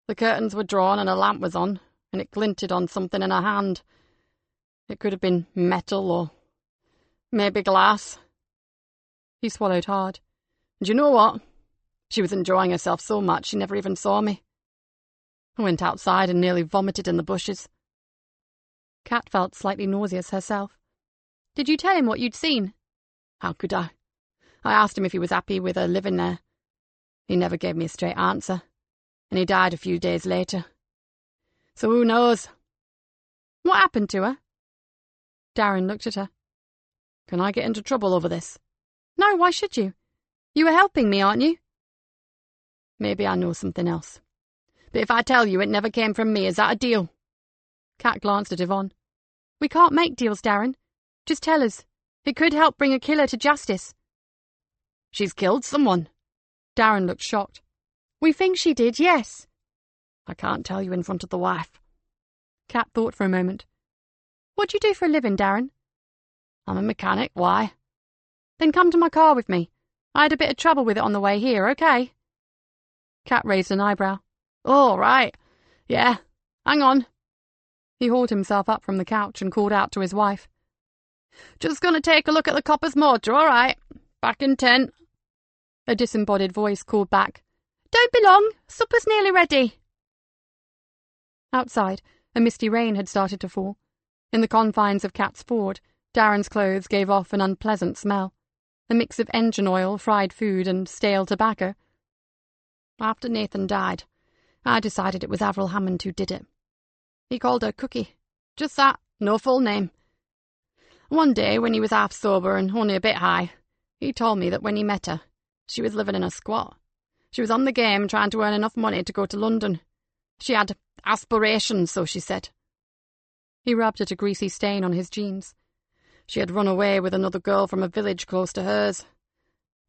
Speaker 6: The curtains were drawn and a lamp was on, and it glinted on something in her hand. It could have been metal or maybe glass.
Speaker 1: He swallowed hard.
Speaker 6: And you know what? She was enjoying herself so much she never even saw me. I went outside and nearly vomited in the bushes.
Speaker 1: Kat felt slightly nauseous herself.
Speaker 3: Did you tell him what you'd seen?
Speaker 6: How could I? I asked him if he was happy with her living there. He never gave me a straight answer, and he died a few days later. So who knows?
Speaker 3: What happened to her?
Speaker 1: Darren looked at her.
Speaker 6: Can I get into trouble over this?
Speaker 3: No, why should you? You were helping me, aren't you?
Speaker 6: Maybe I know something else. But if I tell you it never came from me, is that a deal?
Speaker 1: Kat glanced at Yvonne.
Speaker 3: We can't make deals, Darren. Just tell us. It could help bring a killer to justice.
Speaker 6: She's killed someone.
Speaker 1: Darren looked shocked.
Speaker 3: We think she did, yes.
Speaker 6: I can't tell you in front of the wife.
Speaker 1: Kat thought for a moment.
Speaker 3: What do you do for a living, Darren?
Speaker 6: I'm a mechanic. Why?
Speaker 3: Then come to my car with me. I had a bit of trouble with it on the way here, okay?
Speaker 1: Kat raised an eyebrow.
Speaker 6: Oh, right. Yeah. Hang on.
Speaker 1: He hauled himself up from the couch and called out to his wife.
Speaker 6: Just going to take a look at the copper's motor, all right. Back in 10.
Speaker 1: A disembodied voice called back.
Speaker 3: Don't be long. Supper's nearly ready.
Speaker 1: Outside, a misty rain had started to fall. In the confines of Kat's Ford, Darren's clothes gave off an unpleasant smell. A mix of engine oil, fried food, and stale tobacco.
Speaker 6: After Nathan died, I decided it was Avril Hammond who did it. He called her Cookie. Just that, no full name. One day, when he was half sober and only a bit high, he told me that when he met her, she was living in a squat. She was on the game trying to earn enough money to go to London. She had aspirations, so she said.
Speaker 1: He rubbed at a greasy stain on his jeans.
Speaker 6: She had run away with another girl from a village close to hers.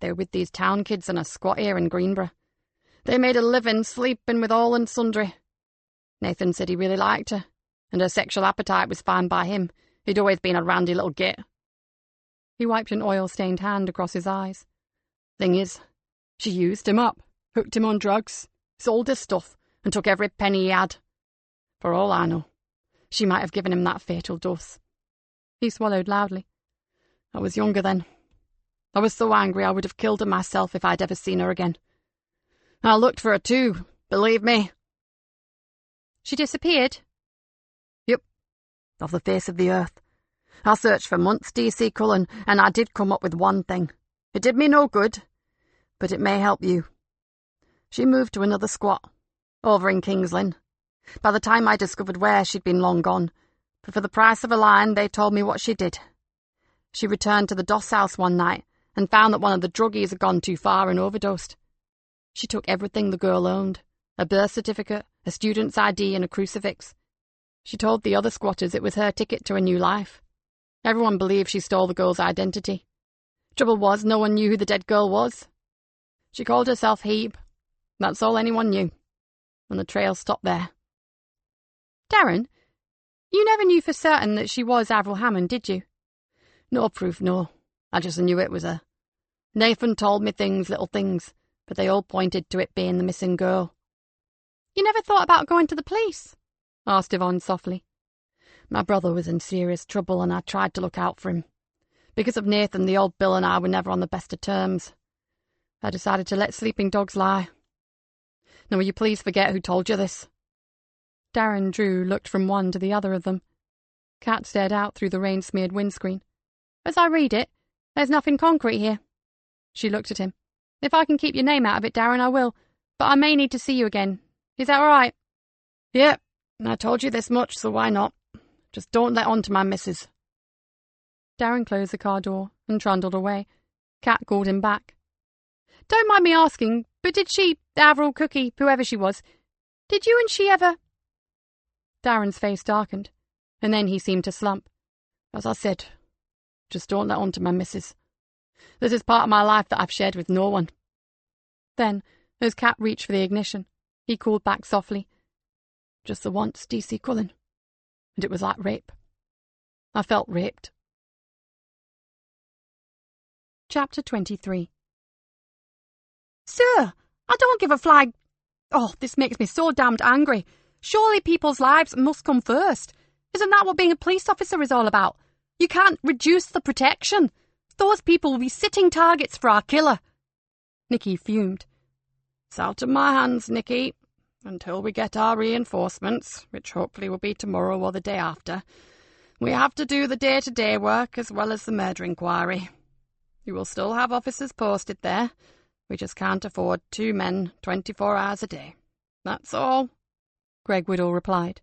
Speaker 6: They were with these town kids in a squat here in Greenborough.
Speaker 4: They made a living sleeping with all and sundry. Nathan said he really liked her, and her sexual appetite was fine by him. He'd always been a randy little git.
Speaker 6: He wiped an oil-stained hand across his eyes.
Speaker 4: Thing is, she used him up, hooked him on drugs, sold his stuff, and took every penny he had. For all I know, she might have given him that fatal dose.
Speaker 6: He swallowed loudly.
Speaker 4: I was younger then. I was so angry I would have killed her myself if I'd ever seen her again. I looked for her too, believe me.
Speaker 6: She disappeared?
Speaker 4: Yep, off the face of the earth. I searched for months, DC Cullen, and I did come up with one thing. It did me no good, but it may help you. She moved to another squat, over in King's Lynn. By the time I discovered where, she'd been long gone, but for the price of a line, they told me what she did. She returned to the Doss house one night and found that one of the druggies had gone too far and overdosed. She took everything the girl owned, a birth certificate, a student's ID and a crucifix. She told the other squatters it was her ticket to a new life. Everyone believed she stole the girl's identity. Trouble was, no one knew who the dead girl was. She called herself Hebe. That's all anyone knew. And the trail stopped there.
Speaker 6: Darren, you never knew for certain that she was Avril Hammond, did you?
Speaker 4: No proof, no. I just knew it was her. Nathan told me little things, but they all pointed to it being the missing girl.
Speaker 6: You never thought about going to the police? Asked Yvonne softly.
Speaker 4: My brother was in serious trouble and I tried to look out for him. Because of Nathan, the old Bill and I were never on the best of terms. I decided to let sleeping dogs lie. Now will you please forget who told you this?
Speaker 6: Darren Drew looked from one to the other of them. Kat stared out through the rain-smeared windscreen. As I read it, there's nothing concrete here. She looked at him. If I can keep your name out of it, Darren, I will. But I may need to see you again. Is that all right?
Speaker 4: Yep, I told you this much, so why not? Just don't let on to my missus.
Speaker 6: Darren closed the car door and trundled away. Kat called him back. Don't mind me asking, but did she, Avril, Cookie, whoever she was, did you and she ever... Darren's face darkened, and then he seemed to slump.
Speaker 4: As I said, just don't let on to my missus. This is part of my life that I've shared with no one.
Speaker 6: Then, as Kat reached for the ignition, he called back softly.
Speaker 4: Just the once, DC Cullen. And it was like rape. I felt raped.
Speaker 6: Chapter 23.
Speaker 2: Sir, I don't give a flag. Oh, this makes me so damned angry. Surely people's lives must come first. Isn't that what being a police officer is all about? You can't reduce the protection. Those people will be sitting targets for our killer.
Speaker 6: Nikki fumed.
Speaker 4: It's out of my hands, Nikki. Until we get our reinforcements, which hopefully will be tomorrow or the day after, we have to do the day-to-day work as well as the murder inquiry. You will still have officers posted there. We just can't afford 2 men 24 hours a day. That's all.
Speaker 6: Greg Whittle replied.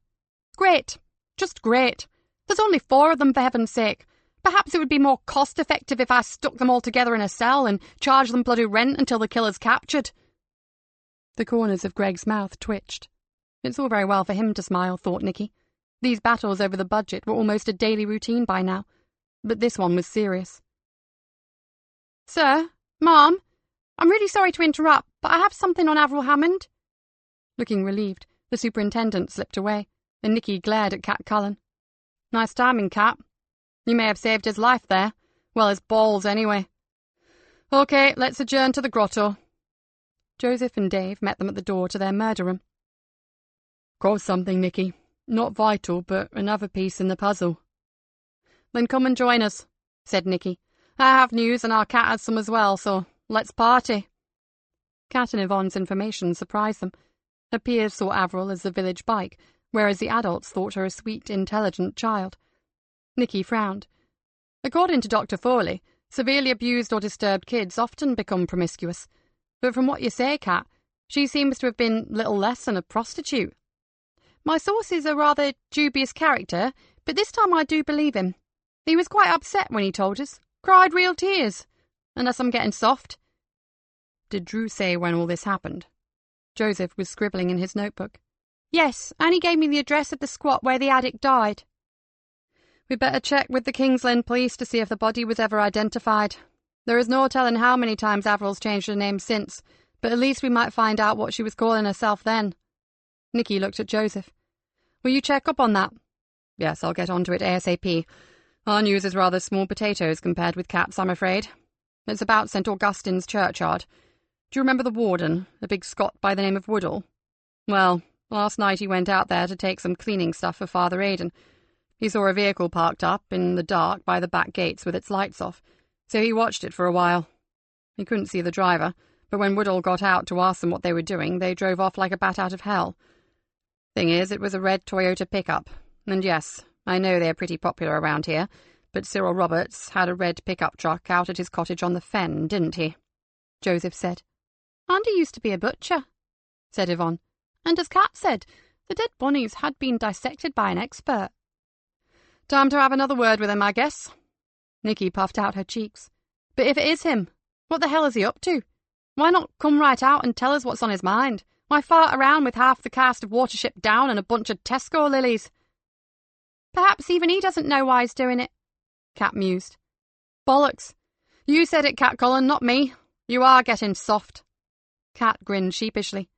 Speaker 2: Great. Just great. There's only 4 of them, for heaven's sake. Perhaps it would be more cost-effective if I stuck them all together in a cell and charged them bloody rent until the killer's captured.
Speaker 6: The corners of Greg's mouth twitched. It's all very well for him to smile, thought Nikki. These battles over the budget were almost a daily routine by now. But this one was serious.
Speaker 2: Sir, Mom, I'm really sorry to interrupt, but I have something on Avril Hammond.
Speaker 6: Looking relieved, the superintendent slipped away, and Nikki glared at Kat Cullen.
Speaker 4: Nice timing, Kat. You may have saved his life there. Well, his balls, anyway. OK, let's adjourn to the grotto.
Speaker 6: Joseph and Dave met them at the door to their murder room.
Speaker 5: Got something, Nikki. Not vital, but another piece in the puzzle.
Speaker 4: Then come and join us, said Nikki. I have news and our cat has some as well, so let's party.
Speaker 6: Kat and Yvonne's information surprised them. Her peers saw Avril as the village bike, whereas the adults thought her a sweet, intelligent child. Nikki frowned.
Speaker 4: According to Dr. Foley, severely abused or disturbed kids often become promiscuous. But from what you say, Kat, she seems to have been little less than a prostitute.
Speaker 2: My source is a rather dubious character, but this time I do believe him. He was quite upset when he told us. Cried real tears. Unless I'm getting soft.
Speaker 6: Did Drew say when all this happened? Joseph was scribbling in his notebook.
Speaker 2: Yes, and he gave me the address of the squat where the addict died.
Speaker 4: We'd better check with the King's Lynn police to see if the body was ever identified. There is no telling how many times Avril's changed her name since,
Speaker 1: But at least we might find out what she was calling herself then. Nikki looked at Joseph. Will you check up on that? Yes, I'll get onto it ASAP. Our news is rather small potatoes compared with Cat's, I'm afraid. It's about St. Augustine's churchyard. Do you remember the warden, a big Scot by the name of Woodall? Well, last night he went out there to take some cleaning stuff for Father Aidan. He saw a vehicle parked up in the dark by the back gates with its lights off, so he watched it for a while. He couldn't see the driver, but when Woodall got out to ask them what they were doing, they drove off like a bat out of hell. Thing is, it was a red Toyota pickup, and yes, I know they're pretty popular around here, but Cyril Roberts had a red pickup truck out at his cottage on the Fen, didn't he? Joseph said.
Speaker 6: Andy used to be a butcher, said Yvonne, and as Kat said, the dead bunnies had been dissected by an expert.
Speaker 1: Time to have another word with him, I guess. Nikki puffed out her cheeks. But if it is him, what the hell is he up to? Why not come right out and tell us what's on his mind? Why fart around with half the cast of Watership Down and a bunch of Tesco lilies?
Speaker 6: Perhaps even he doesn't know why he's doing it, Kat mused.
Speaker 1: Bollocks. You said it, Cat Cullen, not me. You are getting soft. Cat grinned sheepishly.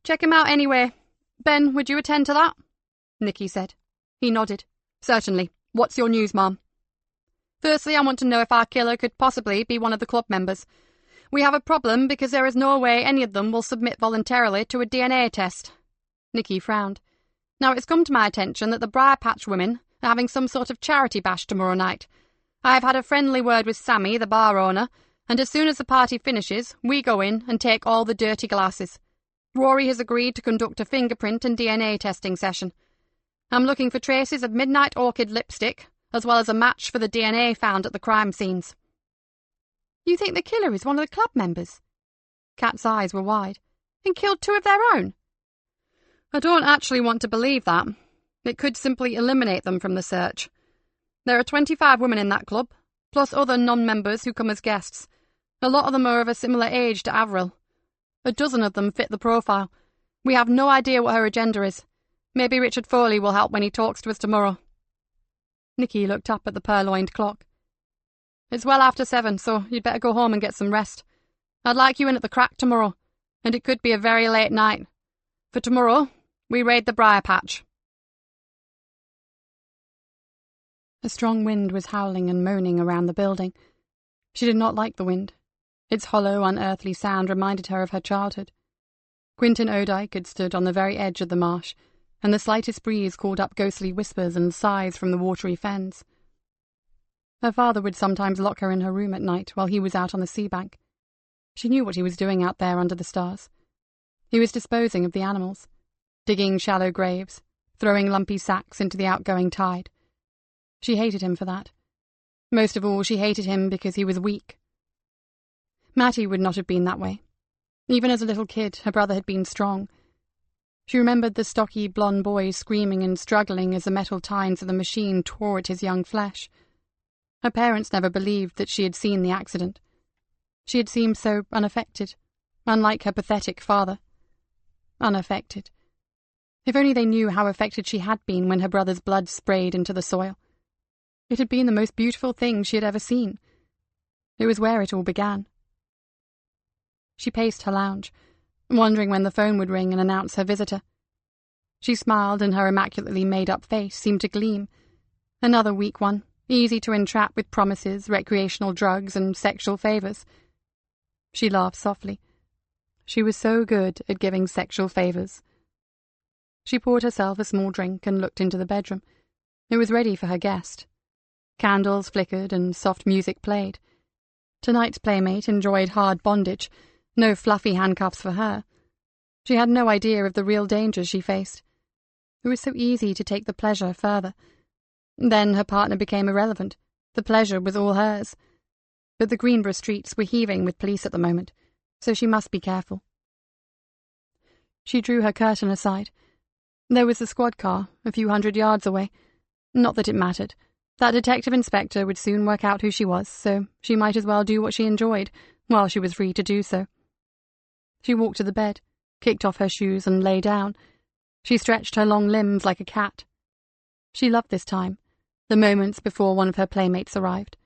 Speaker 1: Check him out anyway. Ben, would you attend to that? Nikki said. He nodded. Certainly. What's your news, Mom? Firstly, I want to know if our killer could possibly be one of the club members. We have a problem because there is no way any of them will submit voluntarily to a DNA test. Nikki frowned. Now it's come to my attention that the Briar Patch women are having some sort of charity bash tomorrow night. I have had a friendly word with Sammy, the bar owner, and as soon as the party finishes, we go in and take all the dirty glasses. Rory has agreed to conduct a fingerprint and DNA testing session. I'm looking for traces of Midnight Orchid lipstick, as well as a match for the DNA found at the crime scenes.
Speaker 6: You think the killer is one of the club members? Kat's eyes were wide. And killed two of their own?
Speaker 1: I don't actually want to believe that. It could simply eliminate them from the search. There are 25 women in that club, plus other non-members who come as guests. A lot of them are of a similar age to Avril. A dozen of them fit the profile. We have no idea what her agenda is. Maybe Richard Foley will help when he talks to us tomorrow. Nikki looked up at the purloined clock. It's well after 7, so you'd better go home and get some rest. I'd like you in at the crack tomorrow, and it could be a very late night. For tomorrow, we raid the Briar Patch. A strong wind was howling and moaning around the building. She did not like the wind. Its hollow, unearthly sound reminded her of her childhood. Quintin Odike had stood on the very edge of the marsh, and the slightest breeze called up ghostly whispers and sighs from the watery fens. Her father would sometimes lock her in her room at night while he was out on the sea bank. She knew what he was doing out there under the stars. He was disposing of the animals, digging shallow graves, throwing lumpy sacks into the outgoing tide. She hated him for that. Most of all, she hated him because he was weak. Mattie would not have been that way. Even as a little kid, her brother had been strong. She remembered the stocky blonde boy screaming and struggling as the metal tines of the machine tore at his young flesh. Her parents never believed that she had seen the accident. She had seemed so unaffected, unlike her pathetic father. Unaffected. If only they knew how affected she had been when her brother's blood sprayed into the soil. It had been the most beautiful thing she had ever seen. It was where it all began. She paced her lounge, wondering when the phone would ring and announce her visitor. She smiled, and her immaculately made-up face seemed to gleam. Another weak one, easy to entrap with promises, recreational drugs, and sexual favours. She laughed softly. She was so good at giving sexual favours. She poured herself a small drink and looked into the bedroom. It was ready for her guest. Candles flickered and soft music played. Tonight's playmate enjoyed hard bondage, no fluffy handcuffs for her. She had no idea of the real dangers she faced. It was so easy to take the pleasure further. Then her partner became irrelevant. The pleasure was all hers. But the Greenborough streets were heaving with police at the moment, so she must be careful. She drew her curtain aside. There was the squad car, a few 100 yards away. Not that it mattered. That detective inspector would soon work out who she was, so she might as well do what she enjoyed, while she was free to do so. She walked to the bed, kicked off her shoes, and lay down. She stretched her long limbs like a cat. She loved this time, the moments before one of her playmates arrived.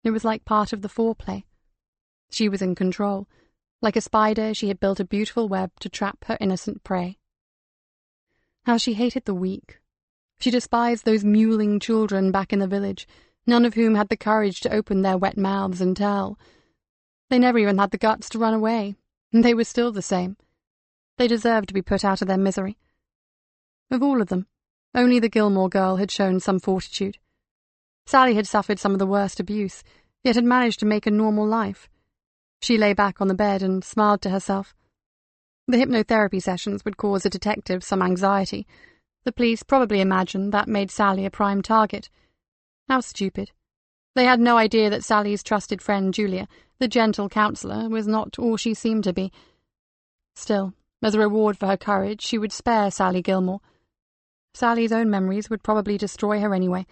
Speaker 1: It was like part of the foreplay. She was in control,
Speaker 6: Like a spider, she had built a beautiful web to trap her innocent prey. How she hated the weak. She despised those mewling children back in the village, none of whom had the courage to open their wet mouths and tell. They never even had the guts to run away, and they were still the same. They deserved to be put out of their misery. Of all of them, only the Gilmore girl had shown some fortitude. Sally had suffered some of the worst abuse, yet had managed to make a normal life. She lay back on the bed and smiled to herself. The hypnotherapy sessions would cause the detective some anxiety. The police probably imagined that made Sally a prime target. How stupid. They had no idea that Sally's trusted friend Julia, the gentle counsellor, was not all she seemed to be. Still, as a reward for her courage, she would spare Sally Gilmore. Sally's own memories would probably destroy her anyway,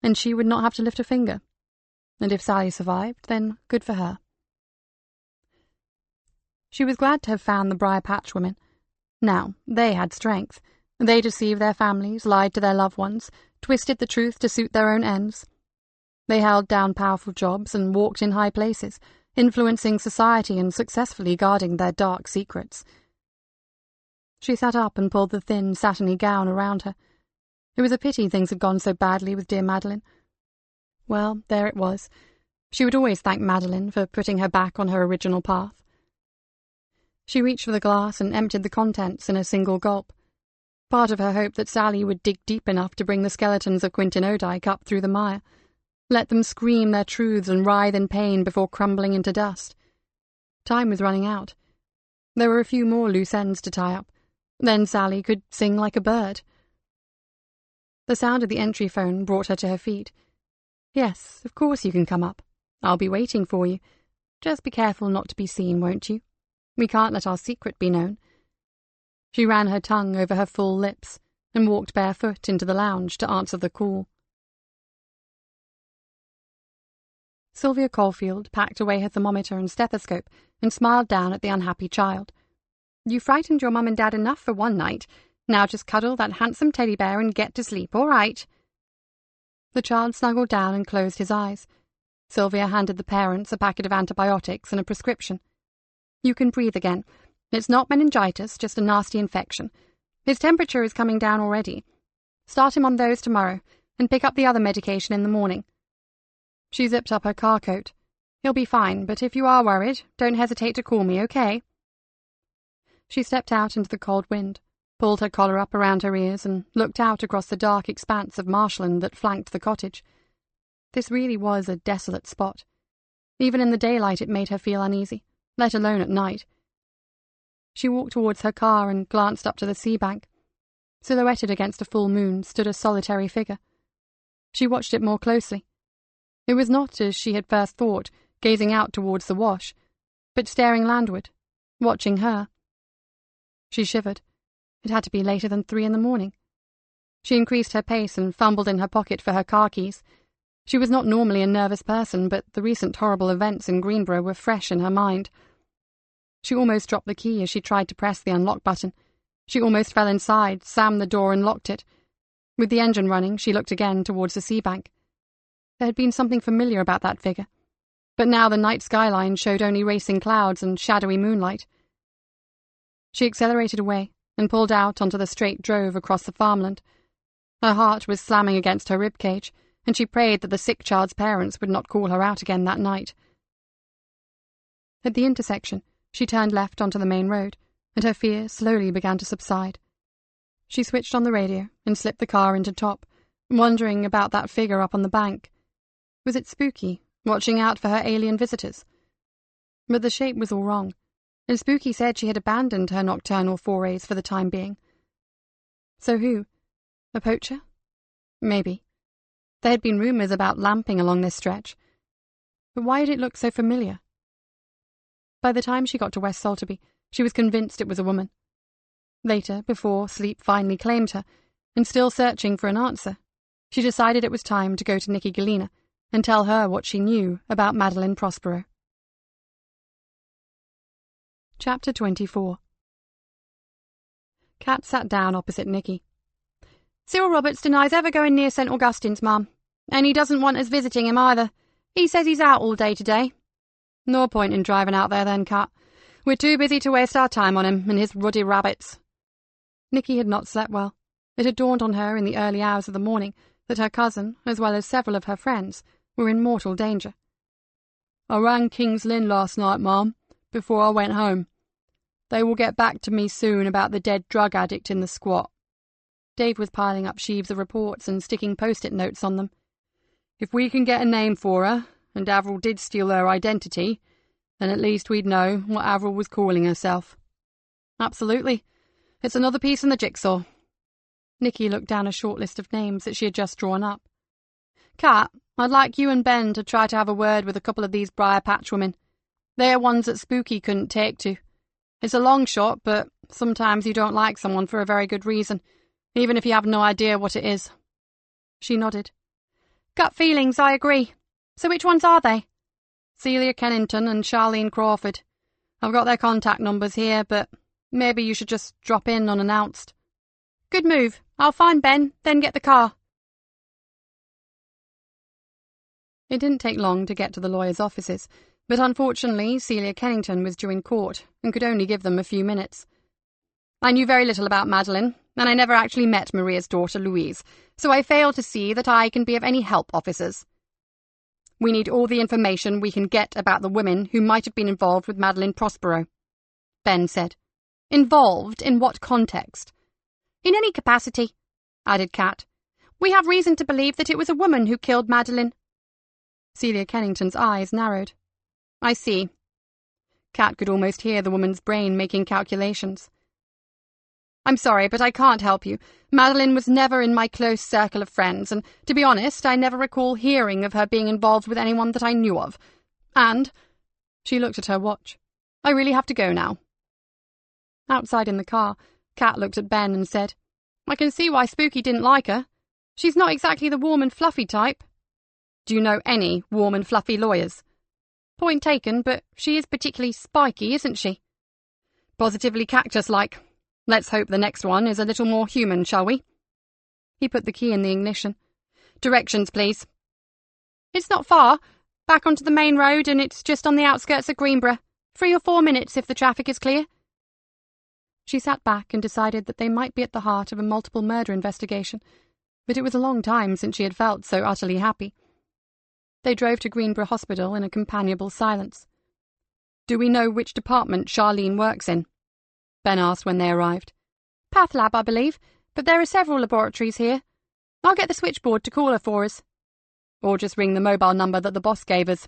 Speaker 6: and she would not have to lift a finger. And if Sally survived, then good for her. She was glad to have found the Briar Patch women. Now, they had strength. They deceived their families, lied to their loved ones, twisted the truth to suit their own ends. They held down powerful jobs and walked in high places, influencing society and successfully guarding their dark secrets. She sat up and pulled the thin, satiny gown around her. It was a pity things had gone so badly with dear Madeline. Well, there it was. She would always thank Madeline for putting her back on her original path. She reached for the glass and emptied the contents in a single gulp. Part of her hoped that Sally would dig deep enough to bring the skeletons of Quentin Odike up through the mire, let them scream their truths and writhe in pain before crumbling into dust. Time was running out. There were a few more loose ends to tie up. Then Sally could sing like a bird. The sound of the entry phone brought her to her feet. Yes, of course you can come up. I'll be waiting for you. Just be careful not to be seen, won't you? We can't let our secret be known. She ran her tongue over her full lips and walked barefoot into the lounge to answer the call. Sylvia Caulfield packed away her thermometer and stethoscope and smiled down at the unhappy child. You frightened your mum and dad enough for one night. Now just cuddle that handsome teddy bear and get to sleep, all right? The child snuggled down and closed his eyes. Sylvia handed the parents a packet of antibiotics and a prescription. You can breathe again. It's not meningitis, just a nasty infection. His temperature is coming down already. Start him on those tomorrow, and pick up the other medication in the morning. She zipped up her car coat. He'll be fine, but if you are worried, don't hesitate to call me, okay? She stepped out into the cold wind, pulled her collar up around her ears, and looked out across the dark expanse of marshland that flanked the cottage. This really was a desolate spot. Even in the daylight it made her feel uneasy, let alone at night. She walked towards her car and glanced up to the sea bank. Silhouetted against a full moon stood a solitary figure. She watched it more closely. It was not, as she had first thought, gazing out towards the wash, but staring landward, watching her. She shivered. It had to be later than 3 a.m. She increased her pace and fumbled in her pocket for her car keys. She was not normally a nervous person, but the recent horrible events in Greenborough were fresh in her mind. She almost dropped the key as she tried to press the unlock button. She almost fell inside, slammed the door and locked it. With the engine running, she looked again towards the sea bank. There had been something familiar about that figure, but now the night skyline showed only racing clouds and shadowy moonlight. She accelerated away and pulled out onto the straight drove across the farmland. Her heart was slamming against her ribcage, and she prayed that the sick child's parents would not call her out again that night. At the intersection, she turned left onto the main road, and her fear slowly began to subside. She switched on the radio and slipped the car into top, wondering about that figure up on the bank. Was it spooky, watching out for her alien visitors? But the shape was all wrong, and Spooky said she had abandoned her nocturnal forays for the time being. So who? A poacher? Maybe. There had been rumours about lamping along this stretch. But why did it look so familiar? By the time she got to West Salterby, she was convinced it was a woman. Later, before sleep finally claimed her, and still searching for an answer, she decided it was time to go to Nikki Galena and tell her what she knew about Madeline Prospero. Chapter 24. Kat sat down opposite Nikki. Cyril Roberts denies ever going near St. Augustine's, Mum. And he doesn't want us visiting him either. He says he's out all day today. No point in driving out there then, Kat.
Speaker 4: We're too busy to waste our time on him and his ruddy rabbits."
Speaker 6: Nikki had not slept well. It had dawned on her in the early hours of the morning that her cousin, as well as several of her friends, were in mortal danger.
Speaker 5: "I rang King's Lynn last night, Ma'am, before I went home. They will get back to me soon about the dead drug addict in the squat."
Speaker 6: Dave was piling up sheaves of reports and sticking post-it notes on them.
Speaker 5: "If we can get a name for her, and Avril did steal her identity, then at least we'd know what Avril was calling herself."
Speaker 4: "Absolutely. It's another piece in the jigsaw."
Speaker 6: Nikki looked down a short list of names that she had just drawn up.
Speaker 4: "Kat, I'd like you and Ben to try to have a word with a couple of these Briar Patch women. They're ones that Spooky couldn't take to. It's a long shot, but sometimes you don't like someone for a very good reason, even if you have no idea what it is."
Speaker 6: She nodded.
Speaker 4: "Gut feelings, I agree. So which ones are they?" "Celia Kennington and Charlene Crawford. I've got their contact numbers here, but maybe you should just drop in unannounced." "Good move. I'll find Ben, then get the car."
Speaker 6: It didn't take long to get to the lawyer's offices, but unfortunately Celia Kennington was due in court and could only give them a few minutes.
Speaker 4: "I knew very little about Madeline, and I never actually met Maria's daughter Louise, so I fail to see that I can be of any help, officers. We need all the information we can get about the women who might have been involved with Madeline Prospero," Ben said. "Involved in what context?" "In any capacity," added Kat. "We have reason to believe that it was a woman who killed Madeline."
Speaker 6: Celia Kennington's eyes narrowed.
Speaker 4: "I see." Kat could almost hear the woman's brain making calculations. "I'm sorry, but I can't help you. Madeline was never in my close circle of friends, and, to be honest, I never recall hearing of her being involved with anyone that I knew of. And," she looked at her watch, "I really have to go now."
Speaker 6: Outside in the car, Kat looked at Ben and said,
Speaker 4: "I can see why Spooky didn't like her. She's not exactly the warm and fluffy type." "Do you know any warm and fluffy lawyers?" "Point taken, but she is particularly spiky, isn't she?" "Positively cactus-like. Let's hope the next one is a little more human, shall we?"
Speaker 6: He put the key in the ignition.
Speaker 4: "Directions, please." "It's not far. Back onto the main road, and it's just on the outskirts of Greenborough. 3 or 4 minutes if the traffic is clear."
Speaker 6: She sat back and decided that they might be at the heart of a multiple murder investigation, but it was a long time since she had felt so utterly happy. They drove to Greenborough Hospital in a companionable silence.
Speaker 4: "Do we know which department Charlene works in?" Ben asked when they arrived. "Path lab, I believe, but there are several laboratories here. I'll get the switchboard to call her for us." "Or just ring the mobile number that the boss gave us,"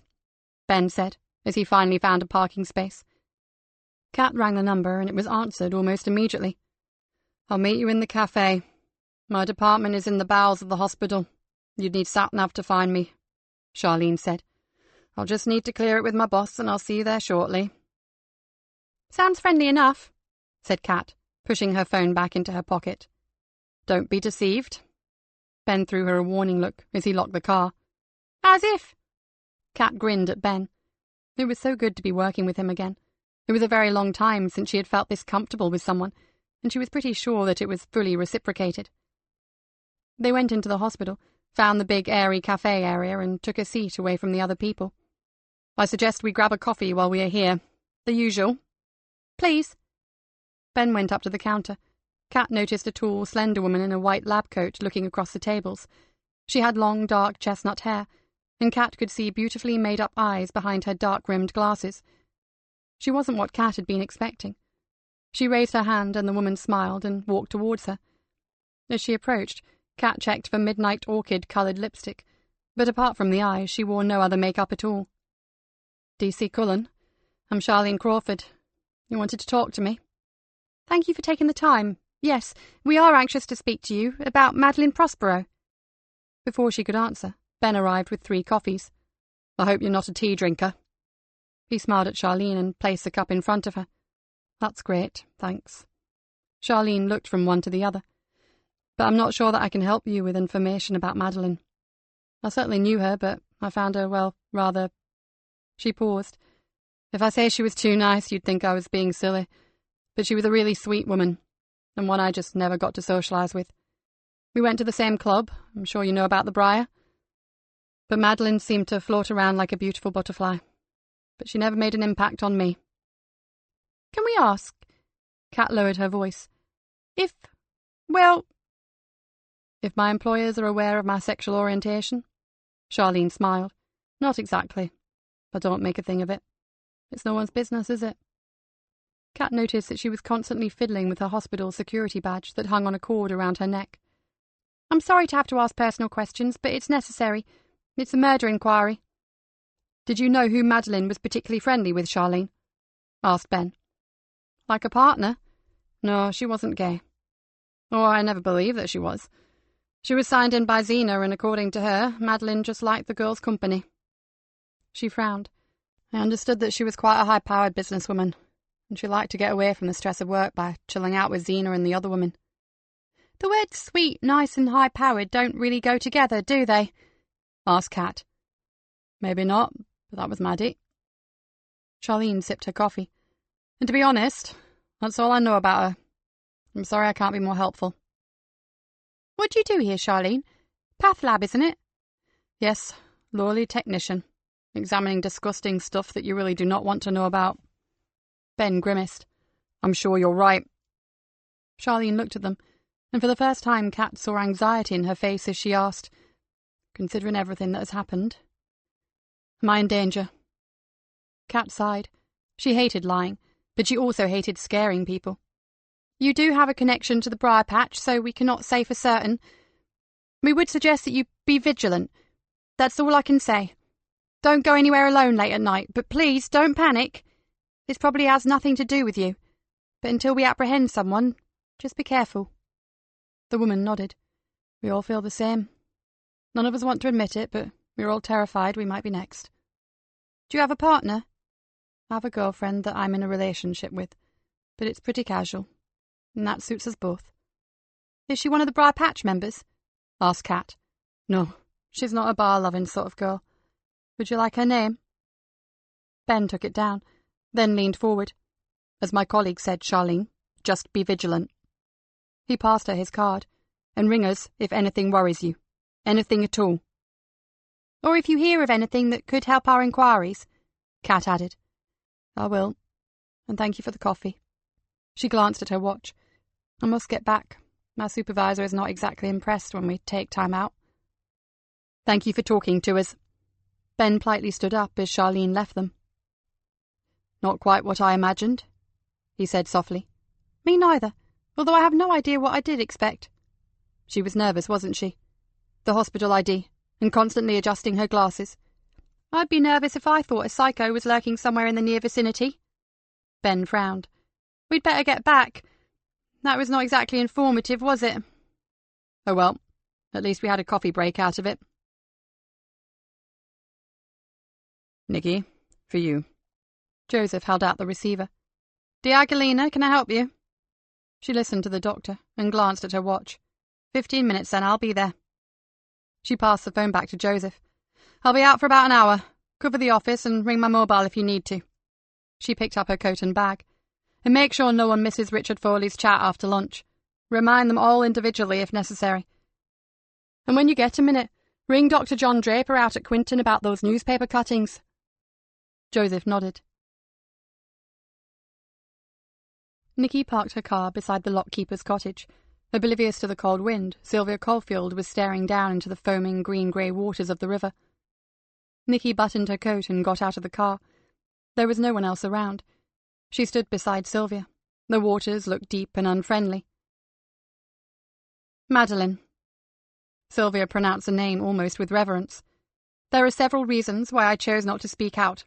Speaker 4: Ben said, as he finally found a parking space.
Speaker 6: Kat rang the number, and it was answered almost immediately.
Speaker 5: "I'll meet you in the cafe. My department is in the bowels of the hospital. You'd need sat-nav to find me," Charlene said. "I'll just need to clear it with my boss, and I'll see you there shortly."
Speaker 4: "Sounds friendly enough,"
Speaker 6: said Kat, pushing her phone back into her pocket.
Speaker 5: "Don't be deceived." Ben threw her a warning look as he locked the car.
Speaker 4: "As if."
Speaker 6: Kat grinned at Ben. It was so good to be working with him again. It was a very long time since she had felt this comfortable with someone, and she was pretty sure that it was fully reciprocated. They went into the hospital, found the big airy cafe area, and took a seat away from the other people.
Speaker 5: "I suggest we grab a coffee while we are here. The usual."
Speaker 4: "Please."
Speaker 6: Ben went up to the counter. Kat noticed a tall, slender woman in a white lab coat looking across the tables. She had long, dark chestnut hair, and Kat could see beautifully made-up eyes behind her dark-rimmed glasses. She wasn't what Kat had been expecting. She raised her hand, and the woman smiled and walked towards her. As she approached, Kat checked for midnight orchid-coloured lipstick, but apart from the eyes, she wore no other makeup at all.
Speaker 5: "D.C. Cullen. I'm Charlene Crawford. You wanted to talk to me?"
Speaker 4: "Thank you for taking the time. Yes, we are anxious to speak to you about Madeline Prospero."
Speaker 6: Before she could answer, Ben arrived with 3 coffees.
Speaker 5: "I hope you're not a tea drinker."
Speaker 6: He smiled at Charlene and placed a cup in front of her.
Speaker 5: "That's great, thanks." Charlene looked from one to the other. "But I'm not sure that I can help you with information about Madeline. I certainly knew her, but I found her, well, rather—" She paused. "If I say she was too nice, you'd think I was being silly. But she was a really sweet woman, and one I just never got to socialise with. We went to the same club. I'm sure you know about the Briar. But Madeline seemed to float around like a beautiful butterfly. But she never made an impact on me."
Speaker 6: I ask?
Speaker 3: Kat lowered her voice.
Speaker 6: If
Speaker 3: my employers are aware of my sexual orientation? Charlene smiled. Not exactly. But don't make a thing of it. It's no one's business, is it? Kat noticed that she was constantly fiddling with her hospital security badge that hung on a cord around her neck.
Speaker 6: I'm sorry to have to ask personal questions, but it's necessary. It's a murder inquiry.
Speaker 3: Did you know who Madeline was particularly friendly with, Charlene? Asked Ben. Like a partner? No, she wasn't gay. Or I never believed that she was. She was signed in by Zena, and according to her, Madeline just liked the girl's company. She frowned. I understood that she was quite a high-powered businesswoman, and she liked to get away from the stress of work by chilling out with Zena and the other women.
Speaker 6: The words sweet, nice and high-powered don't really go together, do they? Asked Kat.
Speaker 3: Maybe not, but that was Maddie. Charlene sipped her coffee. And to be honest, that's all I know about her. I'm sorry I can't be more helpful.
Speaker 6: What do you do here, Charlene? Path lab, isn't it?
Speaker 3: Yes, lowly technician, examining disgusting stuff that you really do not want to know about. Ben grimaced. I'm sure you're right. Charlene looked at them, and for the first time Kat saw anxiety in her face as she asked, considering everything that has happened, am I in danger? Kat sighed. She hated lying, but she also hated scaring people.
Speaker 6: You do have a connection to the briar patch, so we cannot say for certain. We would suggest that you be vigilant. That's all I can say. Don't go anywhere alone late at night, but please don't panic. This probably has nothing to do with you. But until we apprehend someone, just be careful.
Speaker 3: The woman nodded. We all feel the same. None of us want to admit it, but we're all terrified we might be next.
Speaker 6: Do you have a partner?
Speaker 3: I have a girlfriend that I'm in a relationship with, but it's pretty casual, and that suits us both.
Speaker 6: Is she one of the Briar Patch members?
Speaker 3: Asked Kat. No, she's not a bar-loving sort of girl. Would you like her name? Ben took it down, then leaned forward. As my colleague said, Charlene, just be vigilant. He passed her his card. And ring us if anything worries you. Anything at all.
Speaker 6: Or if you hear of anything that could help our inquiries,
Speaker 3: Kat added. I will. And thank you for the coffee. She glanced at her watch. I must get back. My supervisor is not exactly impressed when we take time out. Thank you for talking to us. Ben politely stood up as Charlene left them. Not quite what I imagined, he said softly.
Speaker 6: Me neither, although I have no idea what I did expect.
Speaker 3: She was nervous, wasn't she? The hospital ID, and constantly adjusting her glasses.
Speaker 6: I'd be nervous if I thought a psycho was lurking somewhere in the near vicinity.
Speaker 3: Ben frowned.
Speaker 6: We'd better get back. That was not exactly informative, was it?
Speaker 3: Oh well, at least we had a coffee break out of it. Nikki, for you. Joseph held out the receiver.
Speaker 6: Dear Galena, can I help you?
Speaker 3: She listened to the doctor and glanced at her watch.
Speaker 6: 15 minutes then, I'll be there.
Speaker 3: She passed the phone back to Joseph. I'll be out for about an hour. Cover the office and ring my mobile if you need to. She picked up her coat and bag. And make sure no one misses Richard Foley's chat after lunch. Remind them all individually if necessary. And when you get a minute, ring Dr. John Draper out at Quinton about those newspaper cuttings. Joseph nodded. Nikki parked her car beside the lockkeeper's cottage. Oblivious to the cold wind, Sylvia Caulfield was staring down into the foaming green-grey waters of the river. Nikki buttoned her coat and got out of the car. There was no one else around. She stood beside Sylvia. The waters looked deep and unfriendly. Madeline. Sylvia pronounced the name almost with reverence. There are several reasons why I chose not to speak out.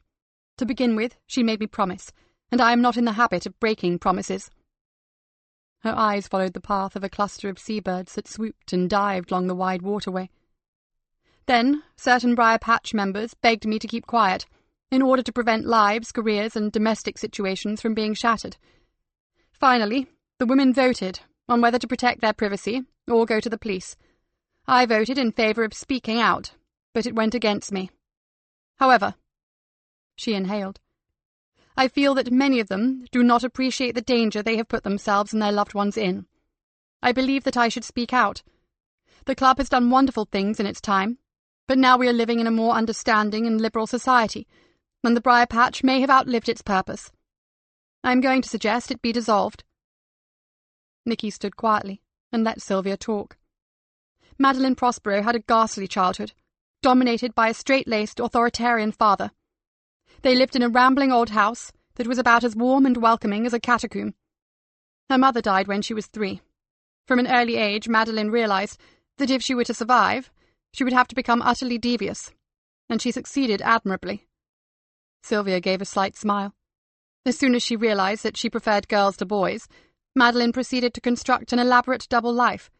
Speaker 3: To begin with, she made me promise, and I am not in the habit of breaking promises. Her eyes followed the path of a cluster of seabirds that swooped and dived along the wide waterway. Then, certain Briar Patch members begged me to keep quiet, in order to prevent lives, careers, and domestic situations from being shattered. Finally, the women voted on whether to protect their privacy or go to the police. I voted in favour of speaking out, but it went against me. However, she inhaled, I feel that many of them do not appreciate the danger they have put themselves and their loved ones in. I believe that I should speak out. The club has done wonderful things in its time, but now we are living in a more understanding and liberal society, and the Briar Patch may have outlived its purpose.
Speaker 6: I'm going to suggest it be dissolved." Nikki stood quietly and let Sylvia talk. Madeline Prospero had a ghastly childhood, dominated by a straight-laced, authoritarian father. They lived in a rambling old house that was about as warm and welcoming as a catacomb. Her mother died when she was 3. From an early age, Madeline realized that if she were to survive, she would have to become utterly devious, and she succeeded admirably. Sylvia gave a slight smile. As soon as she realized that she preferred girls to boys, Madeline proceeded to construct an elaborate double life.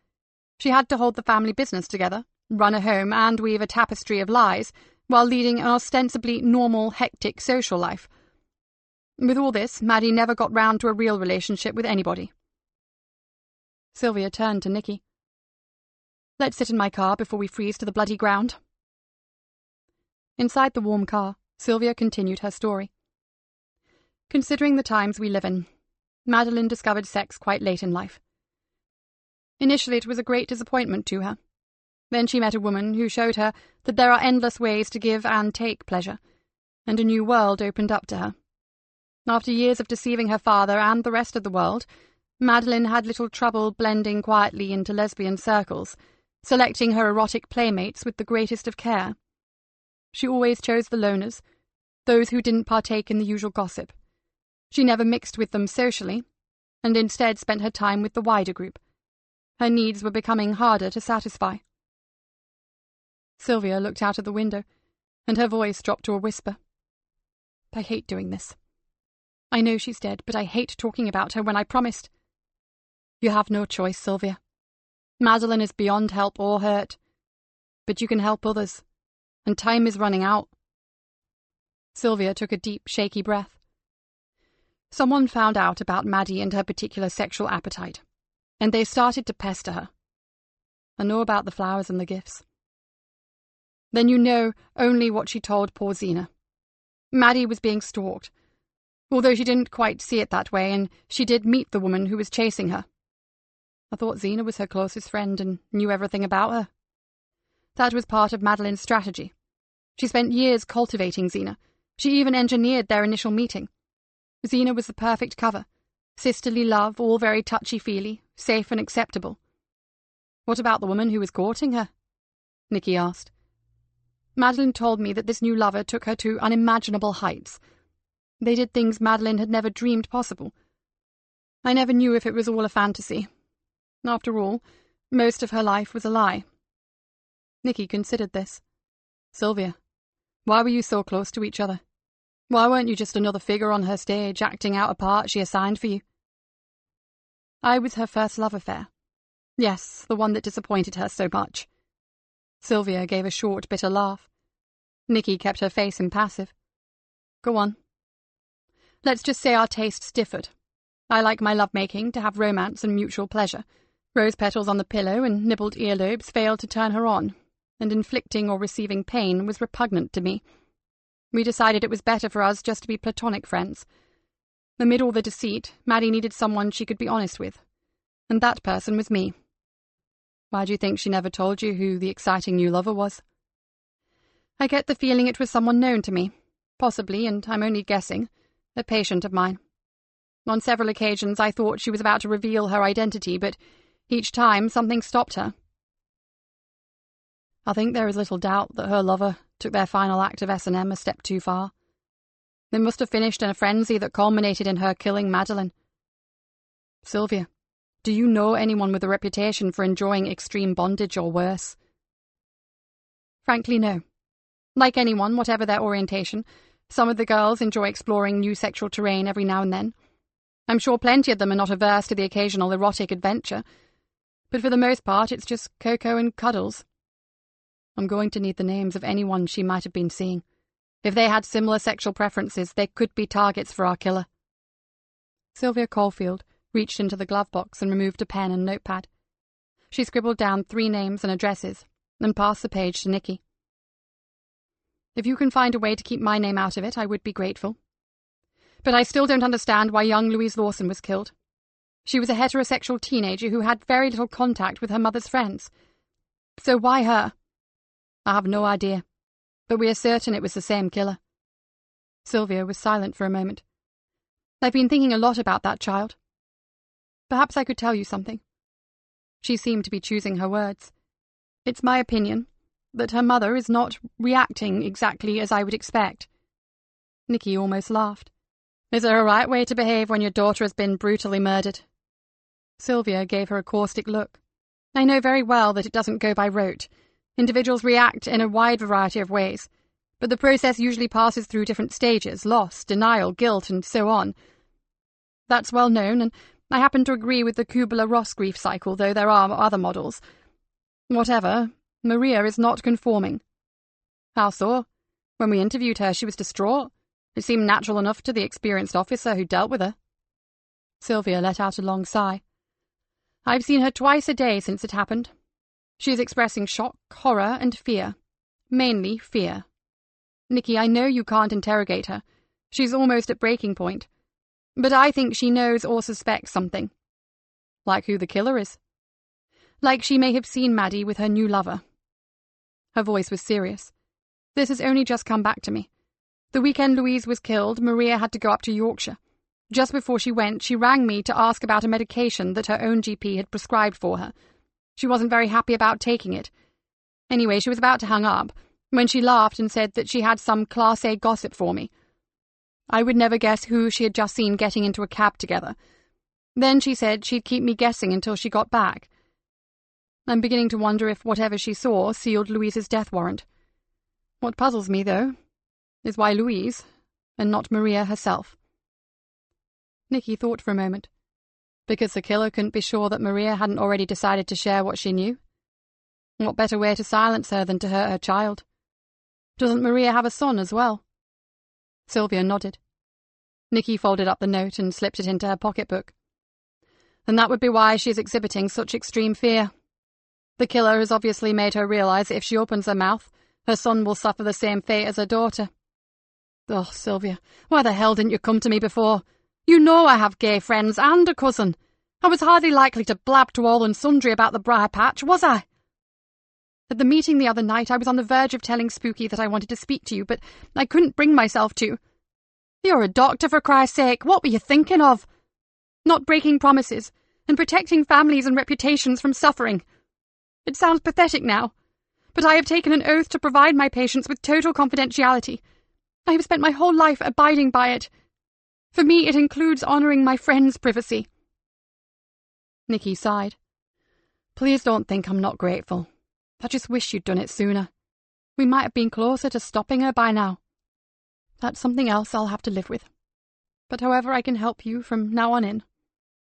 Speaker 6: She had to hold the family business together, run a home, and weave a tapestry of lies, while leading an ostensibly normal, hectic social life. With all this, Maddie never got round to a real relationship with anybody. Sylvia turned to Nikki. "Let's sit in my car before we freeze to the bloody ground." Inside the warm car, Sylvia continued her story. Considering the times we live in, Madeline discovered sex quite late in life. Initially, it was a great disappointment to her. Then she met a woman who showed her that there are endless ways to give and take pleasure, and a new world opened up to her. After years of deceiving her father and the rest of the world, Madeline had little trouble blending quietly into lesbian circles, selecting her erotic playmates with the greatest of care. She always chose the loners, those who didn't partake in the usual gossip. She never mixed with them socially, and instead spent her time with the wider group. Her needs were becoming harder to satisfy. Sylvia looked out of the window, and her voice dropped to a whisper. "I hate doing this. I know she's dead, but I hate talking about her when I promised." "You have no choice, Sylvia. Madeline is beyond help or hurt. But you can help others, and time is running out." Sylvia took a deep, shaky breath. Someone found out about Maddie and her particular sexual appetite, and they started to pester her. "I know about the flowers and the gifts." "Then you know only what she told poor Zena. Maddie was being stalked, although she didn't quite see it that way, and she did meet the woman who was chasing her. I thought Zena was her closest friend and knew everything about her. That was part of Madeline's strategy. She spent years cultivating Zena. She even engineered their initial meeting. Zena was the perfect cover. Sisterly love, all very touchy-feely, safe and acceptable." "What about the woman who was courting her?" Nikki asked. "Madeline told me that this new lover took her to unimaginable heights. They did things Madeline had never dreamed possible. I never knew if it was all a fantasy. After all, most of her life was a lie." Nikki considered this. "Sylvia, why were you so close to each other? Why weren't you just another figure on her stage, acting out a part she assigned for you?" "I was her first love affair. Yes, the one that disappointed her so much." Sylvia gave a short, bitter laugh. Nikki kept her face impassive. "Go on." "Let's just say our tastes differed. I like my lovemaking to have romance and mutual pleasure. Rose petals on the pillow and nibbled earlobes failed to turn her on, and inflicting or receiving pain was repugnant to me. We decided it was better for us just to be platonic friends. Amid all the deceit, Maddie needed someone she could be honest with, and that person was me." "Why do you think she never told you who the exciting new lover was?" "I get the feeling it was someone known to me, possibly, and I'm only guessing, a patient of mine. On several occasions I thought she was about to reveal her identity, but each time something stopped her." "I think there is little doubt that her lover took their final act of S&M a step too far. They must have finished in a frenzy that culminated in her killing Madeline. Sylvia, do you know anyone with a reputation for enjoying extreme bondage or worse?" "Frankly, no. Like anyone, whatever their orientation, some of the girls enjoy exploring new sexual terrain every now and then. I'm sure plenty of them are not averse to the occasional erotic adventure, but for the most part it's just cocoa and cuddles. I'm going to need the names of anyone she might have been seeing. If they had similar sexual preferences, they could be targets for our killer." Sylvia Caulfield reached into the glove box and removed a pen and notepad. She scribbled down 3 names and addresses, and passed the page to Nikki. "If you can find a way to keep my name out of it, I would be grateful. But I still don't understand why young Louise Lawson was killed. She was a heterosexual teenager who had very little contact with her mother's friends. So why her?" "I have no idea, but we are certain it was the same killer." Sylvia was silent for a moment. I've been thinking a lot about that child. Perhaps I could tell you something." She seemed to be choosing her words. "It's my opinion that her mother is not reacting exactly as I would expect." Nikki almost laughed. "Is there a right way to behave when your daughter has been brutally murdered?" Sylvia gave her a caustic look. "I know very well that it doesn't go by rote. Individuals react in a wide variety of ways, but the process usually passes through different stages: loss, denial, guilt, and so on. That's well known, and I happen to agree with the Kubler-Ross grief cycle, though there are other models. Whatever, Maria is not conforming." "How so? When we interviewed her, she was distraught. It seemed natural enough to the experienced officer who dealt with her." Sylvia let out a long sigh. "I've seen her twice a day since it happened. She is expressing shock, horror, and fear. Mainly fear. Nikki, I know you can't interrogate her. She's almost at breaking point. But I think she knows or suspects something." "Like who the killer is?" "Like she may have seen Maddie with her new lover." Her voice was serious. "This has only just come back to me. The weekend Louise was killed, Maria had to go up to Yorkshire. Just before she went, she rang me to ask about a medication that her own GP had prescribed for her. She wasn't very happy about taking it. Anyway, she was about to hang up, when she laughed and said that she had some Class A gossip for me. I would never guess who she had just seen getting into a cab together. Then she said she'd keep me guessing until she got back. I'm beginning to wonder if whatever she saw sealed Louise's death warrant. What puzzles me, though, is why Louise, and not Maria herself." Nikki thought for a moment. Because the killer couldn't be sure that Maria hadn't already decided to share what she knew? What better way to silence her than to hurt her child? Doesn't Maria have a son as well? Sylvia nodded. Nikki folded up the note and slipped it into her pocketbook. "Then that would be why she is exhibiting such extreme fear. The killer has obviously made her realize that if she opens her mouth, her son will suffer the same fate as her daughter." "Oh, Sylvia, why the hell didn't you come to me before? You know I have gay friends and a cousin. I was hardly likely to blab to all and sundry about the briar patch, was I? At the meeting the other night, I was on the verge of telling Spooky that I wanted to speak to you, but I couldn't bring myself to. You're a doctor, for Christ's sake. What were you thinking of? Not breaking promises and protecting families and reputations from suffering. It sounds pathetic now, but I have taken an oath to provide my patients with total confidentiality. I have spent my whole life abiding by it. For me, it includes honouring my friends' privacy." Nikki sighed. "Please don't think I'm not grateful. I just wish you'd done it sooner. We might have been closer to stopping her by now. That's something else I'll have to live with. But however I can help you from now on in,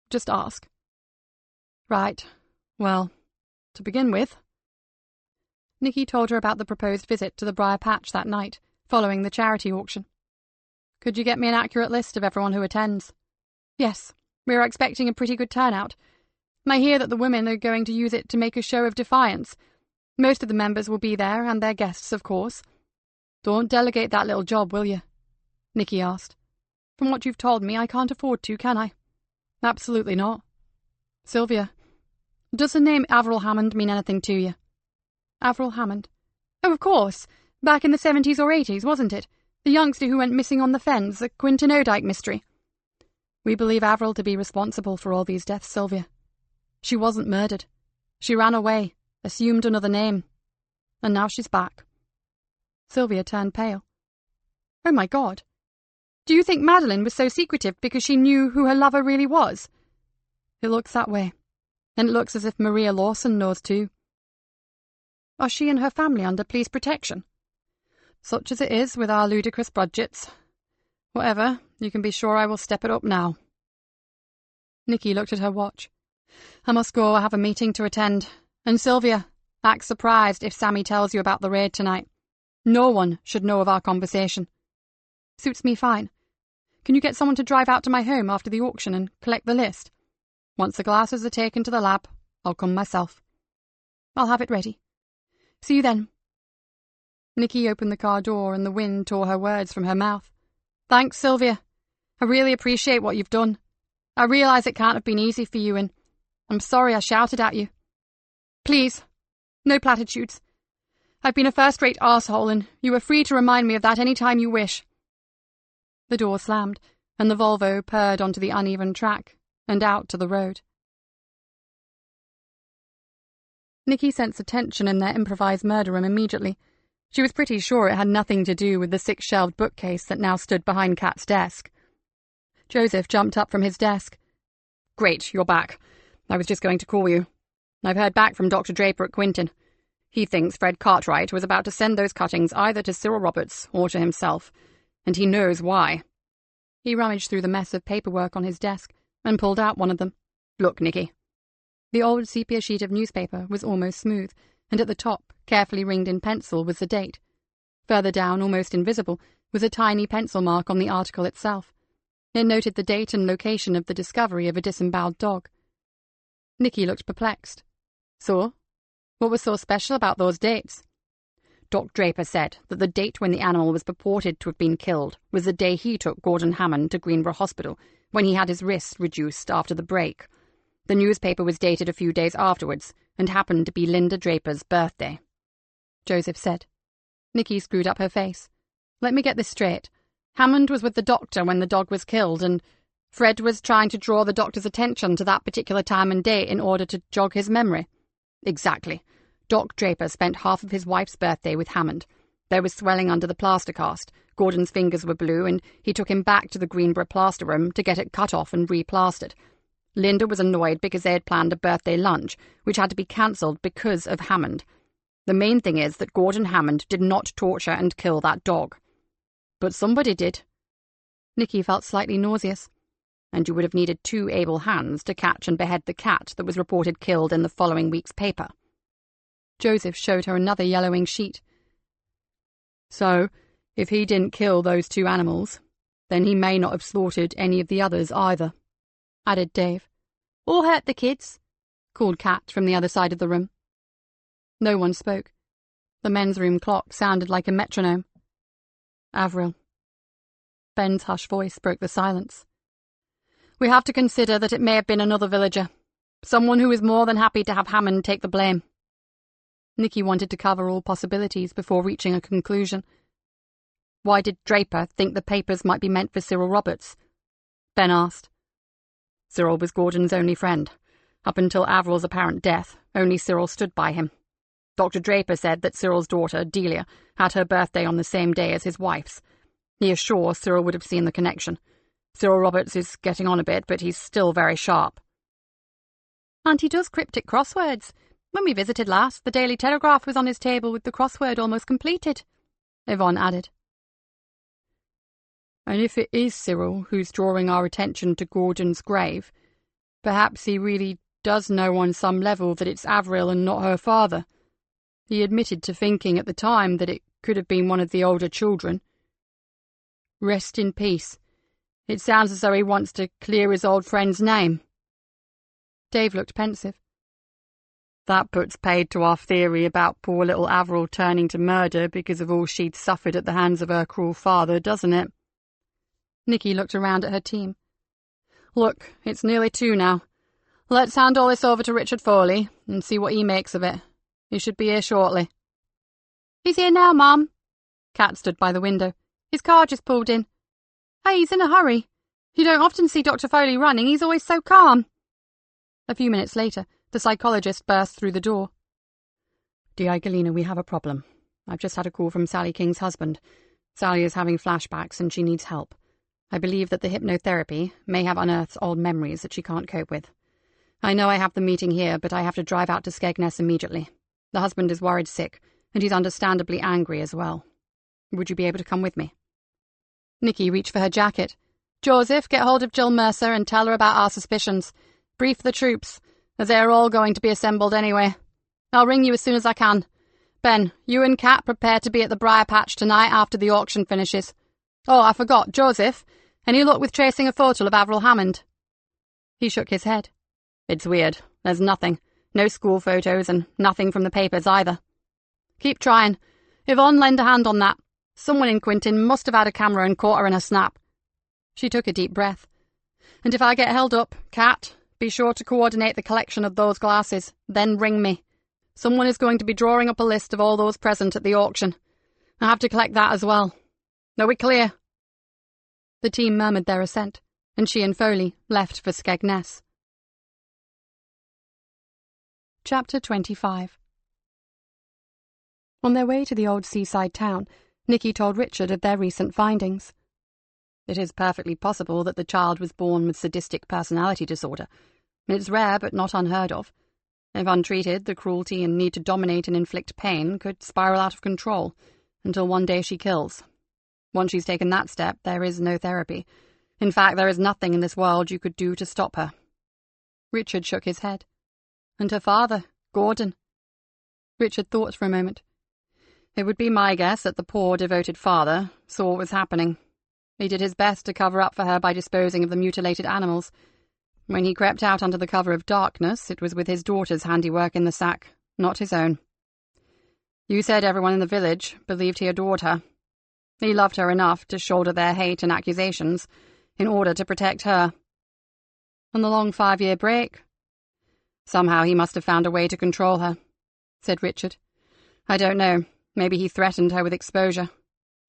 Speaker 6: just ask." "Right. Well, to begin with..." Nikki told her about the proposed visit to the Briar Patch that night, following the charity auction. "Could you get me an accurate list of everyone who attends?" "Yes, we are expecting a pretty good turnout. I hear that the women are going to use it to make a show of defiance. Most of the members will be there, and their guests, of course." "Don't delegate that little job, will you?" Nikki asked. "From what you've told me, I can't afford to, can I?" "Absolutely not." "Sylvia, does the name Avril Hammond mean anything to you?" "Avril Hammond? Oh, of course. Back in the 70s or 80s, wasn't it? The youngster who went missing on the Fens, the Quinton O'Dyke mystery." "We believe Avril to be responsible for all these deaths, Sylvia. She wasn't murdered. She ran away, assumed another name. And now she's back." Sylvia turned pale. "Oh my God. Do you think Madeline was so secretive because she knew who her lover really was?" "It looks that way. And it looks as if Maria Lawson knows too." "Are she and her family under police protection?" "Such as it is with our ludicrous budgets. Whatever, you can be sure I will step it up now." Nikki looked at her watch. "I must go. I have a meeting to attend. And Sylvia, act surprised if Sammy tells you about the raid tonight. No one should know of our conversation." "Suits me fine. Can you get someone to drive out to my home after the auction and collect the list? Once the glasses are taken to the lab, I'll come myself." "I'll have it ready. See you then." Nikki opened the car door and the wind tore her words from her mouth. "Thanks, Sylvia. I really appreciate what you've done. I realise it can't have been easy for you, and I'm sorry I shouted at you. Please, no platitudes. I've been a first-rate arsehole, and you are free to remind me of that any time you wish." The door slammed, and the Volvo purred onto the uneven track and out to the road. Nikki sensed a tension in their improvised murder room immediately. She was pretty sure it had nothing to do with the 6-shelved bookcase that now stood behind Kat's desk. Joseph jumped up from his desk. "Great, you're back. I was just going to call you. I've heard back from Dr. Draper at Quinton. He thinks Fred Cartwright was about to send those cuttings either to Cyril Roberts or to himself, and he knows why." He rummaged through the mess of paperwork on his desk and pulled out one of them. "Look, Nikki." The old sepia sheet of newspaper was almost smooth, and at the top, carefully ringed in pencil, was the date. Further down, almost invisible, was a tiny pencil mark on the article itself. It noted the date and location of the discovery of a disemboweled dog. Nikki looked perplexed. So? What was so special about those dates? Doc Draper said that the date when the animal was purported to have been killed was the day he took Gordon Hammond to Greenborough Hospital, when he had his wrist reduced after the break. The newspaper was dated a few days afterwards, and happened to be Linda Draper's birthday, Joseph said. Nikki screwed up her face. "Let me get this straight. Hammond was with the doctor when the dog was killed, and Fred was trying to draw the doctor's attention to that particular time and date in order to jog his memory." "Exactly. Doc Draper spent half of his wife's birthday with Hammond. There was swelling under the plaster cast. Gordon's fingers were blue, and he took him back to the Greenborough plaster room to get it cut off and replastered. Linda was annoyed because they had planned a birthday lunch, which had to be cancelled because of Hammond. The main thing is that Gordon Hammond did not torture and kill that dog. But somebody did." Nikki felt slightly nauseous. "And you would have needed 2 able hands to catch and behead the cat that was reported killed in the following week's paper." Joseph showed her another yellowing sheet. "So, if he didn't kill those 2 animals, then he may not have slaughtered any of the others either," added Dave. "Or hurt the kids," called Kat from the other side of the room. No one spoke. The men's room clock sounded like a metronome. "Avril." Ben's hushed voice broke the silence. "We have to consider that it may have been another villager. Someone who is more than happy to have Hammond take the blame." Nikki wanted to cover all possibilities before reaching a conclusion. "Why did Draper think the papers might be meant for Cyril Roberts?" Ben asked. "Cyril was Gordon's only friend. Up until Avril's apparent death, only Cyril stood by him. Dr. Draper said that Cyril's daughter, Delia, had her birthday on the same day as his wife's. He is sure Cyril would have seen the connection. Cyril Roberts is getting on a bit, but he's still very sharp." "And he does cryptic crosswords. When we visited last, the Daily Telegraph was on his table with the crossword almost completed," Yvonne added. "And if it is Cyril who's drawing our attention to Gordon's grave, perhaps he really does know on some level that it's Avril and not her father. He admitted to thinking at the time that it could have been one of the older children. Rest in peace. It sounds as though he wants to clear his old friend's name." Dave looked pensive. "That puts paid to our theory about poor little Avril turning to murder because of all she'd suffered at the hands of her cruel father, doesn't it?" Nikki looked around at her team. "Look, it's nearly 2 now. Let's hand all this over to Richard Foley and see what he makes of it. He should be here shortly." "He's here now, Mum." Kat stood by the window. "His car just pulled in. Hey, he's in a hurry. You don't often see Dr. Foley running. He's always so calm." A few minutes later, the psychologist burst through the door. "D.I. Galena, we have a problem. I've just had a call from Sally King's husband. Sally is having flashbacks and she needs help. I believe that the hypnotherapy may have unearthed old memories that she can't cope with. I know I have the meeting here, but I have to drive out to Skegness immediately. The husband is worried sick, and he's understandably angry as well. Would you be able to come with me?" Nikki reached for her jacket. "Joseph, get hold of Jill Mercer and tell her about our suspicions. Brief the troops, as they are all going to be assembled anyway. I'll ring you as soon as I can. Ben, you and Kat prepare to be at the Briar Patch tonight after the auction finishes. Oh, I forgot, Joseph, any luck with tracing a photo of Avril Hammond?" He shook his head. "It's weird. There's nothing. No school photos and nothing from the papers either." "Keep trying. Yvonne, lend a hand on that. Someone in Quinton must have had a camera and caught her in a snap." She took a deep breath. "And if I get held up, Kat, be sure to coordinate the collection of those glasses. Then ring me. Someone is going to be drawing up a list of all those present at the auction. I have to collect that as well. Are we clear?" The team murmured their assent, and she and Foley left for Skegness. Chapter 25. On their way to the old seaside town, Nikki told Richard of their recent findings. It is perfectly possible that the child was born with sadistic personality disorder. It's rare but not unheard of. If untreated, the cruelty and need to dominate and inflict pain could spiral out of control, until one day she kills. Once she's taken that step, there is no therapy. In fact, there is nothing in this world you could do to stop her. Richard shook his head. And her father, Gordon. Richard thought for a moment. It would be my guess that the poor, devoted father saw what was happening. He did his best to cover up for her by disposing of the mutilated animals. When he crept out under the cover of darkness, it was with his daughter's handiwork in the sack, not his own. You said everyone in the village believed he adored her. He loved her enough to shoulder their hate and accusations in order to protect her. And the long 5-year break? Somehow he must have found a way to control her, said Richard. I don't know. Maybe he threatened her with exposure.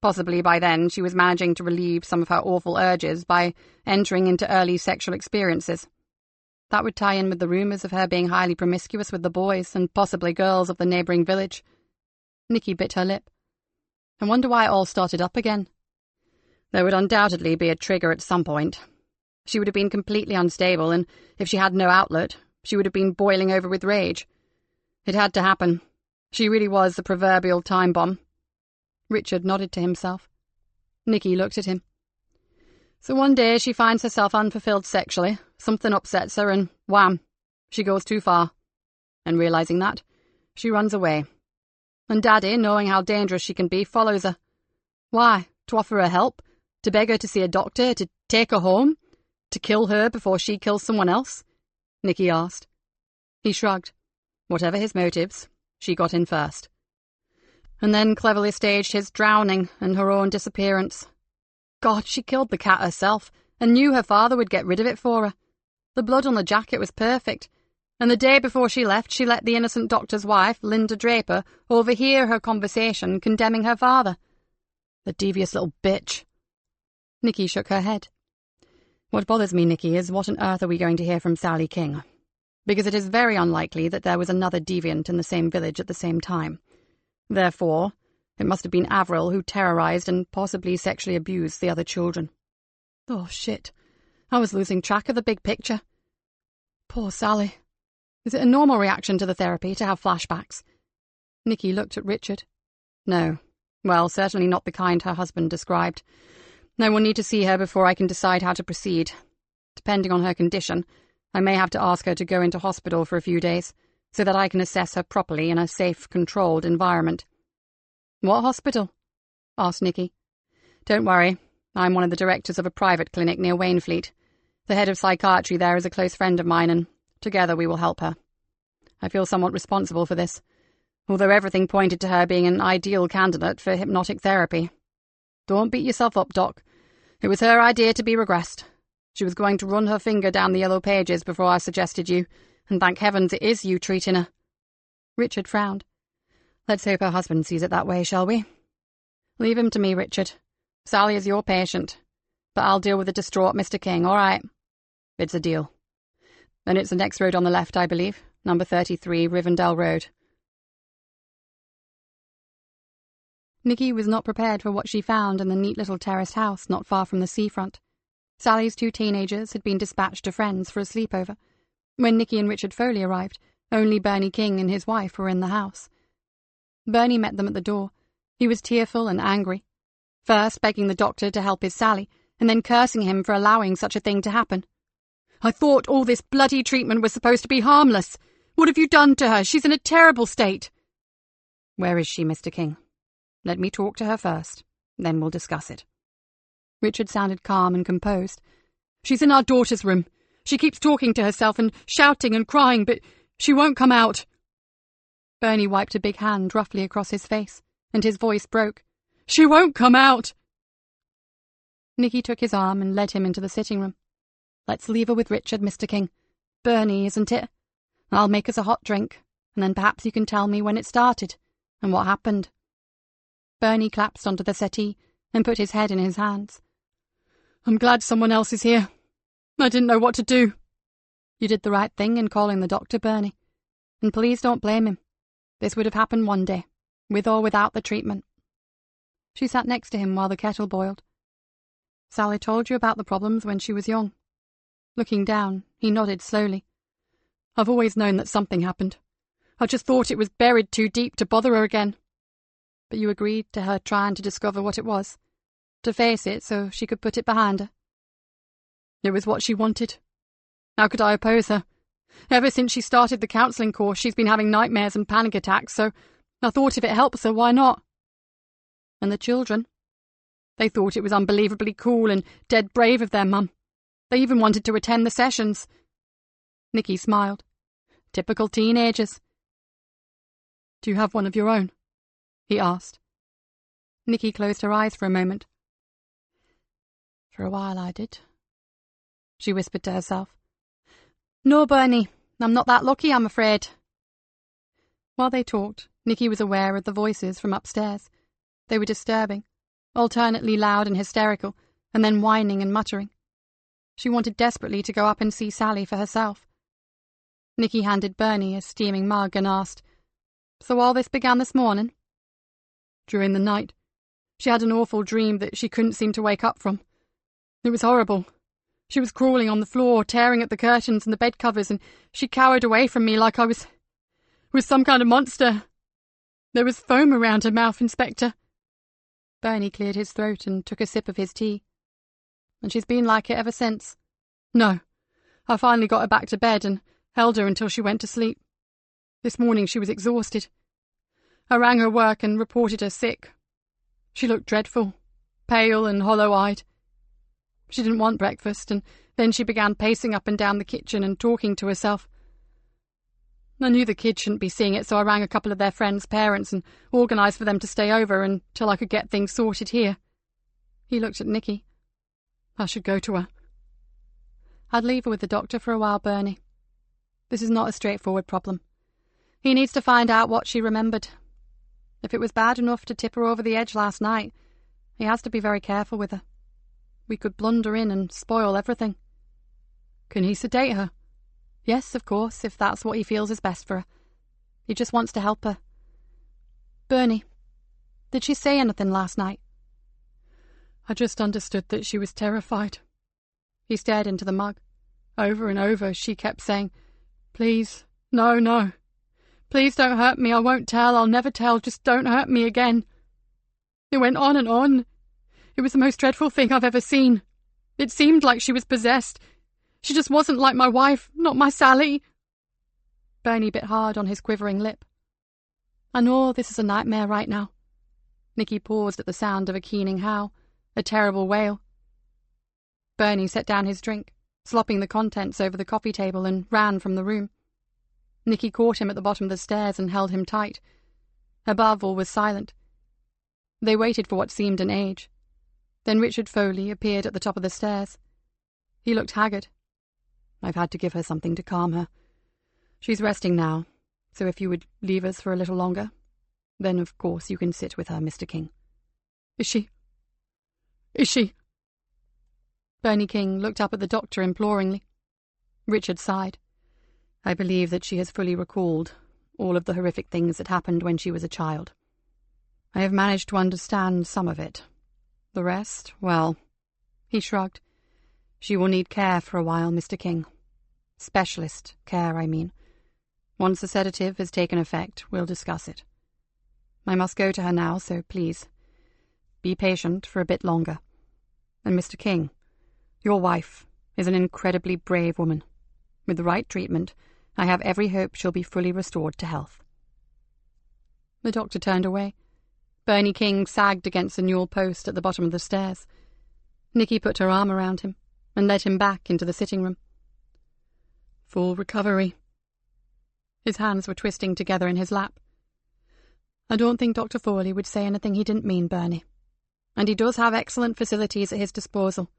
Speaker 6: Possibly by then she was managing to relieve some of her awful urges by entering into early sexual experiences. That would tie in with the rumours of her being highly promiscuous with the boys and possibly girls of the neighbouring village. Nikki bit her lip. I wonder why it all started up again. There would undoubtedly be a trigger at some point. She would have been completely unstable, and if she had no outlet, she would have been boiling over with rage. It had to happen. She really was the proverbial time bomb. Richard nodded to himself. Nikki looked at him. So one day she finds herself unfulfilled sexually, something upsets her, and wham, she goes too far. And realising that, she runs away. And Daddy, knowing how dangerous she can be, follows her. Why? To offer her help? To beg her to see a doctor? To take her home? To kill her before she kills someone else? Nikki asked. He shrugged. Whatever his motives, she got in first. And then cleverly staged his drowning and her own disappearance. God, she killed the cat herself, and knew her father would get rid of it for her. The blood on the jacket was perfect, and the day before she left she let the innocent doctor's wife, Linda Draper, overhear her conversation condemning her father. The devious little bitch. Nikki shook her head. What bothers me, Nikki, is what on earth are we going to hear from Sally King? Because it is very unlikely that there was another deviant in the same village at the same time. Therefore, it must have been Avril who terrorised and possibly sexually abused the other children. Oh, shit. I was losing track of the big picture. Poor Sally. Is it a normal reaction to the therapy to have flashbacks? Nikki looked at Richard. No. Well, certainly not the kind her husband described. I will need to see her before I can decide how to proceed. Depending on her condition, I may have to ask her to go into hospital for a few days, so that I can assess her properly in a safe, controlled environment. What hospital? Asked Nikki. Don't worry. I'm one of the directors of a private clinic near Wainfleet. The head of psychiatry there is a close friend of mine, and together we will help her. I feel somewhat responsible for this, although everything pointed to her being an ideal candidate for hypnotic therapy. Don't beat yourself up, Doc. It was her idea to be regressed. She was going to run her finger down the yellow pages before I suggested you, and thank heavens it is you treating her. Richard frowned. Let's hope her husband sees it that way, shall we? Leave him to me, Richard. Sally is your patient, but I'll deal with the distraught Mr. King, all right? It's a deal. Then it's the next road on the left, I believe, number 33, Rivendell Road. Nikki was not prepared for what she found in the neat little terraced house not far from the seafront. Sally's 2 teenagers had been dispatched to friends for a sleepover. When Nikki and Richard Foley arrived, only Bernie King and his wife were in the house. Bernie met them at the door. He was tearful and angry, first begging the doctor to help his Sally, and then cursing him for allowing such a thing to happen. I thought all this bloody treatment was supposed to be harmless. What have you done to her? She's in a terrible state. Where is she, Mr. King? Let me talk to her first, then we'll discuss it. Richard sounded calm and composed. She's in our daughter's room. She keeps talking to herself and shouting and crying, but she won't come out. Bernie wiped a big hand roughly across his face, and his voice broke. She won't come out! Nikki took his arm and led him into the sitting room. Let's leave her with Richard, Mr. King. Bernie, isn't it? I'll make us a hot drink, and then perhaps you can tell me when it started, and what happened. Bernie collapsed onto the settee and put his head in his hands.
Speaker 5: I'm glad someone else is here. I didn't know what to do.
Speaker 6: You did the right thing in calling the doctor, Bernie. And please don't blame him. This would have happened one day, with or without the treatment. She sat next to him while the kettle boiled. Sally told you about the problems when she was young. Looking down, he nodded slowly.
Speaker 5: I've always known that something happened. I just thought it was buried too deep to bother her again.
Speaker 6: But you agreed to her trying to discover what it was, to face it so she could put it behind her.
Speaker 5: It was what she wanted. How could I oppose her? Ever since she started the counselling course, she's been having nightmares and panic attacks, so I thought if it helps her, why not?
Speaker 6: And the children?
Speaker 5: They thought it was unbelievably cool and dead brave of their mum. They even wanted to attend the sessions.
Speaker 6: Nikki smiled.
Speaker 5: Typical teenagers. Do you have one of your own? He asked.
Speaker 6: Nikki closed her eyes for a moment. For a while I did, she whispered to herself.
Speaker 5: No, Bernie, I'm not that lucky, I'm afraid.
Speaker 6: While they talked, Nikki was aware of the voices from upstairs. They were disturbing, alternately loud and hysterical, and then whining and muttering. She wanted desperately to go up and see Sally for herself. Nikki handed Bernie a steaming mug and asked, "So all this began this morning?"
Speaker 5: During the night. She had an awful dream that she couldn't seem to wake up from. It was horrible. She was crawling on the floor, tearing at the curtains and the bed covers, and she cowered away from me like I was some kind of monster. There was foam around her mouth, Inspector.
Speaker 6: Bernie cleared his throat and took a sip of his tea. And she's been like it ever since?
Speaker 5: No. I finally got her back to bed and held her until she went to sleep. This morning she was exhausted. I rang her work and reported her sick. She looked dreadful, pale and hollow-eyed. She didn't want breakfast, and then she began pacing up and down the kitchen and talking to herself. I knew the kids shouldn't be seeing it, so I rang a couple of their friends' parents and organised for them to stay over until I could get things sorted here.
Speaker 6: He looked at Nikki.
Speaker 5: I should go to her.
Speaker 6: I'd leave her with the doctor for a while, Bernie. This is not a straightforward problem. He needs to find out what she remembered. If it was bad enough to tip her over the edge last night, he has to be very careful with her. We could blunder in and spoil everything.
Speaker 5: Can he sedate her?
Speaker 6: Yes, of course, if that's what he feels is best for her. He just wants to help her. Bernie, did she say anything last night?
Speaker 5: I just understood that she was terrified.
Speaker 6: He stared into the mug.
Speaker 5: Over and over she kept saying, "Please, no, no. Please don't hurt me, I won't tell, I'll never tell, just don't hurt me again." It went on and on. It was the most dreadful thing I've ever seen. It seemed like she was possessed. She just wasn't like my wife, not my Sally.
Speaker 6: Bernie bit hard on his quivering lip. I know this is a nightmare right now. Nikki paused at the sound of a keening howl, a terrible wail. Bernie set down his drink, slopping the contents over the coffee table, and ran from the room. Nikki caught him at the bottom of the stairs and held him tight. Above, all was silent. They waited for what seemed an age. Then Richard Foley appeared at the top of the stairs. He looked haggard. I've had to give her something to calm her. She's resting now, so if you would leave us for a little longer, then of course you can sit with her, Mr. King.
Speaker 5: Is she?
Speaker 6: Bernie King looked up at the doctor imploringly. Richard sighed. I believe that she has fully recalled all of the horrific things that happened when she was a child. I have managed to understand some of it. The rest, well, he shrugged. She will need care for a while, Mr. King. Specialist care, I mean. Once the sedative has taken effect, we'll discuss it. I must go to her now, so please, be patient for a bit longer. And Mr. King, your wife is an incredibly brave woman. With the right treatment, I have every hope she'll be fully restored to health. The doctor turned away. Bernie King sagged against the newel post at the bottom of the stairs. Nikki put her arm around him and led him back into the sitting room.
Speaker 5: Full recovery.
Speaker 6: His hands were twisting together in his lap. I don't think Dr. Foley would say anything he didn't mean, Bernie. And he does have excellent facilities at his disposal.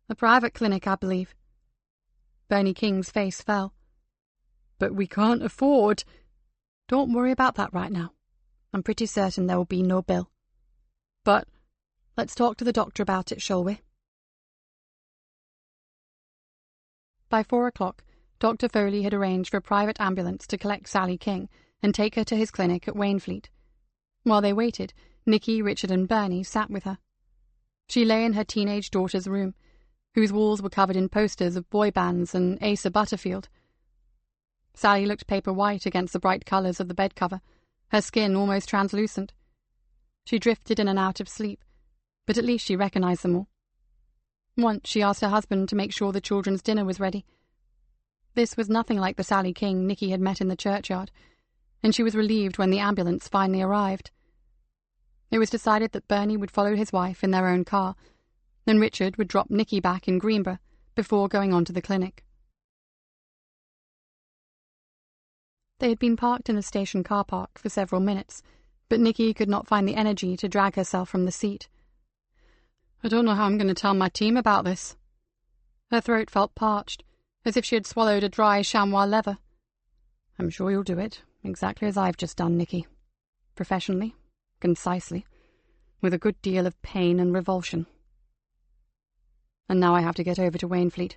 Speaker 6: A private clinic, I believe. Bernie King's face fell.
Speaker 5: But we can't afford...
Speaker 6: Don't worry about that right now. I'm pretty certain there will be no bill.
Speaker 5: But...
Speaker 6: Let's talk to the doctor about it, shall we? By 4 o'clock, Dr. Foley had arranged for a private ambulance to collect Sally King and take her to his clinic at Waynfleet. While they waited, Nikki, Richard and Bernie sat with her. She lay in her teenage daughter's room, whose walls were covered in posters of boy bands and Asa Butterfield. Sally looked paper white against the bright colours of the bed cover, her skin almost translucent. She drifted in and out of sleep, but at least she recognised them all. Once she asked her husband to make sure the children's dinner was ready. This was nothing like the Sally King Nikki had met in the churchyard, and she was relieved when the ambulance finally arrived. It was decided that Bernie would follow his wife in their own car, and Richard would drop Nikki back in Greenborough before going on to the clinic. They had been parked in the station car park for several minutes, but Nikki could not find the energy to drag herself from the seat.
Speaker 5: I don't know how I'm going to tell my team about this.
Speaker 6: Her throat felt parched, as if she had swallowed a dry chamois leather.
Speaker 3: I'm sure you'll do it, exactly as I've just done, Nikki. Professionally, concisely, with a good deal of pain and revulsion. And now I have to get over to Waynfleet.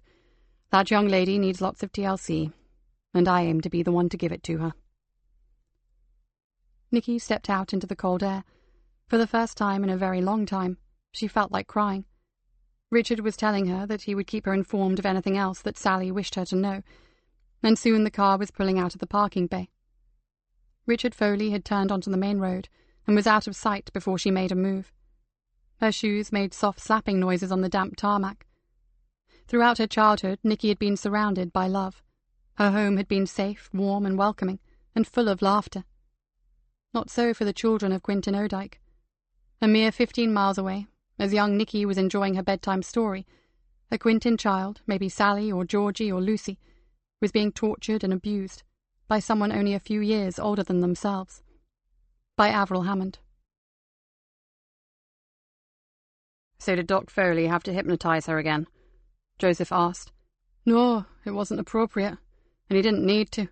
Speaker 3: That young lady needs lots of TLC, and I aim to be the one to give it to her.
Speaker 6: Nikki stepped out into the cold air. For the first time in a very long time, she felt like crying. Richard was telling her that he would keep her informed of anything else that Sally wished her to know, and soon the car was pulling out of the parking bay. Richard Foley had turned onto the main road and was out of sight before she made a move. Her shoes made soft slapping noises on the damp tarmac. Throughout her childhood, Nikki had been surrounded by love. Her home had been safe, warm and welcoming, and full of laughter. Not so for the children of Quintin Odyke. A mere 15 miles away, as young Nikki was enjoying her bedtime story, a Quintin child, maybe Sally or Georgie or Lucy, was being tortured and abused by someone only a few years older than themselves. By Avril Hammond.
Speaker 3: So did Doc Foley have to hypnotise her again? Joseph asked.
Speaker 5: No, it wasn't appropriate, and he didn't need to.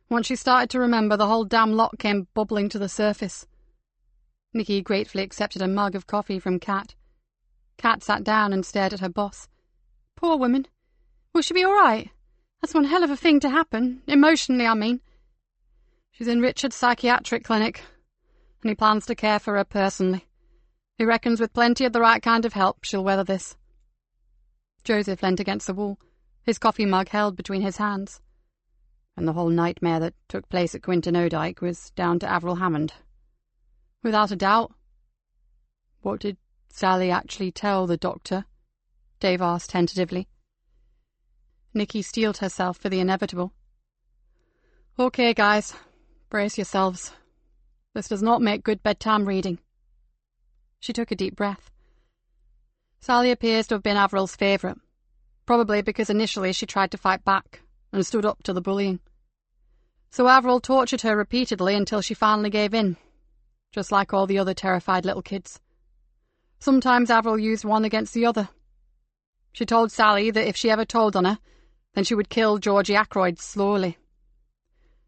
Speaker 5: Once she started to remember, the whole damn lot came bubbling to the surface.
Speaker 6: Nikki gratefully accepted a mug of coffee from Kat. Kat sat down and stared at her boss. Poor woman. Will she be all right? That's one hell of a thing to happen, emotionally, I mean.
Speaker 5: She's in Richard's psychiatric clinic, and he plans to care for her personally. He reckons with plenty of the right kind of help she'll weather this.
Speaker 6: Joseph leant against the wall, his coffee mug held between his hands.
Speaker 3: And the whole nightmare that took place at Quintin Odyke was down to Avril Hammond.
Speaker 6: Without a doubt.
Speaker 5: What did Sally actually tell the doctor? Dave asked tentatively.
Speaker 6: Nikki steeled herself for the inevitable.
Speaker 5: Okay, guys, brace yourselves. This does not make good bedtime reading.
Speaker 6: She took a deep breath.
Speaker 5: Sally appears to have been Avril's favourite, probably because initially she tried to fight back and stood up to the bullying. So Avril tortured her repeatedly until she finally gave in, just like all the other terrified little kids. Sometimes Avril used one against the other. She told Sally that if she ever told on her, then she would kill Georgie Ackroyd slowly.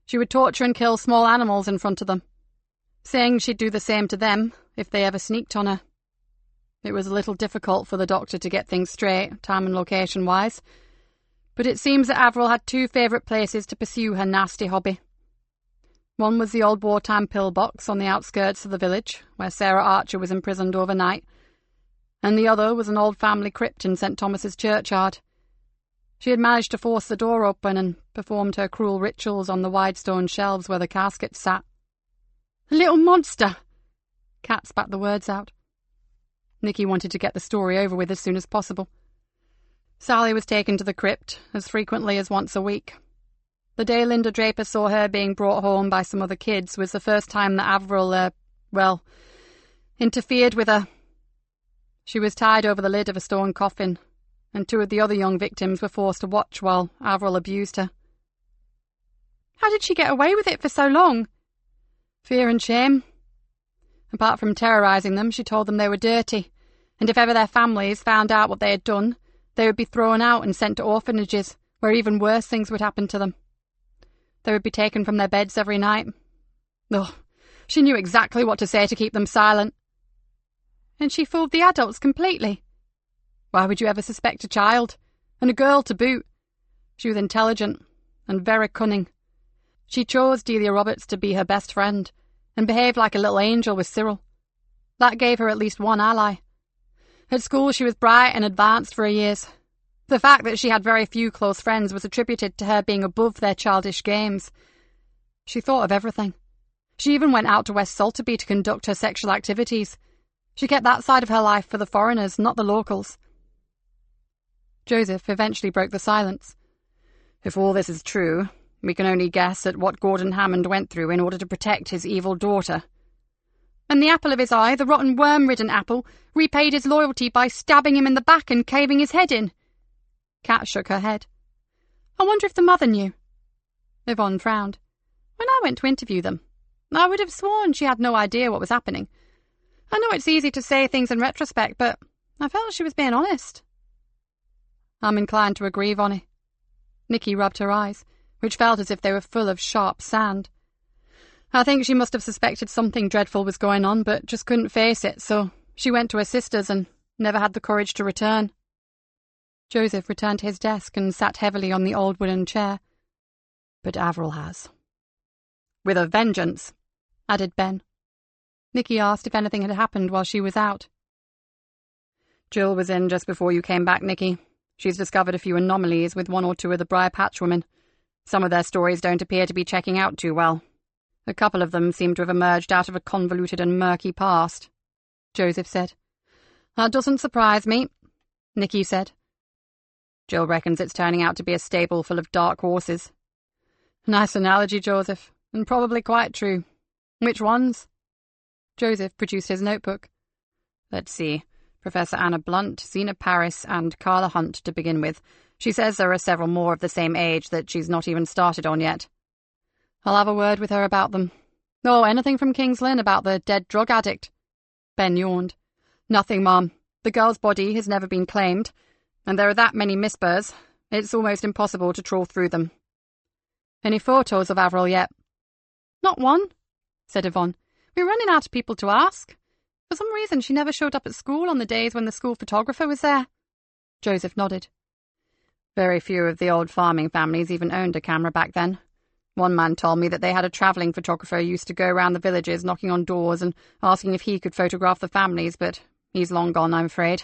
Speaker 5: She would torture and kill small animals in front of them, saying she'd do the same to them if they ever sneaked on her. It was a little difficult for the doctor to get things straight, time and location-wise, but it seems that Avril had two favourite places to pursue her nasty hobby. One was the old wartime pillbox on the outskirts of the village, where Sarah Archer was imprisoned overnight, and the other was an old family crypt in St. Thomas's churchyard. She had managed to force the door open and performed her cruel rituals on the wide stone shelves where the caskets sat.
Speaker 6: "A little monster!"
Speaker 5: Kat spat the words out. Nikki wanted to get the story over with as soon as possible. Sally was taken to the crypt as frequently as once a week. The day Linda Draper saw her being brought home by some other kids was the first time that Avril, interfered with her. She was tied over the lid of a stone coffin, and two of the other young victims were forced to watch while Avril abused her.
Speaker 6: How did she get away with it for so long?
Speaker 5: Fear and shame. Apart from terrorising them, she told them they were dirty, and if ever their families found out what they had done, they would be thrown out and sent to orphanages, where even worse things would happen to them. They would be taken from their beds every night. Oh, she knew exactly what to say to keep them silent.
Speaker 6: And she fooled the adults completely.
Speaker 5: Why would you ever suspect a child? And a girl to boot?
Speaker 4: She was intelligent and very cunning. She chose Delia Roberts to be her best friend and behaved like a little angel with Cyril. That gave her at least one ally. At school she was bright and advanced for her years. The fact that she had very few close friends was attributed to her being above their childish games. She thought of everything. She even went out to West Salterby to conduct her sexual activities. She kept that side of her life for the foreigners, not the locals.
Speaker 6: Joseph eventually broke the silence.
Speaker 4: If all this is true, we can only guess at what Gordon Hammond went through in order to protect his evil daughter.
Speaker 1: And the apple of his eye, the rotten worm-ridden apple, repaid his loyalty by stabbing him in the back and caving his head in.
Speaker 6: Kat shook her head.
Speaker 1: I wonder if the mother knew.
Speaker 6: Yvonne frowned.
Speaker 1: When I went to interview them, I would have sworn she had no idea what was happening. I know it's easy to say things in retrospect, but I felt she was being honest.
Speaker 6: I'm inclined to agree, Vonnie. Nikki rubbed her eyes, which felt as if they were full of sharp sand. I think she must have suspected something dreadful was going on, but just couldn't face it, so she went to her sister's and never had the courage to return. Joseph returned to his desk and sat heavily on the old wooden chair.
Speaker 4: But Avril has. With a vengeance, added Ben.
Speaker 6: Nikki asked if anything had happened while she was out.
Speaker 4: Jill was in just before you came back, Nikki. She's discovered a few anomalies with one or two of the Briar Patch women. Some of their stories don't appear to be checking out too well. A couple of them seem to have emerged out of a convoluted and murky past, Joseph said.
Speaker 6: That doesn't surprise me, Nikki said.
Speaker 4: Jill reckons it's turning out to be a stable full of dark horses.
Speaker 6: Nice analogy, Joseph, and probably quite true. Which ones? Joseph produced his notebook.
Speaker 4: Let's see. Professor Anna Blunt, Zena Paris, and Carla Hunt to begin with. She says there are several more of the same age that she's not even started on yet.
Speaker 6: I'll have a word with her about them. Oh, anything from King's Lynn about the dead drug addict? Ben yawned.
Speaker 4: Nothing, Mom. The girl's body has never been claimed, and there are that many Mispers. It's almost impossible to trawl through them.
Speaker 6: Any photos of Avril yet?
Speaker 1: Not one, said Yvonne. We're running out of people to ask. For some reason, she never showed up at school on the days when the school photographer was there.
Speaker 6: Joseph nodded.
Speaker 4: Very few of the old farming families even owned a camera back then. One man told me that they had a travelling photographer who used to go around the villages knocking on doors and asking if he could photograph the families, but he's long gone, I'm afraid.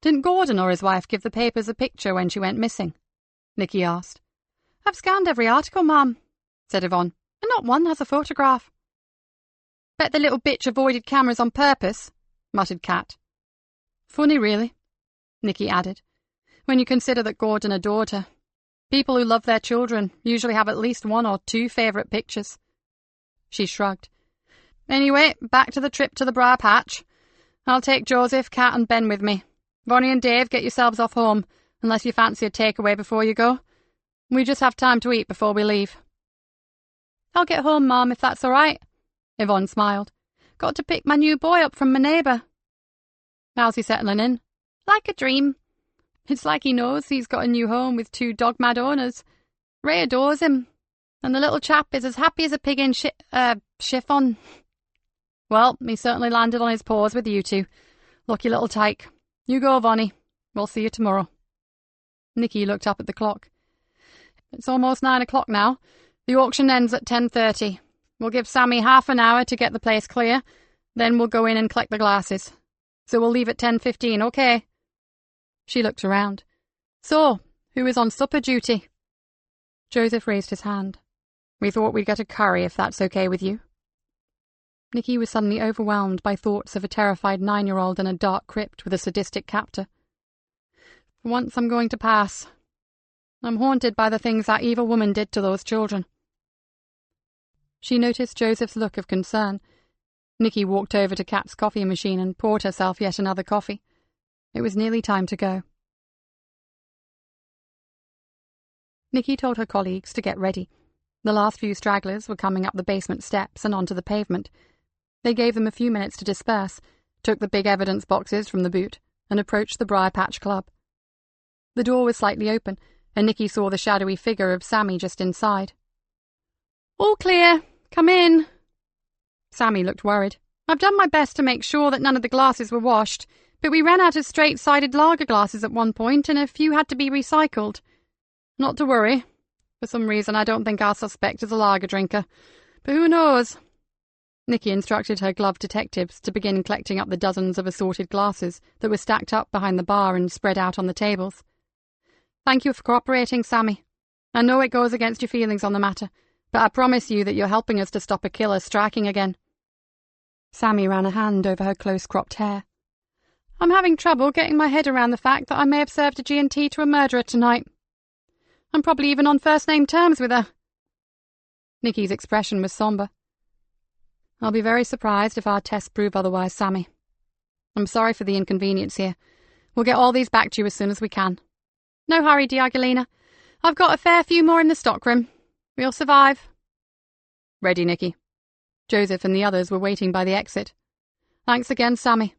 Speaker 6: Didn't Gordon or his wife give the papers a picture when she went missing? Nikki asked.
Speaker 1: I've scanned every article, Mum, said Yvonne, and not one has a photograph. Bet the little bitch avoided cameras on purpose, muttered Kat.
Speaker 6: Funny, really, Nikki added, when you consider that Gordon adored her. People who love their children usually have at least one or two favourite pictures. She shrugged. Anyway, back to the trip to the Briar Patch. I'll take Joseph, Kat and Ben with me. Vonnie and Dave, get yourselves off home, unless you fancy a takeaway before you go. We just have time to eat before we leave.
Speaker 1: I'll get home, Mom, if that's all right. Yvonne smiled. Got to pick my new boy up from my neighbour.
Speaker 6: How's he settling in?
Speaker 1: Like a dream. It's like he knows he's got a new home with two dog-mad owners. Ray adores him, and the little chap is as happy as a pig in chiffon.
Speaker 6: Well, he certainly landed on his paws with you two. Lucky little tyke. You go, Vonnie. We'll see you tomorrow. Nikki looked up at the clock. It's almost 9 o'clock now. The auction ends at 10:30. We'll give Sammy half an hour to get the place clear, then we'll go in and collect the glasses. So we'll leave at 10:15, okay? She looked around. So, who is on supper duty? Joseph raised his hand. We thought we'd get a curry if that's okay with you. Nikki was suddenly overwhelmed by thoughts of a terrified 9-year-old in a dark crypt with a sadistic captor. For once I'm going to pass. I'm haunted by the things that evil woman did to those children. She noticed Joseph's look of concern. Nikki walked over to Kat's coffee machine and poured herself yet another coffee. It was nearly time to go. Nikki told her colleagues to get ready. The last few stragglers were coming up the basement steps and onto the pavement. They gave them a few minutes to disperse, took the big evidence boxes from the boot, and approached the Briar Patch Club. The door was slightly open, and Nikki saw the shadowy figure of Sammy just inside.
Speaker 1: All clear. Come in.
Speaker 6: Sammy looked worried.
Speaker 1: I've done my best to make sure that none of the glasses were washed, but we ran out of straight-sided lager glasses at one point, and a few had to be recycled.
Speaker 6: Not to worry. For some reason, I don't think our suspect is a lager drinker. But who knows? Nikki instructed her gloved detectives to begin collecting up the dozens of assorted glasses that were stacked up behind the bar and spread out on the tables. Thank you for cooperating, Sammy. I know it goes against your feelings on the matter, but I promise you that you're helping us to stop a killer striking again.
Speaker 3: Sammy ran a hand over her close-cropped hair.
Speaker 6: I'm having trouble getting my head around the fact that I may have served a G&T to a murderer tonight. I'm probably even on first-name terms with her. Nikki's expression was sombre. I'll be very surprised if our tests prove otherwise, Sammy. I'm sorry for the inconvenience here. We'll get all these back to you as soon as we can. No hurry, dear Galena. I've got a fair few more in the stockroom. We'll survive. Ready, Nikki. Joseph and the others were waiting by the exit. Thanks again, Sammy.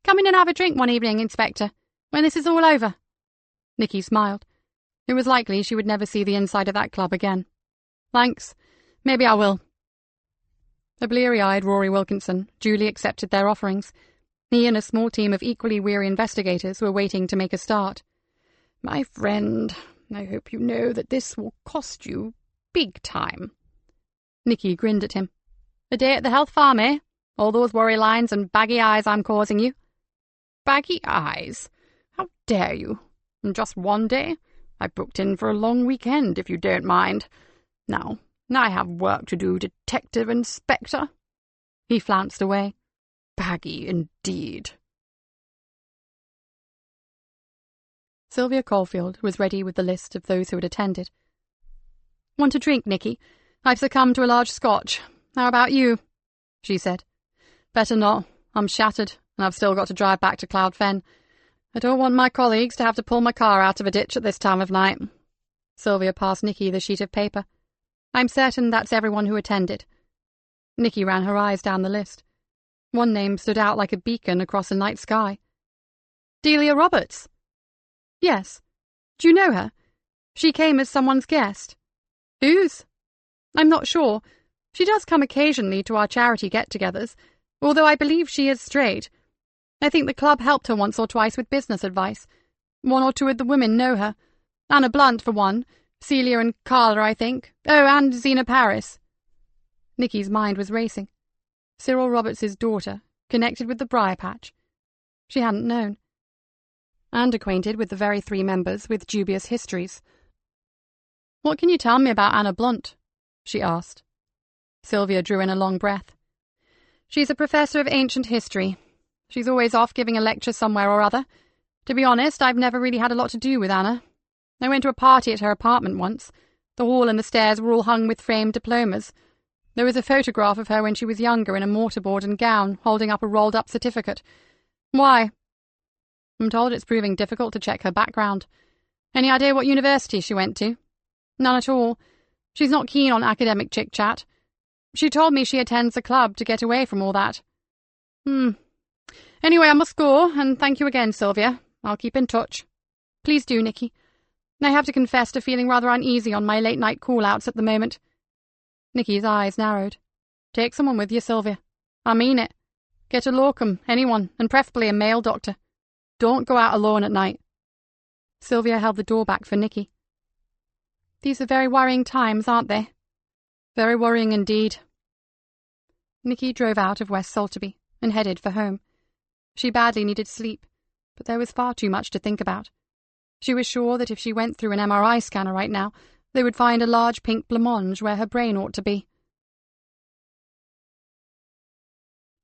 Speaker 6: Come in and have a drink one evening, Inspector, when this is all over. Nikki smiled. It was likely she would never see the inside of that club again. Thanks. Maybe I will. The bleary-eyed Rory Wilkinson duly accepted their offerings. He and a small team of equally weary investigators were waiting to make a start. My friend, I hope you know that this will cost you big time. Nikki grinned at him. A day at the health farm, eh? All those worry lines and baggy eyes I'm causing you. Baggy eyes? How dare you? In just one day? I booked in for a long weekend, if you don't mind. Now, I have work to do, Detective Inspector. He flounced away. Baggy indeed.
Speaker 3: Sylvia Caulfield was ready with the list of those who had attended.
Speaker 6: Want a drink, Nikki? I've succumbed to a large scotch. How about you? She said. Better not. I'm shattered, and I've still got to drive back to Cloud Fen. I don't want my colleagues to have to pull my car out of a ditch at this time of night. Sylvia passed Nikki the sheet of paper. I'm certain that's everyone who attended. Nikki ran her eyes down the list. One name stood out like a beacon across a night sky. Delia Roberts. Yes. Do you know her? She came as someone's guest. Whose? I'm not sure. She does come occasionally to our charity get-togethers, although I believe she is straight. I think the club helped her once or twice with business advice. One or two of the women know her. Anna Blunt, for one. Celia and Carla, I think. Oh, and Zena Paris. Nikki's mind was racing. Cyril Roberts's daughter, connected with the Briar Patch. She hadn't known. And acquainted with the very three members with dubious histories. What can you tell me about Anna Blunt? She asked. Sylvia drew in a long breath. She's a professor of ancient history. She's always off giving a lecture somewhere or other. To be honest, I've never really had a lot to do with Anna. I went to a party at her apartment once. The hall and the stairs were all hung with framed diplomas. There was a photograph of her when she was younger in a mortarboard and gown, holding up a rolled-up certificate. Why? I'm told it's proving difficult to check her background. Any idea what university she went to? None at all. She's not keen on academic chit-chat. She told me she attends a club to get away from all that. Anyway, I must go, and thank you again, Sylvia. I'll keep in touch. Please do, Nikki. I have to confess to feeling rather uneasy on my late-night call-outs at the moment. Nikki's eyes narrowed. Take someone with you, Sylvia. I mean it. Get a locum, anyone, and preferably a male doctor. Don't go out alone at night. Sylvia held the door back for Nikki. These are very worrying times, aren't they? Very worrying indeed. Nikki drove out of West Salterby and headed for home. She badly needed sleep, but there was far too much to think about. She was sure that if she went through an MRI scanner right now, they would find a large pink blancmange where her brain ought to be.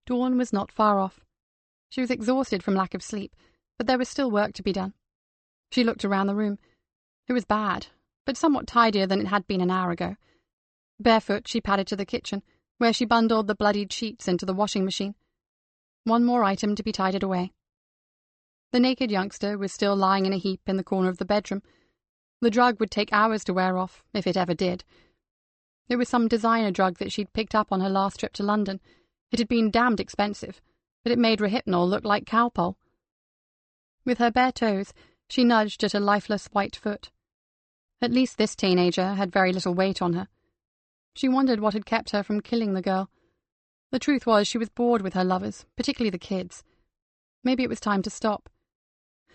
Speaker 6: Dawn was not far off. She was exhausted from lack of sleep, but there was still work to be done. She looked around the room. It was bad, but somewhat tidier than it had been an hour ago. Barefoot, she padded to the kitchen, where she bundled the bloodied sheets into the washing machine. One more item to be tidied away. The naked youngster was still lying in a heap in the corner of the bedroom. The drug would take hours to wear off, if it ever did. It was some designer drug that she'd picked up on her last trip to London. It had been damned expensive, but it made Rohypnol look like cowpole. With her bare toes, she nudged at a lifeless white foot. At least this teenager had very little weight on her. She wondered what had kept her from killing the girl. The truth was she was bored with her lovers, particularly the kids. Maybe it was time to stop.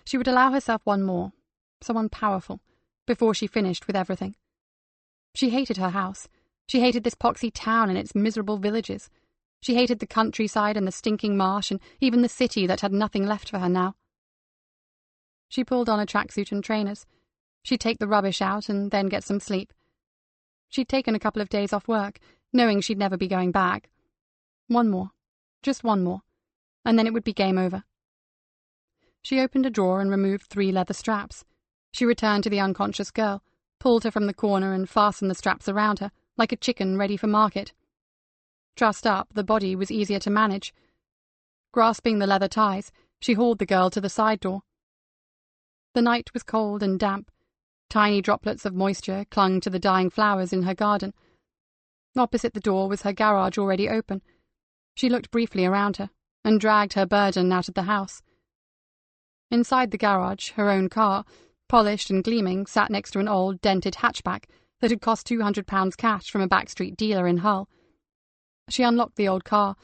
Speaker 6: She would allow herself one more, someone powerful, before she finished with everything. She hated her house. She hated this poxy town and its miserable villages. She hated the countryside and the stinking marsh and even the city that had nothing left for her now. She pulled on a tracksuit and trainers. She'd take the rubbish out and then get some sleep. She'd taken a couple of days off work, knowing she'd never be going back. One more. Just one more. And then it would be game over. She opened a drawer and removed 3 leather straps. She returned to the unconscious girl, pulled her from the corner and fastened the straps around her, like a chicken ready for market. Trussed up, the body was easier to manage. Grasping the leather ties, she hauled the girl to the side door. The night was cold and damp. Tiny droplets of moisture clung to the dying flowers in her garden. Opposite the door was her garage already open. She looked briefly around her and dragged her burden out of the house. Inside the garage, her own car, polished and gleaming, sat next to an old, dented hatchback that had cost £200 cash from a backstreet dealer in Hull. She unlocked the old car.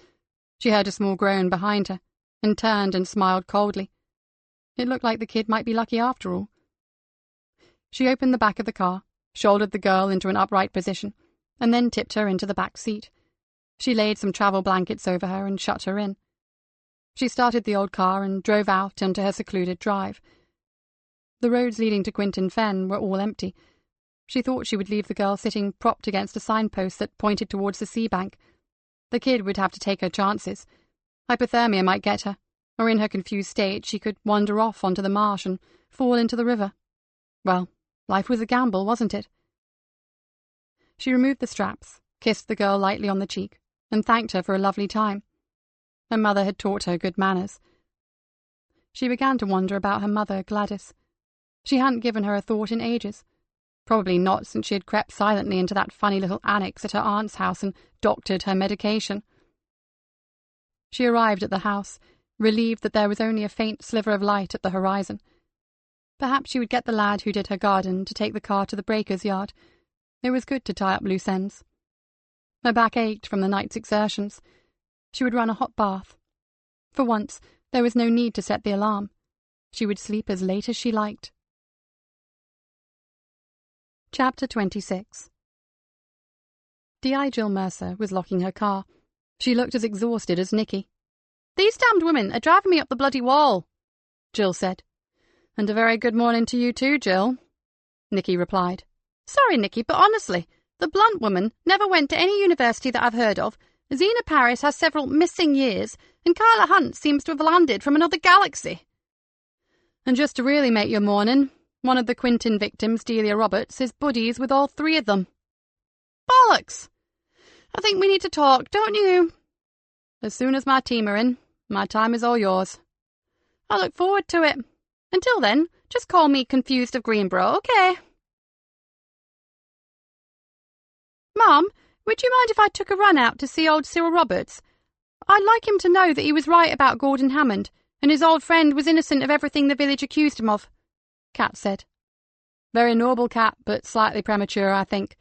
Speaker 6: She heard a small groan behind her, and turned and smiled coldly. It looked like the kid might be lucky after all. She opened the back of the car, shouldered the girl into an upright position, and then tipped her into the back seat. She laid some travel blankets over her and shut her in. She started the old car and drove out onto her secluded drive. The roads leading to Quinton Fen were all empty. She thought she would leave the girl sitting propped against a signpost that pointed towards the sea bank. The kid would have to take her chances. Hypothermia might get her, or in her confused state she could wander off onto the marsh and fall into the river. Well, life was a gamble, wasn't it? She removed the straps, kissed the girl lightly on the cheek, and thanked her for a lovely time. Her mother had taught her good manners. She began to wonder about her mother, Gladys. She hadn't given her a thought in ages. Probably not since she had crept silently into that funny little annex at her aunt's house and doctored her medication. She arrived at the house, relieved that there was only a faint sliver of light at the horizon. Perhaps she would get the lad who did her garden to take the car to the breaker's yard. It was good to tie up loose ends. Her back ached from the night's exertions. She would run a hot bath. For once, there was no need to set the alarm. She would sleep as late as she liked. Chapter 26. D.I. Jill Mercer was locking her car. She looked as exhausted as Nikki. "These damned women are driving me up the bloody wall," Jill said. "And a very good morning to you too, Jill," Nikki replied. "Sorry, Nikki, but honestly, the blunt woman never went to any university that I've heard of. Zena Paris has several missing years, and Carla Hunt seems to have landed from another galaxy. And just to really make your morning, one of the Quinton victims, Delia Roberts, is buddies with all 3 of them." "Bollocks! I think we need to talk, don't you?" "As soon as my team are in, my time is all yours." "I look forward to it. Until then, just call me Confused of Greenborough, okay?" "Mom, would you mind if I took a run out to see old Cyril Roberts? I'd like him to know that he was right about Gordon Hammond, and his old friend was innocent of everything the village accused him of," Kat said. "Very noble, Kat, but slightly premature, I think.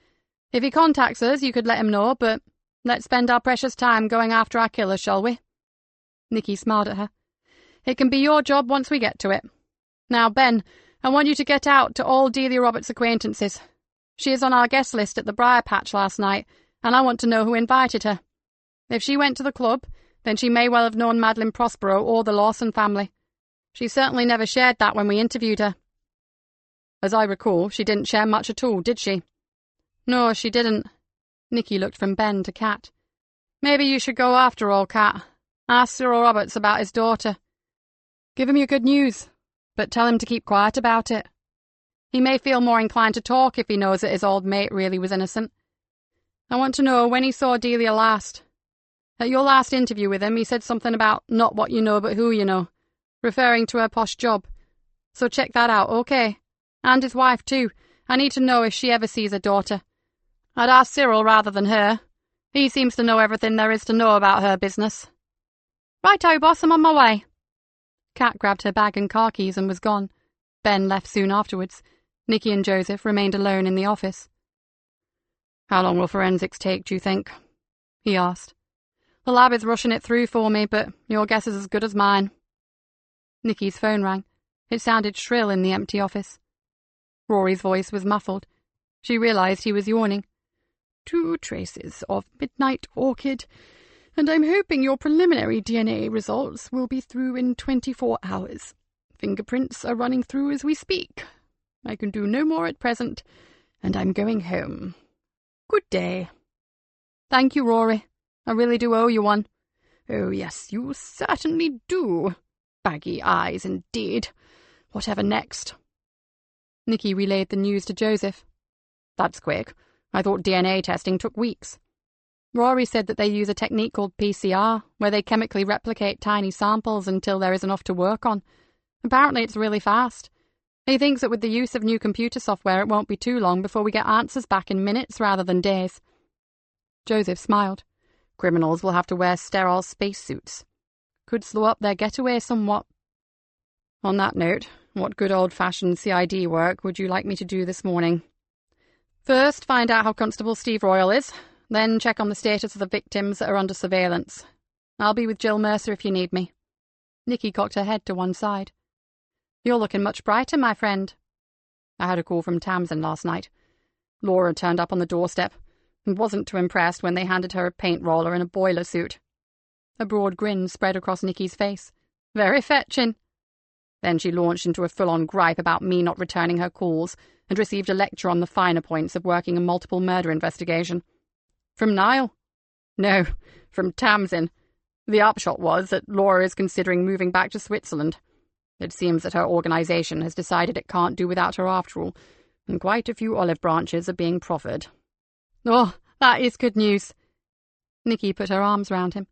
Speaker 6: If he contacts us, you could let him know, but let's spend our precious time going after our killer, shall we?" Nikki smiled at her. "It can be your job once we get to it. Now, Ben, I want you to get out to all Delia Roberts' acquaintances. She is on our guest list at the Briar Patch last night, and I want to know who invited her. If she went to the club, then she may well have known Madeline Prospero or the Lawson family. She certainly never shared that when we interviewed her." "As I recall, she didn't share much at all, did she?" "No, she didn't." Nikki looked from Ben to Kat. "Maybe you should go after all, Kat. Ask Cyril Roberts about his daughter. Give him your good news, but tell him to keep quiet about it. He may feel more inclined to talk if he knows that his old mate really was innocent. I want to know when he saw Delia last. At your last interview with him, he said something about not what you know but who you know, referring to her posh job. So check that out, okay? And his wife, too. I need to know if she ever sees her daughter. I'd ask Cyril rather than her. He seems to know everything there is to know about her business." "Righto, boss, I'm on my way." Kat grabbed her bag and car keys and was gone. Ben left soon afterwards. Nikki and Joseph remained alone in the office. "How long will forensics take, do you think?" he asked. "The lab is rushing it through for me, but your guess is as good as mine." Nikki's phone rang. It sounded shrill in the empty office. Rory's voice was muffled. She realised he was yawning. 2 traces of midnight orchid, and I'm hoping your preliminary DNA results will be through in 24 hours. Fingerprints are running through as we speak. I can do no more at present, and I'm going home. Good day. Thank you, Rory. I really do owe you one. Oh, yes, you certainly do. Baggy eyes, indeed. Whatever next? Nikki relayed the news to Joseph. That's quick. I thought DNA testing took weeks. Rory said that they use a technique called PCR, where they chemically replicate tiny samples until there is enough to work on. Apparently it's really fast. He thinks that with the use of new computer software it won't be too long before we get answers back in minutes rather than days. Joseph smiled. Criminals will have to wear sterile spacesuits. Could slow up their getaway somewhat. On that note, what good old-fashioned CID work would you like me to do this morning? First, find out how Constable Steve Royal is, then check on the status of the victims that are under surveillance. I'll be with Jill Mercer if you need me. Nikki cocked her head to one side. You're looking much brighter, my friend. I had a call from Tamsin last night. Laura turned up on the doorstep and wasn't too impressed when they handed her a paint roller and a boiler suit. A broad grin spread across Nikki's face. Very fetching. Then she launched into a full-on gripe about me not returning her calls and received a lecture on the finer points of working a multiple murder investigation. From Niall? No, from Tamsin. The upshot was that Laura is considering moving back to Switzerland. It seems that her organisation has decided it can't do without her after all, and quite a few olive branches are being proffered. Oh, that is good news. Nikki put her arms round him,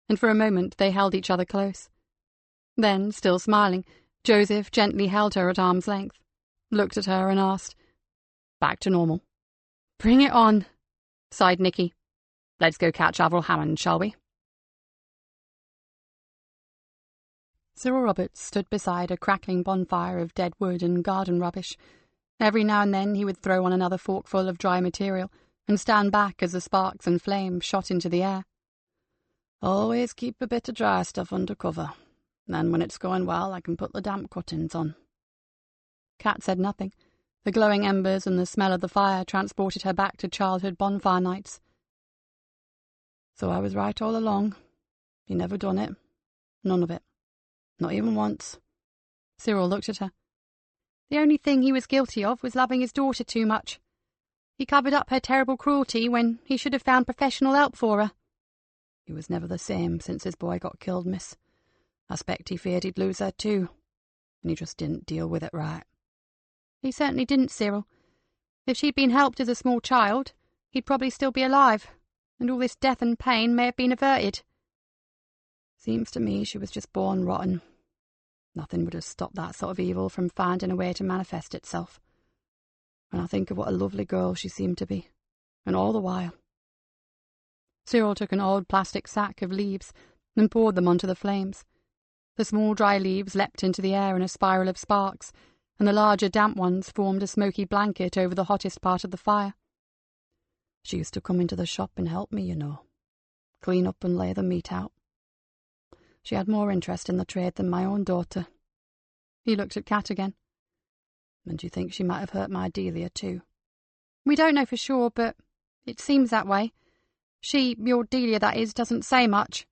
Speaker 6: and for a moment they held each other close. Then, still smiling, Joseph gently held her at arm's length, looked at her and asked, Back to normal. Bring it on, sighed Nikki. Let's go catch Avril Hammond, shall we? Cyril Roberts stood beside a crackling bonfire of dead wood and garden rubbish. Every now and then he would throw on another forkful of dry material and stand back as the sparks and flames shot into the air. Always keep a bit of dry stuff under cover. Then when it's going well, I can put the damp cuttings on. Kat said nothing. The glowing embers and the smell of the fire transported her back to childhood bonfire nights. So I was right all along. He never done it. None of it. Not even once. Cyril looked at her. The only thing he was guilty of was loving his daughter too much. He covered up her terrible cruelty when he should have found professional help for her. He was never the same since his boy got killed, miss. I expect he feared he'd lose her too, and he just didn't deal with it right. He certainly didn't, Cyril. If she'd been helped as a small child, he'd probably still be alive, and all this death and pain may have been averted. Seems to me she was just born rotten. Nothing would have stopped that sort of evil from finding a way to manifest itself. And I think of what a lovely girl she seemed to be, and all the while. Cyril took an old plastic sack of leaves and poured them onto the flames. The small dry leaves leapt into the air in a spiral of sparks, and the larger damp ones formed a smoky blanket over the hottest part of the fire. She used to come into the shop and help me, you know. Clean up and lay the meat out. She had more interest in the trade than my own daughter. He looked at Kat again. And do you think she might have hurt my Delia too? We don't know for sure, but it seems that way. She, your Delia that is, doesn't say much.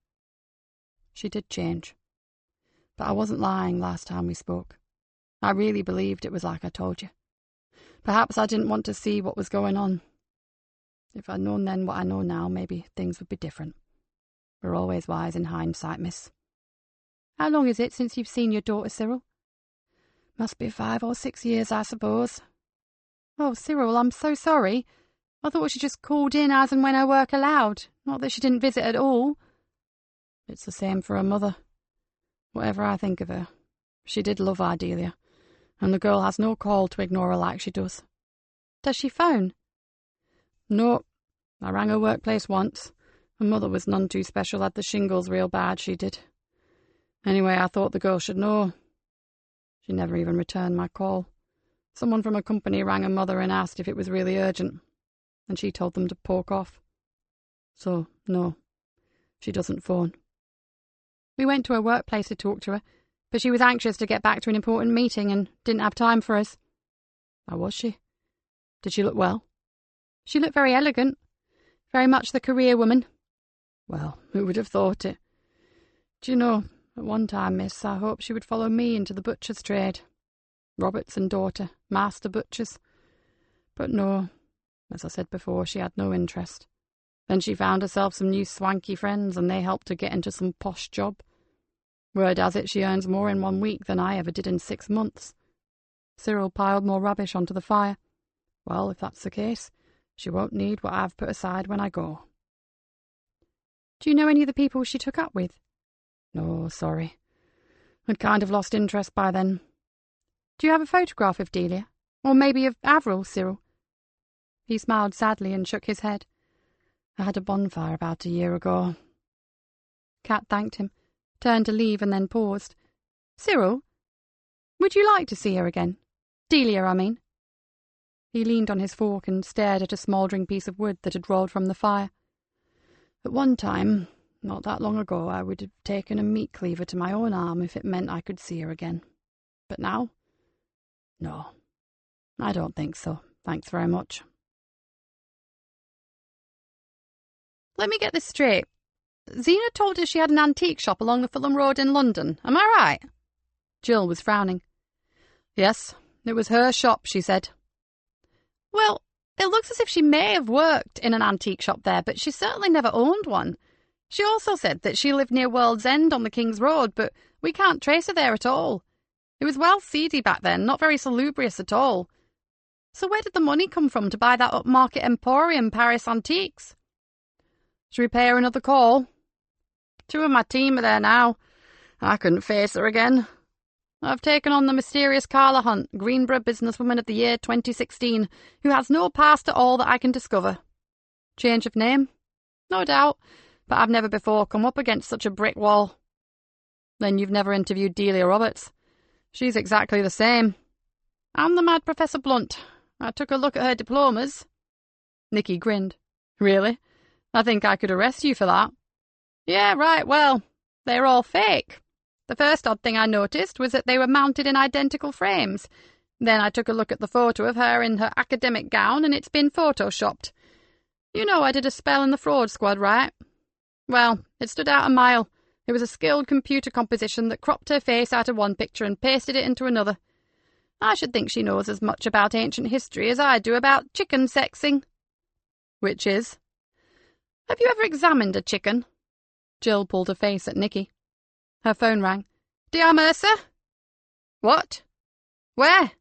Speaker 6: She did change. But I wasn't lying last time we spoke. I really believed it was like I told you. Perhaps I didn't want to see what was going on. If I'd known then what I know now, maybe things would be different. We're always wise in hindsight, miss. How long is it since you've seen your daughter, Cyril? Must be 5 or 6 years, I suppose. Oh, Cyril, I'm so sorry. I thought she just called in as and when her work allowed, not that she didn't visit at all. It's the same for her mother. Whatever I think of her, she did love Ardelia, and the girl has no call to ignore her like she does. Does she phone? No, I rang her workplace once. Her mother was none too special, had the shingles real bad, she did. Anyway, I thought the girl should know. She never even returned my call. Someone from a company rang her mother and asked if it was really urgent, and she told them to poke off. So, no, she doesn't phone. We went to her workplace to talk to her, but she was anxious to get back to an important meeting and didn't have time for us. How was she? Did she look well?
Speaker 3: She looked very elegant, very much the career woman.
Speaker 6: Well, who would have thought it? Do you know, at one time, miss, I hoped she would follow me into the butcher's trade. Roberts and daughter, master butchers. But no, as I said before, she had no interest. Then she found herself some new swanky friends, and they helped her get into some posh job. Word has it she earns more in 1 week than I ever did in 6 months.
Speaker 3: Cyril piled more rubbish onto the fire.
Speaker 6: Well, if that's the case, she won't need what I've put aside when I go.
Speaker 3: Do you know any of the people she took up with?
Speaker 6: No, sorry. I'd kind of lost interest by then.
Speaker 3: Do you have a photograph of Delia? Or maybe of Avril, Cyril? He smiled sadly and shook his head.
Speaker 6: I had a bonfire about a year ago.
Speaker 3: Kat thanked him, turned to leave and then paused. Cyril, would you like to see her again? Delia, I mean. He leaned on his fork and stared at a smouldering piece of wood that had rolled from the fire.
Speaker 6: At one time, not that long ago, I would have taken a meat cleaver to my own arm if it meant I could see her again. But now? No, I don't think so. Thanks very much.
Speaker 3: Let me get this straight. Zena told us she had an antique shop along the Fulham Road in London. Am I right? Jill was frowning.
Speaker 6: Yes, it was her shop, she said.
Speaker 3: Well, it looks as if she may have worked in an antique shop there, but she certainly never owned one. She also said that she lived near World's End on the King's Road, but we can't trace her there at all. It was well seedy back then, not very salubrious at all. So where did the money come from to buy that upmarket emporium, Paris Antiques?
Speaker 6: Should we pay her another call? 2 of my team are there now. I couldn't face her again. I've taken on the mysterious Carla Hunt, Greenborough Businesswoman of the Year 2016, who has no past at all that I can discover.
Speaker 3: Change of name?
Speaker 6: No doubt, but I've never before come up against such a brick wall.
Speaker 3: Then you've never interviewed Delia Roberts?
Speaker 6: She's exactly the same. I'm the mad Professor Blunt. I took a look at her diplomas.
Speaker 3: Nikki grinned.
Speaker 6: Really? I think I could arrest you for that. Yeah, right, well, they're all fake. The first odd thing I noticed was that they were mounted in identical frames. Then I took a look at the photo of her in her academic gown, and it's been photoshopped. You know I did a spell in the fraud squad, right? Well, it stood out a mile. It was a skilled computer composition that cropped her face out of one picture and pasted it into another. I should think she knows as much about ancient history as I do about chicken sexing.
Speaker 3: Which is?
Speaker 6: Have you ever examined a chicken?
Speaker 3: Jill pulled her face at Nikki. Her phone rang.
Speaker 6: Dear Mercer? What? Where?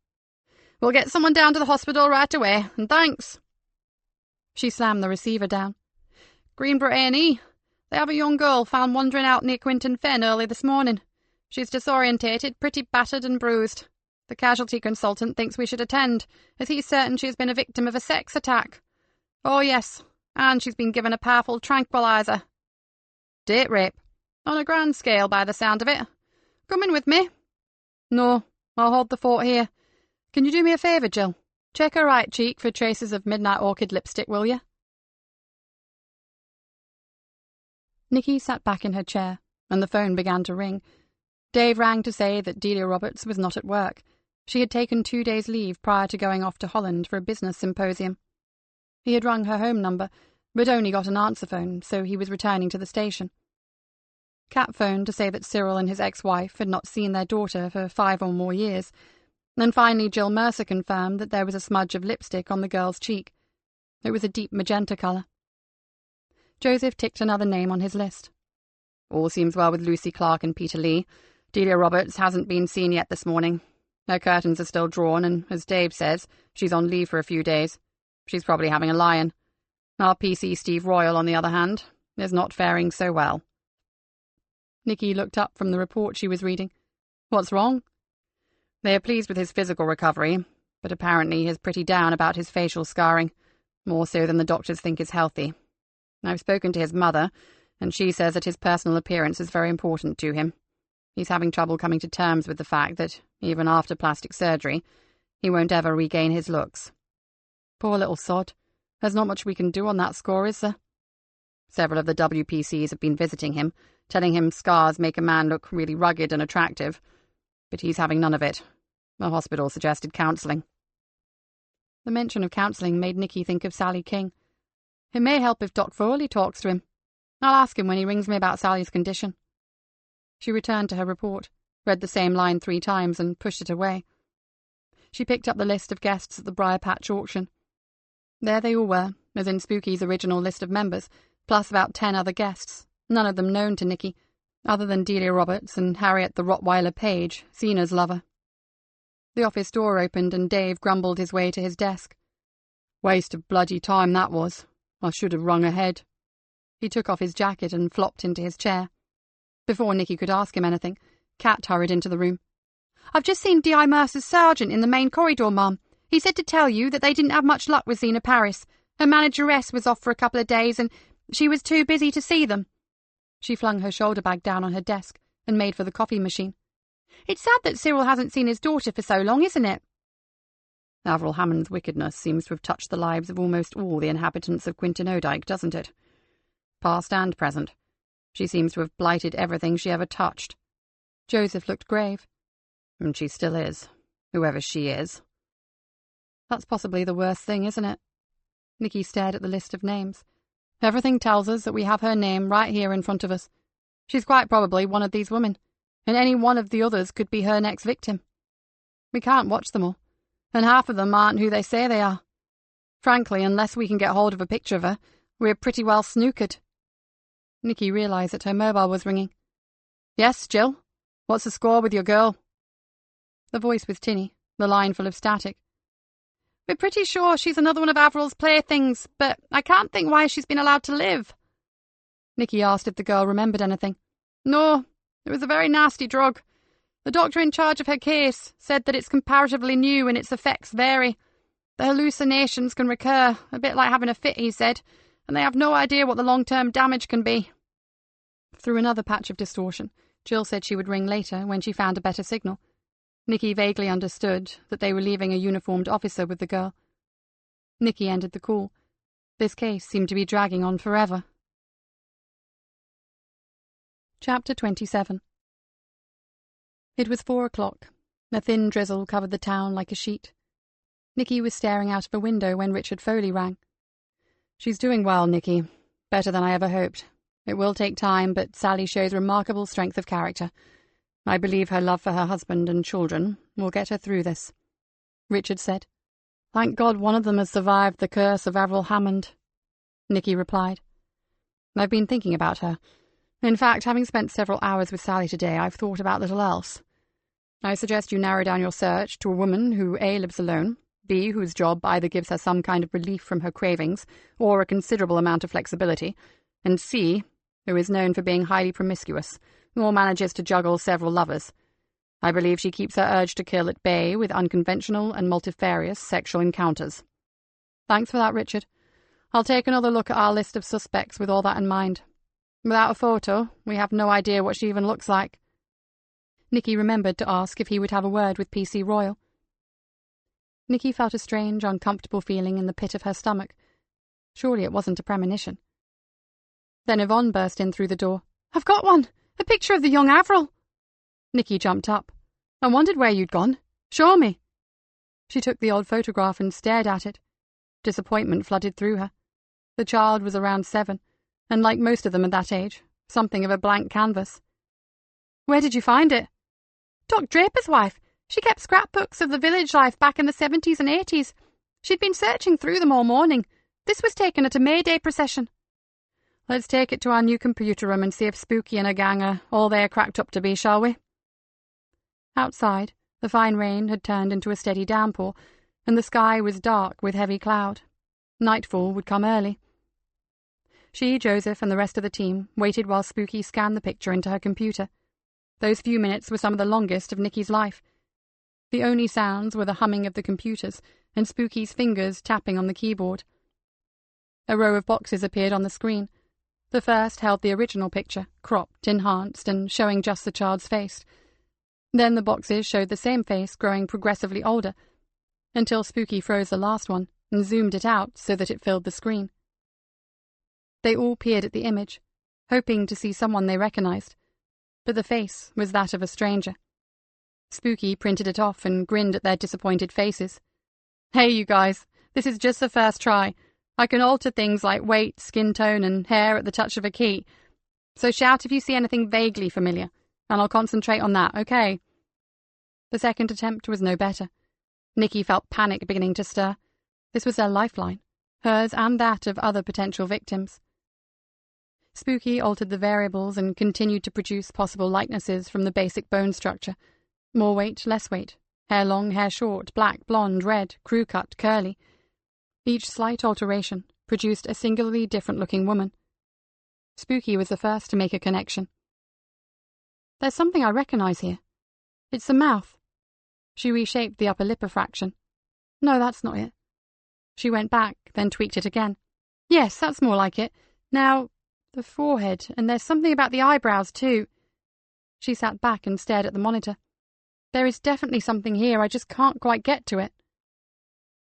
Speaker 6: We'll get someone down to the hospital right away, and thanks.
Speaker 3: She slammed the receiver down.
Speaker 6: Greenborough A&E. They have a young girl found wandering out near Quinton Fen early this morning. She's disorientated, pretty battered and bruised. The casualty consultant thinks we should attend, as he's certain she has been a victim of a sex attack. Oh, yes, and she's been given a powerful tranquilizer. Date rape. On a grand scale, by the sound of it. Coming with me?
Speaker 3: No, I'll hold the fort here. Can you do me a favour, Jill? Check her right cheek for traces of midnight orchid lipstick, will you? Nikki sat back in her chair, and the phone began to ring. Dave rang to say that Delia Roberts was not at work. She had taken 2 days' leave prior to going off to Holland for a business symposium. He had rung her home number, but only got an answer phone, so he was returning to the station. Kat phoned to say that Cyril and his ex-wife had not seen their daughter for 5 or more years, and finally Jill Mercer confirmed that there was a smudge of lipstick on the girl's cheek. It was a deep magenta colour. Joseph ticked another name on his list.
Speaker 4: All seems well with Lucy Clark and Peter Lee. Delia Roberts hasn't been seen yet this morning. Her curtains are still drawn, and, as Dave says, she's on leave for a few days. She's probably having a lie-in. Our PC Steve Royal, on the other hand, is not faring so well.
Speaker 3: Nikki looked up from the report she was reading. What's wrong?
Speaker 4: They are pleased with his physical recovery, but apparently he is pretty down about his facial scarring, more so than the doctors think is healthy. I've spoken to his mother, and she says that his personal appearance is very important to him. He's having trouble coming to terms with the fact that, even after plastic surgery, he won't ever regain his looks.
Speaker 3: Poor little sod. There's not much we can do on that score, is there?
Speaker 4: Several of the WPCs have been visiting him, telling him scars make a man look really rugged and attractive, but he's having none of it. The hospital suggested counselling.
Speaker 6: The mention of counselling made Nikki think of Sally King. It may help if Doc Foley talks to him. I'll ask him when he rings me about Sally's condition. She returned to her report, read the same line 3 times and pushed it away. She picked up the list of guests at the Briar Patch auction. There they all were, as in Spooky's original list of members, plus about 10 other guests, none of them known to Nikki, other than Delia Roberts and Harriet the Rottweiler Page, Zena's lover. The office door opened and Dave grumbled his way to his desk. "Waste of bloody time, that was. I should have rung ahead." He took off his jacket and flopped into his chair. Before Nikki could ask him anything, Kat hurried into the room. "I've just seen D.I. Mercer's sergeant in the main corridor, Mum. He said to tell you that they didn't have much luck with Zena Paris. Her manageress was off for a couple of days and she was too busy to see them." She flung her shoulder bag down on her desk and made for the coffee machine. "It's sad that Cyril hasn't seen his daughter for so long, isn't it?"
Speaker 3: Avril Hammond's wickedness seems to have touched the lives of almost all the inhabitants of Quintonodike, doesn't it? Past and present. She seems to have blighted everything she ever touched.
Speaker 6: Joseph looked grave.
Speaker 3: And she still is, whoever she is.
Speaker 6: That's possibly the worst thing, isn't it? Nikki stared at the list of names. Everything tells us that we have her name right here in front of us. She's quite probably one of these women, and any one of the others could be her next victim. We can't watch them all, and half of them aren't who they say they are. Frankly, unless we can get hold of a picture of her, we're pretty well snookered. Nikki realised that her mobile was ringing. "Yes, Jill? What's the score with your girl?" The voice was tinny, the line full of static. "We're pretty sure she's another one of Avril's playthings, but I can't think why she's been allowed to live." Nikki asked if the girl remembered anything. "No, it was a very nasty drug. The doctor in charge of her case said that it's comparatively new and its effects vary. The hallucinations can recur, a bit like having a fit, he said, and they have no idea what the long-term damage can be." Through another patch of distortion, Jill said she would ring later when she found a better signal. Nikki vaguely understood that they were leaving a uniformed officer with the girl. Nikki ended the call. This case seemed to be dragging on forever. Chapter 27. It was 4 o'clock. A thin drizzle covered the town like a sheet. Nikki was staring out of a window when Richard Foley rang. "She's doing well, Nikki. Better than I ever hoped. It will take time, but Sally shows remarkable strength of character. I believe her love for her husband and children will get her through this," Richard said. "Thank God one of them has survived the curse of Avril Hammond," Nikki replied. "I've been thinking about her. In fact, having spent several hours with Sally today, I've thought about little else. I suggest you narrow down your search to a woman who A. lives alone, B. whose job either gives her some kind of relief from her cravings or a considerable amount of flexibility, and C. who is known for being highly promiscuous, or manages to juggle several lovers. I believe she keeps her urge to kill at bay with unconventional and multifarious sexual encounters." "Thanks for that, Richard. I'll take another look at our list of suspects with all that in mind. Without a photo, we have no idea what she even looks like." Nikki remembered to ask if he would have a word with P.C. Royal. Nikki felt a strange, uncomfortable feeling in the pit of her stomach. Surely it wasn't a premonition. Then Yvonne burst in through the door. "I've got one! A picture of the young Avril!" Nikki jumped up. "I wondered where you'd gone. Show me." She took the old photograph and stared at it. Disappointment flooded through her. The child was around 7, and like most of them at that age, something of a blank canvas. "Where did you find it?" "Doc Draper's wife. She kept scrapbooks of the village life back in the 70s and 80s. She'd been searching through them all morning. This was taken at a May Day procession." "Let's take it to our new computer room and see if Spooky and her gang are all they're cracked up to be, shall we?" Outside, the fine rain had turned into a steady downpour, and the sky was dark with heavy cloud. Nightfall would come early. She, Joseph, and the rest of the team waited while Spooky scanned the picture into her computer. Those few minutes were some of the longest of Nikki's life. The only sounds were the humming of the computers and Spooky's fingers tapping on the keyboard. A row of boxes appeared on the screen. The first held the original picture, cropped, enhanced, and showing just the child's face. Then the boxes showed the same face growing progressively older, until Spooky froze the last one and zoomed it out so that it filled the screen. They all peered at the image, hoping to see someone they recognized, but the face was that of a stranger. Spooky printed it off and grinned at their disappointed faces. "Hey, you guys,
Speaker 1: This is just the first try. I can alter things like weight, skin tone, and hair at the touch of a key. So shout if you see anything vaguely familiar, and I'll concentrate on that, okay? The second attempt was no better. Nikki felt panic beginning to stir. This was their lifeline, hers and that of other potential victims. Spooky altered the variables and continued to produce possible likenesses from the basic bone structure. More weight, less weight. Hair long, hair short, black, blonde, red, crew cut, curly. Each slight alteration produced a singularly different-looking woman. Spooky was the first to make a connection. There's something I recognize here. It's the mouth. She reshaped the upper lip a fraction. No, that's not it. She went back, then tweaked it again. Yes, that's more like it. Now, the forehead, and there's something about the eyebrows, too. She sat back and stared at the monitor. There is definitely something here, I just can't quite get to it.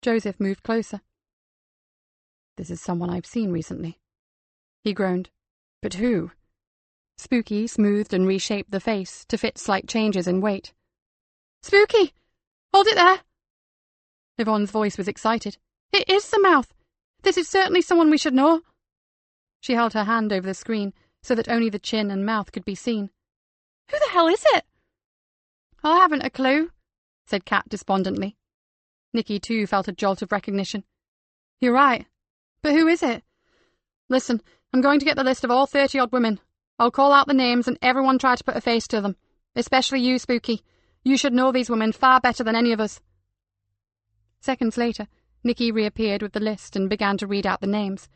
Speaker 1: Joseph moved closer. This is someone I've seen recently. He groaned. But who? Spooky smoothed and reshaped the face to fit slight changes in weight. Spooky! Hold it there! Yvonne's voice was excited. It is the mouth! This is certainly someone we should know. She held her hand over the screen so that only the chin and mouth could be seen. Who the hell is it? I haven't a clue, said Kat despondently. Nikki, too, felt a jolt of recognition. You're right. But who is it? Listen, I'm going to get the list of all 30-odd women. I'll call out the names and everyone try to put a face to them. Especially you, Spooky. You should know these women far better than any of us. Seconds later, Nikki reappeared with the list and began to read out the names.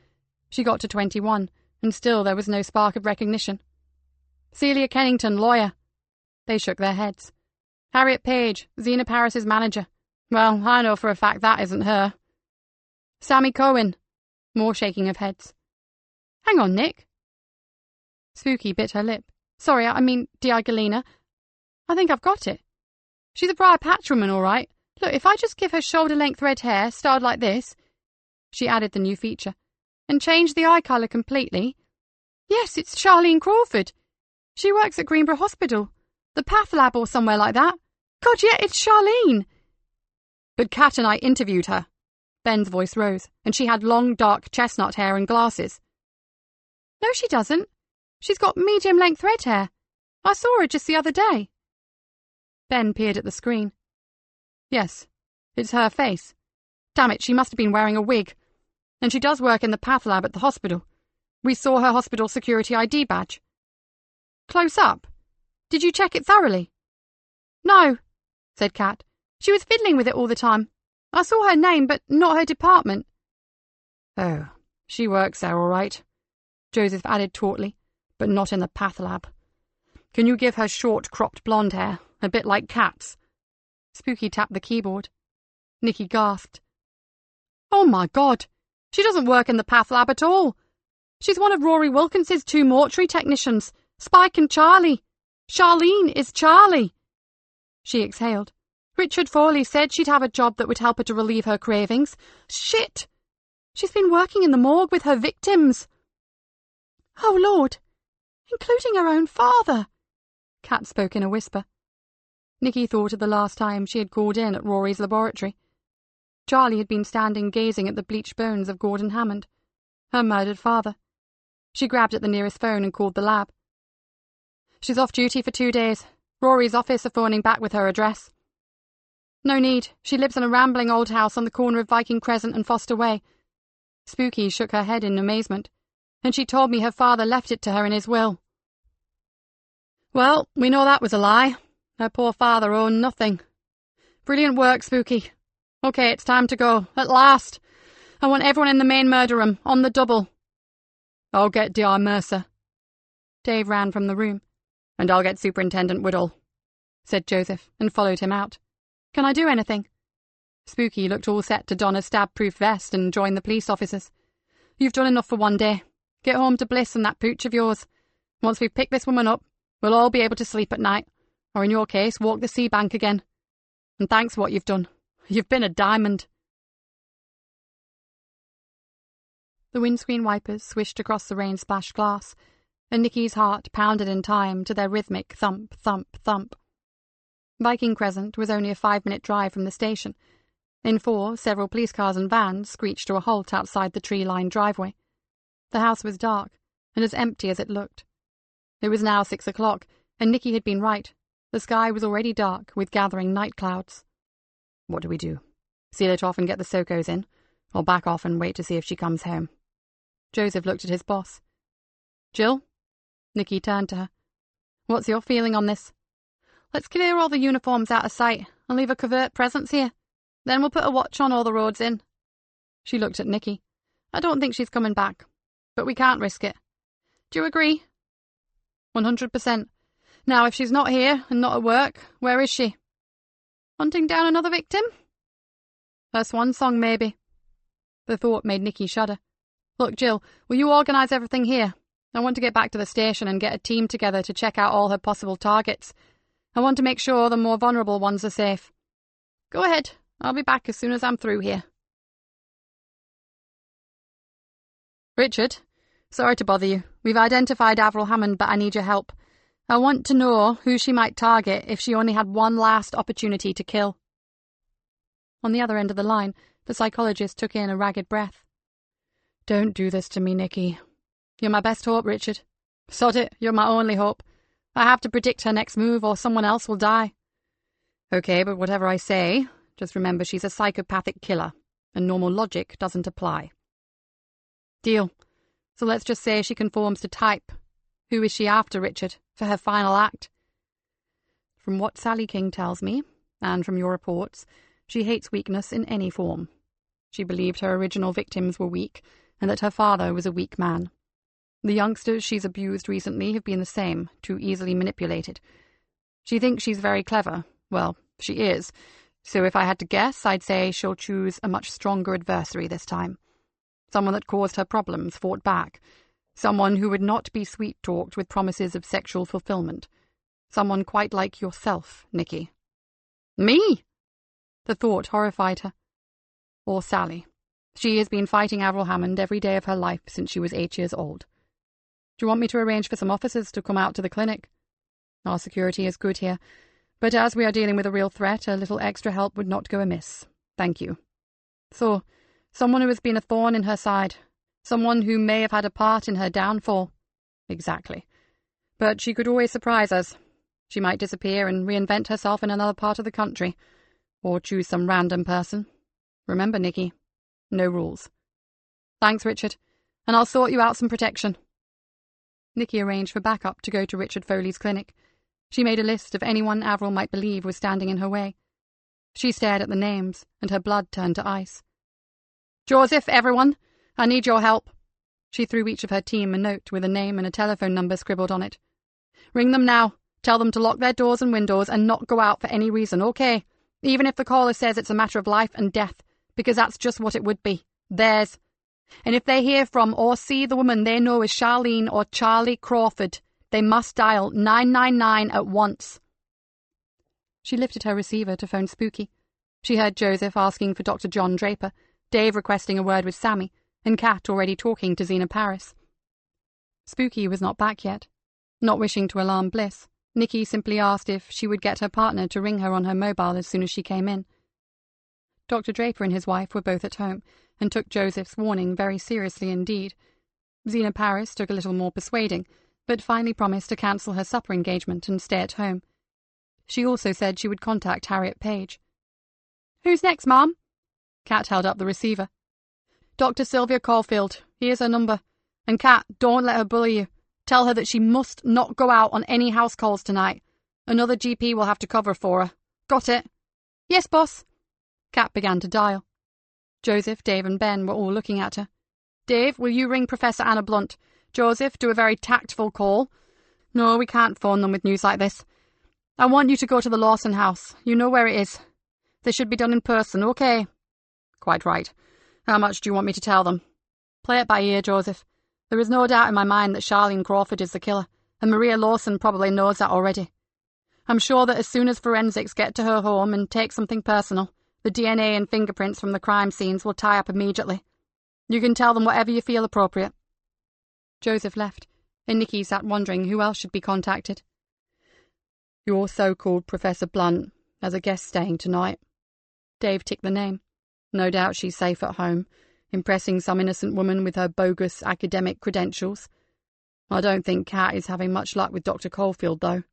Speaker 1: She got to 21, and still there was no spark of recognition. Celia Kennington, lawyer. They shook their heads. Harriet Page, Zena Paris's manager. Well, I know for a fact that isn't her. Sammy Cohen. More shaking of heads. Hang on, Nick. Spooky bit her lip. Sorry, I mean, Nikki Galena. I think I've got it. She's a Briar Patch woman, all right. Look, if I just give her shoulder-length red hair, styled like this... She added the new feature. And change the eye colour completely. Yes, it's Charlene Crawford. She works at Greenborough Hospital. The Path Lab or somewhere like that. God, yeah, it's Charlene. But Kat and I interviewed her. Ben's voice rose, and she had long, dark chestnut hair and glasses. No, she doesn't. She's got medium-length red hair. I saw her just the other day. Ben peered at the screen. Yes, it's her face. Damn it, she must have been wearing a wig. And she does work in the Path Lab at the hospital. We saw her hospital security ID badge. Close up? Did you check it thoroughly? No, said Kat. She was fiddling with it all the time. I saw her name, but not her department. Oh, she works there all right, Joseph added tautly, but not in the Path Lab. Can you give her short, cropped blonde hair, a bit like Kat's? Spooky tapped the keyboard. Nikki gasped. Oh my God! She doesn't work in the Path Lab at all. She's one of Rory Wilkins's 2 mortuary technicians, Spike and Charlie. Charlene is Charlie. She exhaled. Richard Foley said she'd have a job that would help her to relieve her cravings. Shit! She's been working in the morgue with her victims. Oh, Lord! Including her own father! Kat spoke in a whisper. Nikki thought of the last time she had called in at Rory's laboratory. Charlie had been standing gazing at the bleached bones of Gordon Hammond, her murdered father. She grabbed at the nearest phone and called the lab. She's off duty for 2 days. Rory's office are phoning back with her address. No need. She lives in a rambling old house on the corner of Viking Crescent and Foster Way. Spooky shook her head in amazement, and she told me her father left it to her in his will. Well, we know that was a lie. Her poor father owned nothing. Brilliant work, Spooky. Okay, it's time to go. At last. I want everyone in the main murder room, on the double. I'll get D.R. Mercer. Dave ran from the room. And I'll get Superintendent Woodall, said Joseph, and followed him out. Can I do anything? Spooky looked all set to don a stab-proof vest and join the police officers. You've done enough for one day. Get home to Bliss and that pooch of yours. Once we've picked this woman up, we'll all be able to sleep at night, or in your case, walk the sea bank again. And thanks for what you've done. You've been a diamond. The windscreen wipers swished across the rain-splashed glass, and Nikki's heart pounded in time to their rhythmic thump, thump, thump. Viking Crescent was only a 5-minute drive from the station,
Speaker 6: In 4, several police cars and vans screeched to a halt outside the tree-lined driveway. The house was dark, and as empty as it looked. It was now 6 o'clock, and Nikki had been right. The sky was already dark, with gathering night clouds. What do we do? Seal it off and get the Sokos in, or back off and wait to see if she comes home? Joseph looked at his boss. Jill? Nikki turned to her. What's your feeling on this? Let's clear all the uniforms out of sight and leave a covert presence here. Then we'll put a watch on all the roads in. She looked at Nikki. I don't think she's coming back, but we can't risk it. Do you agree? 100%. Now, if she's not here and not at work, where is she? Hunting down another victim? Her swan song, maybe. The thought made Nikki shudder. Look, Jill, will you organise everything here? I want to get back to the station and get a team together to check out all her possible targets. I want to make sure the more vulnerable ones are safe. Go ahead. I'll be back as soon as I'm through here. Richard, sorry to bother you. We've identified Avril Hammond, but I need your help. I want to know who she might target if she only had one last opportunity to kill. On the other end of the line, the psychologist took in a ragged breath. Don't do this to me, Nikki. You're my best hope, Richard. Sod it, you're my only hope. I have to predict her next move or someone else will die. Okay, but whatever I say, just remember she's a psychopathic killer, and normal logic doesn't apply. Deal. So let's just say she conforms to type. Who is she after, Richard, for her final act? From what Sally King tells me, and from your reports, she hates weakness in any form. She believed her original victims were weak, and that her father was a weak man. The youngsters she's abused recently have been the same, too easily manipulated. She thinks she's very clever. Well, she is. So if I had to guess, I'd say she'll choose a much stronger adversary this time. Someone that caused her problems, fought back. Someone who would not be sweet-talked with promises of sexual fulfillment. Someone quite like yourself, Nikki. Me? The thought horrified her. Or Sally. She has been fighting Avril Hammond every day of her life since she was 8 years old. Do you want me to arrange for some officers to come out to the clinic? Our security is good here, but as we are dealing with a real threat, a little extra help would not go amiss. Thank you. So, someone who has been a thorn in her side. Someone who may have had a part in her downfall. Exactly. But she could always surprise us. She might disappear and reinvent herself in another part of the country. Or choose some random person. Remember, Nikki, no rules. Thanks, Richard, and I'll sort you out some protection. Nikki arranged for backup to go to Richard Foley's clinic. She made a list of anyone Avril might believe was standing in her way. She stared at the names, and her blood turned to ice. Joseph, everyone, I need your help. She threw each of her team a note with a name and a telephone number scribbled on it. Ring them now. Tell them to lock their doors and windows and not go out for any reason, okay? Even if the caller says it's a matter of life and death, because that's just what it would be. Theirs. And if they hear from or see the woman they know is Charlene or Charlie Crawford, they must dial 999 at once. She lifted her receiver to phone Spooky. She heard Joseph asking for Dr. John Draper, Dave requesting a word with Sammy, and Kat already talking to Zena Paris. Spooky was not back yet. Not wishing to alarm Bliss, Nikki simply asked if she would get her partner to ring her on her mobile as soon as she came in. Dr. Draper and his wife were both at home, and took Joseph's warning very seriously indeed. Zena Paris took a little more persuading, but finally promised to cancel her supper engagement and stay at home. She also said she would contact Harriet Page. Who's next, Mom? Kat held up the receiver. Dr. Sylvia Caulfield. Here's her number. And Kat, don't let her bully you. Tell her that she must not go out on any house calls tonight. Another GP will have to cover for her. Got it? Yes, boss. Kat began to dial. Joseph, Dave and Ben were all looking at her. Dave, will you ring Professor Anna Blunt? Joseph, do a very tactful call. No, we can't phone them with news like this. I want you to go to the Lawson house. You know where it is. This should be done in person, okay? Quite right. How much do you want me to tell them? Play it by ear, Joseph. There is no doubt in my mind that Charlene Crawford is the killer, and Maria Lawson probably knows that already. I'm sure that as soon as forensics get to her home and take something personal, the DNA and fingerprints from the crime scenes will tie up immediately. You can tell them whatever you feel appropriate. Joseph left, and Nikki sat wondering who else should be contacted. Your so-called Professor Blunt has a guest staying tonight. Dave ticked the name.
Speaker 3: No doubt she's safe at home, impressing some innocent woman with her bogus academic credentials. I don't think Kat is having much luck with Dr. Caulfield, though.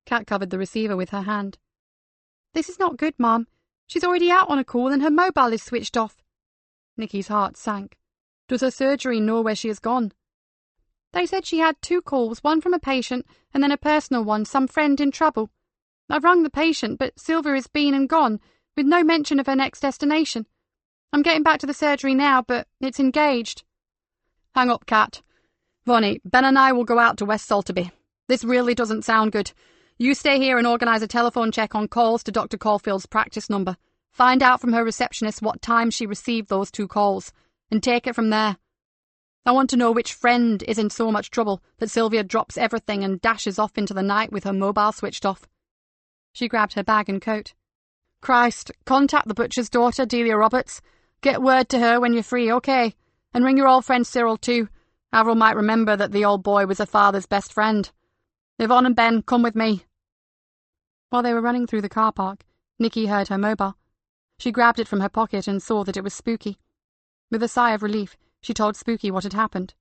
Speaker 6: Kat covered the receiver with her hand. This is not good, Mum. She's already out on a call and her mobile is switched off.
Speaker 3: Nikki's heart sank. Does her surgery know where she has gone?
Speaker 6: They said she had 2 calls, one from a patient and then a personal one, some friend in trouble. I've rung the patient, but Sylvia has been and gone, with no mention of her next destination. I'm getting back to the surgery now, but it's engaged.
Speaker 3: Hang up, Kat. Vonnie, Ben and I will go out to West Salterby. This really doesn't sound good. You stay here and organise a telephone check on calls to Dr. Caulfield's practice number. Find out from her receptionist what time she received those 2 calls, and take it from there. I want to know which friend is in so much trouble that Sylvia drops everything and dashes off into the night with her mobile switched off.
Speaker 6: She grabbed her bag and coat.
Speaker 3: Christ, contact the butcher's daughter, Delia Roberts. Get word to her when you're free, OK? And ring your old friend Cyril too. Avril might remember that the old boy was her father's best friend. Yvonne and Ben, come with me.
Speaker 6: While they were running through the car park, Nikki heard her mobile. She grabbed it from her pocket and saw that it was Spooky. With a sigh of relief, she told Spooky what had happened.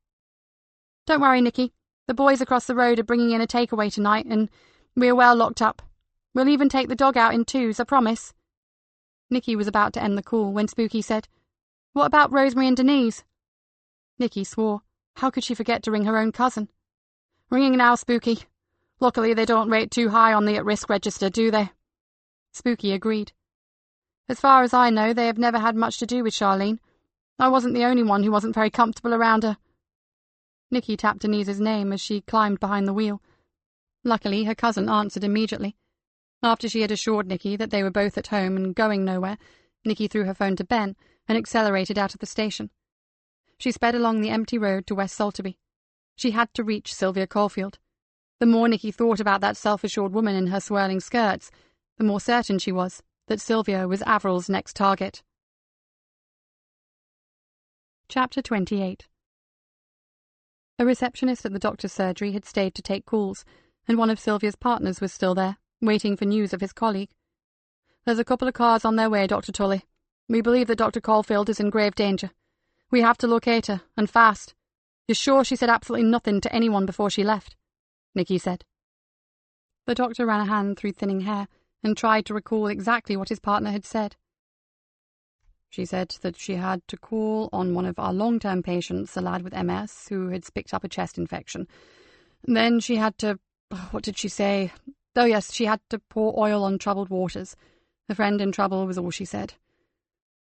Speaker 6: Don't worry, Nikki. The boys across the road are bringing in a takeaway tonight, and we're well locked up. We'll even take the dog out in 2s, I promise. Nikki was about to end the call when Spooky said, What about Rosemary and Denise? Nikki swore. How could she forget to ring her own cousin?
Speaker 3: Ringing now, Spooky. Luckily they don't rate too high on the at-risk register, do they?
Speaker 6: Spooky agreed. As far as I know, they have never had much to do with Charlene. I wasn't the only one who wasn't very comfortable around her. Nikki tapped Denise's name as she climbed behind the wheel. Luckily, her cousin answered immediately. After she had assured Nikki that they were both at home and going nowhere, Nikki threw her phone to Ben and accelerated out of the station. She sped along the empty road to West Salterby. She had to reach Sylvia Caulfield. The more Nikki thought about that self-assured woman in her swirling skirts, the more certain she was that Sylvia was Avril's next target. Chapter 28. A receptionist at the doctor's surgery had stayed to take calls, and one of Sylvia's partners was still there, waiting for news of his colleague. There's a couple of cars on their way, Dr. Tully. We believe that Dr. Caulfield is in grave danger. We have to locate her, and fast. You're sure she said absolutely nothing to anyone before she left? Nikki said. The doctor ran a hand through thinning hair and tried to recall exactly what his partner had said. She said that she had to call on one of our long-term patients, a lad with MS, who had picked up a chest infection. Then she had to... What did she say? Oh yes, she had to pour oil on troubled waters. A friend in trouble was all she said.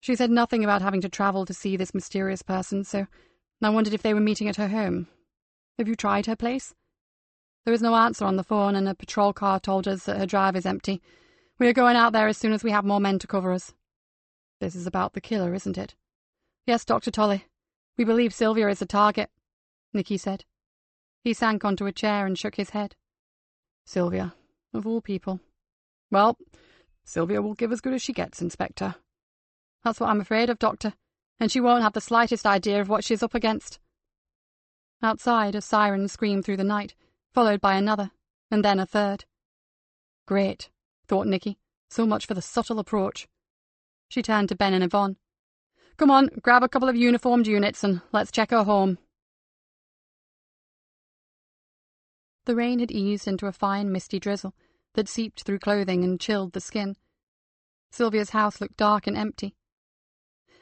Speaker 6: She said nothing about having to travel to see this mysterious person, so I wondered if they were meeting at her home. Have you tried her place? There was no answer on the phone, and a patrol car told us that her drive is empty. We are going out there as soon as we have more men to cover us. This is about the killer, isn't it? Yes, Dr. Tully. We believe Sylvia is the target, Nikki said. He sank onto a chair and shook his head. Sylvia, of all people. Well, Sylvia will give as good as she gets, Inspector. That's what I'm afraid of, Doctor, and she won't have the slightest idea of what she's up against. Outside, a siren screamed through the night, followed by another, and then a third. Great, thought Nikki. So much for the subtle approach. She turned to Ben and Yvonne. Come on, grab a couple of uniformed units and let's check her home. The rain had eased into a fine misty drizzle that seeped through clothing and chilled the skin. Sylvia's house looked dark and empty.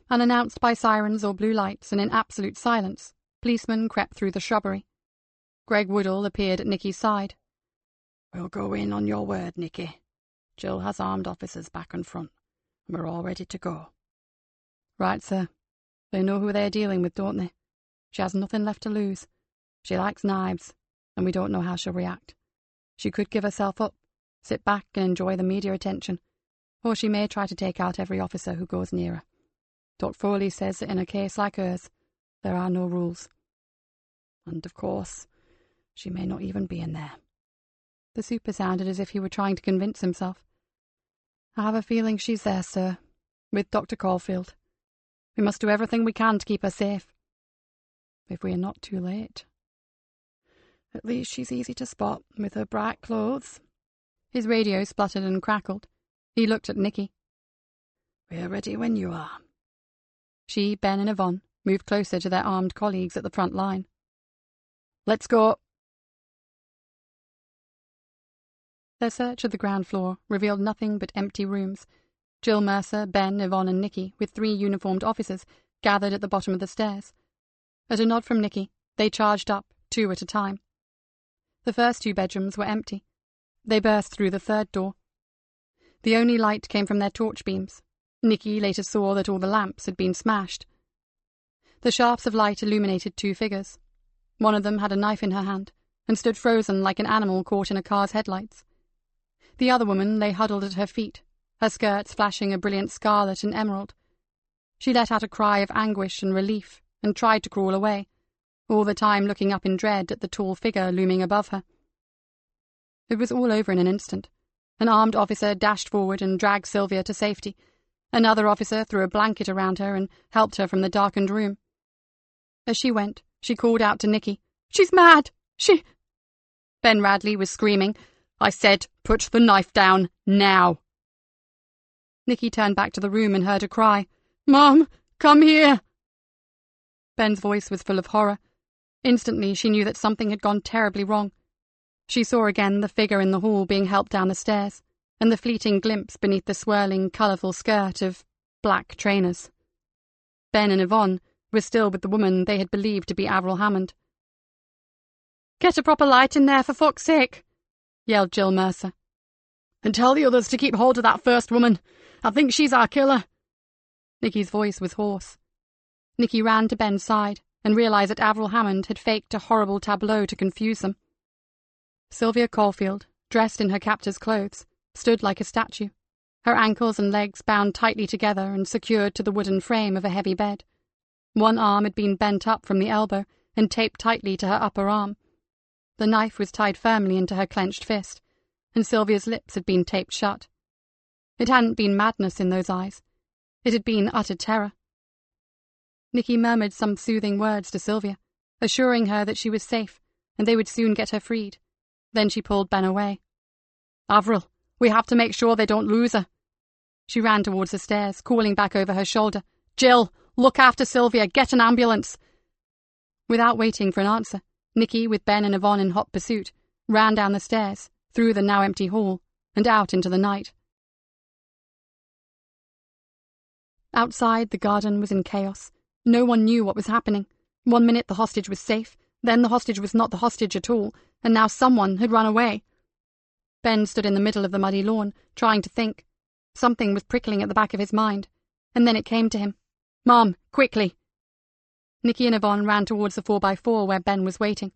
Speaker 6: Unannounced by sirens or blue lights and in absolute silence, policemen crept through the shrubbery. Greg Woodall appeared at Nikki's side. We'll go in on your word, Nikki. Jill has armed officers back and front. We're all ready to go. Right, sir. They know who they're dealing with, don't they? She has nothing left to lose. She likes knives, and we don't know how she'll react. She could give herself up, sit back and enjoy the media attention, or she may try to take out every officer who goes near her. Dr. Foley says that in a case like hers, there are no rules. And, of course, she may not even be in there. The super sounded as if he were trying to convince himself. I have a feeling she's there, sir, with Dr. Caulfield. We must do everything we can to keep her safe. If we are not too late. At least she's easy to spot, with her bright clothes. His radio spluttered and crackled. He looked at Nikki.
Speaker 5: We're ready when you are.
Speaker 6: She, Ben and Yvonne moved closer to their armed colleagues at the front line. Let's go. Their search of the ground floor revealed nothing but empty rooms. Jill Mercer, Ben, Yvonne and Nikki, with 3 uniformed officers, gathered at the bottom of the stairs. At a nod from Nikki, they charged up, 2 at a time. The first 2 bedrooms were empty. They burst through the 3rd door. The only light came from their torch beams. Nikki later saw that all the lamps had been smashed. The shafts of light illuminated 2 figures. One of them had a knife in her hand, and stood frozen like an animal caught in a car's headlights. The other woman lay huddled at her feet, her skirts flashing a brilliant scarlet and emerald. She let out a cry of anguish and relief, and tried to crawl away, all the time looking up in dread at the tall figure looming above her. It was all over in an instant. An armed officer dashed forward and dragged Sylvia to safety. Another officer threw a blanket around her and helped her from the darkened room. As she went, she called out to Nikki, "She's mad! She—" Ben Radley was screaming, "I said, put the knife down, now!" Nikki turned back to the room and heard a cry, "Mom, come here!" Ben's voice was full of horror. Instantly she knew that something had gone terribly wrong. She saw again the figure in the hall being helped down the stairs, and the fleeting glimpse beneath the swirling, colourful skirt of black trainers. Ben and Yvonne were still with the woman they had believed to be Avril Hammond. "Get a proper light in there, for fuck's sake!" yelled Jill Mercer. "And tell the others to keep hold of that first woman. I think she's our killer." Nikki's voice was hoarse. Nikki ran to Ben's side and realised that Avril Hammond had faked a horrible tableau to confuse them. Sylvia Caulfield, dressed in her captor's clothes, stood like a statue, her ankles and legs bound tightly together and secured to the wooden frame of a heavy bed. One arm had been bent up from the elbow and taped tightly to her upper arm. The knife was tied firmly into her clenched fist, and Sylvia's lips had been taped shut. It hadn't been madness in those eyes. It had been utter terror. Nikki murmured some soothing words to Sylvia, assuring her that she was safe and they would soon get her freed. Then she pulled Ben away. "Avril, we have to make sure they don't lose her." She ran towards the stairs, calling back over her shoulder, "Jill, look after Sylvia, get an ambulance." Without waiting for an answer, Nikki, with Ben and Yvonne in hot pursuit, ran down the stairs, through the now empty hall, and out into the night. Outside, the garden was in chaos. No one knew what was happening. 1 minute the hostage was safe, then the hostage was not the hostage at all, and now someone had run away. Ben stood in the middle of the muddy lawn, trying to think. Something was prickling at the back of his mind, and then it came to him. "Mom, quickly!" Nikki and Yvonne ran towards the 4x4 where Ben was waiting.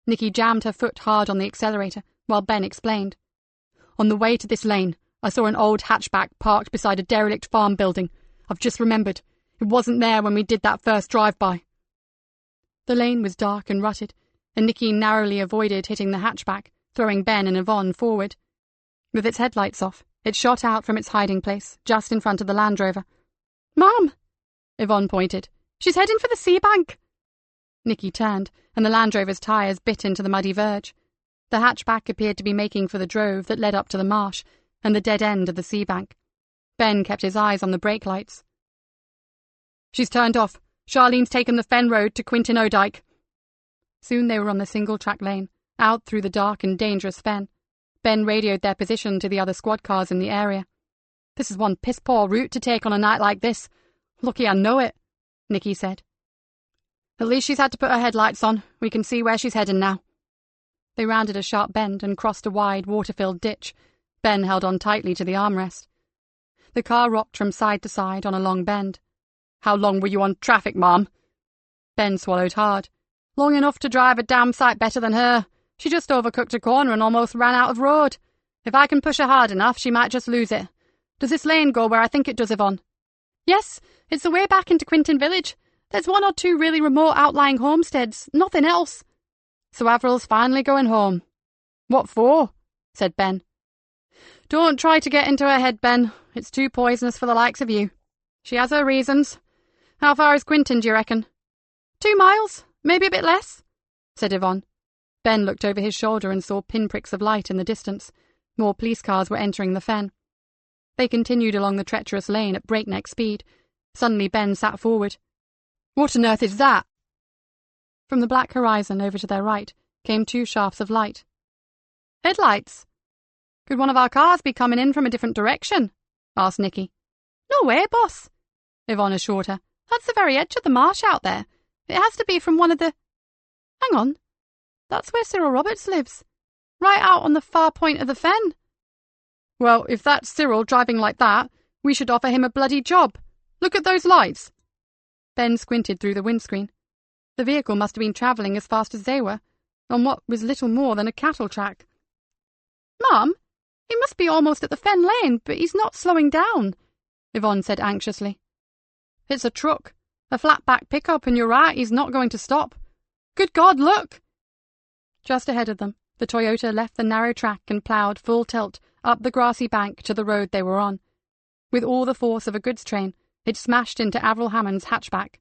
Speaker 6: Nikki jammed her foot hard on the accelerator, while Ben explained. "On the way to this lane, I saw an old hatchback parked beside a derelict farm building. I've just remembered. It wasn't there when we did that first drive-by." The lane was dark and rutted, and Nikki narrowly avoided hitting the hatchback, throwing Ben and Yvonne forward. With its headlights off, it shot out from its hiding place, just in front of the Land Rover. "Mom!" Yvonne pointed. "She's heading for the sea bank." Nikki turned, and the Land Rover's tyres bit into the muddy verge. The hatchback appeared to be making for the drove that led up to the marsh, and the dead end of the sea bank. Ben kept his eyes on the brake lights. "She's turned off. Charlene's taken the Fen Road to Quintin O'Dyke." Soon they were on the single-track lane, out through the dark and dangerous fen. Ben radioed their position to the other squad cars in the area. "This is one piss-poor route to take on a night like this. Lucky I know it," Nikki said. "At least she's had to put her headlights on. We can see where she's heading now." They rounded a sharp bend and crossed a wide, water-filled ditch. Ben held on tightly to the armrest. The car rocked from side to side on a long bend. "How long were you on traffic, Mom?" Ben swallowed hard. "Long enough to drive a damn sight better than her. She just overcooked a corner and almost ran out of road. If I can push her hard enough, she might just lose it. Does this lane go where I think it does, Yvonne?" "Yes, it's the way back into Quintin Village. There's 1 or 2 really remote outlying homesteads, nothing else." "So Avril's finally going home." "What for?" said Ben. "Don't try to get into her head, Ben. It's too poisonous for the likes of you. She has her reasons. How far is Quintin, do you reckon?" 2 miles, maybe a bit less," said Yvonne. Ben looked over his shoulder and saw pinpricks of light in the distance. More police cars were entering the fen. They continued along the treacherous lane at breakneck speed. Suddenly Ben sat forward. "What on earth is that?" From the black horizon over to their right came 2 shafts of light. "Headlights. Could one of our cars be coming in from a different direction?" asked Nikki. "No way, boss," Yvonne assured her. "That's the very edge of the marsh out there. It has to be from one of the... Hang on. That's where Cyril Roberts lives. Right out on the far point of the fen." "Well, if that's Cyril driving like that, we should offer him a bloody job. Look at those lights." Ben squinted through the windscreen. The vehicle must have been travelling as fast as they were, on what was little more than a cattle track. "Mum, he must be almost at the fen lane, but he's not slowing down," Yvonne said anxiously. "It's a truck, a flat-back pickup, and you're right, he's not going to stop. Good God, look!" Just ahead of them, the Toyota left the narrow track and ploughed full tilt up the grassy bank to the road they were on. With all the force of a goods train, it smashed into Avril Hammond's hatchback.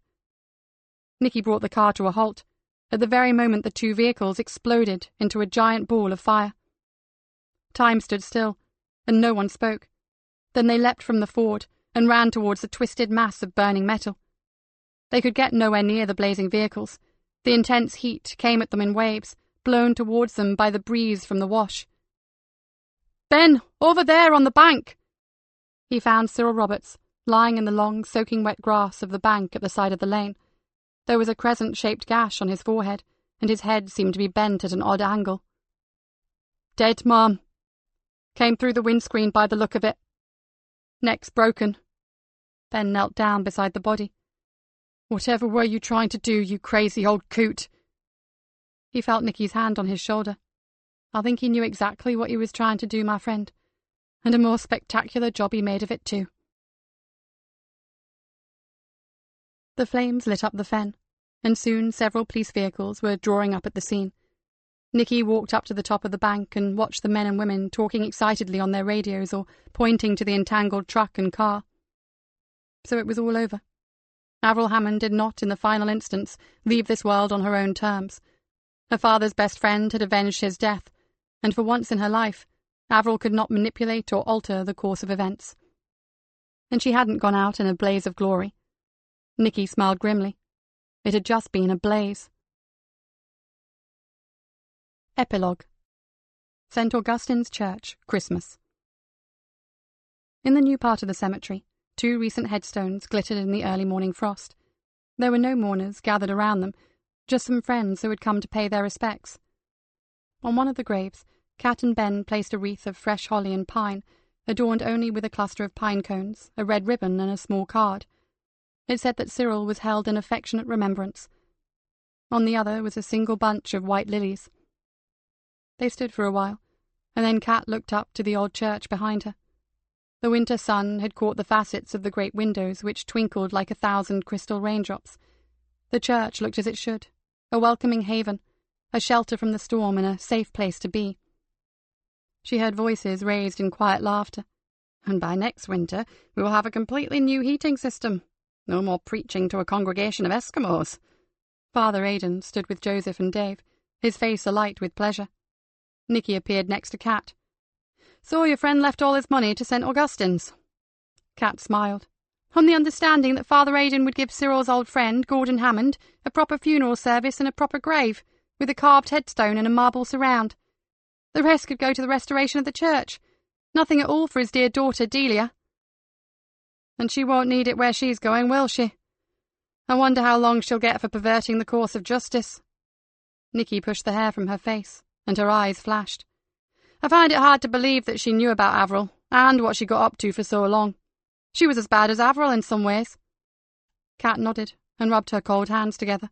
Speaker 6: Nikki brought the car to a halt, at the very moment the 2 vehicles exploded into a giant ball of fire. Time stood still, and no one spoke. Then they leapt from the Ford and ran towards the twisted mass of burning metal. They could get nowhere near the blazing vehicles. The intense heat came at them in waves, blown towards them by the breeze from the wash. "Ben, over there on the bank!" He found Cyril Roberts, lying in the long, soaking wet grass of the bank at the side of the lane. There was a crescent-shaped gash on his forehead, and his head seemed to be bent at an odd angle. "Dead, Mom. Came through the windscreen by the look of it. Neck's broken." Ben knelt down beside the body. "Whatever were you trying to do, you crazy old coot?" He felt Nikki's hand on his shoulder. "I think he knew exactly what he was trying to do, my friend, and a more spectacular job he made of it, too." The flames lit up the fen, and soon several police vehicles were drawing up at the scene. Nikki walked up to the top of the bank and watched the men and women talking excitedly on their radios or pointing to the entangled truck and car. So it was all over. Avril Hammond did not, in the final instance, leave this world on her own terms. Her father's best friend had avenged his death, and for once in her life, Avril could not manipulate or alter the course of events. And she hadn't gone out in a blaze of glory. Nikki smiled grimly. It had just been a blaze. Epilogue. St. Augustine's Church, Christmas. In the new part of the cemetery, 2 recent headstones glittered in the early morning frost. There were no mourners gathered around them, just some friends who had come to pay their respects. On one of the graves, Kat and Ben placed a wreath of fresh holly and pine, adorned only with a cluster of pine cones, a red ribbon, and a small card. It said that Cyril was held in affectionate remembrance. On the other was a single bunch of white lilies. They stood for a while, and then Kat looked up to the old church behind her. The winter sun had caught the facets of the great windows, which twinkled like 1,000 crystal raindrops. The church looked as it should, a welcoming haven, a shelter from the storm and a safe place to be. She heard voices raised in quiet laughter. "And by next winter we will have a completely new heating system. No more preaching to a congregation of Eskimos." Father Aidan stood with Joseph and Dave, his face alight with pleasure. Nikki appeared next to Kat. "So your friend left all his money to St. Augustine's?" Kat smiled. "On the understanding that Father Aidan would give Cyril's old friend, Gordon Hammond, a proper funeral service and a proper grave, with a carved headstone and a marble surround. The rest could go to the restoration of the church. Nothing at all for his dear daughter, Delia. And she won't need it where she's going, will she? I wonder how long she'll get for perverting the course of justice." Nikki pushed the hair from her face, and her eyes flashed. "I find it hard to believe that she knew about Avril, and what she got up to for so long. She was as bad as Avril in some ways." Kat nodded, and rubbed her cold hands together.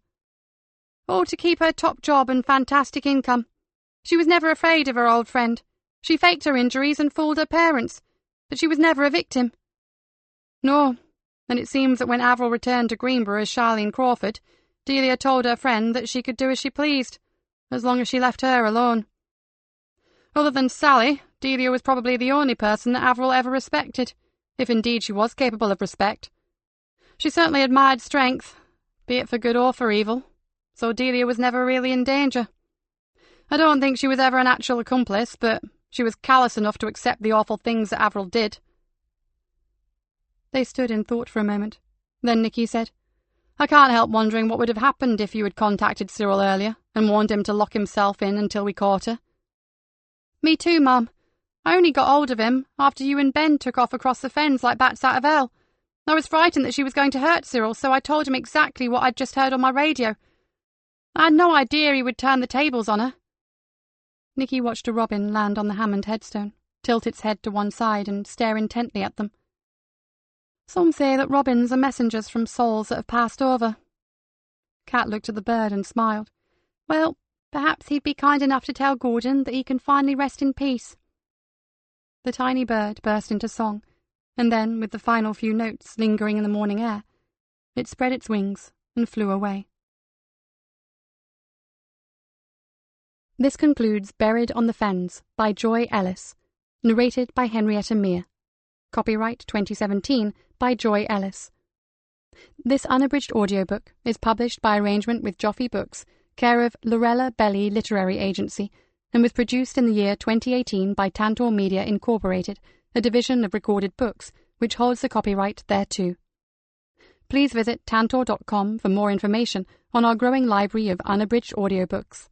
Speaker 6: "Oh, to keep her top job and fantastic income. She was never afraid of her old friend. She faked her injuries and fooled her parents, but she was never a victim. No, and it seems that when Avril returned to Greenborough as Charlene Crawford, Delia told her friend that she could do as she pleased, as long as she left her alone. Other than Sally, Delia was probably the only person that Avril ever respected, if indeed she was capable of respect. She certainly admired strength, be it for good or for evil, so Delia was never really in danger. I don't think she was ever an actual accomplice, but she was callous enough to accept the awful things that Avril did. They stood in thought for a moment. Then Nikki said, "I can't help wondering what would have happened if you had contacted Cyril earlier and warned him to lock himself in until we caught her." "Me too, Mum. I only got hold of him after you and Ben took off across the fens like bats out of hell. I was frightened that she was going to hurt Cyril, so I told him exactly what I'd just heard on my radio. I had no idea he would turn the tables on her." Nikki watched a robin land on the Hammond headstone, tilt its head to one side and stare intently at them. "Some say that robins are messengers from souls that have passed over." Kat looked at the bird and smiled. "Well, perhaps he'd be kind enough to tell Gordon that he can finally rest in peace." The tiny bird burst into song, and then, with the final few notes lingering in the morning air, it spread its wings and flew away. This concludes Buried on the Fens by Joy Ellis, narrated by Henrietta Mear. Copyright 2017 by Joy Ellis. This unabridged audiobook is published by arrangement with Joffy Books, care of Lorella Belli Literary Agency, and was produced in the year 2018 by Tantor Media Incorporated, a division of Recorded Books, which holds the copyright thereto. Please visit tantor.com for more information on our growing library of unabridged audiobooks.